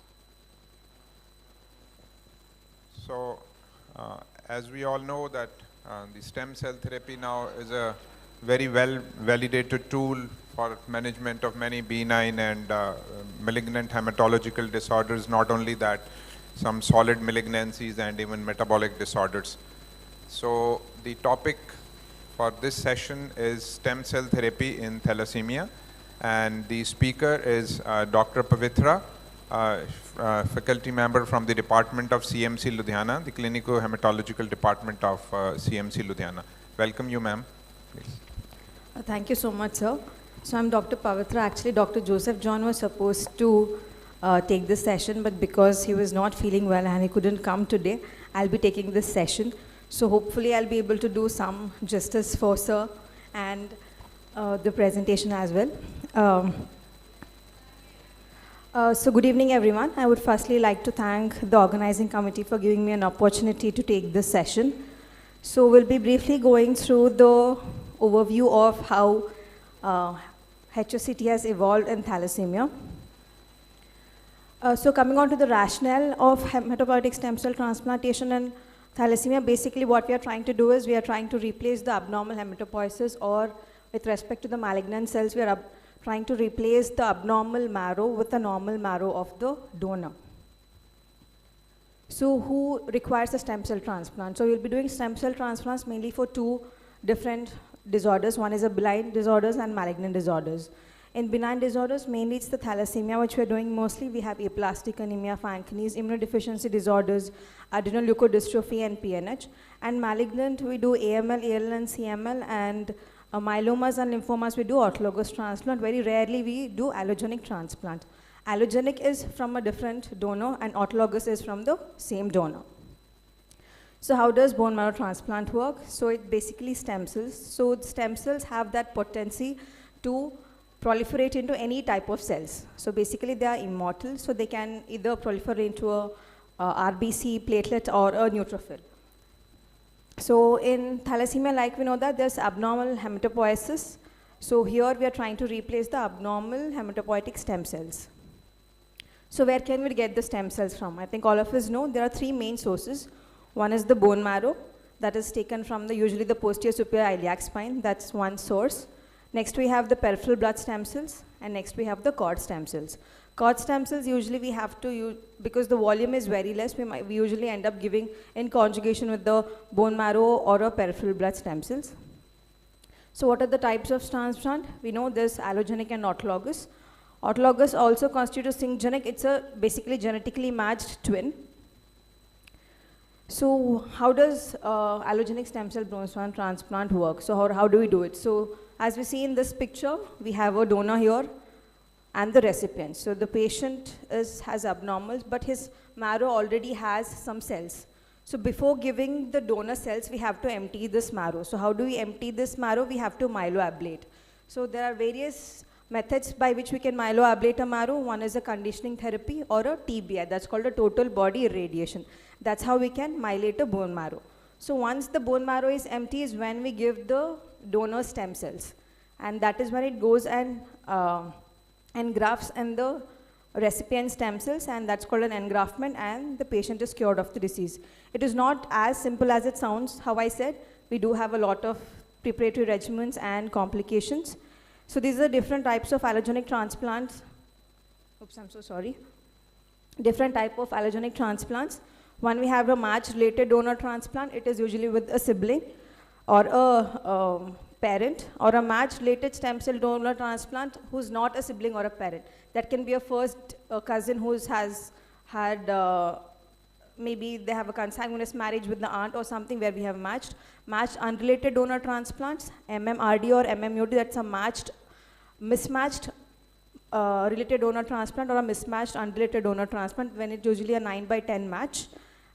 So, as we all know that the stem cell therapy now is a very well validated tool for management of many benign and malignant hematological disorders, not only that, some solid malignancies and even metabolic disorders. So the topic for this session is stem cell therapy in thalassemia, and the speaker is Dr. Pavitra, faculty member from the Department of CMC Ludhiana, the Clinical Hematological Department of CMC Ludhiana. Welcome you, ma'am. Thank you so much, sir. So I'm Dr. Pavitra. Actually, Dr. Joseph John was supposed to take this session, but because he was not feeling well and he couldn't come today, I'll be taking this session. So hopefully I'll be able to do some justice for sir and the presentation as well. So good evening, everyone. I would firstly like to thank the organizing committee for giving me an opportunity to take this session. So we'll be briefly going through the overview of how HSCT has evolved in thalassemia. So coming on to the rationale of hematopoietic stem cell transplantation and thalassemia, basically what we are trying to do is we are trying to replace the abnormal hematopoiesis or with respect to the malignant cells, we are trying to replace the abnormal marrow with the normal marrow of the donor. So who requires a stem cell transplant? So we'll be doing stem cell transplants mainly for two different disorders. One is a benign disorders and malignant disorders. In benign disorders, mainly it's the thalassemia, which we're doing mostly. We have aplastic anemia, Fanconi's, immunodeficiency disorders, adrenoleukodystrophy, and PNH. And malignant, we do AML, ALL, and CML, and myelomas and lymphomas, we do autologous transplant. Very rarely we do allogenic transplant. Allogenic is from a different donor, and autologous is from the same donor. So how does bone marrow transplant work? So it basically stem cells. So stem cells have that potency to proliferate into any type of cells. So basically they are immortal, so they can either proliferate into a RBC, platelet, or a neutrophil. So in thalassemia, like we know that there's abnormal hematopoiesis. So here we are trying to replace the abnormal hematopoietic stem cells. So where can we get the stem cells from? I think all of us know there are three main sources. One is the bone marrow that is taken from usually the posterior superior iliac spine. That's one source. Next we have the peripheral blood stem cells, and next we have the cord stem cells. Cord stem cells usually we have to use, because the volume is very less, we usually end up giving in conjugation with the bone marrow or a peripheral blood stem cells. So what are the types of transplant? We know there's allogenic and autologous. Autologous also constitutes syngeneic. It's a basically genetically matched twin. So how does allogenic stem cell bone marrow transplant work? So how do we do it? So as we see in this picture, we have a donor here and the recipient. So the patient has abnormals, but his marrow already has some cells. So before giving the donor cells, we have to empty this marrow. So how do we empty this marrow? We have to myeloablate. So there are various methods by which we can myeloablate a marrow. One is a conditioning therapy or a TBI. That's called a total body irradiation. That's how we can myelate a bone marrow. So once the bone marrow is empty is when we give the donor stem cells. And that is when it goes and engrafts in the recipient stem cells, and that's called an engraftment, and the patient is cured of the disease. It is not as simple as it sounds. How I said, we do have a lot of preparatory regimens and complications. So these are different types of allogenic transplants. Oops, I'm so sorry. Different type of allogenic transplants. One, we have a match-related donor transplant. It is usually with a sibling or a parent, or a match-related stem cell donor transplant who's not a sibling or a parent. That can be a first cousin who has had, maybe they have a consanguineous marriage with the aunt or something where we have matched. Matched unrelated donor transplants, MMRD or MMUD, that's a mismatched related donor transplant or a mismatched unrelated donor transplant when it's usually a 9/10 match,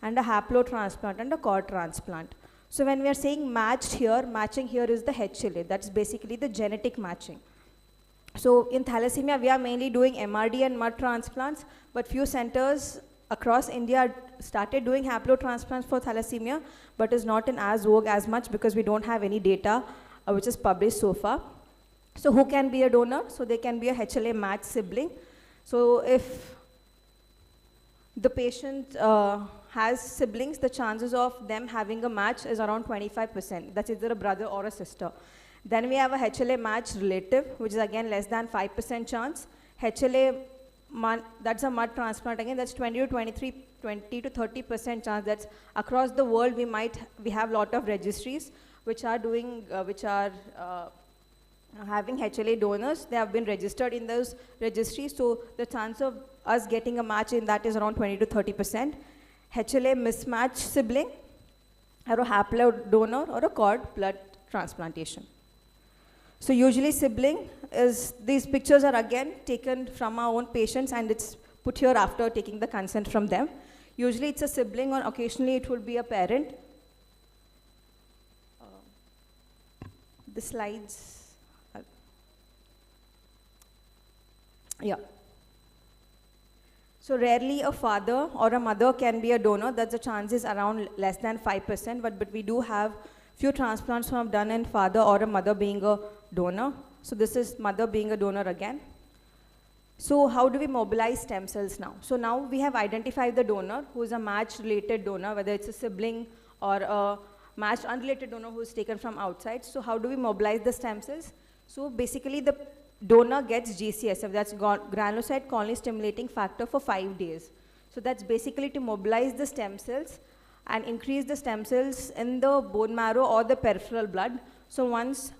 and a haplo transplant and a cord transplant. So when we are saying matched here, matching here is the HLA. That's basically the genetic matching. So in thalassemia, we are mainly doing MRD and MUD transplants, but few centers across India started doing haplo transplants for thalassemia, but is not in as vogue as much because we don't have any data which is published so far. So who can be a donor? So they can be a HLA matched sibling. So if the patient has siblings, the chances of them having a match is around 25%. That's either a brother or a sister. Then we have a HLA matched relative, which is again less than 5% chance. HLA, that's a MUD transplant. Again, that's 20 to 30% chance. That's across the world. We have a lot of registries which are doing, having HLA donors. They have been registered in those registries. So the chance of us getting a match in that is around 20 to 30%. HLA mismatched sibling, or a haplo donor, or a cord blood transplantation. So usually sibling is, these pictures are again taken from our own patients, and it's put here after taking the consent from them. Usually it's a sibling, or occasionally it will be a parent. The slides, yeah. So rarely a father or a mother can be a donor. That's the chances around less than 5%, but we do have few transplants who have done in father or a mother being a donor. So this is mother being a donor again. So how do we mobilize stem cells now? So now we have identified the donor who is a match-related donor, whether it's a sibling or a matched unrelated donor who is taken from outside. So how do we mobilize the stem cells? So basically the donor gets GCSF, that's granulocyte colony stimulating factor, for 5 days. So that's basically to mobilize the stem cells and increase the stem cells in the bone marrow or the peripheral blood. So once,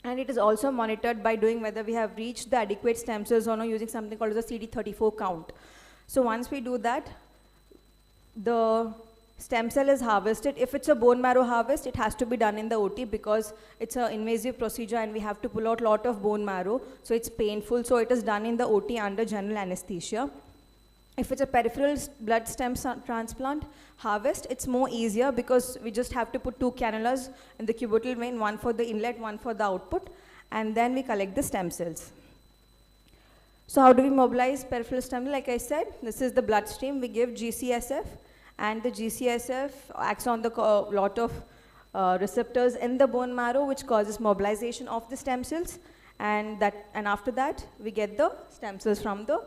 and it is also monitored by doing whether we have reached the adequate stem cells or not using something called as a CD34 count. So once we do that, the stem cell is harvested. If it's a bone marrow harvest, it has to be done in the OT because it's an invasive procedure and we have to pull out a lot of bone marrow, so it's painful. So it is done in the OT under general anesthesia. If it's a peripheral blood stem transplant harvest, it's more easier because we just have to put 2 cannulas in the cubital vein, one for the inlet, one for the output, and then we collect the stem cells. So how do we mobilize peripheral stem? Like I said, this is the bloodstream. We give GCSF, and the GCSF acts on the lot of receptors in the bone marrow, which causes mobilization of the stem cells, and after that we get the stem cells from the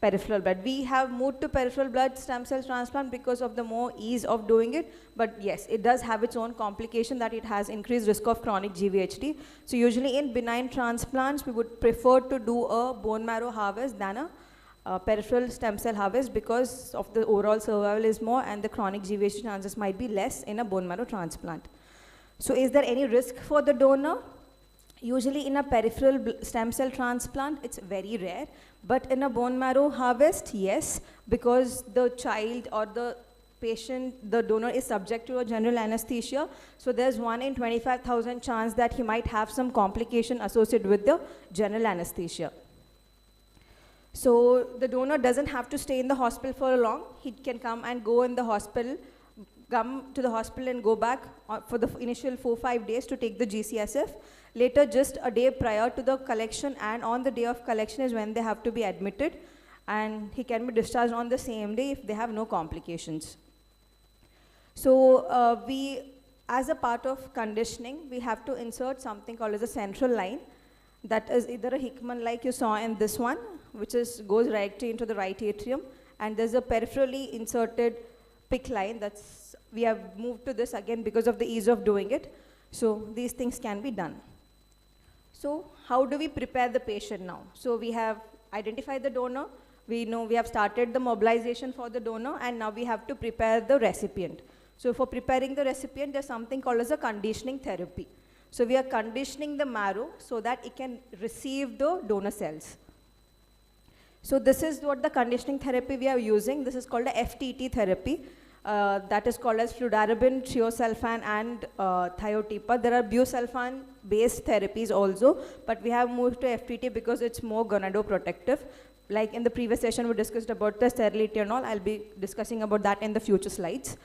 peripheral blood. We have moved to peripheral blood stem cell transplant because of the more ease of doing it, but yes, it does have its own complication that it has increased risk of chronic GVHD. So usually in benign transplants, we would prefer to do a bone marrow harvest than a peripheral stem cell harvest because of the overall survival is more and the chronic GVHD chances might be less in a bone marrow transplant. So is there any risk for the donor? Usually in a peripheral stem cell transplant, it's very rare, but in a bone marrow harvest, yes, because the child or the patient, the donor is subject to a general anesthesia, so there's 1 in 25,000 chance that he might have some complication associated with the general anesthesia. So the donor doesn't have to stay in the hospital for long. He can come and go in the hospital, come to the hospital and go back for the initial 4-5 days to take the GCSF. Later, just a day prior to the collection and on the day of collection is when they have to be admitted, and he can be discharged on the same day if they have no complications. So as a part of conditioning, we have to insert something called as a central line. That is either a Hickman like you saw in this one, which goes directly into the right atrium, and there's a peripherally inserted PICC line. We have moved to this again because of the ease of doing it. So these things can be done. So how do we prepare the patient now? So we have identified the donor, we know we have started the mobilization for the donor, and now we have to prepare the recipient. So for preparing the recipient, there's something called as a conditioning therapy. So we are conditioning the marrow so that it can receive the donor cells. So this is what the conditioning therapy we are using. This is called a FTT therapy. That is called as fludarabine, triosulfan, and thiotepa. There are busulfan based therapies also, but we have moved to FTT because it's more gonadoprotective. Like in the previous session we discussed about the sterility and all. I'll be discussing about that in the future slides.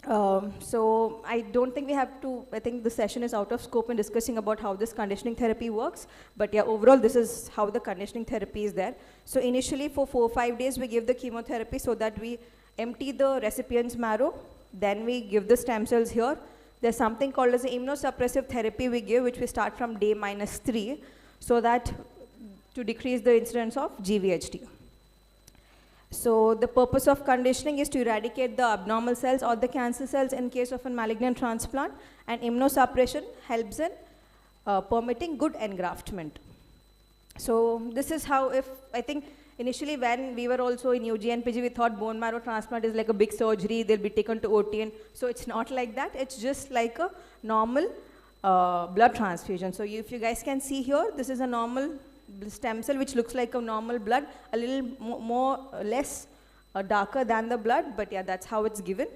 So I don't think we have to, I think the session is out of scope in discussing about how this conditioning therapy works, but yeah, overall this is how the conditioning therapy is there. So initially for 4-5 days we give the chemotherapy so that we empty the recipient's marrow, then we give the stem cells here. There's something called as immunosuppressive therapy we give, which we start from day -3, so that to decrease the incidence of GVHD. So the purpose of conditioning is to eradicate the abnormal cells or the cancer cells in case of a malignant transplant, and immunosuppression helps in permitting good engraftment. So this is how, I think initially when we were also in UG and PG, we thought bone marrow transplant is like a big surgery, they'll be taken to OT, and so it's not like that, it's just like a normal blood transfusion. So if you guys can see here, this is a normal stem cell which looks like a normal blood, a little less darker than the blood, but yeah, that's how it's given.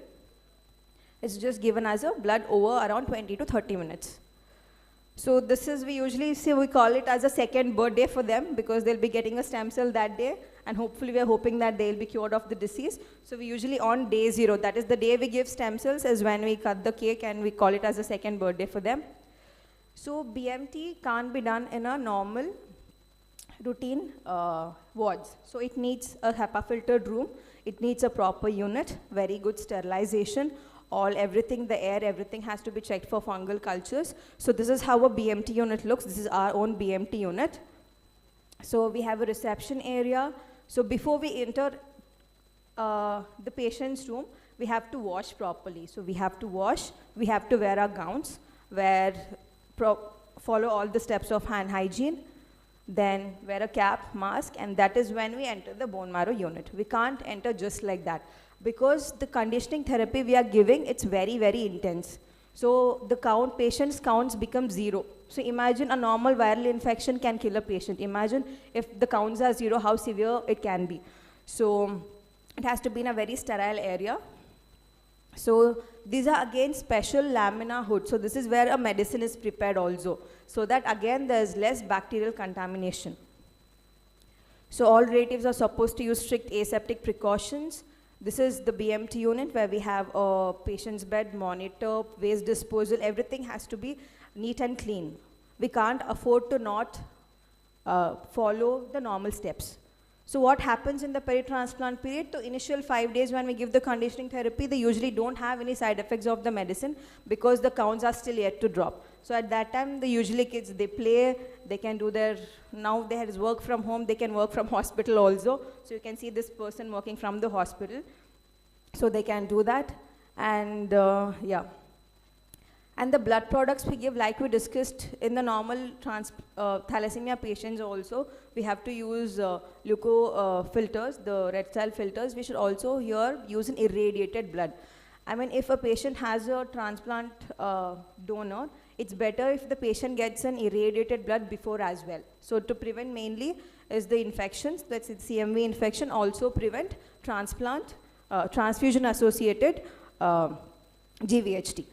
It's just given as a blood over around 20 to 30 minutes. So this is, we usually say, we call it as a second birthday for them because they'll be getting a stem cell that day, and hopefully we are hoping that they'll be cured of the disease. So we usually on day 0, that is the day we give stem cells, is when we cut the cake and we call it as a second birthday for them. So BMT can't be done in a normal routine wards. So it needs a HEPA filtered room, it needs a proper unit, very good sterilization, everything, the air, everything has to be checked for fungal cultures. So this is how a BMT unit looks. This is our own BMT unit. So we have a reception area. So before we enter the patient's room, we have to wash properly. So we have to wash, we have to wear our gowns, wear follow all the steps of hand hygiene, then wear a cap, mask, and that is when we enter the bone marrow unit. We can't enter just like that because the conditioning therapy we are giving, it's very, very intense. So the patient's counts become 0. So imagine a normal viral infection can kill a patient. Imagine if the counts are 0, how severe it can be. So it has to be in a very sterile area. So these are again special lamina hoods. So this is where a medicine is prepared also. So that again there is less bacterial contamination. So all relatives are supposed to use strict aseptic precautions. This is the BMT unit where we have a patient's bed, monitor, waste disposal, everything has to be neat and clean. We can't afford to not follow the normal steps. So what happens in the peri-transplant period? The initial 5 days when we give the conditioning therapy, they usually don't have any side effects of the medicine because the counts are still yet to drop. So at that time, the usually kids, they play, they can do now they have work from home, they can work from hospital also. So you can see this person working from the hospital. So they can do that. And yeah. And the blood products we give, like we discussed in the normal thalassemia patients also, we have to use leuco filters, the red cell filters. We should also here use an irradiated blood. I mean, if a patient has a transplant donor, it's better if the patient gets an irradiated blood before as well. So to prevent mainly is the infections, that's the CMV infection, also prevent transplant, transfusion associated GVHD.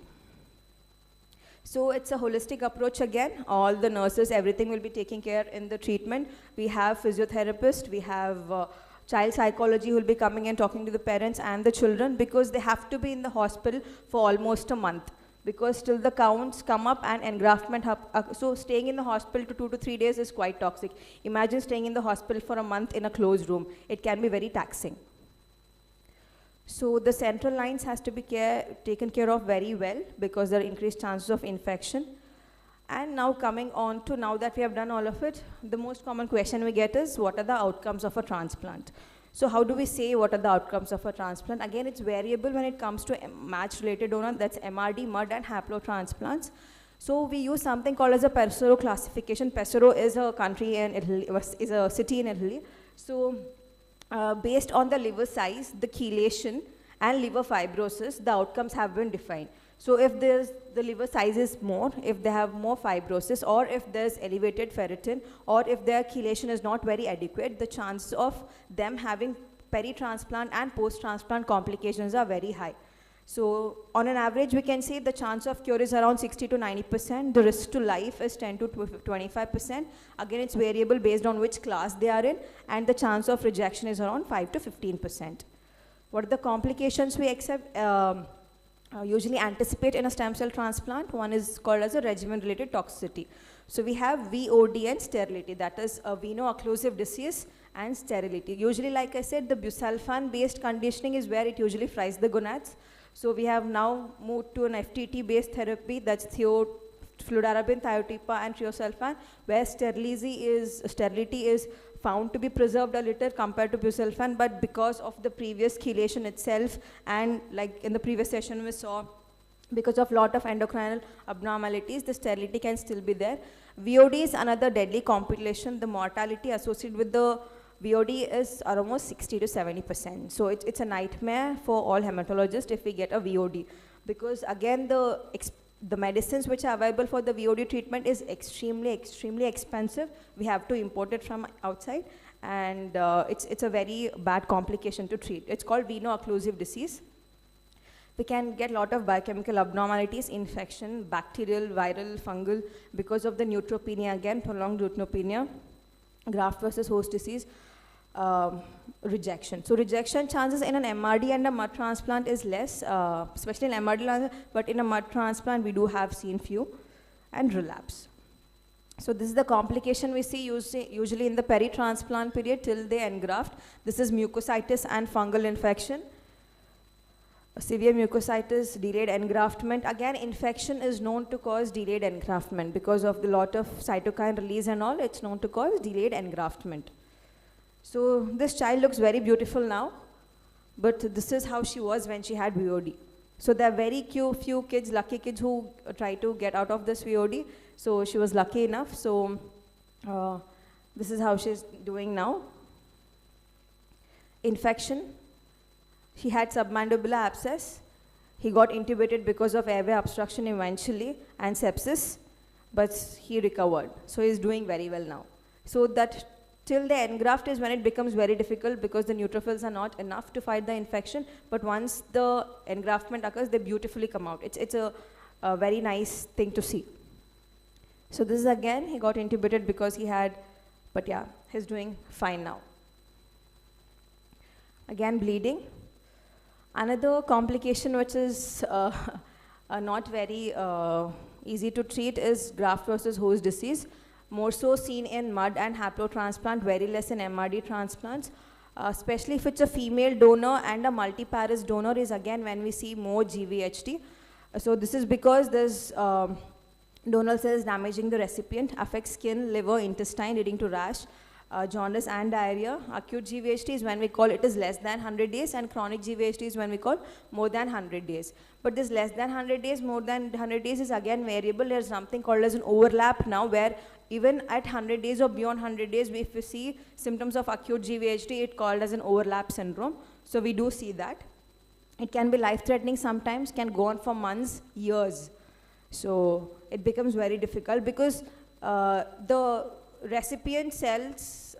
So it's a holistic approach again. All the nurses, everything will be taken care in the treatment. We have physiotherapists, we have child psychology who will be coming and talking to the parents and the children because they have to be in the hospital for almost a month because till the counts come up and engraftment so staying in the hospital to 2 to 3 days is quite toxic. Imagine staying in the hospital for a month in a closed room. It can be very taxing. So the central lines has to be taken care of very well because there are increased chances of infection. And now coming on to, now that we have done all of it, the most common question we get is, what are the outcomes of a transplant? So how do we say what are the outcomes of a transplant? Again, it's variable when it comes to match-related donor, that's MRD, MUD, and haplotransplants. So we use something called as a Pesaro classification. Pesaro is a country in Italy, is a city in Italy. So based on the liver size, the chelation, and liver fibrosis, the outcomes have been defined. So if the liver size is more, if they have more fibrosis, or if there's elevated ferritin, or if their chelation is not very adequate, the chances of them having peri-transplant and post-transplant complications are very high. So on an average, we can say the chance of cure is around 60 to 90%. The risk to life is 10 to 25%. Again, it's variable based on which class they are in, and the chance of rejection is around 5 to 15%. What are the complications we usually anticipate in a stem cell transplant? One is called as a regimen-related toxicity. So we have VOD and sterility, that is a veno-occlusive disease and sterility. Usually, like I said, the busulfan-based conditioning is where it usually fries the gonads. So we have now moved to an FTT-based therapy, that's fludarabine, thiotepa, and triosulfan, where sterility is found to be preserved a little compared to busulfan, but because of the previous chelation itself, and like in the previous session we saw, because of lot of endocrinal abnormalities, the sterility can still be there. VOD is another deadly complication. The mortality associated with the VOD is almost 60 to 70%. So it's a nightmare for all hematologists if we get a VOD, because again the medicines which are available for the VOD treatment is extremely expensive. We have to import it from outside, and it's a very bad complication to treat. It's called veno-occlusive disease. We can get a lot of biochemical abnormalities, infection, bacterial, viral, fungal, because of the neutropenia, again, prolonged neutropenia, graft versus host disease, rejection. So rejection chances in an MRD and a MUD transplant is less, especially in MRD, but in a MUD transplant we do have seen few, and relapse. So this is the complication we see usually in the peri-transplant period till they engraft. This is mucositis and fungal infection. Severe mucositis, delayed engraftment. Again, infection is known to cause delayed engraftment because of the lot of cytokine release and all. It's known to cause delayed engraftment. So this child looks very beautiful now, but this is how she was when she had VOD. So there are very few kids, lucky kids, who try to get out of this VOD. So she was lucky enough. So this is how she's doing now. Infection. He had submandibular abscess. He got intubated because of airway obstruction eventually and sepsis, but he recovered. So he's doing very well now. So that till the engraft is when it becomes very difficult because the neutrophils are not enough to fight the infection, but once the engraftment occurs, they beautifully come out. It's a very nice thing to see. So this is again, he got intubated because he had, but yeah, he's doing fine now. Again, bleeding. Another complication which is not very easy to treat is graft versus host disease, more so seen in mud and haplotransplant, very less in MRD transplants. Especially if it's a female donor and a multiparous donor is again when we see more GVHD. So this is because there's donor cells damaging the recipient, affects skin, liver, intestine, leading to rash, jaundice and diarrhea. Acute GVHD is when we call it is less than 100 days, and chronic GVHD is when we call more than 100 days. But this less than 100 days, more than 100 days is again variable. There's something called as an overlap now, where even at 100 days or beyond 100 days, if we see symptoms of acute GVHD, it's called as an overlap syndrome. So we do see that. It can be life-threatening sometimes, can go on for months, years. So it becomes very difficult because the recipient cells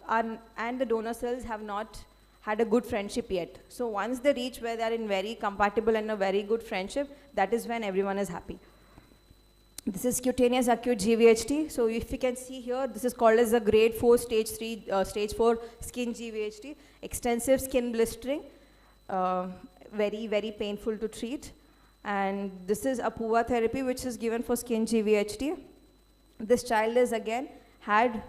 and the donor cells have not had a good friendship yet. So once they reach where they are in very compatible and a very good friendship, that is when everyone is happy. This is cutaneous acute GVHD. So if you can see here, this is called as a grade 4, stage 3, stage 4 skin GVHD. Extensive skin blistering, very, very painful to treat. And this is APUVA therapy, which is given for skin GVHD. This child is again had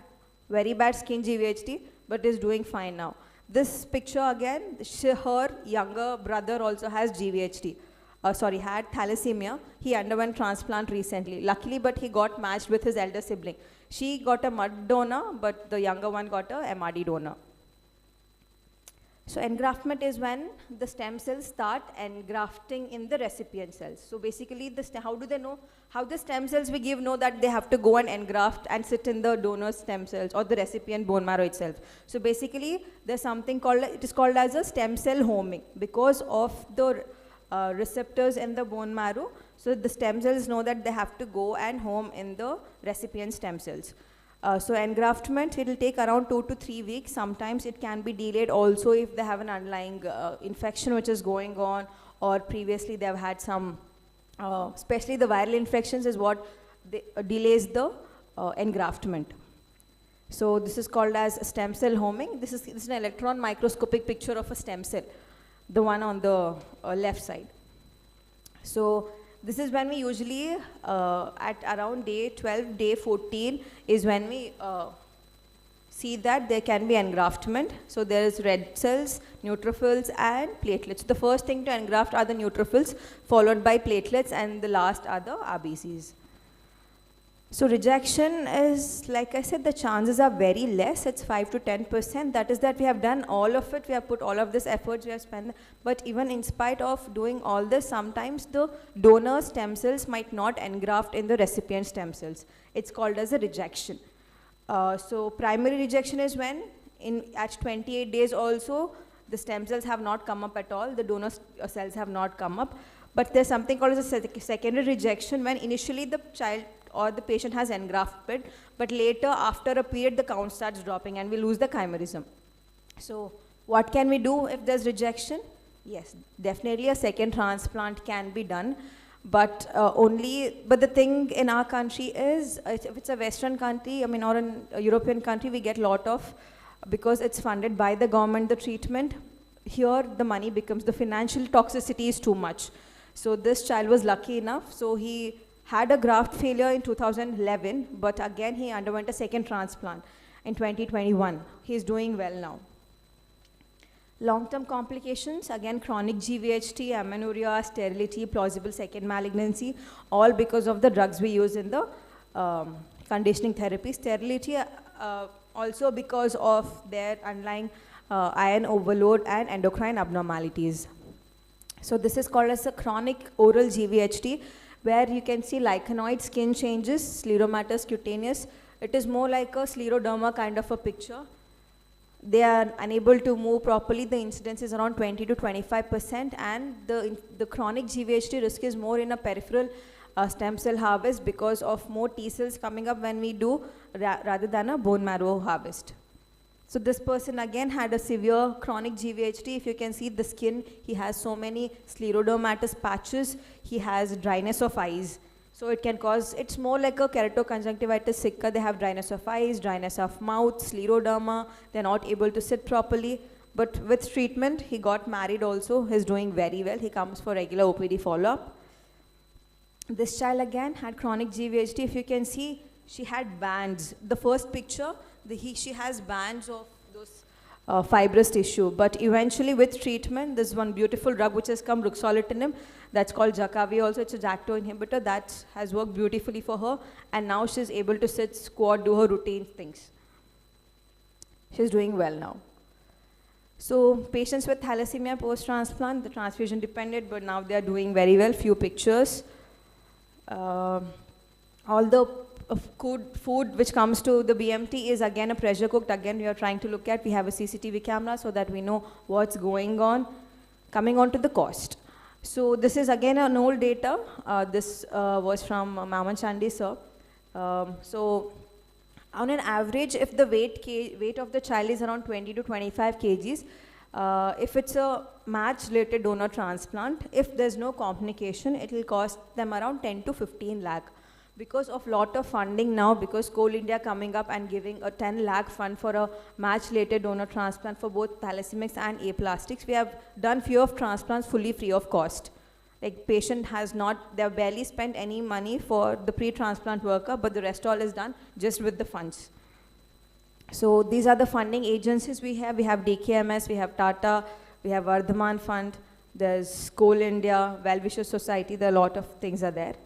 very bad skin GVHD, but is doing fine now. This picture again, her younger brother also has GVHD. Had thalassemia. He underwent transplant recently. Luckily, but he got matched with his elder sibling. She got a mud donor, but the younger one got a MRD donor. So engraftment is when the stem cells start engrafting in the recipient cells. So basically, how do they know? How the stem cells we give know that they have to go and engraft and sit in the donor stem cells or the recipient bone marrow itself. So basically, there's something called, it is called as a stem cell homing because of the receptors in the bone marrow. So the stem cells know that they have to go and home in the recipient stem cells. So engraftment, it will take around 2 to 3 weeks. Sometimes it can be delayed also if they have an underlying infection which is going on, or previously they have had some, especially the viral infections is what delays the engraftment. So this is called as stem cell homing. This is an electron microscopic picture of a stem cell, the one on the left side. So this is when we usually, at around day 12, day 14 is when we see that there can be engraftment. So there is red cells, neutrophils and platelets. The first thing to engraft are the neutrophils, followed by platelets, and the last are the RBCs. So rejection is, like I said, the chances are very less. It's 5 to 10%. That is that we have done all of it. We have put all of this efforts, we have spent. But even in spite of doing all this, sometimes the donor stem cells might not engraft in the recipient stem cells. It's called as a rejection. So primary rejection is when at 28 days also, the stem cells have not come up at all. The donor cells have not come up. But there's something called as a secondary rejection when initially the child or the patient has engrafted, but later after a period the count starts dropping and we lose the chimerism. So what can we do if there's rejection? Yes, definitely a second transplant can be done, but but the thing in our country is, if it's a Western country, or a European country, we get a lot of, because it's funded by the government, the treatment. Here the money becomes, the financial toxicity is too much. So this child was lucky enough, so he had a graft failure in 2011, but again he underwent a second transplant in 2021. He's doing well now. Long-term complications, again chronic GVHD, amenorrhea, sterility, plausible second malignancy, all because of the drugs we use in the conditioning therapy. Sterility also because of their underlying iron overload and endocrine abnormalities. So this is called as a chronic oral GVHD, where you can see lichenoid skin changes, scleromatous cutaneous. It is more like a scleroderma kind of a picture. They are unable to move properly. The incidence is around 20 to 25%, and the chronic GVHD risk is more in a peripheral stem cell harvest because of more T cells coming up when we do rather than a bone marrow harvest. So this person again had a severe chronic GVHD. If you can see the skin, he has so many sclerodermatous patches. He has dryness of eyes. So it can cause, it's more like a keratoconjunctivitis sicca. They have dryness of eyes, dryness of mouth, scleroderma. They're not able to sit properly. But with treatment, he got married also. He's doing very well. He comes for regular OPD follow-up. This child again had chronic GVHD. If you can see, she had bands. The first picture, she has bands of those fibrous tissue. But eventually with treatment, there's one beautiful drug which has come, ruxolitinib, that's called Jakavi also. It's a JAK2 inhibitor that has worked beautifully for her. And now she's able to sit, squat, do her routine things. She's doing well now. So patients with thalassemia post-transplant, the transfusion dependent, but now they are doing very well. Few pictures. All the food which comes to the BMT is again a pressure cooked. Again, we are trying to look at, we have a CCTV camera so that we know what's going on. Coming on to the cost. So this is again an old data. This was from Maman Chandi sir. So on an average, if the weight of the child is around 20 to 25 kgs, if it's a match-related donor transplant, if there's no complication, it will cost them around 10 to 15 lakh. Because of lot of funding now, because Coal India coming up and giving a 10 lakh fund for a match-related donor transplant for both thalassemics and aplastics, we have done few of transplants fully free of cost. Like patient has not, they have barely spent any money for the pre-transplant worker, but the rest all is done just with the funds. So these are the funding agencies we have. We have DKMS, we have Tata, we have Vardhaman Fund, there's Coal India, Well-Wisher Society, there are a lot of things are there.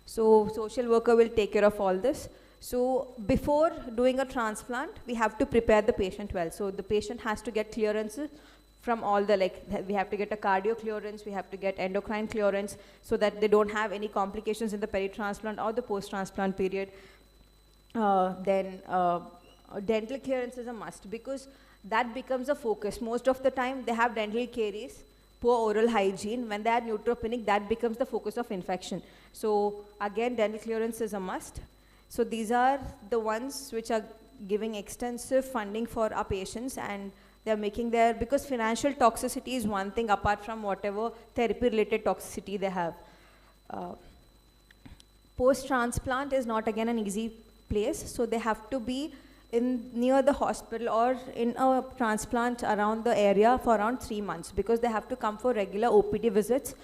So social worker will take care of all this. So before doing a transplant, we have to prepare the patient well. So the patient has to get clearances from all the, like, we have to get a cardio clearance, we have to get endocrine clearance so that they don't have any complications in the peri-transplant or the post-transplant period. Dental clearance is a must because that becomes a focus. Most of the time they have dental caries, poor oral hygiene. When they are neutropenic, that becomes the focus of infection. So again, dental clearance is a must. So these are the ones which are giving extensive funding for our patients, and they're making their, because financial toxicity is one thing apart from whatever therapy related toxicity they have. Post-transplant is not again an easy place, so they have to be near the hospital or in a transplant around the area for around 3 months, because they have to come for regular OPD visits,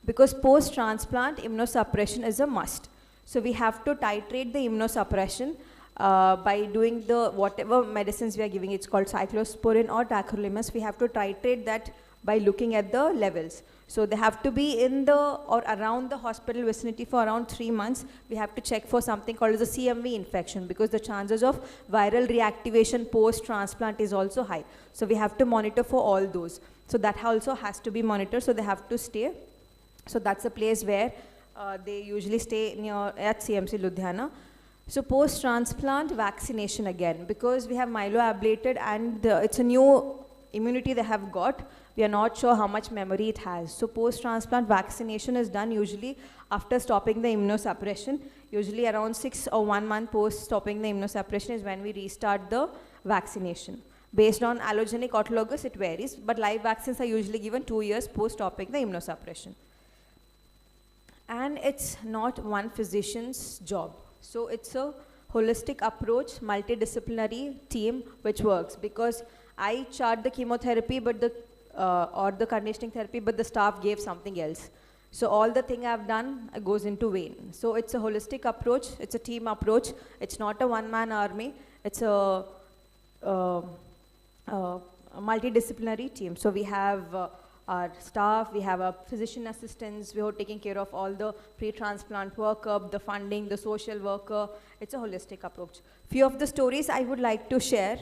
because post-transplant immunosuppression is a must. So we have to titrate the immunosuppression by doing the whatever medicines we are giving. It's called cyclosporin or tacrolimus. We have to titrate that by looking at the levels. So they have to be in the or around the hospital vicinity for around 3 months. We have to check for something called as a CMV infection, because the chances of viral reactivation post-transplant is also high. So we have to monitor for all those. So that also has to be monitored. So they have to stay. So that's a place where they usually stay near at CMC Ludhiana. So post-transplant vaccination again, because we have myeloablated and it's a new immunity they have got. We are not sure how much memory it has. So post-transplant vaccination is done usually after stopping the immunosuppression. Usually around 6 or 1 month post stopping the immunosuppression is when we restart the vaccination. Based on allogenic autologous, it varies, but live vaccines are usually given 2 years post stopping the immunosuppression. And it's not one physician's job. So it's a holistic approach, multidisciplinary team which works, because I chart the chemotherapy but or the conditioning therapy, but the staff gave something else. So all the thing I've done goes into vain. So it's a holistic approach, it's a team approach, it's not a one-man army, it's a multidisciplinary team. So we have our staff, we have our physician assistants, we are taking care of all the pre-transplant workup, the funding, the social worker. It's a holistic approach. Few of the stories I would like to share.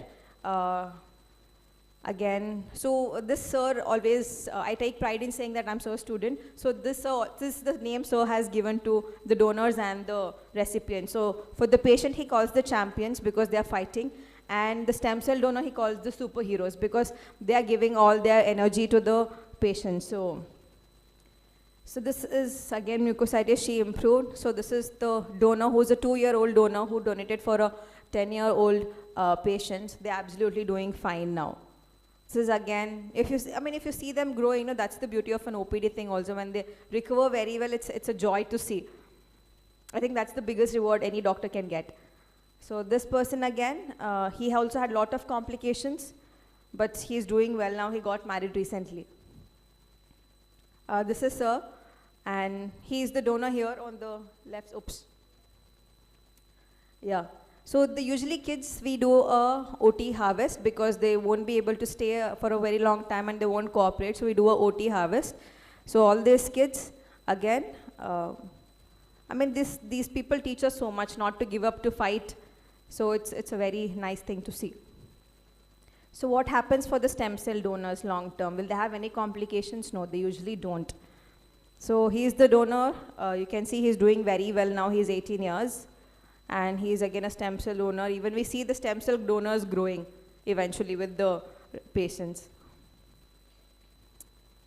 Again, so this sir always, I take pride in saying that I'm sir student. So this is the name sir has given to the donors and the recipients. So for the patient, he calls the champions because they are fighting. And the stem cell donor, he calls the superheroes because they are giving all their energy to the patient. So this is again mucositis, she improved. So this is the donor who's a 2-year-old donor who donated for a 10-year-old patient. They're absolutely doing fine now. This is again, if you see them grow, you know, that's the beauty of an OPD thing also. When they recover very well, it's a joy to see. I think that's the biggest reward any doctor can get. So this person again, he also had a lot of complications, but he's doing well now. He got married recently. This is sir, and he's the donor here on the left. Oops. Yeah. So usually kids, we do a OT harvest because they won't be able to stay for a very long time and they won't cooperate. So we do a OT harvest. So all these kids, again, these people teach us so much not to give up, to fight. So it's a very nice thing to see. So what happens for the stem cell donors long term? Will they have any complications? No, they usually don't. So he's the donor. You can see he's doing very well now. He's 18 years. And he's again a stem cell donor. Even we see the stem cell donors growing eventually with the patients.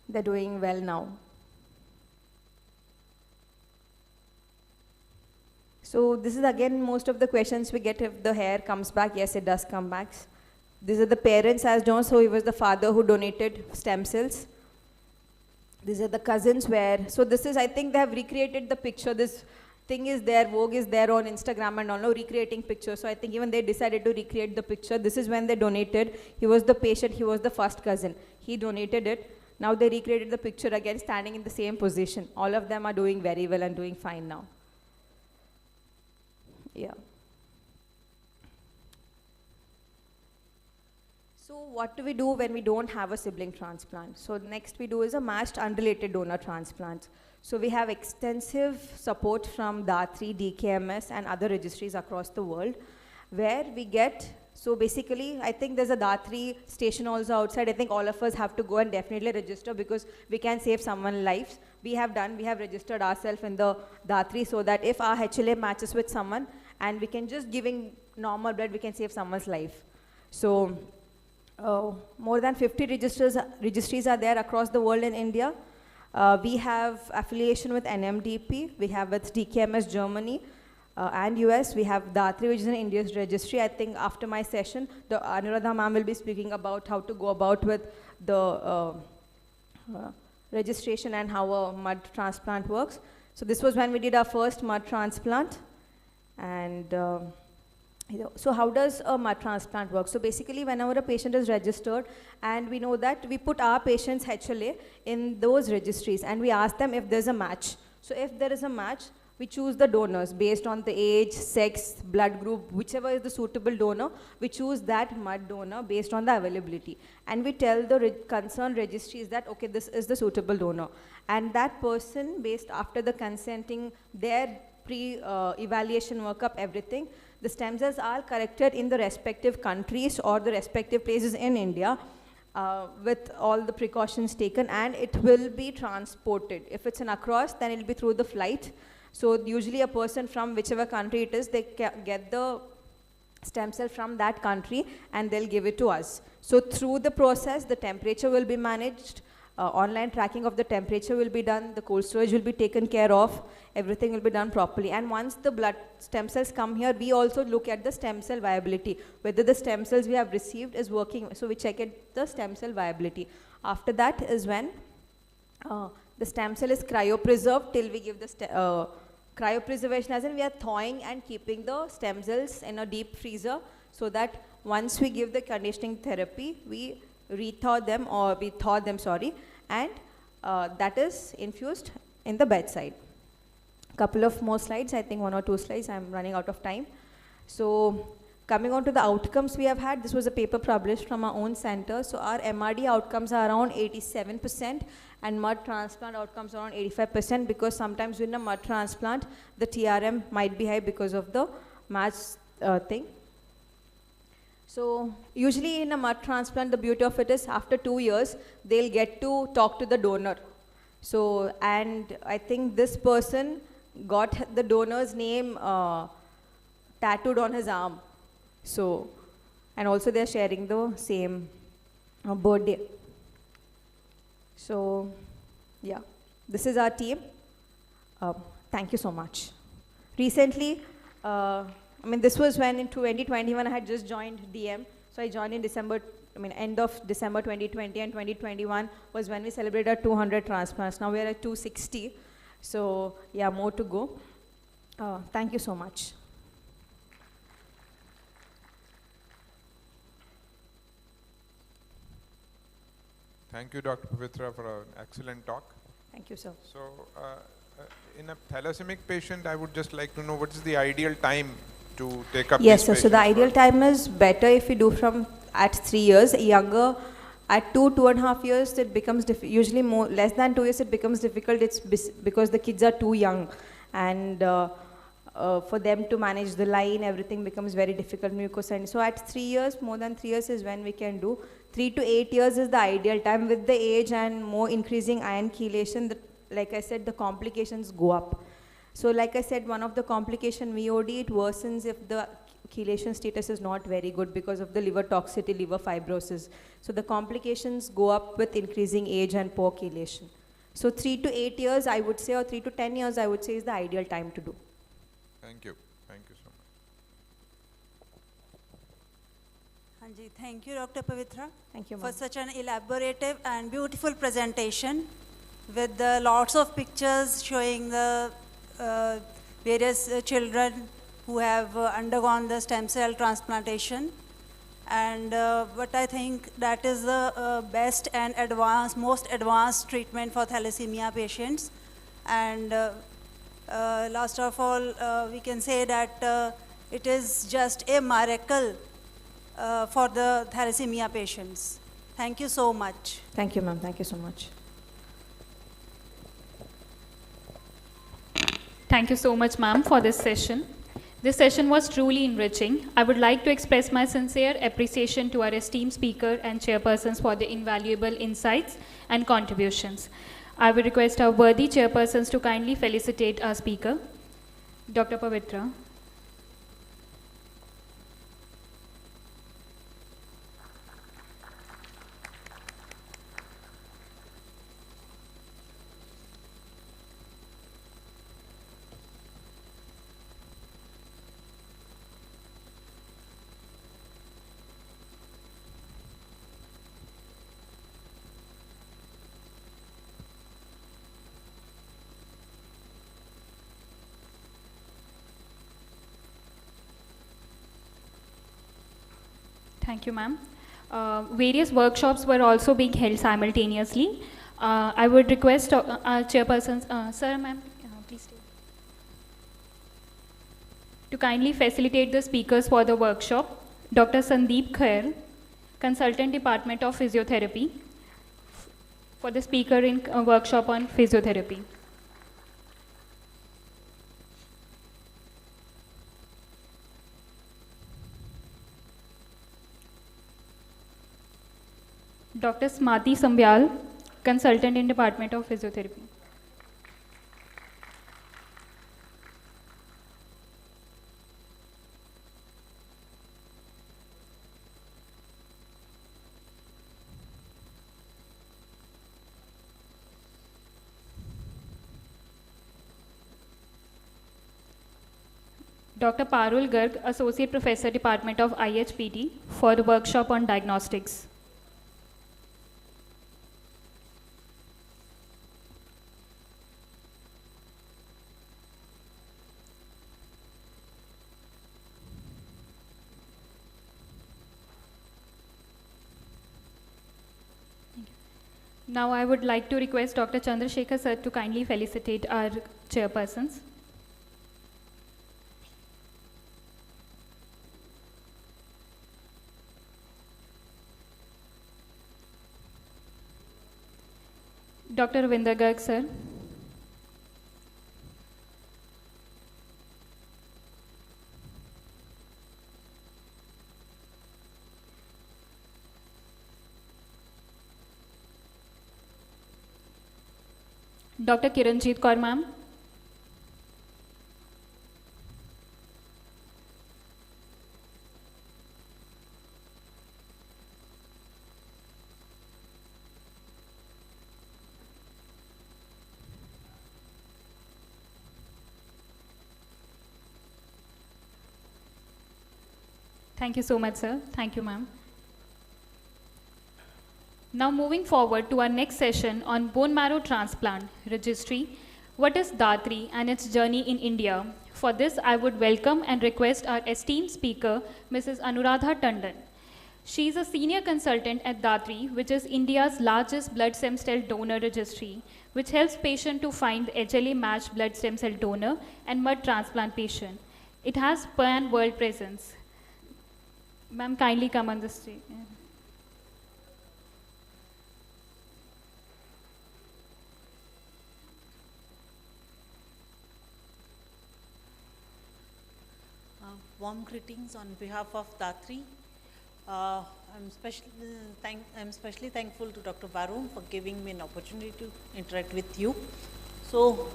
They're doing well now. So this is again most of the questions we get if the hair comes back. Yes, it does come back. These are the parents as donors. So he was the father who donated stem cells. These are the cousins where, so this is, I think they have recreated the picture. This thing is there, Vogue is there on Instagram and all, no, recreating pictures. So I think even they decided to recreate the picture. This is when they donated. He was the patient, he was the first cousin. He donated it. Now they recreated the picture again, standing in the same position. All of them are doing very well and doing fine now. Yeah. So what do we do when we don't have a sibling transplant? So next we do is a matched unrelated donor transplant. So we have extensive support from DATRI, DKMS and other registries across the world where we get, so basically I think there's a DATRI station also outside. I think all of us have to go and definitely register because we can save someone's lives. We have registered ourselves in the DATRI so that if our HLA matches with someone and we can just giving normal blood, we can save someone's life. So more than 50 registries are there across the world in India. We have affiliation with NMDP, we have with DKMS Germany and US, we have DATRI, which is an India's registry. I think after my session, the Anuradha ma'am will be speaking about how to go about with the registration and how a mud transplant works. So this was when we did our first mud transplant. And so how does a mud transplant work? So basically whenever a patient is registered and we know that we put our patient's HLA in those registries and we ask them if there's a match. So if there is a match, we choose the donors based on the age, sex, blood group, whichever is the suitable donor, we choose that mud donor based on the availability. And we tell the concerned registries that, okay, this is the suitable donor. And that person, based after the consenting, their pre-evaluation workup, everything, the stem cells are collected in the respective countries or the respective places in India with all the precautions taken, and it will be transported. If it's an across, then it will be through the flight. So usually a person from whichever country it is, they get the stem cell from that country and they'll give it to us. So through the process, the temperature will be managed. Online tracking of the temperature will be done, the cold storage will be taken care of, everything will be done properly. And once the blood stem cells come here, we also look at the stem cell viability, whether the stem cells we have received is working. So we check the stem cell viability. After that is when the stem cell is cryopreserved till we give the cryopreservation, as in we are thawing and keeping the stem cells in a deep freezer so that once we give the conditioning therapy, we rethaw them, or we thaw them, sorry, and that is infused in the bedside. Couple of more slides, I think 1 or 2 slides, I'm running out of time. So coming on to the outcomes we have had, this was a paper published from our own center. So our MRD outcomes are around 87% and mud transplant outcomes are around 85% because sometimes in a mud transplant, the TRM might be high because of the match thing. So usually in a mud transplant, the beauty of it is after 2 years, they'll get to talk to the donor. So, and I think this person got the donor's name tattooed on his arm. So, and also they're sharing the same birthday. So, yeah, this is our team. Thank you so much. Recently, I mean, this was when in 2021 I had just joined DM. So I joined in end of December 2020, and 2021 was when we celebrated 200 transplants. Now we're at 260. So yeah, more to go. Thank you so much. Thank you, Dr. Pavitra, for an excellent talk. Thank you, sir. So, in a thalassemic patient, I would just like to know what is the ideal time to take up Yes, these sir. So the patients ideal for? time is better if you do from at 3 years. Younger, at 2.5 years, it becomes usually more less than 2 years. It becomes difficult. It's because the kids are too young, and for them to manage the line, everything becomes very difficult. Mucosine. So at 3 years, more than 3 years is when we can do. 3 to 8 years is the ideal time. With the age and more increasing iron chelation, like I said, the complications go up. So like I said, one of the complication VOD, it worsens if the chelation status is not very good because of the liver toxicity, liver fibrosis. So the complications go up with increasing age and poor chelation. So 3 to 8 years, I would say, or 3 to 10 years, I would say is the ideal time to do. Thank you. Thank you so much. Hanji, thank you, Dr. Pavitra. Thank you, for ma'am. such an elaborative and beautiful presentation with lots of pictures showing the various children who have undergone the stem cell transplantation. And but I think that is the best and most advanced treatment for thalassemia patients. And last of all, we can say that it is just a miracle for the thalassemia patients. Thank you so much. Thank you, ma'am. Thank you so much. Thank you so much, ma'am, for this session. This session was truly enriching. I would like to express my sincere appreciation to our esteemed speaker and chairpersons for the invaluable insights and contributions. I will request our worthy chairpersons to kindly felicitate our speaker, Dr. Pavitra. Thank you, ma'am. Various workshops were also being held simultaneously. I would request our chairpersons, sir, ma'am, please stay, to kindly facilitate the speakers for the workshop. Dr. Sandeep Khair, Consultant Department of Physiotherapy, for the speaker in workshop on physiotherapy. Dr. Smati Sambyal, Consultant in Department of Physiotherapy. Dr. Parul Garg, Associate Professor, Department of IHPT, for the workshop on diagnostics. Now I would like to request Dr. Chandrasekhar sir to kindly felicitate our chairpersons. Dr. Ravinder Garg sir. Dr. Kiranjeet Kaur, ma'am. Thank you so much, sir. Thank you, ma'am. Now moving forward to our next session on bone marrow transplant registry. What is Datri and its journey in India? For this, I would welcome and request our esteemed speaker, Mrs. Anuradha Tandon. She is a senior consultant at Datri, which is India's largest blood stem cell donor registry, which helps patients to find HLA-matched blood stem cell donor and mud transplant patient. It has pan-world presence. Ma'am, kindly come on the stage. Warm greetings on behalf of Datri. I'm especially thankful to Dr. Varun for giving me an opportunity to interact with you. So,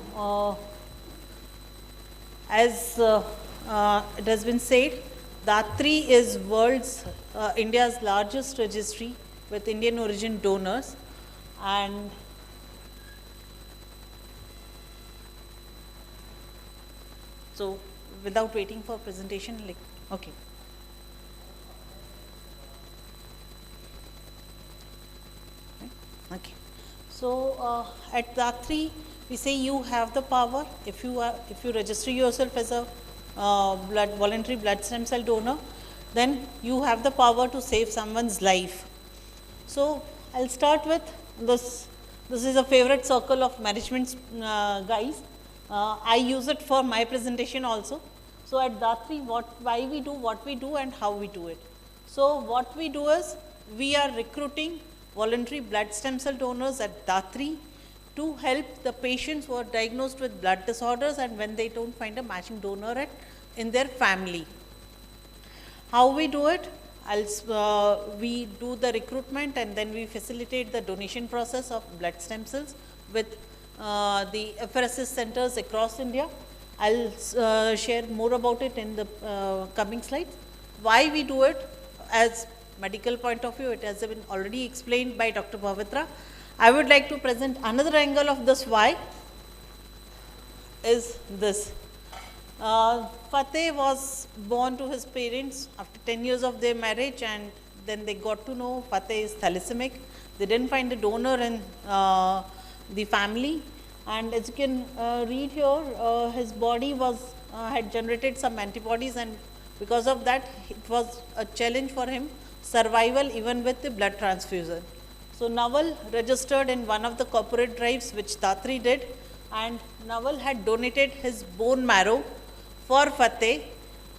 as it has been said, Datri is India's largest registry with Indian origin donors, and so without waiting for presentation, okay. Okay. So at Datri, we say you have the power. If you register yourself as a voluntary blood stem cell donor, then you have the power to save someone's life. So I'll start with this. This is a favorite circle of management guys. I use it for my presentation also. So at Datri, why we do what we do and how we do it. So what we do is we are recruiting voluntary blood stem cell donors at Datri to help the patients who are diagnosed with blood disorders and when they don't find a matching donor in their family. How we do it? We do the recruitment and then we facilitate the donation process of blood stem cells with the FRSS centers across India. I'll share more about it in the coming slides. Why we do it as medical point of view, it has been already explained by Dr. Pavitra. I would like to present another angle of this why is this. Fateh was born to his parents after 10 years of their marriage, and then they got to know Fateh is thalassemic. They didn't find a donor in the family, and as you can read here, his body had generated some antibodies, and because of that, it was a challenge for him, survival even with the blood transfusion. So Naval registered in one of the corporate drives which Datri did, and Naval had donated his bone marrow for Fateh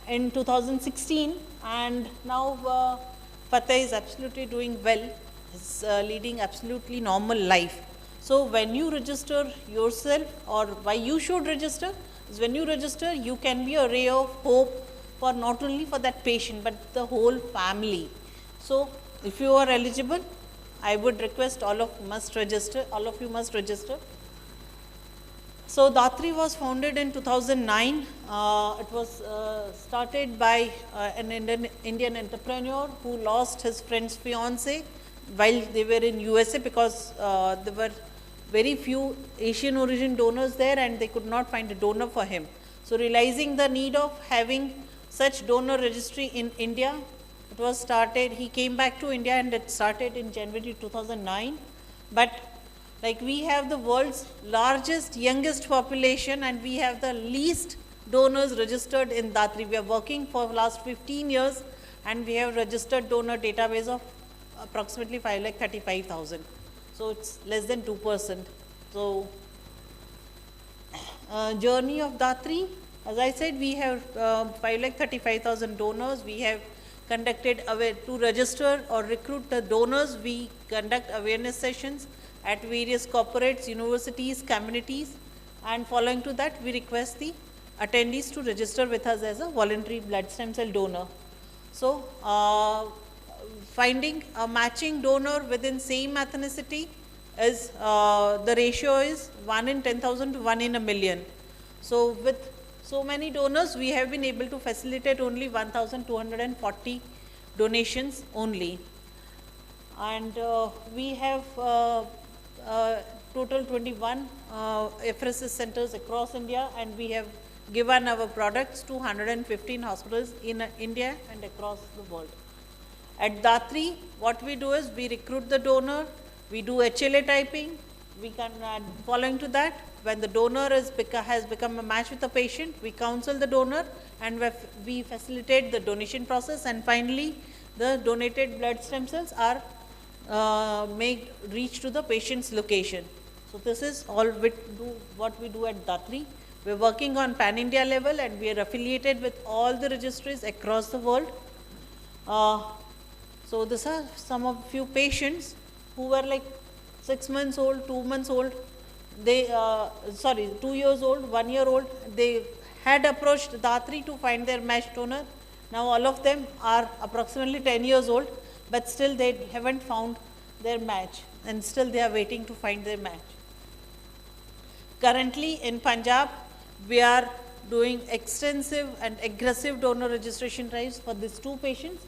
in 2016, and now Fateh is absolutely doing well. He's leading absolutely normal life. So when you register yourself, or why you should register, is when you register, you can be a ray of hope for not only for that patient, but the whole family. So if you are eligible, I would request all of you must register. So Datri was founded in 2009. It was started by an Indian entrepreneur who lost his friend's fiance while they were in USA because there were very few Asian origin donors there and they could not find a donor for him. So realizing the need of having such donor registry in India, it was started. He came back to India and it started in January 2009. But like we have the world's largest, youngest population and we have the least donors registered in Datri. We are working for the last 15 years and we have registered donor database of approximately 5,35,000. So it's less than 2%. So journey of Datri, as I said, we have 5,35,000 donors. We have conducted to register or recruit the donors. We conduct awareness sessions at various corporates, universities, communities, and following to that, we request the attendees to register with us as a voluntary blood stem cell donor. So, finding a matching donor within same ethnicity is the ratio is 1 in 10,000 to 1 in a million. So with so many donors, we have been able to facilitate only 1,240 donations only. And we have total 21 FRSS centers across India, and we have given our products to 115 hospitals in India and across the world. At Datri, what we do is we recruit the donor, we do HLA typing, we can, following to that, when the donor has become a match with the patient, we counsel the donor and we facilitate the donation process, and finally the donated blood stem cells are reach to the patient's location. So this is all what we do at Datri. We are working on pan-India level, and we are affiliated with all the registries across the world. So these are some of few patients who were like 6 months old, 2 months old, 2 years old, 1 year old. They had approached Datri to find their match donor. Now all of them are approximately 10 years old, but still they haven't found their match, and still they are waiting to find their match. Currently in Punjab, we are doing extensive and aggressive donor registration drives for these 2 patients.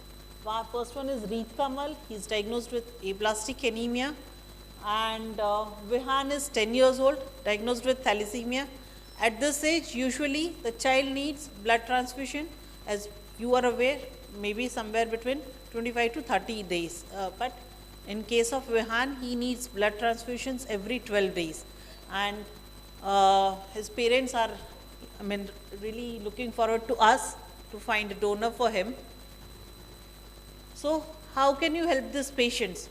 First one is Reet Kamal. He is diagnosed with aplastic anemia, and Vihan is 10 years old, diagnosed with thalassemia. At this age, usually the child needs blood transfusion, as you are aware, maybe somewhere between 25 to 30 days. But in case of Vihan, he needs blood transfusions every 12 days. And his parents are, really looking forward to us to find a donor for him. So how can you help these patients?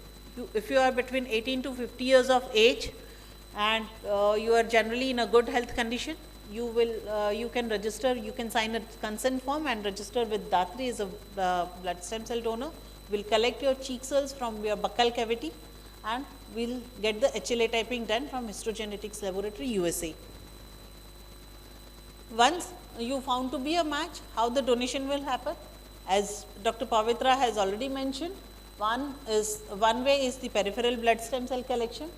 If you are between 18 to 50 years of age, and you are generally in a good health condition, you can register, you can sign a consent form and register with Datri as a blood stem cell donor. We'll collect your cheek cells from your buccal cavity, and we'll get the HLA typing done from Histogenetics Laboratory, USA. Once you found to be a match, how the donation will happen? As Dr. Pavitra has already mentioned, one way is the peripheral blood stem cell collection,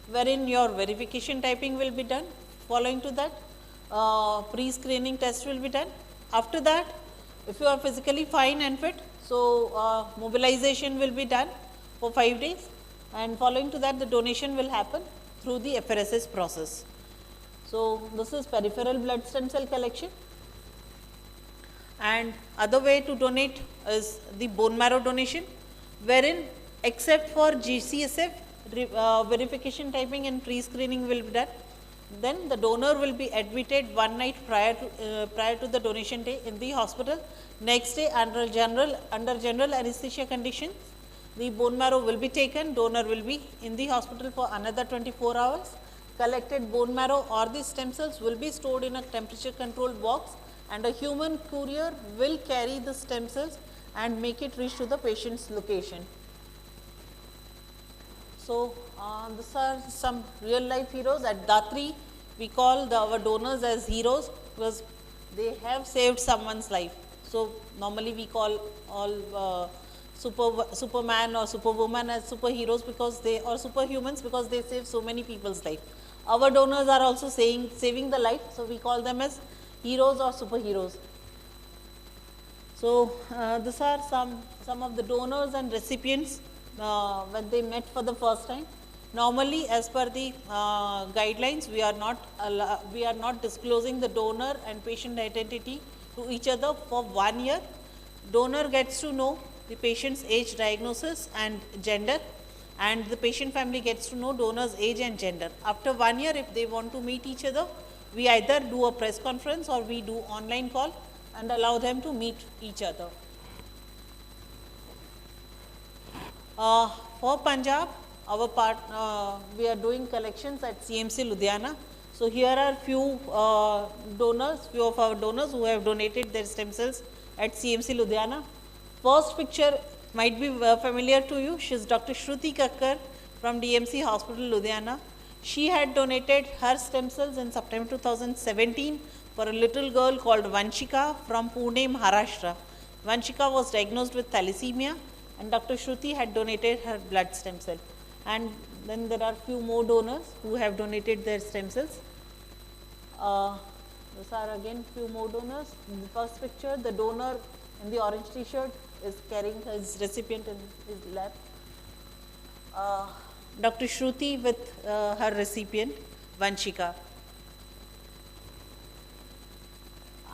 wherein your verification typing will be done. Following to that, pre-screening test will be done. After that, if you are physically fine and fit, so mobilization will be done for 5 days, and following to that, the donation will happen through the FRSS process. So this is peripheral blood stem cell collection. And other way to donate is the bone marrow donation, wherein except for GCSF, verification typing and pre-screening will be done. Then the donor will be admitted 1 night prior to the donation day in the hospital. Next day, under general anesthesia conditions, the bone marrow will be taken. Donor will be in the hospital for another 24 hours. Collected bone marrow or the stem cells will be stored in a temperature controlled box, and a human courier will carry the stem cells and make it reach to the patient's location. So these are some real life heroes. At Datri, we call our donors as heroes because they have saved someone's life. So normally we call all Superman or Superwoman as superheroes because they, or superhumans, because they save so many people's life. Our donors are also saving the life, so we call them as heroes or superheroes. So these are some of the donors and recipients when they met for the first time. Normally, as per the guidelines, we are not disclosing the donor and patient identity to each other for 1 year. Donor gets to know the patient's age, diagnosis and gender, and the patient family gets to know donor's age and gender. After 1 year, if they want to meet each other, we either do a press conference or we do online call and allow them to meet each other. For Punjab, we are doing collections at CMC Ludhiana. So here are few of our donors who have donated their stem cells at CMC Ludhiana. First picture might be familiar to you. She is Dr. Shruti Kakkar from DMC Hospital Ludhiana. She had donated her stem cells in September 2017 for a little girl called Vanshika from Pune, Maharashtra. Vanshika was diagnosed with thalassemia, and Dr. Shruti had donated her blood stem cell. And then there are few more donors who have donated their stem cells. These are again few more donors. In the first picture, the donor in the orange t-shirt is carrying his recipient in his lap. Dr. Shruti with her recipient, Vanshika.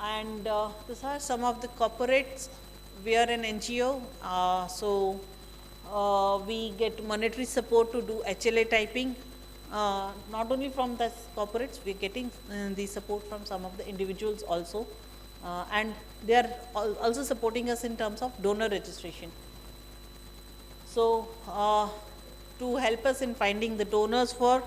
And these are some of the corporates. We are an NGO, so we get monetary support to do HLA typing. Not only from the corporates, we are getting the support from some of the individuals also. And they are also supporting us in terms of donor registration. So, to help us in finding the donors for,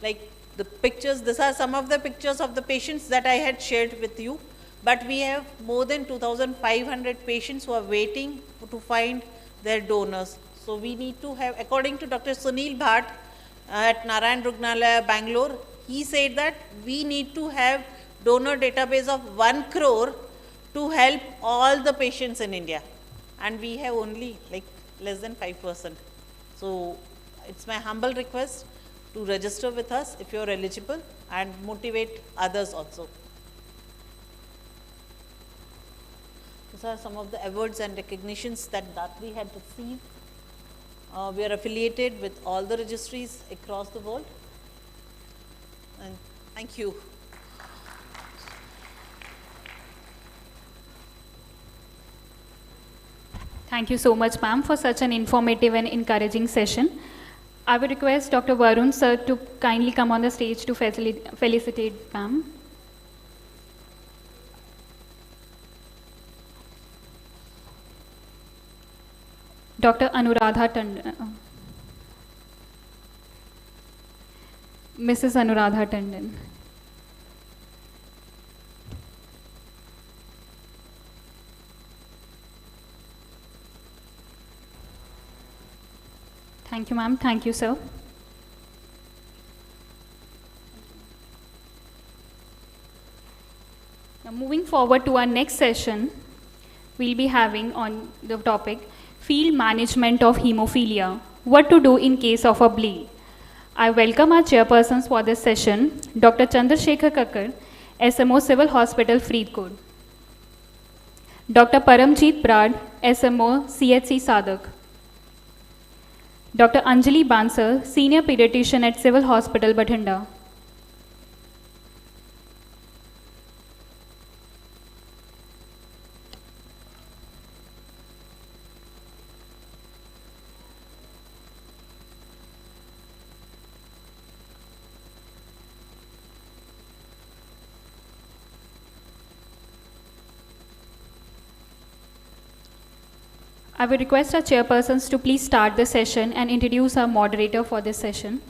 like the pictures, these are some of the pictures of the patients that I had shared with you, but we have more than 2,500 patients who are waiting to find their donors. So we need to have, according to Dr. Sunil Bhatt at Narayan Rugnalaya, Bangalore, he said that we need to have donor database of 1 crore to help all the patients in India. And we have only like less than 5%. So it's my humble request to register with us if you're eligible and motivate others also. These are some of the awards and recognitions that Datri had received. We are affiliated with all the registries across the world. And thank you. Thank you so much, ma'am, for such an informative and encouraging session. I would request Dr. Varun sir to kindly come on the stage to felicitate ma'am. Dr. Anuradha Tandon. Mrs. Anuradha Tandon. Thank you, ma'am. Thank you, sir. Now, moving forward to our next session, we'll be having on the topic, field management of hemophilia, what to do in case of a bleed. I welcome our chairpersons for this session, Dr. Chandrasekhar Kakkar, SMO Civil Hospital, Faridkot. Dr. Paramjeet Brad, SMO CHC Sadak. Dr. Anjali Bansal, Senior Pediatrician at Civil Hospital, Bathinda. I would request our chairpersons to please start the session and introduce our moderator for this session.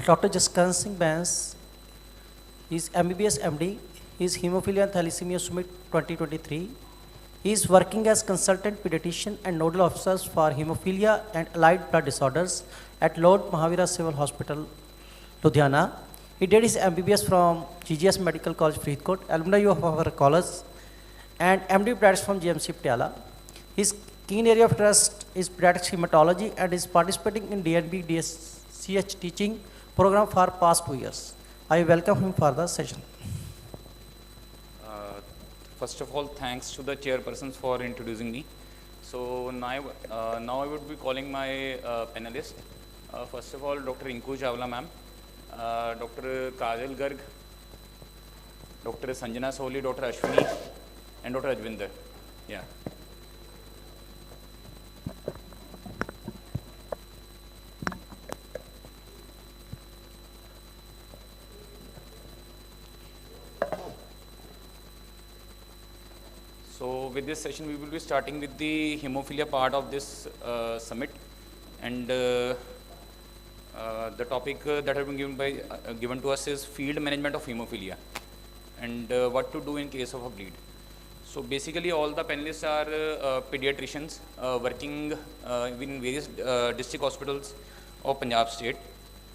Dr. Jaskan Singh Bans is MBBS MD. He is Hemophilia and Thalassemia Summit 2023. He is working as consultant pediatrician and nodal officers for hemophilia and allied blood disorders at Lord Mahavira Civil Hospital, Ludhiana. He did his MBBS from GGS Medical College, Faridkot, alumni of our college, and MD Pediatrics from GMC Patiala. His keen area of interest is pediatric hematology and is participating in DNB DSCH teaching program for past 2 years. I welcome him for the session. First of all, thanks to the chairpersons for introducing me. So now I would be calling my panelists. First of all, Dr. Inku Chawla ma'am, Dr. Kajal Garg, Dr. Sanjana Sohli, Dr. Ashwini, and Dr. Ajvinder. Yeah. with this session, we will be starting with the hemophilia part of this summit, and the topic that has been given to us is field management of hemophilia, and what to do in case of a bleed. So basically, all the panelists are pediatricians working in various district hospitals of Punjab state.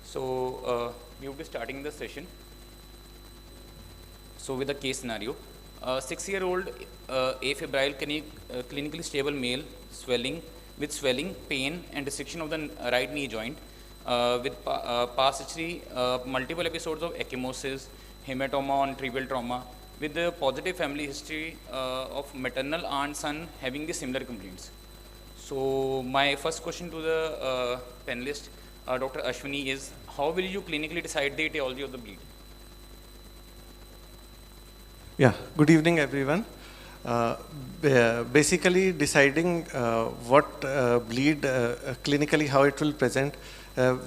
So we will be starting the session. So with a case scenario, 6-year-old afebrile clinically stable male with swelling, pain and restriction of the right knee joint with past history, multiple episodes of ecchymosis, hematoma on trivial trauma, with the positive family history of maternal aunt son having the similar complaints. So my first question to the panelist, Dr. Ashwini, is how will you clinically decide the etiology of the bleed? Yeah, good evening everyone. Basically deciding what bleed clinically, how it will present.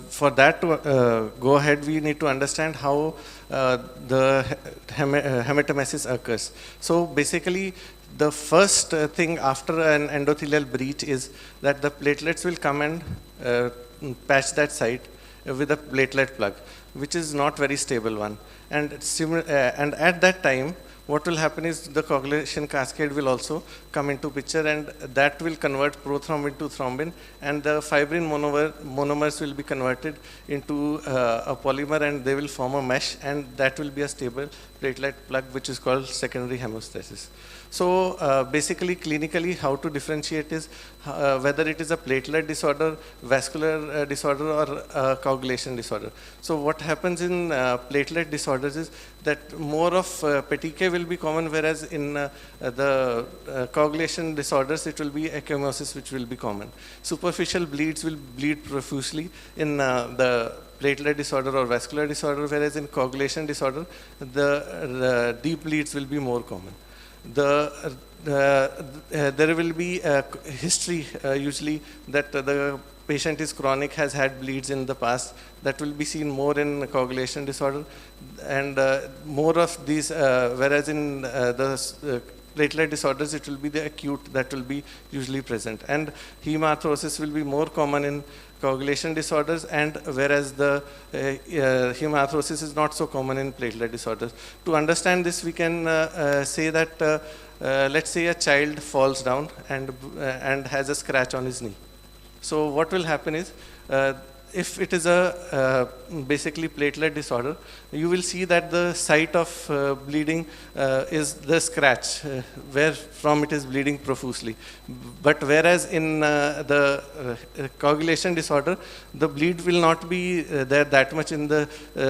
For that to go ahead, we need to understand how the hematemesis occurs. So basically, the first thing after an endothelial breach is that the platelets will come and patch that site with a platelet plug, which is not very stable one. And at that time, what will happen is the coagulation cascade will also come into picture, and that will convert prothrombin to thrombin, and the fibrin monomers will be converted into a polymer, and they will form a mesh, and that will be a stable platelet plug, which is called secondary hemostasis. So basically, clinically, how to differentiate is whether it is a platelet disorder, vascular disorder, or coagulation disorder. So what happens in platelet disorders is that more of petechiae will be common, whereas in the coagulation disorders, it will be ecchymosis which will be common. Superficial bleeds will bleed profusely in the platelet disorder or vascular disorder, whereas in coagulation disorder, the deep bleeds will be more common. There will be a history usually that the patient is chronic, has had bleeds in the past. That will be seen more in coagulation disorder, and more of these, whereas in the platelet disorders, it will be the acute that will be usually present. And hemarthrosis will be more common in coagulation disorders, and whereas the hemarthrosis is not so common in platelet disorders. To understand this, we can say that let's say a child falls down and has a scratch on his knee. So what will happen is, if it is a basically platelet disorder, you will see that the site of bleeding is the scratch, where from it is bleeding profusely. But whereas in the coagulation disorder, the bleed will not be there that much in the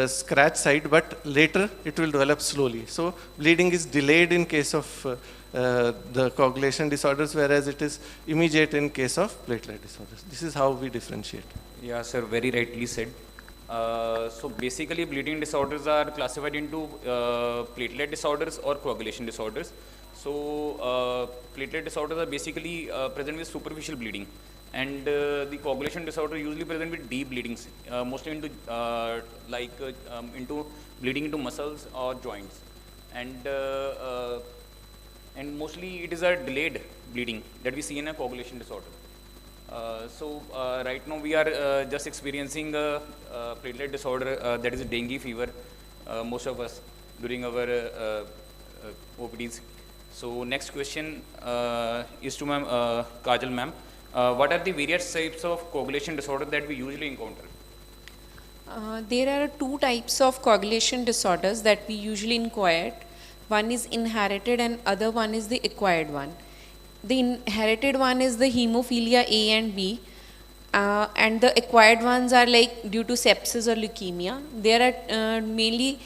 scratch site, but later it will develop slowly. So bleeding is delayed in case of the coagulation disorders, whereas it is immediate in case of platelet disorders. This is how we differentiate. Yeah, sir, very rightly said. So basically, bleeding disorders are classified into platelet disorders or coagulation disorders. So platelet disorders are basically present with superficial bleeding, and the coagulation disorder usually present with deep bleedings, mostly into into bleeding into muscles or joints, and mostly it is a delayed bleeding that we see in a coagulation disorder. So right now we are just experiencing a platelet disorder that is a dengue fever, most of us during our OPDs. So next question is to Ma'am Kajal Ma'am. What are the various types of coagulation disorder that we usually encounter? There are two types of coagulation disorders that we usually inquire. One is inherited and other one is the acquired one. The inherited one is the hemophilia A and B, and the acquired ones are like due to sepsis or leukemia. There are mainly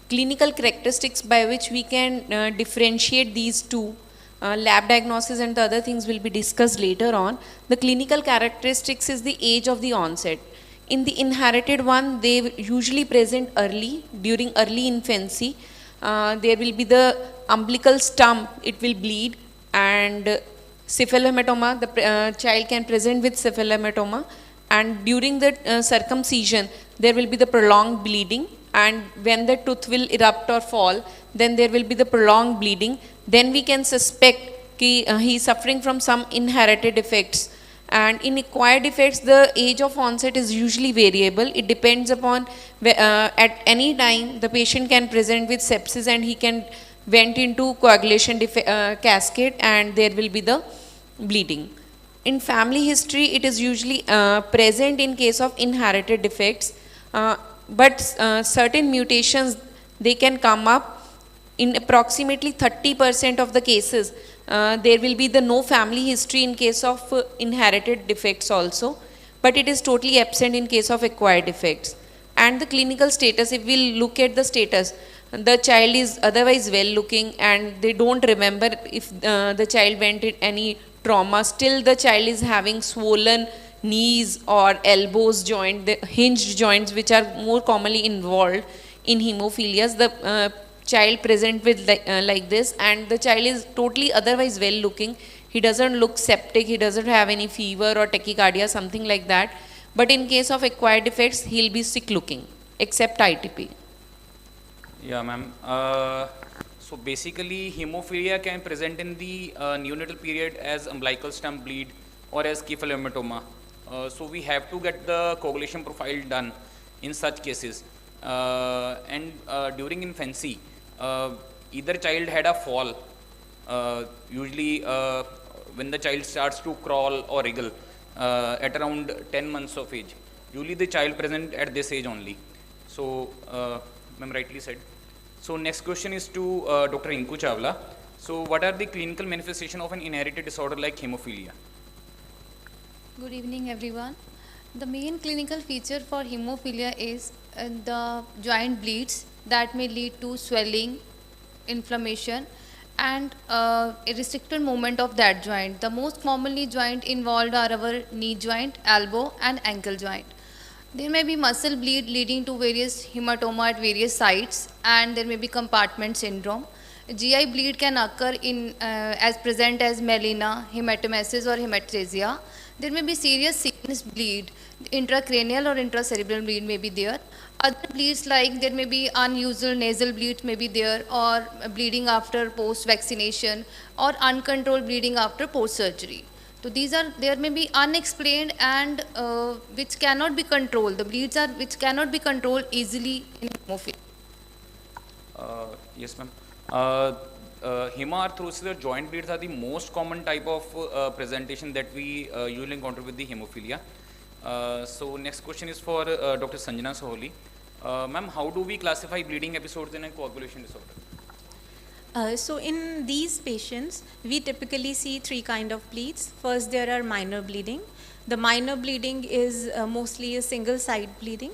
clinical characteristics by which we can differentiate these two. Lab diagnosis and the other things will be discussed later on. The clinical characteristics is the age of the onset. In the inherited one, they usually present early, during early infancy. There will be the umbilical stump, it will bleed, and cephalhematoma, the child can present with cephalhematoma, and during the circumcision there will be the prolonged bleeding, and when the tooth will erupt or fall, then there will be the prolonged bleeding. Then we can suspect he is suffering from some inherited defects. And in acquired defects, the age of onset is usually variable. It depends upon at any time the patient can present with sepsis and he can went into coagulation cascade and there will be the bleeding. In family history, it is usually present in case of inherited defects, but certain mutations, they can come up in approximately 30% of the cases. There will be the no family history in case of inherited defects also, but it is totally absent in case of acquired defects. And the clinical status, if we look at the status, the child is otherwise well looking and they don't remember if the child went in any trauma, still the child is having swollen knees or elbows joint, the hinged joints which are more commonly involved in hemophilias. The child present with like this, and the child is totally otherwise well looking. He doesn't look septic, he doesn't have any fever or tachycardia, something like that. But in case of acquired defects, he'll be sick looking, except ITP. Yeah, ma'am. So basically, hemophilia can present in the neonatal period as umbilical stem bleed or as cephalhematoma. So we have to get the coagulation profile done in such cases. And during infancy, either child had a fall, usually when the child starts to crawl or wriggle at around 10 months of age. Usually the child present at this age only. So, ma'am rightly said. So next question is to Dr. Inku Chawla. So what are the clinical manifestation of an inherited disorder like hemophilia? Good evening, everyone. The main clinical feature for hemophilia is the joint bleeds that may lead to swelling, inflammation, and a restricted movement of that joint. The most commonly joint involved are our knee joint, elbow, and ankle joint. There may be muscle bleed leading to various hematoma at various sites, and there may be compartment syndrome. GI bleed can occur in as present as melena, hematomesis, or hematuria. There may be serious sinus bleed, intracranial or intracerebral bleed may be there. Other bleeds, like there may be unusual nasal bleed may be there, or bleeding after post-vaccination, or uncontrolled bleeding after post-surgery. So these are, there may be unexplained and which cannot be controlled. The bleeds are which cannot be controlled easily in hemophilia. Yes, ma'am. Hemarthrosis or joint bleeds are the most common type of presentation that we usually encounter with the hemophilia. So next question is for Dr. Sanjana Soholi. Ma'am, how do we classify bleeding episodes in a coagulation disorder? So in these patients, we typically see three kinds of bleeds. First, there are minor bleeding. The minor bleeding is mostly a single side bleeding.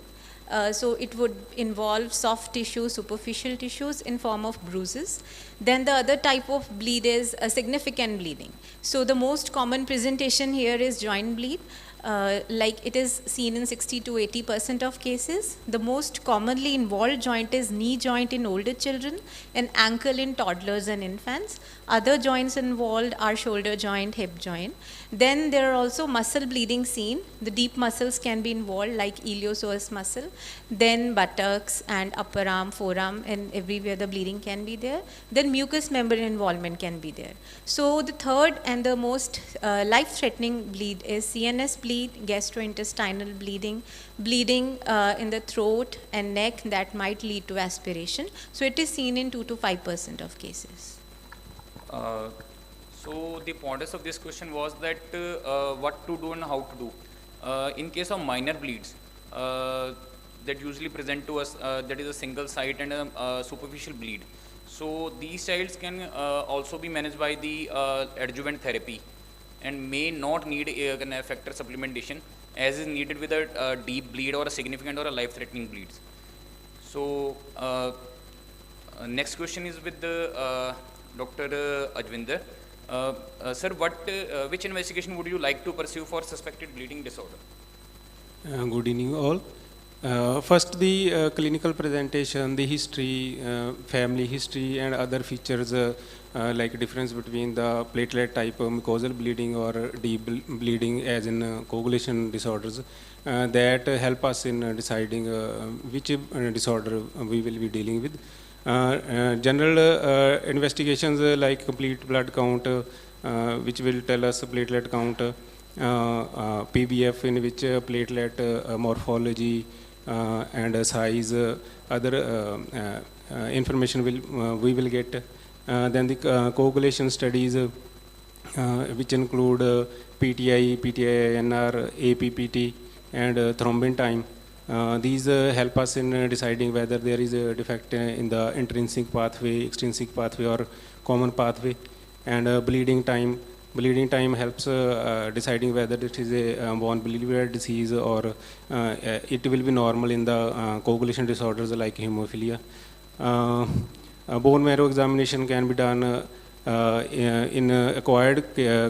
So it would involve soft tissue, superficial tissues in form of bruises. Then the other type of bleed is a significant bleeding. So the most common presentation here is joint bleed. Like it is seen in 60 to 80% of cases. The most commonly involved joint is knee joint in older children and ankle in toddlers and infants. Other joints involved are shoulder joint, hip joint. Then there are also muscle bleeding seen. The deep muscles can be involved like iliopsoas muscle. Then buttocks and upper arm, forearm, and everywhere the bleeding can be there. Then mucous membrane involvement can be there. So the third and the most life-threatening bleed is CNS bleed, gastrointestinal bleeding, bleeding in the throat and neck that might lead to aspiration. So it is seen in 2 to 5% of cases. So the pointers of this question was that what to do and how to do. In case of minor bleeds, that usually present to us, that is a single site and a superficial bleed. So these childs can also be managed by the adjuvant therapy and may not need a factor supplementation as is needed with a deep bleed or a significant or a life-threatening bleeds. So next question is with the Dr. Ajvinder. Sir, which investigation would you like to pursue for suspected bleeding disorder? Good evening all. First, the clinical presentation, the history, family history, and other features like difference between the platelet type of mucosal bleeding or deep bleeding as in coagulation disorders that help us in deciding which disorder we will be dealing with. General investigations like complete blood count, which will tell us platelet count, PBF in which platelet morphology and size, other information we will get. Then the coagulation studies, which include PTI, PTI-INR, APPT, and thrombin time. These help us in deciding whether there is a defect in the intrinsic pathway, extrinsic pathway, or common pathway. And bleeding time. Bleeding time helps deciding whether it is a von Willebrand disease or it will be normal in the coagulation disorders like hemophilia. Bone marrow examination can be done in acquired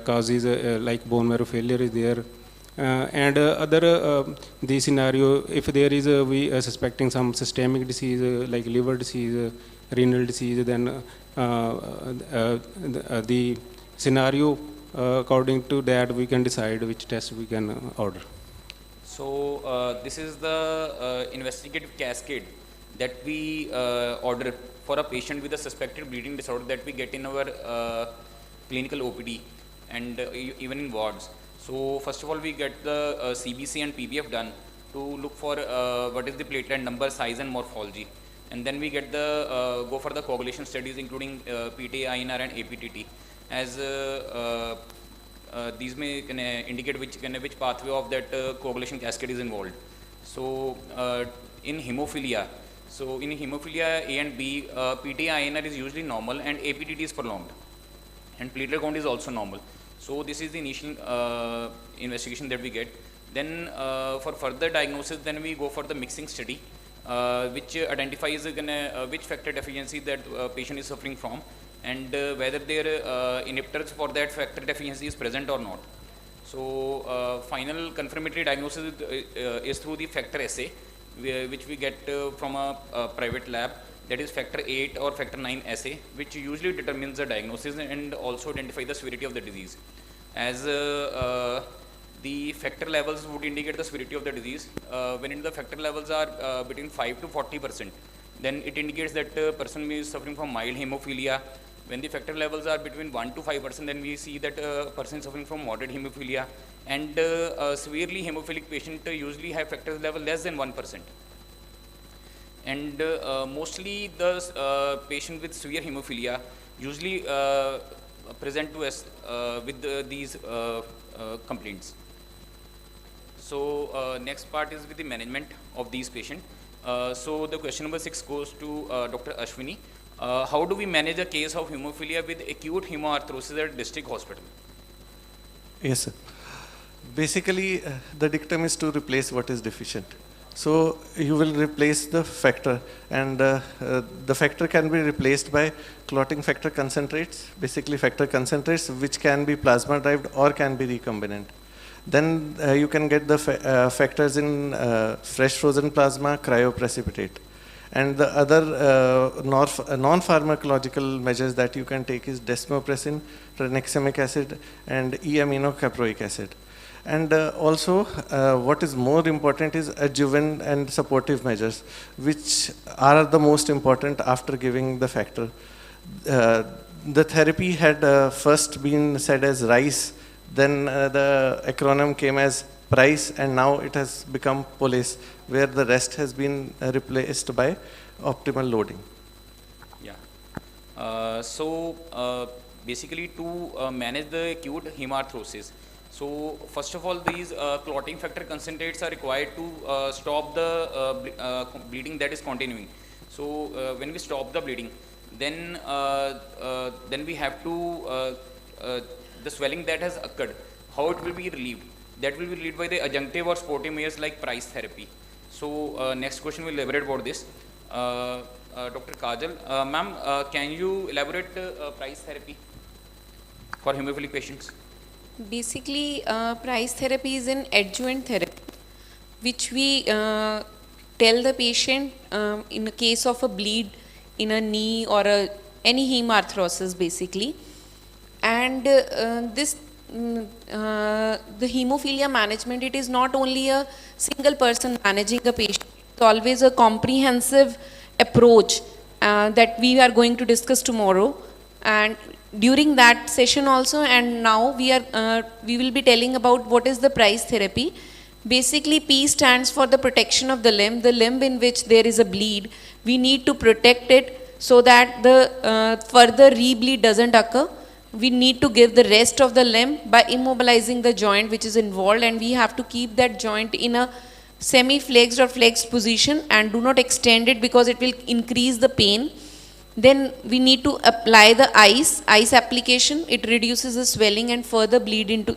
causes like bone marrow failure is there. And other the scenario, if there is we suspecting some systemic disease like liver disease, renal disease, then the scenario according to that we can decide which test we can order. So this is the investigative cascade that we order for a patient with a suspected bleeding disorder that we get in our clinical OPD and even in wards. So first of all, we get the CBC and PBF done to look for what is the platelet number, size, and morphology. And then we get the go for the coagulation studies, including PTA, INR, and APTT, as these may indicate which pathway of that coagulation cascade is involved. So in hemophilia, A and B, PTA, INR is usually normal, and APTT is prolonged, and platelet count is also normal. So this is the initial investigation that we get. Then for further diagnosis, then we go for the mixing study, which identifies which factor deficiency that patient is suffering from, and whether their inhibitors for that factor deficiency is present or not. So final confirmatory diagnosis is through the factor assay, which we get from a private lab, that is factor 8 or factor 9 assay, which usually determines the diagnosis and also identify the severity of the disease. As the factor levels would indicate the severity of the disease. When the factor levels are between 5 to 40%, then it indicates that the person is suffering from mild hemophilia. When the factor levels are between 1 to 5%, then we see that a person is suffering from moderate hemophilia. And severely hemophilic patient usually have factor level less than 1%. And mostly the patient with severe hemophilia usually present to us with these complaints. So next part is with the management of these patients. So the question number 6 goes to Dr. Ashwini. How do we manage a case of hemophilia with acute hemoarthrosis at district hospital? Yes, sir. Basically, the dictum is to replace what is deficient. So you will replace the factor, and the factor can be replaced by clotting factor concentrates, basically factor concentrates, which can be plasma derived or can be recombinant. Then you can get the factors in fresh frozen plasma, cryoprecipitate. And the other non-pharmacological measures that you can take is desmopressin, tranexamic acid, and E-aminocaproic acid. And also, what is more important is adjuvant and supportive measures, which are the most important after giving the factor. The therapy had first been said as RICE, then the acronym came as PRICE, and now it has become POLICE, where the rest has been replaced by optimal loading. Yeah. Basically, to manage the acute hemarthrosis, so first of all, these clotting factor concentrates are required to stop the bleeding that is continuing. So when we stop the bleeding, then we have to the swelling that has occurred, how it will be relieved. That will be relieved by the adjunctive or supportive measures like price therapy. So next question will elaborate about this. Dr. Kajal, ma'am, can you elaborate price therapy for hemophilic patients? Basically, price therapy is an adjuvant therapy, which we tell the patient in the case of a bleed in a knee or any hemarthrosis, basically. And the hemophilia management, it is not only a single person managing a patient, it's always a comprehensive approach that we are going to discuss tomorrow. And during that session also, and now we will be telling about what is the price therapy. Basically, P stands for the protection of the limb in which there is a bleed. We need to protect it so that the further rebleed doesn't occur. We need to give the rest of the limb by immobilizing the joint which is involved, and we have to keep that joint in a semi-flexed or flexed position and do not extend it because it will increase the pain. Then we need to apply the ice application. It reduces the swelling and further bleed into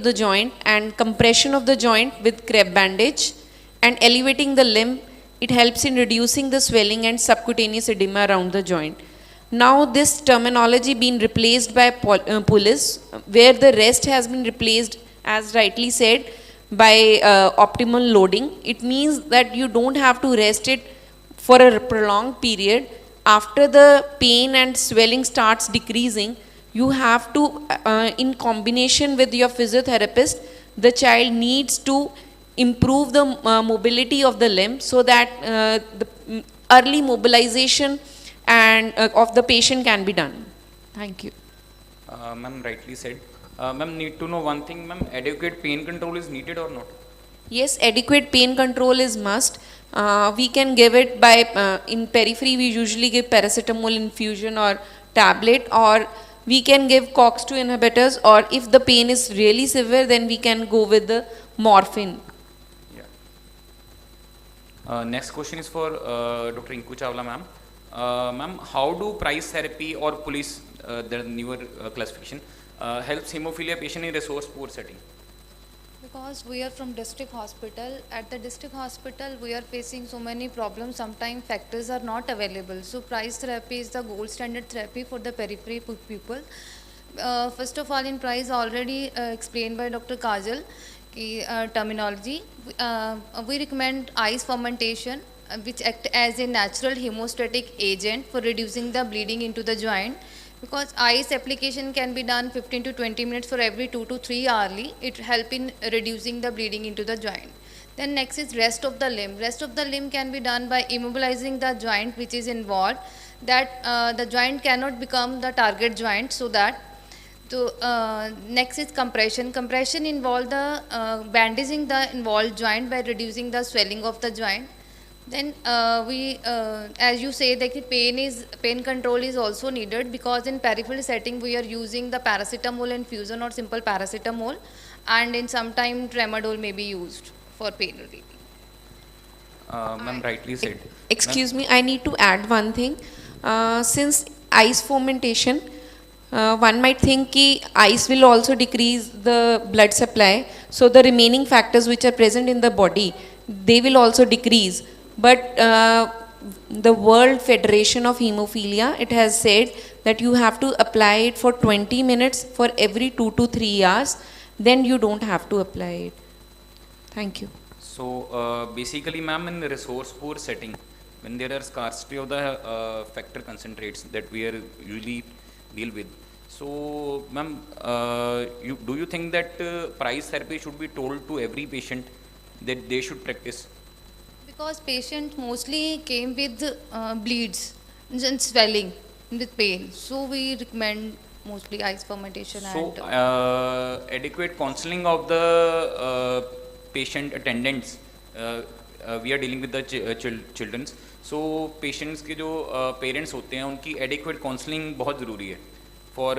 the joint, and compression of the joint with crepe bandage and elevating the limb. It helps in reducing the swelling and subcutaneous edema around the joint. Now this terminology been replaced by pullus, where the rest has been replaced, as rightly said, by optimal loading. It means that you don't have to rest it for a prolonged period. After the pain and swelling starts decreasing, you have to, in combination with your physiotherapist, the child needs to improve the mobility of the limb so that the early mobilization and of the patient can be done. Thank you. Ma'am rightly said. Ma'am, need to know one thing, ma'am, adequate pain control is needed or not? Yes, adequate pain control is must. We can give it by, in periphery we usually give paracetamol infusion or tablet, or we can give COX-2 inhibitors, or if the pain is really severe then we can go with the morphine. Next question is for Dr. Inku Chawla, ma'am. Ma'am, how do price therapy or police, the newer classification, helps hemophilia patient in resource poor setting? Because we are from district hospital. At the district hospital, we are facing so many problems. Sometimes factors are not available. So price therapy is the gold standard therapy for the periphery people. First of all, in price already explained by Dr. Kajal, terminology. We recommend ice fermentation, which act as a natural hemostatic agent for reducing the bleeding into the joint. Because ice application can be done 15 to 20 minutes for every 2 to 3 hourly. It helps in reducing the bleeding into the joint. Then next is rest of the limb. Rest of the limb can be done by immobilizing the joint which is involved, that the joint cannot become the target joint, so that. Next is compression. Compression involves the bandaging the involved joint by reducing the swelling of the joint. Then as you say, that pain control is also needed, because in peripheral setting we are using the paracetamol infusion or simple paracetamol, and in some time tramadol may be used for pain relief. Ma'am rightly said. Excuse me, I need to add one thing. Since ice fermentation, one might think that ice will also decrease the blood supply, so the remaining factors which are present in the body, they will also decrease. But the World Federation of Hemophilia, it has said that you have to apply it for 20 minutes for every 2 to 3 hours, then you don't have to apply it. Thank you. So basically, ma'am, in the resource poor setting, when there are scarcity of the factor concentrates that we are usually deal with, so ma'am, do you think that price therapy should be told to every patient that they should practice? Because patient mostly came with bleeds and swelling with pain, so we recommend mostly ice fermentation. So adequate counseling of the patient attendants, we are dealing with the children, so patients के जो parents होते हैं उनकी adequate counseling बहुत ज़रूरी है for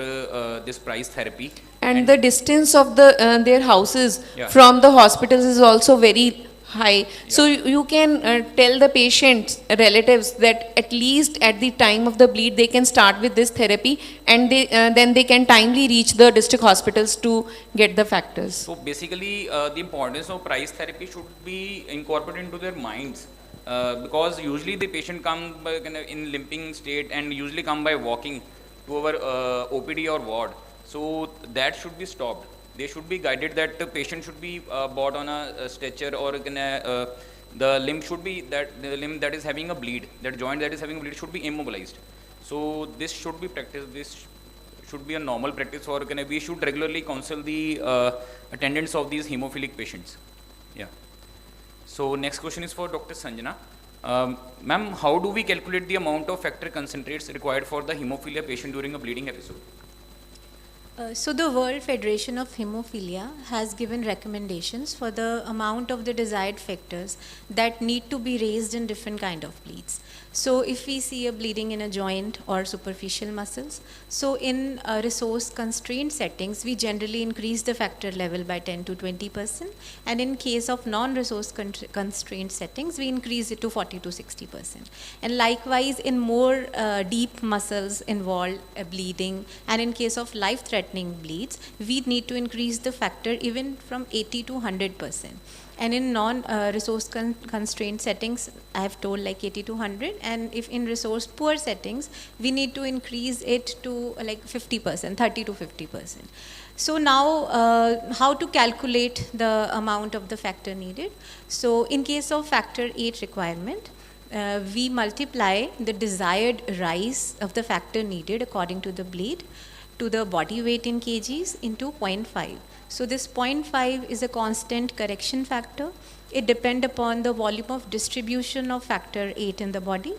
this price therapy. And the distance of their houses from the hospitals is also very high. So you can tell the patient's relatives that at least at the time of the bleed they can start with this therapy, and then they can timely reach the district hospitals to get the factors. So basically the importance of price therapy should be incorporated into their minds, because usually the patient come by, in limping state, and usually come by walking to our OPD or ward. So that should be stopped. They should be guided that the patient should be brought on a stretcher, or the limb should be the limb that is having a bleed, that joint that is having a bleed should be immobilized. So this should be practiced. This should be a normal practice, or we should regularly counsel the attendants of these hemophilic patients. Yeah. So next question is for Dr. Sanjana. Ma'am, how do we calculate the amount of factor concentrates required for the hemophilia patient during a bleeding episode? So the World Federation of Hemophilia has given recommendations for the amount of the desired factors that need to be raised in different kind of bleeds. So if we see a bleeding in a joint or superficial muscles, so in resource constrained settings, we generally increase the factor level by 10 to 20%, and in case of non-resource constrained settings, we increase it to 40 to 60%. And likewise, in more deep muscles involved bleeding, and in case of life-threatening bleeds, we need to increase the factor even from 80 to 100%. And in non-resource constrained settings, I have told like 80 to 100, and if in resource poor settings, we need to increase it to like 50%, 30 to 50%. So now, how to calculate the amount of the factor needed? So in case of factor 8 requirement, we multiply the desired rise of the factor needed according to the bleed to the body weight in kgs into 0.5. So this 0.5 is a constant correction factor. It depends upon the volume of distribution of factor 8 in the body.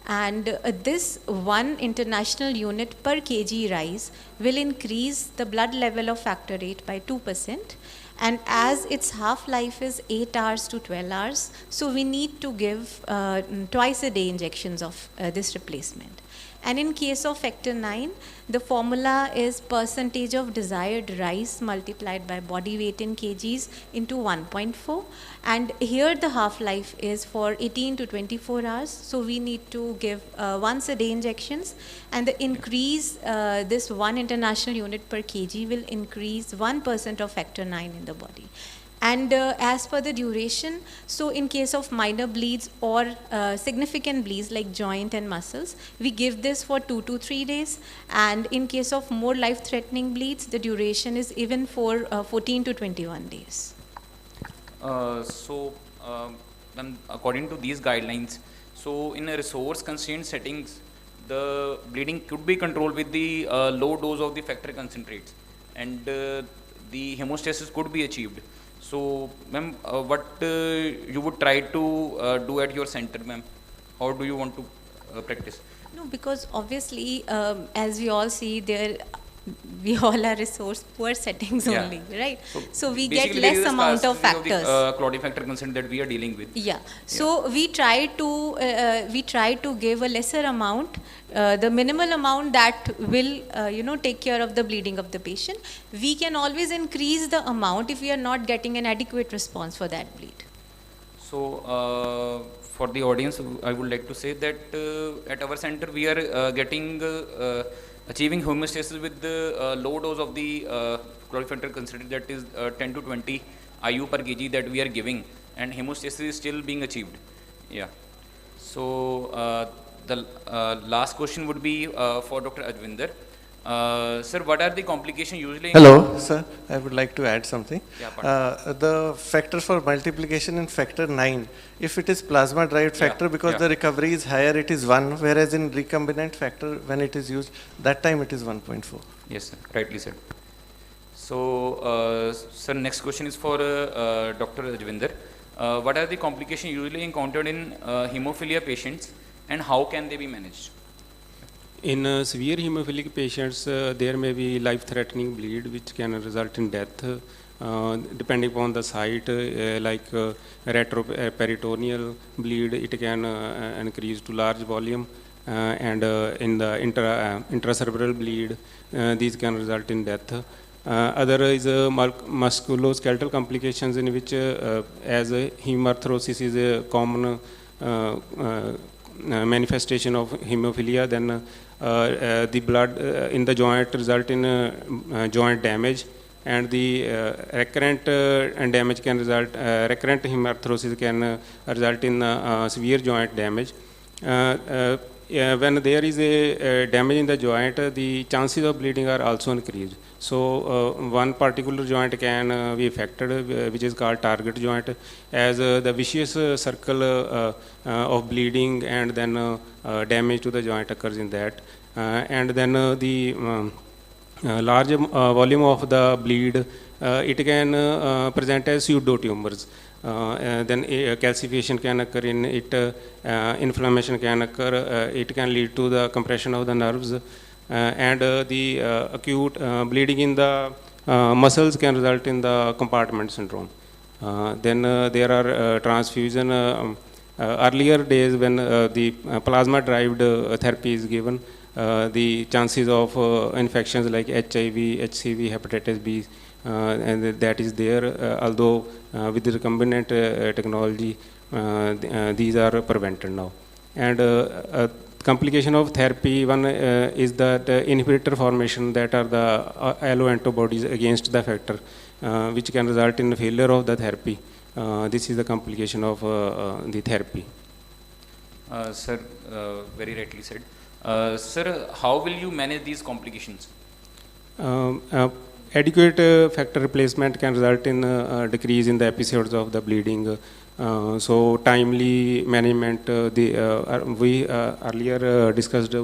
And this 1 international unit per kg rise will increase the blood level of factor 8 by 2%. And as its half-life is 8 hours to 12 hours, so we need to give twice a day injections of this replacement. And in case of factor 9, the formula is percentage of desired rise multiplied by body weight in kgs into 1.4. And here the half-life is for 18 to 24 hours. So we need to give once a day injections, and the increase, this 1 international unit per kg will increase 1% of factor 9 in the body. And as per the duration, so in case of minor bleeds or significant bleeds like joint and muscles, we give this for 2 to 3 days. And in case of more life-threatening bleeds, the duration is even for 14 to 21 days. According to these guidelines, so in a resource-constrained settings, the bleeding could be controlled with the low dose of the factor concentrates, and the hemostasis could be achieved. So, ma'am, what you would try to do at your center, ma'am? How do you want to practice? No, because obviously, as we all see, we all are resource poor settings only, right? So we get less amount of factors. Clotting factor concern that we are dealing with. Yeah. So we try to give a lesser amount, the minimal amount that will take care of the bleeding of the patient. We can always increase the amount if we are not getting an adequate response for that bleed. So for the audience, I would like to say that at our center we are achieving homeostasis with the low dose of the chloride factor concentrate, that is 10 to 20 IU per kg that we are giving, and hemostasis is still being achieved. Yeah. So the last question would be for Dr. Ajvinder. Sir, what are the complications usually? Hello, sir. I would like to add something. Yeah, the factor for multiplication in factor 9, if it is plasma derived factor, because the recovery is higher, it is 1, whereas in recombinant factor, when it is used, that time it is 1.4. Yes, sir. Rightly said. So, sir, next question is for Dr. Ajvinder. What are the complications usually encountered in hemophilia patients, and how can they be managed? In severe hemophilic patients, there may be life-threatening bleed which can result in death, depending upon the site, like retroperitoneal bleed, it can increase to large volume, and in the intracerebral bleed, these can result in death. Other is musculoskeletal complications, in which as hemarthrosis is a common manifestation of hemophilia, then the blood in the joint result in joint damage, and the recurrent damage can result, recurrent hemarthrosis can result in severe joint damage. When there is a damage in the joint, the chances of bleeding are also increased. So one particular joint can be affected, which is called target joint, as the vicious circle of bleeding and then damage to the joint occurs in that. And then the large volume of the bleed, it can present as pseudo tumors. then calcification can occur in it, inflammation can occur, it can lead to the compression of the nerves, and the acute bleeding in the muscles can result in the compartment syndrome. Then there are transfusion. Earlier days when the plasma-derived therapy is given, the chances of infections like HIV, HCV, hepatitis B, and that is there. Although with the recombinant technology, these are prevented now. And complication of therapy, one is that inhibitor formation, that are the alloantibodies against the factor, which can result in failure of the therapy. This is the complication of the therapy. Sir, very rightly said. Sir, how will you manage these complications? Adequate factor replacement can result in decrease in the episodes of the bleeding. So timely management, we earlier discussed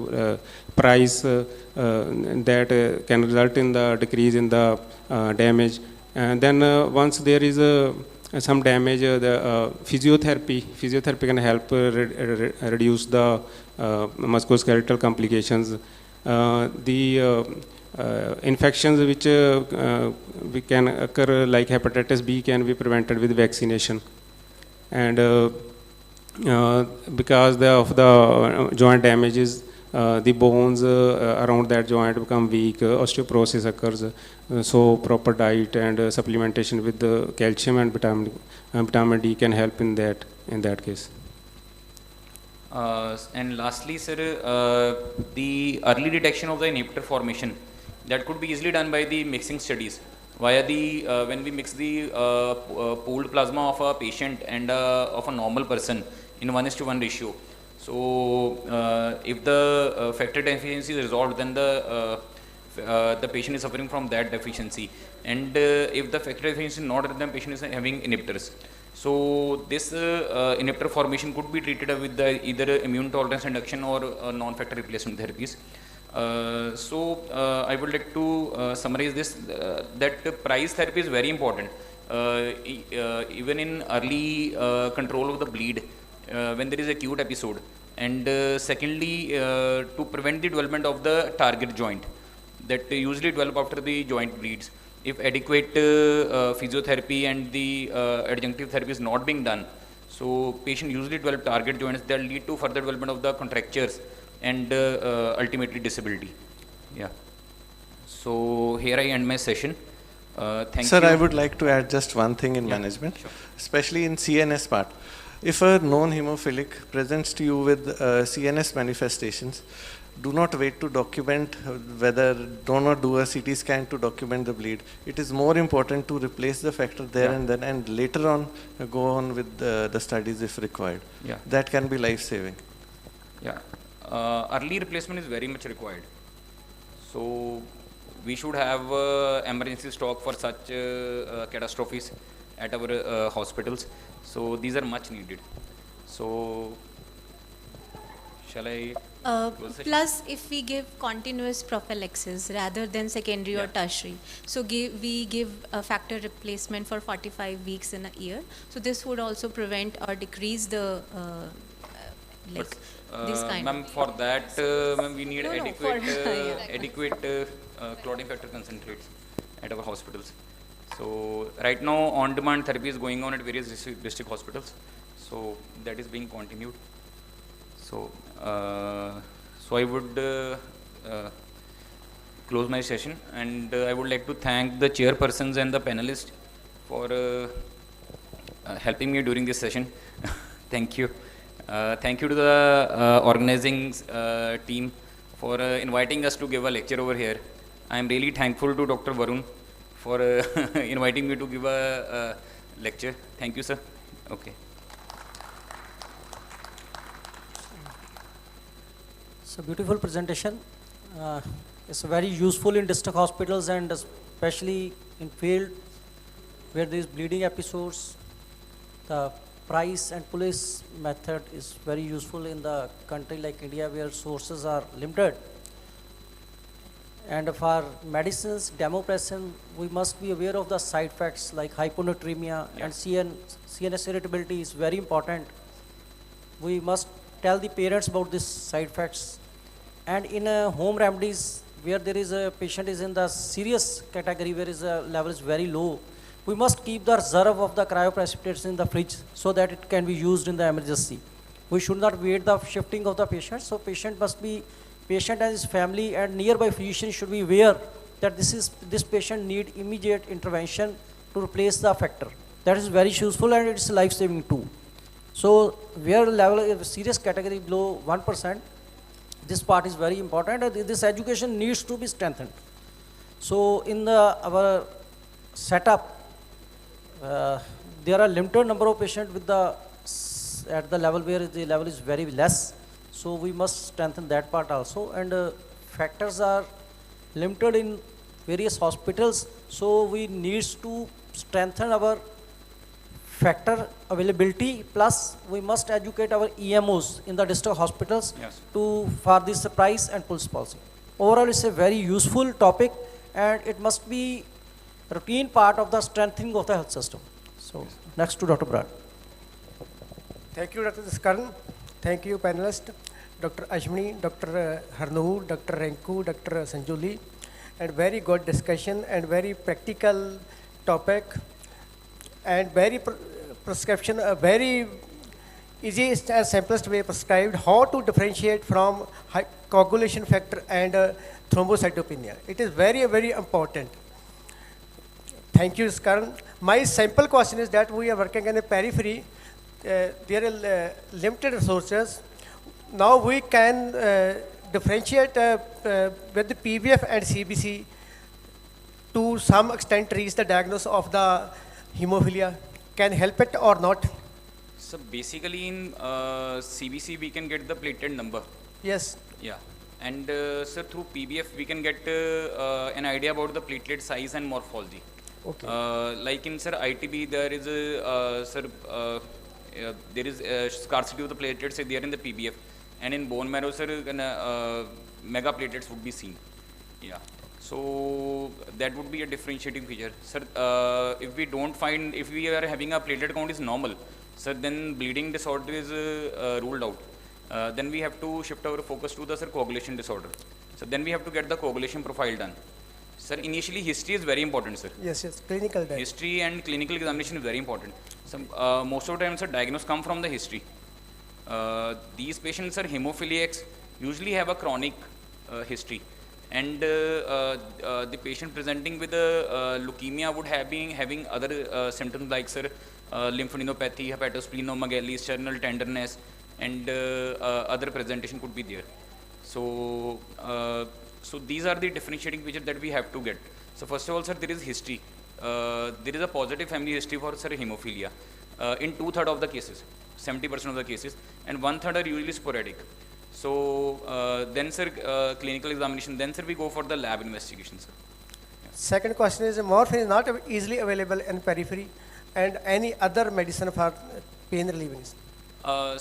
price that can result in the decrease in the damage. And then once there is some damage, the physiotherapy can help reduce the musculoskeletal complications. Infections which we can occur, like hepatitis B, can be prevented with vaccination. And because of the joint damages, the bones around that joint become weak, osteoporosis occurs. So proper diet and supplementation with the calcium and vitamin D can help in that case. And lastly, sir, the early detection of the inhibitor formation, that could be easily done by the mixing studies via the when we mix the pooled plasma of a patient and of a normal person in 1:1 ratio. So if the factor deficiency is resolved, then the patient is suffering from that deficiency, and if the factor deficiency is not, then the patient is having inhibitors. So this inhibitor formation could be treated with the either immune tolerance induction or non-factor replacement therapies. I would like to summarize this, that price therapy is very important, even in early control of the bleed when there is acute episode, and secondly to prevent the development of the target joint that usually develop after the joint bleeds. If adequate physiotherapy and the adjunctive therapy is not being done, so patient usually develop target joints that lead to further development of the contractures and ultimately disability. Yeah. So here I end my session. Thank you. Sir, I would like to add just one thing in management, sure. Especially in CNS part. If a known hemophilic presents to you with CNS manifestations, do not wait to document do not do a CT scan to document the bleed. It is more important to replace the factor there and then, and later on go on with the studies if required. Yeah. That can be life-saving. Yeah. Early replacement is very much required. So we should have emergency stock for such catastrophes at our hospitals. So these are much needed. So shall I? Plus, if we give continuous prophylaxis rather than secondary or tertiary, so we give a factor replacement for 45 weeks in a year. So this would also prevent or decrease the this kind. Ma'am, for that, ma'am, we need adequate clotting factor concentrates at our hospitals. So right now, on-demand therapy is going on at various district hospitals. So that is being continued. So I would close my session, and I would like to thank the chairpersons and the panelists for helping me during this session. Thank you. Thank you to the organizing team for inviting us to give a lecture over here. I am really thankful to Dr. Varun for inviting me to give a lecture. Thank you, sir. Okay. It's a beautiful presentation. It's very useful in district hospitals and especially in field where there is bleeding episodes. The price and police method is very useful in the country like India where sources are limited. And for medicines, demopressin, we must be aware of the side effects like hyponatremia and CNS irritability is very important. We must tell the parents about these side effects. And in home remedies, where there is a patient is in the serious category, where is the level is very low, we must keep the reserve of the cryoprecipitates in the fridge so that it can be used in the emergency. We should not wait the shifting of the patient. So patient and his family and nearby physician should be aware that this patient need immediate intervention to replace the factor. That is very useful and it's life-saving too. So where level is serious category below 1%, this part is very important and this education needs to be strengthened. So in our setup, there are limited number of patients with at the level where the level is very less. So we must strengthen that part also, and factors are limited in various hospitals. So we need to strengthen our factor availability, plus we must educate our EMOs in the district hospitals for this price and pulse policy. Overall, it's a very useful topic and it must be routine part of the strengthening of the health system. So next to Dr. Brad. Thank you, Dr. Skaran. Thank you, panelists, Dr. Ashwini, Dr. Harnoor, Dr. Renku, Dr. Sanjuli, and very good discussion and very practical topic and very prescription, a very easiest and simplest way prescribed how to differentiate from coagulation factor and thrombocytopenia. It is very, very important. Thank you, Skaran. My simple question is that we are working in a periphery. There are limited resources. Now we can differentiate with the PVF and CBC to some extent reach the diagnosis of the hemophilia. Can help it or not? So basically in CBC we can get the platelet number. Yes. Yeah. And sir, through PBF we can get an idea about the platelet size and morphology. Okay. Like in sir ITB there is a there is a scarcity of the platelets there in the PBF, and in bone marrow sir mega platelets would be seen. Yeah. So that would be a differentiating feature. Sir, if we don't find, if we are having a platelet count is normal, sir, then bleeding disorder is ruled out. Then we have to shift our focus to the coagulation disorder. So then we have to get the coagulation profile done. Sir, initially history is very important, sir. Yes, yes, clinical data. History and clinical examination is very important. So most of the time, sir, diagnosis come from the history. These patients are hemophiliacs, usually have a chronic history. And the patient presenting with leukemia would have been having other symptoms like sir, lymphadenopathy, hepatosplenomegaly, sternal tenderness, and other presentation could be there. So, so these are the differentiating features that we have to get. So first of all, sir, there is history. There is a positive family history for sir hemophilia in 2/3 of the cases, 70% of the cases, and 1/3 are usually sporadic. So then sir, clinical examination, then sir we go for the lab investigation, sir. Yeah. Second question is, morphine is not easily available in periphery, and any other medicine for pain relief?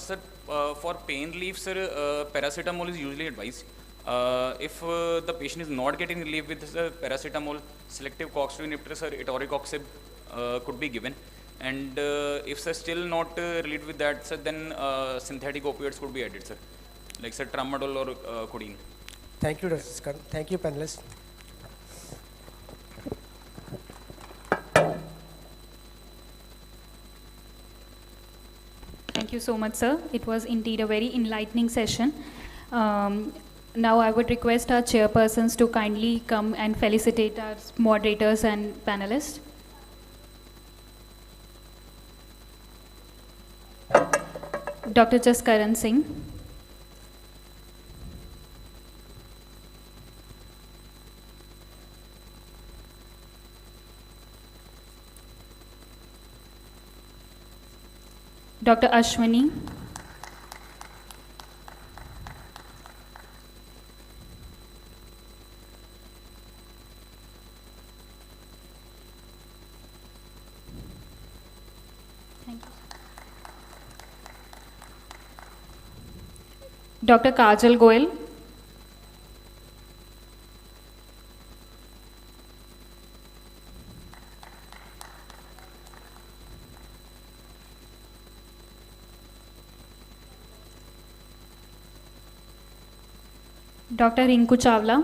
Sir, for pain relief, sir, paracetamol is usually advised. If the patient is not getting relief with paracetamol, selective COX-2 inhibitor, sir, etoricoxib could be given. And if sir still not relieved with that, sir, then synthetic opioids could be added, sir. Like sir, tramadol or codeine. Thank you, Dr. Skaran. Thank you, panelists. Thank you so much, sir. It was indeed a very enlightening session. Now I would request our chairpersons to kindly come and felicitate our moderators and panelists. Dr. Jaskaran Singh. Dr. Ashwini. Thank you. Dr. Kajal Goel. Dr. Rinku Chawla.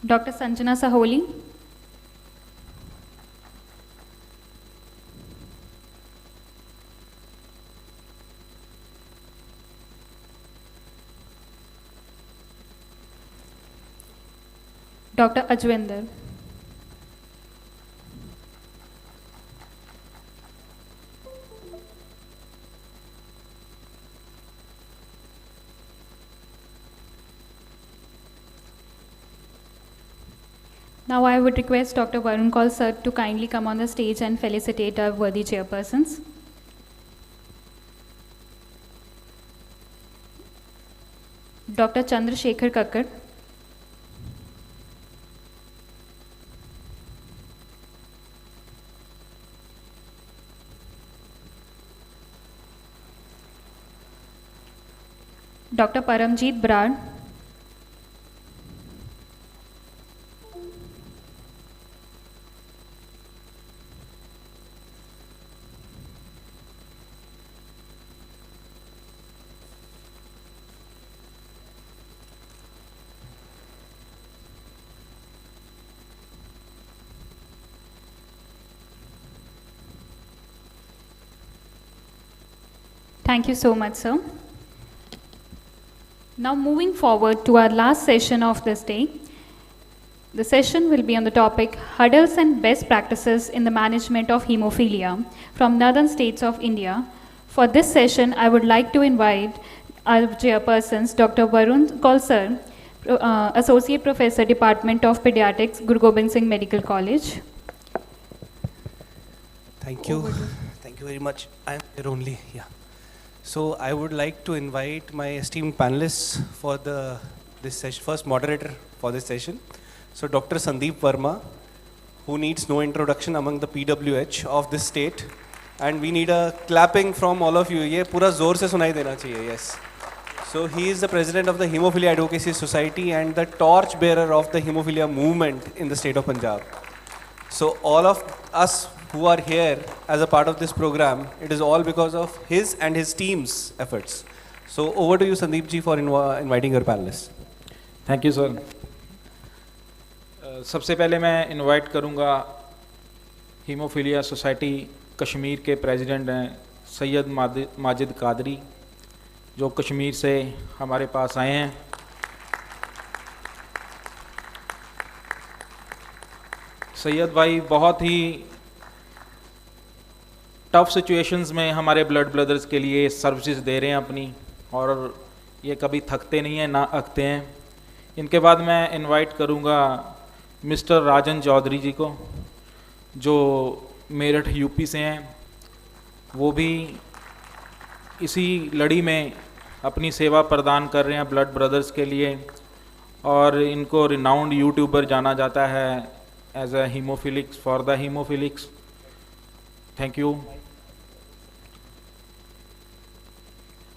Dr. Sanjana Saholi. Dr. Ajwinder. Now I would request Dr. Varun Kaul sir to kindly come on the stage and felicitate our worthy chairpersons. Dr. Chandrasekhar Kakkar. Dr. Paramjeet Brad. Thank you so much, sir. Now moving forward to our last session of this day. The session will be on the topic Hurdles and Best Practices in the Management of Hemophilia from Northern States of India. For this session, I would like to invite our chairpersons, Dr. Varun Kaul sir, Associate Professor, Department of Pediatrics, Guru Gobind Singh Medical College. Thank you. Thank you very much. I am here only, yeah. So I would like to invite my esteemed panelists for this session, first moderator for this session. So Dr. Sandeep Verma, who needs no introduction among the PWH of this state. And we need a clapping from all of you. ये पूरा जोर से सुनाई देना चाहिए, yes. So he is the president of the Hemophilia Advocacy Society and the torch bearer of the hemophilia movement in the state of Punjab. So all of us who are here as a part of this program, it is all because of his and his team's efforts. So over to you, Sandeep ji, for inviting your panelists. Thank you, sir. सबसे पहले मैं invite करूंगा haemophilia society Kashmir के president हैं सैयद माजिद कादरी, जो कश्मीर से हमारे पास आए हैं। सैयद भाई बहुत ही टफ सिचुएशंस में हमारे ब्लड ब्रदर्स के लिए सर्विसेज दे रहे हैं अपनी, और ये कभी थकते नहीं हैं ना अकते हैं। इनके बाद मैं इनवाइट करूंगा मिस्टर राजन चौधरी जी को, जो मेरठ यूपी से हैं। वो भी इसी लड़ी में अपनी सेवा प्रदान कर रहे हैं ब्लड ब्रदर्स के लिए, और इनको रिनाउंड यूट्यूबर जाना जाता है as a haemophilics for the haemophilics. Thank you.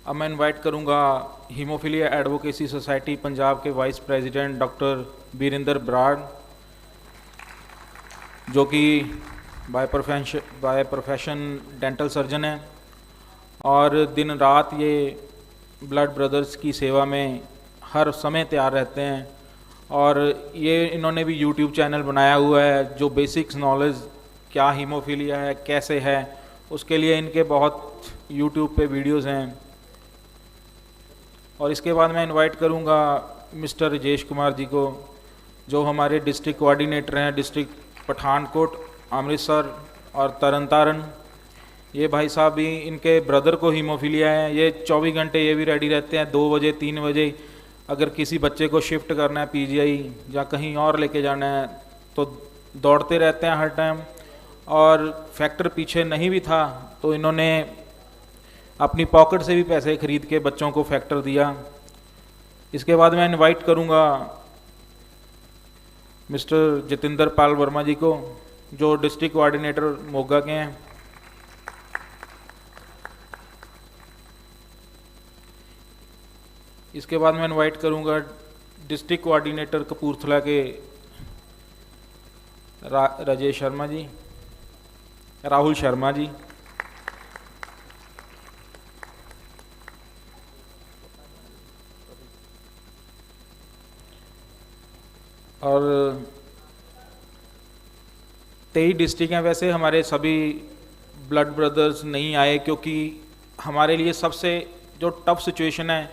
अब मैं इनवाइट करूंगा हीमोफीलिया एडवोकेसी सोसाइटी पंजाब के वाइस प्रेसिडेंट डॉक्टर वीरेंद्र ब्राड, जो कि बाय प्रोफेशन डेंटल सर्जन है और दिन रात ये ब्लड ब्रदर्स की सेवा में हर समय तैयार रहते हैं। और ये इन्होंने भी यूट्यूब चैनल बनाया हुआ है, जो बेसिक्स नॉलेज क्या हीमोफीलिया है, कैसे है, उसके लिए इनके बहुत यूट्यूब पे वीडियोस हैं। और इसके बाद मैं इनवाइट करूंगा मिस्टर राजेश कुमार जी को, जो हमारे डिस्ट्रिक्ट कोऑर्डिनेटर हैं डिस्ट्रिक्ट पठानकोट, अमृतसर और तरन। ये भाई साहब भी, इनके ब्रदर को हीमोफीलिया है। ये 24 घंटे ये भी रेडी रहते हैं, 2 बजे 3 बजे अगर किसी बच्चे को शिफ्ट करना है पीजीआई या कहीं और लेके जाना है तो दौड़ते रहते हैं हर टाइम। और फैक्टर पीछे नहीं भी था तो इन्होंने अपनी पॉकेट से भी पैसे खरीद के बच्चों को फैक्टर दिया। इसके बाद मैं इनवाइट करूंगा मिस्टर जितेंद्र पाल वर्मा जी को, जो डिस्ट्रिक्ट कोऑर्डिनेटर मोगा के हैं। इसके बाद मैं इनवाइट करूंगा डिस्ट्रिक्ट कोऑर्डिनेटर कपूरथला के राजेश शर्मा जी, राहुल शर्मा जी, और 23 डिस्ट्रिक्ट हैं। वैसे हमारे सभी ब्लड ब्रदर्स नहीं आए क्योंकि हमारे लिए सबसे जो टफ सिचुएशन है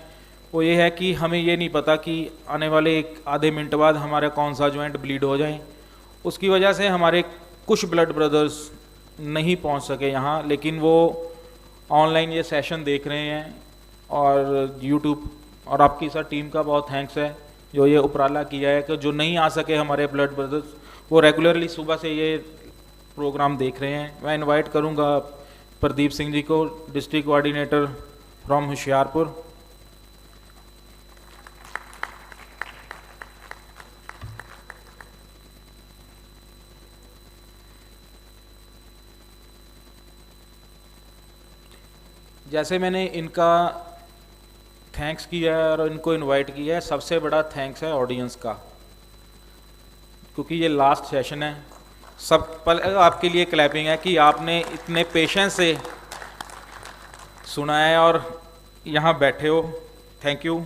वो ये है कि हमें ये नहीं पता कि आने वाले एक आधे मिनट बाद हमारा कौन सा जॉइंट ब्लीड हो जाए। उसकी वजह से हमारे कुछ ब्लड ब्रदर्स नहीं पहुंच सके यहाँ, लेकिन वो ऑनलाइन ये सेशन देख रहे हैं और यूट्यूब, और आपकी सर टीम का बहुत थैंक्स है जो ये उपराला किया है कि जो नहीं आ सके हमारे ब्लड ब्रदर्स वो रेगुलरली सुबह से ये प्रोग्राम देख रहे हैं। मैं इनवाइट करूंगा प्रदीप सिंह जी को, डिस्ट्रिक्ट कोऑर्डिनेटर फ्रॉम होशियारपुर। जैसे मैंने इनका थैंक्स किया है और इनको इनवाइट किया है, सबसे बड़ा थैंक्स है ऑडियंस का, क्योंकि ये लास्ट सेशन है। सब पल आपके लिए क्लैपिंग है कि आपने इतने पेशेंस से सुना है और यहाँ बैठे हो। Thank you.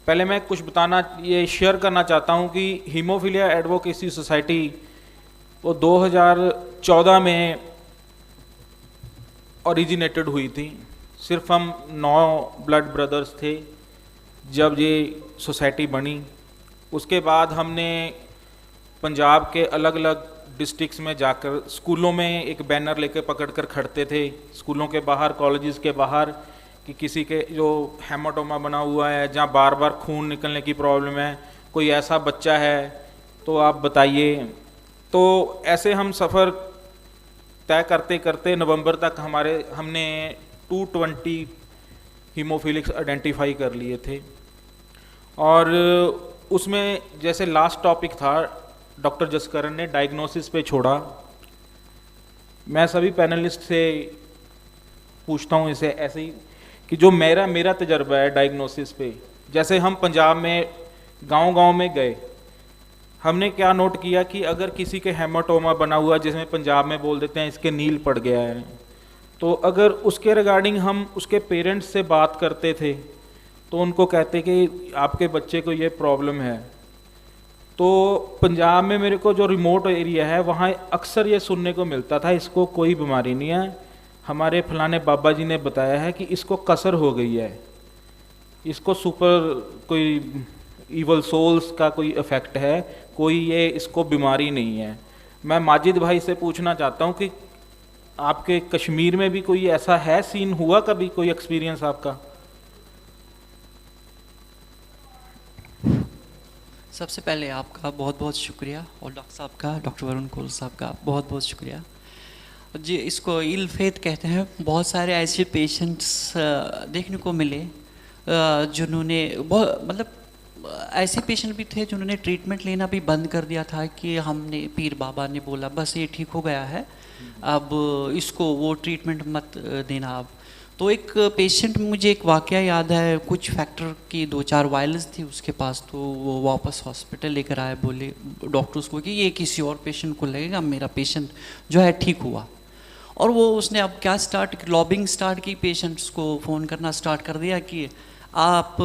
पहले मैं कुछ बताना ये शेयर करना चाहता हूँ कि हीमोफीलिया एडवोकेसी सोसाइटी वो 2014 में ओरिजिनेटेड हुई थी। सिर्फ हम 9 ब्लड ब्रदर्स थे जब ये सोसाइटी बनी। उसके बाद हमने पंजाब के अलग अलग डिस्ट्रिक्ट्स में जाकर स्कूलों में एक बैनर लेकर पकड़कर खड़ते थे, स्कूलों के बाहर, कॉलेजेस के बाहर, कि किसी के जो हेमाटोमा बना हुआ है, जहाँ बार बार खून निकलने की प्रॉब्लम है, कोई ऐसा बच्चा है तो आप बताइए। तो ऐसे हम सफ़र तय करते करते नवंबर तक हमने 220 हीमोफिलिक्स आइडेंटिफाई कर लिए थे। और उसमें जैसे लास्ट टॉपिक था, डॉक्टर जसकरण ने डायग्नोसिस पे छोड़ा। मैं सभी पैनलिस्ट से पूछता हूँ इसे ऐसे ही कि जो मेरा तजर्बा है डायग्नोसिस पे, जैसे हम पंजाब में गांव-गांव में गए, हमने क्या नोट किया कि अगर किसी के हेमाटोमा बना हुआ, जिसमें पंजाब में बोल देते हैं इसके नील पड़ गया है, तो अगर उसके रिगार्डिंग हम उसके पेरेंट्स से बात करते थे तो उनको कहते कि आपके बच्चे को ये प्रॉब्लम है। तो पंजाब में मेरे को जो रिमोट एरिया है वहाँ अक्सर ये सुनने को मिलता था, इसको कोई बीमारी नहीं है, हमारे फलाने बाबा जी ने बताया है कि इसको कसर हो गई है, इसको सुपर कोई ईवल सोल्स का कोई इफेक्ट है, कोई ये इसको बीमारी नहीं है। मैं माजिद भाई से पूछना चाहता हूँ कि आपके कश्मीर में भी कोई ऐसा है, सीन हुआ कभी, कोई एक्सपीरियंस आपका? सबसे पहले आपका बहुत बहुत शुक्रिया, और डॉक्टर साहब का, डॉक्टर वरुण कोल साहब का बहुत बहुत शुक्रिया जी। इसको इल फेथ कहते हैं। बहुत सारे ऐसे पेशेंट्स देखने को मिले जिन्होंने बहुत मतलब ऐसे पेशेंट भी थे जिन्होंने ट्रीटमेंट लेना भी बंद कर दिया था कि हमने पीर बाबा ने बोला बस ये ठीक हो गया है, अब इसको वो ट्रीटमेंट मत देना। अब तो एक पेशेंट, मुझे एक वाकया याद है, कुछ फैक्टर की 2-4 वायरस थी उसके पास, तो वो वापस हॉस्पिटल लेकर आए, बोले डॉक्टर्स को कि ये किसी और पेशेंट को लगेगा, मेरा पेशेंट जो है ठीक हुआ। और वो उसने अब क्या लॉबिंग स्टार्ट की, पेशेंट्स को फ़ोन करना स्टार्ट कर दिया कि आप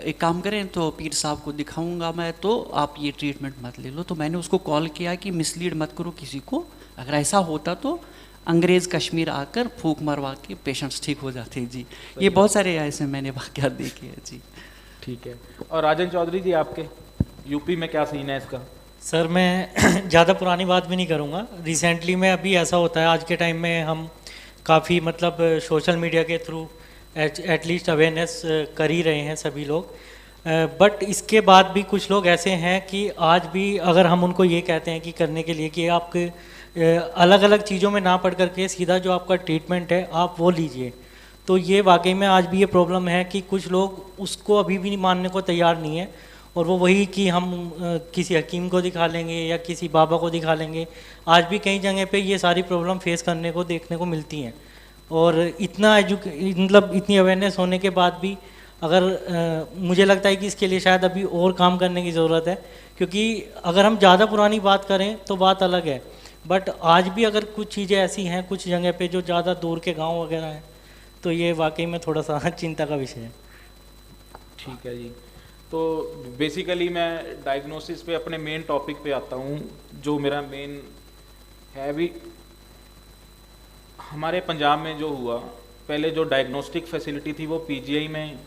एक काम करें तो पीर साहब को दिखाऊंगा मैं, तो आप ये ट्रीटमेंट मत ले लो। तो मैंने उसको कॉल किया कि मिसलीड मत करो किसी को, अगर ऐसा होता तो अंग्रेज़ कश्मीर आकर फूक मरवा के पेशेंट्स ठीक हो जाते हैं जी। ये बहुत सारे ऐसे मैंने वाक़यात देखे हैं जी। ठीक है। और राजन चौधरी जी, आपके यूपी में क्या सीन है इसका? सर मैं ज़्यादा पुरानी बात भी नहीं करूँगा, रिसेंटली में अभी ऐसा होता है, आज के टाइम में हम काफ़ी मतलब सोशल मीडिया के थ्रू एटलीस्ट अवेयरनेस कर ही रहे हैं सभी लोग, बट इसके बाद भी कुछ लोग ऐसे हैं कि आज भी अगर हम उनको ये कहते हैं कि करने के लिए कि आप अलग अलग चीज़ों में ना पढ़ करके सीधा जो आपका ट्रीटमेंट है आप वो लीजिए, तो ये वाकई में आज भी ये प्रॉब्लम है कि कुछ लोग उसको अभी भी नहीं मानने को तैयार नहीं है, और वो वही कि हम किसी हकीम को दिखा लेंगे या किसी बाबा को दिखा लेंगे। आज भी कई जगह पे ये सारी प्रॉब्लम फेस करने को देखने को मिलती हैं, और इतना मतलब इतनी अवेयरनेस होने के बाद भी अगर मुझे लगता है कि इसके लिए शायद अभी और काम करने की ज़रूरत है, क्योंकि अगर हम ज़्यादा पुरानी बात करें तो बात अलग है, बट आज भी अगर कुछ चीज़ें ऐसी हैं कुछ जगह पे जो ज़्यादा दूर के गांव वगैरह हैं, तो ये वाकई में थोड़ा सा चिंता का विषय है। ठीक है जी, तो बेसिकली मैं डायग्नोसिस पे अपने मेन टॉपिक पे आता हूँ। जो मेरा मेन है भी, हमारे पंजाब में जो हुआ, पहले जो डायग्नोस्टिक फैसिलिटी थी वो पीजीआई में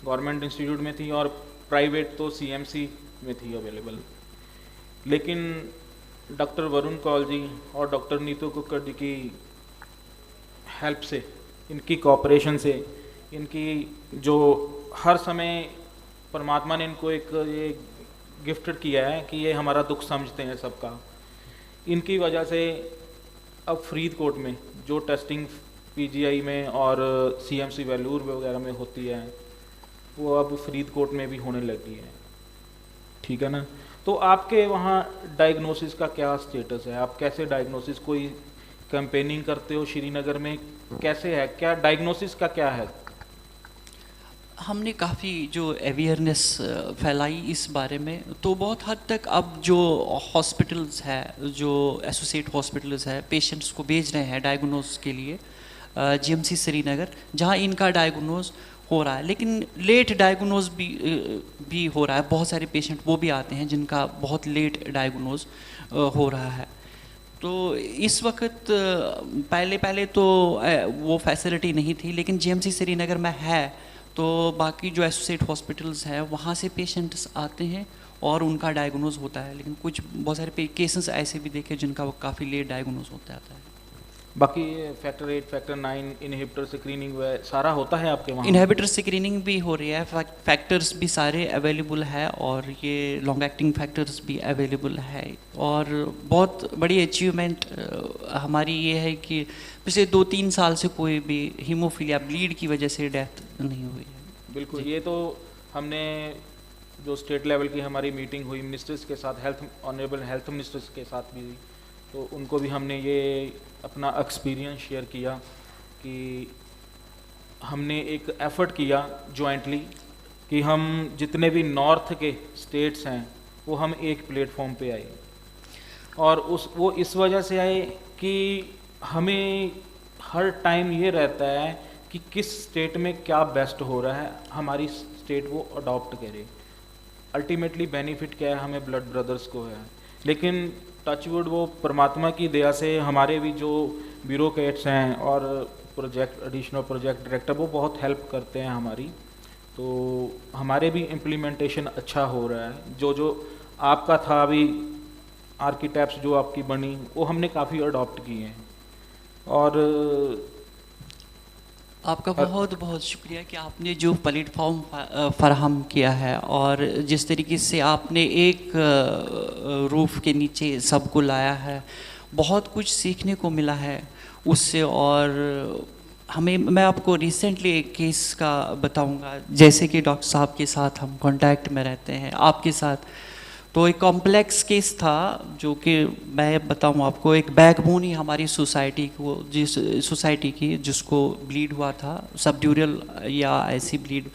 गवर्नमेंट इंस्टीट्यूट में थी और प्राइवेट तो सीएमसी में थी अवेलेबल। लेकिन डॉक्टर वरुण कौल जी और डॉक्टर नीतू कुक्कड़ जी की हेल्प से, इनकी कोऑपरेशन से, इनकी जो हर समय परमात्मा ने इनको एक ये गिफ्टेड किया है कि ये हमारा दुख समझते हैं सबका, इनकी वजह से अब फरीदकोट में जो टेस्टिंग पीजीआई में और सीएमसी वेलूर वगैरह में होती है वो अब फरीदकोट में भी होने लगी है। ठीक है ना? तो आपके वहाँ डायग्नोसिस का क्या स्टेटस है? आप कैसे डायग्नोसिस, कोई कैंपेनिंग करते हो श्रीनगर में, कैसे है, क्या डायग्नोसिस का क्या है? हमने काफ़ी जो अवेयरनेस फैलाई इस बारे में, तो बहुत हद तक अब जो हॉस्पिटल्स है, जो एसोसिएट हॉस्पिटल्स है, पेशेंट्स को भेज रहे हैं डायग्नोस के लिए जीएमसी श्रीनगर, जहां इनका डायग्नोस हो रहा है। लेकिन लेट डायग्नोस भी हो रहा है। बहुत सारे पेशेंट वो भी आते हैं जिनका बहुत लेट डायग्नोस हो रहा है। तो इस वक्त पहले तो वो फैसिलिटी नहीं थी, लेकिन जीएमसी श्रीनगर में है। तो बाकी जो एसोसिएट हॉस्पिटल्स हैं वहाँ से पेशेंट्स आते हैं और उनका डायग्नोज होता है। लेकिन कुछ बहुत सारे केसेस ऐसे भी देखे जिनका वो काफ़ी लेट डायग्नोज होता है। बाकी फैक्टर 8, फैक्टर 9 इनहिबिटर स्क्रीनिंग सारा होता है आपके वहाँ? इनहिबिटर स्क्रीनिंग भी हो रही है, फैक्टर्स भी सारे अवेलेबल है और ये लॉन्ग एक्टिंग फैक्टर्स भी अवेलेबल है। और बहुत बड़ी अचीवमेंट हमारी ये है कि पिछले 2-3 साल से कोई भी हीमोफीलिया ब्लीड की वजह से डेथ नहीं हुई है। बिल्कुल, ये तो हमने जो स्टेट लेवल की हमारी मीटिंग हुई मिनिस्टर्स के साथ, ऑनरेबल हेल्थ मिनिस्टर्स के साथ भी हुई, तो उनको भी हमने ये अपना एक्सपीरियंस शेयर किया कि हमने एक एफ़र्ट किया जॉइंटली कि हम जितने भी नॉर्थ के स्टेट्स हैं वो हम एक प्लेटफॉर्म पे आए। और वो इस वजह से आए कि हमें हर टाइम ये रहता है कि किस स्टेट में क्या बेस्ट हो रहा है, हमारी स्टेट वो अडॉप्ट करे। अल्टीमेटली बेनिफिट क्या है, हमें ब्लड ब्रदर्स को है। लेकिन टचवुड वो परमात्मा की दया से हमारे भी जो ब्यूरोक्रेट्स हैं और एडिशनल प्रोजेक्ट डायरेक्टर वो बहुत हेल्प करते हैं हमारी, तो हमारे भी इम्प्लीमेंटेशन अच्छा हो रहा है। जो आपका था अभी आर्किटेक्ट्स जो आपकी बनी वो हमने काफ़ी अडॉप्ट किए हैं। और आपका बहुत बहुत शुक्रिया कि आपने जो प्लेटफॉर्म फराहम किया है और जिस तरीके से आपने एक रूफ के नीचे सबको लाया है, बहुत कुछ सीखने को मिला है उससे। और मैं आपको रिसेंटली एक केस का बताऊंगा, जैसे कि डॉक्टर साहब के साथ हम कांटेक्ट में रहते हैं, आपके साथ। तो एक कॉम्प्लेक्स केस था जो कि मैं बताऊं आपको, एक बैकबोन ही हमारी सोसाइटी को, जिस सोसाइटी की जिसको ब्लीड हुआ था, सबड्यूरल या ऐसी ब्लीड।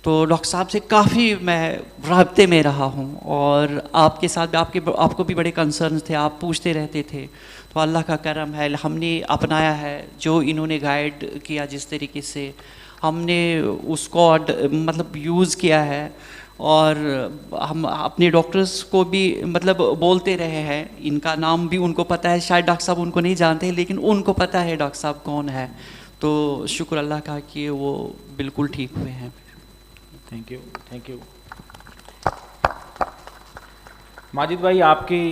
तो डॉक्टर साहब से काफ़ी मैं राब्ते में रहा हूं और आपके साथ आपको भी बड़े कंसर्न थे, आप पूछते रहते थे। तो अल्लाह का करम है, हमने अपनाया है जो इन्होंने गाइड किया, जिस तरीके से हमने उसको मतलब यूज़ किया है। और हम अपने डॉक्टर्स को भी मतलब बोलते रहे हैं, इनका नाम भी उनको पता है, शायद डॉक्टर साहब उनको नहीं जानते लेकिन उनको पता है डॉक्टर साहब कौन है। तो शुक्र अल्लाह का कि वो बिल्कुल ठीक हुए हैं। Thank you, thank you. Majid भाई, आपकी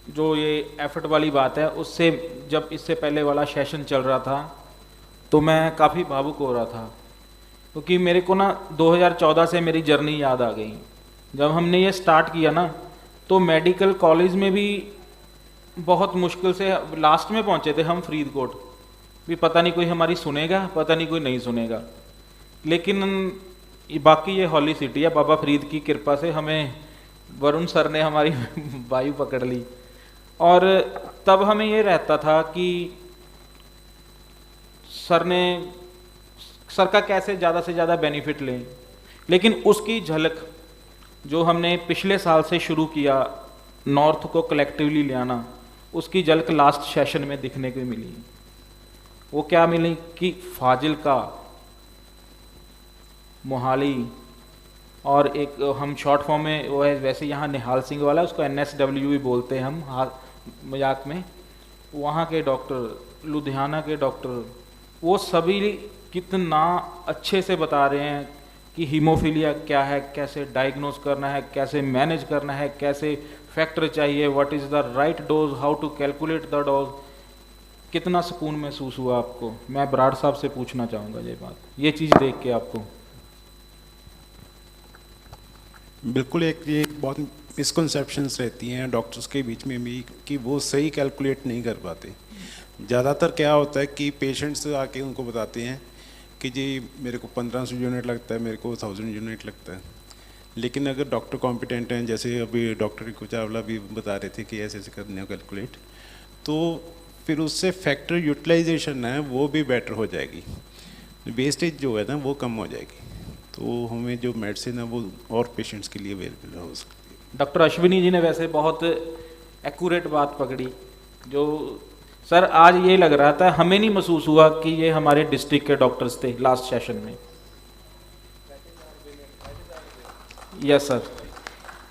जो ये एफर्ट वाली बात है, उससे जब इससे पहले वाला सेशन चल रहा था तो मैं काफ़ी भावुक हो रहा था, क्योंकि मेरे को ना 2014 से मेरी जर्नी याद आ गई। जब हमने ये स्टार्ट किया ना तो मेडिकल कॉलेज में भी बहुत मुश्किल से लास्ट में पहुँचे थे हम फरीदकोट, भी पता नहीं कोई हमारी सुनेगा, पता नहीं कोई नहीं सुनेगा। लेकिन बाकी ये हॉली सिटी है, बाबा फरीद की कृपा से हमें वरुण सर ने हमारी वायु पकड़ ली। और तब हमें ये रहता था कि सर ने सर का कैसे ज़्यादा से ज़्यादा बेनिफिट लें। लेकिन उसकी झलक जो हमने पिछले साल से शुरू किया नॉर्थ को कलेक्टिवली ले आना, उसकी झलक लास्ट सेशन में दिखने को मिली। वो क्या मिली कि फाजिलका, मोहाली और एक हम शॉर्ट फॉर्म में वो है वैसे यहाँ निहाल सिंह वाला, उसको NSW भी बोलते हैं हम मजाक में, वहाँ के डॉक्टर, लुधियाना के डॉक्टर, वो सभी कितना अच्छे से बता रहे हैं कि हीमोफीलिया क्या है, कैसे डायग्नोज करना है, कैसे मैनेज करना है, कैसे फैक्टर चाहिए, what is the right dose, how to calculate the dose. कितना सुकून महसूस हुआ आपको? मैं बराड़ साहब से पूछना चाहूँगा ये बात, ये चीज़ देख के आपको। बिल्कुल, एक ये बहुत मिसकंसेप्शंस रहती हैं डॉक्टर्स के बीच में भी कि वो सही कैलकुलेट नहीं कर पाते। ज़्यादातर क्या होता है कि पेशेंट्स आके उनको बताते हैं कि जी मेरे को 1500 यूनिट लगता है, मेरे को 1000 यूनिट लगता है। लेकिन अगर डॉक्टर कॉम्पिटेंट हैं, जैसे अभी डॉक्टर रिंकू चावला भी बता रहे थे कि ऐसे ऐसे करने हैं कैलकुलेट, तो फिर उससे फैक्टर यूटिलाइजेशन है वो भी बेटर हो जाएगी, वेस्टेज जो है ना वो कम हो जाएगी। तो हमें जो मेडिसिन है वो और पेशेंट्स के लिए अवेलेबल हो सकती है। डॉक्टर अश्विनी जी ने वैसे बहुत एक्यूरेट बात पकड़ी। जो सर आज ये लग रहा था, हमें नहीं महसूस हुआ कि ये हमारे डिस्ट्रिक्ट के डॉक्टर्स थे लास्ट सेशन में। यस सर,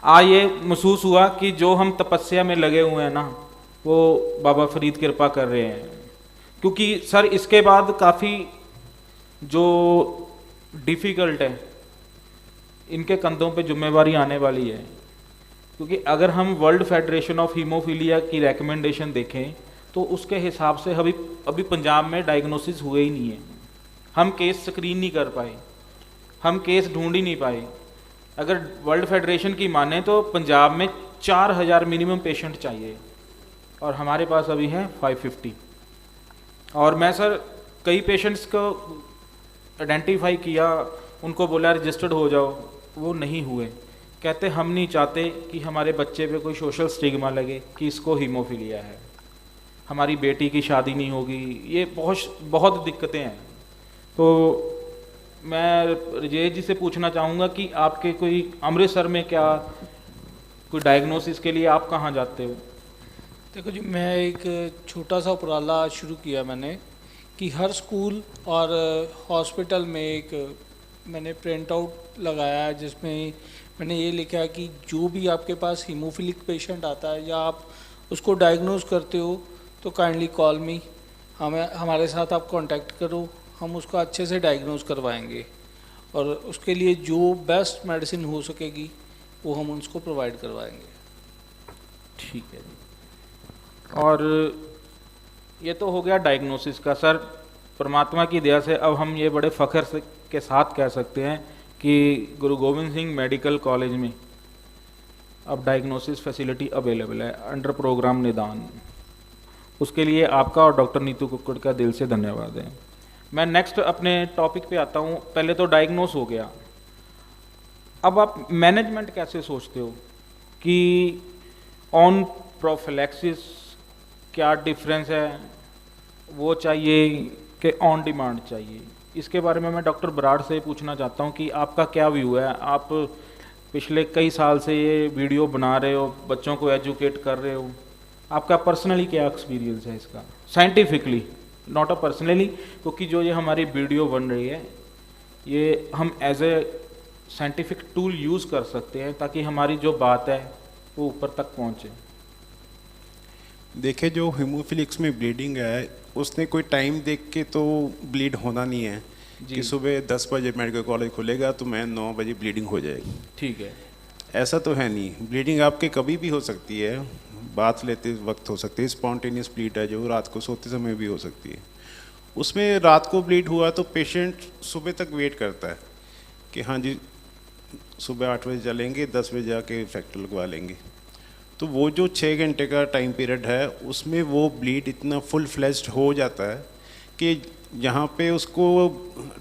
आज ये महसूस हुआ कि जो हम तपस्या में लगे हुए हैं ना, वो बाबा फरीद कृपा कर रहे हैं। क्योंकि सर इसके बाद काफ़ी जो डिफ़िकल्ट है, इनके कंधों पे जिम्मेवारी आने वाली है। क्योंकि अगर हम वर्ल्ड फेडरेशन ऑफ हीमोफीलिया की रिकमेंडेशन देखें तो उसके हिसाब से अभी पंजाब में डायग्नोसिस हुए ही नहीं है। हम केस स्क्रीन नहीं कर पाए, हम केस ढूंढ ही नहीं पाए। अगर वर्ल्ड फेडरेशन की माने तो पंजाब में 4000 मिनिमम पेशेंट चाहिए और हमारे पास अभी हैं 550। और मैं सर कई पेशेंट्स को आइडेंटिफाई किया, उनको बोला रजिस्टर्ड हो जाओ, वो नहीं हुए। कहते हम नहीं चाहते कि हमारे बच्चे पे कोई सोशल स्टिग्मा लगे कि इसको हीमोफीलिया है, हमारी बेटी की शादी नहीं होगी, ये बहुत दिक्कतें हैं। तो मैं राजेश जी से पूछना चाहूँगा कि आपके कोई अमृतसर में क्या कोई डायग्नोसिस के लिए आप कहाँ जाते हो? देखो जी, मैं एक छोटा सा उपराला शुरू किया मैंने कि हर स्कूल और हॉस्पिटल में एक मैंने प्रिंट आउट लगाया है जिसमें मैंने ये लिखा कि जो भी आपके पास हीमोफिलिक पेशेंट आता है या आप उसको डायग्नोज करते हो तो काइंडली कॉल मी, हमारे साथ आप कांटेक्ट करो, हम उसको अच्छे से डायग्नोज करवाएंगे और उसके लिए जो बेस्ट मेडिसिन हो सकेगी वो हम उसको प्रोवाइड करवाएंगे। ठीक है जी। और ये तो हो गया डायग्नोसिस का। सर परमात्मा की दया से अब हम ये बड़े फ़ख्र से के साथ कह सकते हैं कि गुरु गोविंद सिंह मेडिकल कॉलेज में अब डायग्नोसिस फैसिलिटी अवेलेबल है अंडर प्रोग्राम निदान। उसके लिए आपका और डॉक्टर नीतू कुक्कड़ का दिल से धन्यवाद है। मैं नेक्स्ट अपने टॉपिक पे आता हूँ। पहले तो डायग्नोस हो गया, अब आप मैनेजमेंट कैसे सोचते हो कि ऑन प्रोफिलैक्सिस क्या डिफरेंस है, वो चाहिए कि ऑन डिमांड चाहिए? इसके बारे में मैं डॉक्टर बराड़ से पूछना चाहता हूँ कि आपका क्या व्यू है। आप पिछले कई साल से ये वीडियो बना रहे हो, बच्चों को एजुकेट कर रहे हो, आपका पर्सनली क्या एक्सपीरियंस है इसका, साइंटिफिकली, नॉट अ पर्सनली, क्योंकि जो ये हमारी वीडियो बन रही है ये हम as a scientific tool use कर सकते हैं ताकि हमारी जो बात है वो ऊपर तक पहुँचे। देखिए, जो हीमोफिलिक्स में ब्लीडिंग है उसने कोई टाइम देख के तो ब्लीड होना नहीं है कि सुबह 10 बजे मेडिकल कॉलेज खुलेगा तो मैं 9 बजे ब्लीडिंग हो जाएगी। ठीक है, ऐसा तो है नहीं। ब्लीडिंग आपके कभी भी हो सकती है, बात लेते वक्त हो सकती है। स्पॉन्टेनियस ब्लीड है जो रात को सोते समय भी हो सकती है। उसमें रात को ब्लीड हुआ तो पेशेंट सुबह तक वेट करता है कि हाँ जी सुबह 8 बजे चलेंगे, 10 बजे जाके फैक्टर लगवा लेंगे। तो वो जो 6 घंटे का टाइम पीरियड है उसमें वो ब्लीड इतना फुल फ्लेज्ड हो जाता है कि यहाँ पे उसको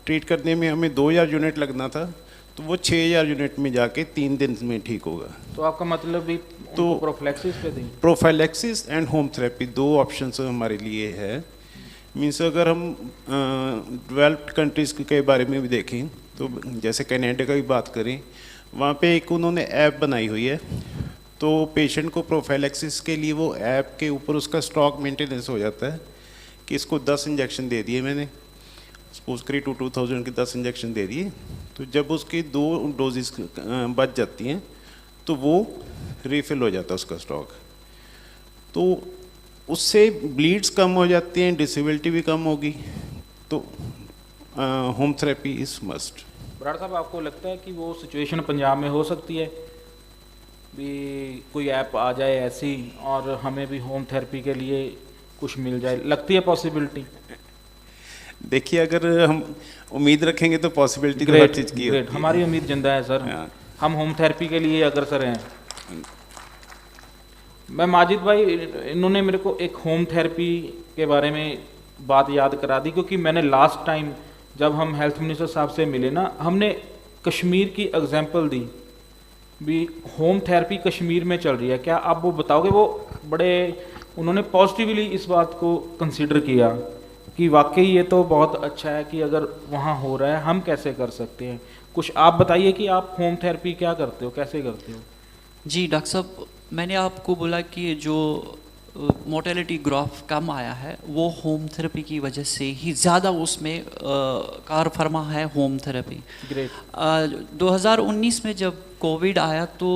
ट्रीट करने में हमें 2000 यूनिट लगना था तो वो 6000 यूनिट में जाके 3 दिन में ठीक होगा। तो आपका मतलब भी प्रोफिलैक्सिस पे थी? Prophylaxis and home therapy 2 options हमारे लिए है। मीन्स अगर हम डेवलप्ड कंट्रीज़ के बारे में भी देखें तो जैसे कनाडा का भी बात करें, वहाँ पे एक उन्होंने ऐप बनाई हुई है, तो पेशेंट को प्रोफाइलैक्सिस के लिए वो ऐप के ऊपर उसका स्टॉक मेंटेनेंस हो जाता है कि इसको 10 इंजेक्शन दे दिए मैंने, सपोज करिए 2000 के 10 इंजेक्शन दे दिए, तो जब उसकी 2 डोजेस बच जाती हैं तो वो रिफ़िल हो जाता है उसका स्टॉक, तो उससे ब्लीड्स कम हो जाती हैं, डिसेबिलिटी भी कम होगी, तो home therapy is must. Brar साहब, आपको लगता है कि वो सिचुएशन पंजाब में हो सकती है भी कोई ऐप आ जाए ऐसी और हमें भी होम थेरेपी के लिए कुछ मिल जाए, लगती है पॉसिबिलिटी? देखिए, अगर हम उम्मीद रखेंगे तो पॉसिबिलिटी तो हर चीज़ की होती है। हमारी उम्मीद जिंदा है सर, हम होम थेरेपी के लिए अग्रसर हैं। मैं माजिद भाई, इन्होंने मेरे को एक होम थेरेपी के बारे में बात याद करा दी, क्योंकि मैंने लास्ट टाइम जब हम हेल्थ मिनिस्टर साहब से मिले ना, हमने कश्मीर की एग्जांपल दी भी होम थेरेपी कश्मीर में चल रही है, क्या आप वो बताओगे? वो बड़े उन्होंने पॉजिटिवली इस बात को कंसीडर किया कि वाकई ये तो बहुत अच्छा है कि अगर वहाँ हो रहा है हम कैसे कर सकते हैं। कुछ आप बताइए कि आप होम थेरेपी क्या करते हो, कैसे करते हो? जी डॉक्टर साहब, मैंने आपको बोला कि जो मोर्टेलिटी ग्राफ कम आया है वो होम थेरेपी की वजह से ही ज़्यादा उसमें कार फरमा है होम थेरेपी। ग्रेट। 2019 में जब कोविड आया तो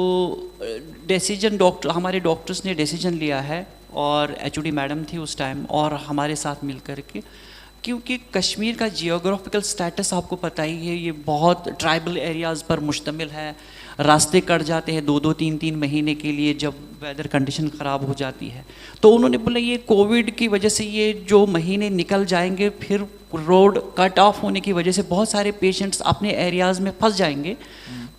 डिसीजन हमारे डॉक्टर्स ने डिसीजन लिया है, और एचओडी मैडम थी उस टाइम और हमारे साथ मिल कर के, क्योंकि कश्मीर का जियोग्राफिकल स्टेटस आपको पता ही है, ये बहुत ट्राइबल एरियाज़ पर मुश्तमिल है, रास्ते कट जाते हैं 2-2, 3-3 महीने के लिए जब वेदर कंडीशन ख़राब हो जाती है। तो उन्होंने बोला ये कोविड की वजह से ये जो महीने निकल जाएंगे, फिर रोड कट ऑफ होने की वजह से बहुत सारे पेशेंट्स अपने एरियाज़ में फंस जाएंगे,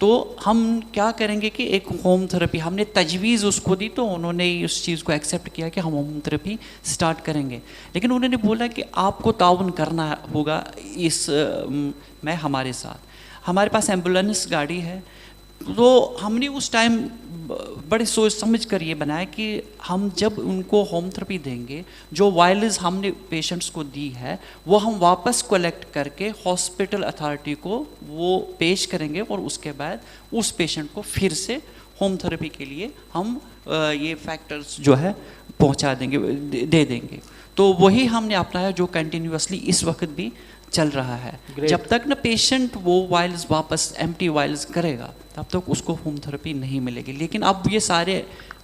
तो हम क्या करेंगे कि एक होम थेरेपी, हमने तजवीज़ उसको दी, तो उन्होंने उस चीज़ को एक्सेप्ट किया कि हम होम थेरेपी स्टार्ट करेंगे। लेकिन उन्होंने बोला कि आपको ताउन करना होगा इस में हमारे साथ। हमारे पास एम्बुलेंस गाड़ी है, तो हमने उस टाइम बड़े सोच समझ कर ये बनाया कि हम जब उनको होम थेरेपी देंगे, जो वायरलेस हमने पेशेंट्स को दी है वो हम वापस कलेक्ट करके हॉस्पिटल अथॉरिटी को वो पेश करेंगे, और उसके बाद उस पेशेंट को फिर से होम थेरेपी के लिए हम ये फैक्टर्स जो है पहुंचा देंगे, दे देंगे। तो वही हमने अपनाया जो कंटिन्यूसली इस वक्त भी चल रहा है। जब तक ना पेशेंट वो वायल्स वापस एम्प्टी वायल्स करेगा तब तक उसको होम थेरेपी नहीं मिलेगी। लेकिन अब ये सारे,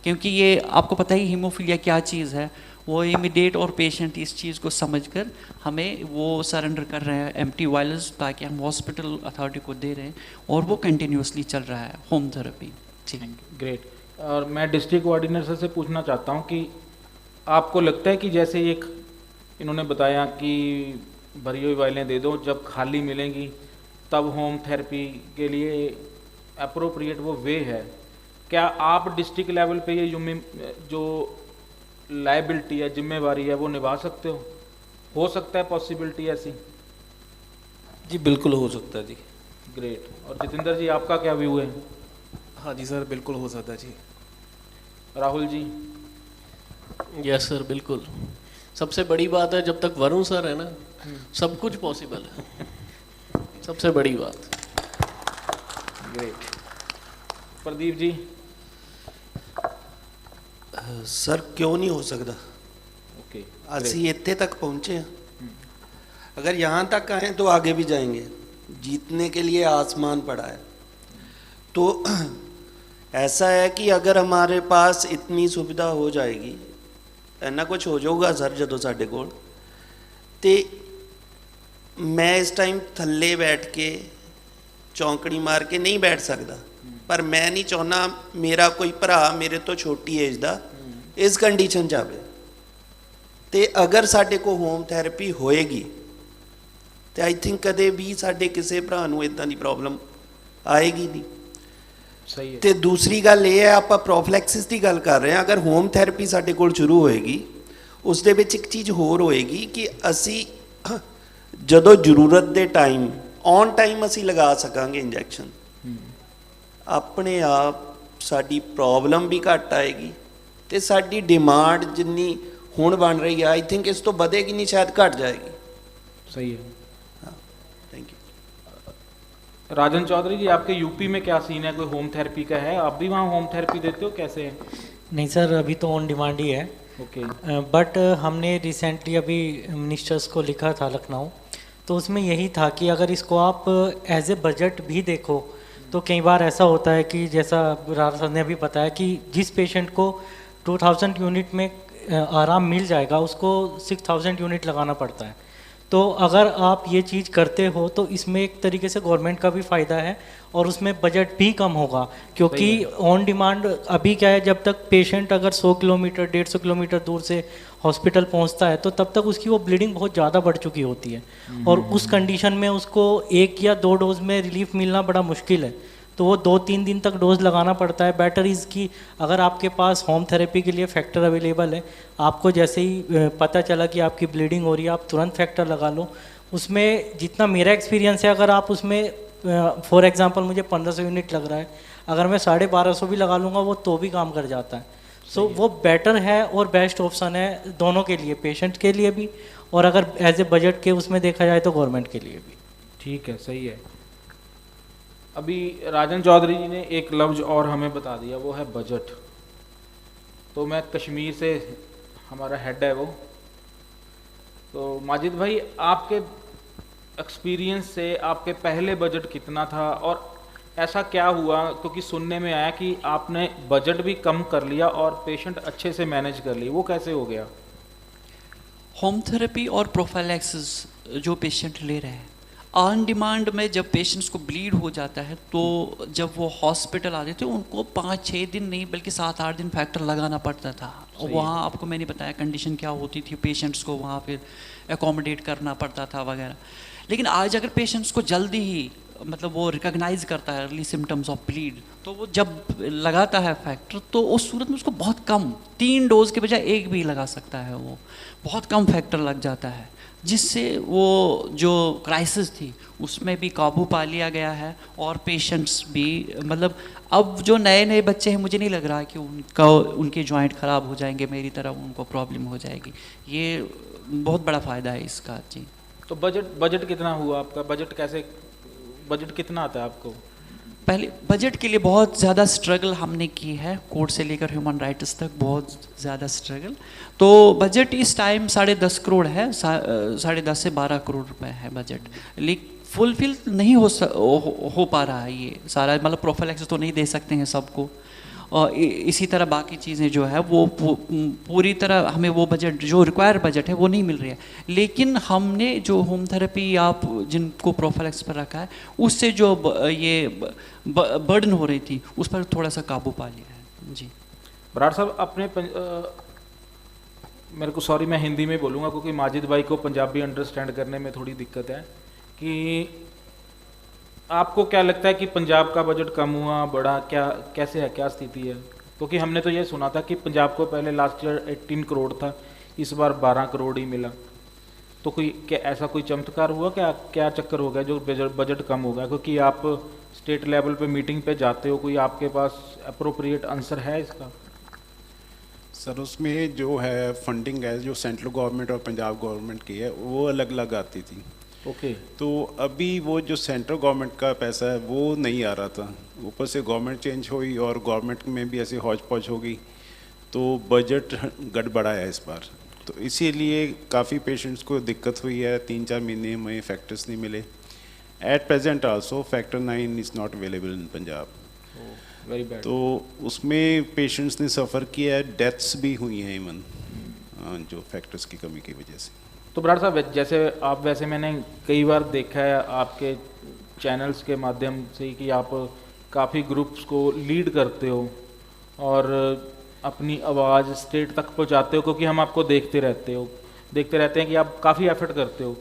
क्योंकि ये आपको पता ही हीमोफीलिया क्या चीज़ है, वो इमीडिएट और पेशेंट इस चीज़ को समझकर हमें वो सरेंडर कर रहे हैं एम्प्टी वायल्स, ताकि हम हॉस्पिटल अथॉरिटी को दे रहे हैं, और वो कंटिन्यूसली चल रहा है होम थेरेपी। ग्रेट। और मैं डिस्ट्रिक्ट कोऑर्डिनेटर से पूछना चाहता हूँ कि आपको लगता है कि जैसे एक इन्होंने बताया कि भरी हुई वाइलें दे दो, जब खाली मिलेंगी तब होम थेरेपी के लिए अप्रोप्रिएट वो वे है, क्या आप डिस्ट्रिक्ट लेवल पे ये जो लायबिलिटी है, जिम्मेवारी है, वो निभा सकते हो सकता है पॉसिबिलिटी ऐसी? जी बिल्कुल हो सकता है जी। ग्रेट। और जितेंद्र जी, आपका क्या व्यू है? हाँ जी सर, बिल्कुल हो सकता है जी। राहुल जी? यस सर, बिल्कुल। सबसे बड़ी बात है, जब तक वरुण सर है ना, सब कुछ पॉसिबल है, सबसे बड़ी बात। ग्रेट। प्रदीप जी? सर क्यों नहीं हो सकता? ओके, ਅਸੀਂ ਇੱਥੇ तक पहुँचे हैं, अगर यहाँ तक आए तो आगे भी जाएंगे, जीतने के लिए आसमान पड़ा है। तो ऐसा है कि अगर हमारे पास इतनी सुविधा हो जाएगी, इन्ना कुछ हो जाऊगा सर जो साढ़े कोल, ते मैं इस टाइम थल्ले बैठ के चौंकड़ी मार के नहीं बैठ सकता, पर मैं नहीं चाहना मेरा कोई भरा मेरे तो छोटी एज का इस कंडीशन च आवे। ते अगर साडे को होम थैरेपी होएगी तो आई थिंक कदे भी साडे किसी भरा नूं इदां दी प्रॉब्लम आएगी नहीं। सही है। ते दूसरी गल ये है, आप प्रोफिलैक्सिस की गल कर रहे हैं, अगर होम थैरेपी साडे कोल शुरू होएगी उस दे विच एक चीज़ होर होएगी कि असी जदों जरूरत दे टाइम ऑन टाइम असी लगा सकांगे इंजैक्शन, अपने आप साडी प्रॉब्लम भी घट आएगी ते साडी डिमांड जिन्नी ਹੁਣ ਬਣ ਰਹੀ ਹੈ, ਆਈ ਥਿੰਕ ਇਸ ਤੋਂ ਵਧੇਗੀ ਨਹੀਂ, शायद घट जाएगी। सही है। हाँ, थैंक यू। राजन चौधरी जी, आपके यूपी में क्या सीन है, कोई होम थेरेपी का है? आप भी वहाँ होम थेरेपी देते हो, कैसे है? नहीं सर, अभी तो ऑन डिमांड ही है। ओके। बट हमने रिसेंटली अभी मिनिस्टर्स को लिखा था लखनऊ, तो उसमें यही था कि अगर इसको आप एज ए बजट भी देखो तो कई बार ऐसा होता है कि जैसा राज सर ने अभी बताया कि जिस पेशेंट को 2000 यूनिट में आराम मिल जाएगा उसको 6000 यूनिट लगाना पड़ता है। तो अगर आप ये चीज़ करते हो तो इसमें एक तरीके से गवर्नमेंट का भी फ़ायदा है और उसमें बजट भी कम होगा, क्योंकि ऑन डिमांड अभी क्या है, जब तक पेशेंट अगर 100 किलोमीटर 150 किलोमीटर दूर से हॉस्पिटल पहुंचता है तो तब तक उसकी वो ब्लीडिंग बहुत ज़्यादा बढ़ चुकी होती है और उस कंडीशन में उसको 1 या 2 डोज में रिलीफ मिलना बड़ा मुश्किल है, तो वो 2-3 दिन तक डोज लगाना पड़ता है। बेटर इज़ कि अगर आपके पास होम थेरेपी के लिए फैक्टर अवेलेबल है, आपको जैसे ही पता चला कि आपकी ब्लीडिंग हो रही है आप तुरंत फैक्टर लगा लो। उसमें जितना मेरा एक्सपीरियंस है, अगर आप उसमें फॉर एग्जांपल मुझे 1500 यूनिट लग रहा है, अगर मैं 1250 भी लगा लूँगा वो तो भी काम कर जाता है। सो वो बेटर है और बेस्ट ऑप्शन है दोनों के लिए, पेशेंट के लिए भी और अगर एज ए बजट के उसमें देखा जाए तो गवर्नमेंट के लिए भी। ठीक है, सही है। अभी राजन चौधरी जी ने एक लफ्ज़ और हमें बता दिया, वो है बजट। तो मैं कश्मीर से, हमारा हेड है वो, तो माजिद भाई आपके एक्सपीरियंस से आपके पहले बजट कितना था और ऐसा क्या हुआ, क्योंकि सुनने में आया कि आपने बजट भी कम कर लिया और पेशेंट अच्छे से मैनेज कर लिए, वो कैसे हो गया? होम थेरेपी और प्रोफाइलैक्सिस जो पेशेंट ले रहे हैं, ऑन डिमांड में जब पेशेंट्स को ब्लीड हो जाता है तो जब वो हॉस्पिटल आते थे उनको 5-6 दिन नहीं बल्कि 7-8 दिन फैक्टर लगाना पड़ता था। वहाँ आपको मैंने बताया कंडीशन क्या होती थी, पेशेंट्स को वहाँ फिर एकोमोडेट करना पड़ता था वगैरह। लेकिन आज अगर पेशेंट्स को जल्दी ही मतलब वो रिकॉग्नाइज करता है अर्ली सिम्टम्स ऑफ ब्लीड, तो वो जब लगाता है फैक्टर तो उस सूरत में उसको बहुत कम, 3 डोज के बजाय 1 भी लगा सकता है, वो बहुत कम फैक्टर लग जाता है, जिससे वो जो क्राइसिस थी उसमें भी काबू पा लिया गया है और पेशेंट्स भी मतलब अब जो नए बच्चे हैं मुझे नहीं लग रहा है कि उनके जॉइंट ख़राब हो जाएंगे मेरी तरह उनको प्रॉब्लम हो जाएगी। ये बहुत बड़ा फ़ायदा है इसका जी। तो बजट कितना हुआ आपका? बजट कितना आता है आपको? पहले बजट के लिए बहुत ज़्यादा स्ट्रगल हमने की है, कोर्ट से लेकर ह्यूमन राइट्स तक बहुत ज़्यादा स्ट्रगल। तो बजट इस टाइम 10.5 करोड़ है, 10.5 से 12 करोड़ रुपए है बजट, लेकिन फुलफिल नहीं हो पा रहा है ये सारा, मतलब प्रोफाइलैक्सिस तो नहीं दे सकते हैं सबको और इसी तरह बाकी चीज़ें जो है वो पूरी तरह हमें वो बजट जो रिक्वायर बजट है वो नहीं मिल रही है। लेकिन हमने जो होम थेरेपी आप जिनको प्रोफाइलैक्सिस पर रखा है उससे जो ये बर्डन हो रही थी उस पर थोड़ा सा काबू पा लिया है जी। बराड़ साहब अपने मेरे को सॉरी मैं हिंदी में बोलूँगा क्योंकि माजिद भाई को पंजाबी अंडरस्टैंड करने में थोड़ी दिक्कत है, कि आपको क्या लगता है कि पंजाब का बजट कम हुआ बढ़ा, क्या कैसे है, क्या स्थिति है? क्योंकि हमने तो ये सुना था कि पंजाब को पहले लास्ट ईयर 18 करोड़ था, इस बार 12 करोड़ ही मिला। तो कोई क्या ऐसा कोई चमत्कार हुआ, क्या चक्कर हो गया जो बजट कम हो गया? क्योंकि आप स्टेट लेवल पे मीटिंग पे जाते हो, कोई आपके पास अप्रोप्रिएट आंसर है इसका? सर उसमें जो है फंडिंग है जो सेंट्रल गवर्नमेंट और पंजाब गवर्नमेंट की है वो अलग अलग आती थी। ओके। तो अभी वो जो सेंट्रल गवर्नमेंट का पैसा है वो नहीं आ रहा था, ऊपर से गवर्नमेंट चेंज हुई और गवर्नमेंट में भी ऐसे हौच पौच हो गई, तो बजट गड़बड़ा है इस बार। तो इसीलिए काफ़ी पेशेंट्स को दिक्कत हुई है, 3-4 महीने में फैक्टर्स नहीं मिले। At present also factor 9 is not available in Punjab. Very bad. तो उसमें पेशेंट्स ने सफ़र किया है, डेथ्स भी हुई हैं इवन जो फैक्टर्स की कमी की वजह से। तो बराड़ साहब जैसे आप, वैसे मैंने कई बार देखा है आपके चैनल्स के माध्यम से कि आप काफ़ी ग्रुप्स को लीड करते हो और अपनी आवाज़ स्टेट तक पहुंचाते हो, क्योंकि हम आपको देखते रहते हैं कि आप काफ़ी एफर्ट करते हो।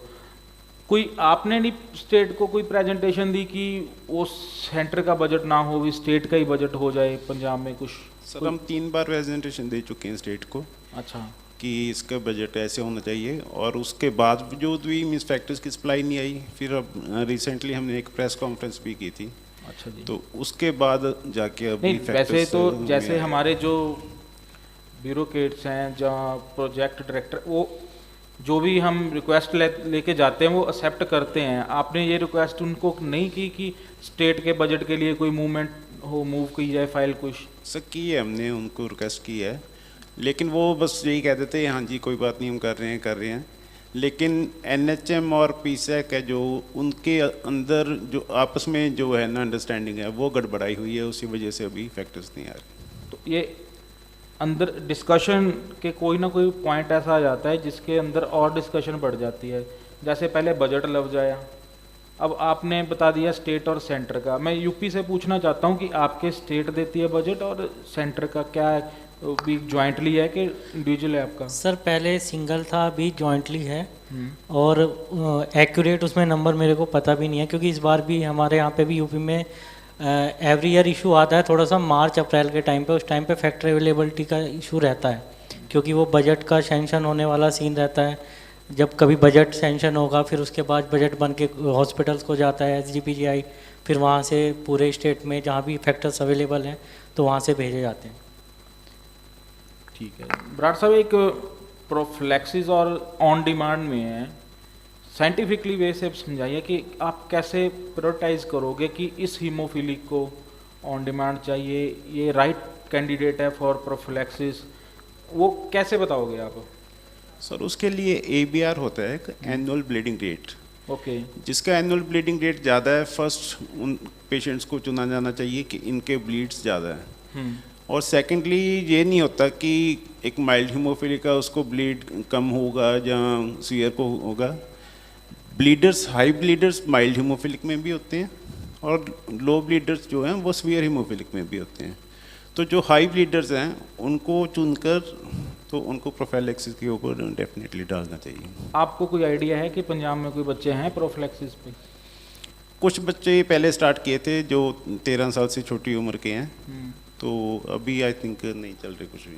कोई आपने नहीं स्टेट को कोई प्रेजेंटेशन दी कि वो सेंटर का बजट ना हो, भी स्टेट का ही बजट हो जाए पंजाब में कुछ? सर हम 3 बार प्रेजेंटेशन दे चुके हैं स्टेट को। अच्छा। कि इसका बजट ऐसे होना चाहिए और उसके बाद जो भी मीन्स फैक्टर्स की सप्लाई नहीं आई, फिर अब रिसेंटली हमने एक प्रेस कॉन्फ्रेंस भी की थी। अच्छा जी। तो उसके बाद जाके अभी वैसे तो जैसे हमारे जो ब्यूरोक्रेट्स हैं, जहाँ प्रोजेक्ट डायरेक्टर, वो जो भी हम रिक्वेस्ट लेके जाते हैं वो एक्सेप्ट करते हैं। आपने ये रिक्वेस्ट उनको नहीं की कि स्टेट के बजट के लिए कोई मूवमेंट हो, मूव की जाए फाइल कुछ? सर की है, हमने उनको रिक्वेस्ट की है, लेकिन वो बस यही कह देते हैं हाँ जी कोई बात नहीं हम कर रहे हैं। लेकिन NHM और PSEC है जो उनके अंदर जो आपस में जो है ना अंडरस्टैंडिंग है वो गड़बड़ाई हुई है, उसी वजह से अभी फैक्टर्स नहीं आ रहे। तो ये अंदर डिस्कशन के कोई ना कोई पॉइंट ऐसा आ जाता है जिसके अंदर और डिस्कशन बढ़ जाती है। जैसे पहले बजट लग जाया, अब आपने बता दिया स्टेट और सेंटर का। मैं यूपी से पूछना चाहता हूँ कि आपके स्टेट देती है बजट और सेंटर का क्या भी जॉइंटली है कि इंडिविजुअल है आपका? सर पहले सिंगल था, अभी जॉइंटली है, और एक्यूरेट उसमें नंबर मेरे को पता भी नहीं है, क्योंकि इस बार भी हमारे यहाँ पे भी यूपी में एवरी ईयर इशू आता है थोड़ा सा मार्च अप्रैल के टाइम पे। उस टाइम पे फैक्टर अवेलेबिलिटी का इशू रहता है, क्योंकि वो बजट का सेंशन होने वाला सीन रहता है। जब कभी बजट सेंशन होगा फिर उसके बाद बजट बन के हॉस्पिटल्स को जाता है SGPGI, फिर वहाँ से पूरे स्टेट में जहाँ भी फैक्टर्स अवेलेबल हैं तो वहाँ से भेजे जाते हैं। ठीक है बराड़ साहब, एक प्रोफ्लैक्सिस और ऑन डिमांड में है, साइंटिफिकली वे से समझाइए कि आप कैसे प्रायोरिटाइज करोगे कि इस हीमोफिलिक को ऑन डिमांड चाहिए, ये राइट कैंडिडेट है फॉर प्रोफ्लैक्सिस, वो कैसे बताओगे आप? सर उसके लिए ABR होता है, एनुअल ब्लीडिंग रेट। ओके। जिसका एनुअल ब्लीडिंग रेट ज़्यादा है, फर्स्ट उन पेशेंट्स को चुना जाना चाहिए कि इनके ब्लीड्स ज़्यादा है। और सेकेंडली ये नहीं होता कि एक माइल्ड हीमोफिलिक का उसको ब्लीड कम होगा या सीवियर को होगा। Bleeders, high bleeders mild haemophilic में भी होते हैं और लो ब्लीडर्स जो हैं वो सीवियर हीमोफिलिक में भी होते हैं। तो जो हाई ब्लीडर्स हैं उनको चुनकर तो उनको प्रोफिलैक्सिस के ऊपर डेफिनेटली डालना चाहिए। आपको कोई आइडिया है कि पंजाब में कोई बच्चे हैं प्रोफिलैक्सिस पे? कुछ बच्चे पहले स्टार्ट किए थे जो 13 साल से छोटी उम्र के हैं, तो अभी आई थिंक नहीं चल रहे कुछ भी।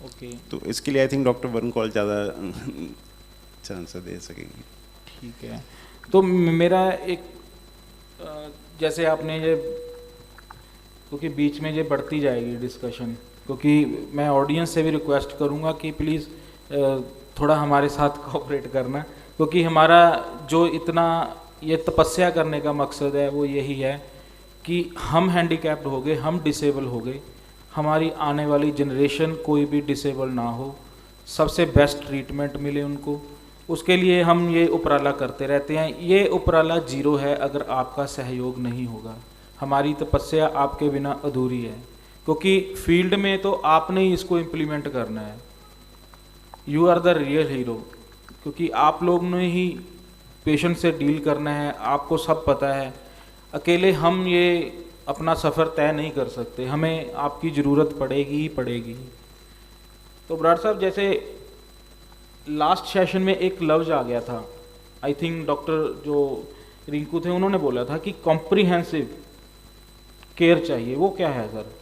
ओके। तो इसके लिए I think doctor Varun Kaul ज़्यादा चांस दे सकेंगे। ठीक है। तो मेरा एक जैसे आपने ये, क्योंकि बीच में ये बढ़ती जाएगी डिस्कशन, क्योंकि मैं ऑडियंस से भी रिक्वेस्ट करूँगा कि प्लीज़ थोड़ा हमारे साथ कोऑपरेट करना, क्योंकि हमारा जो इतना ये तपस्या करने का मकसद है वो यही है कि हम हैंडीकैप्ड हो गए, हम डिसेबल हो गए, हमारी आने वाली जनरेशन कोई भी डिसेबल ना हो, सबसे बेस्ट ट्रीटमेंट मिले उनको। उसके लिए हम ये उपराला करते रहते हैं। ये उपराला जीरो है अगर आपका सहयोग नहीं होगा। हमारी तपस्या आपके बिना अधूरी है, क्योंकि फील्ड में तो आपने ही इसको इम्प्लीमेंट करना है। You are the real hero, क्योंकि आप लोग ने ही पेशेंट से डील करना है, आपको सब पता है। अकेले हम ये अपना सफ़र तय नहीं कर सकते, हमें आपकी ज़रूरत पड़ेगी ही पड़ेगी। तो बराड़ साहब, जैसे लास्ट सेशन में एक लफ्ज़ आ गया था, आई थिंक डॉक्टर जो रिंकू थे उन्होंने बोला था कि कॉम्प्रिहेंसिव केयर चाहिए, वो क्या है सर?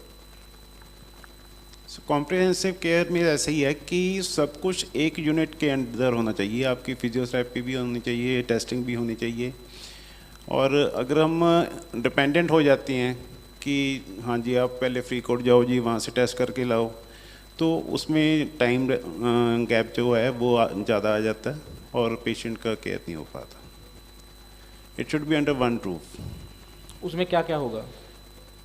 कॉम्प्रिहेंसिव केयर में ऐसा ही है कि सब कुछ एक यूनिट के अंदर होना चाहिए। आपकी फिजियोथेरेपी भी होनी चाहिए, टेस्टिंग भी होनी चाहिए। और अगर हम डिपेंडेंट हो जाती हैं कि हाँ जी आप पहले फ्री कोड जाओ जी वहाँ से टेस्ट करके लाओ, तो उसमें टाइम गैप जो है वो ज़्यादा आ जाता है और पेशेंट का केयर नहीं हो पाता। It should be under one roof. उसमें क्या क्या होगा?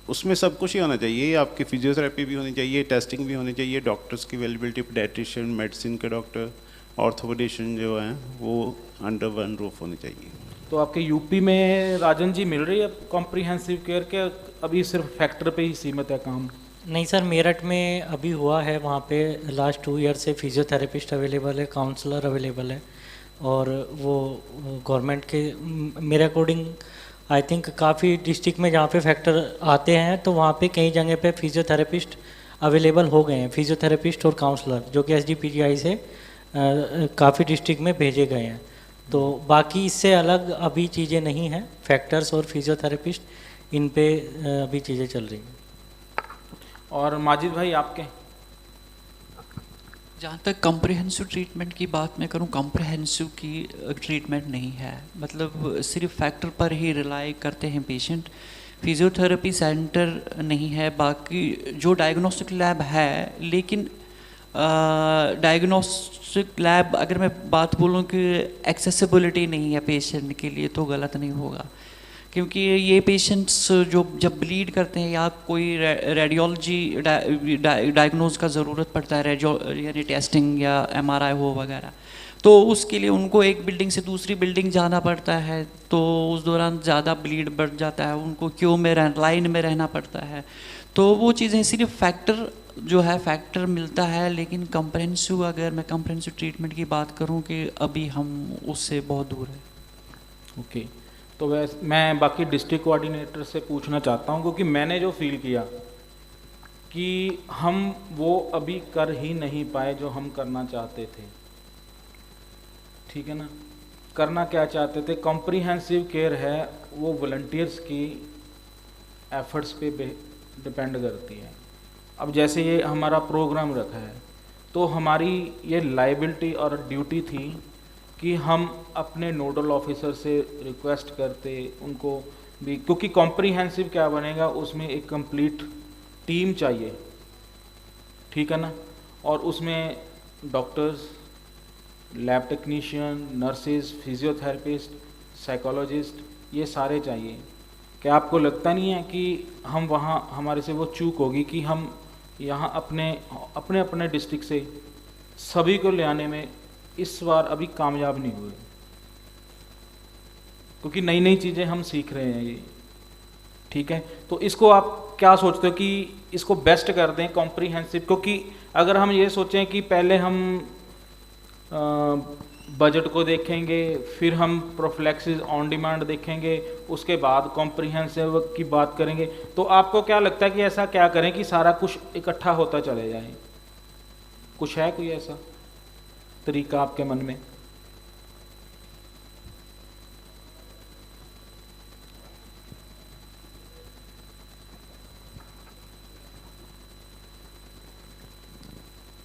उसमें सब कुछ ही होना चाहिए। आपकी फिजियोथेरेपी भी होनी चाहिए, टेस्टिंग भी होनी चाहिए, डॉक्टर्स की अवेलेबिलिटी, पेडियाट्रिशियन, मेडिसिन के डॉक्टर, ऑर्थोपेडिशियन जो हैं वो अंडर वन रूफ होनी चाहिए। तो आपके यूपी में राजन जी मिल रही है कॉम्प्रिहेंसिव केयर के? अभी सिर्फ फैक्टर पे ही सीमित है काम? नहीं सर, मेरठ में अभी हुआ है, वहाँ पे लास्ट 2 ईयर से फिजियोथेरेपिस्ट अवेलेबल है, काउंसलर अवेलेबल है, और वो गवर्नमेंट के मेरे अकॉर्डिंग आई थिंक काफ़ी डिस्ट्रिक्ट में जहाँ पे फैक्टर आते हैं तो वहाँ पे कई जगह पे फिजियोथेरेपिस्ट अवेलेबल हो गए हैं, फिजियोथेरेपिस्ट और काउंसलर जो कि SGPGI से काफ़ी डिस्ट्रिक्ट में भेजे गए हैं। तो बाकी इससे अलग अभी चीज़ें नहीं हैं, फैक्टर्स और फिजियोथेरेपिस्ट इन पे अभी चीज़ें चल रही हैं। और माजिद भाई आपके? जहाँ तक कॉम्प्रिहेंसिव ट्रीटमेंट की बात मैं करूँ, कॉम्प्रिहेंसिव की ट्रीटमेंट नहीं है, मतलब सिर्फ फैक्टर पर ही रिलाई करते हैं पेशेंट। फिजियोथेरेपी सेंटर नहीं है, बाकी जो डायग्नोस्टिक लैब है, लेकिन डायग्नोस्टिक लैब अगर मैं बात बोलूँ कि एक्सेसिबिलिटी नहीं है पेशेंट के लिए तो गलत नहीं होगा, क्योंकि ये पेशेंट्स जो जब ब्लीड करते हैं या कोई रेडियोलॉजी डायग्नोज का ज़रूरत पड़ता है, यानी टेस्टिंग या MRI हो वगैरह, तो उसके लिए उनको एक बिल्डिंग से दूसरी बिल्डिंग जाना पड़ता है, तो उस दौरान ज़्यादा ब्लीड बढ़ जाता है, उनको क्यू में लाइन में रहना पड़ता है। तो वो चीज़ें सिर्फ फैक्टर जो है फैक्टर मिलता है, लेकिन कंप्रेहेंसिव, अगर मैं कंप्रेहेंसिव ट्रीटमेंट की बात करूं कि अभी हम उससे बहुत दूर हैं। ओके, तो वैसे मैं बाकी डिस्ट्रिक्ट कोऑर्डिनेटर से पूछना चाहता हूं, क्योंकि मैंने जो फील किया कि हम वो अभी कर ही नहीं पाए जो हम करना चाहते थे। ठीक है ना, करना क्या चाहते थे, कॉम्प्रिहेंसिव केयर है वो वॉलंटियर्स की एफर्ट्स पे डिपेंड करती है। अब जैसे ये हमारा प्रोग्राम रखा है, तो हमारी ये लाइबिलिटी और ड्यूटी थी कि हम अपने नोडल ऑफिसर से रिक्वेस्ट करते उनको भी, क्योंकि कॉम्प्रिहेंसिव क्या बनेगा, उसमें एक कंप्लीट टीम चाहिए, ठीक है ना, और उसमें doctors, lab technician, nurses, physiotherapist, psychologist, ये सारे चाहिए। क्या आपको लगता नहीं है कि हम वहाँ हमारे से वो चूक होगी कि हम यहाँ अपने अपने अपने डिस्ट्रिक्ट से सभी को ले आने में इस बार अभी कामयाब नहीं हुए, क्योंकि नई नई चीज़ें हम सीख रहे हैं ये, ठीक है। तो इसको आप क्या सोचते हो कि इसको बेस्ट कर दें कॉम्प्रिहेंसिव, क्योंकि अगर हम ये सोचें कि पहले हम बजट को देखेंगे, फिर हम प्रोफिलैक्सिस ऑन डिमांड देखेंगे, उसके बाद कॉम्प्रिहेंसिव की बात करेंगे, तो आपको क्या लगता है कि ऐसा क्या करें कि सारा कुछ इकट्ठा होता चले जाए? कुछ है कोई ऐसा तरीका आपके मन में?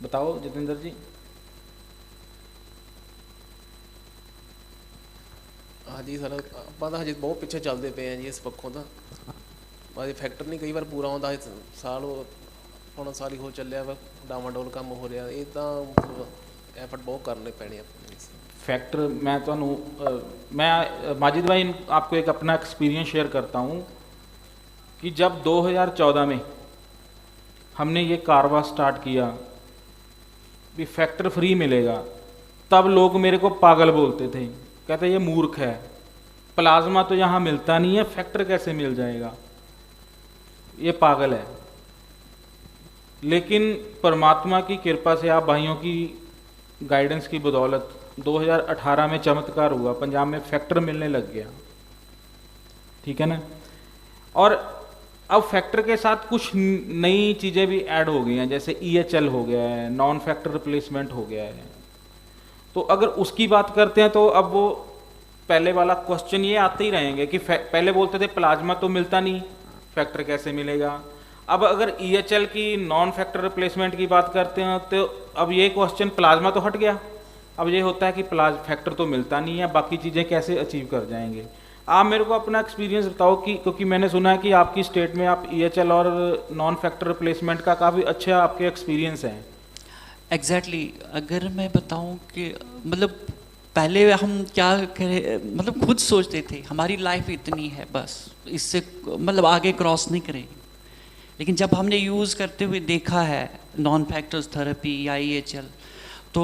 बताओ जितेंद्र जी। हाँ जी सर, ਆਪਾਂ ਤਾਂ ਹਜੇ ਬਹੁਤ ਪਿੱਛੇ ਚੱਲਦੇ ਪਏ ਆ ਜੀ ਇਸ ਪੱਖੋਂ ਤਾਂ। ਬਾਕੀ ਫੈਕਟਰ ਨਹੀਂ ਕਈ ਵਾਰ ਪੂਰਾ ਹੁੰਦਾ, ਸਾਲ ਹੁਣ ਸਾਲ ਹੀ ਹੋ ਚੱਲਿਆ ਵਾ, ਡਾਵਾਂਡੋਲ ਕੰਮ ਹੋ ਰਿਹਾ, ਇਹ ਤਾਂ ਐਫਰਟ ਬਹੁਤ ਕਰਨੇ ਪੈਣੇ ਆਪਣੇ। फैक्टर मैं ਤੁਹਾਨੂੰ मैं माजिद भाई आपको एक अपना एक्सपीरियंस शेयर करता हूँ कि जब 2014 में हमने ये कारवा स्टार्ट किया भी फैक्टर फ्री मिलेगा, तब लोग मेरे को पागल बोलते थे, कहते ये मूर्ख है, प्लाज्मा तो यहाँ मिलता नहीं है, फैक्टर कैसे मिल जाएगा, ये पागल है। लेकिन परमात्मा की कृपा से, आप भाइयों की गाइडेंस की बदौलत 2018 में चमत्कार हुआ, पंजाब में फैक्टर मिलने लग गया, ठीक है ना। और अब फैक्टर के साथ कुछ नई चीज़ें भी ऐड हो गई हैं, जैसे EHL हो गया है, नॉन फैक्टर रिप्लेसमेंट हो गया है। तो अगर उसकी बात करते हैं तो अब वो पहले वाला क्वेश्चन ये आते ही रहेंगे कि पहले बोलते थे प्लाज्मा तो मिलता नहीं, फैक्टर कैसे मिलेगा। अब अगर EHL की नॉन फैक्टर रिप्लेसमेंट की बात करते हैं तो अब ये क्वेश्चन, प्लाज्मा तो हट गया, अब ये होता है कि फैक्टर तो मिलता नहीं है, बाकी चीज़ें कैसे अचीव कर जाएंगे। आप मेरे को अपना एक्सपीरियंस बताओ कि, क्योंकि मैंने सुना है कि आपकी स्टेट में आप EHL और नॉन फैक्टर रिप्लेसमेंट का काफ़ी अच्छा आपके एक्सपीरियंस हैं। एग्जैक्टली अगर मैं बताऊं कि मतलब पहले हम क्या करें, मतलब खुद सोचते थे हमारी लाइफ इतनी है बस, इससे मतलब आगे क्रॉस नहीं करेंगे। लेकिन जब हमने यूज़ करते हुए देखा है नॉन फैक्टर्स थेरेपी या EHL, तो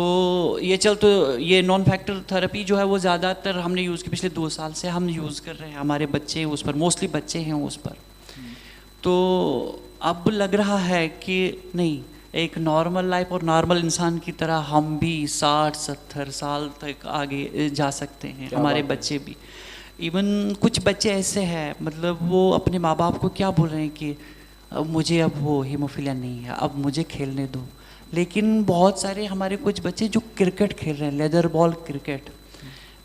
EHL तो ये नॉन फैक्टर थेरेपी जो है वो ज़्यादातर हमने यूज़ की, पिछले 2 साल से हम यूज़ कर रहे हैं, हमारे बच्चे उस पर, मोस्टली बच्चे हैं उस पर। तो अब लग रहा है कि नहीं, एक नॉर्मल लाइफ और नॉर्मल इंसान की तरह हम भी 60-70 साल तक आगे जा सकते हैं, हमारे बच्चे भी। इवन कुछ बच्चे ऐसे हैं, मतलब वो अपने माँ बाप को क्या बोल रहे हैं कि अब मुझे अब वो हीमोफीलिया नहीं है, अब मुझे खेलने दो। लेकिन बहुत सारे हमारे कुछ बच्चे जो क्रिकेट खेल रहे हैं, लेदर बॉल क्रिकेट,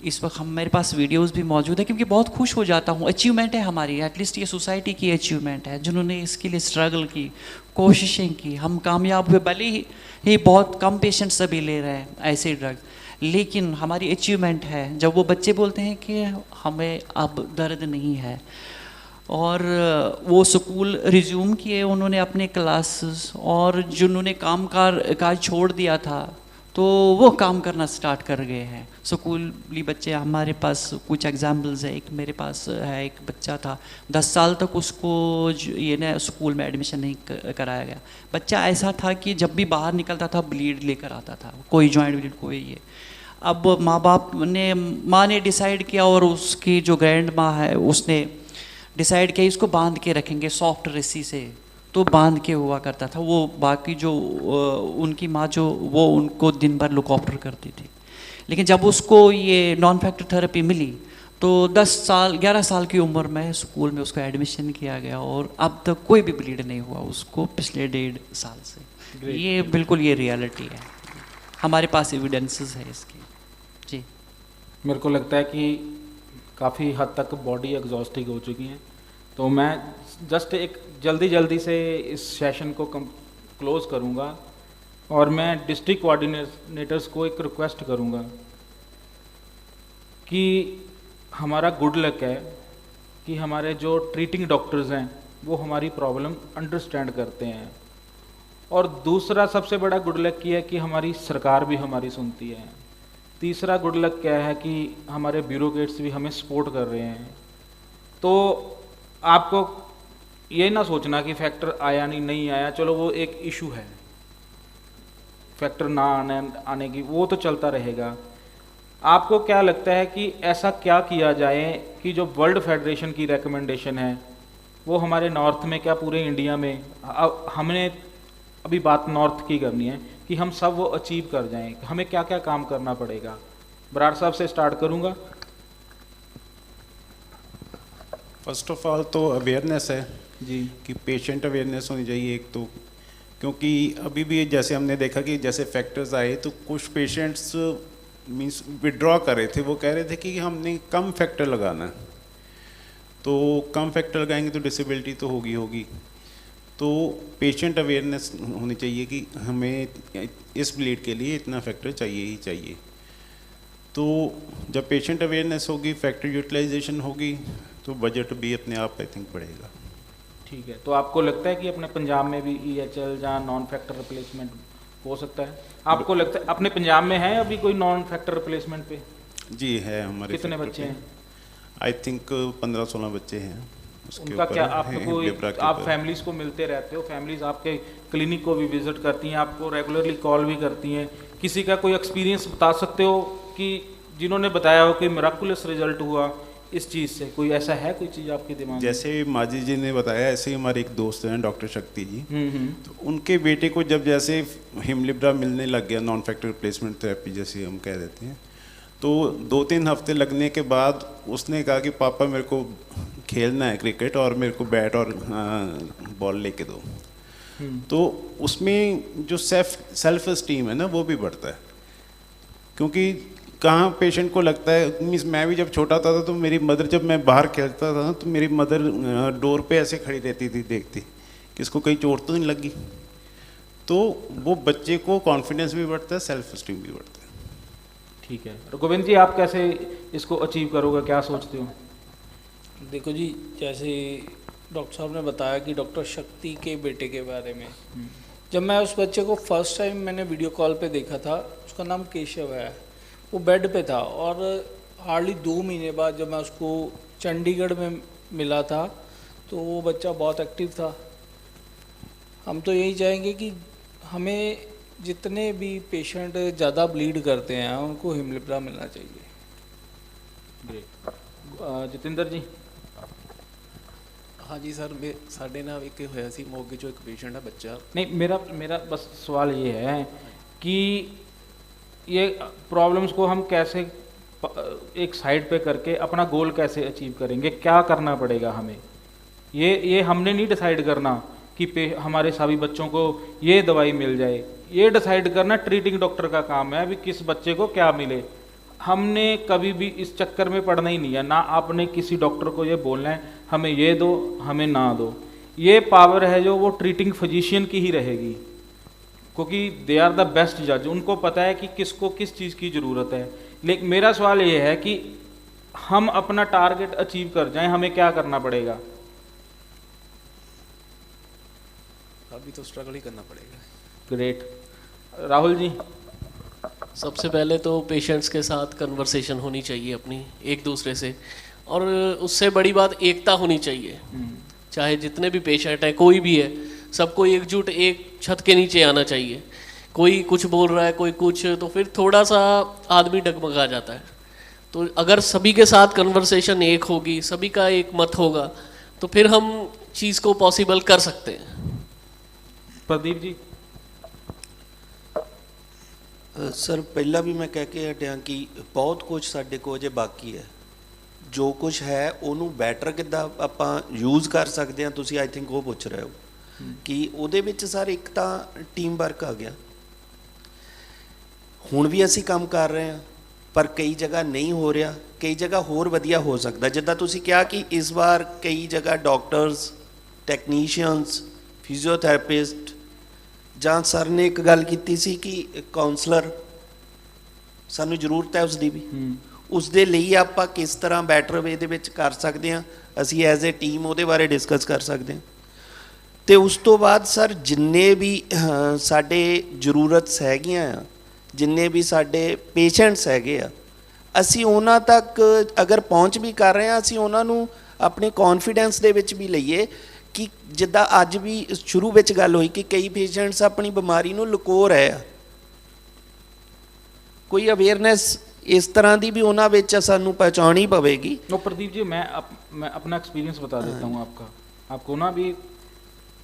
इस वक्त मेरे पास वीडियोस भी मौजूद है, क्योंकि बहुत खुश हो जाता हूँ, अचीवमेंट है हमारी, एटलीस्ट ये सोसाइटी की अचीवमेंट है, जिन्होंने इसके लिए स्ट्रगल की, कोशिशें की, हम कामयाब हुए। भले ही बहुत कम पेशेंट्स अभी ले रहे हैं ऐसे ड्रग, लेकिन हमारी अचीवमेंट है जब वो बच्चे बोलते हैं कि हमें अब दर्द नहीं है। और वो स्कूल रिज्यूम किए उन्होंने अपने क्लासेस, और जिन्होंने काज छोड़ दिया था तो वो काम करना स्टार्ट कर गए हैं स्कूली बच्चे। हमारे पास कुछ एग्जाम्पल्स है, एक मेरे पास है, एक बच्चा था 10 साल तक उसको ये ना स्कूल में एडमिशन नहीं कराया गया। बच्चा ऐसा था कि जब भी बाहर निकलता था ब्लीड लेकर आता था, कोई जॉइंट ब्लीड कोई ये। अब माँ ने डिसाइड किया, और उसकी जो ग्रैंड माँ है उसने डिसाइड किया इसको बांध के रखेंगे सॉफ्ट रस्सी से, तो बांध के हुआ करता था वो। बाकी जो उनकी माँ जो वो उनको दिन भर लुक आफ्टर करती थी। लेकिन जब उसको ये नॉन फैक्टर थेरेपी मिली तो 11 साल की उम्र में स्कूल में उसको एडमिशन किया गया, और अब तक कोई भी ब्लीड नहीं हुआ उसको पिछले 1.5 साल से। ये बिल्कुल ये रियलिटी है, हमारे पास एविडेंसेस है इसके। जी, मेरे को लगता है कि काफ़ी हद तक बॉडी एग्जॉस्टिक हो चुकी है, तो मैं जस्ट एक जल्दी से इस सेशन को क्लोज करूँगा, और मैं डिस्ट्रिक्ट कोऑर्डिनेटर्स को एक रिक्वेस्ट करूँगा कि हमारा गुड लक है कि हमारे जो ट्रीटिंग डॉक्टर्स हैं वो हमारी प्रॉब्लम अंडरस्टैंड करते हैं, और दूसरा सबसे बड़ा गुड लक ये है कि हमारी सरकार भी हमारी सुनती है। तीसरा गुड लक क्या है कि हमारे ब्यूरोक्रेट्स भी हमें सपोर्ट कर रहे हैं। तो आपको ये ना सोचना कि फैक्टर आया नहीं आया, चलो वो एक इशू है, फैक्टर ना आने की वो तो चलता रहेगा। आपको क्या लगता है कि ऐसा क्या किया जाए कि जो वर्ल्ड फेडरेशन की रिकमेंडेशन है वो हमारे नॉर्थ में, क्या पूरे इंडिया में, हमने अभी बात नॉर्थ की करनी है, कि हम सब वो अचीव कर जाएं, हमें क्या क्या काम करना पड़ेगा? बराड़ साहब से स्टार्ट करूंगा। फर्स्ट ऑफ ऑल तो अवेयरनेस है जी, कि पेशेंट अवेयरनेस होनी चाहिए एक तो, क्योंकि अभी भी जैसे हमने देखा कि जैसे फैक्टर्स आए तो कुछ पेशेंट्स मींस विड्रॉ कर रहे थे, वो कह रहे थे कि हमने कम फैक्टर लगाना है, तो कम फैक्टर लगाएंगे तो डिसेबिलिटी तो होगी। तो पेशेंट अवेयरनेस होनी चाहिए कि हमें इस ब्लीड के लिए इतना फैक्टर चाहिए ही चाहिए। तो जब पेशेंट अवेयरनेस होगी, फैक्टर यूटिलाइजेशन होगी, तो बजट भी अपने आप आई थिंक बढ़ेगा। ठीक है, तो आपको लगता है कि अपने पंजाब में भी EHL या नॉन फैक्टर रिप्लेसमेंट हो सकता है? आपको लगता है अपने पंजाब में है अभी कोई नॉन फैक्टर रिप्लेसमेंट पे? जी है, हमारे कितने बच्चे हैं? आई थिंक 15-16 बच्चे हैं। उनका क्या आप फैमिलीज को मिलते रहते हो? फैमिलीज आपके क्लिनिक को भी विजिट करती हैं, आपको रेगुलरली कॉल भी करती हैं? किसी का कोई एक्सपीरियंस बता सकते हो कि जिन्होंने बताया हो कि मिराकुलस रिजल्ट हुआ इस चीज़ से? कोई ऐसा है, कोई चीज़ आपके दिमाग में? जैसे माजी जी ने बताया, ऐसे ही हमारे एक दोस्त हैं डॉक्टर शक्ति जी, तो उनके बेटे को जब जैसे हिमलिब्रा मिलने लग गया, नॉन फैक्टर रिप्लेसमेंट थेरेपी जैसे हम कह देते हैं, तो 2-3 हफ्ते लगने के बाद उसने कहा कि पापा मेरे को खेलना है क्रिकेट और मेरे को बैट और बॉल लेके दो। तो उसमें जो सेल्फ एस्टीम है ना वो भी बढ़ता है, क्योंकि कहाँ पेशेंट को लगता है, मीन्स मैं भी जब छोटा था तो मेरी मदर, जब मैं बाहर खेलता था तो मेरी मदर डोर पे ऐसे खड़ी रहती थी देखती कि इसको कहीं चोट तो नहीं लगी। तो वो बच्चे को कॉन्फिडेंस भी बढ़ता है, सेल्फ एस्टीम भी बढ़ता है। ठीक है, गोविंद जी आप कैसे इसको अचीव करोगे, क्या सोचते हो? देखो जी, जैसे डॉक्टर साहब ने बताया कि डॉक्टर शक्ति के बेटे के बारे में, जब मैं उस बच्चे को फर्स्ट टाइम मैंने वीडियो कॉल पे देखा था, उसका नाम केशव है, वो बेड पे था, और हार्डली 2 महीने बाद जब मैं उसको चंडीगढ़ में मिला था तो वो बच्चा बहुत एक्टिव था। हम तो यही चाहेंगे कि हमें जितने भी पेशेंट ज़्यादा ब्लीड करते हैं उनको हिमलिब्रा मिलना चाहिए। ग्रेट। जितेंद्र जी। हाँ जी सर, साढ़े ना एक होया सी मोगे जो एक पेशेंट है बच्चा। नहीं, मेरा बस सवाल ये है कि ये प्रॉब्लम्स को हम कैसे एक साइड पे करके अपना गोल कैसे अचीव करेंगे, क्या करना पड़ेगा हमें? ये हमने नहीं डिसाइड करना कि हमारे सभी बच्चों को ये दवाई मिल जाए, ये डिसाइड करना ट्रीटिंग डॉक्टर का काम है, अभी किस बच्चे को क्या मिले। हमने कभी भी इस चक्कर में पड़ना ही नहीं है, ना आपने किसी डॉक्टर को ये बोलना है हमें ये दो हमें ना दो। ये पावर है जो वो ट्रीटिंग फिजिशियन की ही रहेगी, क्योंकि दे आर द बेस्ट जज, उनको पता है कि किसको किस चीज़ की ज़रूरत है। लेकिन मेरा सवाल ये है कि हम अपना टारगेट अचीव कर जाएं, हमें क्या करना पड़ेगा? अभी तो स्ट्रगल ही करना पड़ेगा। ग्रेट। राहुल जी। सबसे पहले तो पेशेंट्स के साथ कन्वर्सेशन होनी चाहिए अपनी एक दूसरे से, और उससे बड़ी बात एकता होनी चाहिए। चाहे जितने भी पेशेंट हैं, कोई भी है, सबको एकजुट एक छत के नीचे आना चाहिए। कोई कुछ बोल रहा है, कोई कुछ, तो फिर थोड़ा सा आदमी डगमगा जाता है। तो अगर सभी के साथ कन्वर्सेशन एक होगी, सभी का एक मत होगा, तो फिर हम चीज़ को पॉसिबल कर सकते हैं। प्रदीप जी। सर पहला भी मैं कह के हटिया कि बहुत कुछ साडे को अजे बाकी है। जो कुछ है ਉਹਨੂੰ ਬੈਟਰ ਕਿੱਦਾਂ ਆਪਾਂ ਯੂਜ਼ ਕਰ ਸਕਦੇ ਹਾਂ, ਤੁਸੀਂ ਆਈ ਥਿੰਕ ਉਹ ਪੁੱਛ ਰਹੇ ਹੋ ਕਿ ਉਹਦੇ ਵਿੱਚ ਸਰ ਇੱਕ ਤਾਂ ਟੀਮ ਵਰਕ ਆ ਗਿਆ। ਹੁਣ ਵੀ ਅਸੀਂ ਕੰਮ ਕਰ ਰਹੇ ਹਾਂ, ਪਰ ਕਈ ਜਗ੍ਹਾ ਨਹੀਂ ਹੋ ਰਿਹਾ, ਕਈ ਜਗ੍ਹਾ ਹੋਰ ਵਧੀਆ ਹੋ ਸਕਦਾ। ਜਿੱਦਾਂ ਤੁਸੀਂ ਕਿਹਾ ਕਿ ਇਸ ਵਾਰ ਕਈ ਜਗ੍ਹਾ ਡਾਕਟਰਸ, ਟੈਕਨੀਸ਼ੀਅਨਸ, ਫਿਜ਼ੀਓਥੈਰੇਪਿਸਟ, ਜਾਂ ਸਰ ਨੇ ਇੱਕ ਗੱਲ ਕੀਤੀ ਸੀ ਕਿ ਕਾਉਂਸਲਰ ਸਾਨੂੰ ਜ਼ਰੂਰਤ ਹੈ ਉਸ ਦੀ ਵੀ। ਉਸ ਦੇ ਲਈ ਆਪਾਂ ਕਿਸ ਤਰ੍ਹਾਂ ਬੈਟਰ ਵੇ ਦੇ ਵਿੱਚ ਕਰ ਸਕਦੇ ਹਾਂ, ਅਸੀਂ ਐਜ਼ ਏ ਟੀਮ ਉਹਦੇ ਬਾਰੇ ਡਿਸਕਸ ਕਰ ਸਕਦੇ ਹਾਂ। ਅਤੇ ਉਸ ਤੋਂ ਬਾਅਦ ਸਰ ਜਿੰਨੇ ਵੀ ਸਾਡੇ ਜ਼ਰੂਰਤ ਹੈਗੀਆਂ ਆ, ਜਿੰਨੇ ਵੀ ਸਾਡੇ ਪੇਸ਼ੈਂਟਸ ਹੈਗੇ ਆ, ਅਸੀਂ ਉਹਨਾਂ ਤੱਕ ਅਗਰ ਪਹੁੰਚ ਵੀ ਕਰ ਰਹੇ ਹਾਂ, ਅਸੀਂ ਉਹਨਾਂ ਨੂੰ ਆਪਣੇ ਕੌਨਫੀਡੈਂਸ ਦੇ ਵਿੱਚ ਵੀ ਲਈਏ ਕਿ ਜਿੱਦਾਂ ਅੱਜ ਵੀ ਸ਼ੁਰੂ ਵਿੱਚ ਗੱਲ ਹੋਈ ਕਿ ਕਈ ਪੇਸ਼ੈਂਟਸ ਆਪਣੀ ਬਿਮਾਰੀ ਨੂੰ ਲੁਕੋ ਰਹੇ ਆ, ਕੋਈ ਅਵੇਅਰਨੈਸ इस तरह की भी उन्होंने सानू पहचानी पवेगी। प्रदीप जी, मैं अपना एक्सपीरियंस बता देता हूँ आपको ना भी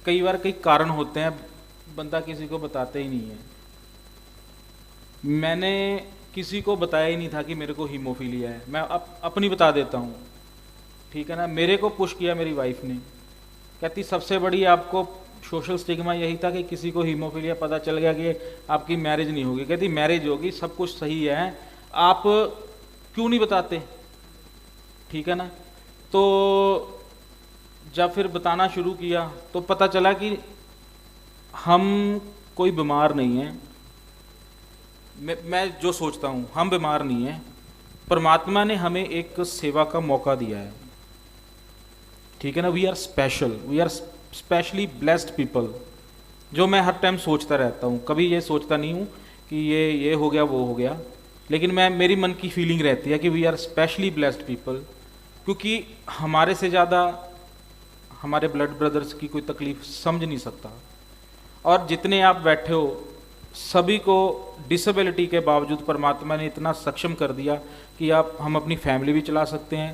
कई बार कई कारण होते हैं, बंदा किसी को बताते ही नहीं है। मैंने किसी को बताया ही नहीं था कि मेरे को हीमोफीलिया है। मैं अपनी बता देता हूँ, ठीक है ना। मेरे को पुश किया मेरी वाइफ ने, कहती सबसे बड़ी आपको सोशल स्टिग्मा यही था कि किसी को हीमोफीलिया पता चल गया कि आपकी मैरिज नहीं होगी। कहती मैरिज होगी, सब कुछ सही है, आप क्यों नहीं बताते, ठीक है ना। तो जब फिर बताना शुरू किया तो पता चला कि हम कोई बीमार नहीं हैं। मैं जो सोचता हूँ, हम बीमार नहीं हैं, परमात्मा ने हमें एक सेवा का मौका दिया है, ठीक है ना। We are special, we are specially blessed people. जो मैं हर टाइम सोचता रहता हूँ, कभी ये सोचता नहीं हूँ कि ये हो गया वो हो गया, लेकिन मेरी मन की फीलिंग रहती है कि we are specially blessed people, क्योंकि हमारे से ज़्यादा हमारे ब्लड ब्रदर्स की कोई तकलीफ समझ नहीं सकता। और जितने आप बैठे हो सभी को डिसेबिलिटी के बावजूद परमात्मा ने इतना सक्षम कर दिया कि हम अपनी फैमिली भी चला सकते हैं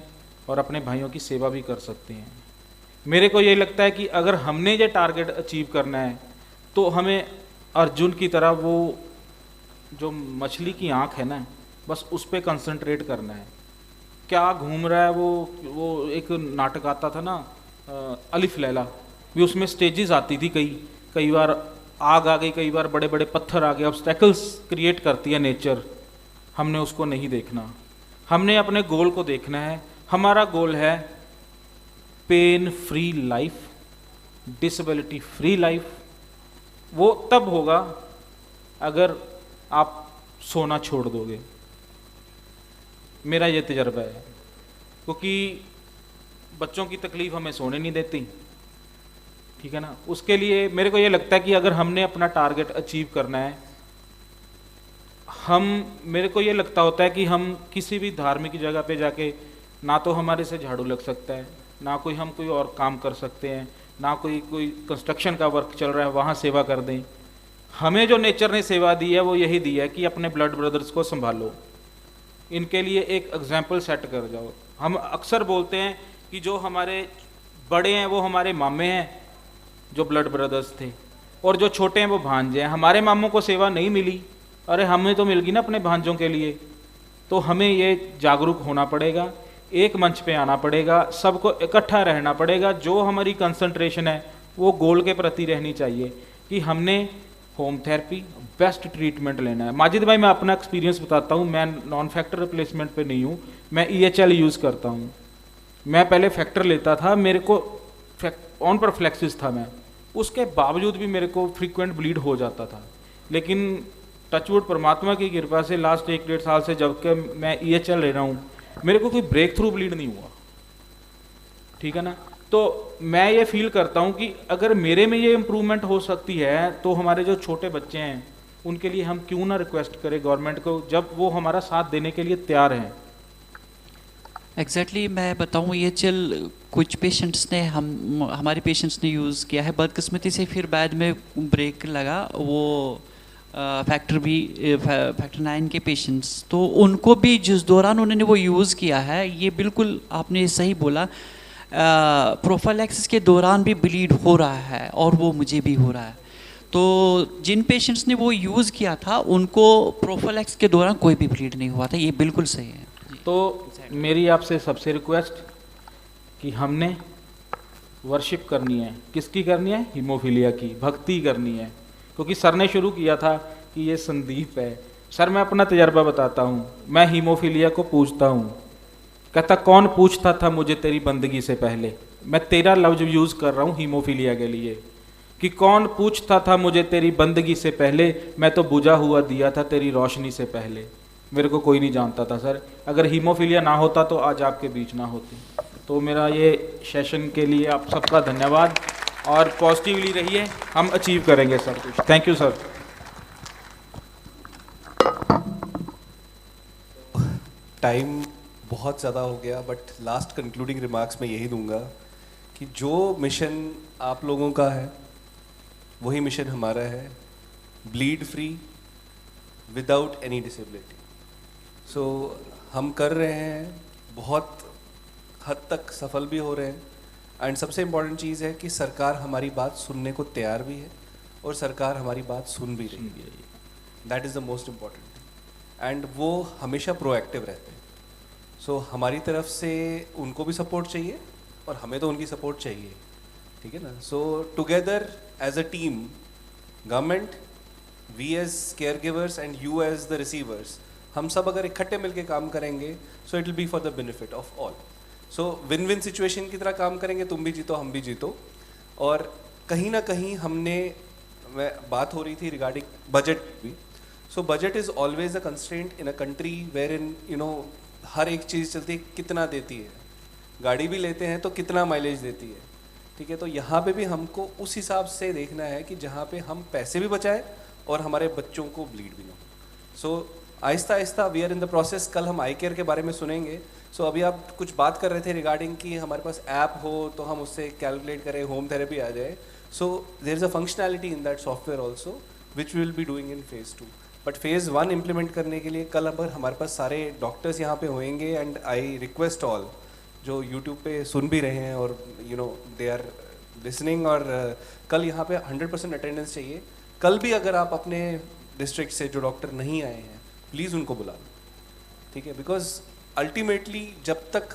और अपने भाइयों की सेवा भी कर सकते हैं। मेरे को ये लगता है कि अगर हमने ये टारगेट अचीव करना है तो हमें अर्जुन की तरह वो जो मछली की आँख है ना, बस उस पर कंसंट्रेट करना है। क्या घूम रहा है वो एक नाटक आता था ना, अलिफ लैला भी, उसमें स्टेजेस आती थी, कई बार आग आ गई, कई बार बड़े बड़े पत्थर आ गए, ऑब्स्टेकल्स क्रिएट करती है नेचर। हमने उसको नहीं देखना, हमने अपने गोल को देखना है। हमारा गोल है pain free life, disability free life. वो तब होगा अगर आप सोना छोड़ दोगे, मेरा ये तजर्बा है, क्योंकि बच्चों की तकलीफ हमें सोने नहीं देती, ठीक है ना। उसके लिए मेरे को ये लगता है कि अगर हमने अपना टारगेट अचीव करना है, मेरे को ये लगता होता है कि हम किसी भी धार्मिक जगह पे जाके ना तो हमारे से झाड़ू लग सकता है, ना हम कोई और काम कर सकते हैं, ना कोई कंस्ट्रक्शन का वर्क चल रहा है वहाँ सेवा कर दें। हमें जो नेचर ने सेवा दी है वो यही दी है कि अपने ब्लड ब्रदर्स को संभालो, इनके लिए एक एग्जाम्पल सेट कर जाओ। हम अक्सर बोलते हैं कि जो हमारे बड़े हैं वो हमारे मामे हैं जो ब्लड ब्रदर्स थे, और जो छोटे हैं वो भांजे हैं। हमारे मामों को सेवा नहीं मिली, अरे हमें तो मिल गई ना अपने भांजों के लिए। तो हमें ये जागरूक होना पड़ेगा, एक मंच पे आना पड़ेगा, सबको इकट्ठा रहना पड़ेगा। जो हमारी कंसंट्रेशन है वो गोल के प्रति रहनी चाहिए कि हमने होम थेरेपी बेस्ट ट्रीटमेंट लेना है। माजिद भाई, मैं अपना एक्सपीरियंस बताता हूँ, मैं नॉन फैक्टर रिप्लेसमेंट पे नहीं हूँ, मैं EHL यूज़ करता हूँ। मैं पहले फैक्टर लेता था, मेरे को ऑन परफ्लेक्सिस था मैं, उसके बावजूद भी मेरे को फ्रीक्वेंट ब्लीड हो जाता था। लेकिन टचवुड परमात्मा की कृपा से लास्ट 1-1.5 साल से जबकि मैं EHL ले रहा हूँ, मेरे को कोई ब्रेक थ्रू ब्लीड नहीं हुआ, ठीक है ना। तो मैं ये फील करता हूँ कि अगर मेरे में ये इम्प्रूवमेंट हो सकती है तो हमारे जो छोटे बच्चे हैं उनके लिए हम क्यों ना रिक्वेस्ट करें गवर्नमेंट को, जब वो हमारा साथ देने के लिए तैयार हैं। एग्जैक्टली मैं बताऊँ, ये चल कुछ पेशेंट्स ने हमारे पेशेंट्स ने यूज़ किया है, बदकिस्मती से फिर बाद में ब्रेक लगा वो फैक्टर 9 के पेशेंट्स, तो उनको भी जिस दौरान उन्होंने वो यूज़ किया है, ये बिल्कुल आपने सही बोला, प्रोफाइलैक्सिस के दौरान भी ब्लीड हो रहा है और वो मुझे भी हो रहा है। तो जिन पेशेंट्स ने वो यूज़ किया था उनको प्रोफाइलैक्सिस के दौरान कोई भी ब्लीड नहीं हुआ था, ये बिल्कुल सही है। तो मेरी आपसे सबसे रिक्वेस्ट कि हमने वर्शिप करनी है, किसकी करनी है? हीमोफीलिया की, भक्ति करनी है। क्योंकि सर ने शुरू किया था कि ये संदीप है। सर मैं अपना तजर्बा बताता हूँ, मैं हीमोफीलिया को पूछता हूँ, कहता कौन पूछता था मुझे तेरी बंदगी से पहले। मैं तेरा लफ्ज यूज़ कर रहा हूँ हीमोफीलिया के लिए कि कौन पूछता था मुझे तेरी बंदगी से पहले, मैं तो बुझा हुआ दिया था तेरी रोशनी से पहले। मेरे को कोई नहीं जानता था सर, अगर हीमोफीलिया ना होता तो आज आपके बीच ना होती। तो मेरा ये सेशन के लिए आप सबका धन्यवाद और पॉजिटिवली रहिए, हम अचीव करेंगे सब कुछ। Thank you sir. टाइम बहुत ज़्यादा हो गया, बट लास्ट कंक्लूडिंग रिमार्क्स मैं यही दूंगा कि जो मिशन आप लोगों का है वही मिशन हमारा है, bleed free without any disability. So हम कर रहे हैं, बहुत हद तक सफल भी हो रहे हैं, एंड सबसे इम्पॉर्टेंट चीज़ है कि सरकार हमारी बात सुनने को तैयार भी है और सरकार हमारी बात सुन भी रही है। That is the most important, and वो हमेशा प्रोएक्टिव रहते हैं। सो हमारी तरफ से उनको भी सपोर्ट चाहिए और हमें तो उनकी सपोर्ट चाहिए, ठीक है ना। So together as a team, government, we as care givers and you as the receivers, हम सब अगर इकट्ठे मिलकर काम करेंगे so it will be for the benefit of all. So win win situation की तरह काम करेंगे, तुम भी जीतो हम भी जीतो। और कहीं ना कहीं हमने, मैं बात हो रही थी रिगार्डिंग बजट भी, so budget is always a constraint in a country where in you know हर एक चीज़ चलती है, कितना देती है, गाड़ी भी लेते हैं तो कितना माइलेज देती है, ठीक है। तो यहाँ पे भी हमको उस हिसाब से देखना है कि जहाँ पे हम पैसे भी बचाएं और हमारे बच्चों को ब्लीड भी ना हो। सो आहिस्ता आहिस्ता we are in the process. कल हम आई केयर के बारे में सुनेंगे। सो अभी आप कुछ बात कर रहे थे रिगार्डिंग कि हमारे पास ऐप हो तो हम उससे कैलकुलेट करें, होम थेरेपी आ जाए। So there is a functionality in that software also which will be doing in phase 2। But phase 1 implement करने के लिए कल अगर हमारे पास सारे डॉक्टर्स यहाँ पे होंगे, एंड आई रिक्वेस्ट ऑल जो यूट्यूब पे सुन भी रहे हैं और you know they are listening, और कल यहाँ पे 100% अटेंडेंस चाहिए। कल भी अगर आप अपने डिस्ट्रिक्ट से जो डॉक्टर नहीं आए हैं प्लीज़ उनको बुला लो, ठीक है। बिकॉज अल्टीमेटली जब तक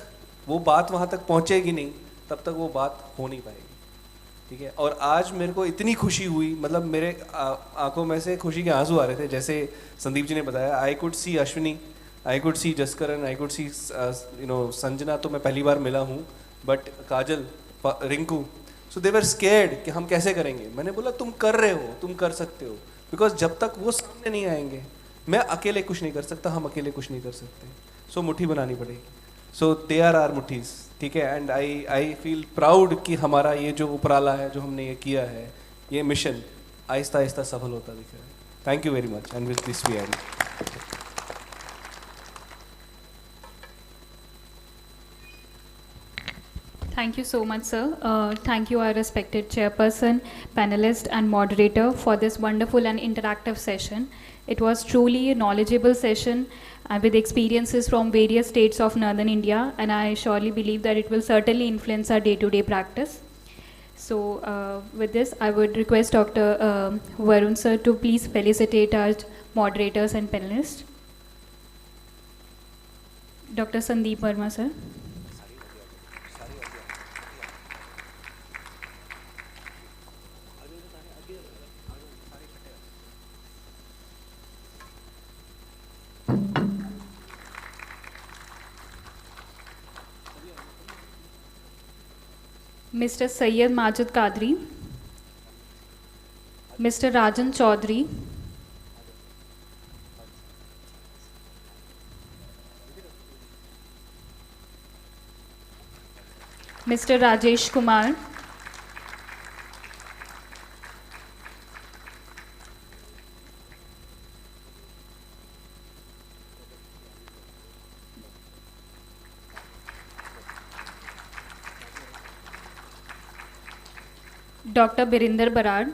वो बात वहाँ तक पहुँचेगी नहीं तब तक वो बात हो नहीं पाएगी, ठीक है। और आज मेरे को इतनी खुशी हुई, मतलब मेरे आंखों में से खुशी के आंसू आ रहे थे। जैसे संदीप जी ने बताया, I could see Ashwini, I could see Jaskaran, I could see you know Sanjana, तो मैं पहली बार मिला हूँ, but Kajal, Rinku, so they were scared कि हम कैसे करेंगे। मैंने बोला तुम कर रहे हो, तुम कर सकते हो, बिकॉज जब तक वो सामने नहीं आएंगे मैं अकेले कुछ नहीं कर सकता, हम अकेले कुछ नहीं कर सकते। सो मुट्ठी बनानी पड़ेगी। सो दे आर आर मुट्ठीज, ठीक है। एंड आई फील प्राउड कि हमारा ये जो उपराला है, जो हमने ये किया है, ये मिशन आहिस्ता आहिस्ता सफल होता दिख रहा है। Thank you very much, and with this we end. Thank you so much, sir. Thank you, our respected chairperson, panelist, and moderator for this wonderful and interactive session. It was truly a knowledgeable session with experiences from various states of Northern India, and I surely believe that it will certainly influence our day-to-day practice. So, with this, I would request Dr. Varun sir to please felicitate our moderators and panelists. Dr. Sandeep Verma sir. Mr. Sayyid Majid Kadri, Mr. Rajan Chaudhary, Mr. Rajesh Kumar. Dr. Birinder Barad.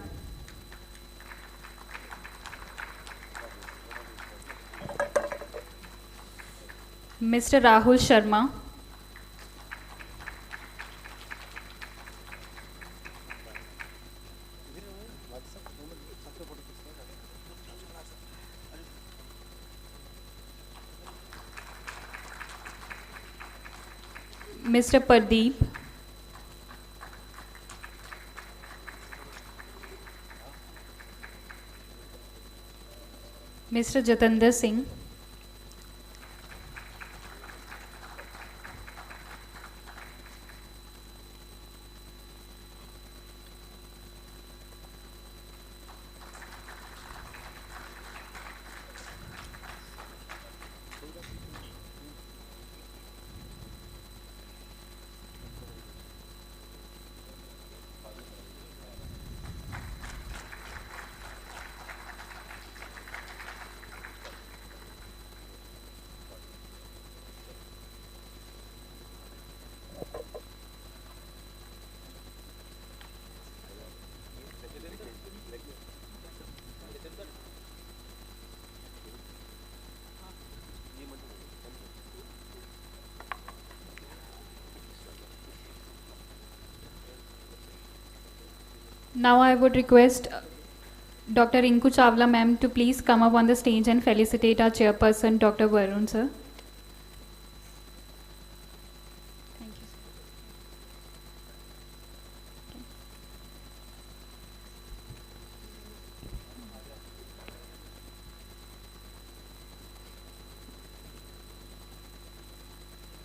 Mr. Rahul Sharma. Mr. Pardeep. Mr. Jatinder Singh. Now I would request Dr. Rinku Chawla ma'am to please come up on the stage and felicitate our chairperson, Dr. Varun sir. Thank you.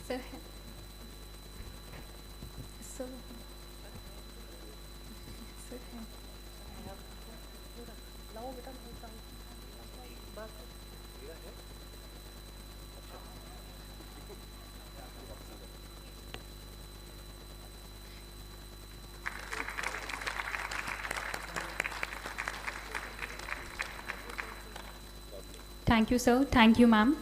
Sir. Sir. Thank you, sir. Thank you, ma'am.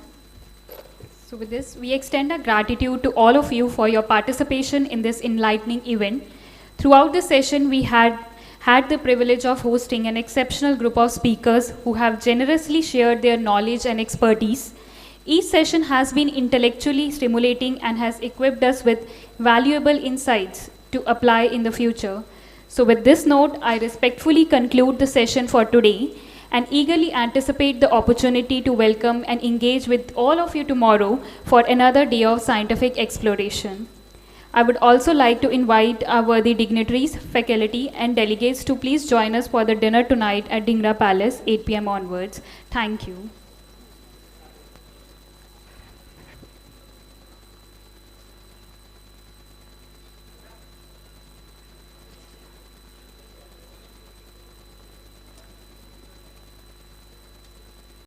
So with this, we extend our gratitude to all of you for your participation in this enlightening event. Throughout the session, we had the privilege of hosting an exceptional group of speakers who have generously shared their knowledge and expertise. Each session has been intellectually stimulating and has equipped us with valuable insights to apply in the future. So with this note, I respectfully conclude the session for today and eagerly anticipate the opportunity to welcome and engage with all of you tomorrow for another day of scientific exploration. I would also like to invite our worthy dignitaries, faculty, and delegates to please join us for the dinner tonight at Dhingra Palace, 8 p.m. onwards. Thank you.